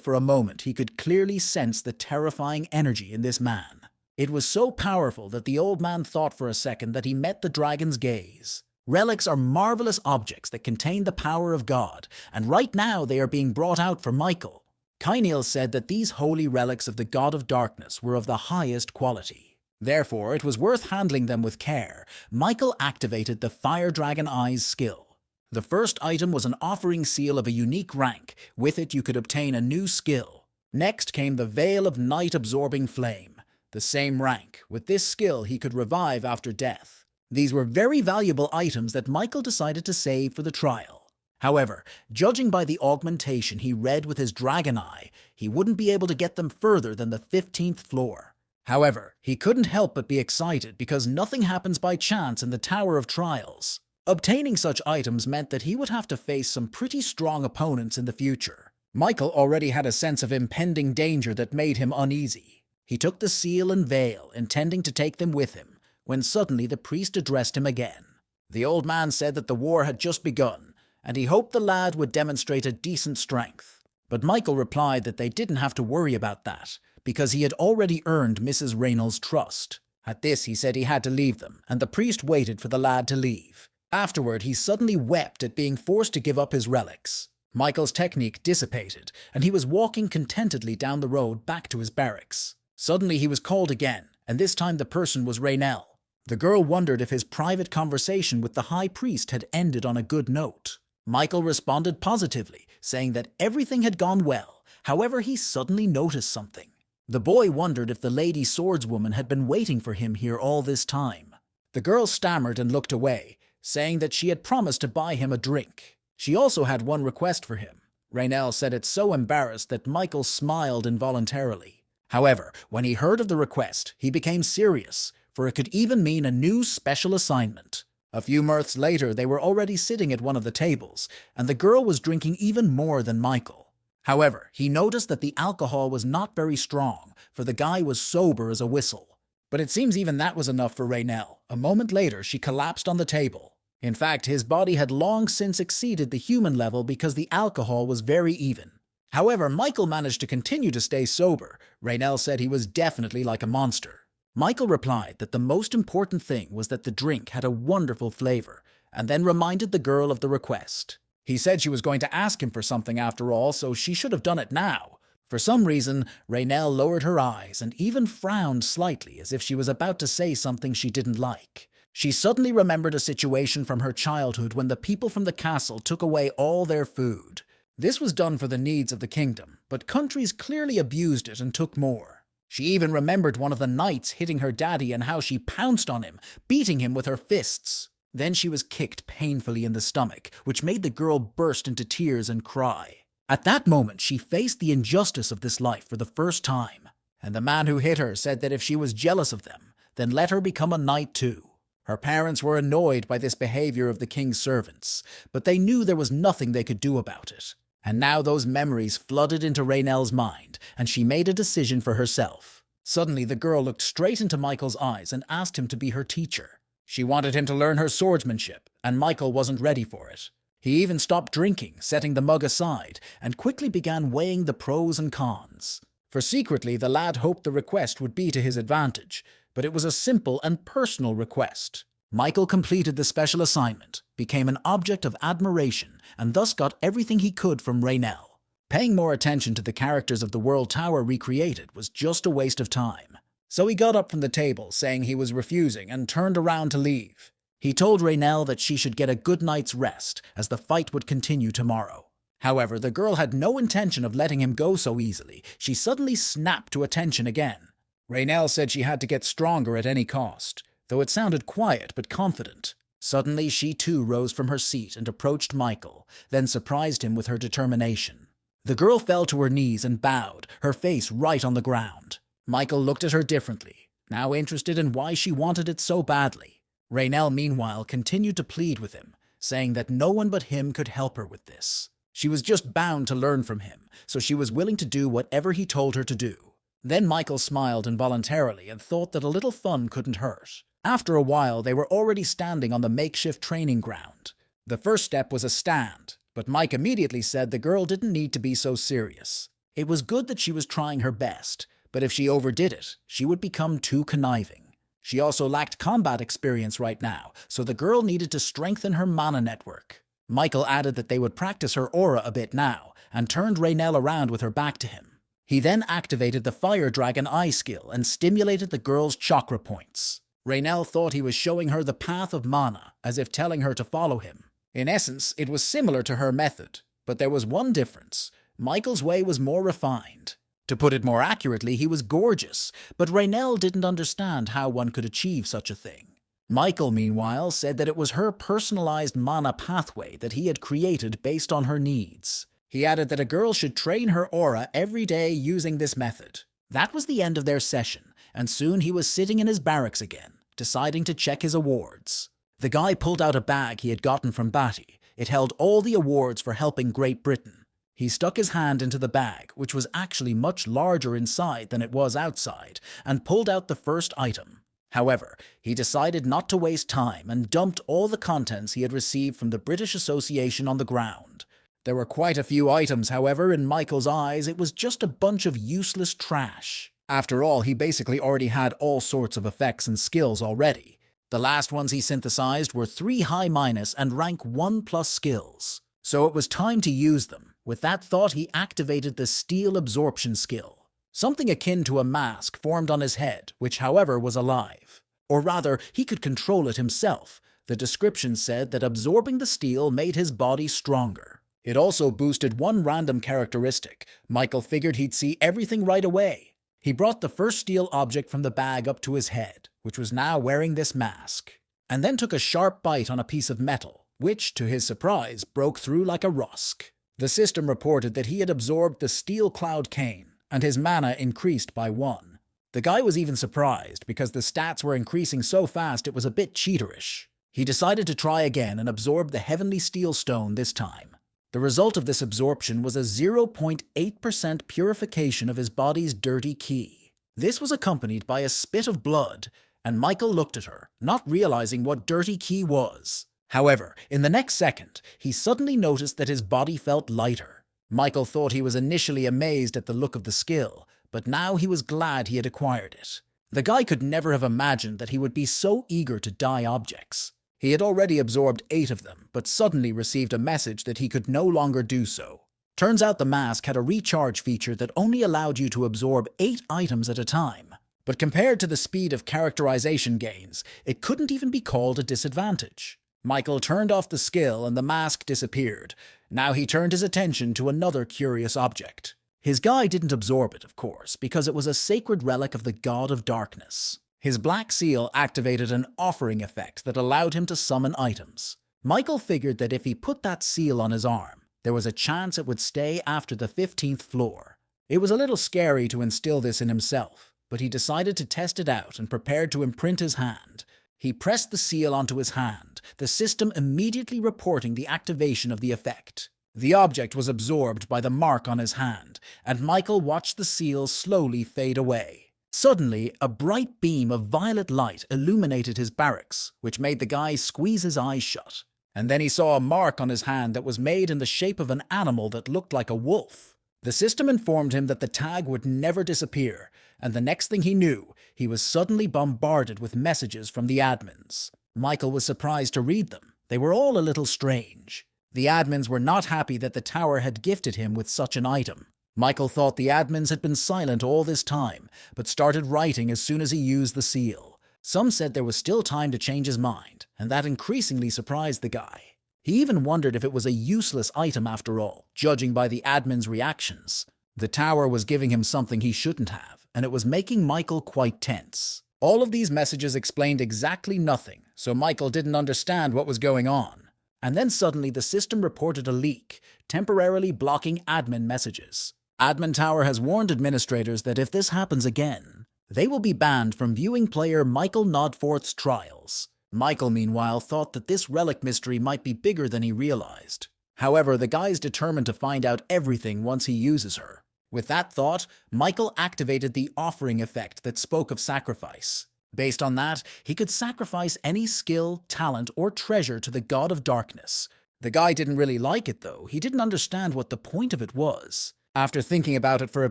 for a moment he could clearly sense the terrifying energy in this man. It was so powerful that the old man thought for a second that he met the dragon's gaze. Relics are marvelous objects that contain the power of God, and right now they are being brought out for Michael. Kynel said that these holy relics of the God of Darkness were of the highest quality. Therefore, it was worth handling them with care. Michael activated the Fire Dragon Eyes skill. The first item was an offering seal of a unique rank. With it, you could obtain a new skill. Next came the Veil of Night Absorbing Flame, the same rank. With this skill, he could revive after death. These were very valuable items that Michael decided to save for the trial. However, judging by the augmentation he read with his dragon eye, he wouldn't be able to get them further than the 15th floor. However, he couldn't help but be excited because nothing happens by chance in the Tower of Trials. Obtaining such items meant that he would have to face some pretty strong opponents in the future. Michael already had a sense of impending danger that made him uneasy. He took the seal and veil, intending to take them with him, when suddenly the priest addressed him again. The old man said that the war had just begun, and he hoped the lad would demonstrate a decent strength. But Michael replied that they didn't have to worry about that, because he had already earned Mrs. Raynell's trust. At this, he said he had to leave them, and the priest waited for the lad to leave. Afterward, he suddenly wept at being forced to give up his relics. Michael's technique dissipated, and he was walking contentedly down the road back to his barracks. Suddenly, he was called again, and this time the person was Raynell. The girl wondered if his private conversation with the high priest had ended on a good note. Michael responded positively, saying that everything had gone well. However, he suddenly noticed something. The boy wondered if the lady swordswoman had been waiting for him here all this time. The girl stammered and looked away, saying that she had promised to buy him a drink. She also had one request for him. Raynell said it so embarrassed that Michael smiled involuntarily. However, when he heard of the request, he became serious, for it could even mean a new special assignment. A few mirths later, they were already sitting at one of the tables, and the girl was drinking even more than Michael. However, he noticed that the alcohol was not very strong, for the guy was sober as a whistle. But it seems even that was enough for Raynell. A moment later, she collapsed on the table. In fact, his body had long since exceeded the human level because the alcohol was very even. However, Michael managed to continue to stay sober. Raynell said he was definitely like a monster. Michael replied that the most important thing was that the drink had a wonderful flavor, and then reminded the girl of the request. He said she was going to ask him for something after all, so she should have done it now. For some reason, Raynell lowered her eyes and even frowned slightly as if she was about to say something she didn't like. She suddenly remembered a situation from her childhood when the people from the castle took away all their food. This was done for the needs of the kingdom, but countries clearly abused it and took more. She even remembered one of the knights hitting her daddy and how she pounced on him, beating him with her fists. Then she was kicked painfully in the stomach, which made the girl burst into tears and cry. At that moment, she faced the injustice of this life for the first time, and the man who hit her said that if she was jealous of them, then let her become a knight too. Her parents were annoyed by this behavior of the king's servants, but they knew there was nothing they could do about it. And now those memories flooded into Raynell's mind, and she made a decision for herself. Suddenly, the girl looked straight into Michael's eyes and asked him to be her teacher. She wanted him to learn her swordsmanship, and Michael wasn't ready for it. He even stopped drinking, setting the mug aside, and quickly began weighing the pros and cons. For secretly, the lad hoped the request would be to his advantage, but it was a simple and personal request. Michael completed the special assignment, became an object of admiration, and thus got everything he could from Raynell. Paying more attention to the characters of the World Tower recreated was just a waste of time. So he got up from the table, saying he was refusing, and turned around to leave. He told Raynell that she should get a good night's rest, as the fight would continue tomorrow. However, the girl had no intention of letting him go so easily. She suddenly snapped to attention again. Raynell said she had to get stronger at any cost, though it sounded quiet but confident. Suddenly, she too rose from her seat and approached Michael, then surprised him with her determination. The girl fell to her knees and bowed, her face right on the ground. Michael looked at her differently, now interested in why she wanted it so badly. Raynell, meanwhile, continued to plead with him, saying that no one but him could help her with this. She was just bound to learn from him, so she was willing to do whatever he told her to do. Then Michael smiled involuntarily and thought that a little fun couldn't hurt. After a while, they were already standing on the makeshift training ground. The first step was a stand, but Mike immediately said the girl didn't need to be so serious. It was good that she was trying her best, but if she overdid it, she would become too conniving. She also lacked combat experience right now, so the girl needed to strengthen her mana network. Michael added that they would practice her aura a bit now, and turned Raynell around with her back to him. He then activated the Fire Dragon Eye skill and stimulated the girl's chakra points. Raynell thought he was showing her the path of mana, as if telling her to follow him. In essence, it was similar to her method, but there was one difference. Michael's way was more refined. To put it more accurately, he was gorgeous, but Raynell didn't understand how one could achieve such a thing. Michael, meanwhile, said that it was her personalized mana pathway that he had created based on her needs. He added that a girl should train her aura every day using this method. That was the end of their session, and soon he was sitting in his barracks again, deciding to check his awards. The guy pulled out a bag he had gotten from Batty. It held all the awards for helping Great Britain. He stuck his hand into the bag, which was actually much larger inside than it was outside, and pulled out the first item. However, he decided not to waste time and dumped all the contents he had received from the British Association on the ground. There were quite a few items, however. In Michael's eyes, it was just a bunch of useless trash. After all, he basically already had all sorts of effects and skills already. The last ones he synthesized were 3 high minus and rank 1+ skills. So it was time to use them. With that thought, he activated the Steel Absorption skill. Something akin to a mask formed on his head, which however was alive. Or rather, he could control it himself. The description said that absorbing the steel made his body stronger. It also boosted one random characteristic. Michael figured he'd see everything right away. He brought the first steel object from the bag up to his head, which was now wearing this mask, and then took a sharp bite on a piece of metal, which, to his surprise, broke through like a rusk. The system reported that he had absorbed the Steel Cloud Cane, and his mana increased by 1. The guy was even surprised, because the stats were increasing so fast it was a bit cheaterish. He decided to try again and absorb the heavenly steel stone this time. The result of this absorption was a 0.8% purification of his body's dirty ki. This was accompanied by a spit of blood, and Michael looked at her, not realizing what dirty ki was. However, in the next second, he suddenly noticed that his body felt lighter. Michael thought he was initially amazed at the look of the skill, but now he was glad he had acquired it. The guy could never have imagined that he would be so eager to dye objects. He had already absorbed 8 of them, but suddenly received a message that he could no longer do so. Turns out the mask had a recharge feature that only allowed you to absorb 8 items at a time. But compared to the speed of characterization gains, it couldn't even be called a disadvantage. Michael turned off the skill and the mask disappeared. Now he turned his attention to another curious object. His guy didn't absorb it, of course, because it was a sacred relic of the god of darkness. His black seal activated an offering effect that allowed him to summon items. Michael figured that if he put that seal on his arm, there was a chance it would stay after the 15th floor. It was a little scary to instill this in himself, but he decided to test it out and prepared to imprint his hand. He pressed the seal onto his hand, the system immediately reporting the activation of the effect. The object was absorbed by the mark on his hand, and Michael watched the seal slowly fade away. Suddenly, a bright beam of violet light illuminated his barracks, which made the guy squeeze his eyes shut. And then he saw a mark on his hand that was made in the shape of an animal that looked like a wolf. The system informed him that the tag would never disappear, and the next thing he knew, he was suddenly bombarded with messages from the admins. Michael was surprised to read them. They were all a little strange. The admins were not happy that the tower had gifted him with such an item. Michael thought the admins had been silent all this time, but started writing as soon as he used the seal. Some said there was still time to change his mind, and that increasingly surprised the guy. He even wondered if it was a useless item after all, judging by the admin's reactions. The tower was giving him something he shouldn't have, and it was making Michael quite tense. All of these messages explained exactly nothing, so Michael didn't understand what was going on. And then suddenly the system reported a leak, temporarily blocking admin messages. Admin Tower has warned administrators that if this happens again, they will be banned from viewing player Michael Nodforth's trials. Michael, meanwhile, thought that this relic mystery might be bigger than he realized. However, the guy's determined to find out everything once he uses her. With that thought, Michael activated the offering effect that spoke of sacrifice. Based on that, he could sacrifice any skill, talent, or treasure to the god of darkness. The guy didn't really like it, though. He didn't understand what the point of it was. After thinking about it for a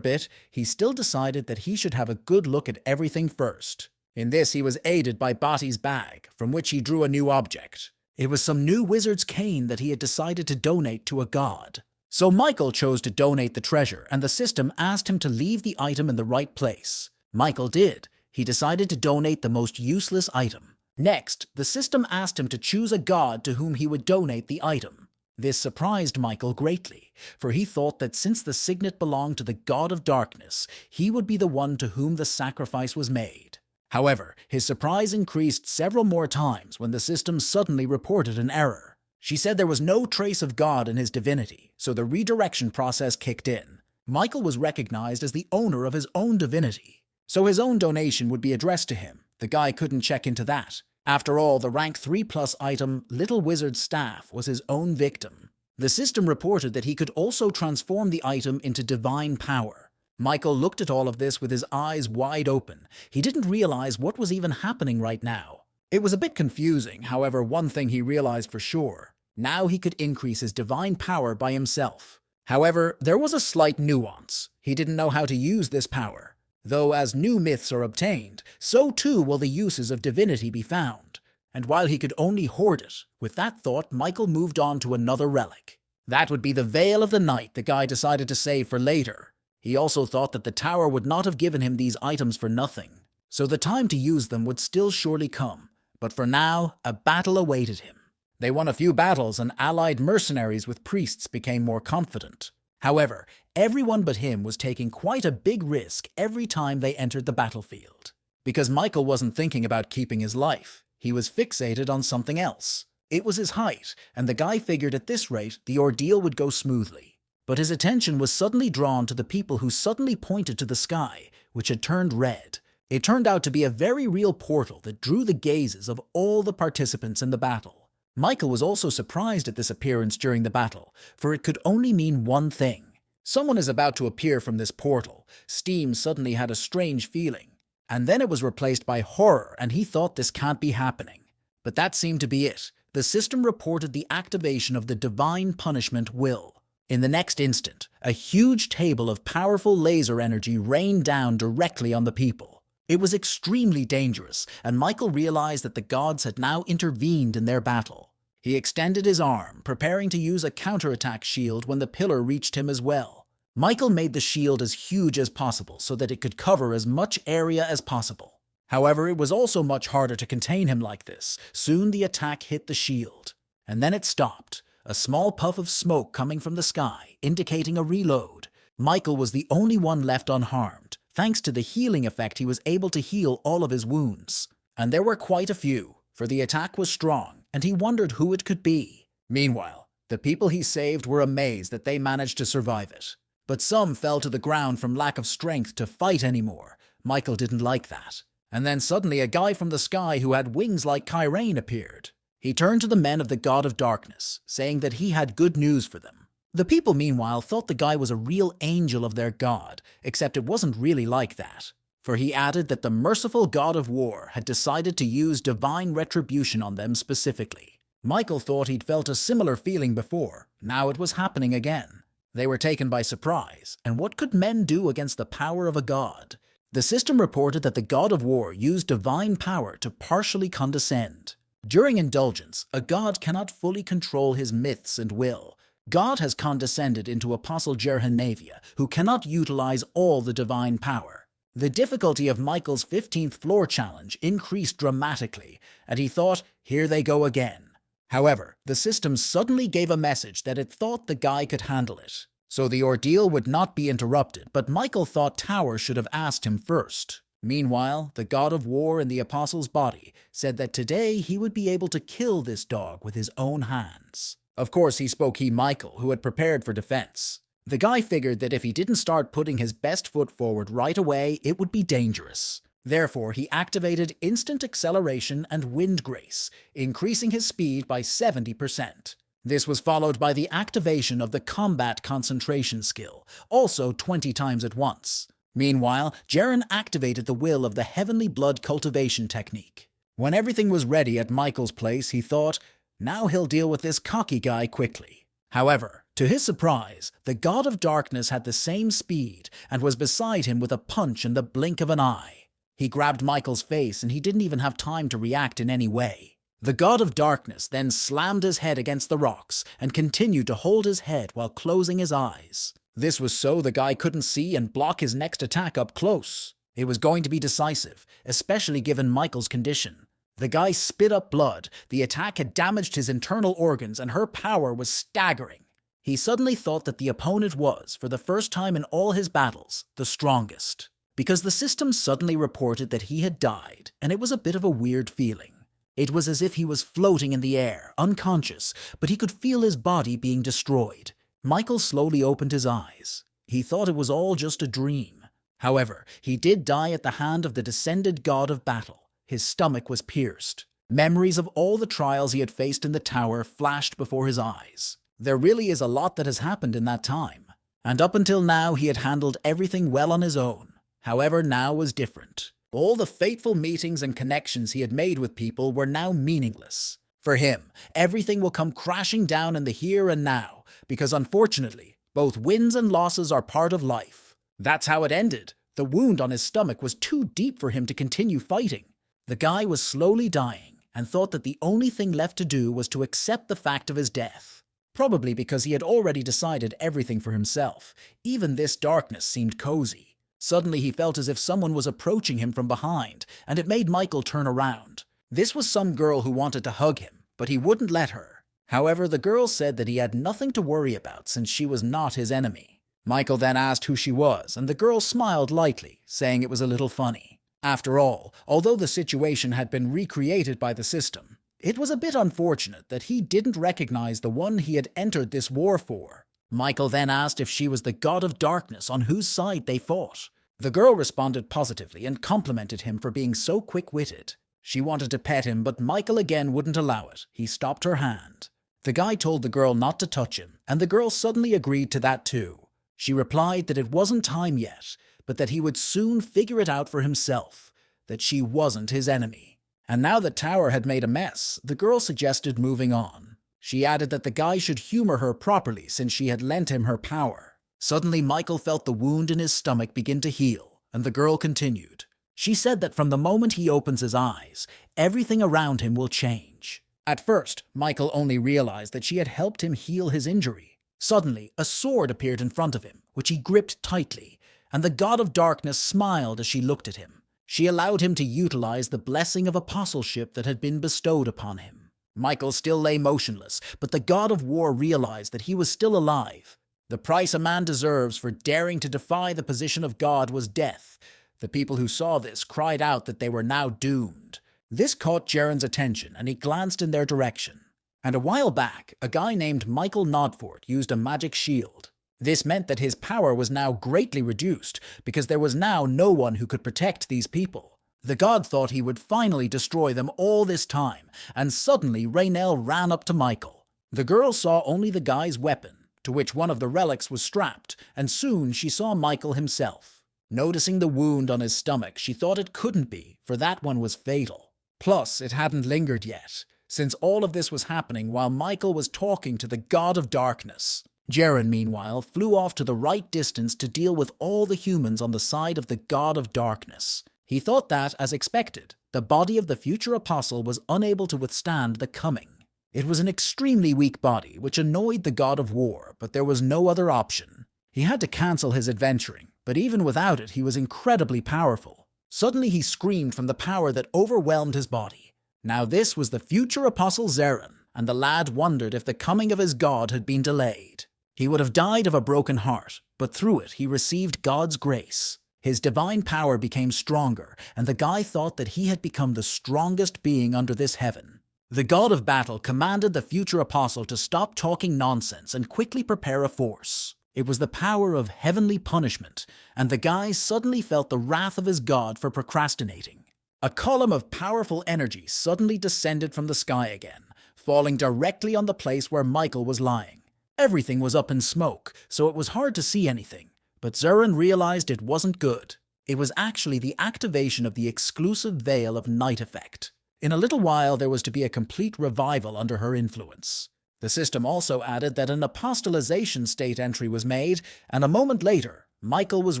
bit, he still decided that he should have a good look at everything first. In this, he was aided by Bati's bag, from which he drew a new object. It was some new wizard's cane that he had decided to donate to a god. So Michael chose to donate the treasure, and the system asked him to leave the item in the right place. Michael did. He decided to donate the most useless item. Next, the system asked him to choose a god to whom he would donate the item. This surprised Michael greatly, for he thought that since the signet belonged to the god of darkness, he would be the one to whom the sacrifice was made. However, his surprise increased several more times when the system suddenly reported an error. She said there was no trace of God in his divinity, so the redirection process kicked in. Michael was recognized as the owner of his own divinity, so his own donation would be addressed to him. The guy couldn't check into that. After all, the rank 3+ item, Little Wizard's Staff, was his own victim. The system reported that he could also transform the item into divine power. Michael looked at all of this with his eyes wide open. He didn't realize what was even happening right now. It was a bit confusing, however, one thing he realized for sure. Now he could increase his divine power by himself. However, there was a slight nuance. He didn't know how to use this power. Though as new myths are obtained, so too will the uses of divinity be found. And while he could only hoard it, with that thought Michael moved on to another relic. That would be the Veil of the Night the guy decided to save for later. He also thought that the tower would not have given him these items for nothing, so the time to use them would still surely come. But for now, a battle awaited him. They won a few battles and allied mercenaries with priests became more confident. However, everyone but him was taking quite a big risk every time they entered the battlefield. Because Michael wasn't thinking about keeping his life, he was fixated on something else. It was his height, and the guy figured at this rate the ordeal would go smoothly. But his attention was suddenly drawn to the people who suddenly pointed to the sky, which had turned red. It turned out to be a very real portal that drew the gazes of all the participants in the battle. Michael was also surprised at this appearance during the battle, for it could only mean one thing. Someone is about to appear from this portal. Steam suddenly had a strange feeling, and then it was replaced by horror, and he thought this can't be happening. But that seemed to be it. The system reported the activation of the divine punishment will. In the next instant, a huge table of powerful laser energy rained down directly on the people. It was extremely dangerous, and Michael realized that the gods had now intervened in their battle. He extended his arm, preparing to use a counterattack shield when the pillar reached him as well. Michael made the shield as huge as possible so that it could cover as much area as possible. However, it was also much harder to contain him like this. Soon the attack hit the shield, and then it stopped. A small puff of smoke coming from the sky, indicating a reload. Michael was the only one left unharmed. Thanks to the healing effect, he was able to heal all of his wounds. And there were quite a few, for the attack was strong, and he wondered who it could be. Meanwhile, the people he saved were amazed that they managed to survive it. But some fell to the ground from lack of strength to fight anymore. Michael didn't like that. And then suddenly a guy from the sky who had wings like Kyrane appeared. He turned to the men of the God of Darkness, saying that he had good news for them. The people, meanwhile, thought the guy was a real angel of their god, except it wasn't really like that. For he added that the merciful God of War had decided to use divine retribution on them specifically. Michael thought he'd felt a similar feeling before. Now it was happening again. They were taken by surprise, and what could men do against the power of a god? The system reported that the God of War used divine power to partially condescend. During indulgence, a god cannot fully control his myths and will. God has condescended into Apostle Jerhanavia, who cannot utilize all the divine power. The difficulty of Michael's 15th floor challenge increased dramatically, and he thought, here they go again. However, the system suddenly gave a message that it thought the guy could handle it. So the ordeal would not be interrupted, but Michael thought Tower should have asked him first. Meanwhile, the God of War in the Apostle's body said that today he would be able to kill this dog with his own hands. Of course, he spoke Michael, who had prepared for defense. The guy figured that if he didn't start putting his best foot forward right away, it would be dangerous. Therefore, he activated instant acceleration and wind grace, increasing his speed by 70%. This was followed by the activation of the combat concentration skill, also 20 times at once. Meanwhile, Jaren activated the will of the heavenly blood cultivation technique. When everything was ready at Michael's place, he thought, now he'll deal with this cocky guy quickly. However, to his surprise, the God of Darkness had the same speed and was beside him with a punch in the blink of an eye. He grabbed Michael's face and he didn't even have time to react in any way. The God of Darkness then slammed his head against the rocks and continued to hold his head while closing his eyes. This was so the guy couldn't see and block his next attack up close. It was going to be decisive, especially given Michael's condition. The guy spit up blood. The attack had damaged his internal organs and her power was staggering. He suddenly thought that the opponent was, for the first time in all his battles, the strongest. Because the system suddenly reported that he had died, and it was a bit of a weird feeling. It was as if he was floating in the air, unconscious, but he could feel his body being destroyed. Michael slowly opened his eyes. He thought it was all just a dream. However, he did die at the hand of the descended god of battle. His stomach was pierced. Memories of all the trials he had faced in the tower flashed before his eyes. There really is a lot that has happened in that time. And up until now, he had handled everything well on his own. However, now was different. All the fateful meetings and connections he had made with people were now meaningless. For him, everything will come crashing down in the here and now, because unfortunately, both wins and losses are part of life. That's how it ended. The wound on his stomach was too deep for him to continue fighting. The guy was slowly dying and thought that the only thing left to do was to accept the fact of his death. Probably because he had already decided everything for himself. Even this darkness seemed cozy. Suddenly he felt as if someone was approaching him from behind, and it made Michael turn around. This was some girl who wanted to hug him, but he wouldn't let her. However, the girl said that he had nothing to worry about since she was not his enemy. Michael then asked who she was, and the girl smiled lightly, saying it was a little funny. After all, although the situation had been recreated by the system, it was a bit unfortunate that he didn't recognize the one he had entered this war for. Michael then asked if she was the God of Darkness on whose side they fought. The girl responded positively and complimented him for being so quick-witted. She wanted to pet him, but Michael again wouldn't allow it. He stopped her hand. The guy told the girl not to touch him, and the girl suddenly agreed to that too. She replied that it wasn't time yet, but that he would soon figure it out for himself, that she wasn't his enemy. And now that Tower had made a mess, the girl suggested moving on. She added that the guy should humor her properly since she had lent him her power. Suddenly, Michael felt the wound in his stomach begin to heal, and the girl continued. She said that from the moment he opens his eyes, everything around him will change. At first, Michael only realized that she had helped him heal his injury. Suddenly, a sword appeared in front of him, which he gripped tightly, and the god of darkness smiled as she looked at him. She allowed him to utilize the blessing of apostleship that had been bestowed upon him. Michael still lay motionless, but the god of war realized that he was still alive. The price a man deserves for daring to defy the position of God was death. The people who saw this cried out that they were now doomed. This caught Jaren's attention, and he glanced in their direction. And a while back, a guy named Michael Nodfort used a magic shield. This meant that his power was now greatly reduced, because there was now no one who could protect these people. The god thought he would finally destroy them all this time, and suddenly Raynell ran up to Michael. The girl saw only the guy's weapon, to which one of the relics was strapped, and soon she saw Michael himself. Noticing the wound on his stomach, she thought it couldn't be, for that one was fatal. Plus, it hadn't lingered yet, since all of this was happening while Michael was talking to the god of darkness. Jaren, meanwhile, flew off to the right distance to deal with all the humans on the side of the god of darkness. He thought that, as expected, the body of the future apostle was unable to withstand the coming. It was an extremely weak body, which annoyed the god of war, but there was no other option. He had to cancel his adventuring, but even without it, he was incredibly powerful. Suddenly he screamed from the power that overwhelmed his body. Now this was the future apostle Zeren, and the lad wondered if the coming of his god had been delayed. He would have died of a broken heart, but through it he received God's grace. His divine power became stronger, and the guy thought that he had become the strongest being under this heaven. The god of battle commanded the future apostle to stop talking nonsense and quickly prepare a force. It was the power of heavenly punishment, and the guy suddenly felt the wrath of his god for procrastinating. A column of powerful energy suddenly descended from the sky again, falling directly on the place where Michael was lying. Everything was up in smoke, so it was hard to see anything, but Zeren realized it wasn't good. It was actually the activation of the exclusive Veil of Night effect. In a little while, there was to be a complete revival under her influence. The system also added that an apostolization state entry was made, and a moment later, Michael was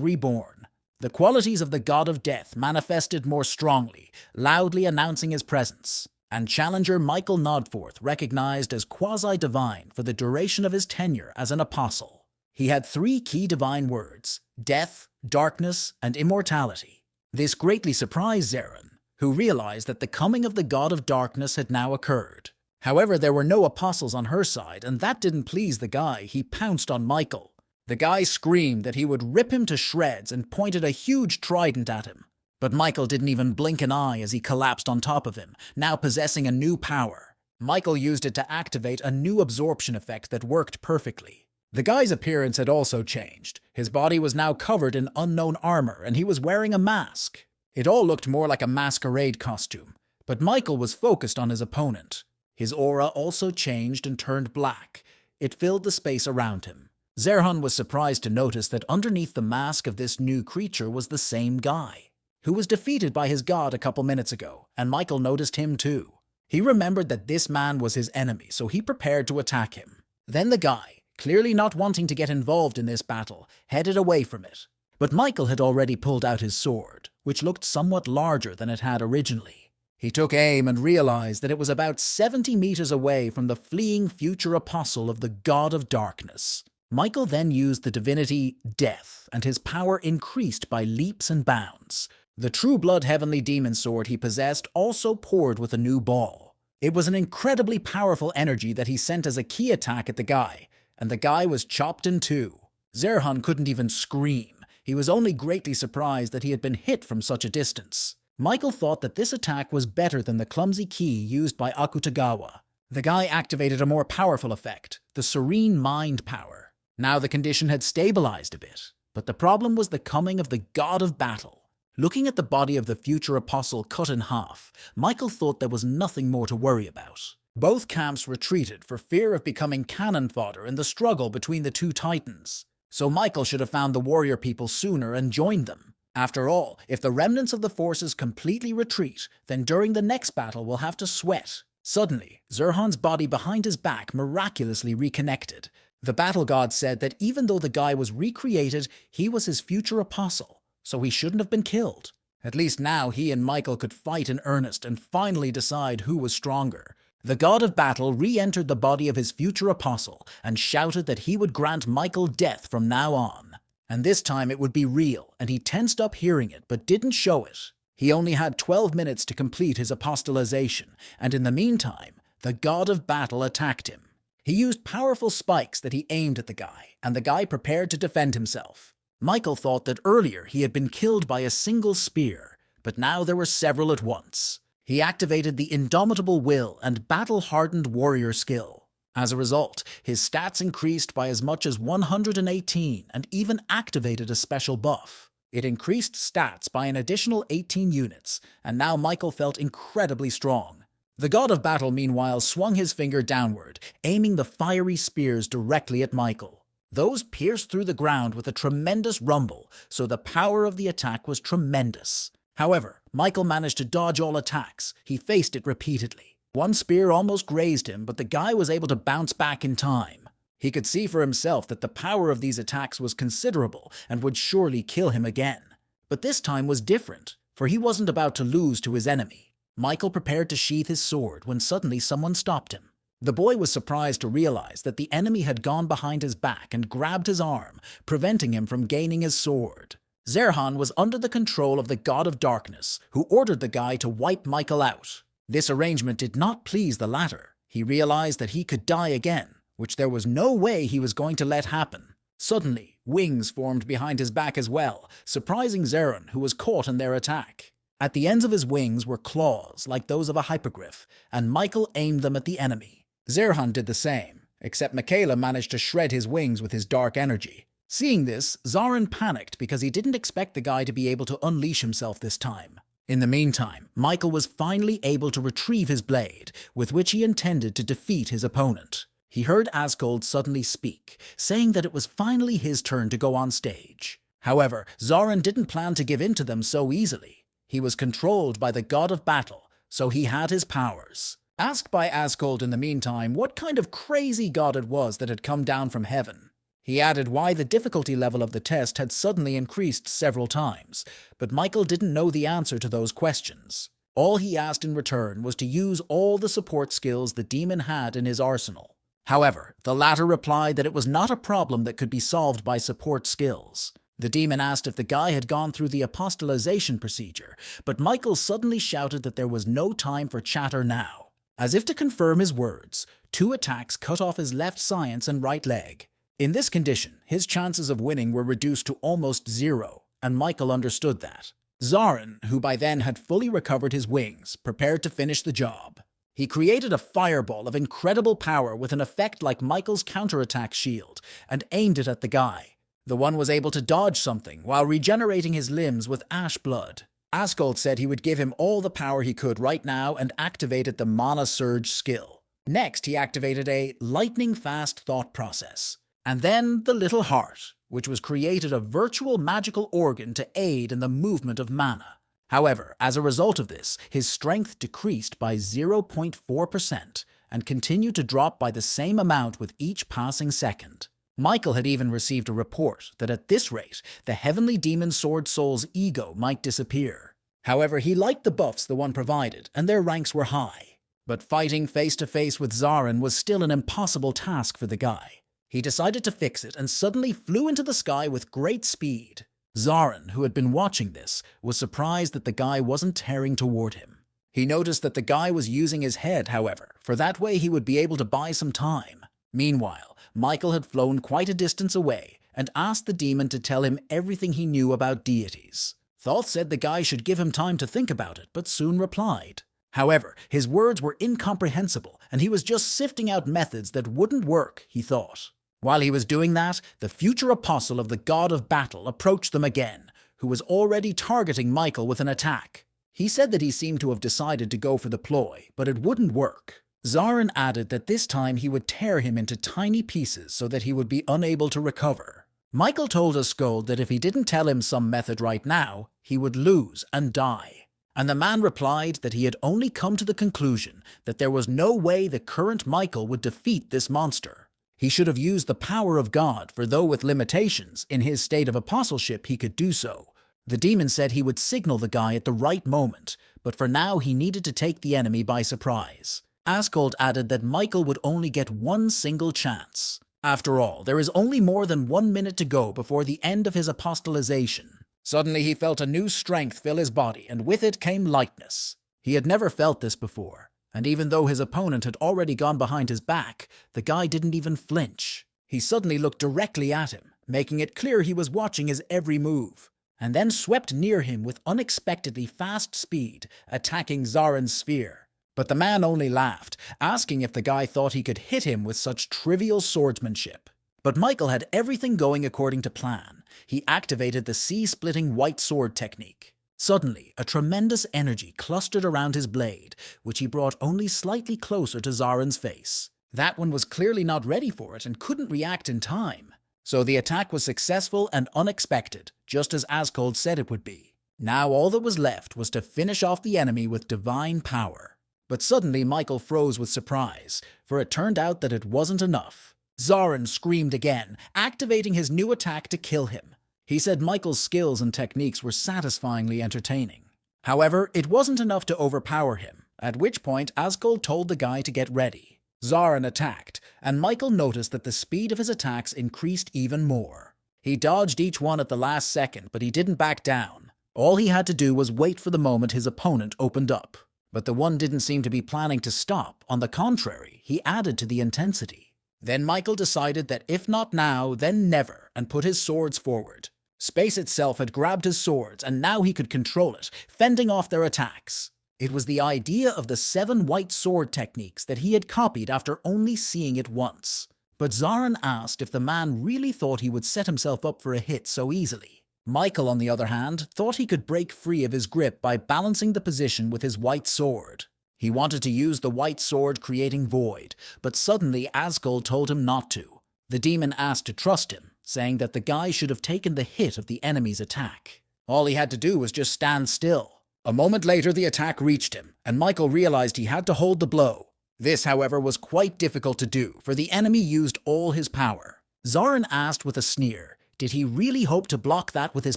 reborn. The qualities of the god of death manifested more strongly, loudly announcing his presence, and challenger Michael Nodforth recognized as quasi-divine for the duration of his tenure as an apostle. He had 3 key divine words: death, darkness, and immortality. This greatly surprised Zeren, who realized that the coming of the god of darkness had now occurred. However, there were no apostles on her side, and that didn't please the guy. He pounced on Michael. The guy screamed that he would rip him to shreds and pointed a huge trident at him. But Michael didn't even blink an eye as he collapsed on top of him, now possessing a new power. Michael used it to activate a new absorption effect that worked perfectly. The guy's appearance had also changed. His body was now covered in unknown armor, and he was wearing a mask. It all looked more like a masquerade costume, but Michael was focused on his opponent. His aura also changed and turned black. It filled the space around him. Zerhan was surprised to notice that underneath the mask of this new creature was the same guy, who was defeated by his god a couple minutes ago, and Michael noticed him too. He remembered that this man was his enemy, so he prepared to attack him. Then the guy, clearly not wanting to get involved in this battle, headed away from it. But Michael had already pulled out his sword, which looked somewhat larger than it had originally. He took aim and realized that it was about 70 meters away from the fleeing future apostle of the god of darkness. Michael then used the divinity Death, and his power increased by leaps and bounds. The True Blood Heavenly Demon Sword he possessed also poured with a new ball. It was an incredibly powerful energy that he sent as a key attack at the guy, and the guy was chopped in two. Zerhan couldn't even scream. He was only greatly surprised that he had been hit from such a distance. Michael thought that this attack was better than the clumsy key used by Akutagawa. The guy activated a more powerful effect, the Serene Mind power. Now the condition had stabilized a bit. But the problem was the coming of the god of battle. Looking at the body of the future apostle cut in half, Michael thought there was nothing more to worry about. Both camps retreated for fear of becoming cannon fodder in the struggle between the two titans. So Michael should have found the warrior people sooner and joined them. After all, if the remnants of the forces completely retreat, then during the next battle we'll have to sweat. Suddenly, Zirhan's body behind his back miraculously reconnected. The battle god said that even though the guy was recreated, he was his future apostle, so he shouldn't have been killed. At least now he and Michael could fight in earnest and finally decide who was stronger. The god of battle re-entered the body of his future apostle and shouted that he would grant Michael death from now on. And this time it would be real, and he tensed up hearing it but didn't show it. He only had 12 minutes to complete his apostolization, and in the meantime, the god of battle attacked him. He used powerful spikes that he aimed at the guy, and the guy prepared to defend himself. Michael thought that earlier he had been killed by a single spear, but now there were several at once. He activated the indomitable will and battle-hardened warrior skill. As a result, his stats increased by as much as 118 and even activated a special buff. It increased stats by an additional 18 units, and now Michael felt incredibly strong. The god of battle, meanwhile, swung his finger downward, aiming the fiery spears directly at Michael. Those pierced through the ground with a tremendous rumble, so the power of the attack was tremendous. However, Michael managed to dodge all attacks. He faced it repeatedly. One spear almost grazed him, but the guy was able to bounce back in time. He could see for himself that the power of these attacks was considerable and would surely kill him again. But this time was different, for he wasn't about to lose to his enemy. Michael prepared to sheath his sword when suddenly someone stopped him. The boy was surprised to realize that the enemy had gone behind his back and grabbed his arm, preventing him from gaining his sword. Zirhan was under the control of the god of darkness, who ordered the guy to wipe Michael out. This arrangement did not please the latter. He realized that he could die again, which there was no way he was going to let happen. Suddenly, wings formed behind his back as well, surprising Zirhan, who was caught in their attack. At the ends of his wings were claws, like those of a hippogriff, and Michael aimed them at the enemy. Zirhan did the same, except Michaela managed to shred his wings with his dark energy. Seeing this, Zirhan panicked because he didn't expect the guy to be able to unleash himself this time. In the meantime, Michael was finally able to retrieve his blade, with which he intended to defeat his opponent. He heard Asgold suddenly speak, saying that it was finally his turn to go on stage. However, Zirhan didn't plan to give in to them so easily. He was controlled by the god of battle, so he had his powers. Asked by Asgold in the meantime what kind of crazy god it was that had come down from heaven, he added why the difficulty level of the test had suddenly increased several times, but Michael didn't know the answer to those questions. All he asked in return was to use all the support skills the demon had in his arsenal. However, the latter replied that it was not a problem that could be solved by support skills. The demon asked if the guy had gone through the apostolization procedure, but Michael suddenly shouted that there was no time for chatter now. As if to confirm his words, 2 attacks cut off his left science and right leg. In this condition, his chances of winning were reduced to almost 0, and Michael understood that. Zirhan, who by then had fully recovered his wings, prepared to finish the job. He created a fireball of incredible power with an effect like Michael's counterattack shield, and aimed it at the guy. The one was able to dodge something while regenerating his limbs with ash blood. Asgold said he would give him all the power he could right now and activated the Mana Surge skill. Next, he activated a lightning-fast thought process. And then the little heart, which was created a virtual magical organ to aid in the movement of mana. However, as a result of this, his strength decreased by 0.4% and continued to drop by the same amount with each passing second. Michael had even received a report that at this rate, the heavenly demon Sword Soul's ego might disappear. However, he liked the buffs the one provided, and their ranks were high. But fighting face-to-face with Zirhan was still an impossible task for the guy. He decided to fix it and suddenly flew into the sky with great speed. Zirhan, who had been watching this, was surprised that the guy wasn't tearing toward him. He noticed that the guy was using his head, however, for that way he would be able to buy some time. Meanwhile, Michael had flown quite a distance away and asked the demon to tell him everything he knew about deities. Thoth said the guy should give him time to think about it, but soon replied. However, his words were incomprehensible, and he was just sifting out methods that wouldn't work, he thought. While he was doing that, the future apostle of the god of battle approached them again, who was already targeting Michael with an attack. He said that he seemed to have decided to go for the ploy, but it wouldn't work. Zarin added that this time he would tear him into tiny pieces so that he would be unable to recover. Michael told Asgold that if he didn't tell him some method right now, he would lose and die. And the man replied that he had only come to the conclusion that there was no way the current Michael would defeat this monster. He should have used the power of God, for though with limitations, in his state of apostleship he could do so. The demon said he would signal the guy at the right moment, but for now he needed to take the enemy by surprise. Asgold added that Michael would only get one single chance. After all, there is only more than 1 minute to go before the end of his apostolization. Suddenly he felt a new strength fill his body, and with it came lightness. He had never felt this before, and even though his opponent had already gone behind his back, the guy didn't even flinch. He suddenly looked directly at him, making it clear he was watching his every move, and then swept near him with unexpectedly fast speed, attacking Zarin's sphere. But the man only laughed, asking if the guy thought he could hit him with such trivial swordsmanship. But Michael had everything going according to plan. He activated the sea-splitting white sword technique. Suddenly, a tremendous energy clustered around his blade, which he brought only slightly closer to Zarin's face. That one was clearly not ready for it and couldn't react in time. So the attack was successful and unexpected, just as Asgold said it would be. Now all that was left was to finish off the enemy with divine power. But suddenly Michael froze with surprise, for it turned out that it wasn't enough. Zarin screamed again, activating his new attack to kill him. He said Michael's skills and techniques were satisfyingly entertaining. However, it wasn't enough to overpower him, at which point Asgold told the guy to get ready. Zarin attacked, and Michael noticed that the speed of his attacks increased even more. He dodged each one at the last second, but he didn't back down. All he had to do was wait for the moment his opponent opened up. But the one didn't seem to be planning to stop. On the contrary, he added to the intensity. Then Michael decided that if not now, then never, and put his swords forward. Space itself had grabbed his swords, and now he could control it, fending off their attacks. It was the idea of the 7 white sword techniques that he had copied after only seeing it once. But Zarin asked if the man really thought he would set himself up for a hit so easily. Michael, on the other hand, thought he could break free of his grip by balancing the position with his white sword. He wanted to use the white sword creating void, but suddenly Asgold told him not to. The demon asked to trust him, saying that the guy should have taken the hit of the enemy's attack. All he had to do was just stand still. A moment later the attack reached him, and Michael realized he had to hold the blow. This, however, was quite difficult to do, for the enemy used all his power. Zarin asked with a sneer, did he really hope to block that with his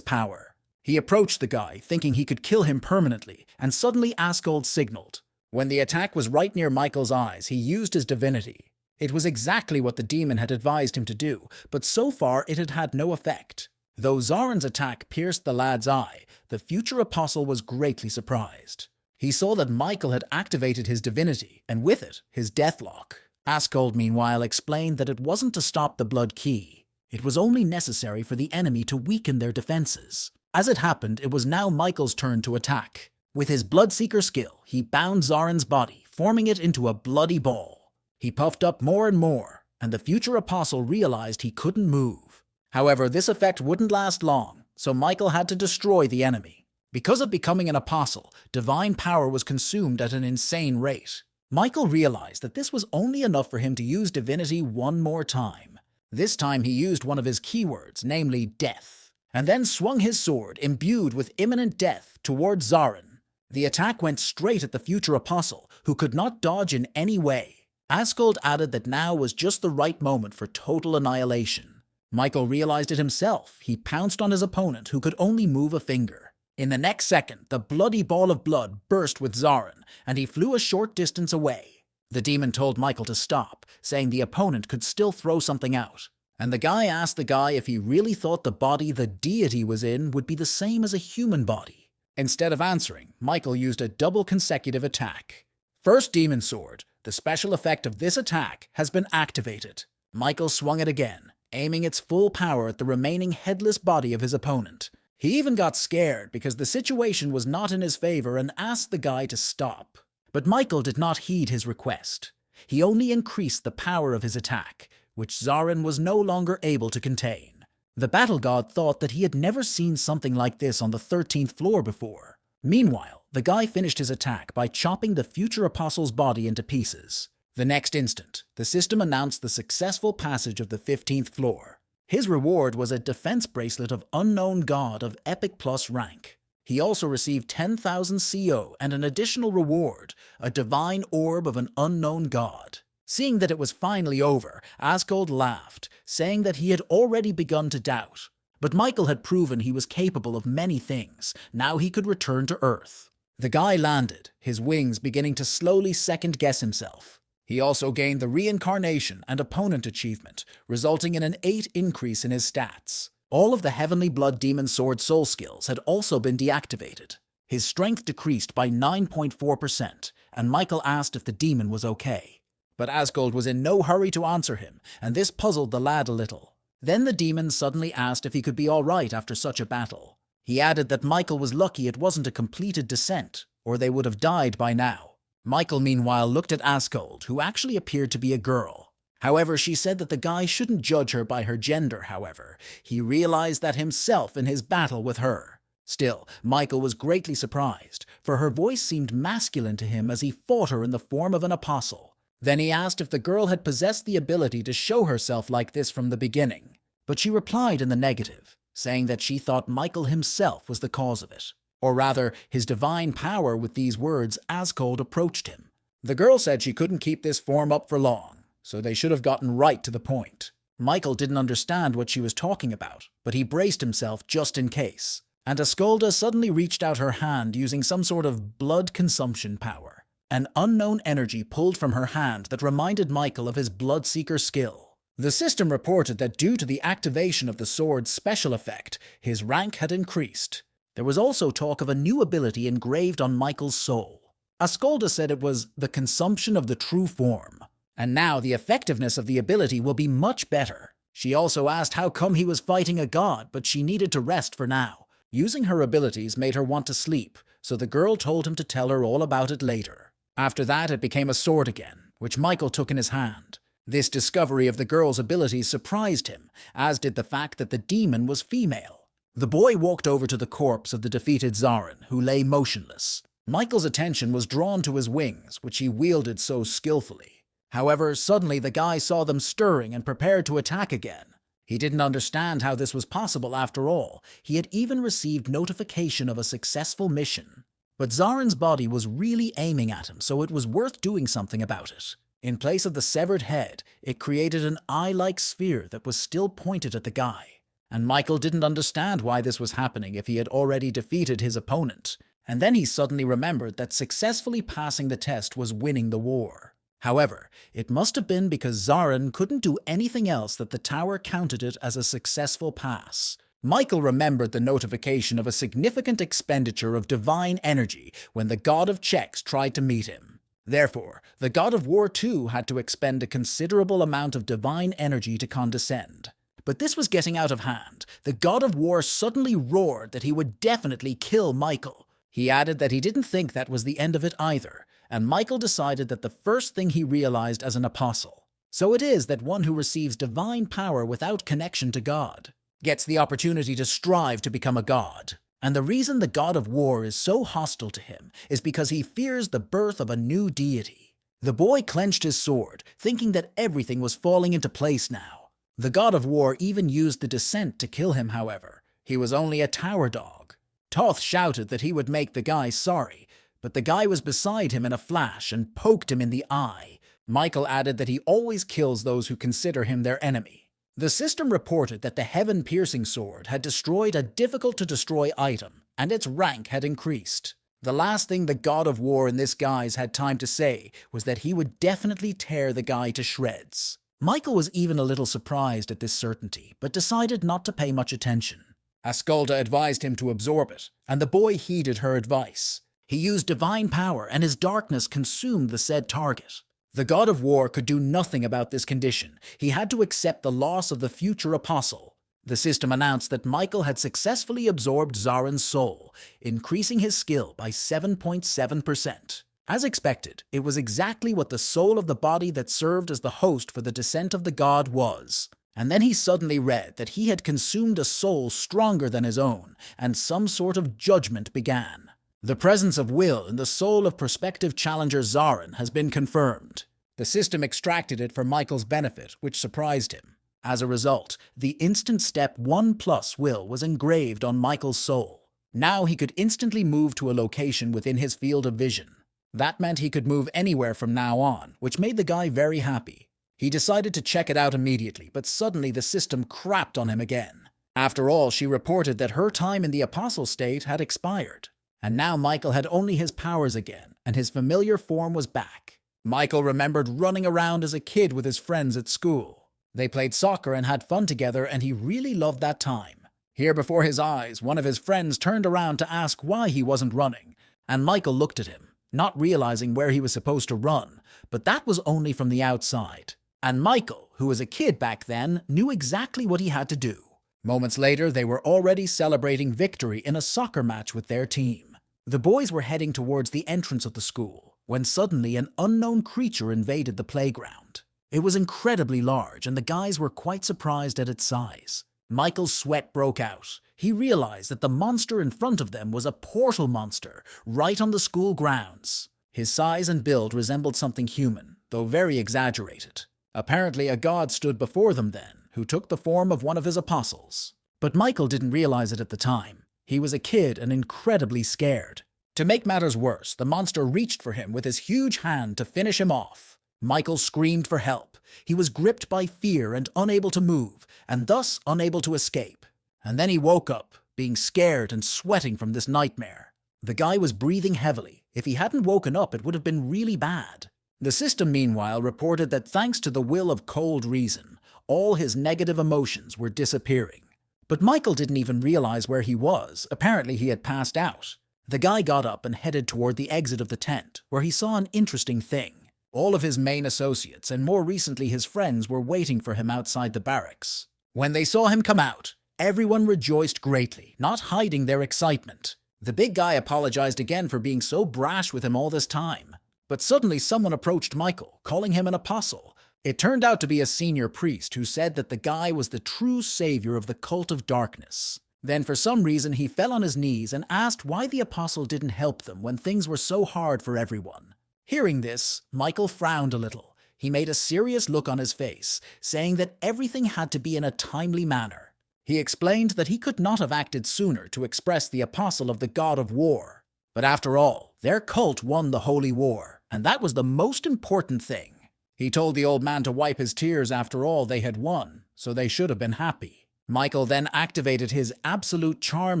power? He approached the guy, thinking he could kill him permanently, and suddenly Asgold signaled. When the attack was right near Michael's eyes, he used his divinity. It was exactly what the demon had advised him to do, but so far it had had no effect. Though Zarin's attack pierced the lad's eye, the future apostle was greatly surprised. He saw that Michael had activated his divinity, and with it, his deathlock. Asgold, meanwhile, explained that it wasn't to stop the blood key. It was only necessary for the enemy to weaken their defenses. As it happened, it was now Michael's turn to attack. With his Bloodseeker skill, he bound Zarin's body, forming it into a bloody ball. He puffed up more and more, and the future apostle realized he couldn't move. However, this effect wouldn't last long, so Michael had to destroy the enemy. Because of becoming an apostle, divine power was consumed at an insane rate. Michael realized that this was only enough for him to use divinity one more time. This time he used one of his keywords, namely death, and then swung his sword, imbued with imminent death, towards Zarin. The attack went straight at the future apostle, who could not dodge in any way. Asgold added that now was just the right moment for total annihilation. Michael realized it himself. He pounced on his opponent, who could only move a finger. In the next second, the bloody ball of blood burst with Zarin, and he flew a short distance away. The demon told Michael to stop, saying the opponent could still throw something out. And the guy asked the guy if he really thought the body the deity was in would be the same as a human body. Instead of answering, Michael used a double consecutive attack. First demon sword. The special effect of this attack has been activated. Michael swung it again, aiming its full power at the remaining headless body of his opponent. He even got scared because the situation was not in his favor and asked the guy to stop. But Michael did not heed his request. He only increased the power of his attack, which Zarin was no longer able to contain. The battle god thought that he had never seen something like this on the 13th floor before. Meanwhile, the guy finished his attack by chopping the future apostle's body into pieces. The next instant, the system announced the successful passage of the 15th floor. His reward was a defense bracelet of Unknown God of Epic Plus rank. He also received 10,000 CO and an additional reward, a divine orb of an unknown god. Seeing that it was finally over, Asgold laughed, saying that he had already begun to doubt. But Michael had proven he was capable of many things. Now he could return to Earth. The guy landed, his wings beginning to slowly second-guess himself. He also gained the Reincarnation and Opponent achievement, resulting in an 8 increase in his stats. All of the Heavenly Blood Demon Sword soul skills had also been deactivated. His strength decreased by 9.4%, and Michael asked if the demon was okay. But Asgold was in no hurry to answer him, and this puzzled the lad a little. Then the demon suddenly asked if he could be alright after such a battle. He added that Michael was lucky it wasn't a completed descent, or they would have died by now. Michael meanwhile looked at Asgold, who actually appeared to be a girl. However, she said that the guy shouldn't judge her by her gender, however. He realized that himself in his battle with her. Still, Michael was greatly surprised, for her voice seemed masculine to him as he fought her in the form of an apostle. Then he asked if the girl had possessed the ability to show herself like this from the beginning. But she replied in the negative, saying that she thought Michael himself was the cause of it. Or rather, his divine power. With these words, Asgold approached him. The girl said she couldn't keep this form up for long, so they should have gotten right to the point. Michael didn't understand what she was talking about, but he braced himself just in case. And Asgolda suddenly reached out her hand using some sort of blood consumption power. An unknown energy pulled from her hand that reminded Michael of his Bloodseeker skill. The system reported that due to the activation of the sword's special effect, his rank had increased. There was also talk of a new ability engraved on Michael's soul. Asgolda said it was the consumption of the true form, and now the effectiveness of the ability will be much better. She also asked how come he was fighting a god, but she needed to rest for now. Using her abilities made her want to sleep, so the girl told him to tell her all about it later. After that, it became a sword again, which Michael took in his hand. This discovery of the girl's abilities surprised him, as did the fact that the demon was female. The boy walked over to the corpse of the defeated Zarin, who lay motionless. Michael's attention was drawn to his wings, which he wielded so skillfully. However, suddenly the guy saw them stirring and prepared to attack again. He didn't understand how this was possible after all. He had even received notification of a successful mission. But Zarin's body was really aiming at him, so it was worth doing something about it. In place of the severed head, it created an eye-like sphere that was still pointed at the guy. And Michael didn't understand why this was happening if he had already defeated his opponent. And then he suddenly remembered that successfully passing the test was winning the war. However, it must have been because Zarin couldn't do anything else that the tower counted it as a successful pass. Michael remembered the notification of a significant expenditure of divine energy when the god of checks tried to meet him. Therefore, the god of war too had to expend a considerable amount of divine energy to condescend. But this was getting out of hand. The god of war suddenly roared that he would definitely kill Michael. He added that he didn't think that was the end of it either, and Michael decided that the first thing he realized as an apostle. So it is that one who receives divine power without connection to God gets the opportunity to strive to become a god. And the reason the god of war is so hostile to him is because he fears the birth of a new deity. The boy clenched his sword, thinking that everything was falling into place now. The god of war even used the descent to kill him, however. He was only a tower dog. Toth shouted that he would make the guy sorry, but the guy was beside him in a flash and poked him in the eye. Michael added that he always kills those who consider him their enemy. The system reported that the heaven-piercing sword had destroyed a difficult-to-destroy item, and its rank had increased. The last thing the god of war in this guise had time to say was that he would definitely tear the guy to shreds. Michael was even a little surprised at this certainty, but decided not to pay much attention. Asgolda advised him to absorb it, and the boy heeded her advice. He used divine power, and his darkness consumed the said target. The god of war could do nothing about this condition. He had to accept the loss of the future apostle. The system announced that Michael had successfully absorbed Zarin's soul, increasing his skill by 7.7%. As expected, it was exactly what the soul of the body that served as the host for the descent of the god was. And then he suddenly read that he had consumed a soul stronger than his own, and some sort of judgment began. The presence of will in the soul of prospective challenger Zarin has been confirmed. The system extracted it for Michael's benefit, which surprised him. As a result, the instant step 1+ will was engraved on Michael's soul. Now he could instantly move to a location within his field of vision. That meant he could move anywhere from now on, which made the guy very happy. He decided to check it out immediately, but suddenly the system crapped on him again. After all, she reported that her time in the apostle state had expired. And now Michael had only his powers again, and his familiar form was back. Michael remembered running around as a kid with his friends at school. They played soccer and had fun together, and he really loved that time. Here before his eyes, one of his friends turned around to ask why he wasn't running, and Michael looked at him, not realizing where he was supposed to run, but that was only from the outside. And Michael, who was a kid back then, knew exactly what he had to do. Moments later, they were already celebrating victory in a soccer match with their team. The boys were heading towards the entrance of the school, when suddenly an unknown creature invaded the playground. It was incredibly large, and the guys were quite surprised at its size. Michael's sweat broke out. He realized that the monster in front of them was a portal monster, right on the school grounds. His size and build resembled something human, though very exaggerated. Apparently a god stood before them then, who took the form of one of his apostles. But Michael didn't realize it at the time. He was a kid and incredibly scared. To make matters worse, the monster reached for him with his huge hand to finish him off. Michael screamed for help. He was gripped by fear and unable to move, and thus unable to escape. And then he woke up, being scared and sweating from this nightmare. The guy was breathing heavily. If he hadn't woken up, it would have been really bad. The system, meanwhile, reported that thanks to the will of cold reason, all his negative emotions were disappearing. But Michael didn't even realize where he was. Apparently he had passed out. The guy got up and headed toward the exit of the tent, where he saw an interesting thing. All of his main associates, and more recently his friends, were waiting for him outside the barracks. When they saw him come out, everyone rejoiced greatly, not hiding their excitement. The big guy apologized again for being so brash with him all this time. But suddenly someone approached Michael, calling him an apostle. It turned out to be a senior priest who said that the guy was the true savior of the cult of darkness. Then for some reason he fell on his knees and asked why the apostle didn't help them when things were so hard for everyone. Hearing this, Michael frowned a little. He made a serious look on his face, saying that everything had to be in a timely manner. He explained that he could not have acted sooner to express the apostle of the god of war. But after all, their cult won the holy war, and that was the most important thing. He told the old man to wipe his tears. After all, they had won, so they should have been happy. Michael then activated his absolute charm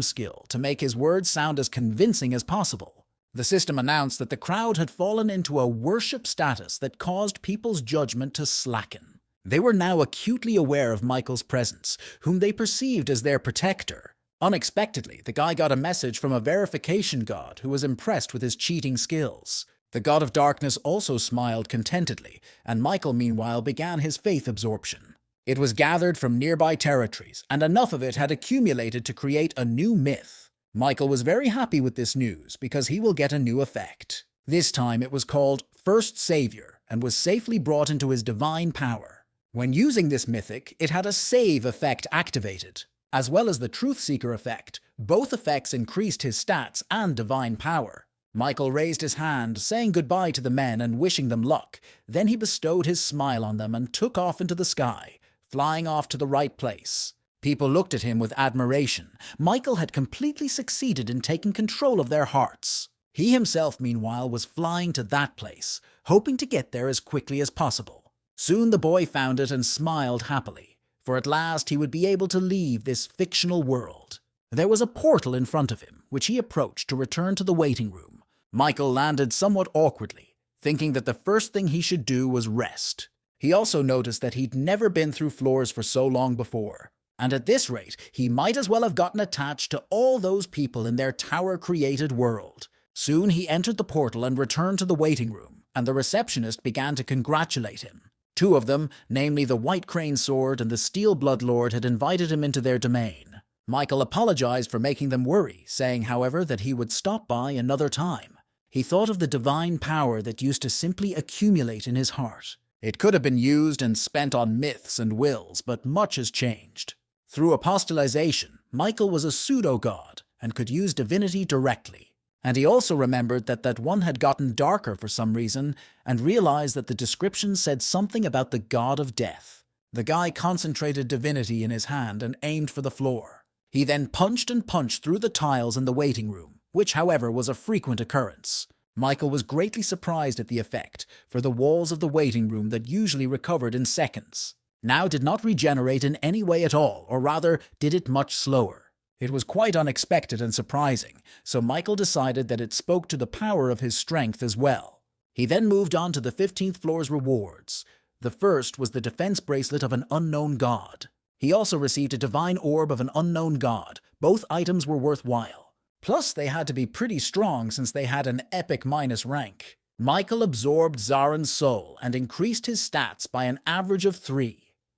skill to make his words sound as convincing as possible. The system announced that the crowd had fallen into a worship status that caused people's judgment to slacken. They were now acutely aware of Michael's presence, whom they perceived as their protector. Unexpectedly, the guy got a message from a verification god who was impressed with his cheating skills. The god of darkness also smiled contentedly, and Michael meanwhile began his faith absorption. It was gathered from nearby territories, and enough of it had accumulated to create a new myth. Michael was very happy with this news because he will get a new effect. This time it was called First Savior and was safely brought into his divine power. When using this mythic, it had a save effect activated. As well as the Truth Seeker effect, both effects increased his stats and divine power. Michael raised his hand, saying goodbye to the men and wishing them luck. Then he bestowed his smile on them and took off into the sky, flying off to the right place. People looked at him with admiration. Michael had completely succeeded in taking control of their hearts. He himself, meanwhile, was flying to that place, hoping to get there as quickly as possible. Soon the boy found it and smiled happily, for at last he would be able to leave this fictional world. There was a portal in front of him, which he approached to return to the waiting room. Michael landed somewhat awkwardly, thinking that the first thing he should do was rest. He also noticed that he'd never been through floors for so long before, and at this rate, he might as well have gotten attached to all those people in their tower-created world. Soon he entered the portal and returned to the waiting room, and the receptionist began to congratulate him. Two of them, namely the White Crane Sword and the Steel Blood Lord, had invited him into their domain. Michael apologized for making them worry, saying, however, that he would stop by another time. He thought of the divine power that used to simply accumulate in his heart. It could have been used and spent on myths and wills, but much has changed. Through apostolization, Michael was a pseudo-god and could use divinity directly. And he also remembered that one had gotten darker for some reason and realized that the description said something about the god of death. The guy concentrated divinity in his hand and aimed for the floor. He then punched and punched through the tiles in the waiting room, which, however, was a frequent occurrence. Michael was greatly surprised at the effect, for the walls of the waiting room that usually recovered in seconds now did not regenerate in any way at all, or rather, did it much slower. It was quite unexpected and surprising, so Michael decided that it spoke to the power of his strength as well. He then moved on to the 15th floor's rewards. The first was the defense bracelet of an unknown god. He also received a divine orb of an unknown god. Both items were worthwhile. Plus, they had to be pretty strong since they had an epic minus rank. Michael absorbed Zaren's soul and increased his stats by an average of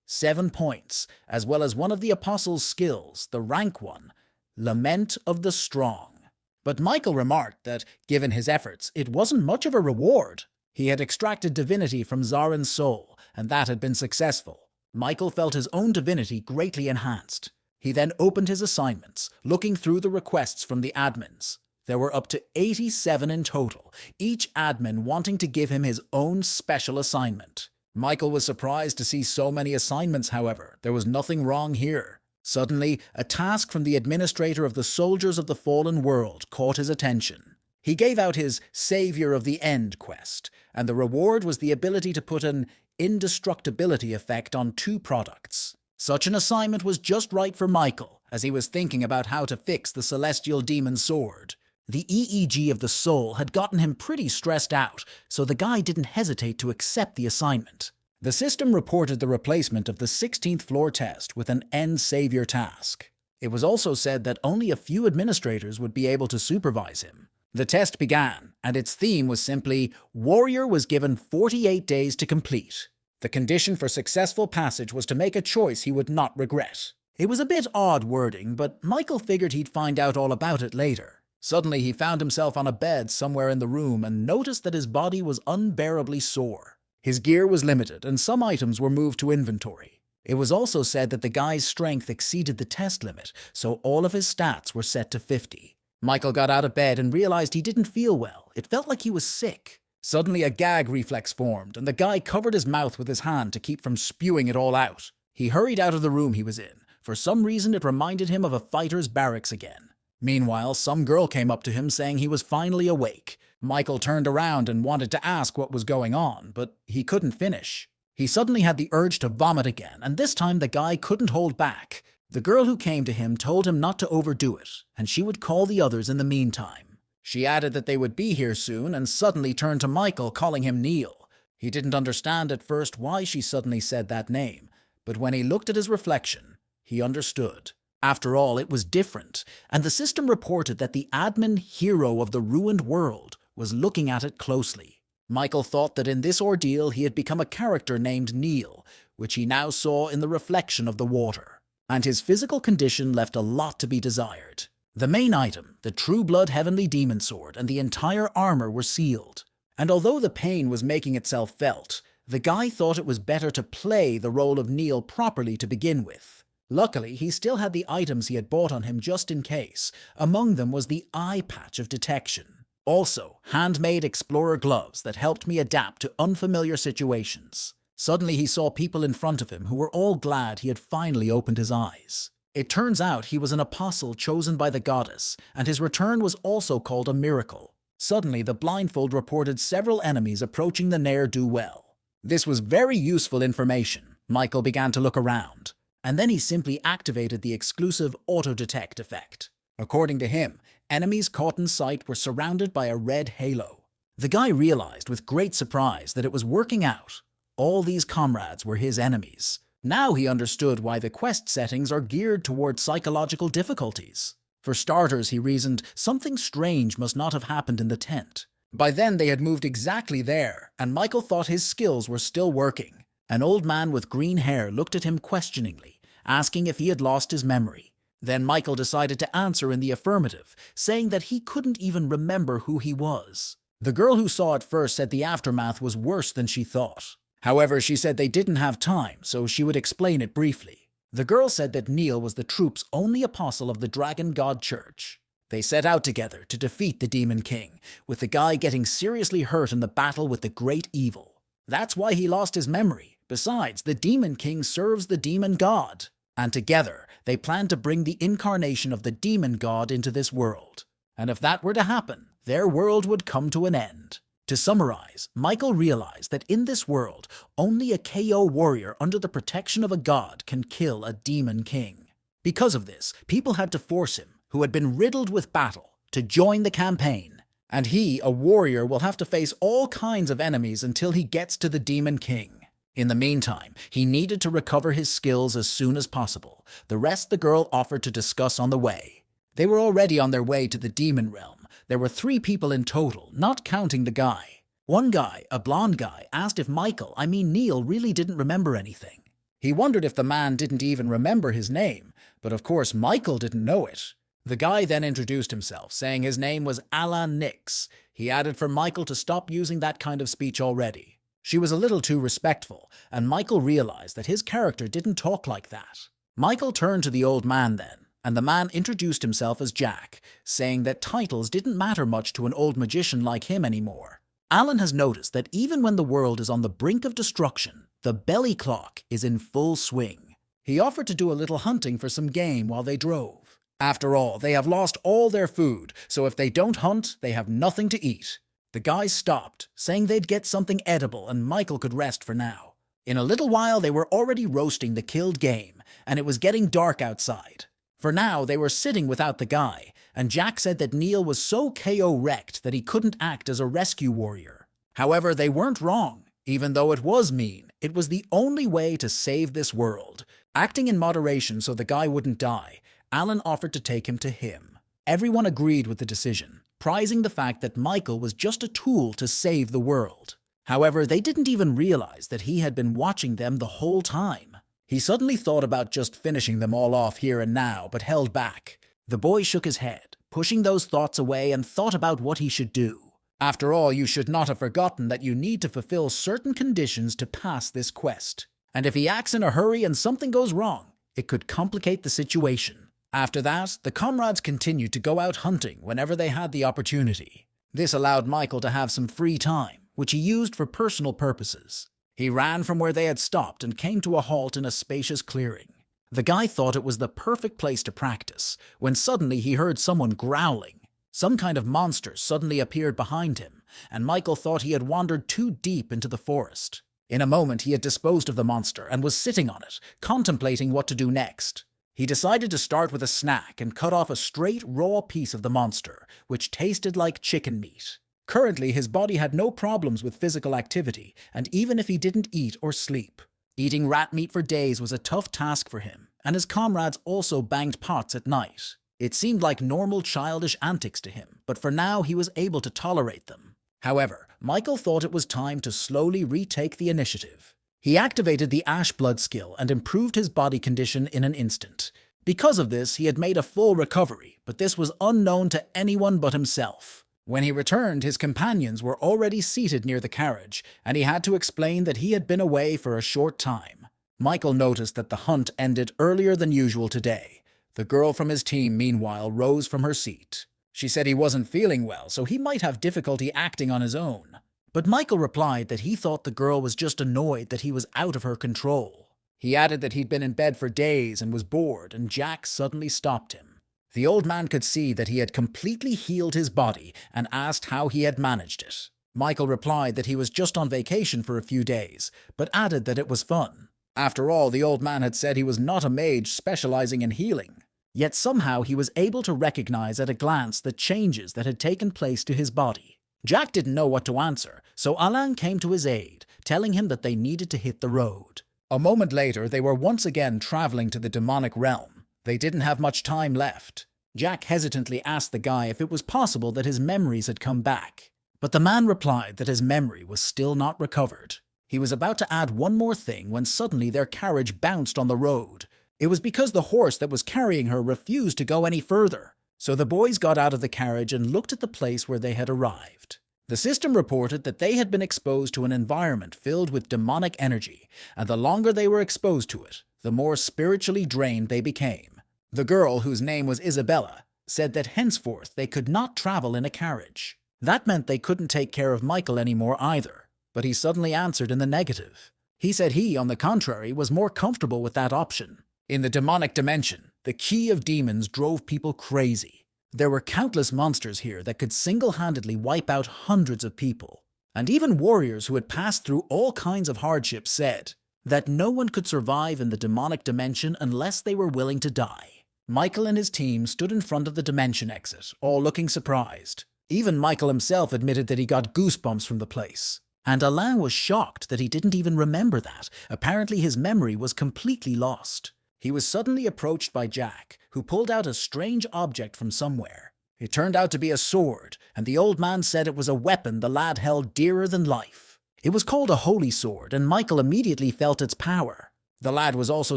7 points, as well as one of the apostle's skills, the rank one, Lament of the Strong. But Michael remarked that, given his efforts, it wasn't much of a reward. He had extracted divinity from Zaren's soul, and that had been successful. Michael felt his own divinity greatly enhanced. He then opened his assignments, looking through the requests from the admins. There were up to 87 in total, each admin wanting to give him his own special assignment. Michael was surprised to see so many assignments, however. There was nothing wrong here. Suddenly, a task from the administrator of the Soldiers of the Fallen World caught his attention. He gave out his Savior of the End quest, and the reward was the ability to put an indestructibility effect on 2 products. Such an assignment was just right for Michael, as he was thinking about how to fix the Celestial Demon Sword. The EEG of the soul had gotten him pretty stressed out, so the guy didn't hesitate to accept the assignment. The system reported the replacement of the 16th floor test with an End Savior task. It was also said that only a few administrators would be able to supervise him. The test began, and its theme was simply, Warrior was given 48 days to complete. The condition for successful passage was to make a choice he would not regret. It was a bit odd wording, but Michael figured he'd find out all about it later. Suddenly he found himself on a bed somewhere in the room and noticed that his body was unbearably sore. His gear was limited, and some items were moved to inventory. It was also said that the guy's strength exceeded the test limit, so all of his stats were set to 50. Michael got out of bed and realized he didn't feel well. It felt like he was sick. Suddenly a gag reflex formed, and the guy covered his mouth with his hand to keep from spewing it all out. He hurried out of the room he was in. For some reason it reminded him of a fighter's barracks again. Meanwhile, some girl came up to him saying he was finally awake. Michael turned around and wanted to ask what was going on, but he couldn't finish. He suddenly had the urge to vomit again, and this time the guy couldn't hold back. The girl who came to him told him not to overdo it, and she would call the others in the meantime. She added that they would be here soon, and suddenly turned to Michael, calling him Neil. He didn't understand at first why she suddenly said that name, but when he looked at his reflection, he understood. After all, it was different, and the system reported that the admin hero of the ruined world was looking at it closely. Michael thought that in this ordeal he had become a character named Neil, which he now saw in the reflection of the water. And his physical condition left a lot to be desired. The main item, the True Blood Heavenly Demon Sword, and the entire armor were sealed. And although the pain was making itself felt, the guy thought it was better to play the role of Neil properly to begin with. Luckily, he still had the items he had bought on him just in case. Among them was the eye patch of detection. Also, handmade explorer gloves that helped me adapt to unfamiliar situations. Suddenly he saw people in front of him who were all glad he had finally opened his eyes. It turns out he was an apostle chosen by the goddess, and his return was also called a miracle. Suddenly the blindfold reported several enemies approaching the ne'er-do-well. This was very useful information. Michael began to look around, and then he simply activated the exclusive auto-detect effect. According to him, enemies caught in sight were surrounded by a red halo. The guy realized with great surprise that it was working out. All these comrades were his enemies. Now he understood why the quest settings are geared toward psychological difficulties. For starters, he reasoned, something strange must not have happened in the tent. By then they had moved exactly there, and Michael thought his skills were still working. An old man with green hair looked at him questioningly, asking if he had lost his memory. Then Michael decided to answer in the affirmative, saying that he couldn't even remember who he was. The girl who saw it first said the aftermath was worse than she thought. However, she said they didn't have time, so she would explain it briefly. The girl said that Neil was the troop's only apostle of the Dragon God Church. They set out together to defeat the Demon King, with the guy getting seriously hurt in the battle with the Great Evil. That's why he lost his memory. Besides, the Demon King serves the Demon God. And together, they plan to bring the incarnation of the Demon God into this world. And if that were to happen, their world would come to an end. To summarize, Michael realized that in this world, only a KO warrior under the protection of a god can kill a Demon King. Because of this, people had to force him, who had been riddled with battle, to join the campaign. And he, a warrior, will have to face all kinds of enemies until he gets to the Demon King. In the meantime, he needed to recover his skills as soon as possible. The rest the girl offered to discuss on the way. They were already on their way to the Demon Realm. There were 3 people in total, not counting the guy. One guy, a blonde guy, asked if Neil really didn't remember anything. He wondered if the man didn't even remember his name, but of course Michael didn't know it. The guy then introduced himself, saying his name was Alan Nix. He added for Michael to stop using that kind of speech already. She was a little too respectful, and Michael realized that his character didn't talk like that. Michael turned to the old man then, and the man introduced himself as Jack, saying that titles didn't matter much to an old magician like him anymore. Alan has noticed that even when the world is on the brink of destruction, the belly clock is in full swing. He offered to do a little hunting for some game while they drove. After all, they have lost all their food, so if they don't hunt, they have nothing to eat. The guys stopped, saying they'd get something edible and Michael could rest for now. In a little while, they were already roasting the killed game, and it was getting dark outside. For now, they were sitting without the guy, and Jack said that Neil was so KO wrecked that he couldn't act as a rescue warrior. However, they weren't wrong. Even though it was mean, it was the only way to save this world. Acting in moderation so the guy wouldn't die, Alan offered to take him to him. Everyone agreed with the decision, prizing the fact that Michael was just a tool to save the world. However, they didn't even realize that he had been watching them the whole time. He suddenly thought about just finishing them all off here and now, but held back. The boy shook his head, pushing those thoughts away, and thought about what he should do. After all, you should not have forgotten that you need to fulfill certain conditions to pass this quest. And if he acts in a hurry and something goes wrong, it could complicate the situation. After that, the comrades continued to go out hunting whenever they had the opportunity. This allowed Michael to have some free time, which he used for personal purposes. He ran from where they had stopped and came to a halt in a spacious clearing. The guy thought it was the perfect place to practice, when suddenly he heard someone growling. Some kind of monster suddenly appeared behind him, and Michael thought he had wandered too deep into the forest. In a moment, he had disposed of the monster and was sitting on it, contemplating what to do next. He decided to start with a snack and cut off a straight, raw piece of the monster, which tasted like chicken meat. Currently, his body had no problems with physical activity, and even if he didn't eat or sleep. Eating rat meat for days was a tough task for him, and his comrades also banged pots at night. It seemed like normal childish antics to him, but for now he was able to tolerate them. However, Michael thought it was time to slowly retake the initiative. He activated the Ash Blood skill and improved his body condition in an instant. Because of this, he had made a full recovery, but this was unknown to anyone but himself. When he returned, his companions were already seated near the carriage, and he had to explain that he had been away for a short time. Michael noticed that the hunt ended earlier than usual today. The girl from his team, meanwhile, rose from her seat. She said he wasn't feeling well, so he might have difficulty acting on his own. But Michael replied that he thought the girl was just annoyed that he was out of her control. He added that he'd been in bed for days and was bored, and Jack suddenly stopped him. The old man could see that he had completely healed his body and asked how he had managed it. Michael replied that he was just on vacation for a few days, but added that it was fun. After all, the old man had said he was not a mage specializing in healing. Yet somehow he was able to recognize at a glance the changes that had taken place to his body. Jack didn't know what to answer, so Alain came to his aid, telling him that they needed to hit the road. A moment later, they were once again traveling to the demonic realm. They didn't have much time left. Jack hesitantly asked the guy if it was possible that his memories had come back. But the man replied that his memory was still not recovered. He was about to add one more thing when suddenly their carriage bounced on the road. It was because the horse that was carrying her refused to go any further. So the boys got out of the carriage and looked at the place where they had arrived. The system reported that they had been exposed to an environment filled with demonic energy, and the longer they were exposed to it, the more spiritually drained they became. The girl, whose name was Isabella, said that henceforth they could not travel in a carriage. That meant they couldn't take care of Michael anymore either, but he suddenly answered in the negative. He said he, on the contrary, was more comfortable with that option. In the demonic dimension, the key of demons drove people crazy. There were countless monsters here that could single-handedly wipe out hundreds of people. And even warriors who had passed through all kinds of hardships said that no one could survive in the demonic dimension unless they were willing to die. Michael and his team stood in front of the dimension exit, all looking surprised. Even Michael himself admitted that he got goosebumps from the place. And Alain was shocked that he didn't even remember that. Apparently his memory was completely lost. He was suddenly approached by Jack, who pulled out a strange object from somewhere. It turned out to be a sword, and the old man said it was a weapon the lad held dearer than life. It was called a holy sword, and Michael immediately felt its power. The lad was also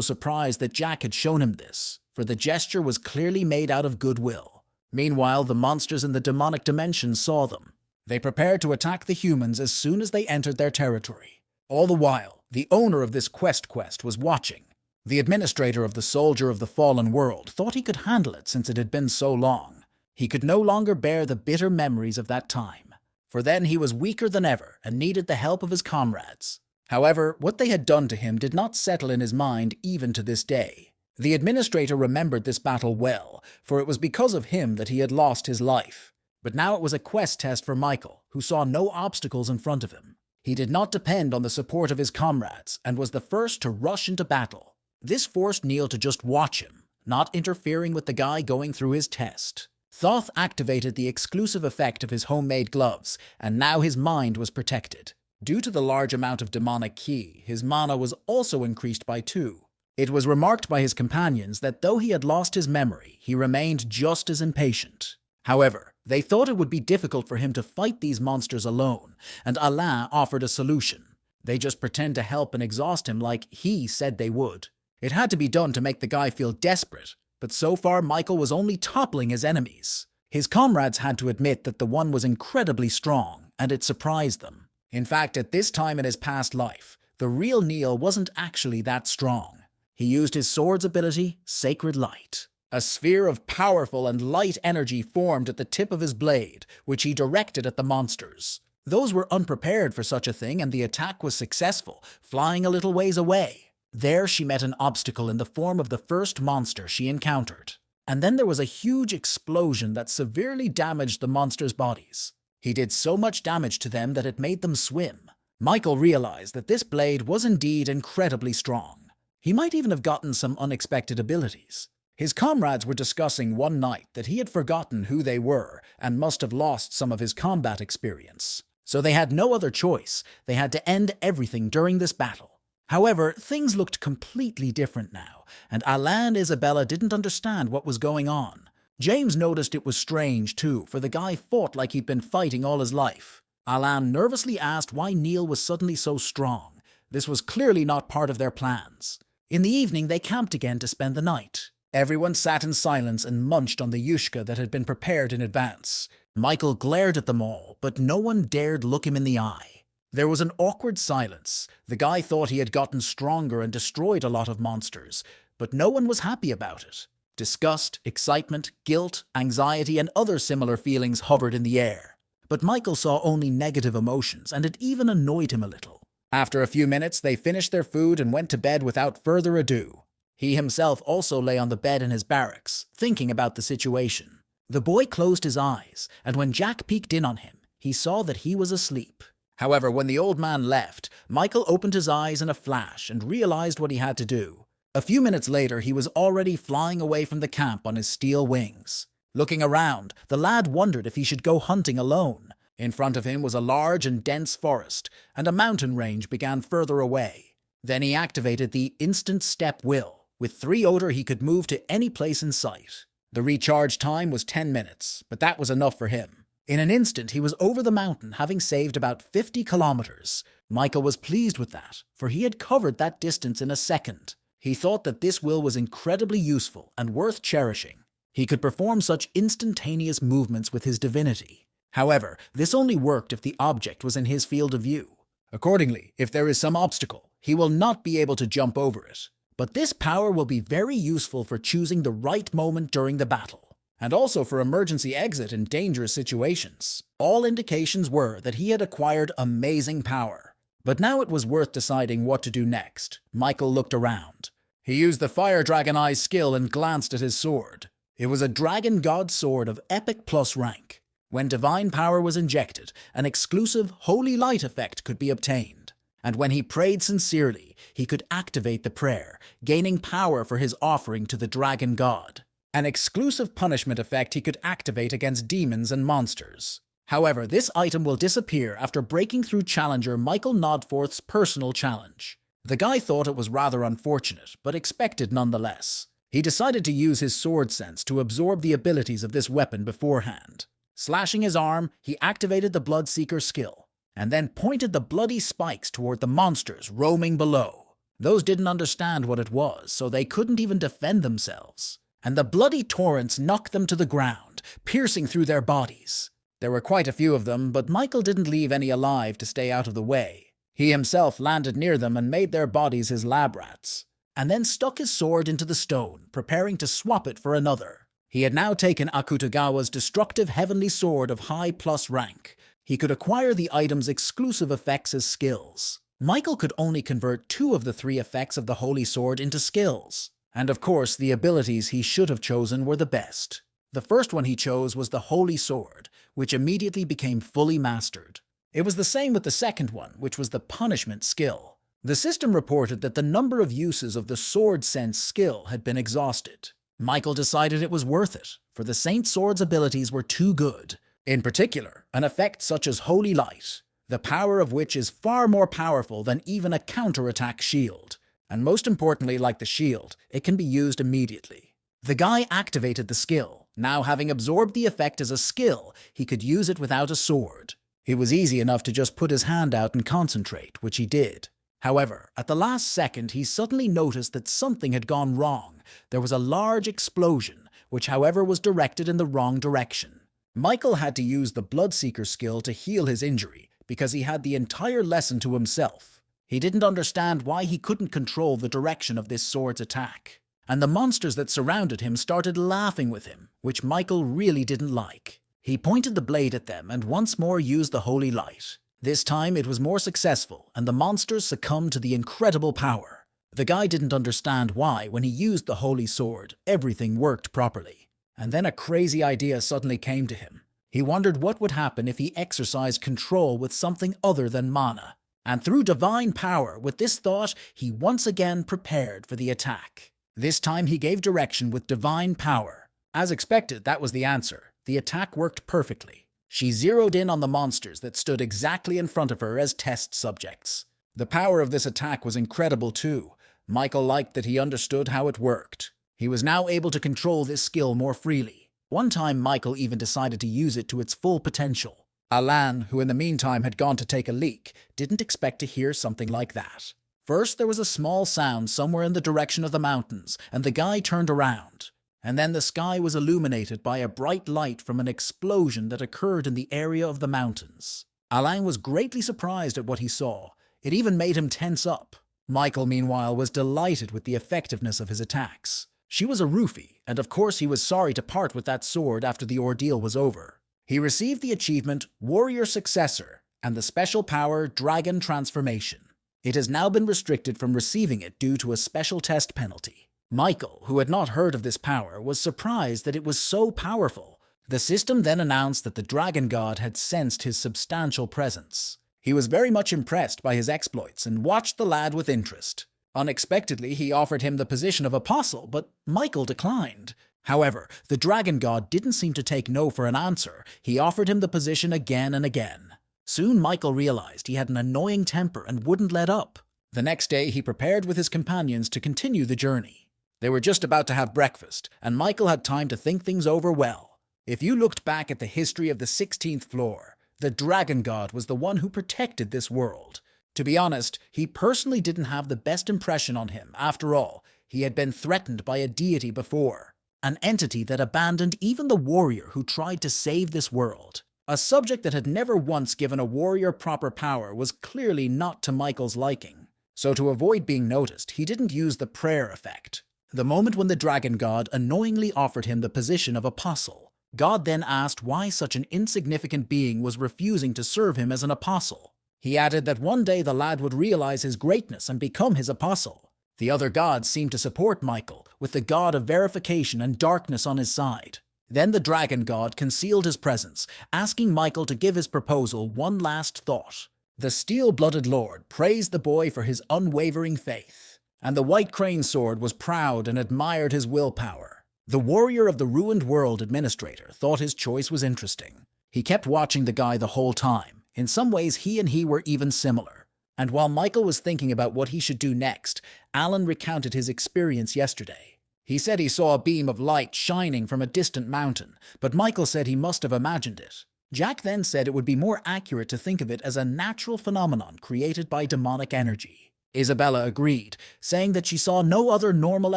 surprised that Jack had shown him this, for the gesture was clearly made out of goodwill. Meanwhile, the monsters in the demonic dimension saw them. They prepared to attack the humans as soon as they entered their territory. All the while, the owner of this quest was watching. The administrator of the Soldier of the Fallen World thought he could handle it since it had been so long. He could no longer bear the bitter memories of that time, for then he was weaker than ever and needed the help of his comrades. However, what they had done to him did not settle in his mind even to this day. The administrator remembered this battle well, for it was because of him that he had lost his life. But now it was a quest test for Michael, who saw no obstacles in front of him. He did not depend on the support of his comrades and was the first to rush into battle. This forced Neil to just watch him, not interfering with the guy going through his test. Thoth activated the exclusive effect of his homemade gloves, and now his mind was protected. Due to the large amount of demonic ki, his mana was also increased by 2. It was remarked by his companions that though he had lost his memory, he remained just as impatient. However, they thought it would be difficult for him to fight these monsters alone, and Alain offered a solution. They just pretend to help and exhaust him like he said they would. It had to be done to make the guy feel desperate, but so far Michael was only toppling his enemies. His comrades had to admit that the one was incredibly strong, and it surprised them. In fact, at this time in his past life, the real Neil wasn't actually that strong. He used his sword's ability, Sacred Light. A sphere of powerful and light energy formed at the tip of his blade, which he directed at the monsters. Those were unprepared for such a thing, and the attack was successful, flying a little ways away. There she met an obstacle in the form of the first monster she encountered. And then there was a huge explosion that severely damaged the monsters' bodies. He did so much damage to them that it made them swim. Michael realized that this blade was indeed incredibly strong. He might even have gotten some unexpected abilities. His comrades were discussing one night that he had forgotten who they were and must have lost some of his combat experience. So they had no other choice. They had to end everything during this battle. However, things looked completely different now, and Alain and Isabella didn't understand what was going on. James noticed it was strange too, for the guy fought like he'd been fighting all his life. Alain nervously asked why Neil was suddenly so strong. This was clearly not part of their plans. In the evening, they camped again to spend the night. Everyone sat in silence and munched on the yushka that had been prepared in advance. Michael glared at them all, but no one dared look him in the eye. There was an awkward silence. The guy thought he had gotten stronger and destroyed a lot of monsters, but no one was happy about it. Disgust, excitement, guilt, anxiety, and other similar feelings hovered in the air. But Michael saw only negative emotions, and it even annoyed him a little. After a few minutes, they finished their food and went to bed without further ado. He himself also lay on the bed in his barracks, thinking about the situation. The boy closed his eyes, and when Jack peeked in on him, he saw that he was asleep. However, when the old man left, Michael opened his eyes in a flash and realized what he had to do. A few minutes later, he was already flying away from the camp on his steel wings. Looking around, the lad wondered if he should go hunting alone. In front of him was a large and dense forest, and a mountain range began further away. Then he activated the Instant Step Will. With 3 Ogre, he could move to any place in sight. The recharge time was 10 minutes, but that was enough for him. In an instant, he was over the mountain, having saved about 50 kilometers. Michael was pleased with that, for he had covered that distance in a second. He thought that this will was incredibly useful and worth cherishing. He could perform such instantaneous movements with his divinity. However, this only worked if the object was in his field of view. Accordingly, if there is some obstacle, he will not be able to jump over it. But this power will be very useful for choosing the right moment during the battle, and also for emergency exit in dangerous situations. All indications were that he had acquired amazing power. But now it was worth deciding what to do next. Michael looked around. He used the Fire Dragon Eyes skill and glanced at his sword. It was a Dragon God sword of Epic Plus rank. When divine power was injected, an exclusive Holy Light effect could be obtained. And when he prayed sincerely, he could activate the prayer, gaining power for his offering to the Dragon God. An exclusive punishment effect he could activate against demons and monsters. However, this item will disappear after breaking through challenger Michael Nodforth's personal challenge. The guy thought it was rather unfortunate, but expected nonetheless. He decided to use his sword sense to absorb the abilities of this weapon beforehand. Slashing his arm, he activated the Bloodseeker skill, and then pointed the bloody spikes toward the monsters roaming below. Those didn't understand what it was, so they couldn't even defend themselves. And the bloody torrents knocked them to the ground, piercing through their bodies. There were quite a few of them, but Michael didn't leave any alive to stay out of the way. He himself landed near them and made their bodies his lab rats, and then stuck his sword into the stone, preparing to swap it for another. He had now taken Akutagawa's destructive heavenly sword of high plus rank. He could acquire the item's exclusive effects as skills. Michael could only convert 2 of the 3 effects of the holy sword into skills. And of course, the abilities he should have chosen were the best. The first one he chose was the holy sword, which immediately became fully mastered. It was the same with the second one, which was the punishment skill. The system reported that the number of uses of the sword sense skill had been exhausted. Michael decided it was worth it, for the Saint Sword's abilities were too good. In particular, an effect such as Holy Light, the power of which is far more powerful than even a counterattack shield. And most importantly, like the shield, it can be used immediately. The guy activated the skill. Now having absorbed the effect as a skill, he could use it without a sword. It was easy enough to just put his hand out and concentrate, which he did. However, at the last second, he suddenly noticed that something had gone wrong. There was a large explosion, which however was directed in the wrong direction. Michael had to use the Bloodseeker skill to heal his injury, because he had the entire lesson to himself. He didn't understand why he couldn't control the direction of this sword's attack. And the monsters that surrounded him started laughing with him, which Michael really didn't like. He pointed the blade at them and once more used the Holy Light. This time it was more successful, and the monsters succumbed to the incredible power. The guy didn't understand why, when he used the Holy Sword, everything worked properly. And then a crazy idea suddenly came to him. He wondered what would happen if he exercised control with something other than mana. And through divine power, with this thought, he once again prepared for the attack. This time he gave direction with divine power. As expected, that was the answer. The attack worked perfectly. She zeroed in on the monsters that stood exactly in front of her as test subjects. The power of this attack was incredible too. Michael liked that he understood how it worked. He was now able to control this skill more freely. One time Michael even decided to use it to its full potential. Alan, who in the meantime had gone to take a leak, didn't expect to hear something like that. First there was a small sound somewhere in the direction of the mountains, and the guy turned around. And then the sky was illuminated by a bright light from an explosion that occurred in the area of the mountains. Alain was greatly surprised at what he saw. It even made him tense up. Michael, meanwhile, was delighted with the effectiveness of his attacks. She was a roofie, and of course he was sorry to part with that sword after the ordeal was over. He received the achievement Warrior Successor and the special power Dragon Transformation. It has now been restricted from receiving it due to a special test penalty. Michael, who had not heard of this power, was surprised that it was so powerful. The system then announced that the Dragon God had sensed his substantial presence. He was very much impressed by his exploits and watched the lad with interest. Unexpectedly, he offered him the position of apostle, but Michael declined. However, the Dragon God didn't seem to take no for an answer. He offered him the position again and again. Soon Michael realized he had an annoying temper and wouldn't let up. The next day, he prepared with his companions to continue the journey. They were just about to have breakfast, and Michael had time to think things over well. If you looked back at the history of the 16th floor, the Dragon God was the one who protected this world. To be honest, he personally didn't have the best impression on him. After all, he had been threatened by a deity before, an entity that abandoned even the warrior who tried to save this world. A subject that had never once given a warrior proper power was clearly not to Michael's liking. So to avoid being noticed, he didn't use the prayer effect. The moment when the dragon god annoyingly offered him the position of apostle, God then asked why such an insignificant being was refusing to serve him as an apostle. He added that one day the lad would realize his greatness and become his apostle. The other gods seemed to support Michael, with the god of verification and darkness on his side. Then the dragon god concealed his presence, asking Michael to give his proposal one last thought. The steel-blooded lord praised the boy for his unwavering faith, and the white crane sword was proud and admired his willpower. The warrior of the ruined world administrator thought his choice was interesting. He kept watching the guy the whole time. In some ways, he and he were even similar. And while Michael was thinking about what he should do next, Alan recounted his experience yesterday. He said he saw a beam of light shining from a distant mountain, but Michael said he must have imagined it. Jack then said it would be more accurate to think of it as a natural phenomenon created by demonic energy. Isabella agreed, saying that she saw no other normal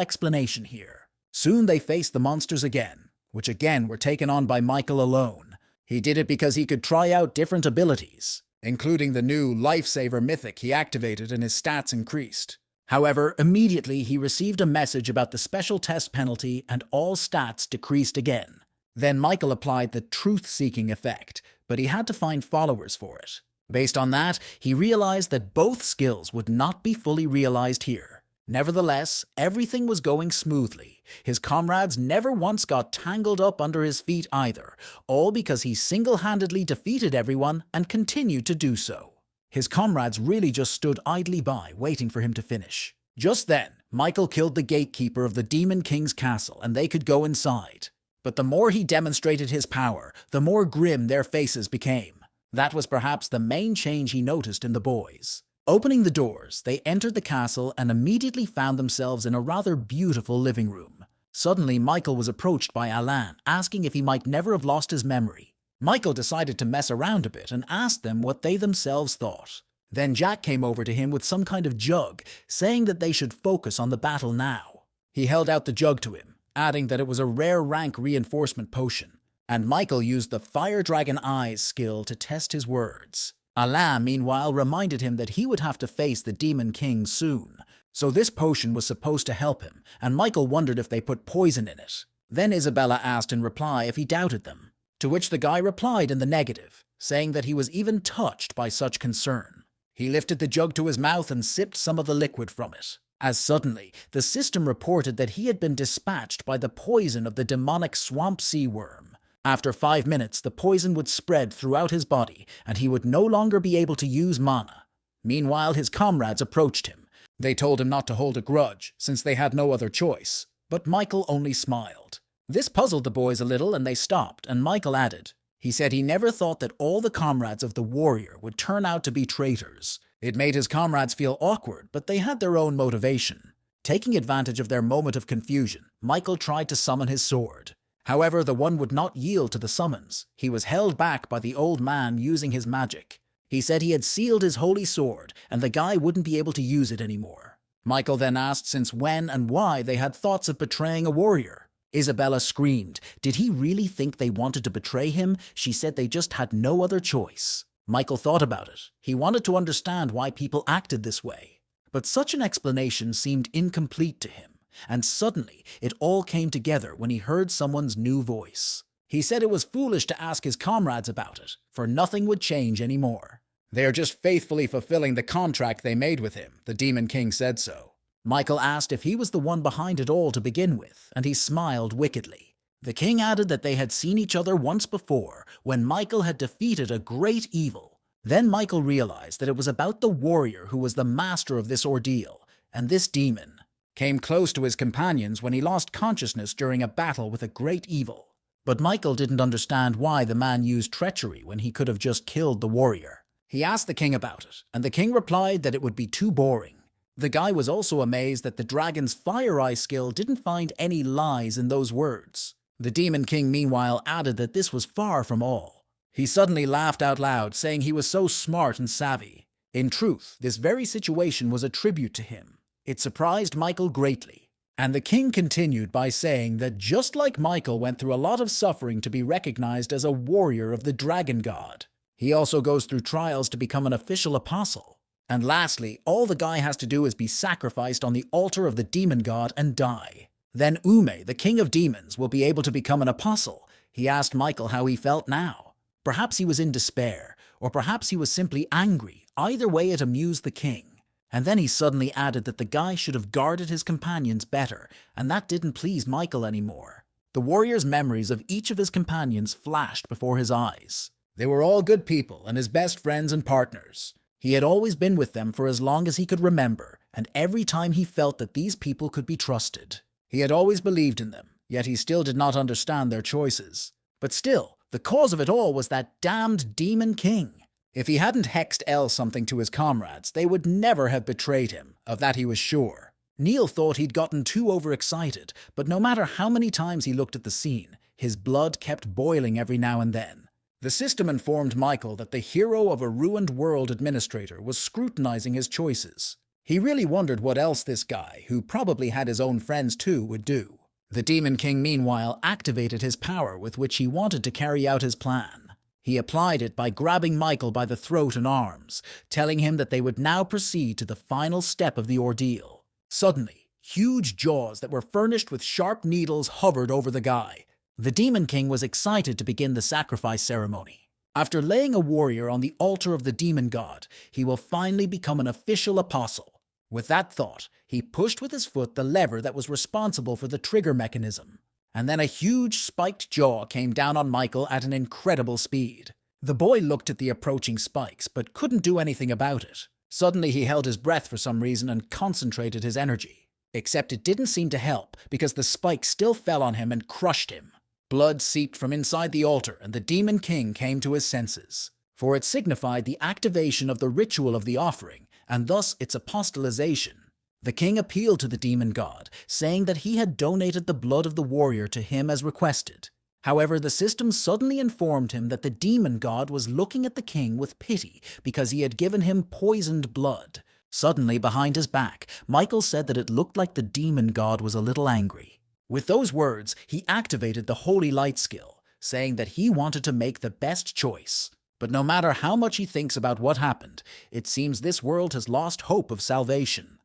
explanation here. Soon they faced the monsters again, which again were taken on by Michael alone. He did it because he could try out different abilities, including the new Lifesaver mythic he activated and his stats increased. However, immediately he received a message about the special test penalty and all stats decreased again. Then Michael applied the truth-seeking effect, but he had to find followers for it. Based on that, he realized that both skills would not be fully realized here. Nevertheless, everything was going smoothly. His comrades never once got tangled up under his feet either, all because he single-handedly defeated everyone and continued to do so. His comrades really just stood idly by, waiting for him to finish. Just then, Michael killed the gatekeeper of the Demon King's castle, and they could go inside. But the more he demonstrated his power, the more grim their faces became. That was perhaps the main change he noticed in the boys. Opening the doors, they entered the castle and immediately found themselves in a rather beautiful living room. Suddenly, Michael was approached by Alan, asking if he might never have lost his memory. Michael decided to mess around a bit and asked them what they themselves thought. Then Jack came over to him with some kind of jug, saying that they should focus on the battle now. He held out the jug to him, adding that it was a rare rank reinforcement potion, and Michael used the Fire Dragon Eyes skill to test his words. Alain, meanwhile, reminded him that he would have to face the Demon King soon, so this potion was supposed to help him, and Michael wondered if they put poison in it. Then Isabella asked in reply if he doubted them, to which the guy replied in the negative, saying that he was even touched by such concern. He lifted the jug to his mouth and sipped some of the liquid from it, as suddenly the system reported that he had been dispatched by the poison of the demonic swamp sea worm. After 5 minutes, the poison would spread throughout his body, and he would no longer be able to use mana. Meanwhile, his comrades approached him. They told him not to hold a grudge, since they had no other choice, but Michael only smiled. This puzzled the boys a little, and they stopped, and Michael added. He said he never thought that all the comrades of the warrior would turn out to be traitors. It made his comrades feel awkward, but they had their own motivation. Taking advantage of their moment of confusion, Michael tried to summon his sword. However, the one would not yield to the summons. He was held back by the old man using his magic. He said he had sealed his holy sword, and the guy wouldn't be able to use it anymore. Michael then asked since when and why they had thoughts of betraying a warrior. Isabella screamed. Did he really think they wanted to betray him? She said they just had no other choice. Michael thought about it. He wanted to understand why people acted this way. But such an explanation seemed incomplete to him, and suddenly it all came together when he heard someone's new voice. He said it was foolish to ask his comrades about it, for nothing would change anymore. They are just faithfully fulfilling the contract they made with him, the Demon King said so. Michael asked if he was the one behind it all to begin with, and he smiled wickedly. The king added that they had seen each other once before, when Michael had defeated a great evil. Then Michael realized that it was about the warrior who was the master of this ordeal, and this demon came close to his companions when he lost consciousness during a battle with a great evil. But Michael didn't understand why the man used treachery when he could have just killed the warrior. He asked the king about it, and the king replied that it would be too boring. The guy was also amazed that the dragon's Fire Eye skill didn't find any lies in those words. The Demon King meanwhile added that this was far from all. He suddenly laughed out loud, saying he was so smart and savvy. In truth, this very situation was a tribute to him. It surprised Michael greatly. And the king continued by saying that just like Michael went through a lot of suffering to be recognized as a warrior of the dragon god, he also goes through trials to become an official apostle. And lastly, all the guy has to do is be sacrificed on the altar of the demon god and die. Then Ume, the king of demons, will be able to become an apostle. He asked Michael how he felt now. Perhaps he was in despair, or perhaps he was simply angry. Either way, it amused the king. And then he suddenly added that the guy should have guarded his companions better, and that didn't please Michael anymore. The warrior's memories of each of his companions flashed before his eyes. They were all good people and his best friends and partners. He had always been with them for as long as he could remember, and every time he felt that these people could be trusted. He had always believed in them, yet he still did not understand their choices. But still, the cause of it all was that damned demon king. If he hadn't hexed L something to his comrades, they would never have betrayed him, of that he was sure. Neil thought he'd gotten too overexcited, but no matter how many times he looked at the scene, his blood kept boiling every now and then. The system informed Michael that the hero of a ruined world administrator was scrutinizing his choices. He really wondered what else this guy, who probably had his own friends too, would do. The Demon King, meanwhile, activated his power with which he wanted to carry out his plan. He applied it by grabbing Michael by the throat and arms, telling him that they would now proceed to the final step of the ordeal. Suddenly, huge jaws that were furnished with sharp needles hovered over the guy. The Demon King was excited to begin the sacrifice ceremony. After laying a warrior on the altar of the demon god, he will finally become an official apostle. With that thought, he pushed with his foot the lever that was responsible for the trigger mechanism. And then a huge spiked jaw came down on Michael at an incredible speed. The boy looked at the approaching spikes, but couldn't do anything about it. Suddenly he held his breath for some reason and concentrated his energy. Except it didn't seem to help, because the spike still fell on him and crushed him. Blood seeped from inside the altar, and the Demon King came to his senses. For it signified the activation of the ritual of the offering, and thus its apostolization. The king appealed to the demon god, saying that he had donated the blood of the warrior to him as requested. However, the system suddenly informed him that the demon god was looking at the king with pity because he had given him poisoned blood. Suddenly, behind his back, Michael said that it looked like the demon god was a little angry. With those words, he activated the Holy Light skill, saying that he wanted to make the best choice. But no matter how much he thinks about what happened, it seems this world has lost hope of salvation.